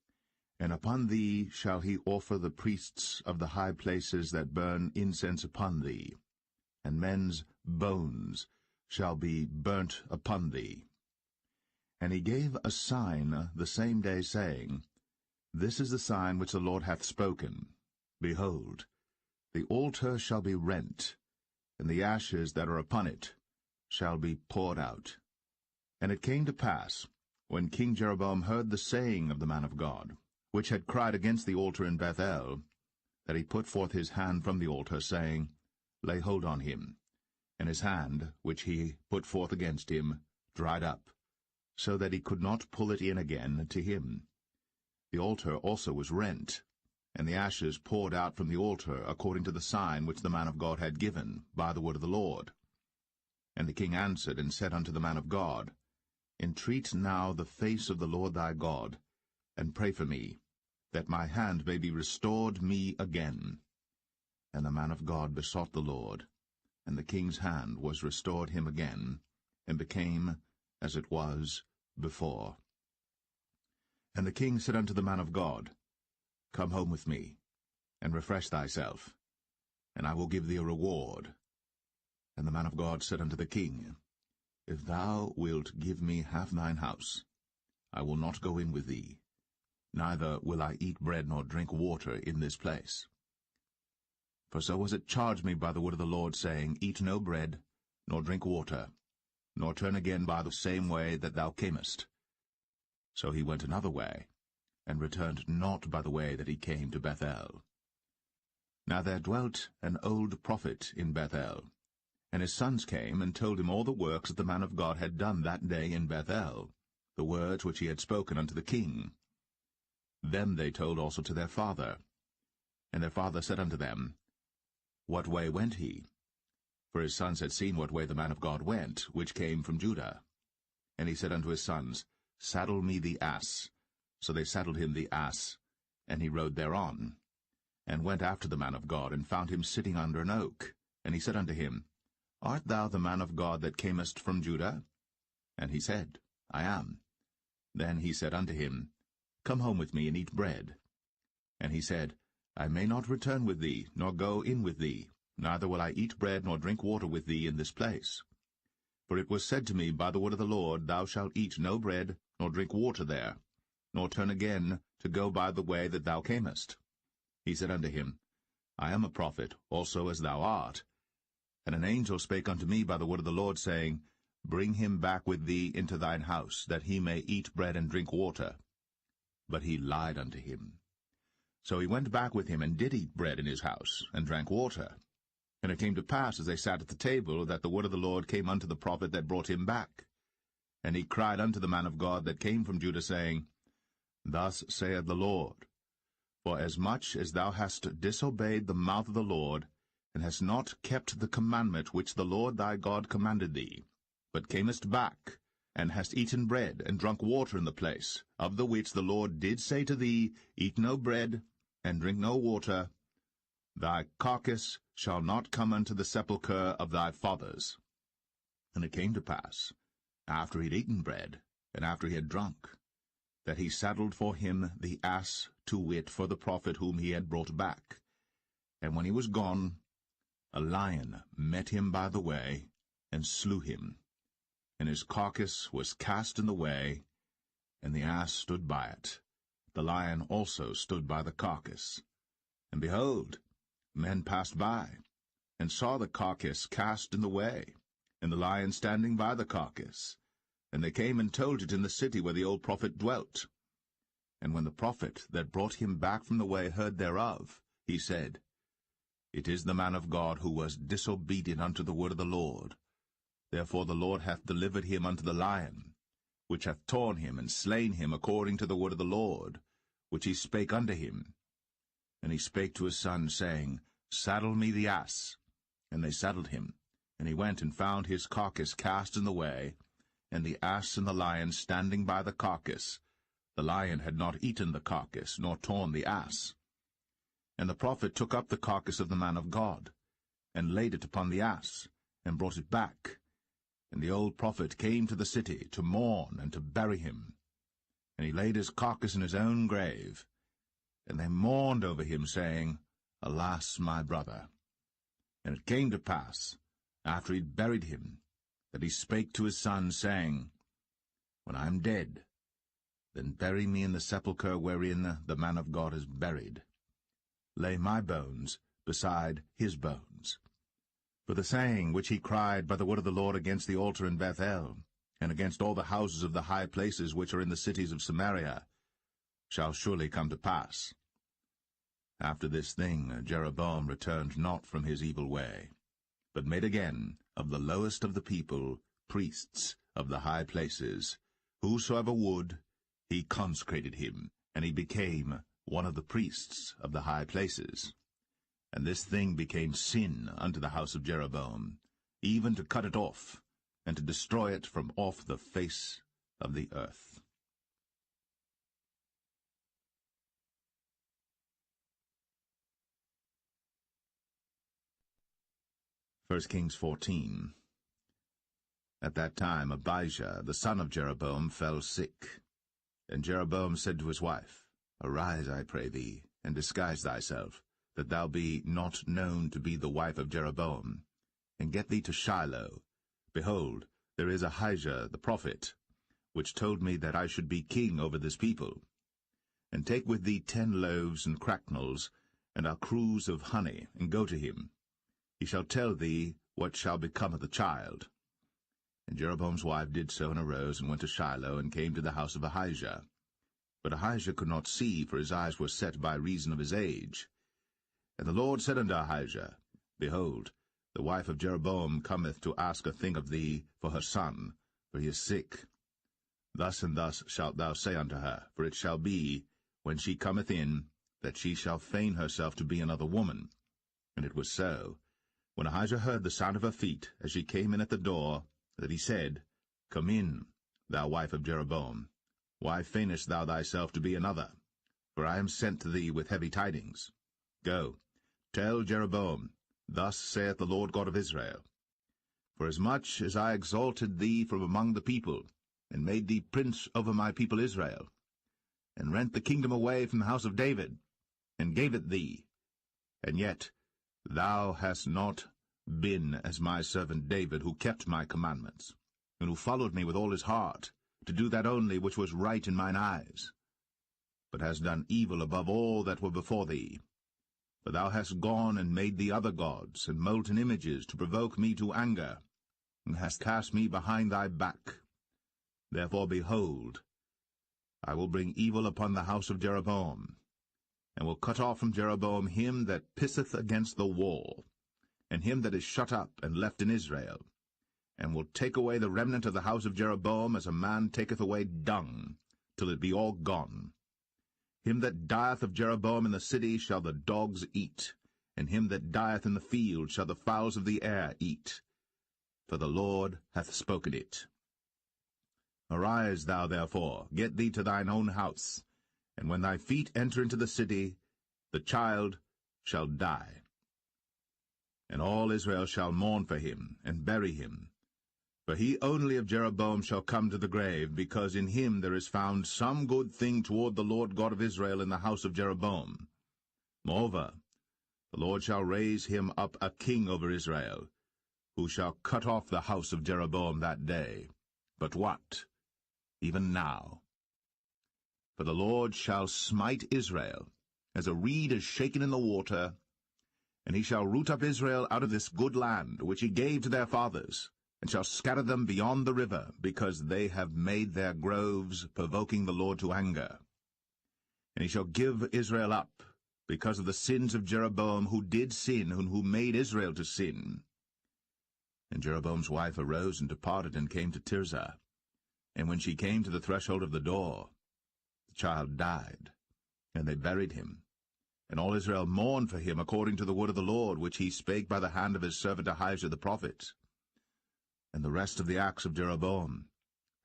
And upon thee shall he offer the priests of the high places that burn incense upon thee, and men's bones shall be burnt upon thee. And he gave a sign the same day, saying, This is the sign which the Lord hath spoken. Behold, the altar shall be rent, and the ashes that are upon it shall be poured out. And it came to pass, when King Jeroboam heard the saying of the man of God, which had cried against the altar in Bethel, that he put forth his hand from the altar, saying, Lay hold on him. And his hand, which he put forth against him, dried up, so that he could not pull it in again to him. The altar also was rent, and the ashes poured out from the altar, according to the sign which the man of God had given, by the word of the Lord. And the king answered and said unto the man of God, Entreat now the face of the Lord thy God, and pray for me, that my hand may be restored me again. And the man of God besought the Lord, and the king's hand was restored him again, and became as it was before. And the king said unto the man of God, Come home with me, and refresh thyself, and I will give thee a reward. And the man of God said unto the king, If thou wilt give me half thine house, I will not go in with thee, neither will I eat bread nor drink water in this place. For so was it charged me by the word of the Lord, saying, Eat no bread, nor drink water, nor turn again by the same way that thou camest. So he went another way, and returned not by the way that he came to Bethel. Now there dwelt an old prophet in Bethel, and his sons came and told him all the works that the man of God had done that day in Bethel, the words which he had spoken unto the king. Them they told also to their father. And their father said unto them, What way went he? For his sons had seen what way the man of God went, which came from Judah. And he said unto his sons, Saddle me the ass. So they saddled him the ass, and he rode thereon, and went after the man of God, and found him sitting under an oak. And he said unto him, Art thou the man of God that camest from Judah? And he said, I am. Then he said unto him, Come home with me, and eat bread. And he said, I may not return with thee, nor go in with thee, neither will I eat bread nor drink water with thee in this place. For it was said to me by the word of the Lord, Thou shalt eat no bread, nor drink water there, nor turn again to go by the way that thou camest. He said unto him, I am a prophet, also as thou art. And an angel spake unto me by the word of the Lord, saying, Bring him back with thee into thine house, that he may eat bread and drink water. But he lied unto him. So he went back with him, and did eat bread in his house, and drank water. And it came to pass, as they sat at the table, that the word of the Lord came unto the prophet that brought him back. And he cried unto the man of God that came from Judah, saying, Thus saith the Lord, For as much as thou hast disobeyed the mouth of the Lord, and hast not kept the commandment which the Lord thy God commanded thee, but camest back, and hast eaten bread, and drunk water in the place, of the which the Lord did say to thee, Eat no bread, and drink no water, thy carcass shall not come unto the sepulchre of thy fathers. And it came to pass, after he had eaten bread, and after he had drunk, that he saddled for him the ass, to wit, for the prophet whom he had brought back. And when he was gone, a lion met him by the way, and slew him. And his carcass was cast in the way, and the ass stood by it. The lion also stood by the carcass. And behold, men passed by, and saw the carcass cast in the way, and the lion standing by the carcass. And they came and told it in the city where the old prophet dwelt. And when the prophet that brought him back from the way heard thereof, he said, It is the man of God who was disobedient unto the word of the Lord. Therefore the Lord hath delivered him unto the lion, which hath torn him and slain him according to the word of the Lord, which he spake unto him. And he spake to his son, saying, Saddle me the ass. And they saddled him. And he went and found his carcass cast in the way, and the ass and the lion standing by the carcass. The lion had not eaten the carcass, nor torn the ass. And the prophet took up the carcass of the man of God, and laid it upon the ass, and brought it back. And the old prophet came to the city to mourn and to bury him. And he laid his carcass in his own grave. And they mourned over him, saying, Alas, my brother! And it came to pass, after he had buried him, that he spake to his son, saying, When I am dead, then bury me in the sepulchre wherein the man of God is buried. Lay my bones beside his bones. For the saying which he cried by the word of the Lord against the altar in Bethel, and against all the houses of the high places which are in the cities of Samaria, shall surely come to pass. After this thing Jeroboam returned not from his evil way, but made again of the lowest of the people priests of the high places. Whosoever would, he consecrated him, and he became one of the priests of the high places. And this thing became sin unto the house of Jeroboam, even to cut it off, and to destroy it from off the face of the earth. 1 Kings 14. At that time Abijah, the son of Jeroboam, fell sick. And Jeroboam said to his wife, Arise, I pray thee, and disguise thyself, that thou be not known to be the wife of Jeroboam, and get thee to Shiloh. Behold, there is Ahijah the prophet, which told me that I should be king over this people. And take with thee 10 loaves and cracknels, and a cruse of honey, and go to him. He shall tell thee what shall become of the child. And Jeroboam's wife did so, and arose, and went to Shiloh, and came to the house of Ahijah. But Ahijah could not see, for his eyes were set by reason of his age. And the Lord said unto Ahijah, Behold, the wife of Jeroboam cometh to ask a thing of thee for her son, for he is sick. Thus and thus shalt thou say unto her, for it shall be, when she cometh in, that she shall feign herself to be another woman. And it was so, when Ahijah heard the sound of her feet, as she came in at the door, that he said, Come in, thou wife of Jeroboam. Why feignest thou thyself to be another? For I am sent to thee with heavy tidings. Go, tell Jeroboam, Thus saith the Lord God of Israel, Forasmuch as I exalted thee from among the people, and made thee prince over my people Israel, and rent the kingdom away from the house of David, and gave it thee, and yet thou hast not been as my servant David, who kept my commandments, and who followed me with all his heart, to do that only which was right in mine eyes, but hast done evil above all that were before thee. For thou hast gone and made thee other gods, and molten images, to provoke me to anger, and hast cast me behind thy back. Therefore, behold, I will bring evil upon the house of Jeroboam, and will cut off from Jeroboam him that pisseth against the wall, and him that is shut up and left in Israel, and will take away the remnant of the house of Jeroboam as a man taketh away dung, till it be all gone. Him that dieth of Jeroboam in the city shall the dogs eat, and him that dieth in the field shall the fowls of the air eat. For the Lord hath spoken it. Arise thou therefore, get thee to thine own house, and when thy feet enter into the city, the child shall die. And all Israel shall mourn for him, and bury him. For he only of Jeroboam shall come to the grave, because in him there is found some good thing toward the Lord God of Israel in the house of Jeroboam. Moreover, the Lord shall raise him up a king over Israel, who shall cut off the house of Jeroboam that day. But what? Even now. For the Lord shall smite Israel, as a reed is shaken in the water, and he shall root up Israel out of this good land, which he gave to their fathers, and shall scatter them beyond the river, because they have made their groves, provoking the Lord to anger. And he shall give Israel up, because of the sins of Jeroboam, who did sin, and who made Israel to sin. And Jeroboam's wife arose and departed, and came to Tirzah. And when she came to the threshold of the door, the child died, and they buried him. And all Israel mourned for him according to the word of the Lord, which he spake by the hand of his servant Ahijah the prophet. And the rest of the acts of Jeroboam,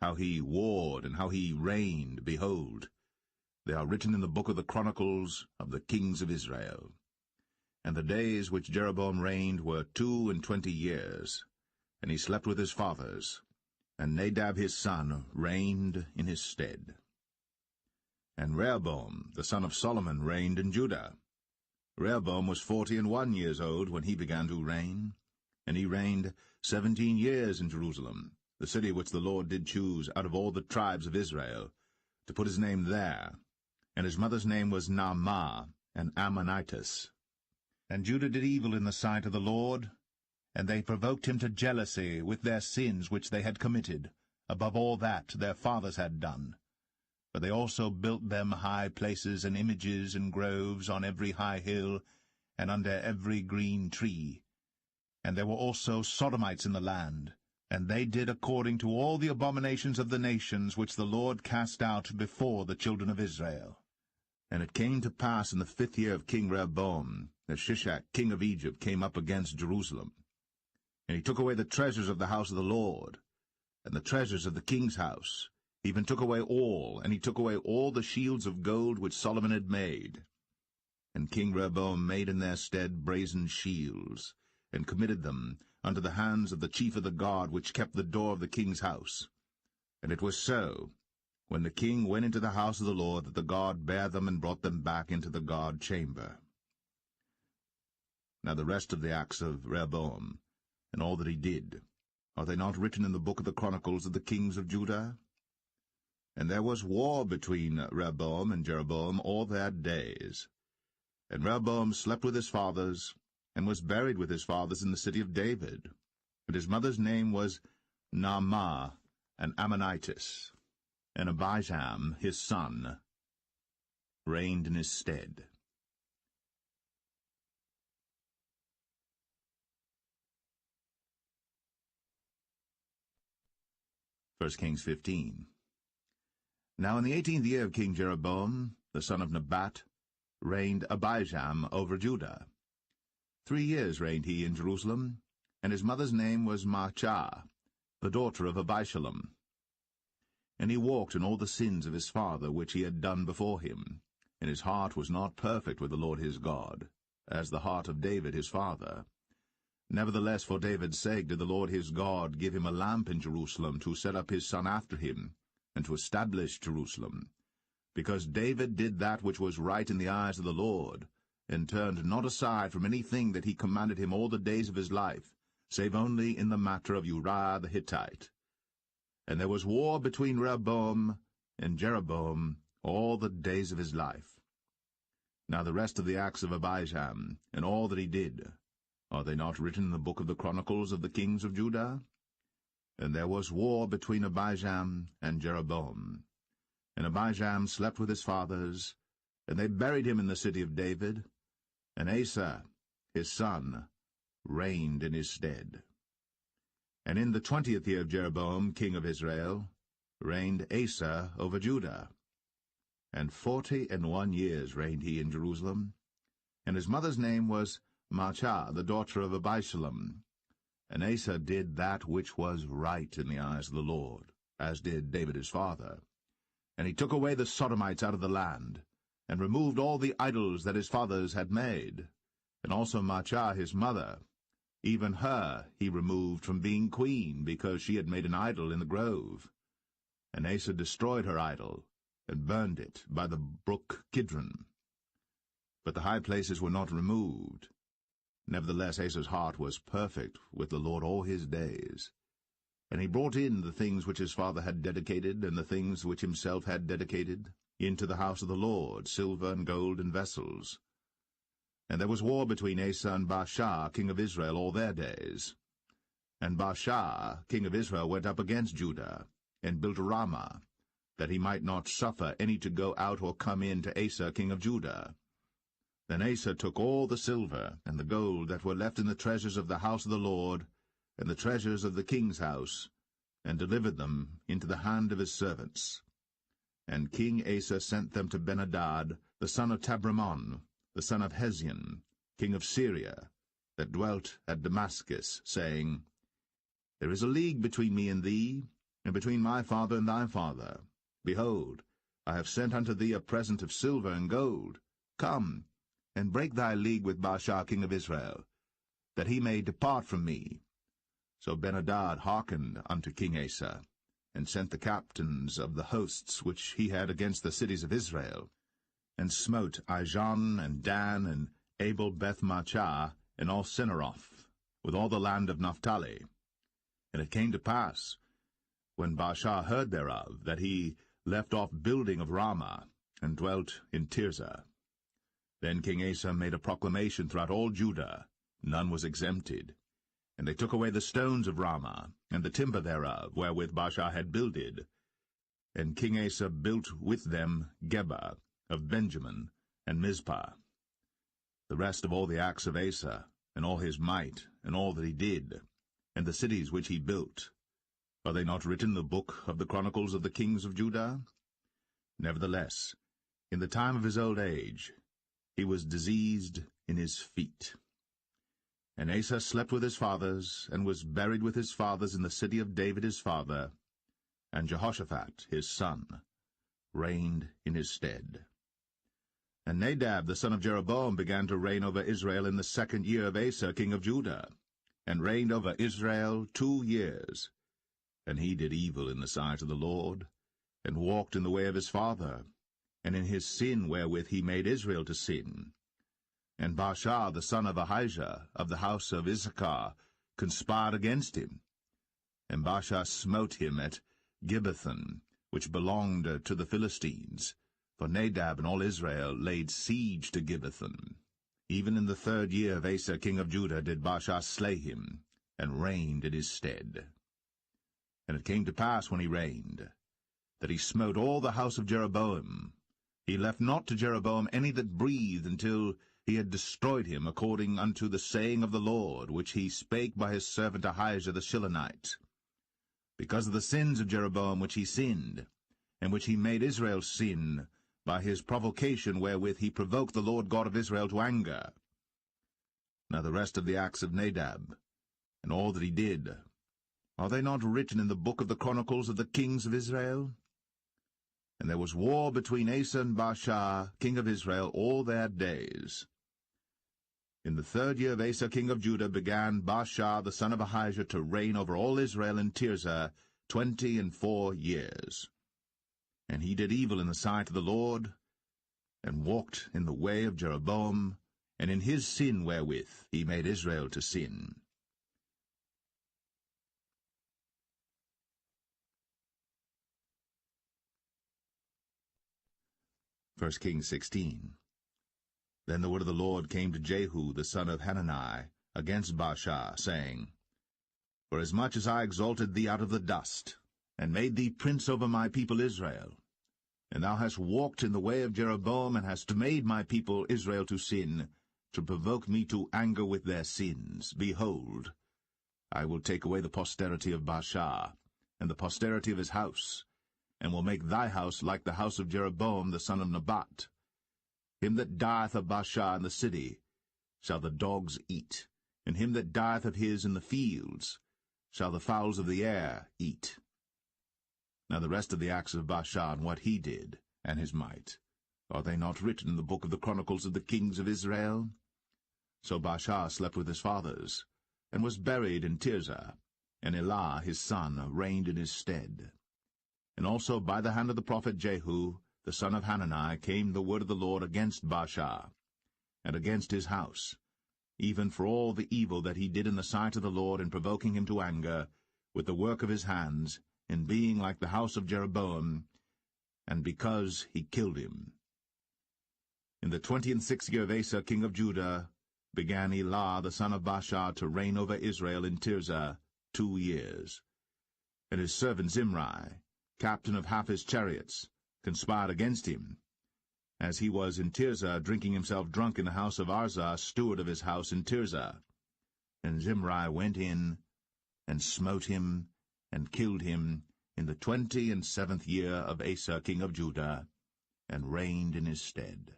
how he warred and how he reigned, behold, they are written in the book of the Chronicles of the kings of Israel. And the days which Jeroboam reigned were 22 years, and he slept with his fathers, and Nadab his son reigned in his stead. And Rehoboam the son of Solomon reigned in Judah. Rehoboam was 41 years old when he began to reign, and he reigned 17 years in Jerusalem, the city which the Lord did choose out of all the tribes of Israel, to put his name there. And his mother's name was Naamah, an Ammonitess. And Judah did evil in the sight of the Lord, and they provoked him to jealousy with their sins which they had committed, above all that their fathers had done. For they also built them high places and images and groves on every high hill, and under every green tree. And there were also Sodomites in the land, and they did according to all the abominations of the nations which the Lord cast out before the children of Israel. And it came to pass in the 5th year of King Rehoboam, that Shishak king of Egypt came up against Jerusalem. And he took away the treasures of the house of the Lord, and the treasures of the king's house, even took away all, and he took away all the shields of gold which Solomon had made. And King Rehoboam made in their stead brazen shields, and committed them unto the hands of the chief of the guard which kept the door of the king's house. And it was so, when the king went into the house of the Lord, that the guard bare them and brought them back into the guard chamber. Now the rest of the acts of Rehoboam, and all that he did, are they not written in the book of the Chronicles of the kings of Judah? And there was war between Rehoboam and Jeroboam all their days. And Rehoboam slept with his fathers, and was buried with his fathers in the city of David. And his mother's name was Naamah, an Ammonitess. And Abijam, his son, reigned in his stead. First Kings 15. Now in the 18th year of King Jeroboam, the son of Nebat, reigned Abijam over Judah. 3 years reigned he in Jerusalem, and his mother's name was Maachah, the daughter of Abishalom. And he walked in all the sins of his father which he had done before him, and his heart was not perfect with the Lord his God, as the heart of David his father. Nevertheless, for David's sake did the Lord his God give him a lamp in Jerusalem to set up his son after him, and to establish Jerusalem, because David did that which was right in the eyes of the Lord, and turned not aside from anything that he commanded him all the days of his life, save only in the matter of Uriah the Hittite. And there was war between Rehoboam and Jeroboam all the days of his life. Now the rest of the acts of Abijam, and all that he did, are they not written in the book of the Chronicles of the kings of Judah? And there was war between Abijam and Jeroboam. And Abijam slept with his fathers, and they buried him in the city of David, and Asa, his son, reigned in his stead. And in the 20th year of Jeroboam, king of Israel, reigned Asa over Judah. And 41 years reigned he in Jerusalem. And his mother's name was Maachah, the daughter of Abishalom. And Asa did that which was right in the eyes of the Lord, as did David his father. And he took away the Sodomites out of the land, and removed all the idols that his fathers had made. And also Maachah his mother, even her he removed from being queen, because she had made an idol in the grove. And Asa destroyed her idol, and burned it by the brook Kidron. But the high places were not removed. Nevertheless Asa's heart was perfect with the Lord all his days. And he brought in the things which his father had dedicated, and the things which himself had dedicated, into the house of the Lord, silver and gold and vessels. And there was war between Asa and Baasha, king of Israel, all their days. And Baasha, king of Israel, went up against Judah, and built Ramah, that he might not suffer any to go out or come in to Asa, king of Judah. Then Asa took all the silver and the gold that were left in the treasures of the house of the Lord, and the treasures of the king's house, and delivered them into the hand of his servants. And King Asa sent them to Ben-Hadad, the son of Tabrimon, the son of Hezion, king of Syria, that dwelt at Damascus, saying, There is a league between me and thee, and between my father and thy father. Behold, I have sent unto thee a present of silver and gold. Come, and break thy league with Baasha king of Israel, that he may depart from me. So Ben-Hadad hearkened unto King Asa, and sent the captains of the hosts which he had against the cities of Israel, and smote Ijon and Dan and Abel-Beth-Maachah, and all Cinneroth, with all the land of Naphtali. And it came to pass, when Baasha heard thereof, that he left off building of Ramah, and dwelt in Tirzah. Then King Asa made a proclamation throughout all Judah, none was exempted. And they took away the stones of Ramah, and the timber thereof, wherewith Baasha had builded. And King Asa built with them Geba of Benjamin, and Mizpah. The rest of all the acts of Asa, and all his might, and all that he did, and the cities which he built, are they not written in the book of the chronicles of the kings of Judah? Nevertheless, in the time of his old age, he was diseased in his feet. And Asa slept with his fathers, and was buried with his fathers in the city of David his father, and Jehoshaphat his son reigned in his stead. And Nadab the son of Jeroboam began to reign over Israel in the 2nd year of Asa king of Judah, and reigned over Israel 2 years. And he did evil in the sight of the Lord, and walked in the way of his father, and in his sin wherewith he made Israel to sin. And Baasha the son of Ahijah of the house of Issachar conspired against him. And Baasha smote him at Gibbethon, which belonged to the Philistines, for Nadab and all Israel laid siege to Gibbethon. Even in the 3rd year of Asa king of Judah did Baasha slay him, and reigned in his stead. And it came to pass when he reigned, that he smote all the house of Jeroboam. He left not to Jeroboam any that breathed, until he had destroyed him, according unto the saying of the Lord, which he spake by his servant Ahijah the Shilonite. Because of the sins of Jeroboam which he sinned, and which he made Israel sin, by his provocation wherewith he provoked the Lord God of Israel to anger. Now the rest of the acts of Nadab, and all that he did, are they not written in the book of the chronicles of the kings of Israel? And there was war between Asa and Baasha, king of Israel, all their days. In the 3rd year of Asa king of Judah began Baasha the son of Ahijah to reign over all Israel in Tirzah 24 years. And he did evil in the sight of the Lord, and walked in the way of Jeroboam, and in his sin wherewith he made Israel to sin. First Kings 16. Then the word of the Lord came to Jehu the son of Hanani against Baasha, saying, Forasmuch as I exalted thee out of the dust, and made thee prince over my people Israel, and thou hast walked in the way of Jeroboam, and hast made my people Israel to sin, to provoke me to anger with their sins, behold, I will take away the posterity of Baasha, and the posterity of his house, and will make thy house like the house of Jeroboam the son of Nebat. Him that dieth of Baasha in the city shall the dogs eat, and him that dieth of his in the fields shall the fowls of the air eat. Now the rest of the acts of Baasha, and what he did, and his might, are they not written in the book of the chronicles of the kings of Israel? So Baasha slept with his fathers, and was buried in Tirzah, and Elah his son reigned in his stead. And also by the hand of the prophet Jehu, the son of Hanani, came the word of the Lord against Baasha, and against his house, even for all the evil that he did in the sight of the Lord, in provoking him to anger, with the work of his hands, in being like the house of Jeroboam, and because he killed him. In the 26th year of Asa king of Judah began Elah the son of Baasha to reign over Israel in Tirzah 2 years. And his servant Zimri, captain of half his chariots, conspired against him, as he was in Tirzah drinking himself drunk in the house of Arzah, steward of his house in Tirzah. And Zimri went in, and smote him, and killed him, in the 27th year of Asa king of Judah, and reigned in his stead.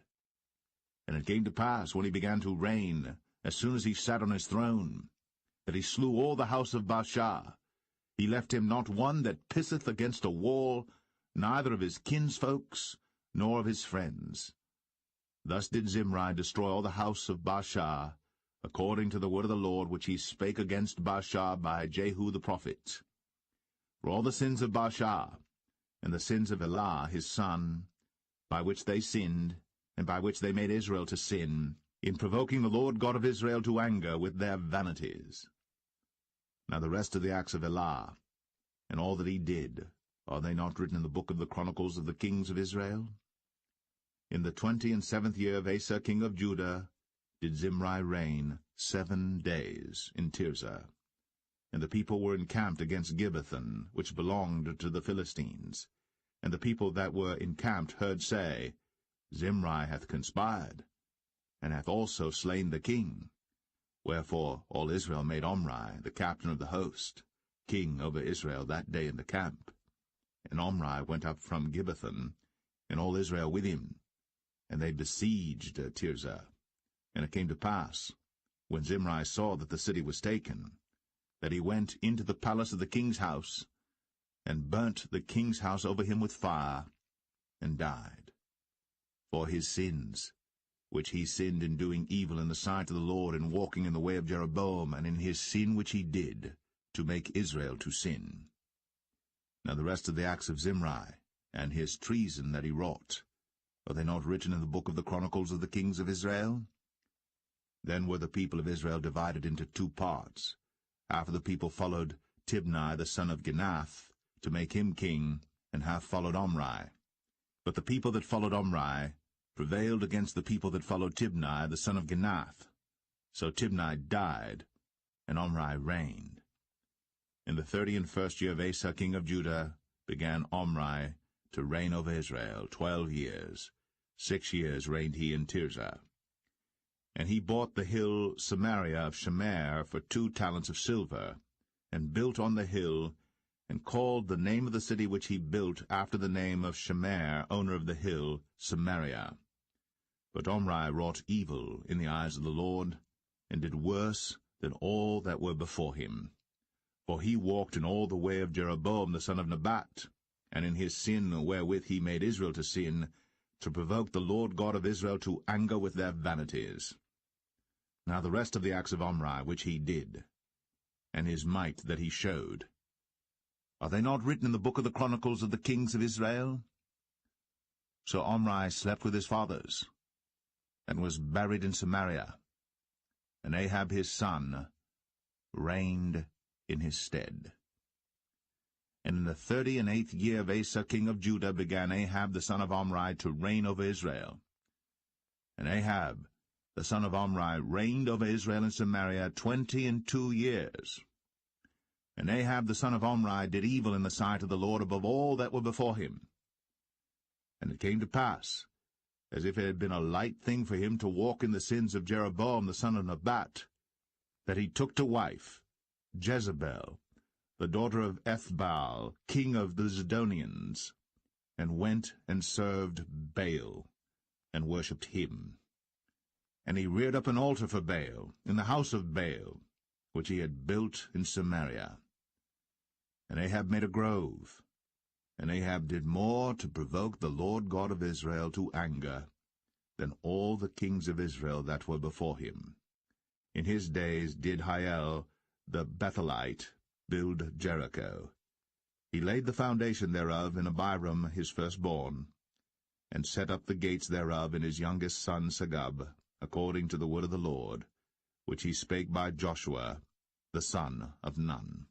And it came to pass, when he began to reign, as soon as he sat on his throne, that he slew all the house of Baasha. He left him not one that pisseth against a wall, neither of his kinsfolks, nor of his friends. Thus did Zimri destroy all the house of Baasha, according to the word of the Lord which he spake against Baasha by Jehu the prophet. For all the sins of Baasha, and the sins of Elah his son, by which they sinned, and by which they made Israel to sin, in provoking the Lord God of Israel to anger with their vanities. Now the rest of the acts of Elah, and all that he did, are they not written in the book of the Chronicles of the kings of Israel? In the 27th year of Asa king of Judah did Zimri reign 7 days in Tirzah. And the people were encamped against Gibbethon, which belonged to the Philistines. And the people that were encamped heard say, Zimri hath conspired, and hath also slain the king. Wherefore all Israel made Omri, the captain of the host, king over Israel that day in the camp. And Omri went up from Gibbethon, and all Israel with him, and they besieged Tirzah. And it came to pass, when Zimri saw that the city was taken, that he went into the palace of the king's house, and burnt the king's house over him with fire, and died. For his sins, which he sinned in doing evil in the sight of the Lord, and walking in the way of Jeroboam, and in his sin which he did, to make Israel to sin. Now the rest of the acts of Zimri, and his treason that he wrought, are they not written in the book of the Chronicles of the kings of Israel? Then were the people of Israel divided into 2 parts, after the people followed Tibni the son of Ginath, to make him king, and half followed Omri. But the people that followed Omri prevailed against the people that followed Tibni the son of Ginath. So Tibni died, and Omri reigned. In the 31st year of Asa king of Judah began Omri to reign over Israel 12 years. 6 years reigned he in Tirzah. And he bought the hill Samaria of Shemer for 2 talents of silver, and built on the hill, and called the name of the city which he built after the name of Shemer, owner of the hill, Samaria. But Omri wrought evil in the eyes of the Lord, and did worse than all that were before him. For he walked in all the way of Jeroboam the son of Nebat, and in his sin wherewith he made Israel to sin, to provoke the Lord God of Israel to anger with their vanities. Now the rest of the acts of Omri which he did, and his might that he showed, are they not written in the book of the Chronicles of the kings of Israel? So Omri slept with his fathers, and was buried in Samaria, and Ahab his son reigned in his stead. And in the 38th year of Asa king of Judah began Ahab the son of Omri to reign over Israel. And Ahab the son of Omri reigned over Israel in Samaria 22 years. And Ahab the son of Omri did evil in the sight of the Lord above all that were before him. And it came to pass, as if it had been a light thing for him to walk in the sins of Jeroboam the son of Nebat, that he took to wife Jezebel, the daughter of Ethbaal, king of the Zidonians, and went and served Baal, and worshipped him. And he reared up an altar for Baal in the house of Baal, which he had built in Samaria. And Ahab made a grove, and Ahab did more to provoke the Lord God of Israel to anger than all the kings of Israel that were before him. In his days did Hiel the Bethelite build Jericho. He laid the foundation thereof in Abiram his firstborn, and set up the gates thereof in his youngest son Segub, according to the word of the Lord, which he spake by Joshua the son of Nun.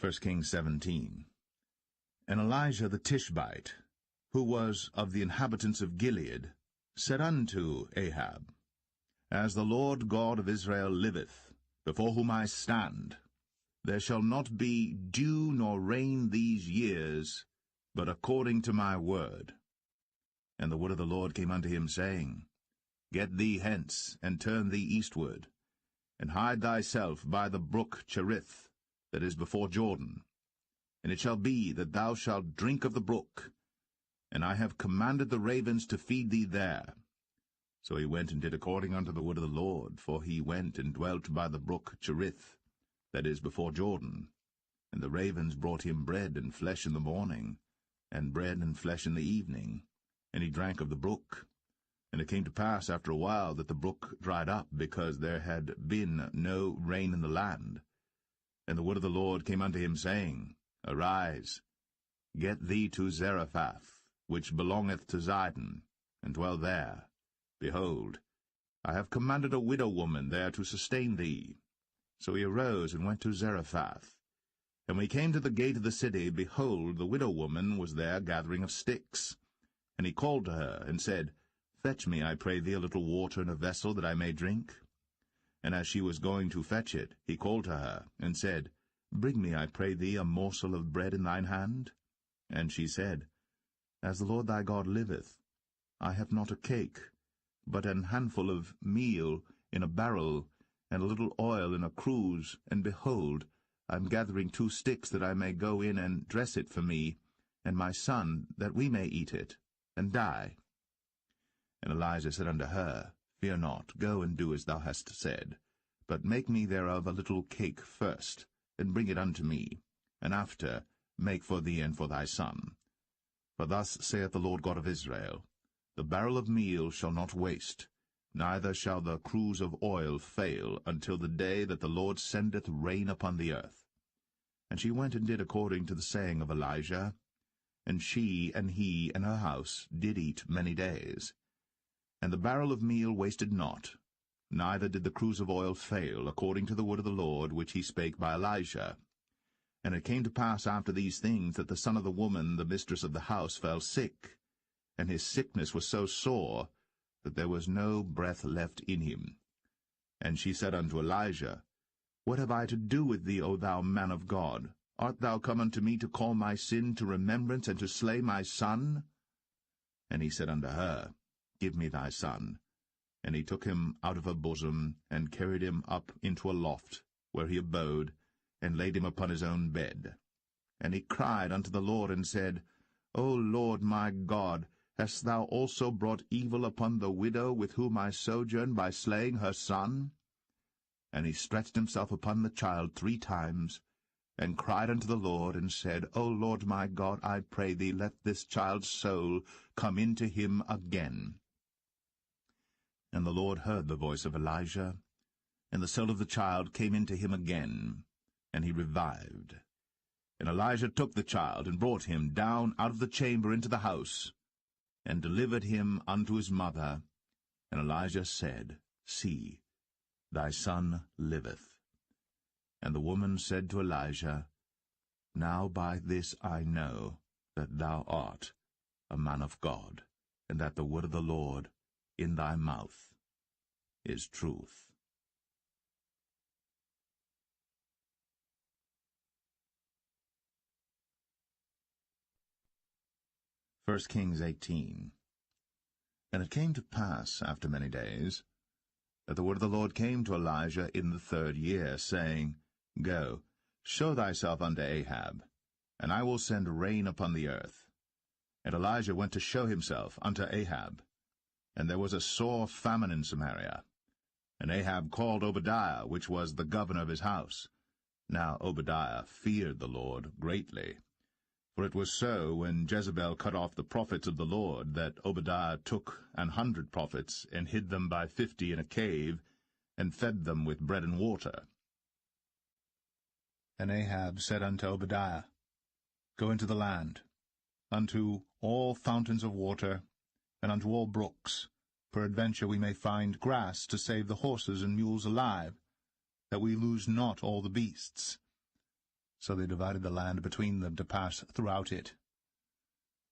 1 Kings 17. And Elijah the Tishbite, who was of the inhabitants of Gilead, said unto Ahab, As the Lord God of Israel liveth, before whom I stand, there shall not be dew nor rain these years, but according to my word. And the word of the Lord came unto him, saying, Get thee hence, and turn thee eastward, and hide thyself by the brook Cherith, that is before Jordan. And it shall be that thou shalt drink of the brook, and I have commanded the ravens to feed thee there. So he went and did according unto the word of the Lord, for he went and dwelt by the brook Cherith, that is before Jordan. And the ravens brought him bread and flesh in the morning, and bread and flesh in the evening, and he drank of the brook. And it came to pass after a while that the brook dried up, because there had been no rain in the land. And the word of the Lord came unto him, saying, Arise, get thee to Zarephath, which belongeth to Zidon, and dwell there. Behold, I have commanded a widow woman there to sustain thee. So he arose and went to Zarephath. And when he came to the gate of the city, behold, the widow woman was there gathering of sticks. And he called to her, and said, Fetch me, I pray thee, a little water in a vessel, that I may drink. And as she was going to fetch it, he called to her, and said, Bring me, I pray thee, a morsel of bread in thine hand. And she said, As the Lord thy God liveth, I have not a cake, but an handful of meal in a barrel, and a little oil in a cruse, and behold, I am gathering 2 sticks, that I may go in and dress it for me, and my son, that we may eat it, and die. And Elijah said unto her, Fear not, go and do as thou hast said, but make me thereof a little cake first, and bring it unto me, and after make for thee and for thy son. For thus saith the Lord God of Israel, The barrel of meal shall not waste, neither shall the cruse of oil fail, until the day that the Lord sendeth rain upon the earth. And she went and did according to the saying of Elijah, and she and he and her house did eat many days. And the barrel of meal wasted not, neither did the cruse of oil fail, according to the word of the Lord, which he spake by Elijah. And it came to pass after these things, that the son of the woman, the mistress of the house, fell sick, and his sickness was so sore, that there was no breath left in him. And she said unto Elijah, What have I to do with thee, O thou man of God? Art thou come unto me to call my sin to remembrance, and to slay my son? And he said unto her, Give me thy son. And he took him out of her bosom, and carried him up into a loft, where he abode, and laid him upon his own bed. And he cried unto the Lord, and said, O Lord my God, hast thou also brought evil upon the widow with whom I sojourn, by slaying her son? And he stretched himself upon the child 3 times, and cried unto the Lord, and said, O Lord my God, I pray thee, let this child's soul come into him again. And the Lord heard the voice of Elijah, and the soul of the child came into him again, and he revived. And Elijah took the child, and brought him down out of the chamber into the house, and delivered him unto his mother. And Elijah said, See, thy son liveth. And the woman said to Elijah, Now by this I know that thou art a man of God, and that the word of the Lord in thy mouth is truth. 1 Kings 18. And it came to pass, after many days, that the word of the Lord came to Elijah in the 3rd year, saying, Go, show thyself unto Ahab, and I will send rain upon the earth. And Elijah went to show himself unto Ahab. And there was a sore famine in Samaria. And Ahab called Obadiah, which was the governor of his house. Now Obadiah feared the Lord greatly. For it was so, when Jezebel cut off the prophets of the Lord, that Obadiah took 100 prophets, and hid them by 50 in a cave, and fed them with bread and water. And Ahab said unto Obadiah, Go into the land, unto all fountains of water, and unto all brooks. Peradventure we may find grass to save the horses and mules alive, that we lose not all the beasts. So they divided the land between them to pass throughout it.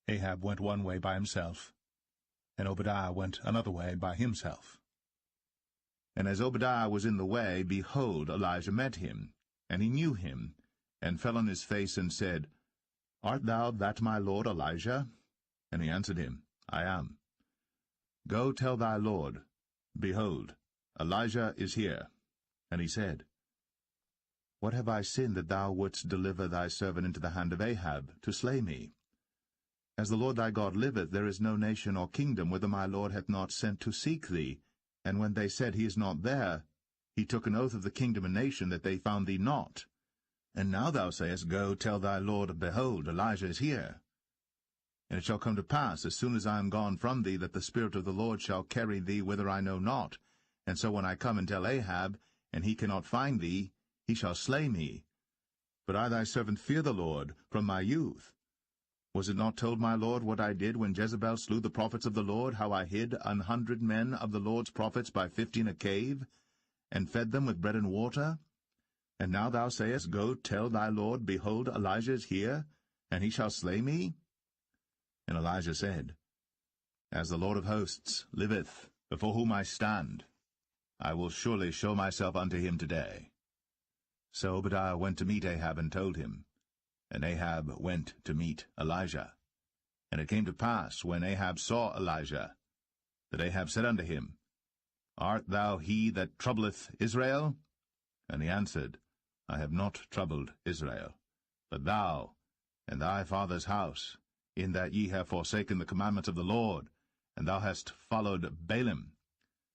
Ahab went one way by himself, and Obadiah went another way by himself. And as Obadiah was in the way, behold, Elijah met him, and he knew him, and fell on his face, and said, Art thou that my lord Elijah? And he answered him, I am. Go tell thy lord, Behold, Elijah is here. And he said, What have I sinned that thou wouldst deliver thy servant into the hand of Ahab, to slay me? As the Lord thy God liveth, there is no nation or kingdom whither my lord hath not sent to seek thee. And when they said, He is not there, he took an oath of the kingdom and nation that they found thee not. And now thou sayest, Go, tell thy lord, Behold, Elijah is here. And it shall come to pass, as soon as I am gone from thee, that the Spirit of the Lord shall carry thee whither I know not. And so when I come and tell Ahab, and he cannot find thee, he shall slay me. But I thy servant fear the Lord from my youth. Was it not told my lord what I did when Jezebel slew the prophets of the Lord, how I hid 100 men of the Lord's prophets by 50 in a cave, and fed them with bread and water? And now thou sayest, Go, tell thy lord, Behold, Elijah is here, and he shall slay me? And Elijah said, As the Lord of hosts liveth, before whom I stand, I will surely show myself unto him today. So Obadiah went to meet Ahab and told him. And Ahab went to meet Elijah. And it came to pass, when Ahab saw Elijah, that Ahab said unto him, Art thou he that troubleth Israel? And he answered, I have not troubled Israel, but thou and thy father's house, in that ye have forsaken the commandments of the Lord, and thou hast followed Baalim.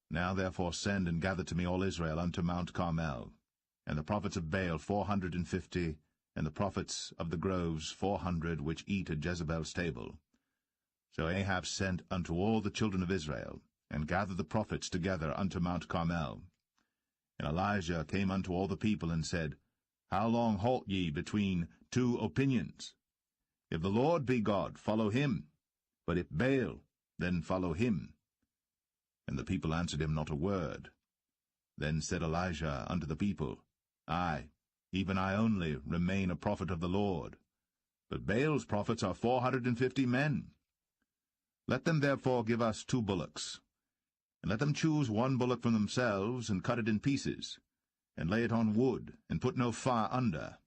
Now therefore send and gather to me all Israel unto Mount Carmel, and the prophets of Baal 450, and the prophets of the groves 400, which eat at Jezebel's table. So Ahab sent unto all the children of Israel, and gathered the prophets together unto Mount Carmel. And Elijah came unto all the people, and said, How long halt ye between two opinions? If the Lord be God, follow him, but if Baal, then follow him. And the people answered him not a word. Then said Elijah unto the people, I, even I only, remain a prophet of the Lord, but Baal's prophets are 450 men. Let them therefore give us 2 bullocks, and let them choose 1 bullock from themselves, and cut it in pieces, and lay it on wood, and put no fire under.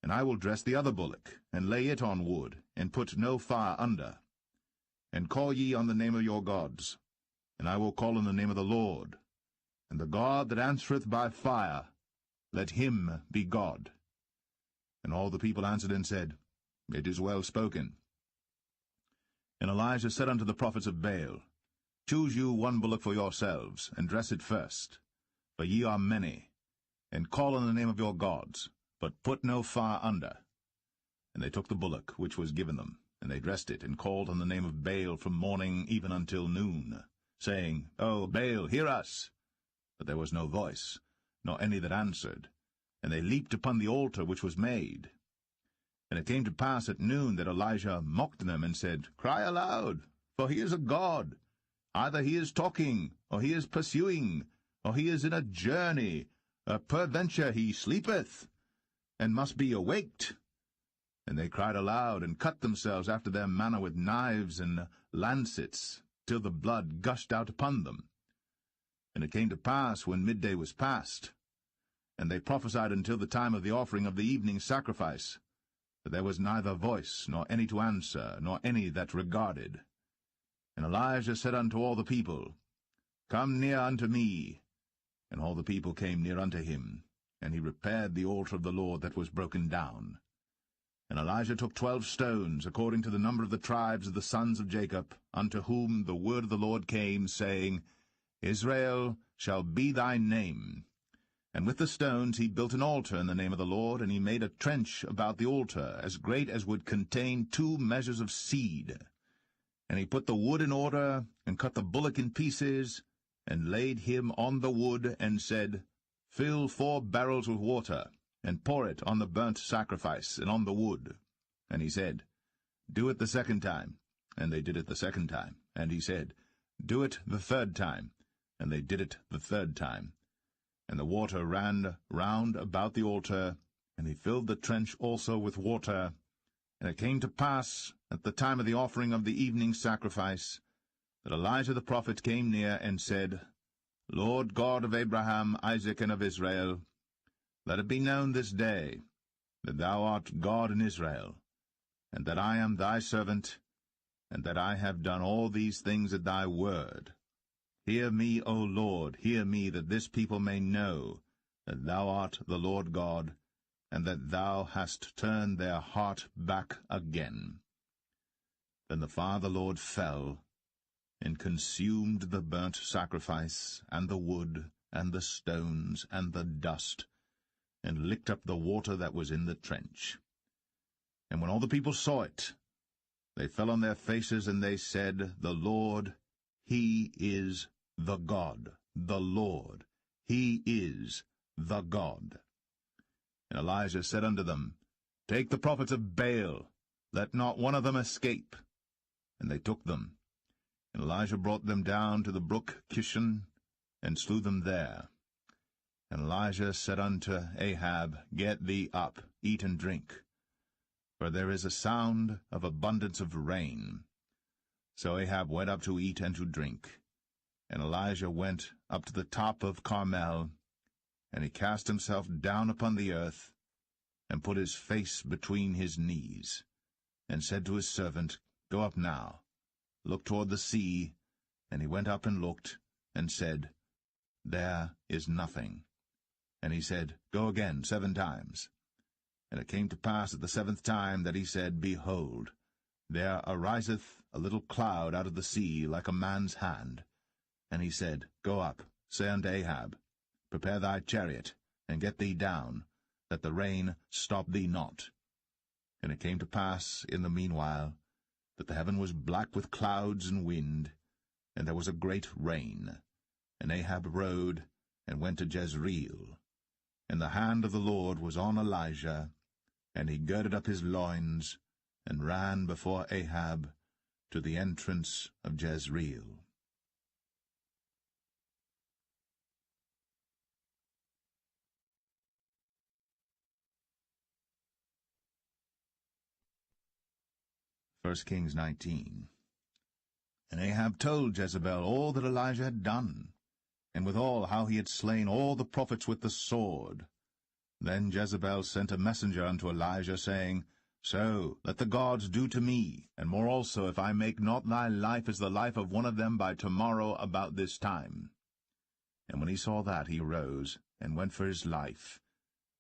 And I will dress the other bullock, and lay it on wood, and put no fire under. And call ye on the name of your gods, and I will call on the name of the Lord. And the God that answereth by fire, let him be God. And all the people answered and said, It is well spoken. And Elijah said unto the prophets of Baal, Choose you 1 bullock for yourselves, and dress it first, for ye are many, and call on the name of your gods, but put no fire under. And they took the bullock which was given them, and they dressed it, and called on the name of Baal from morning even until noon, saying, O Baal, hear us! But there was no voice, nor any that answered, and they leaped upon the altar which was made. And it came to pass at noon that Elijah mocked them, and said, Cry aloud, for he is a god. Either he is talking, or he is pursuing, or he is in a journey, or peradventure he sleepeth, and must be awaked. And they cried aloud, and cut themselves after their manner with knives and lancets, till the blood gushed out upon them. And it came to pass, when midday was past, and they prophesied until the time of the offering of the evening sacrifice, that there was neither voice, nor any to answer, nor any that regarded. And Elijah said unto all the people, Come near unto me. And all the people came near unto him, and he repaired the altar of the Lord that was broken down. And Elijah took 12 stones, according to the number of the tribes of the sons of Jacob, unto whom the word of the Lord came, saying, Israel shall be thy name. And with the stones he built an altar in the name of the Lord, and he made a trench about the altar, as great as would contain 2 measures of seed. And he put the wood in order, and cut the bullock in pieces, and laid him on the wood, and said, Fill 4 barrels with water, and pour it on the burnt sacrifice, and on the wood. And he said, Do it the 2nd time. And they did it the 2nd time. And he said, Do it the 3rd time. And they did it the 3rd time. And the water ran round about the altar, and he filled the trench also with water. And it came to pass, at the time of the offering of the evening sacrifice, that Elijah the prophet came near, and said, Lord God of Abraham, Isaac, and of Israel, let it be known this day that thou art God in Israel, and that I am thy servant, and that I have done all these things at thy word. Hear me, O Lord, hear me, that this people may know that thou art the Lord God, and that thou hast turned their heart back again. Then the fire of the Lord fell, and consumed the burnt sacrifice, and the wood, and the stones, and the dust, and licked up the water that was in the trench. And when all the people saw it, they fell on their faces, and they said, The Lord, he is the God. The Lord, he is the God. And Elijah said unto them, Take the prophets of Baal, let not one of them escape. And they took them. And Elijah brought them down to the brook Kishon, and slew them there. And Elijah said unto Ahab, Get thee up, eat and drink, for there is a sound of abundance of rain. So Ahab went up to eat and to drink. And Elijah went up to the top of Carmel, and he cast himself down upon the earth, and put his face between his knees, and said to his servant, Go up now, look toward the sea. And he went up and looked, and said, There is nothing. And he said, Go again 7 times. And it came to pass at the 7th time that he said, Behold, there ariseth a little cloud out of the sea like a man's hand. And he said, Go up, say unto Ahab, Prepare thy chariot, and get thee down, that the rain stop thee not. And it came to pass in the meanwhile that the heaven was black with clouds and wind, and there was a great rain. And Ahab rode, and went to Jezreel. And the hand of the Lord was on Elijah, and he girded up his loins, and ran before Ahab to the entrance of Jezreel. First Kings 19. And Ahab told Jezebel all that Elijah had done, and withal how he had slain all the prophets with the sword. Then Jezebel sent a messenger unto Elijah, saying, So let the gods do to me, and more also, if I make not thy life as the life of one of them by tomorrow about this time. And when he saw that, he rose, and went for his life,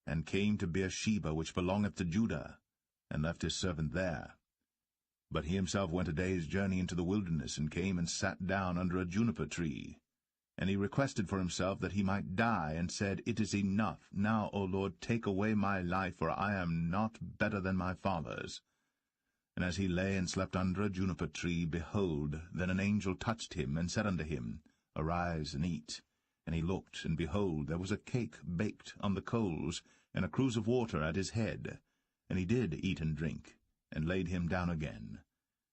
and came to Beersheba, which belongeth to Judah, and left his servant there. But he himself went a day's journey into the wilderness, and came and sat down under a juniper tree. And he requested for himself that he might die, and said, It is enough. Now, O Lord, take away my life, for I am not better than my fathers. And as he lay and slept under a juniper tree, behold, then an angel touched him, and said unto him, Arise and eat. And he looked, and behold, there was a cake baked on the coals, and a cruse of water at his head. And he did eat and drink, and laid him down again.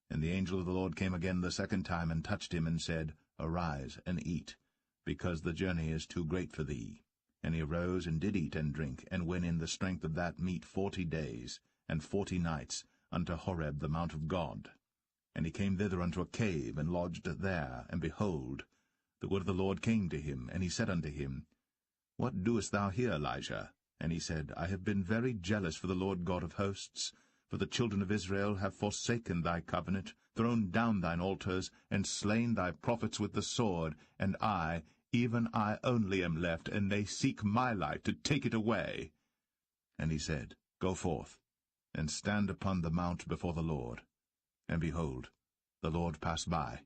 And the angel of the Lord came again the 2nd time, and touched him, and said, Arise and eat, because the journey is too great for thee. And he arose and did eat and drink, and went in the strength of that meat 40 days, and 40 nights, unto Horeb the mount of God. And he came thither unto a cave, and lodged there. And behold, the word of the Lord came to him, and he said unto him, What doest thou here, Elijah? And he said, I have been very jealous for the Lord God of hosts, for the children of Israel have forsaken thy covenant, thrown down thine altars, and slain thy prophets with the sword, and I, even I only am left, and they seek my life to take it away. And he said, Go forth, and stand upon the mount before the Lord. And behold, the Lord passed by,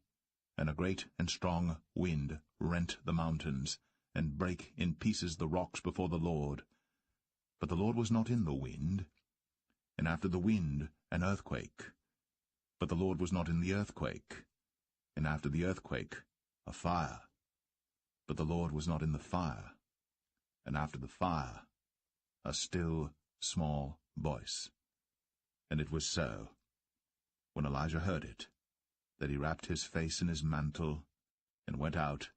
and a great and strong wind rent the mountains, and brake in pieces the rocks before the Lord. But the Lord was not in the wind. And after the wind an earthquake. But the Lord was not in the earthquake. And after the earthquake a fire. But the Lord was not in the fire. And after the fire a still small voice. And it was so, when Elijah heard it, that he wrapped his face in his mantle, and went out,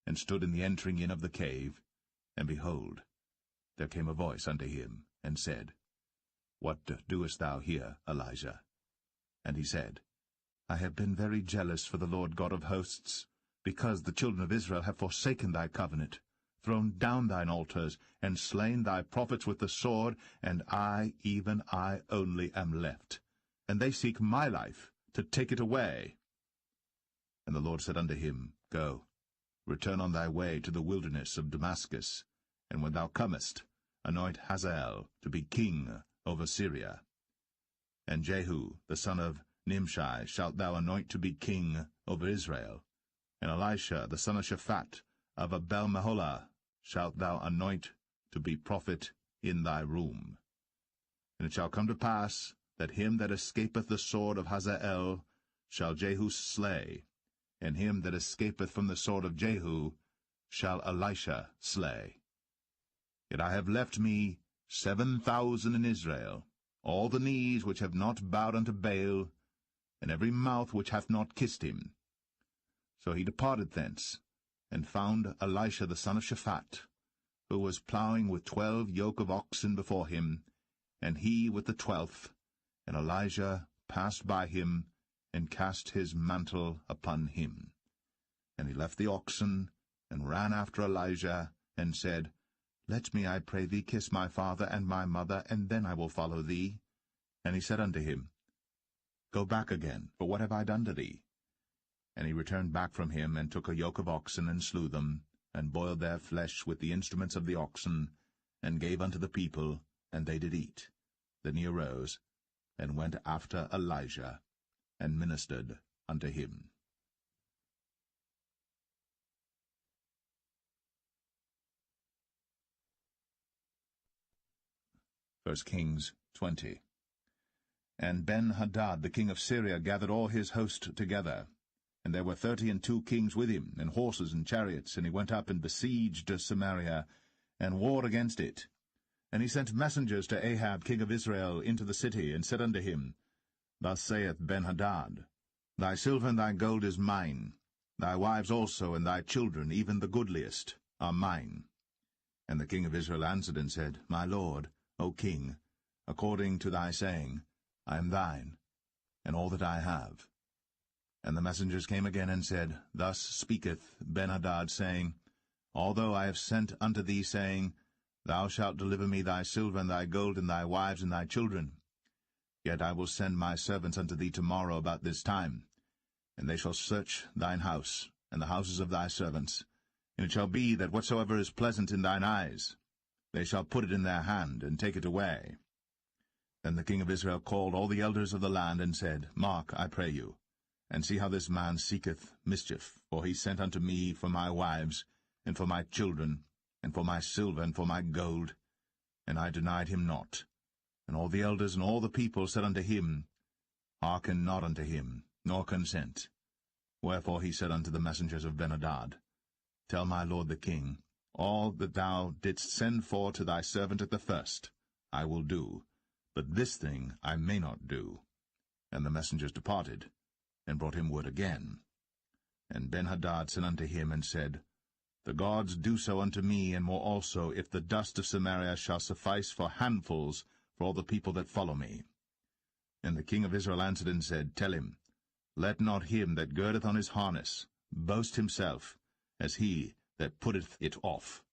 and stood in the entering in of the cave. And behold, there came a voice unto him, and said, What doest thou here, Elijah? And he said, I have been very jealous for the Lord God of hosts, because the children of Israel have forsaken thy covenant, thrown down thine altars, and slain thy prophets with the sword, and I, even I only, am left. And they seek my life, to take it away. And the Lord said unto him, Go, return on thy way to the wilderness of Damascus, and when thou comest, anoint Hazael to be king over Syria. And Jehu the son of Nimshi shalt thou anoint to be king over Israel. And Elisha the son of Shaphat of Abel-Meholah shalt thou anoint to be prophet in thy room. And it shall come to pass that him that escapeth the sword of Hazael shall Jehu slay, and him that escapeth from the sword of Jehu shall Elisha slay. Yet I have left me 7,000 in Israel, all the knees which have not bowed unto Baal, and every mouth which hath not kissed him. So he departed thence, and found Elisha the son of Shaphat, who was plowing with 12 yoke of oxen before him, and he with the 12th. And Elijah passed by him, and cast his mantle upon him. And he left the oxen, and ran after Elijah, and said, Let me, I pray thee, kiss my father and my mother, and then I will follow thee. And he said unto him, Go back again, for what have I done to thee? And he returned back from him, and took a yoke of oxen, and slew them, and boiled their flesh with the instruments of the oxen, and gave unto the people, and they did eat. Then he arose, and went after Elijah, and ministered unto him. 1 Kings 20. And Ben-Hadad the king of Syria gathered all his host together, and there were 32 kings with him, and horses and chariots, and he went up and besieged Samaria, and warred against it. And he sent messengers to Ahab king of Israel into the city, and said unto him, Thus saith Ben-Hadad, Thy silver and thy gold is mine, thy wives also and thy children, even the goodliest, are mine. And the king of Israel answered and said, My lord, O king, according to thy saying, I am thine, and all that I have. And the messengers came again and said, Thus speaketh Ben-Hadad, saying, Although I have sent unto thee, saying, Thou shalt deliver me thy silver and thy gold and thy wives and thy children, yet I will send my servants unto thee tomorrow about this time, and they shall search thine house and the houses of thy servants, and it shall be that whatsoever is pleasant in thine eyes, they shall put it in their hand, and take it away. Then the king of Israel called all the elders of the land, and said, Mark, I pray you, and see how this man seeketh mischief, for he sent unto me for my wives, and for my children, and for my silver, and for my gold, and I denied him not. And all the elders and all the people said unto him, Hearken not unto him, nor consent. Wherefore he said unto the messengers of Ben-Hadad, Tell my lord the king, all that thou didst send for to thy servant at the first, I will do, but this thing I may not do. And the messengers departed, and brought him word again. And Ben-Hadad sent unto him, and said, The gods do so unto me, and more also, if the dust of Samaria shall suffice for handfuls for all the people that follow me. And the king of Israel answered and said, Tell him, Let not him that girdeth on his harness boast himself, as he that putteth it off.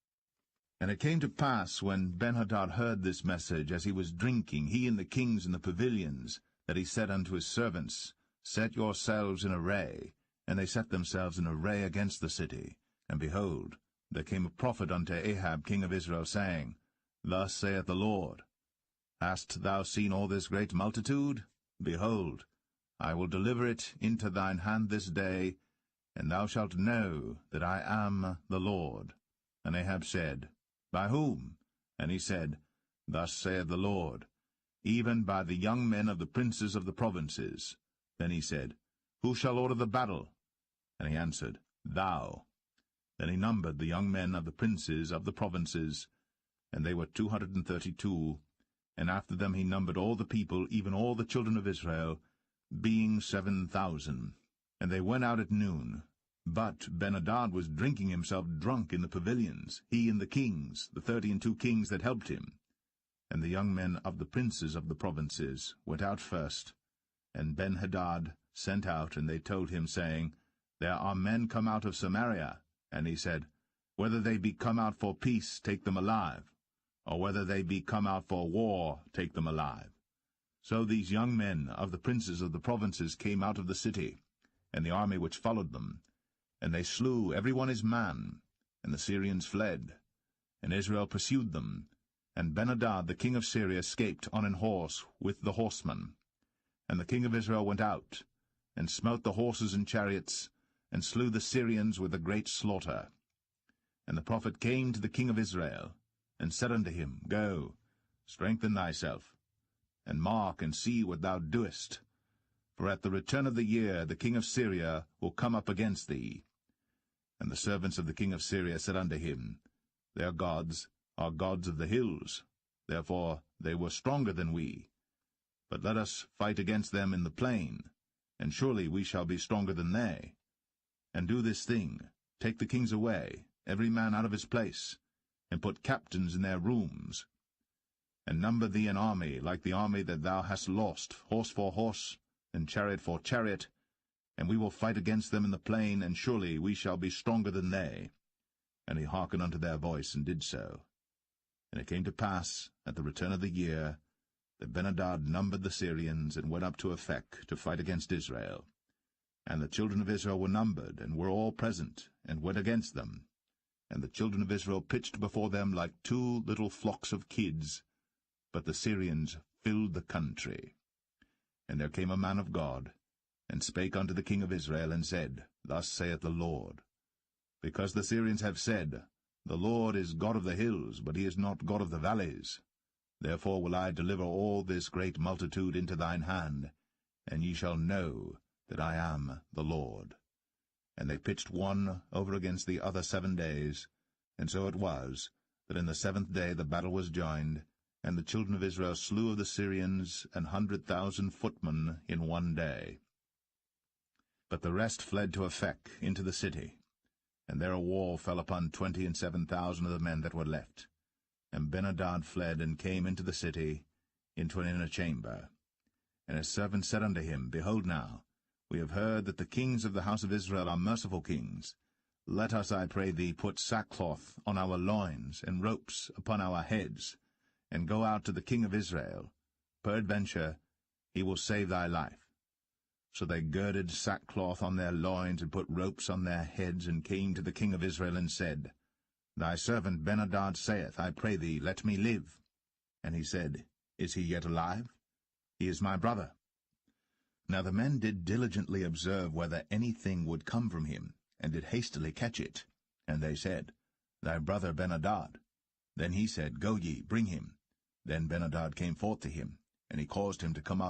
And it came to pass, when Ben-Hadad heard this message, as he was drinking, he and the kings in the pavilions, that he said unto his servants, Set yourselves in array. And they set themselves in array against the city. And behold, there came a prophet unto Ahab king of Israel, saying, Thus saith the Lord, Hast thou seen all this great multitude? Behold, I will deliver it into thine hand this day, and thou shalt know that I am the Lord. And Ahab said, By whom? And he said, Thus saith the Lord, Even by the young men of the princes of the provinces. Then he said, Who shall order the battle? And he answered, Thou. Then he numbered the young men of the princes of the provinces, and they were 232, and after them he numbered all the people, even all the children of Israel, being 7,000. And they went out at noon. But Ben-Hadad was drinking himself drunk in the pavilions, he and the kings, the 32 kings that helped him. And the young men of the princes of the provinces went out first. And Ben-Hadad sent out, and they told him, saying, There are men come out of Samaria. And he said, Whether they be come out for peace, take them alive, or whether they be come out for war, take them alive. So these young men of the princes of the provinces came out of the city, and the army which followed them, and they slew every one his man, and the Syrians fled. And Israel pursued them, and Ben-Hadad the king of Syria escaped on an horse with the horsemen. And the king of Israel went out, and smote the horses and chariots, and slew the Syrians with a great slaughter. And the prophet came to the king of Israel, and said unto him, Go, strengthen thyself, and mark and see what thou doest. For at the return of the year the king of Syria will come up against thee. And the servants of the king of Syria said unto him, Their gods are gods of the hills, therefore they were stronger than we. But let us fight against them in the plain, and surely we shall be stronger than they. And do this thing, take the kings away, every man out of his place, and put captains in their rooms. And number thee an army like the army that thou hast lost, horse for horse, and chariot for chariot, and we will fight against them in the plain, and surely we shall be stronger than they. And he hearkened unto their voice, and did so. And it came to pass, at the return of the year, that Ben-hadad numbered the Syrians, and went up to Aphek to fight against Israel. And the children of Israel were numbered, and were all present, and went against them. And the children of Israel pitched before them like 2 little flocks of kids, but the Syrians filled the country. And there came a man of God, and spake unto the king of Israel, and said, Thus saith the Lord, Because the Syrians have said, The Lord is God of the hills, but he is not God of the valleys. Therefore will I deliver all this great multitude into thine hand, and ye shall know that I am the Lord. And they pitched one over against the other 7 days, and so it was, that in the 7th day the battle was joined, and the children of Israel slew of the Syrians 100,000 footmen in 1 day. But the rest fled to Aphek into the city, and there a wall fell upon 27,000 of the men that were left. And Ben-hadad fled, and came into the city, into an inner chamber. And his servants said unto him, Behold now, we have heard that the kings of the house of Israel are merciful kings. Let us, I pray thee, put sackcloth on our loins, and ropes upon our heads, and go out to the king of Israel. Peradventure he will save thy life. So they girded sackcloth on their loins, and put ropes on their heads, and came to the king of Israel, and said, Thy servant Ben-hadad saith, I pray thee, let me live. And he said, Is he yet alive? He is my brother. Now the men did diligently observe whether anything would come from him, and did hastily catch it. And they said, Thy brother Ben-hadad. Then he said, Go ye, bring him. Then Ben-hadad came forth to him, and he caused him to come up,